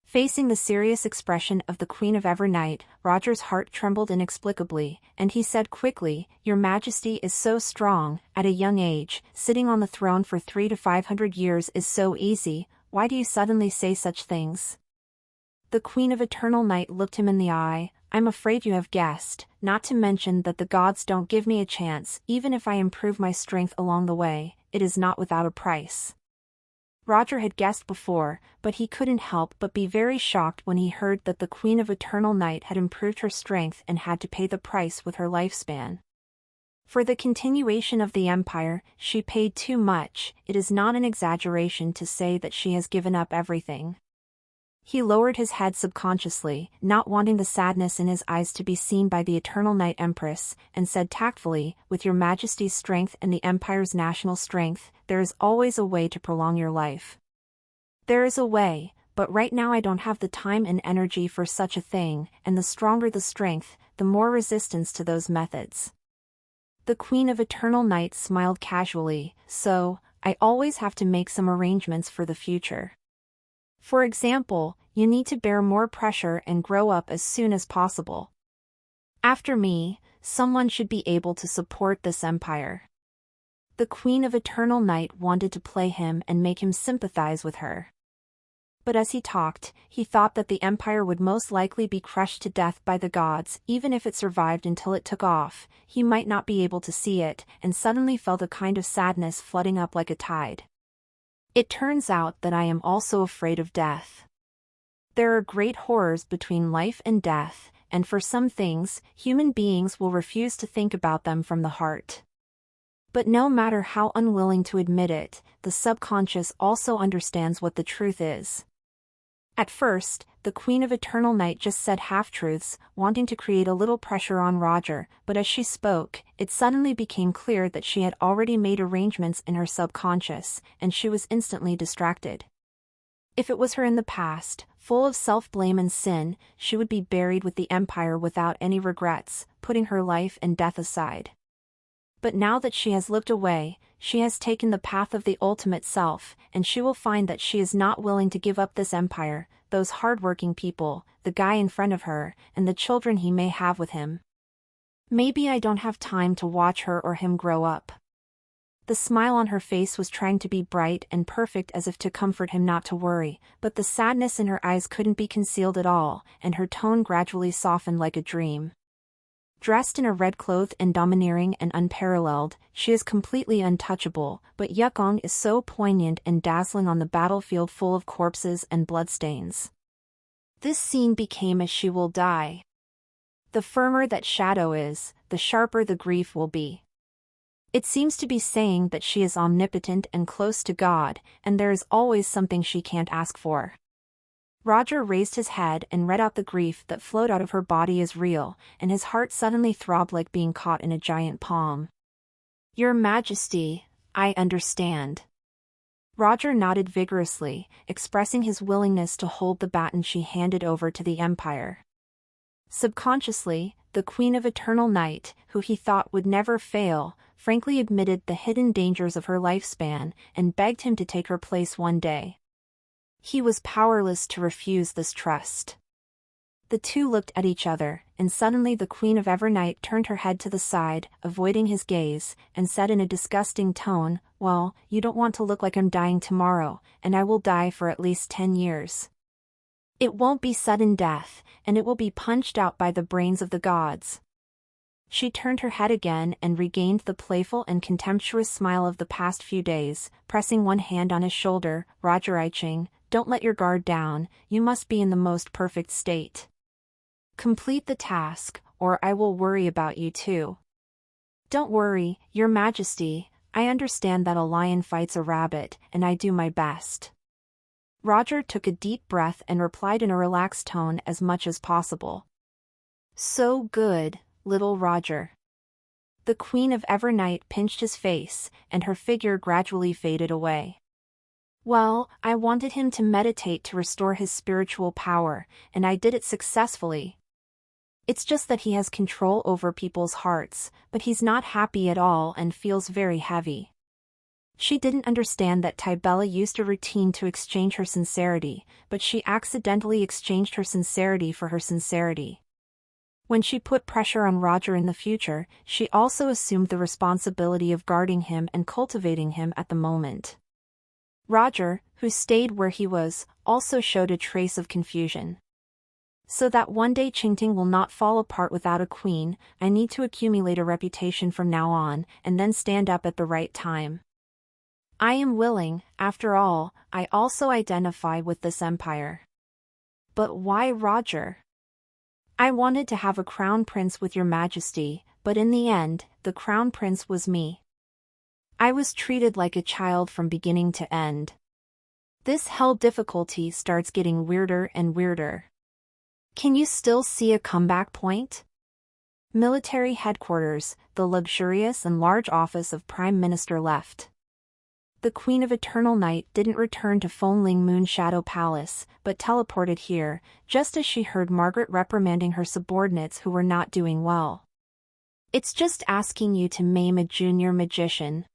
Facing the serious expression of the Queen of Evernight, Roger's heart trembled inexplicably, and he said quickly, Your Majesty is so strong, at a young age, sitting on the throne for 300 to 500 years is so easy, why do you suddenly say such things? The Queen of Eternal Night looked him in the eye. I'm afraid you have guessed, not to mention that the gods don't give me a chance, even if I improve my strength along the way, it is not without a price. Roger had guessed before, but he couldn't help but be very shocked when he heard that the Queen of Eternal Night had improved her strength and had to pay the price with her lifespan. For the continuation of the empire, she paid too much. It is not an exaggeration to say that she has given up everything. He lowered his head subconsciously, not wanting the sadness in his eyes to be seen by the Eternal Night Empress, and said tactfully, With Your Majesty's strength and the Empire's national strength, there is always a way to prolong your life. There is a way, but right now I don't have the time and energy for such a thing, and the stronger the strength, the more resistance to those methods. The Queen of Eternal Night smiled casually, So, I always have to make some arrangements for the future. For example, you need to bear more pressure and grow up as soon as possible. After me, someone should be able to support this empire. The Queen of Eternal Night wanted to play him and make him sympathize with her. But as he talked, he thought that the empire would most likely be crushed to death by the gods. Even if it survived until it took off, he might not be able to see it, and suddenly felt a kind of sadness flooding up like a tide. It turns out that I am also afraid of death. There are great horrors between life and death, and for some things, human beings will refuse to think about them from the heart. But no matter how unwilling to admit it, the subconscious also understands what the truth is. At first, the Queen of Eternal Night just said half-truths, wanting to create a little pressure on Roger, but as she spoke, it suddenly became clear that she had already made arrangements in her subconscious, and she was instantly distracted. If it was her in the past, full of self-blame and sin, she would be buried with the Empire without any regrets, putting her life and death aside. But now that she has looked away, she has taken the path of the ultimate self, and she will find that she is not willing to give up this empire, those hard-working people, the guy in front of her, and the children he may have with him. Maybe I don't have time to watch her or him grow up. The smile on her face was trying to be bright and perfect as if to comfort him not to worry, but the sadness in her eyes couldn't be concealed at all, and her tone gradually softened like a dream. Dressed in a red cloth and domineering and unparalleled, she is completely untouchable, but Yukong is so poignant and dazzling on the battlefield full of corpses and bloodstains. This scene became as she will die. The firmer that shadow is, the sharper the grief will be. It seems to be saying that she is omnipotent and close to God, and there is always something she can't ask for. Roger raised his head and read out the grief that flowed out of her body as real, and his heart suddenly throbbed like being caught in a giant palm. Your Majesty, I understand. Roger nodded vigorously, expressing his willingness to hold the baton she handed over to the Empire. Subconsciously, the Queen of Eternal Night, who he thought would never fail, frankly admitted the hidden dangers of her lifespan and begged him to take her place one day. He was powerless to refuse this trust. The two looked at each other, and suddenly the Queen of Evernight turned her head to the side, avoiding his gaze, and said in a disgusting tone, "Well, you don't want to look like I'm dying tomorrow, and I will die for at least 10 years. It won't be sudden death, and it will be punched out by the brains of the gods." She turned her head again and regained the playful and contemptuous smile of the past few days, pressing one hand on his shoulder. "Roger Iching, don't let your guard down, you must be in the most perfect state. Complete the task, or I will worry about you too." "Don't worry, Your Majesty, I understand that a lion fights a rabbit, and I do my best." Roger took a deep breath and replied in a relaxed tone as much as possible. "So good, little Roger." The Queen of Evernight pinched his face, and her figure gradually faded away. "Well, I wanted him to meditate to restore his spiritual power, and I did it successfully. It's just that he has control over people's hearts, but he's not happy at all and feels very heavy." She didn't understand that Tybella used a routine to exchange her sincerity, but she accidentally exchanged her sincerity for her sincerity. When she put pressure on Roger in the future, she also assumed the responsibility of guarding him and cultivating him at the moment. Roger, who stayed where he was, also showed a trace of confusion. "So that one day Qingting will not fall apart without a queen, I need to accumulate a reputation from now on, and then stand up at the right time. I am willing, after all, I also identify with this empire." "But why Roger?" "I wanted to have a crown prince with Your Majesty, but in the end, the crown prince was me. I was treated like a child from beginning to end. This hell difficulty starts getting weirder and weirder." "Can you still see a comeback point?" Military headquarters, the luxurious and large office of Prime Minister left. The Queen of Eternal Night didn't return to Fonling Moon Shadow Palace, but teleported here, just as she heard Margaret reprimanding her subordinates who were not doing well. "It's just asking you to maim a junior magician.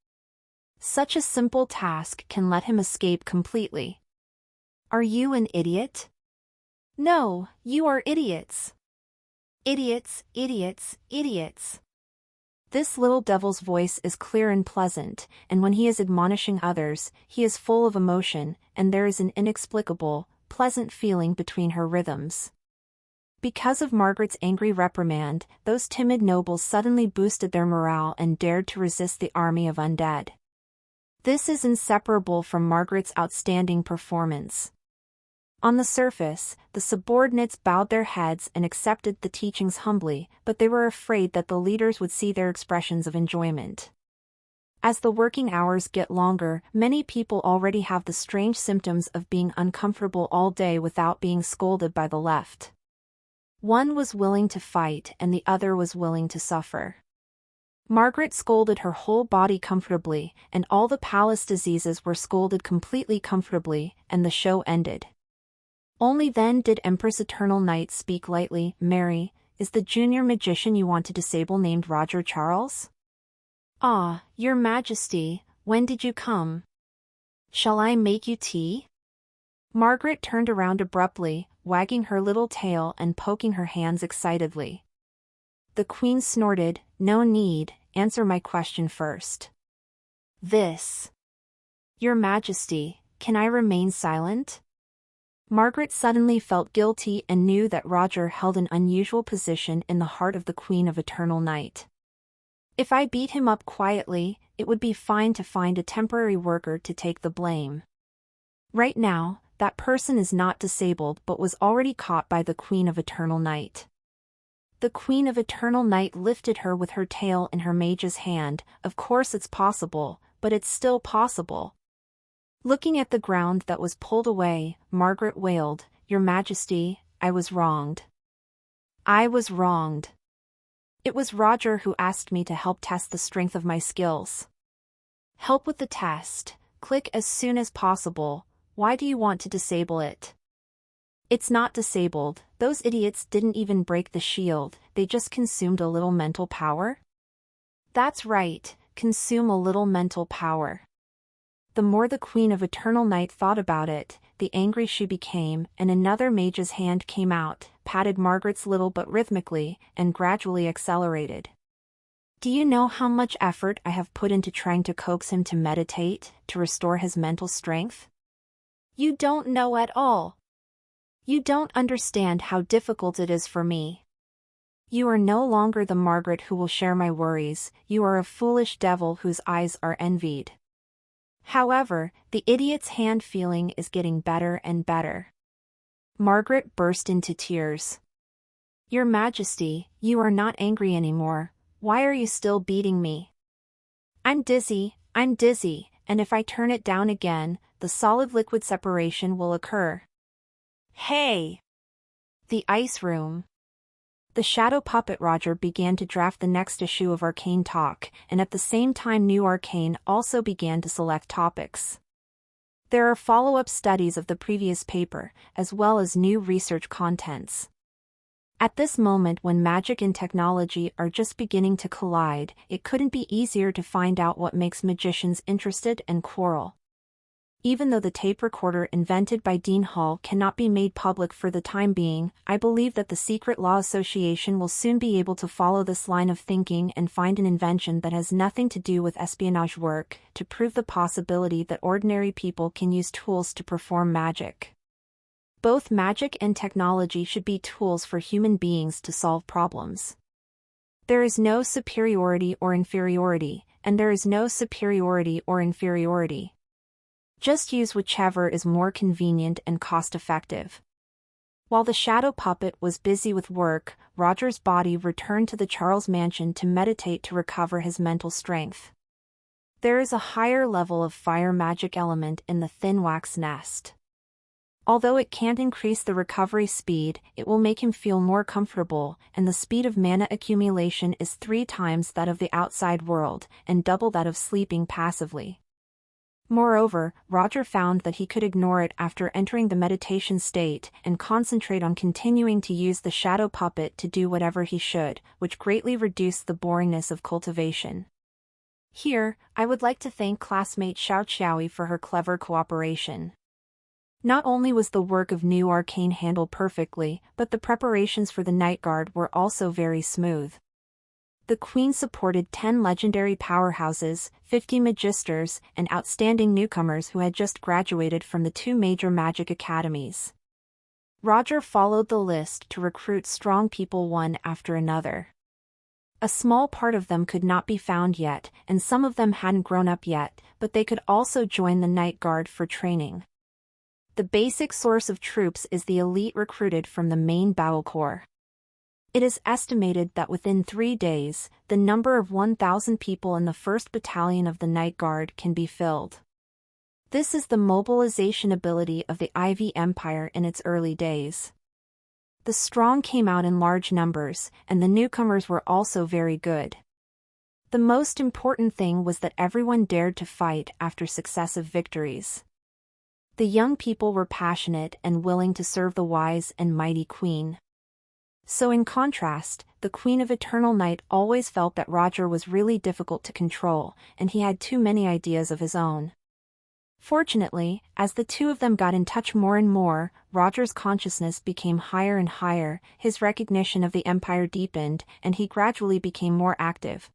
Such a simple task can let him escape completely. Are you an idiot?" "No, you are idiots. Idiots, idiots, idiots." This little devil's voice is clear and pleasant, and when he is admonishing others, he is full of emotion, and there is an inexplicable, pleasant feeling between her rhythms. Because of Margaret's angry reprimand, those timid nobles suddenly boosted their morale and dared to resist the army of undead. This is inseparable from Margaret's outstanding performance. On the surface, the subordinates bowed their heads and accepted the teachings humbly, but they were afraid that the leaders would see their expressions of enjoyment. As the working hours get longer, many people already have the strange symptoms of being uncomfortable all day without being scolded by the left. One was willing to fight and the other was willing to suffer. Margaret scolded her whole body comfortably, and all the palace diseases were scolded completely comfortably, and the show ended. Only then did Empress Eternal Night speak lightly. "Mary, is the junior magician you want to disable named Roger Charles?" "Ah, Your Majesty, when did you come? Shall I make you tea?" Margaret turned around abruptly, wagging her little tail and poking her hands excitedly. The Queen snorted, "No need, answer my question first." "This. Your Majesty, can I remain silent?" Margaret suddenly felt guilty and knew that Roger held an unusual position in the heart of the Queen of Eternal Night. "If I beat him up quietly, it would be fine to find a temporary worker to take the blame. Right now, that person is not disabled but was already caught by the Queen of Eternal Night." The Queen of Eternal Night lifted her with her tail in her mage's hand. "Of course it's possible, but it's still possible." Looking at the ground that was pulled away, Margaret wailed, "Your Majesty, I was wronged. I was wronged. It was Roger who asked me to help test the strength of my skills." Help with the test. Click as soon as possible. Why do you want to disable it? It's not disabled. Those idiots didn't even break the shield, they just consumed a little mental power? That's right, consume a little mental power. The more the Queen of Eternal Night thought about it, the angry she became, and another mage's hand came out, patted Margaret's little but rhythmically, and gradually accelerated. Do you know how much effort I have put into trying to coax him to meditate, to restore his mental strength? You don't know at all. You don't understand how difficult it is for me. You are no longer the Margaret who will share my worries, you are a foolish devil whose eyes are envied. However, the idiot's hand feeling is getting better and better. Margaret burst into tears. Your Majesty, you are not angry anymore. Why are you still beating me? I'm dizzy, and if I turn it down again, the solid-liquid separation will occur. Hey! The ice room. The shadow puppet Roger began to draft the next issue of Arcane Talk, and at the same time New Arcane also began to select topics. There are follow-up studies of the previous paper, as well as new research contents. At this moment when magic and technology are just beginning to collide, it couldn't be easier to find out what makes magicians interested and quarrel. Even though the tape recorder invented by Dean Hall cannot be made public for the time being, I believe that the Secret Law Association will soon be able to follow this line of thinking and find an invention that has nothing to do with espionage work, to prove the possibility that ordinary people can use tools to perform magic. Both magic and technology should be tools for human beings to solve problems. There is no superiority or inferiority, and there is no superiority or inferiority. Just use whichever is more convenient and cost-effective. While the shadow puppet was busy with work, Roger's body returned to the Charles mansion to meditate to recover his mental strength. There is a higher level of fire magic element in the thin wax nest. Although it can't increase the recovery speed, it will make him feel more comfortable, and the speed of mana accumulation is 3 times that of the outside world, and double that of sleeping passively. Moreover, Roger found that he could ignore it after entering the meditation state and concentrate on continuing to use the shadow puppet to do whatever he should, which greatly reduced the boringness of cultivation. Here, I would like to thank classmate Xiao Xiaoyi for her clever cooperation. Not only was the work of New Arcane handled perfectly, but the preparations for the Night Guard were also very smooth. The Queen supported 10 legendary powerhouses, 50 magisters, and outstanding newcomers who had just graduated from the 2 major magic academies. Roger followed the list to recruit strong people one after another. A small part of them could not be found yet, and some of them hadn't grown up yet, but they could also join the Night Guard for training. The basic source of troops is the elite recruited from the main battle corps. It is estimated that within 3 days, the number of 1,000 people in the 1st Battalion of the Night Guard can be filled. This is the mobilization ability of the Ivy Empire in its early days. The strong came out in large numbers, and the newcomers were also very good. The most important thing was that everyone dared to fight after successive victories. The young people were passionate and willing to serve the wise and mighty Queen. So in contrast, the Queen of Eternal Night always felt that Roger was really difficult to control, and he had too many ideas of his own. Fortunately, as the two of them got in touch more and more, Roger's consciousness became higher and higher, his recognition of the Empire deepened, and he gradually became more active.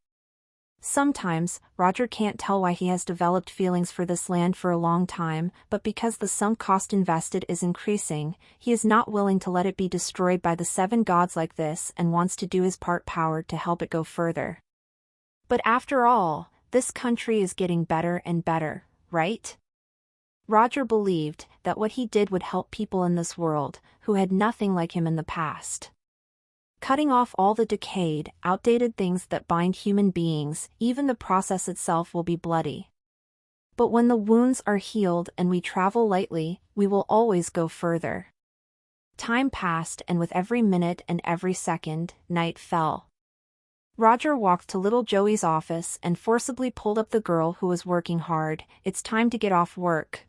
Sometimes, Roger can't tell why he has developed feelings for this land for a long time, but because the sunk cost invested is increasing, he is not willing to let it be destroyed by the 7 gods like this and wants to do his part power to help it go further. But after all, this country is getting better and better, right? Roger believed that what he did would help people in this world, who had nothing like him in the past. Cutting off all the decayed, outdated things that bind human beings, even the process itself will be bloody. But when the wounds are healed and we travel lightly, we will always go further. Time passed, and with every minute and every second, night fell. Roger walked to little Joey's office and forcibly pulled up the girl who was working hard. It's time to get off work.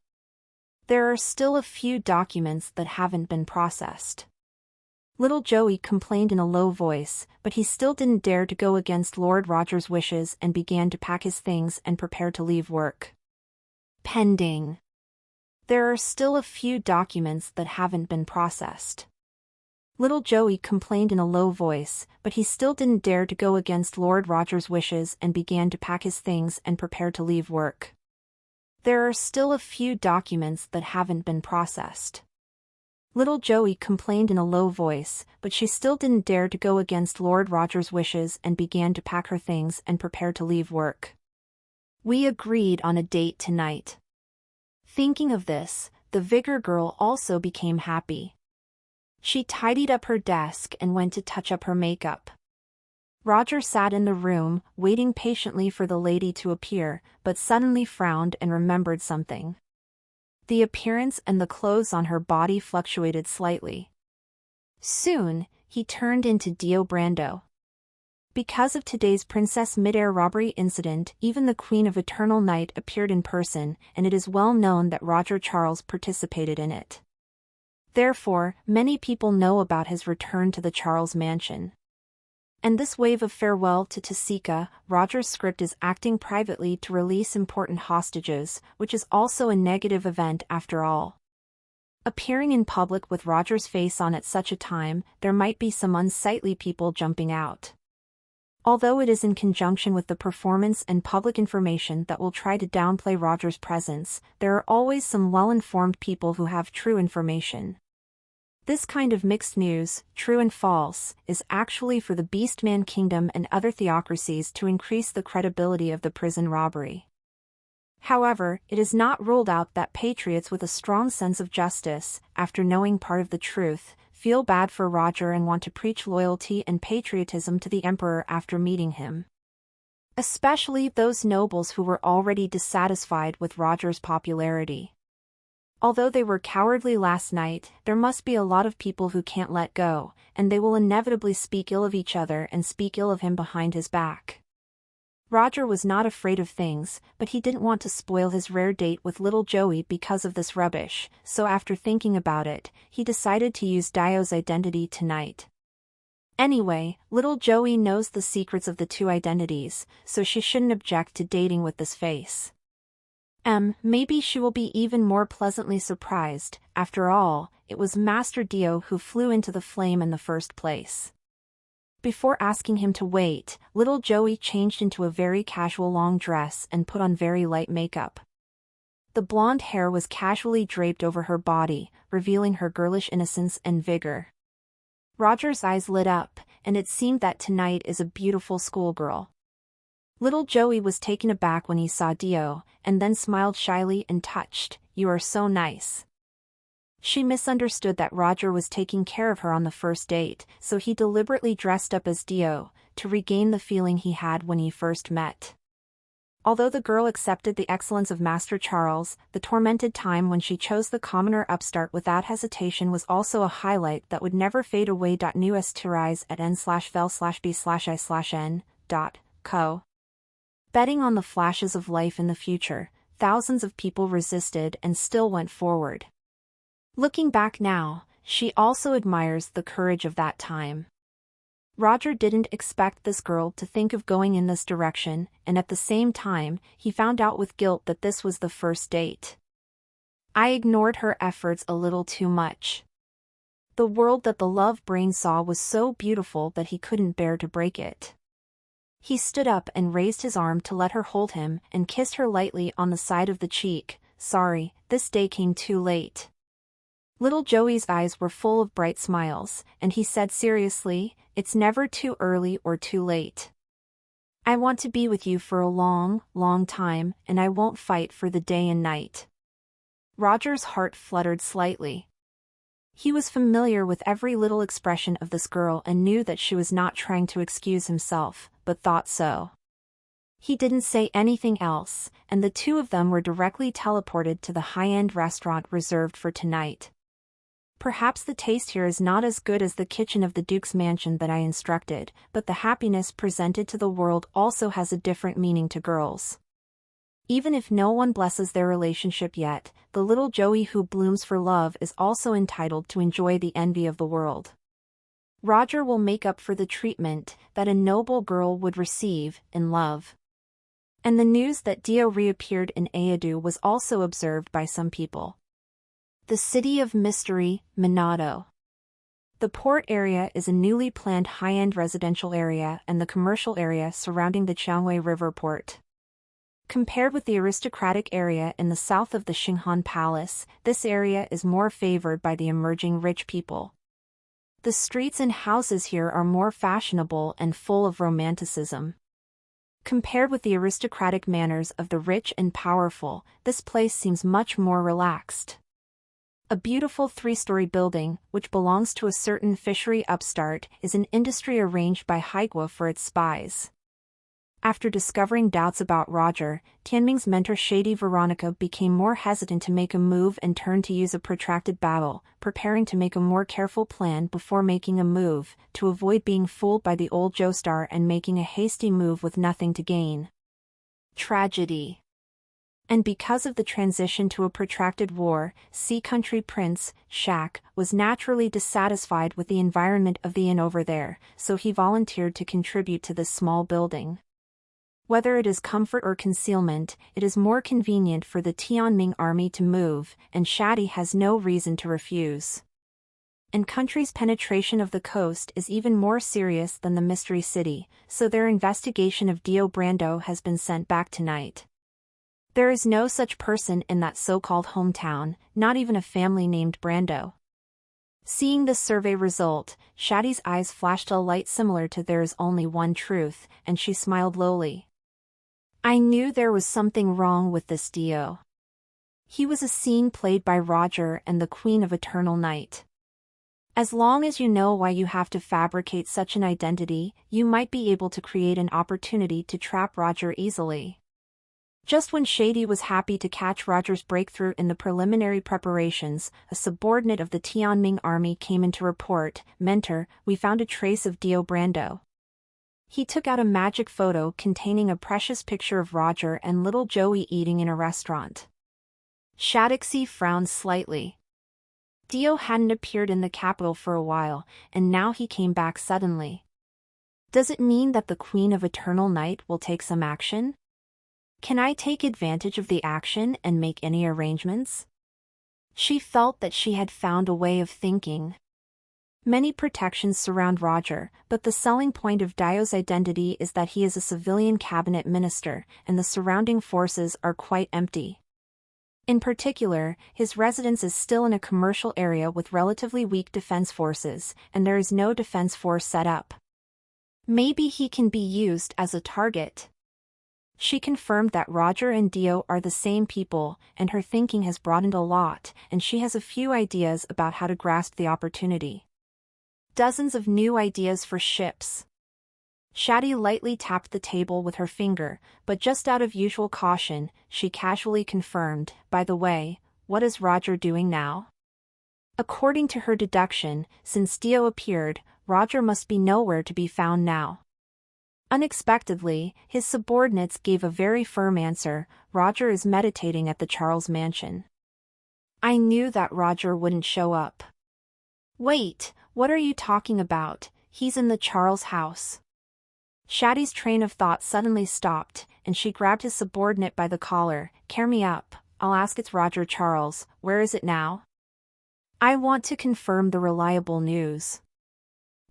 There are still a few documents that haven't been processed. Little Joey complained in a low voice, but he still didn't dare to go against Lord Roger's wishes and began to pack his things and prepare to leave work. Pending. There are still a few documents that haven't been processed. Little Joey complained in a low voice, but he still didn't dare to go against Lord Roger's wishes and began to pack his things and prepare to leave work. There are still a few documents that haven't been processed. Little Joey complained in a low voice, but she still didn't dare to go against Lord Roger's wishes and began to pack her things and prepare to leave work. We agreed on a date tonight. Thinking of this, the Vigor girl also became happy. She tidied up her desk and went to touch up her makeup. Roger sat in the room, waiting patiently for the lady to appear, but suddenly frowned and remembered something. The appearance and the clothes on her body fluctuated slightly. Soon, he turned into Dio Brando. Because of today's Princess Midair robbery incident, even the Queen of Eternal Night appeared in person, and it is well known that Roger Charles participated in it. Therefore, many people know about his return to the Charles mansion. And this wave of farewell to Tasika, Roger's script is acting privately to release important hostages, which is also a negative event after all. Appearing in public with Roger's face on at such a time, there might be some unsightly people jumping out. Although it is in conjunction with the performance and public information that will try to downplay Roger's presence, there are always some well-informed people who have true information. This kind of mixed news, true and false, is actually for the Beastman Kingdom and other theocracies to increase the credibility of the prison robbery. However, it is not ruled out that patriots with a strong sense of justice, after knowing part of the truth, feel bad for Roger and want to preach loyalty and patriotism to the Emperor after meeting him. Especially those nobles who were already dissatisfied with Roger's popularity. Although they were cowardly last night, there must be a lot of people who can't let go, and they will inevitably speak ill of each other and speak ill of him behind his back. Roger was not afraid of things, but he didn't want to spoil his rare date with little Joey because of this rubbish, so after thinking about it, he decided to use Dio's identity tonight. Anyway, little Joey knows the secrets of the two identities, so she shouldn't object to dating with this face. Maybe she will be even more pleasantly surprised. After all, it was Master Dio who flew into the flame in the first place. Before asking him to wait, little Joey changed into a very casual long dress and put on very light makeup. The blonde hair was casually draped over her body, revealing her girlish innocence and vigor. Roger's eyes lit up, and it seemed that tonight is a beautiful schoolgirl. Little Joey was taken aback when he saw Dio, and then smiled shyly and touched. "You are so nice." She misunderstood that Roger was taking care of her on the first date, so he deliberately dressed up as Dio, to regain the feeling he had when he first met. Although the girl accepted the excellence of Master Charles, the tormented time when she chose the commoner upstart without hesitation was also a highlight that would never fade away. News to rise at n/vel/b/i/n.co. Betting on the flashes of life in the future, thousands of people resisted and still went forward. Looking back now, she also admires the courage of that time. Roger didn't expect this girl to think of going in this direction, and at the same time, he found out with guilt that this was the first date. I ignored her efforts a little too much. The world that the love brain saw was so beautiful that he couldn't bear to break it. He stood up and raised his arm to let her hold him and kissed her lightly on the side of the cheek. "Sorry, this day came too late." Little Joey's eyes were full of bright smiles, and he said seriously, "It's never too early or too late. I want to be with you for a long, long time, and I won't fight for the day and night." Roger's heart fluttered slightly. He was familiar with every little expression of this girl and knew that she was not trying to excuse himself, but thought so. He didn't say anything else, and the two of them were directly teleported to the high-end restaurant reserved for tonight. Perhaps the taste here is not as good as the kitchen of the Duke's mansion that I instructed, but the happiness presented to the world also has a different meaning to girls. Even if no one blesses their relationship yet, the little Joey who blooms for love is also entitled to enjoy the envy of the world. Roger will make up for the treatment that a noble girl would receive in love. And the news that Dio reappeared in Aedu was also observed by some people. The City of Mystery, Minato. The port area is a newly planned high-end residential area and the commercial area surrounding the Qiangwei River port. Compared with the aristocratic area in the south of the Xinghan Palace, this area is more favored by the emerging rich people. The streets and houses here are more fashionable and full of romanticism. Compared with the aristocratic manners of the rich and powerful, this place seems much more relaxed. A beautiful three-story building, which belongs to a certain fishery upstart, is an industry arranged by Haigua for its spies. After discovering doubts about Roger, Tianming's mentor Shady Veronica became more hesitant to make a move and turned to use a protracted battle, preparing to make a more careful plan before making a move, to avoid being fooled by the old Joestar and making a hasty move with nothing to gain. Tragedy. And because of the transition to a protracted war, Sea Country Prince, Shaq, was naturally dissatisfied with the environment of the inn over there, so he volunteered to contribute to this small building. Whether it is comfort or concealment, it is more convenient for the Tianming army to move, and Shadi has no reason to refuse. And country's penetration of the coast is even more serious than the Mystery City, so their investigation of Dio Brando has been sent back tonight. There is no such person in that so-called hometown, not even a family named Brando. Seeing this survey result, Shadi's eyes flashed a light similar to "there is only one truth," and she smiled lowly. I knew there was something wrong with this Dio. He was a scene played by Roger and the Queen of Eternal Night. As long as you know why you have to fabricate such an identity, you might be able to create an opportunity to trap Roger easily. Just when Shady was happy to catch Roger's breakthrough in the preliminary preparations, a subordinate of the Tianming army came in to report, "Mentor, we found a trace of Dio Brando." He took out a magic photo containing a precious picture of Roger and little Joey eating in a restaurant. Shadixi frowned slightly. Dio hadn't appeared in the capital for a while, and now he came back suddenly. Does it mean that the Queen of Eternal Night will take some action? Can I take advantage of the action and make any arrangements? She felt that she had found a way of thinking. Many protections surround Roger, but the selling point of Dio's identity is that he is a civilian cabinet minister, and the surrounding forces are quite empty. In particular, his residence is still in a commercial area with relatively weak defense forces, and there is no defense force set up. Maybe he can be used as a target. She confirmed that Roger and Dio are the same people, and her thinking has broadened a lot, and she has a few ideas about how to grasp the opportunity. Dozens of new ideas for ships. Shadi lightly tapped the table with her finger, but just out of usual caution, she casually confirmed, "By the way, what is Roger doing now?" According to her deduction, since Dio appeared, Roger must be nowhere to be found now. Unexpectedly, his subordinates gave a very firm answer: Roger is meditating at the Charles mansion. I knew that Roger wouldn't show up. Wait, what are you talking about? He's in the Charles house. Shadi's train of thought suddenly stopped, and she grabbed his subordinate by the collar. Carry me up, I'll ask. It's Roger Charles, where is it now? I want to confirm the reliable news.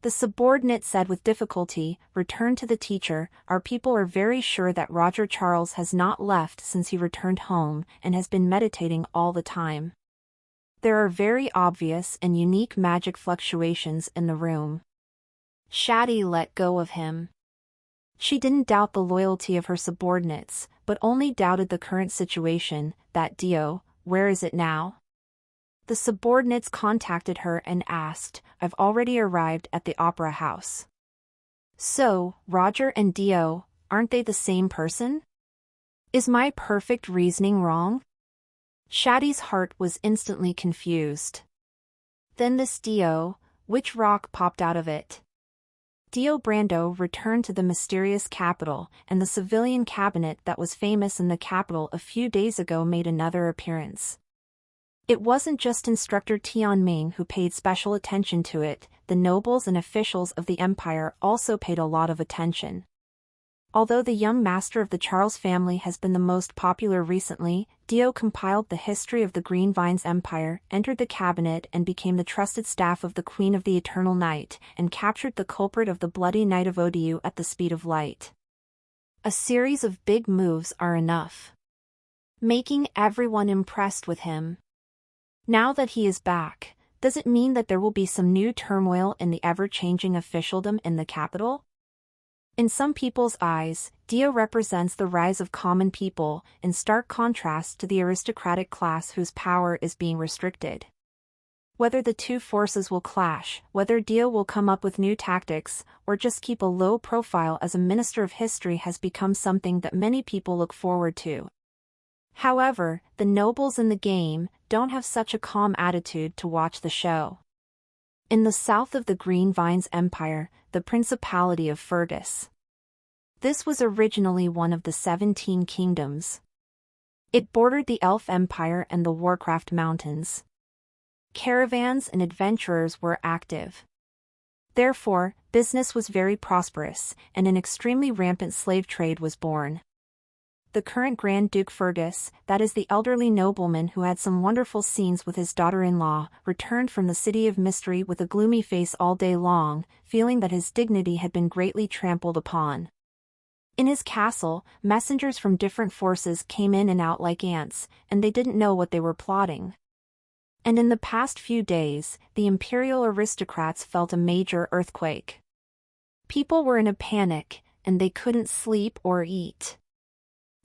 The subordinate said with difficulty, "Return to the teacher, our people are very sure that Roger Charles has not left since he returned home, and has been meditating all the time. There are very obvious and unique magic fluctuations in the room." Shadi let go of him. She didn't doubt the loyalty of her subordinates, but only doubted the current situation, that Dio, where is it now? The subordinates contacted her and asked, "I've already arrived at the opera house." So, Roger and Dio, aren't they the same person? Is my perfect reasoning wrong? Shadi's heart was instantly confused. Then this Dio, which rock popped out of it? Dio Brando returned to the mysterious capital, and the civilian cabinet that was famous in the capital a few days ago made another appearance. It wasn't just Instructor Tian Ming who paid special attention to it, the nobles and officials of the empire also paid a lot of attention. Although the young master of the Charles family has been the most popular recently, Dio compiled the history of the Green Vines Empire, entered the cabinet and became the trusted staff of the Queen of the Eternal Night, and captured the culprit of the bloody Night of Odiu at the speed of light. A series of big moves are enough, making everyone impressed with him. Now that he is back, does it mean that there will be some new turmoil in the ever-changing officialdom in the capital? In some people's eyes, Dio represents the rise of common people, in stark contrast to the aristocratic class whose power is being restricted. Whether the two forces will clash, whether Dio will come up with new tactics, or just keep a low profile as a minister of history has become something that many people look forward to. However, the nobles in the game don't have such a calm attitude to watch the show. In the south of the Green Vines Empire, the Principality of Fergus. This was originally one of the 17 kingdoms. It bordered the Elf Empire and the Warcraft Mountains. Caravans and adventurers were active. Therefore, business was very prosperous, and an extremely rampant slave trade was born. The current Grand Duke Fergus, that is the elderly nobleman who had some wonderful scenes with his daughter-in-law, returned from the City of Mystery with a gloomy face all day long, feeling that his dignity had been greatly trampled upon. In his castle, messengers from different forces came in and out like ants, and they didn't know what they were plotting. And in the past few days, the imperial aristocrats felt a major earthquake. People were in a panic, and they couldn't sleep or eat.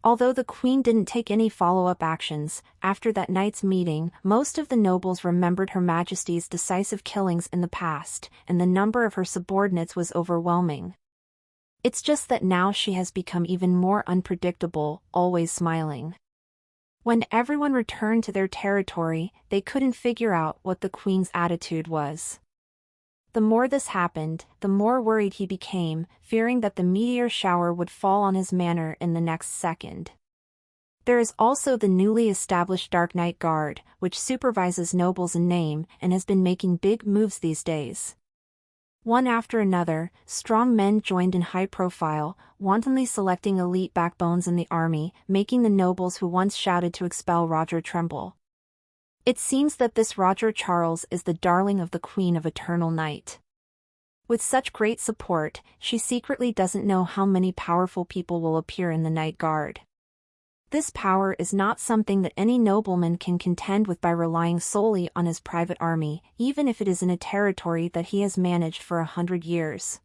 Although the queen didn't take any follow-up actions, after that night's meeting, most of the nobles remembered Her Majesty's decisive killings in the past, and the number of her subordinates was overwhelming. It's just that now she has become even more unpredictable, always smiling. When everyone returned to their territory, they couldn't figure out what the queen's attitude was. The more this happened, the more worried he became, fearing that the meteor shower would fall on his manor in the next second. There is also the newly established Dark Knight Guard, which supervises nobles in name and has been making big moves these days. One after another, strong men joined in high profile, wantonly selecting elite backbones in the army, making the nobles who once shouted to expel Roger tremble. It seems that this Roger Charles is the darling of the Queen of Eternal Night. With such great support, she secretly doesn't know how many powerful people will appear in the Night Guard. This power is not something that any nobleman can contend with by relying solely on his private army, even if it is in a territory that he has managed for 100 years.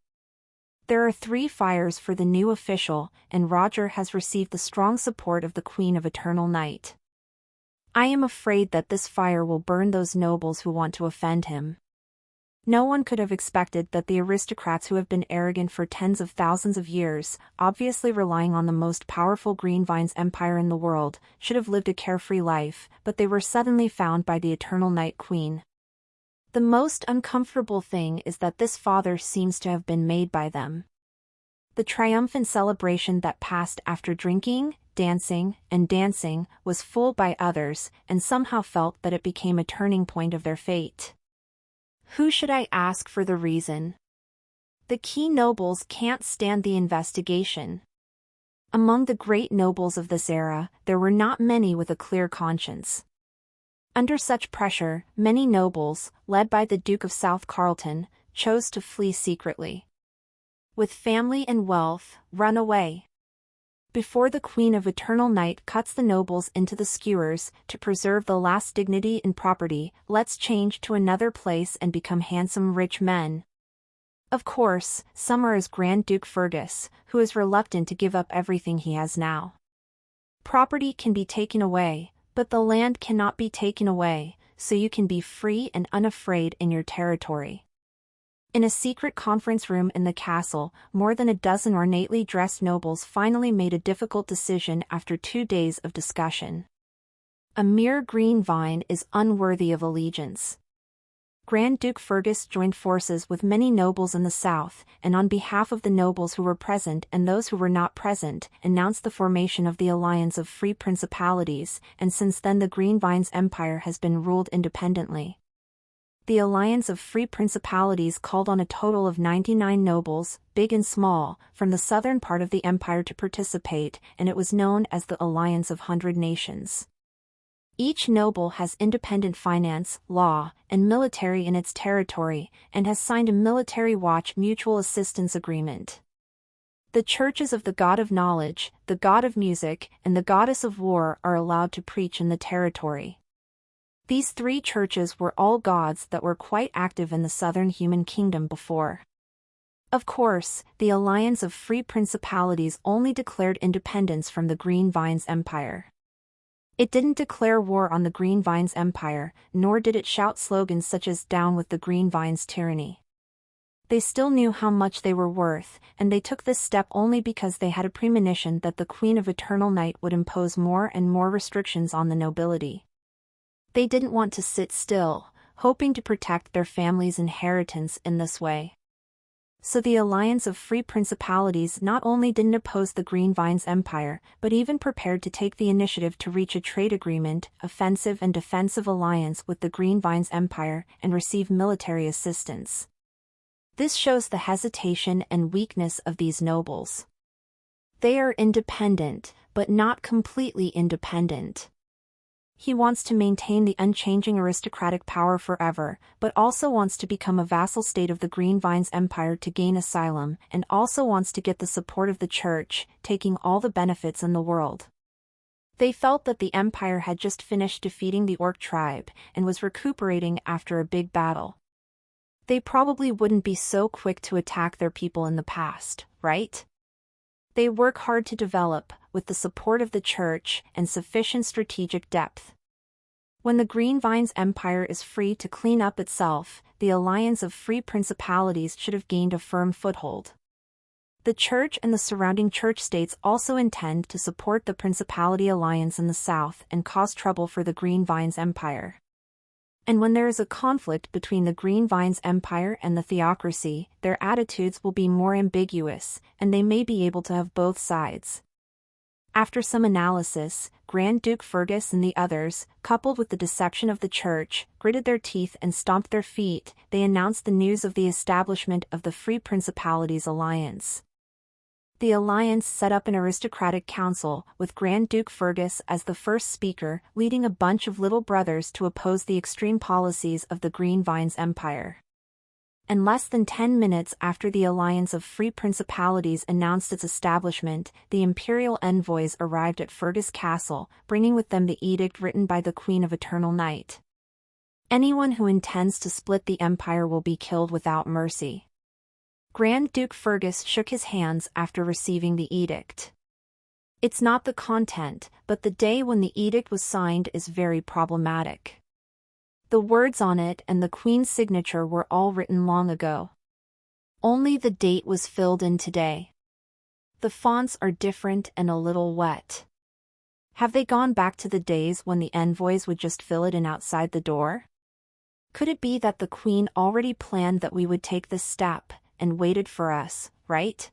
There are 3 fires for the new official, and Roger has received the strong support of the Queen of Eternal Night. I am afraid that this fire will burn those nobles who want to offend him. No one could have expected that the aristocrats who have been arrogant for tens of thousands of years, obviously relying on the most powerful Green Vines empire in the world, should have lived a carefree life, but they were suddenly found by the Eternal Night Queen. The most uncomfortable thing is that this father seems to have been made by them. The triumphant celebration that passed after drinking, dancing, and dancing was fooled by others, and somehow felt that it became a turning point of their fate. Who should I ask for the reason? The key nobles can't stand the investigation. Among the great nobles of this era, there were not many with a clear conscience. Under such pressure, many nobles, led by the Duke of South Carleton, chose to flee secretly. With family and wealth, run away. Before the Queen of Eternal Night cuts the nobles into the skewers, to preserve the last dignity and property, let's change to another place and become handsome rich men. Of course, some are as Grand Duke Fergus, who is reluctant to give up everything he has now. Property can be taken away, but the land cannot be taken away, so you can be free and unafraid in your territory. In a secret conference room in the castle, more than a dozen ornately dressed nobles finally made a difficult decision after 2 days of discussion. A mere green vine is unworthy of allegiance. Grand Duke Fergus joined forces with many nobles in the south, and on behalf of the nobles who were present and those who were not present, announced the formation of the Alliance of Free Principalities, and since then the Green Vines Empire has been ruled independently. The Alliance of Free Principalities called on a total of 99 nobles, big and small, from the southern part of the empire to participate, and it was known as the Alliance of 100 Nations. Each noble has independent finance, law, and military in its territory, and has signed a military watch mutual assistance agreement. The churches of the God of Knowledge, the God of Music, and the Goddess of War are allowed to preach in the territory. These three churches were all gods that were quite active in the southern human kingdom before. Of course, the Alliance of Free Principalities only declared independence from the Green Vines Empire. It didn't declare war on the Green Vines Empire, nor did it shout slogans such as "Down with the Green Vines tyranny." They still knew how much they were worth, and they took this step only because they had a premonition that the Queen of Eternal Night would impose more and more restrictions on the nobility. They didn't want to sit still, hoping to protect their family's inheritance in this way. So the Alliance of Free Principalities not only didn't oppose the Green Vines Empire, but even prepared to take the initiative to reach a trade agreement, offensive and defensive alliance with the Green Vines Empire, and receive military assistance. This shows the hesitation and weakness of these nobles. They are independent, but not completely independent. He wants to maintain the unchanging aristocratic power forever, but also wants to become a vassal state of the Green Vines Empire to gain asylum, and also wants to get the support of the church, taking all the benefits in the world. They felt that the empire had just finished defeating the Orc tribe, and was recuperating after a big battle. They probably wouldn't be so quick to attack their people in the past, right? They work hard to develop, with the support of the church and sufficient strategic depth. When the Green Vines Empire is free to clean up itself, the Alliance of Free Principalities should have gained a firm foothold. The church and the surrounding church states also intend to support the Principality Alliance in the south and cause trouble for the Green Vines Empire. And when there is a conflict between the Green Vines Empire and the theocracy, their attitudes will be more ambiguous, and they may be able to have both sides. After some analysis, Grand Duke Fergus and the others, coupled with the deception of the church, gritted their teeth and stomped their feet. They announced the news of the establishment of the Free Principalities Alliance. The alliance set up an aristocratic council, with Grand Duke Fergus as the first speaker, leading a bunch of little brothers to oppose the extreme policies of the Green Vines Empire. And less than 10 minutes after the Alliance of Free Principalities announced its establishment, the imperial envoys arrived at Fergus Castle, bringing with them the edict written by the Queen of Eternal Night. Anyone who intends to split the empire will be killed without mercy. Grand Duke Fergus shook his hands after receiving the edict. It's not the content, but the day when the edict was signed is very problematic. The words on it and the Queen's signature were all written long ago. Only the date was filled in today. The fonts are different and a little wet. Have they gone back to the days when the envoys would just fill it in outside the door? Could it be that the Queen already planned that we would take this step, and waited for us, right?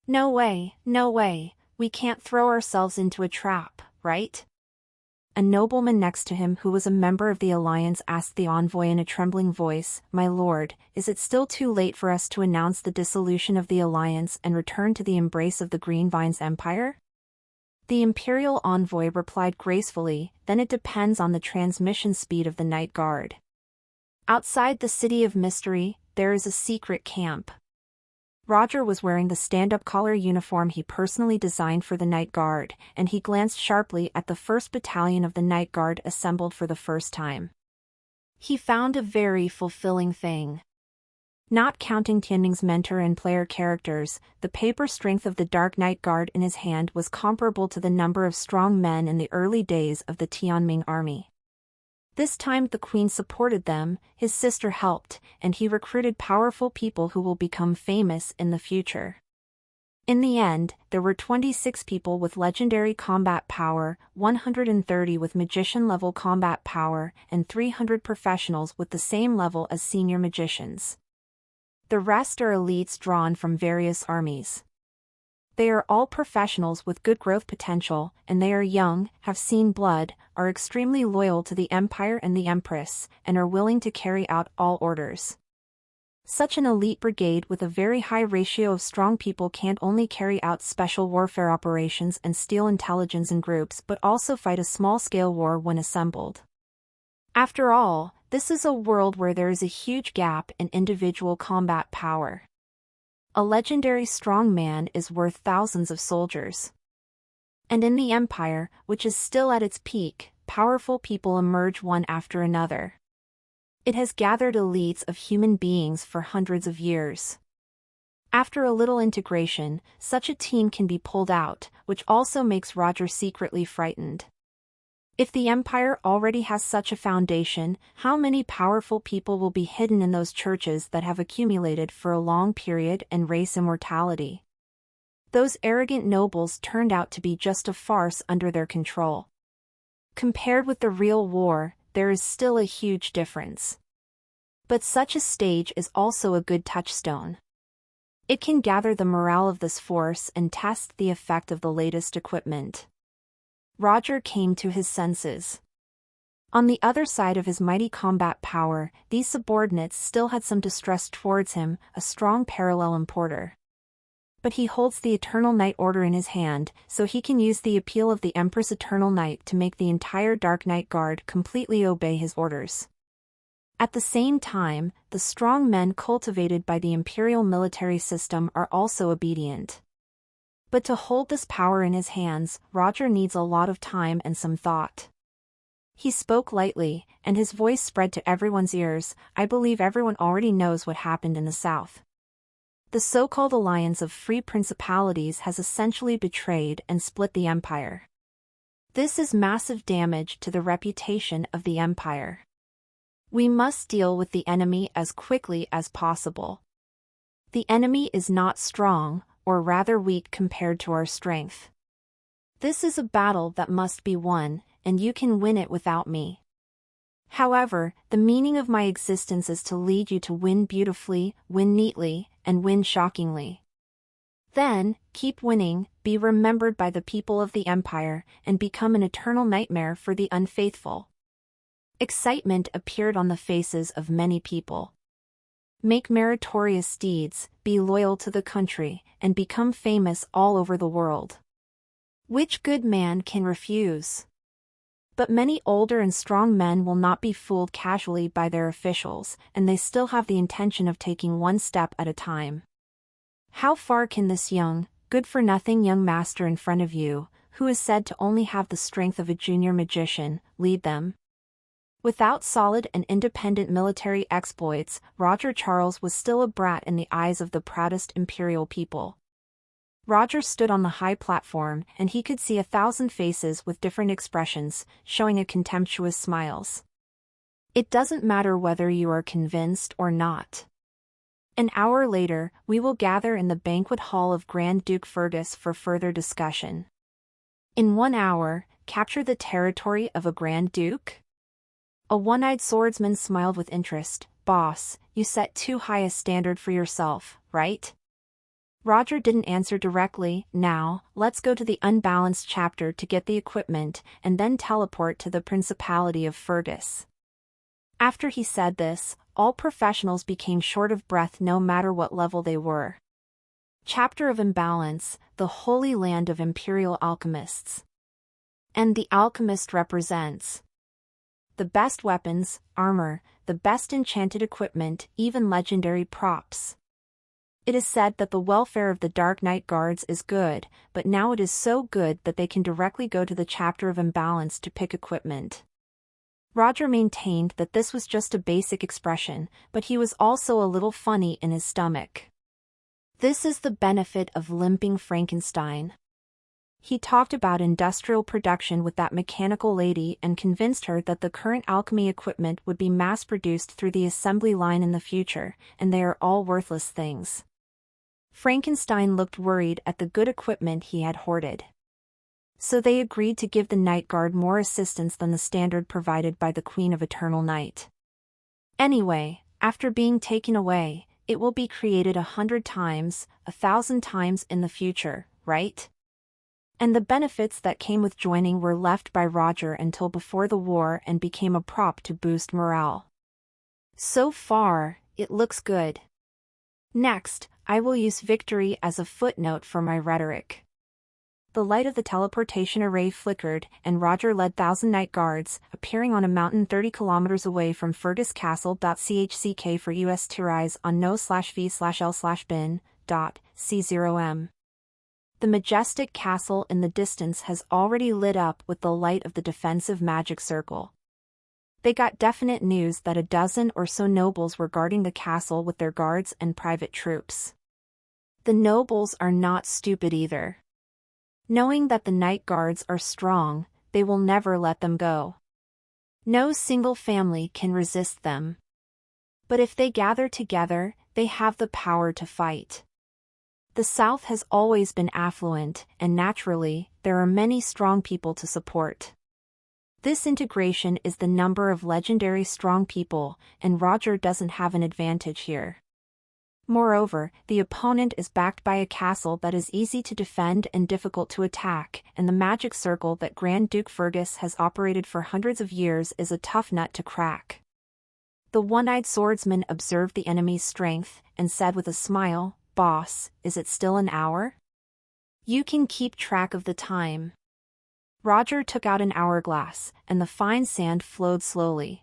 No way, no way, we can't throw ourselves into a trap, right? A nobleman next to him who was a member of the alliance asked the envoy in a trembling voice, "My lord, is it still too late for us to announce the dissolution of the alliance and return to the embrace of the Green Vines Empire?" The imperial envoy replied gracefully, "Then it depends on the transmission speed of the Night Guard. Outside the City of Mystery, there is a secret camp." Roger was wearing the stand-up collar uniform he personally designed for the Night Guard, and he glanced sharply at the 1st Battalion of the Night Guard assembled for the first time. He found a very fulfilling thing. Not counting Tianming's mentor and player characters, the paper strength of the Dark Night Guard in his hand was comparable to the number of strong men in the early days of the Tianming army. This time the Queen supported them, his sister helped, and he recruited powerful people who will become famous in the future. In the end, there were 26 people with legendary combat power, 130 with magician-level combat power, and 300 professionals with the same level as senior magicians. The rest are elites drawn from various armies. They are all professionals with good growth potential, and they are young, have seen blood, are extremely loyal to the Empire and the Empress, and are willing to carry out all orders. Such an elite brigade with a very high ratio of strong people can't only carry out special warfare operations and steal intelligence in groups but also fight a small-scale war when assembled. After all, this is a world where there is a huge gap in individual combat power. A legendary strong man is worth thousands of soldiers. And in the Empire, which is still at its peak, powerful people emerge one after another. It has gathered elites of human beings for hundreds of years. After a little integration, such a team can be pulled out, which also makes Roger secretly frightened. If the Empire already has such a foundation, how many powerful people will be hidden in those churches that have accumulated for a long period and race immortality? Those arrogant nobles turned out to be just a farce under their control. Compared with the real war, there is still a huge difference. But such a stage is also a good touchstone. It can gather the morale of this force and test the effect of the latest equipment. Roger came to his senses. On the other side of his mighty combat power, these subordinates still had some distrust towards him, a strong parallel importer. But he holds the Eternal Night Order in his hand, so he can use the appeal of the Empress Eternal Night to make the entire Dark Knight Guard completely obey his orders. At the same time, the strong men cultivated by the Imperial military system are also obedient. But to hold this power in his hands, Roger needs a lot of time and some thought. He spoke lightly, and his voice spread to everyone's ears. I believe everyone already knows what happened in the south. The so-called alliance of free principalities has essentially betrayed and split the Empire. This is massive damage to the reputation of the Empire. We must deal with the enemy as quickly as possible. The enemy is not strong, or rather weak compared to our strength. This is a battle that must be won, and you can win it without me. However, the meaning of my existence is to lead you to win beautifully, win neatly, and win shockingly. Then, keep winning, be remembered by the people of the Empire, and become an eternal nightmare for the unfaithful. Excitement appeared on the faces of many people. Make meritorious deeds, be loyal to the country, and become famous all over the world. Which good man can refuse? But many older and strong men will not be fooled casually by their officials, and they still have the intention of taking one step at a time. How far can this young, good-for-nothing young master in front of you, who is said to only have the strength of a junior magician, lead them? Without solid and independent military exploits, Roger Charles was still a brat in the eyes of the proudest imperial people. Roger stood on the high platform, and he could see 1,000 faces with different expressions, showing a contemptuous smiles. It doesn't matter whether you are convinced or not. An hour later, we will gather in the banquet hall of Grand Duke Fergus for further discussion. In 1 hour, capture the territory of a Grand Duke? A one-eyed swordsman smiled with interest. Boss, you set too high a standard for yourself, right? Roger didn't answer directly. Now, let's go to the unbalanced chapter to get the equipment, and then teleport to the Principality of Fergus. After he said this, all professionals became short of breath no matter what level they were. Chapter of Imbalance, the Holy Land of Imperial Alchemists. And the alchemist represents the best weapons, armor, the best enchanted equipment, even legendary props. It is said that the welfare of the Dark Knight Guards is good, but now it is so good that they can directly go to the chapter of Imbalance to pick equipment. Roger maintained that this was just a basic expression, but he was also a little funny in his stomach. This is the benefit of limping Frankenstein. He talked about industrial production with that mechanical lady and convinced her that the current alchemy equipment would be mass-produced through the assembly line in the future, and they are all worthless things. Frankenstein looked worried at the good equipment he had hoarded. So they agreed to give the Night Guard more assistance than the standard provided by the Queen of Eternal Night. Anyway, after being taken away, it will be created 100 times, 1,000 times in the future, right? And the benefits that came with joining were left by Roger until before the war and became a prop to boost morale. So far, it looks good. Next, I will use victory as a footnote for my rhetoric. The light of the teleportation array flickered, and Roger led 1,000 Night Guards, appearing on a mountain 30 kilometers away from Fergus Castle. CHCK for US to rise on no/v/l/bin.c0m. The majestic castle in the distance has already lit up with the light of the defensive magic circle. They got definite news that a dozen or so nobles were guarding the castle with their guards and private troops. The nobles are not stupid either. Knowing that the Night Guards are strong, they will never let them go. No single family can resist them. But if they gather together, they have the power to fight. The South has always been affluent, and naturally, there are many strong people to support. This integration is the number of legendary strong people, and Roger doesn't have an advantage here. Moreover, the opponent is backed by a castle that is easy to defend and difficult to attack, and the magic circle that Grand Duke Fergus has operated for hundreds of years is a tough nut to crack. The one-eyed swordsman observed the enemy's strength, and said with a smile, "Boss, is it still an hour? You can keep track of the time." Roger took out an hourglass, and the fine sand flowed slowly.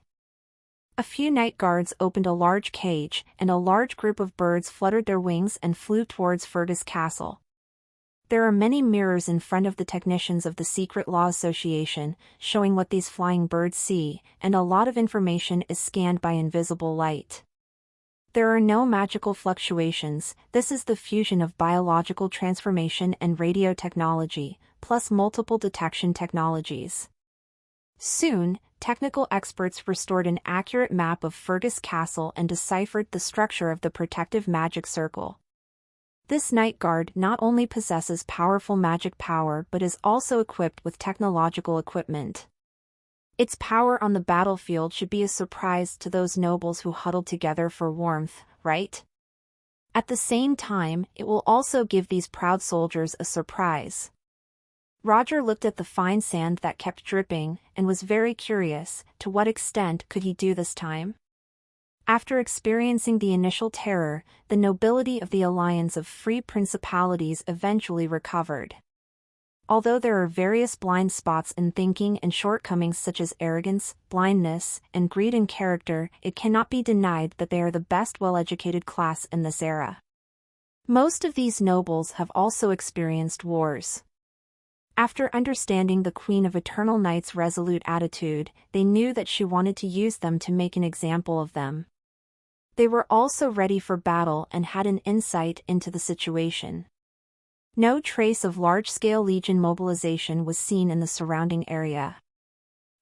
A few Night Guards opened a large cage, and a large group of birds fluttered their wings and flew towards Fergus Castle. There are many mirrors in front of the technicians of the Secret Law Association, showing what these flying birds see, and a lot of information is scanned by invisible light. There are no magical fluctuations. This is the fusion of biological transformation and radio technology, plus multiple detection technologies. Soon, technical experts restored an accurate map of Fergus Castle and deciphered the structure of the protective magic circle. This Night Guard not only possesses powerful magic power but is also equipped with technological equipment. Its power on the battlefield should be a surprise to those nobles who huddled together for warmth, right? At the same time, it will also give these proud soldiers a surprise. Roger looked at the fine sand that kept dripping, and was very curious, to what extent could he do this time? After experiencing the initial terror, the nobility of the alliance of free principalities eventually recovered. Although there are various blind spots in thinking and shortcomings such as arrogance, blindness, and greed in character, it cannot be denied that they are the best well-educated class in this era. Most of these nobles have also experienced wars. After understanding the Queen of Eternal Night's resolute attitude, they knew that she wanted to use them to make an example of them. They were also ready for battle and had an insight into the situation. No trace of large-scale legion mobilization was seen in the surrounding area.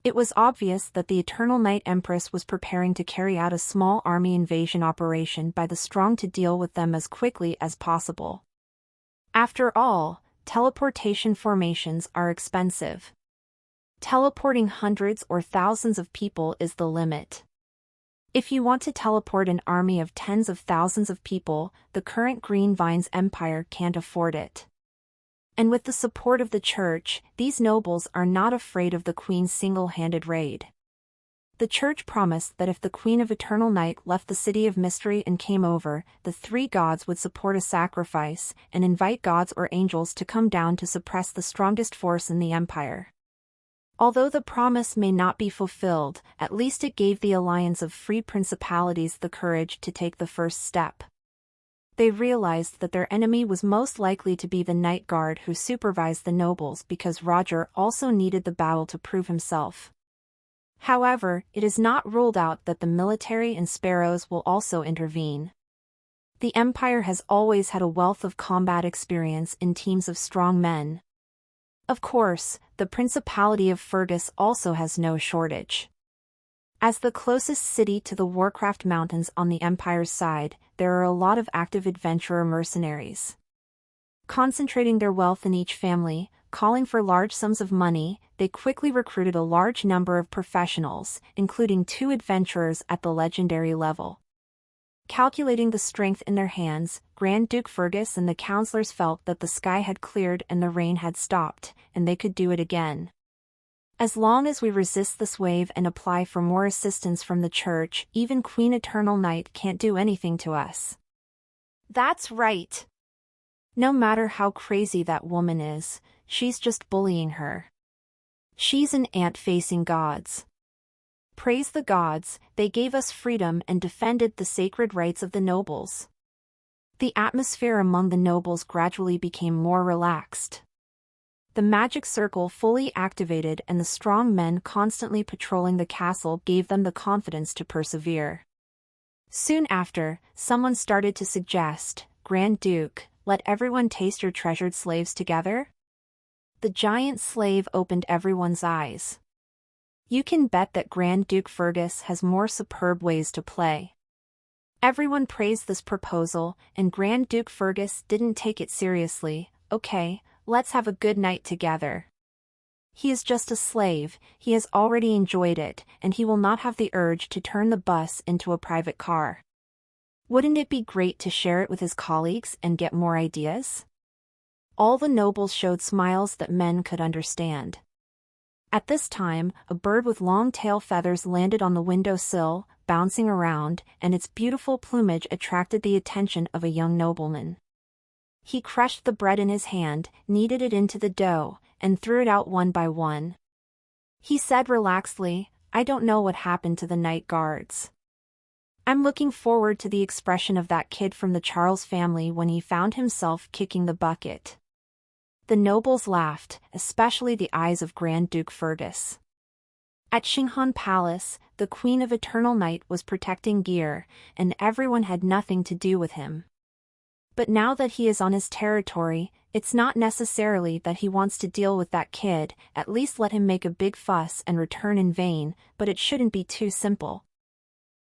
It was obvious that the Eternal Night Empress was preparing to carry out a small army invasion operation by the strong to deal with them as quickly as possible. After all, teleportation formations are expensive. Teleporting hundreds or thousands of people is the limit. If you want to teleport an army of tens of thousands of people, the current Green Vines Empire can't afford it. And with the support of the Church, these nobles are not afraid of the Queen's single-handed raid. The Church promised that if the Queen of Eternal Night left the City of Mystery and came over, the three gods would support a sacrifice, and invite gods or angels to come down to suppress the strongest force in the Empire. Although the promise may not be fulfilled, at least it gave the alliance of free principalities the courage to take the first step. They realized that their enemy was most likely to be the Night Guard who supervised the nobles because Roger also needed the battle to prove himself. However, it is not ruled out that the military and sparrows will also intervene. The Empire has always had a wealth of combat experience in teams of strong men. Of course, the Principality of Fergus also has no shortage. As the closest city to the Warcraft Mountains on the Empire's side, there are a lot of active adventurer mercenaries. Concentrating their wealth in each family, calling for large sums of money, they quickly recruited a large number of professionals, including 2 adventurers at the legendary level. Calculating the strength in their hands, Grand Duke Fergus and the counselors felt that the sky had cleared and the rain had stopped, and they could do it again. As long as we resist this wave and apply for more assistance from the church, even Queen Eternal Night can't do anything to us. That's right. No matter how crazy that woman is, she's just bullying her. She's an ant facing gods. Praise the gods, they gave us freedom and defended the sacred rights of the nobles. The atmosphere among the nobles gradually became more relaxed. The magic circle fully activated and the strong men constantly patrolling the castle gave them the confidence to persevere. Soon after, someone started to suggest, Grand Duke, let everyone taste your treasured slaves together? The giant slave opened everyone's eyes. You can bet that Grand Duke Fergus has more superb ways to play. Everyone praised this proposal, and Grand Duke Fergus didn't take it seriously. Okay, let's have a good night together. He is just a slave, he has already enjoyed it, and he will not have the urge to turn the bus into a private car. Wouldn't it be great to share it with his colleagues and get more ideas? All the nobles showed smiles that men could understand. At this time, a bird with long tail feathers landed on the windowsill, bouncing around, and its beautiful plumage attracted the attention of a young nobleman. He crushed the bread in his hand, kneaded it into the dough, and threw it out one by one. He said relaxedly, I don't know what happened to the night guards. I'm looking forward to the expression of that kid from the Charles family when he found himself kicking the bucket. The nobles laughed, especially the eyes of Grand Duke Fergus. At Xinghan Palace, the Queen of Eternal Night was protecting Gear, and everyone had nothing to do with him. But now that he is on his territory, it's not necessarily that he wants to deal with that kid, at least let him make a big fuss and return in vain, but it shouldn't be too simple.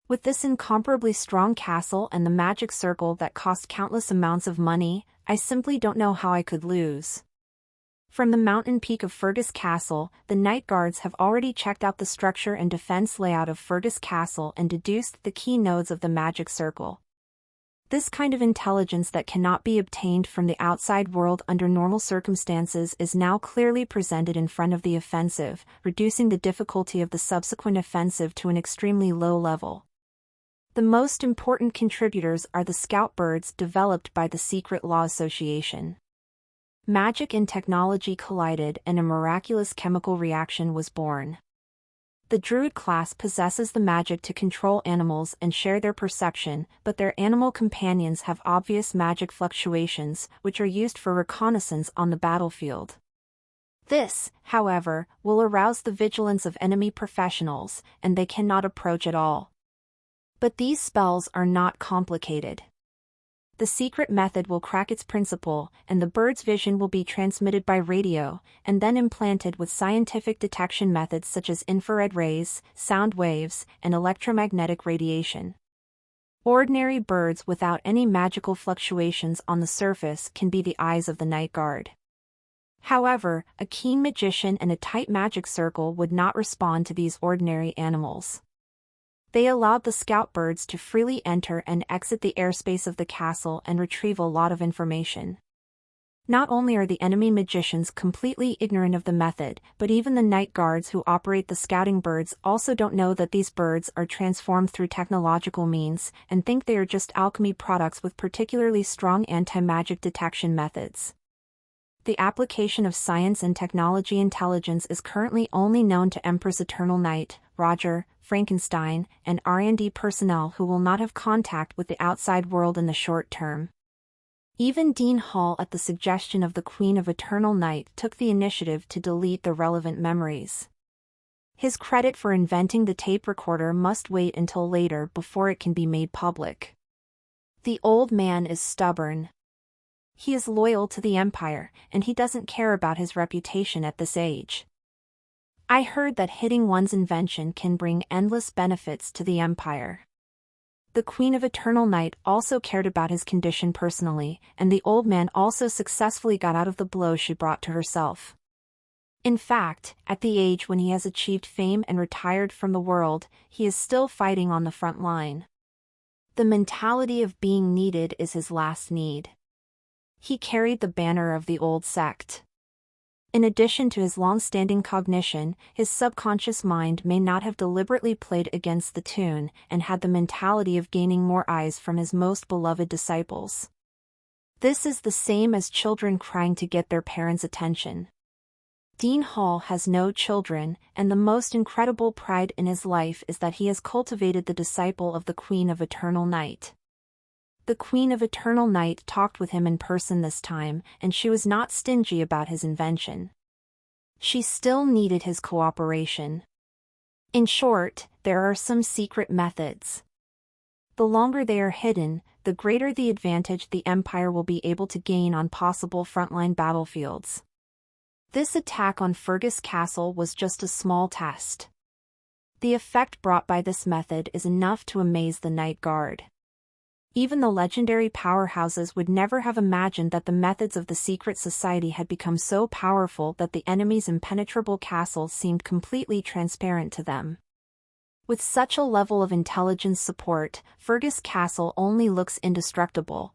With this incomparably strong castle and the magic circle that cost countless amounts of money, I simply don't know how I could lose. From the mountain peak of Fergus Castle, the Night Guards have already checked out the structure and defense layout of Fergus Castle and deduced the key nodes of the magic circle. This kind of intelligence that cannot be obtained from the outside world under normal circumstances is now clearly presented in front of the offensive, reducing the difficulty of the subsequent offensive to an extremely low level. The most important contributors are the scout birds developed by the Secret Law Association. Magic and technology collided and a miraculous chemical reaction was born. The Druid class possesses the magic to control animals and share their perception, but their animal companions have obvious magic fluctuations, which are used for reconnaissance on the battlefield. This, however, will arouse the vigilance of enemy professionals, and they cannot approach at all. But these spells are not complicated. The secret method will crack its principle, and the bird's vision will be transmitted by radio, and then implanted with scientific detection methods such as infrared rays, sound waves, and electromagnetic radiation. Ordinary birds without any magical fluctuations on the surface can be the eyes of the night guard. However, a keen magician and a tight magic circle would not respond to these ordinary animals. They allowed the scout birds to freely enter and exit the airspace of the castle and retrieve a lot of information. Not only are the enemy magicians completely ignorant of the method, but even the night guards who operate the scouting birds also don't know that these birds are transformed through technological means, and think they are just alchemy products with particularly strong anti-magic detection methods. The application of science and technology intelligence is currently only known to Empress Eternal Night, Roger, Frankenstein, and R&D personnel who will not have contact with the outside world in the short term. Even Dean Hall, at the suggestion of the Queen of Eternal Night, took the initiative to delete the relevant memories. His credit for inventing the tape recorder must wait until later before it can be made public. The old man is stubborn. He is loyal to the Empire, and he doesn't care about his reputation at this age. I heard that hitting one's invention can bring endless benefits to the Empire. The Queen of Eternal Night also cared about his condition personally, and the old man also successfully got out of the blow she brought to herself. In fact, at the age when he has achieved fame and retired from the world, he is still fighting on the front line. The mentality of being needed is his last need. He carried the banner of the old sect. In addition to his long-standing cognition, his subconscious mind may not have deliberately played against the tune and had the mentality of gaining more eyes from his most beloved disciples. This is the same as children crying to get their parents' attention. Dean Hall has no children, and the most incredible pride in his life is that he has cultivated the disciple of the Queen of Eternal Night. The Queen of Eternal Night talked with him in person this time, and she was not stingy about his invention. She still needed his cooperation. In short, there are some secret methods. The longer they are hidden, the greater the advantage the Empire will be able to gain on possible frontline battlefields. This attack on Fergus Castle was just a small test. The effect brought by this method is enough to amaze the Night Guard. Even the legendary powerhouses would never have imagined that the methods of the secret society had become so powerful that the enemy's impenetrable castle seemed completely transparent to them. With such a level of intelligence support, Fergus Castle only looks indestructible.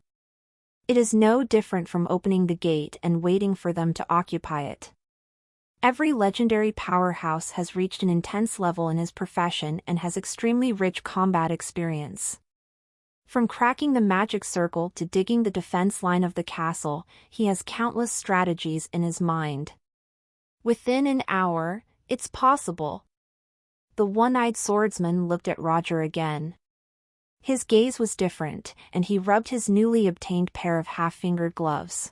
It is no different from opening the gate and waiting for them to occupy it. Every legendary powerhouse has reached an intense level in his profession and has extremely rich combat experience. From cracking the magic circle to digging the defense line of the castle, he has countless strategies in his mind. Within an hour, it's possible. The one-eyed swordsman looked at Roger again. His gaze was different, and he rubbed his newly obtained pair of half-fingered gloves.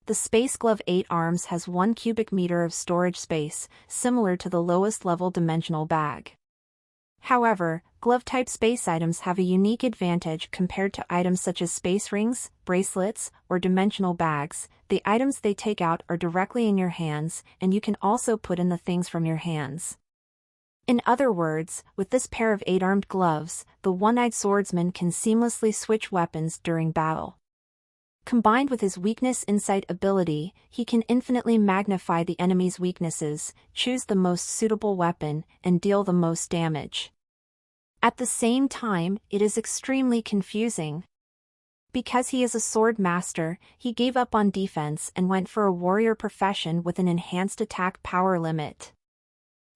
The Space Glove 8 Arms has 1 cubic meter of storage space, similar to the lowest-level dimensional bag. However, glove-type space items have a unique advantage compared to items such as space rings, bracelets, or dimensional bags. The items they take out are directly in your hands, and you can also put in the things from your hands. In other words, with this pair of 8-armed gloves, the one-eyed swordsman can seamlessly switch weapons during battle. Combined with his weakness insight ability, he can infinitely magnify the enemy's weaknesses, choose the most suitable weapon, and deal the most damage. At the same time, it is extremely confusing. Because he is a sword master, he gave up on defense and went for a warrior profession with an enhanced attack power limit.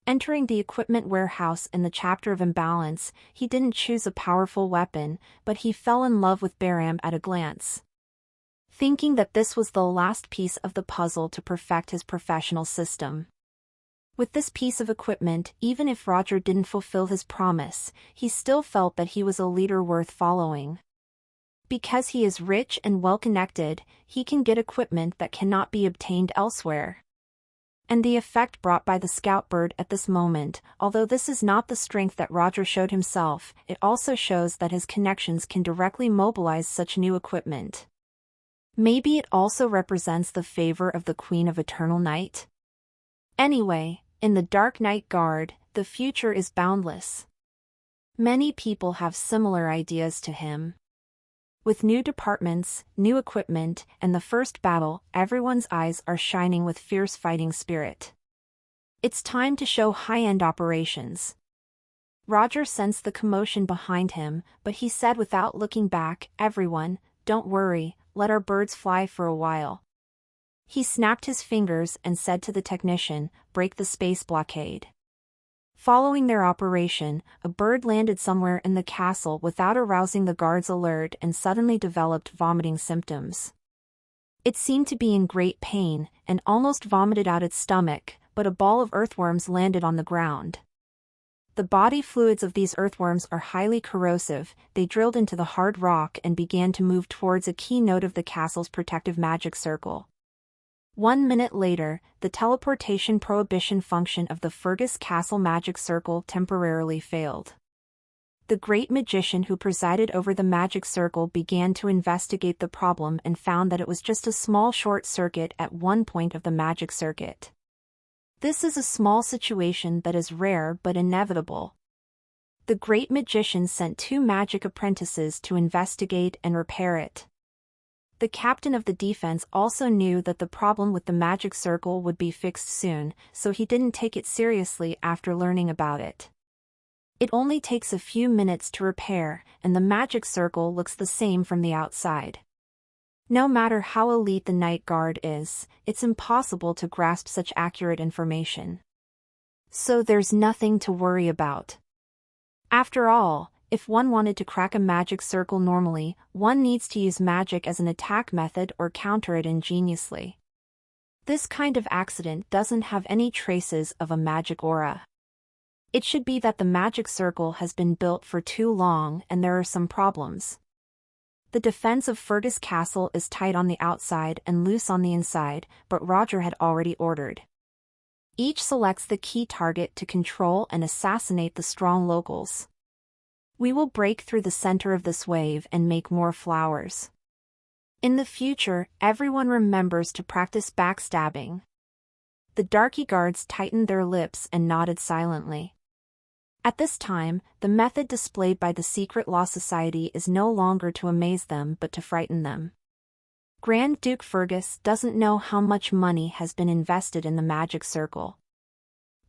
Entering the equipment warehouse in the chapter of imbalance, he didn't choose a powerful weapon, but he fell in love with Baram at a glance. Thinking that this was the last piece of the puzzle to perfect his professional system. With this piece of equipment, even if Roger didn't fulfill his promise, he still felt that he was a leader worth following. Because he is rich and well-connected, he can get equipment that cannot be obtained elsewhere. And the effect brought by the scout bird at this moment, although this is not the strength that Roger showed himself, it also shows that his connections can directly mobilize such new equipment. Maybe it also represents the favor of the Queen of Eternal Night? Anyway, in the Dark Night Guard, the future is boundless. Many people have similar ideas to him. With new departments, new equipment, and the first battle, everyone's eyes are shining with fierce fighting spirit. It's time to show high-end operations. Roger sensed the commotion behind him, but he said without looking back, "Everyone, don't worry, let our birds fly for a while." He snapped his fingers and said to the technician, "Break the space blockade." Following their operation, a bird landed somewhere in the castle without arousing the guards' alert and suddenly developed vomiting symptoms. It seemed to be in great pain, and almost vomited out its stomach, but a ball of earthworms landed on the ground. The body fluids of these earthworms are highly corrosive. They drilled into the hard rock and began to move towards a key node of the castle's protective magic circle. 1 minute later, the teleportation prohibition function of the Fergus Castle magic circle temporarily failed. The great magician who presided over the magic circle began to investigate the problem and found that it was just a small short circuit at one point of the magic circuit. This is a small situation that is rare but inevitable. The great magician sent 2 magic apprentices to investigate and repair it. The captain of the defense also knew that the problem with the magic circle would be fixed soon, so he didn't take it seriously after learning about it. It only takes a few minutes to repair, and the magic circle looks the same from the outside. No matter how elite the night guard is, it's impossible to grasp such accurate information. So there's nothing to worry about. After all, if one wanted to crack a magic circle normally, one needs to use magic as an attack method or counter it ingeniously. This kind of accident doesn't have any traces of a magic aura. It should be that the magic circle has been built for too long and there are some problems. The defense of Fergus Castle is tight on the outside and loose on the inside, but Roger had already ordered. Each selects the key target to control and assassinate the strong locals. We will break through the center of this wave and make more flowers. In the future, everyone remembers to practice backstabbing. The darky guards tightened their lips and nodded silently. At this time, the method displayed by the Secret Law Society is no longer to amaze them but to frighten them. Grand Duke Fergus doesn't know how much money has been invested in the magic circle.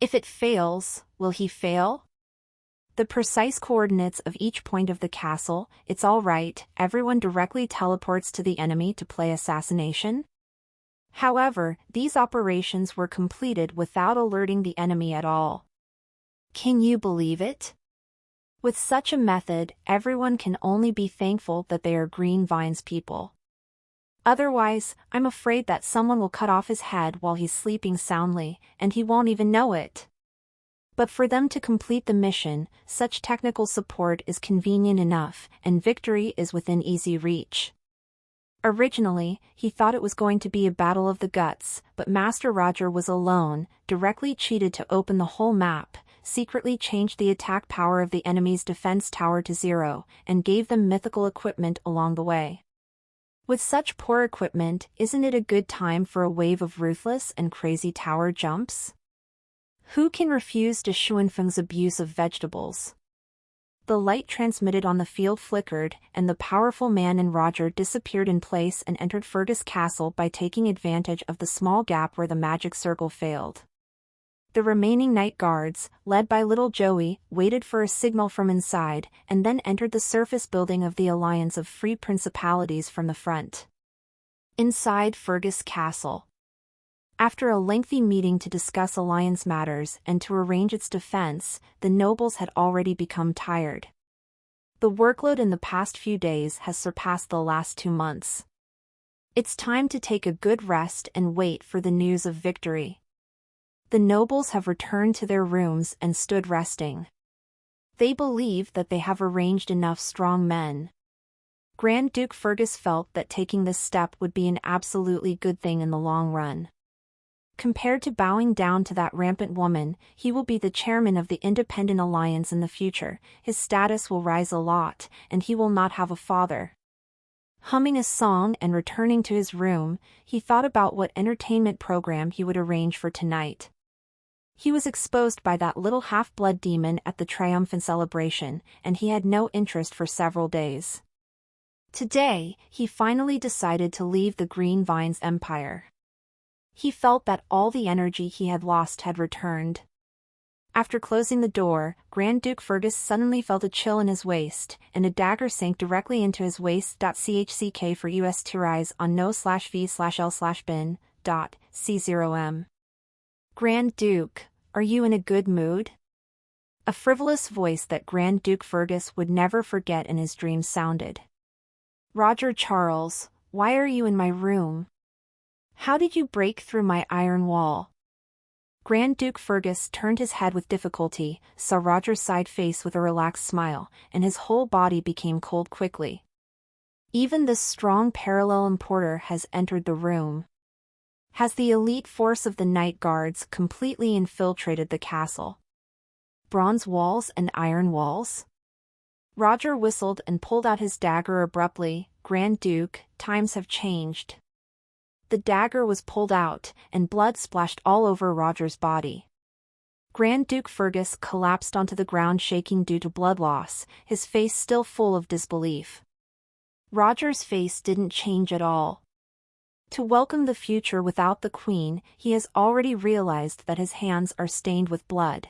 If it fails, will he fail? The precise coordinates of each point of the castle, it's all right, everyone directly teleports to the enemy to play assassination. However, these operations were completed without alerting the enemy at all. Can you believe it? With such a method, everyone can only be thankful that they are Green Vine's people. Otherwise, I'm afraid that someone will cut off his head while he's sleeping soundly, and he won't even know it. But for them to complete the mission, such technical support is convenient enough, and victory is within easy reach. Originally, he thought it was going to be a battle of the guts, but Master Roger was alone, directly cheated to open the whole map, secretly changed the attack power of the enemy's defense tower to 0, and gave them mythical equipment along the way. With such poor equipment, isn't it a good time for a wave of ruthless and crazy tower jumps? Who can refuse de Schuenfeng's abuse of vegetables? The light transmitted on the field flickered, and the powerful man in Roger disappeared in place and entered Fergus Castle by taking advantage of the small gap where the magic circle failed. The remaining night guards, led by little Joey, waited for a signal from inside, and then entered the surface building of the Alliance of Free Principalities from the front. Inside Fergus Castle. After a lengthy meeting to discuss alliance matters and to arrange its defense, the nobles had already become tired. The workload in the past few days has surpassed the last 2 months. It's time to take a good rest and wait for the news of victory. The nobles have returned to their rooms and stood resting. They believe that they have arranged enough strong men. Grand Duke Fergus felt that taking this step would be an absolutely good thing in the long run. Compared to bowing down to that rampant woman, he will be the chairman of the Independent Alliance in the future, his status will rise a lot, and he will not have a father. Humming a song and returning to his room, he thought about what entertainment program he would arrange for tonight. He was exposed by that little half-blood demon at the triumphant celebration, and he had no interest for several days. Today, he finally decided to leave the Green Vine's empire. He felt that all the energy he had lost had returned. After closing the door, Grand Duke Fergus suddenly felt a chill in his waist, and a dagger sank directly into his waist. CHCK for US to rise on no/v/l/bin.c0m. Grand Duke, are you in a good mood? A frivolous voice that Grand Duke Fergus would never forget in his dreams sounded. Roger Charles, why are you in my room? How did you break through my iron wall? Grand Duke Fergus turned his head with difficulty, saw Roger's side face with a relaxed smile, and his whole body became cold quickly. Even this strong parallel importer has entered the room. Has the elite force of the Night Guards completely infiltrated the castle? Bronze walls and iron walls? Roger whistled and pulled out his dagger abruptly. Grand Duke, times have changed. The dagger was pulled out, and blood splashed all over Roger's body. Grand Duke Fergus collapsed onto the ground shaking due to blood loss, his face still full of disbelief. Roger's face didn't change at all. To welcome the future without the Queen, he has already realized that his hands are stained with blood.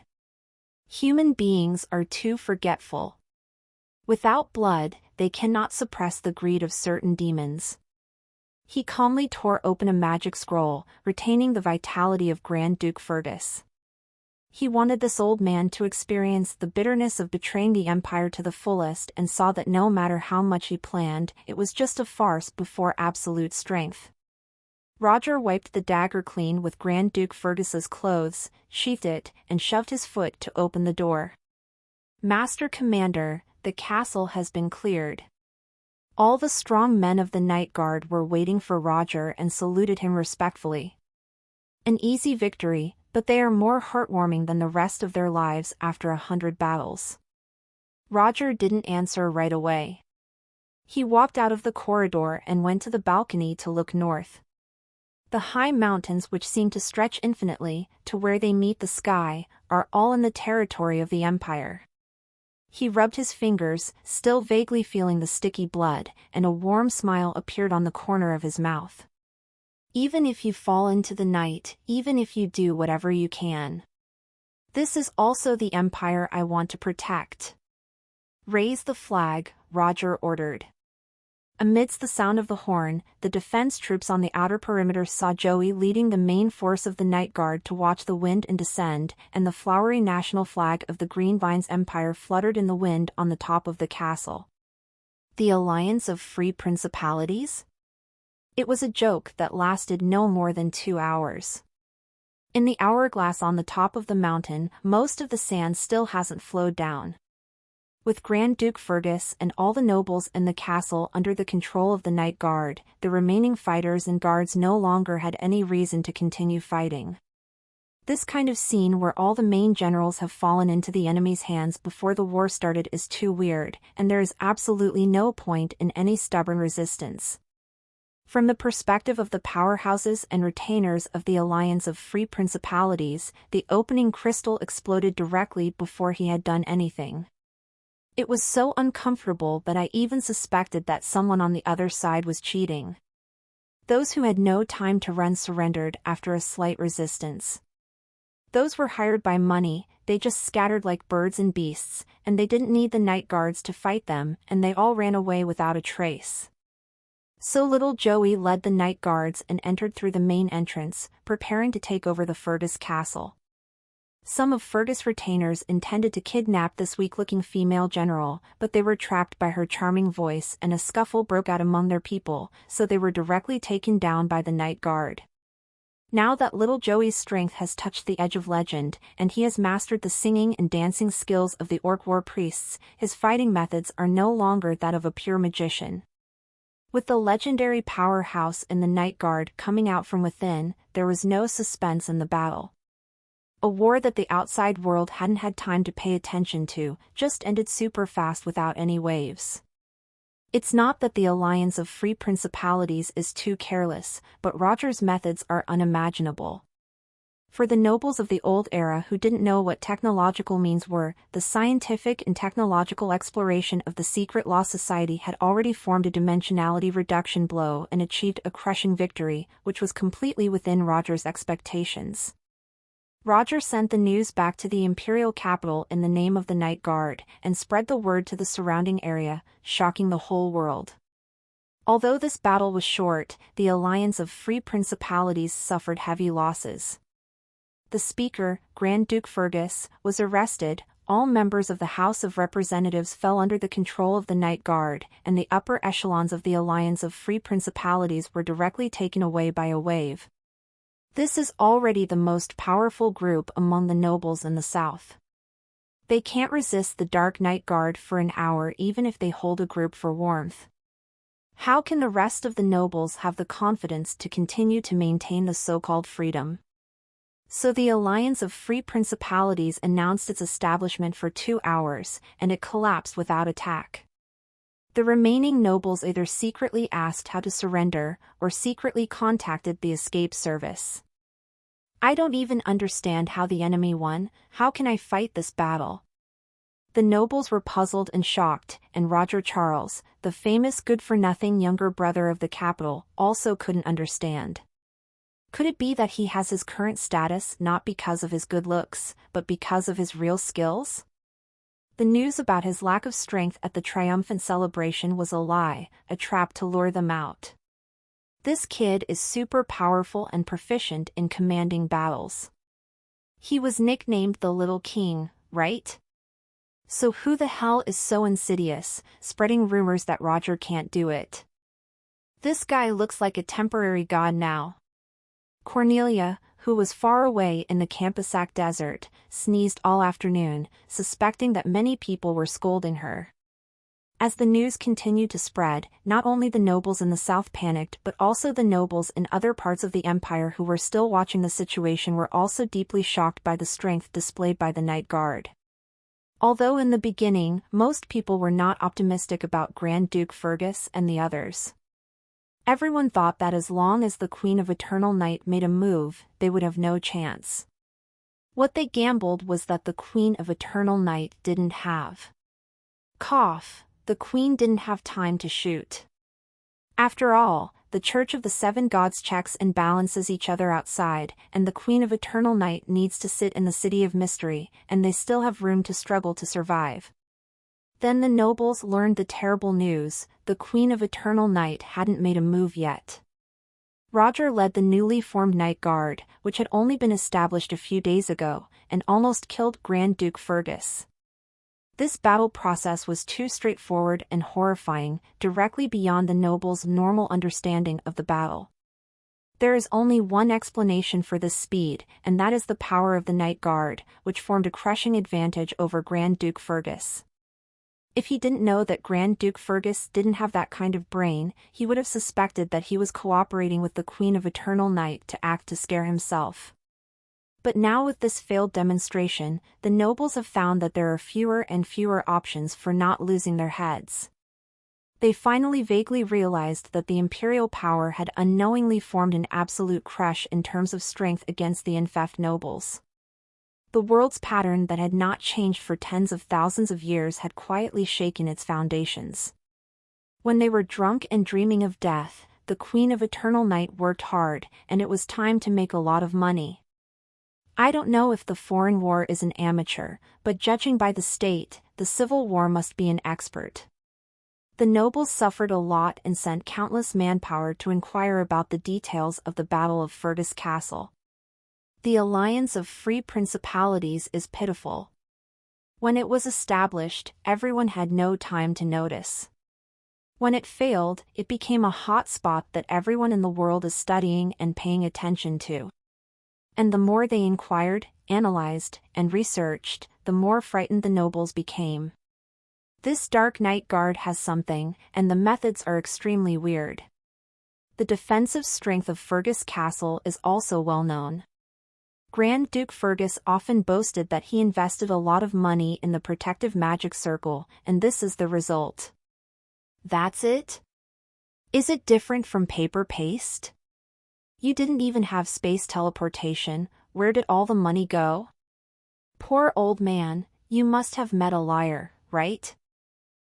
Human beings are too forgetful. Without blood, they cannot suppress the greed of certain demons. He calmly tore open a magic scroll, retaining the vitality of Grand Duke Fergus. He wanted this old man to experience the bitterness of betraying the Empire to the fullest and saw that no matter how much he planned, it was just a farce before absolute strength. Roger wiped the dagger clean with Grand Duke Fergus's clothes, sheathed it, and shoved his foot to open the door. "Master Commander, the castle has been cleared." All the strong men of the Night Guard were waiting for Roger and saluted him respectfully. An easy victory, but they are more heartwarming than the rest of their lives after 100 battles. Roger didn't answer right away. He walked out of the corridor and went to the balcony to look north. The high mountains which seem to stretch infinitely, to where they meet the sky, are all in the territory of the Empire. He rubbed his fingers, still vaguely feeling the sticky blood, and a warm smile appeared on the corner of his mouth. Even if you fall into the night, even if you do whatever you can. This is also the Empire I want to protect. Raise the flag, Roger ordered. Amidst the sound of the horn, the defense troops on the outer perimeter saw Joey leading the main force of the Night Guard to watch the wind and descend, and the flowery national flag of the Green Vines Empire fluttered in the wind on the top of the castle. The Alliance of Free Principalities? It was a joke that lasted no more than 2 hours. In the hourglass on the top of the mountain, most of the sand still hasn't flowed down. With Grand Duke Fergus and all the nobles in the castle under the control of the Night Guard, the remaining fighters and guards no longer had any reason to continue fighting. This kind of scene where all the main generals have fallen into the enemy's hands before the war started is too weird, and there is absolutely no point in any stubborn resistance. From the perspective of the powerhouses and retainers of the Alliance of Free Principalities, the opening crystal exploded directly before he had done anything. It was so uncomfortable that I even suspected that someone on the other side was cheating. Those who had no time to run surrendered after a slight resistance. Those were hired by money, they just scattered like birds and beasts, and they didn't need the Night Guards to fight them, and they all ran away without a trace. So little Joey led the Night Guards and entered through the main entrance, preparing to take over the Fergus castle. Some of Fergus' retainers intended to kidnap this weak-looking female general, but they were trapped by her charming voice and a scuffle broke out among their people, so they were directly taken down by the Night Guard. Now that little Joey's strength has touched the edge of legend, and he has mastered the singing and dancing skills of the Orc war priests, his fighting methods are no longer that of a pure magician. With the legendary powerhouse in the Night Guard coming out from within, there was no suspense in the battle. A war that the outside world hadn't had time to pay attention to, just ended super fast without any waves. It's not that the Alliance of Free Principalities is too careless, but Roger's methods are unimaginable. For the nobles of the old era who didn't know what technological means were, the scientific and technological exploration of the Secret Law Society had already formed a dimensionality reduction blow and achieved a crushing victory, which was completely within Roger's expectations. Roger sent the news back to the imperial capital in the name of the Night Guard, and spread the word to the surrounding area, shocking the whole world. Although this battle was short, the Alliance of Free Principalities suffered heavy losses. The speaker, Grand Duke Fergus, was arrested, all members of the House of Representatives fell under the control of the Night Guard, and the upper echelons of the Alliance of Free Principalities were directly taken away by a wave. This is already the most powerful group among the nobles in the south. They can't resist the Dark Night Guard for an hour even if they hold a group for warmth. How can the rest of the nobles have the confidence to continue to maintain the so-called freedom? So the Alliance of Free Principalities announced its establishment for 2 hours, and it collapsed without attack. The remaining nobles either secretly asked how to surrender or secretly contacted the escape service. I don't even understand how the enemy won. How can I fight this battle? The nobles were puzzled and shocked, and Roger Charles, the famous good-for-nothing younger brother of the capital, also couldn't understand. Could it be that he has his current status not because of his good looks, but because of his real skills? The news about his lack of strength at the triumphant celebration was a lie, a trap to lure them out. This kid is super powerful and proficient in commanding battles. He was nicknamed the Little King, right? So who the hell is so insidious, spreading rumors that Roger can't do it? This guy looks like a temporary god now. Cornelia, who was far away in the Campasac desert, sneezed all afternoon, suspecting that many people were scolding her. As the news continued to spread, not only the nobles in the south panicked but also the nobles in other parts of the empire who were still watching the situation were also deeply shocked by the strength displayed by the Night Guard. Although in the beginning, most people were not optimistic about Grand Duke Fergus and the others. Everyone thought that as long as the Queen of Eternal Night made a move, they would have no chance. What they gambled was that the Queen of Eternal Night didn't have. Cough, the Queen didn't have time to shoot. After all, the Church of the Seven Gods checks and balances each other outside, and the Queen of Eternal Night needs to sit in the City of Mystery, and they still have room to struggle to survive. Then the nobles learned the terrible news: the Queen of Eternal Night hadn't made a move yet. Roger led the newly formed Night Guard, which had only been established a few days ago, and almost killed Grand Duke Fergus. This battle process was too straightforward and horrifying, directly beyond the nobles' normal understanding of the battle. There is only one explanation for this speed, and that is the power of the Night Guard, which formed a crushing advantage over Grand Duke Fergus. If he didn't know that Grand Duke Fergus didn't have that kind of brain, he would have suspected that he was cooperating with the Queen of Eternal Night to act to scare himself. But now with this failed demonstration, the nobles have found that there are fewer and fewer options for not losing their heads. They finally vaguely realized that the imperial power had unknowingly formed an absolute crush in terms of strength against the infeft nobles. The world's pattern that had not changed for tens of thousands of years had quietly shaken its foundations. When they were drunk and dreaming of death, the Queen of Eternal Night worked hard, and it was time to make a lot of money. I don't know if the foreign war is an amateur, but judging by the state, the civil war must be an expert. The nobles suffered a lot and sent countless manpower to inquire about the details of the Battle of Fergus Castle. The alliance of free principalities is pitiful. When it was established, everyone had no time to notice. When it failed, it became a hot spot that everyone in the world is studying and paying attention to. And the more they inquired, analyzed, and researched, the more frightened the nobles became. This Dark Night Guard has something, and the methods are extremely weird. The defensive strength of Fergus Castle is also well known. Grand Duke Fergus often boasted that he invested a lot of money in the protective magic circle, and this is the result. That's it? Is it different from paper paste? You didn't even have space teleportation. Where did all the money go? Poor old man, you must have met a liar, right?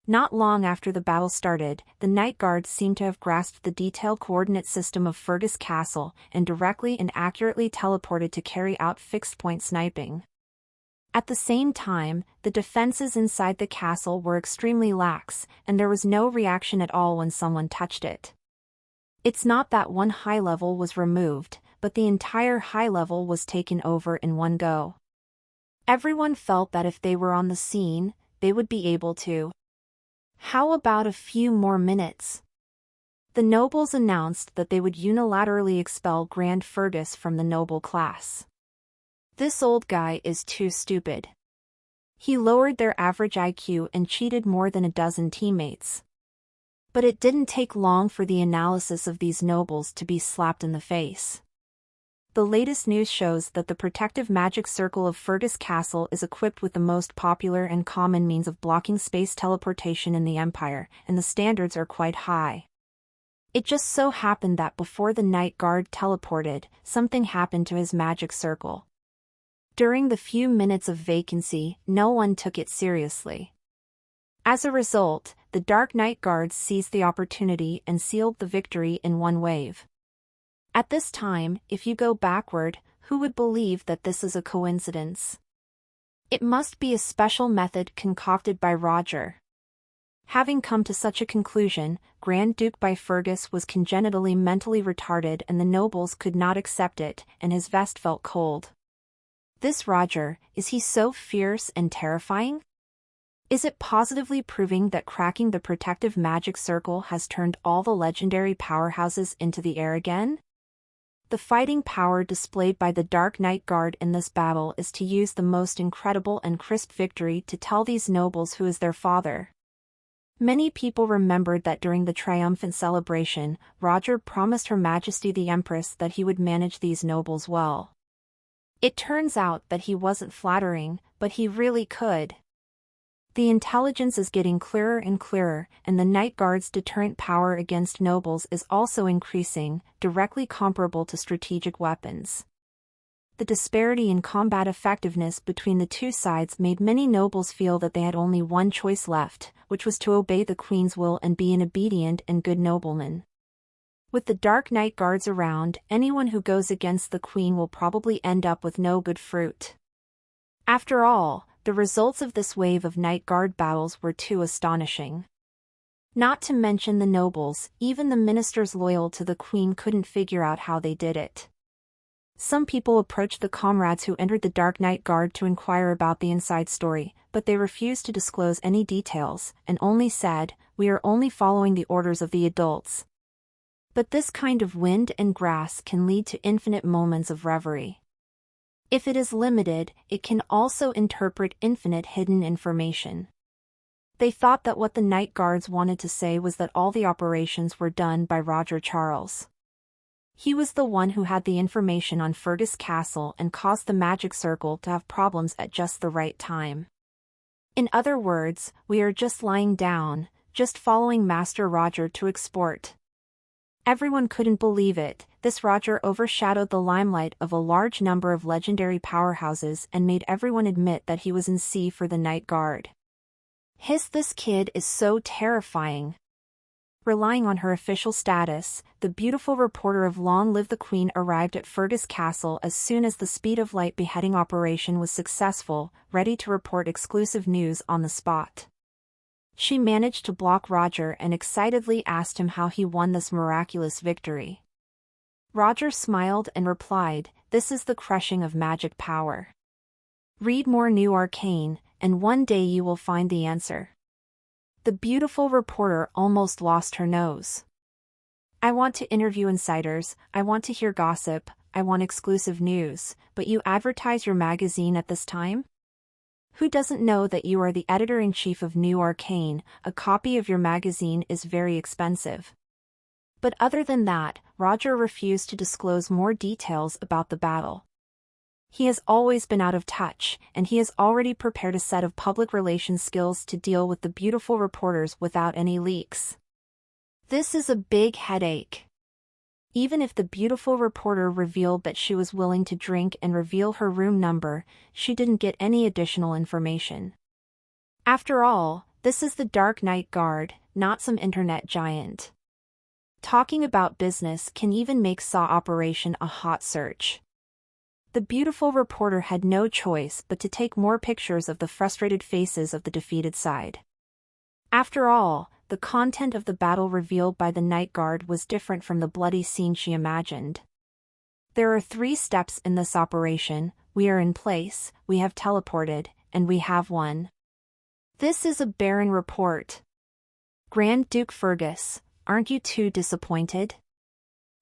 Not long after the battle started, the Night Guard seemed to have grasped the detailed coordinate system of Fergus Castle and directly and accurately teleported to carry out fixed-point sniping. At the same time, the defenses inside the castle were extremely lax, and there was no reaction at all when someone touched it. It's not that one high level was removed, but the entire high level was taken over in one go. Everyone felt that if they were on the scene, they would be able to. How about a few more minutes? The nobles announced that they would unilaterally expel Grand Fergus from the noble class. This old guy is too stupid. He lowered their average IQ and cheated more than a dozen teammates. But it didn't take long for the analysis of these nobles to be slapped in the face. The latest news shows that the protective magic circle of Fergus Castle is equipped with the most popular and common means of blocking space teleportation in the Empire, and the standards are quite high. It just so happened that before the Night Guard teleported, something happened to his magic circle. During the few minutes of vacancy, no one took it seriously. As a result, the Dark Knight Guards seized the opportunity and sealed the victory in one wave. At this time, if you go backward, who would believe that this is a coincidence? It must be a special method concocted by Roger. Having come to such a conclusion, Grand Duke by Fergus was congenitally mentally retarded and the nobles could not accept it, and his vest felt cold. This Roger, is he so fierce and terrifying? Is it positively proving that cracking the protective magic circle has turned all the legendary powerhouses into the air again? The fighting power displayed by the Dark Knight Guard in this battle is to use the most incredible and crisp victory to tell these nobles who is their father. Many people remembered that during the triumphant celebration, Roger promised Her Majesty the Empress that he would manage these nobles well. It turns out that he wasn't flattering, but he really could. The intelligence is getting clearer and clearer, and the Night Guard's deterrent power against nobles is also increasing, directly comparable to strategic weapons. The disparity in combat effectiveness between the two sides made many nobles feel that they had only one choice left, which was to obey the Queen's will and be an obedient and good nobleman. With the Dark Knight Guards around, anyone who goes against the Queen will probably end up with no good fruit. After all, the results of this wave of Night Guard battles were too astonishing. Not to mention the nobles, even the ministers loyal to the Queen couldn't figure out how they did it. Some people approached the comrades who entered the Dark Knight Guard to inquire about the inside story, but they refused to disclose any details, and only said, "We are only following the orders of the adults." But this kind of wind and grass can lead to infinite moments of reverie. If it is limited, it can also interpret infinite hidden information. They thought that what the Night Guards wanted to say was that all the operations were done by Roger Charles. He was the one who had the information on Fergus Castle and caused the magic circle to have problems at just the right time. In other words, we are just lying down, just following Master Roger to export. Everyone couldn't believe it. This Roger overshadowed the limelight of a large number of legendary powerhouses and made everyone admit that he was in C for the Night Guard. This kid is so terrifying. Relying on her official status, the beautiful reporter of Long Live the Queen arrived at Fergus Castle as soon as the Speed of Light beheading operation was successful, ready to report exclusive news on the spot. She managed to block Roger and excitedly asked him how he won this miraculous victory. Roger smiled and replied, "This is the crushing of magic power. Read more New Arcane, and one day you will find the answer." The beautiful reporter almost lost her nose. "I want to interview insiders, I want to hear gossip, I want exclusive news, but you advertise your magazine at this time? Who doesn't know that you are the editor-in-chief of New Arcane? A copy of your magazine is very expensive." But other than that, Roger refused to disclose more details about the battle. He has always been out of touch, and he has already prepared a set of public relations skills to deal with the beautiful reporters without any leaks. This is a big headache. Even if the beautiful reporter revealed that she was willing to drink and reveal her room number, she didn't get any additional information. After all, this is the Dark Knight Guard, not some internet giant. Talking about business can even make Saw Operation a hot search. The beautiful reporter had no choice but to take more pictures of the frustrated faces of the defeated side. After all, the content of the battle revealed by the Night Guard was different from the bloody scene she imagined. There are 3 steps in this operation: we are in place, we have teleported, and we have won. This is a barren report. Grand Duke Fergus, aren't you too disappointed?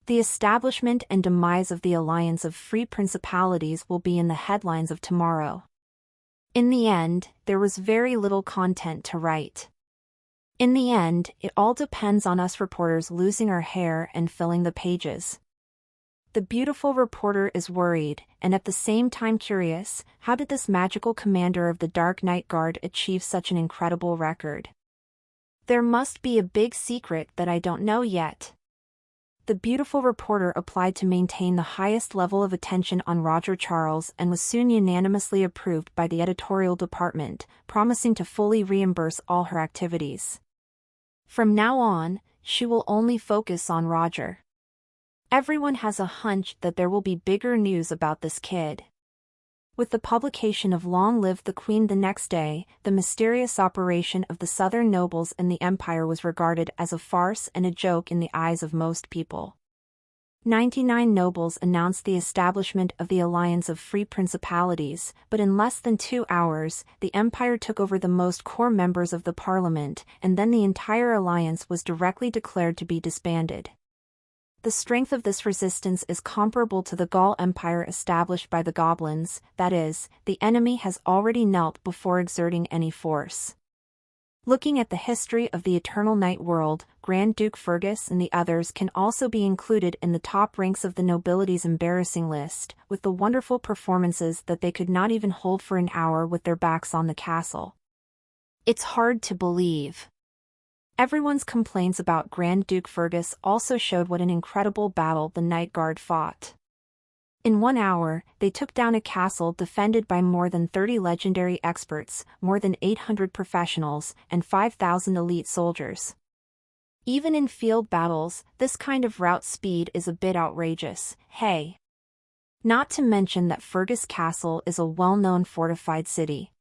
The establishment and demise of the Alliance of Free Principalities will be in the headlines of tomorrow. In the end, there was very little content to write. In the end, it all depends on us reporters losing our hair and filling the pages. The beautiful reporter is worried, and at the same time curious, how did this magical commander of the Dark Night Guard achieve such an incredible record? There must be a big secret that I don't know yet. The beautiful reporter applied to maintain the highest level of attention on Roger Charles and was soon unanimously approved by the editorial department, promising to fully reimburse all her activities. From now on, she will only focus on Roger. Everyone has a hunch that there will be bigger news about this kid. With the publication of Long Live the Queen the next day, the mysterious operation of the Southern nobles and the Empire was regarded as a farce and a joke in the eyes of most people. 99 nobles announced the establishment of the Alliance of Free Principalities, but in less than 2 hours, the Empire took over the most core members of the parliament, and then the entire alliance was directly declared to be disbanded. The strength of this resistance is comparable to the Gaul Empire established by the Goblins, that is, the enemy has already knelt before exerting any force. Looking at the history of the Eternal Night world, Grand Duke Fergus and the others can also be included in the top ranks of the nobility's embarrassing list, with the wonderful performances that they could not even hold for an hour with their backs on the castle. It's hard to believe. Everyone's complaints about Grand Duke Fergus also showed what an incredible battle the Night Guard fought. In 1 hour, they took down a castle defended by more than 30 legendary experts, more than 800 professionals, and 5,000 elite soldiers. Even in field battles, this kind of rout speed is a bit outrageous, hey? Not to mention that Fergus Castle is a well-known fortified city.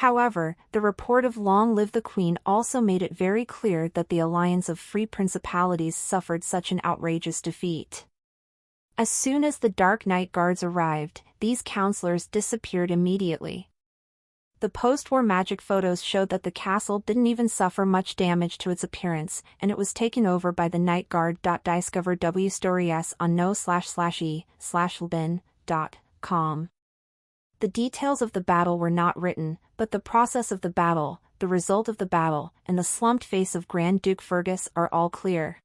However, the report of Long Live the Queen also made it very clear that the Alliance of Free Principalities suffered such an outrageous defeat. As soon as the Dark Night Guards arrived, these counselors disappeared immediately. The post-war magic photos showed that the castle didn't even suffer much damage to its appearance, and it was taken over by the Night Guard. Discover W stories on no/e/lbin.com. The details of the battle were not written, but the process of the battle, the result of the battle, and the slumped face of Grand Duke Fergus are all clear.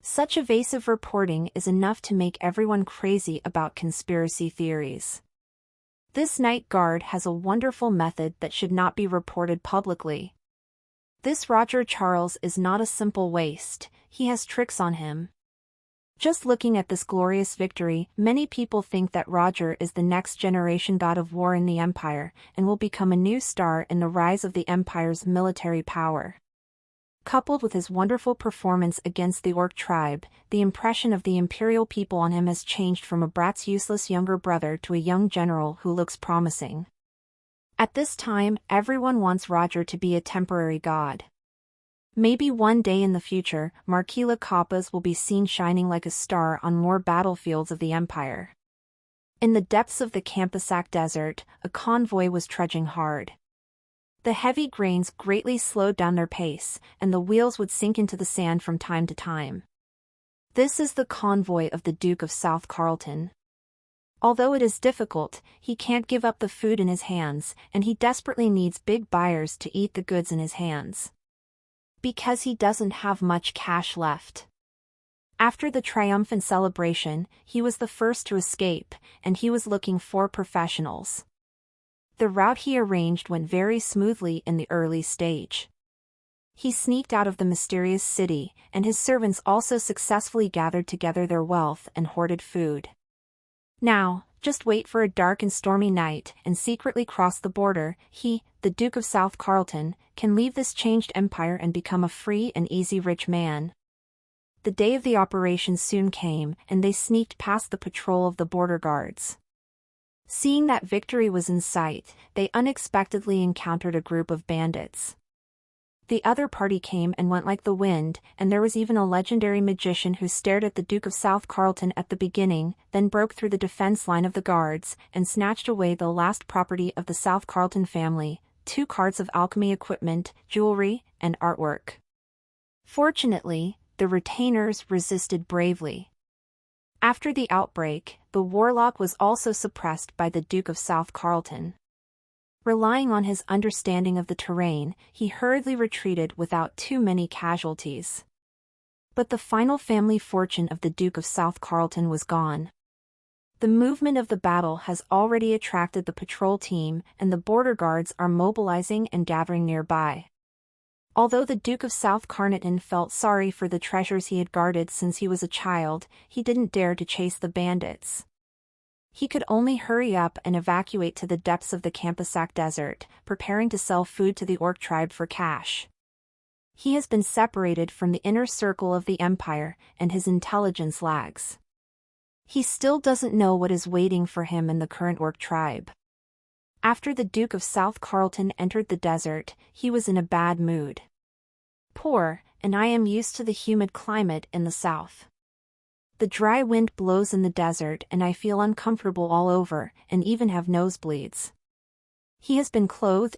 Such evasive reporting is enough to make everyone crazy about conspiracy theories. This Night Guard has a wonderful method that should not be reported publicly. This Roger Charles is not a simple waste, he has tricks on him. Just looking at this glorious victory, many people think that Roger is the next generation god of war in the Empire, and will become a new star in the rise of the Empire's military power. Coupled with his wonderful performance against the Orc tribe, the impression of the Imperial people on him has changed from a brat's useless younger brother to a young general who looks promising. At this time, everyone wants Roger to be a temporary god. Maybe one day in the future, Marquila Kappas will be seen shining like a star on more battlefields of the Empire. In the depths of the Campasac Desert, a convoy was trudging hard. The heavy grains greatly slowed down their pace, and the wheels would sink into the sand from time to time. This is the convoy of the Duke of South Carleton. Although it is difficult, he can't give up the food in his hands, and he desperately needs big buyers to eat the goods in his hands. Because he doesn't have much cash left. After the triumphant celebration, he was the first to escape, and he was looking for professionals. The route he arranged went very smoothly in the early stage. He sneaked out of the mysterious city, and his servants also successfully gathered together their wealth and hoarded food. Now, just wait for a dark and stormy night and secretly cross the border. He, the Duke of South Carleton, can leave this changed empire and become a free and easy rich man. The day of the operation soon came, and they sneaked past the patrol of the border guards. Seeing that victory was in sight, they unexpectedly encountered a group of bandits. The other party came and went like the wind, and there was even a legendary magician who stared at the Duke of South Carleton at the beginning, then broke through the defense line of the guards, and snatched away the last property of the South Carleton family, 2 carts of alchemy equipment, jewelry, and artwork. Fortunately, the retainers resisted bravely. After the outbreak, the warlock was also suppressed by the Duke of South Carleton. Relying on his understanding of the terrain, he hurriedly retreated without too many casualties. But the final family fortune of the Duke of South Carleton was gone. The movement of the battle has already attracted the patrol team, and the border guards are mobilizing and gathering nearby. Although the Duke of South Carleton felt sorry for the treasures he had guarded since he was a child, he didn't dare to chase the bandits. He could only hurry up and evacuate to the depths of the Campasac Desert, preparing to sell food to the Orc tribe for cash. He has been separated from the inner circle of the Empire, and his intelligence lags. He still doesn't know what is waiting for him in the current Orc tribe. After the Duke of South Carleton entered the desert, he was in a bad mood. Poor, and I am used to the humid climate in the south. The dry wind blows in the desert and I feel uncomfortable all over, and even have nosebleeds. He has been clothed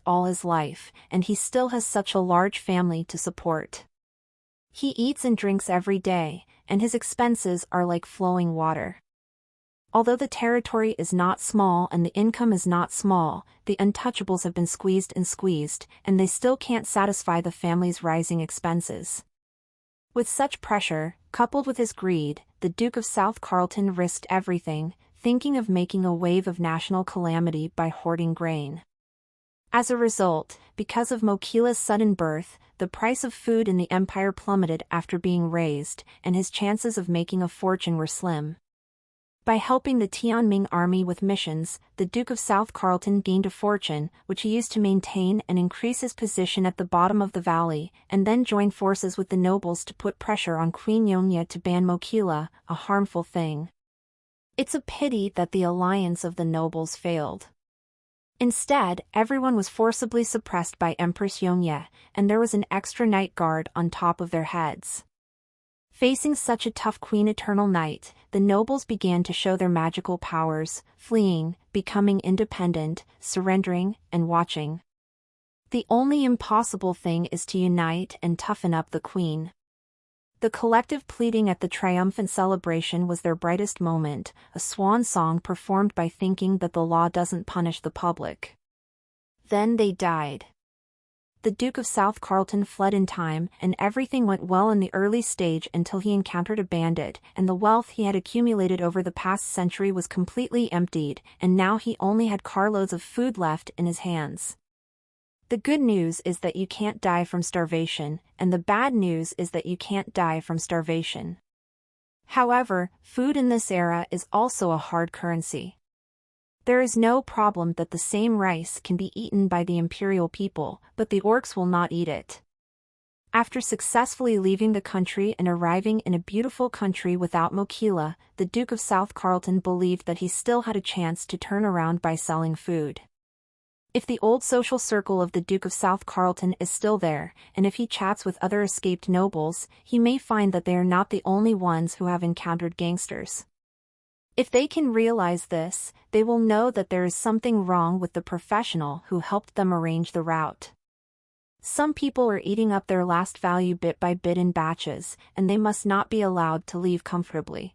all his life, and he still has such a large family to support. He eats and drinks every day, and his expenses are like flowing water. Although the territory is not small and the income is not small, the untouchables have been squeezed, and they still can't satisfy the family's rising expenses. With such pressure, coupled with his greed, the Duke of South Carleton risked everything, thinking of making a wave of national calamity by hoarding grain. As a result, because of Mokila's sudden birth, the price of food in the empire plummeted after being raised, and his chances of making a fortune were slim. By helping the Tianming army with missions, the Duke of South Carleton gained a fortune, which he used to maintain and increase his position at the bottom of the valley, and then joined forces with the nobles to put pressure on Queen Yongya to ban Mokila, a harmful thing. It's a pity that the alliance of the nobles failed. Instead, everyone was forcibly suppressed by Empress Yongya, and there was an extra night guard on top of their heads. Facing such a tough Queen Eternal Night, the nobles began to show their magical powers, fleeing, becoming independent, surrendering, and watching. The only impossible thing is to unite and toughen up the Queen. The collective pleading at the triumphant celebration was their brightest moment, a swan song performed by thinking that the law doesn't punish the public. Then they died. The Duke of South Carleton fled in time, and everything went well in the early stage until he encountered a bandit, and the wealth he had accumulated over the past century was completely emptied, and now he only had carloads of food left in his hands. The good news is that you can't die from starvation, and the bad news is that you can't die from starvation. However, food in this era is also a hard currency. There is no problem that the same rice can be eaten by the imperial people, but the orcs will not eat it. After successfully leaving the country and arriving in a beautiful country without Mokila, the Duke of South Carleton believed that he still had a chance to turn around by selling food. If the old social circle of the Duke of South Carleton is still there, and if he chats with other escaped nobles, he may find that they are not the only ones who have encountered gangsters. If they can realize this, they will know that there is something wrong with the professional who helped them arrange the route. Some people are eating up their last value bit by bit in batches, and they must not be allowed to leave comfortably.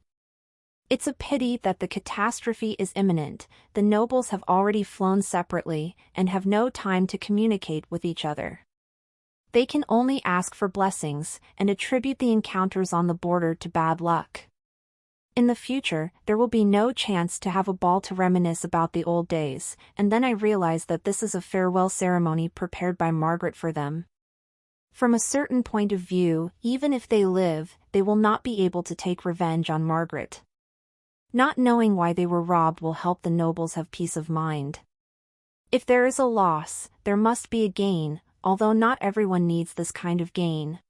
It's a pity that the catastrophe is imminent. The nobles have already flown separately, and have no time to communicate with each other. They can only ask for blessings, and attribute the encounters on the border to bad luck. In the future, there will be no chance to have a ball to reminisce about the old days, and then I realize that this is a farewell ceremony prepared by Margaret for them. From a certain point of view, even if they live, they will not be able to take revenge on Margaret. Not knowing why they were robbed will help the nobles have peace of mind. If there is a loss, there must be a gain, although not everyone needs this kind of gain.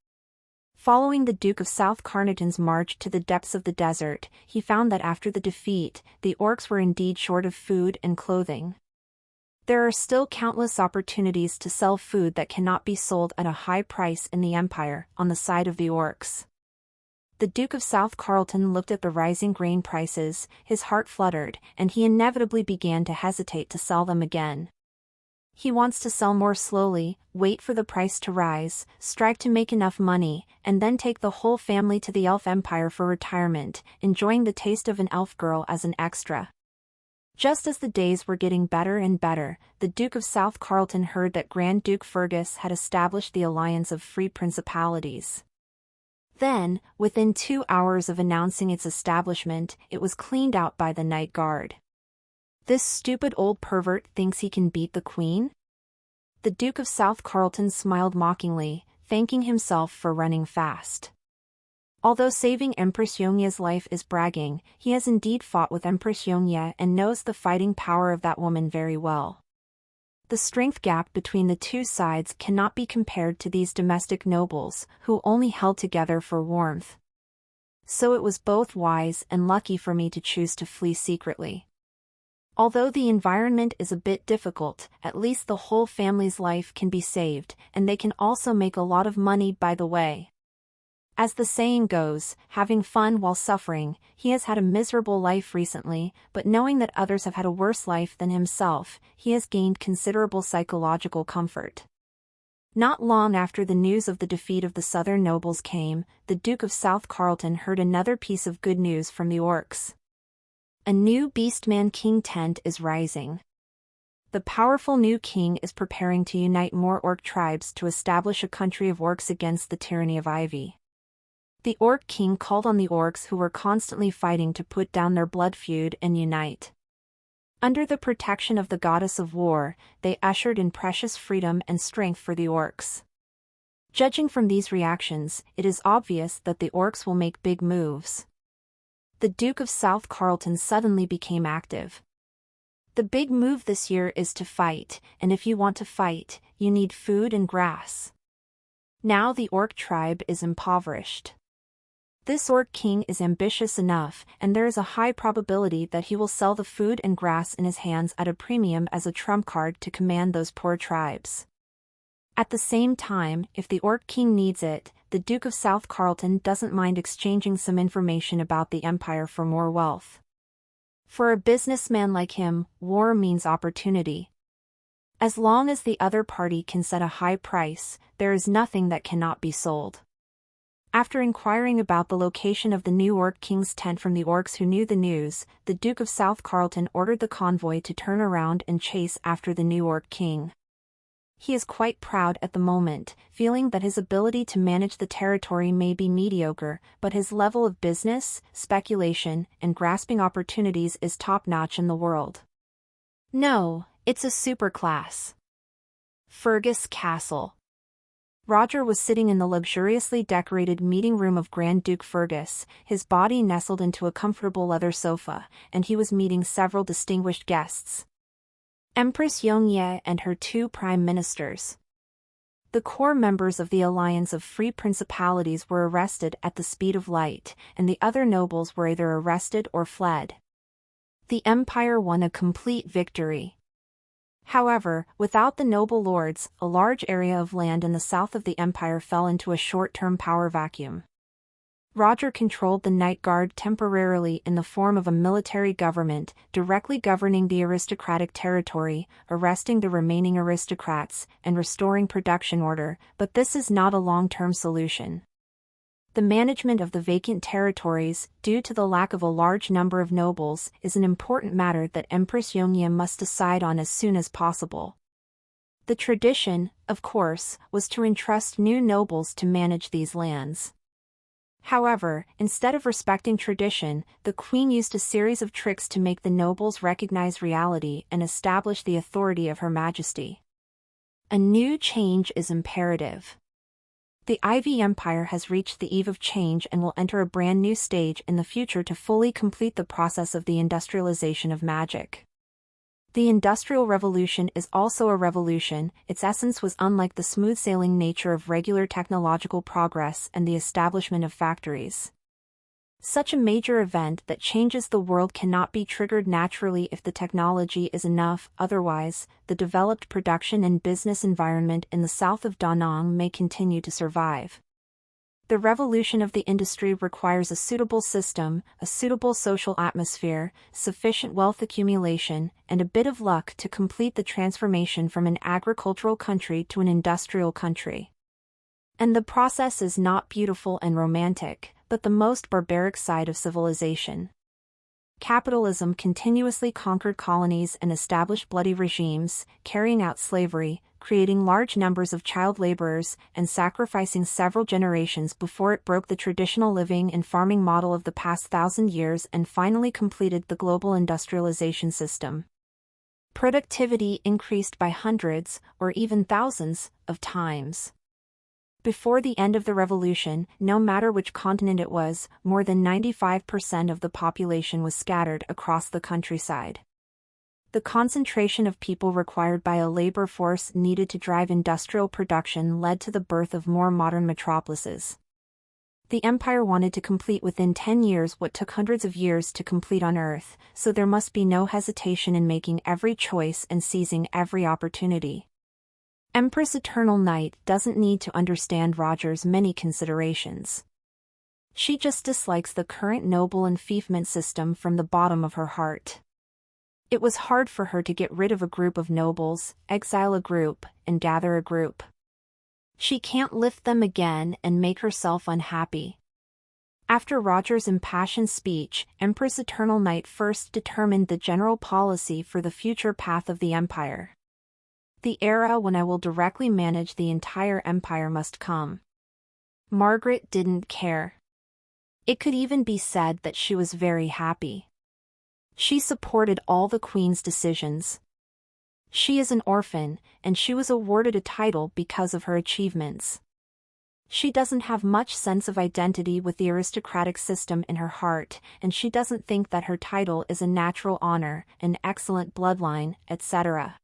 Following the Duke of South Carleton's march to the depths of the desert, he found that after the defeat, the orcs were indeed short of food and clothing. There are still countless opportunities to sell food that cannot be sold at a high price in the Empire, on the side of the orcs. The Duke of South Carleton looked at the rising grain prices, his heart fluttered, and he inevitably began to hesitate to sell them again. He wants to sell more slowly, wait for the price to rise, strive to make enough money, and then take the whole family to the Elf Empire for retirement, enjoying the taste of an elf girl as an extra. Just as the days were getting better and better, the Duke of South Carleton heard that Grand Duke Fergus had established the Alliance of Free Principalities. Then, within 2 hours of announcing its establishment, it was cleaned out by the night guard. This stupid old pervert thinks he can beat the queen? The Duke of South Carlton smiled mockingly, thanking himself for running fast. Although saving Empress Yongye's life is bragging, he has indeed fought with Empress Yongye and knows the fighting power of that woman very well. The strength gap between the two sides cannot be compared to these domestic nobles, who only held together for warmth. So it was both wise and lucky for me to choose to flee secretly. Although the environment is a bit difficult, at least the whole family's life can be saved, and they can also make a lot of money by the way. As the saying goes, having fun while suffering, he has had a miserable life recently, but knowing that others have had a worse life than himself, he has gained considerable psychological comfort. Not long after the news of the defeat of the southern nobles came, the Duke of South Carlton heard another piece of good news from the orcs. A new Beastman King tent is rising. The powerful new king is preparing to unite more orc tribes to establish a country of orcs against the tyranny of Ivy. The Orc King called on the orcs who were constantly fighting to put down their blood feud and unite. Under the protection of the goddess of war, they ushered in precious freedom and strength for the orcs. Judging from these reactions, it is obvious that the orcs will make big moves. The Duke of South Carlton suddenly became active. The big move this year is to fight, and if you want to fight, you need food and grass. Now the orc tribe is impoverished. This orc king is ambitious enough, and there is a high probability that he will sell the food and grass in his hands at a premium as a trump card to command those poor tribes. At the same time, if the orc king needs it, the Duke of South Carlton doesn't mind exchanging some information about the empire for more wealth. For a businessman like him, war means opportunity. As long as the other party can set a high price, there is nothing that cannot be sold. After inquiring about the location of the new Orc King's tent from the orcs who knew the news, the Duke of South Carlton ordered the convoy to turn around and chase after the new Orc King. He is quite proud at the moment, feeling that his ability to manage the territory may be mediocre, but his level of business, speculation, and grasping opportunities is top-notch in the world. No, it's a superclass. Fergus Castle. Roger was sitting in the luxuriously decorated meeting room of Grand Duke Fergus, his body nestled into a comfortable leather sofa, and he was meeting several distinguished guests. Empress Yongye and her 2 prime ministers. The core members of the Alliance of Free Principalities were arrested at the speed of light, and the other nobles were either arrested or fled. The empire won a complete victory. However, without the noble lords, a large area of land in the south of the empire fell into a short-term power vacuum. Roger controlled the Night Guard temporarily in the form of a military government, directly governing the aristocratic territory, arresting the remaining aristocrats, and restoring production order, but this is not a long-term solution. The management of the vacant territories, due to the lack of a large number of nobles, is an important matter that Empress Yongye must decide on as soon as possible. The tradition, of course, was to entrust new nobles to manage these lands. However, instead of respecting tradition, the queen used a series of tricks to make the nobles recognize reality and establish the authority of Her Majesty. A new change is imperative. The Ivy Empire has reached the eve of change and will enter a brand new stage in the future to fully complete the process of the industrialization of magic. The Industrial Revolution is also a revolution. Its essence was unlike the smooth-sailing nature of regular technological progress and the establishment of factories. Such a major event that changes the world cannot be triggered naturally if the technology is enough, otherwise, the developed production and business environment in the south of Da Nang may continue to survive. The revolution of the industry requires a suitable system, a suitable social atmosphere, sufficient wealth accumulation, and a bit of luck to complete the transformation from an agricultural country to an industrial country. And the process is not beautiful and romantic, but the most barbaric side of civilization. capitalism continuously conquered colonies and established bloody regimes, carrying out slavery, creating large numbers of child laborers, and sacrificing several generations before it broke the traditional living and farming model of the past 1,000 years and finally completed the global industrialization system. Productivity increased by hundreds, or even thousands, of times. Before the end of the revolution, no matter which continent it was, more than 95% of the population was scattered across the countryside. The concentration of people required by a labor force needed to drive industrial production led to the birth of more modern metropolises. The empire wanted to complete within 10 years what took hundreds of years to complete on Earth, so there must be no hesitation in making every choice and seizing every opportunity. Empress Eternal Night doesn't need to understand Roger's many considerations. She just dislikes the current noble enfeoffment system from the bottom of her heart. It was hard for her to get rid of a group of nobles, exile a group, and gather a group. She can't lift them again and make herself unhappy. After Roger's impassioned speech, Empress Eternal Night first determined the general policy for the future path of the empire. The era when I will directly manage the entire empire must come. Margaret didn't care. It could even be said that she was very happy. She supported all the Queen's decisions. She is an orphan, and she was awarded a title because of her achievements. She doesn't have much sense of identity with the aristocratic system in her heart, and she doesn't think that her title is a natural honor, an excellent bloodline, etc.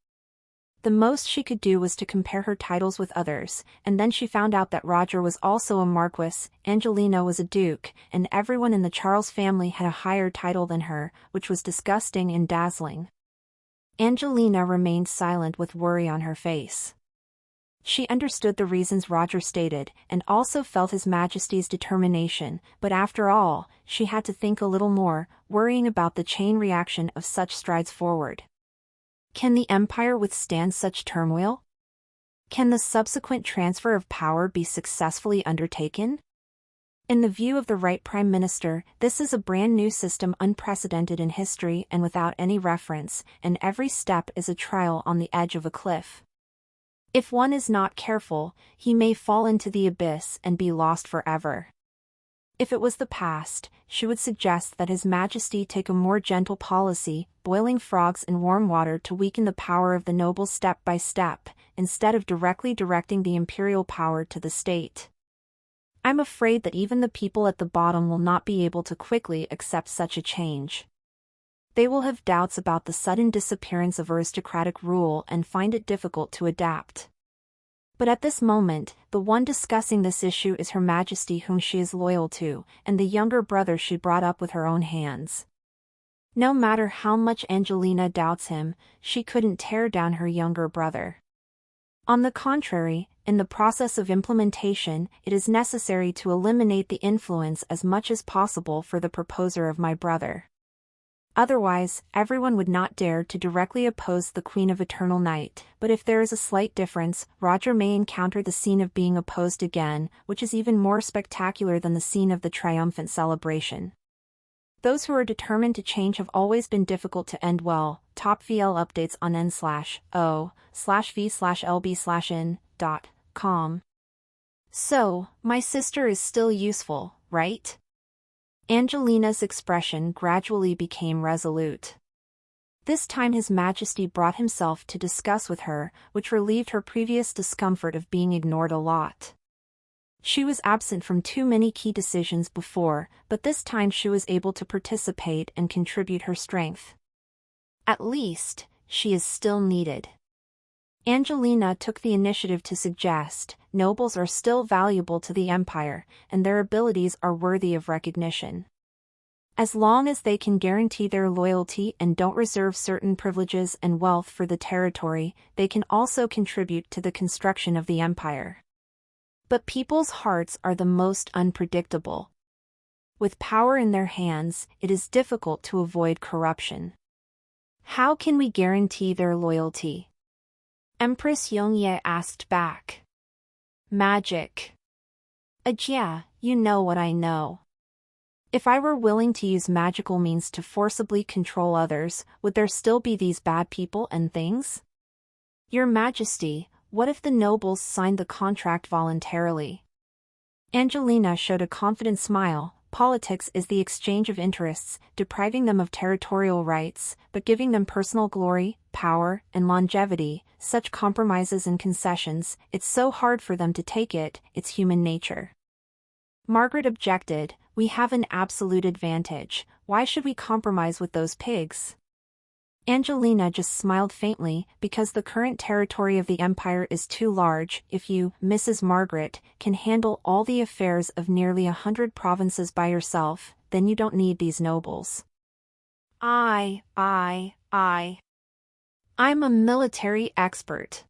The most she could do was to compare her titles with others, and then she found out that Roger was also a marquis, Angelina was a duke, and everyone in the Charles family had a higher title than her, which was disgusting and dazzling. Angelina remained silent with worry on her face. She understood the reasons Roger stated, and also felt His Majesty's determination, but after all, she had to think a little more, worrying about the chain reaction of such strides forward. Can the empire withstand such turmoil? Can the subsequent transfer of power be successfully undertaken? In the view of the right Prime Minister, this is a brand new system unprecedented in history and without any reference, and every step is a trial on the edge of a cliff. If one is not careful, he may fall into the abyss and be lost forever. If it was the past, she would suggest that His Majesty take a more gentle policy, boiling frogs in warm water to weaken the power of the nobles step by step, instead of directly directing the imperial power to the state. I'm afraid that even the people at the bottom will not be able to quickly accept such a change. They will have doubts about the sudden disappearance of aristocratic rule and find it difficult to adapt. But at this moment, the one discussing this issue is Her Majesty whom she is loyal to, and the younger brother she brought up with her own hands. No matter how much Angelina doubts him, she couldn't tear down her younger brother. On the contrary, in the process of implementation, it is necessary to eliminate the influence as much as possible for the proposer of my brother. Otherwise, everyone would not dare to directly oppose the Queen of Eternal Night, but if there is a slight difference, Roger may encounter the scene of being opposed again, which is even more spectacular than the scene of the triumphant celebration. Those who are determined to change have always been difficult to end well. Top VL updates on n/o/v/lb/in.com. So, my sister is still useful, right? Angelina's expression gradually became resolute. This time His Majesty brought himself to discuss with her, which relieved her previous discomfort of being ignored a lot. She was absent from too many key decisions before, but this time she was able to participate and contribute her strength. At least, she is still needed. Angelina took the initiative to suggest, nobles are still valuable to the empire, and their abilities are worthy of recognition. As long as they can guarantee their loyalty and don't reserve certain privileges and wealth for the territory, they can also contribute to the construction of the empire. But people's hearts are the most unpredictable. With power in their hands, it is difficult to avoid corruption. How can we guarantee their loyalty? Empress Yongye asked back. Magic. Yeah, you know what I know. If I were willing to use magical means to forcibly control others, would there still be these bad people and things? Your Majesty, what if the nobles signed the contract voluntarily? Angelina showed a confident smile. Politics is the exchange of interests, depriving them of territorial rights, but giving them personal glory, power, and longevity. Such compromises and concessions, it's so hard for them to take it, it's human nature. Margaret objected, we have an absolute advantage, why should we compromise with those pigs? Angelina just smiled faintly, because the current territory of the empire is too large. If you, Mrs. Margaret, can handle all the affairs of nearly 100 provinces by yourself, then you don't need these nobles. I'm a military expert.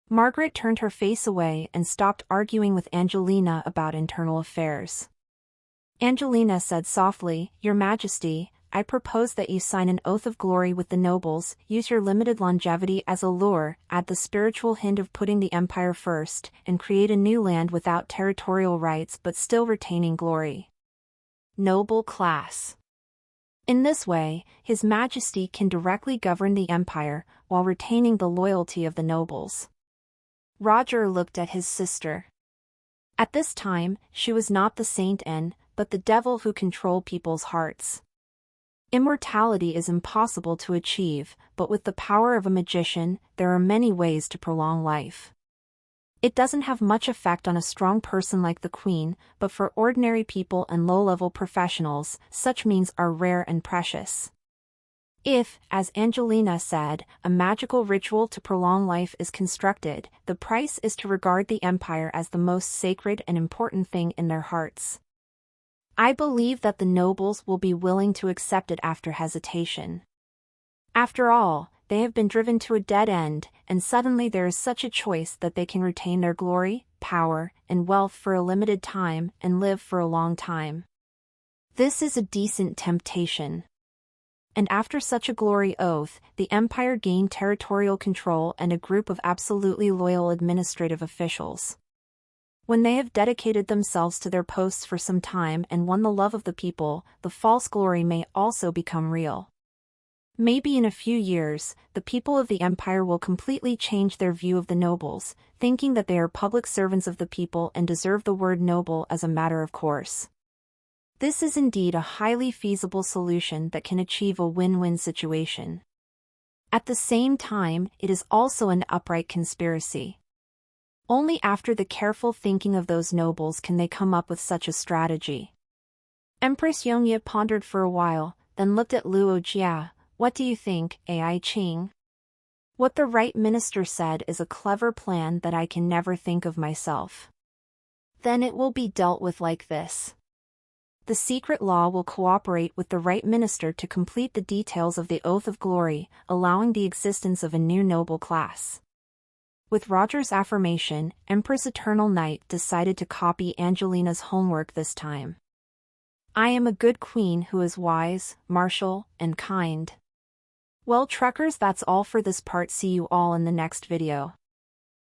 Margaret turned her face away and stopped arguing with Angelina about internal affairs. Angelina said softly, Your Majesty, I propose that you sign an oath of glory with the nobles, use your limited longevity as a lure, add the spiritual hint of putting the empire first, and create a new land without territorial rights but still retaining glory. Noble class. In this way, His Majesty can directly govern the empire, while retaining the loyalty of the nobles. Roger looked at his sister. At this time, she was not the saint but the devil who controlled people's hearts. Immortality is impossible to achieve, but with the power of a magician, there are many ways to prolong life. It doesn't have much effect on a strong person like the Queen, but for ordinary people and low-level professionals, such means are rare and precious. If, as Angelina said, a magical ritual to prolong life is constructed, the price is to regard the empire as the most sacred and important thing in their hearts. I believe that the nobles will be willing to accept it after hesitation. After all, they have been driven to a dead end, and suddenly there is such a choice that they can retain their glory, power, and wealth for a limited time and live for a long time. This is a decent temptation. And after such a glory oath, the empire gained territorial control and a group of absolutely loyal administrative officials. When they have dedicated themselves to their posts for some time and won the love of the people, the false glory may also become real. Maybe in a few years, the people of the empire will completely change their view of the nobles, thinking that they are public servants of the people and deserve the word noble as a matter of course. This is indeed a highly feasible solution that can achieve a win-win situation. At the same time, it is also an upright conspiracy. Only after the careful thinking of those nobles can they come up with such a strategy. Empress Yongye pondered for a while, then looked at Luo Jia. What do you think, Ai Qing? What the right minister said is a clever plan that I can never think of myself. Then it will be dealt with like this. The secret law will cooperate with the right minister to complete the details of the Oath of Glory, allowing the existence of a new noble class. With Roger's affirmation, Empress Eternal Night decided to copy Angelina's homework this time. I am a good queen who is wise, martial, and kind. Well truckers, that's all for this part. See you all in the next video.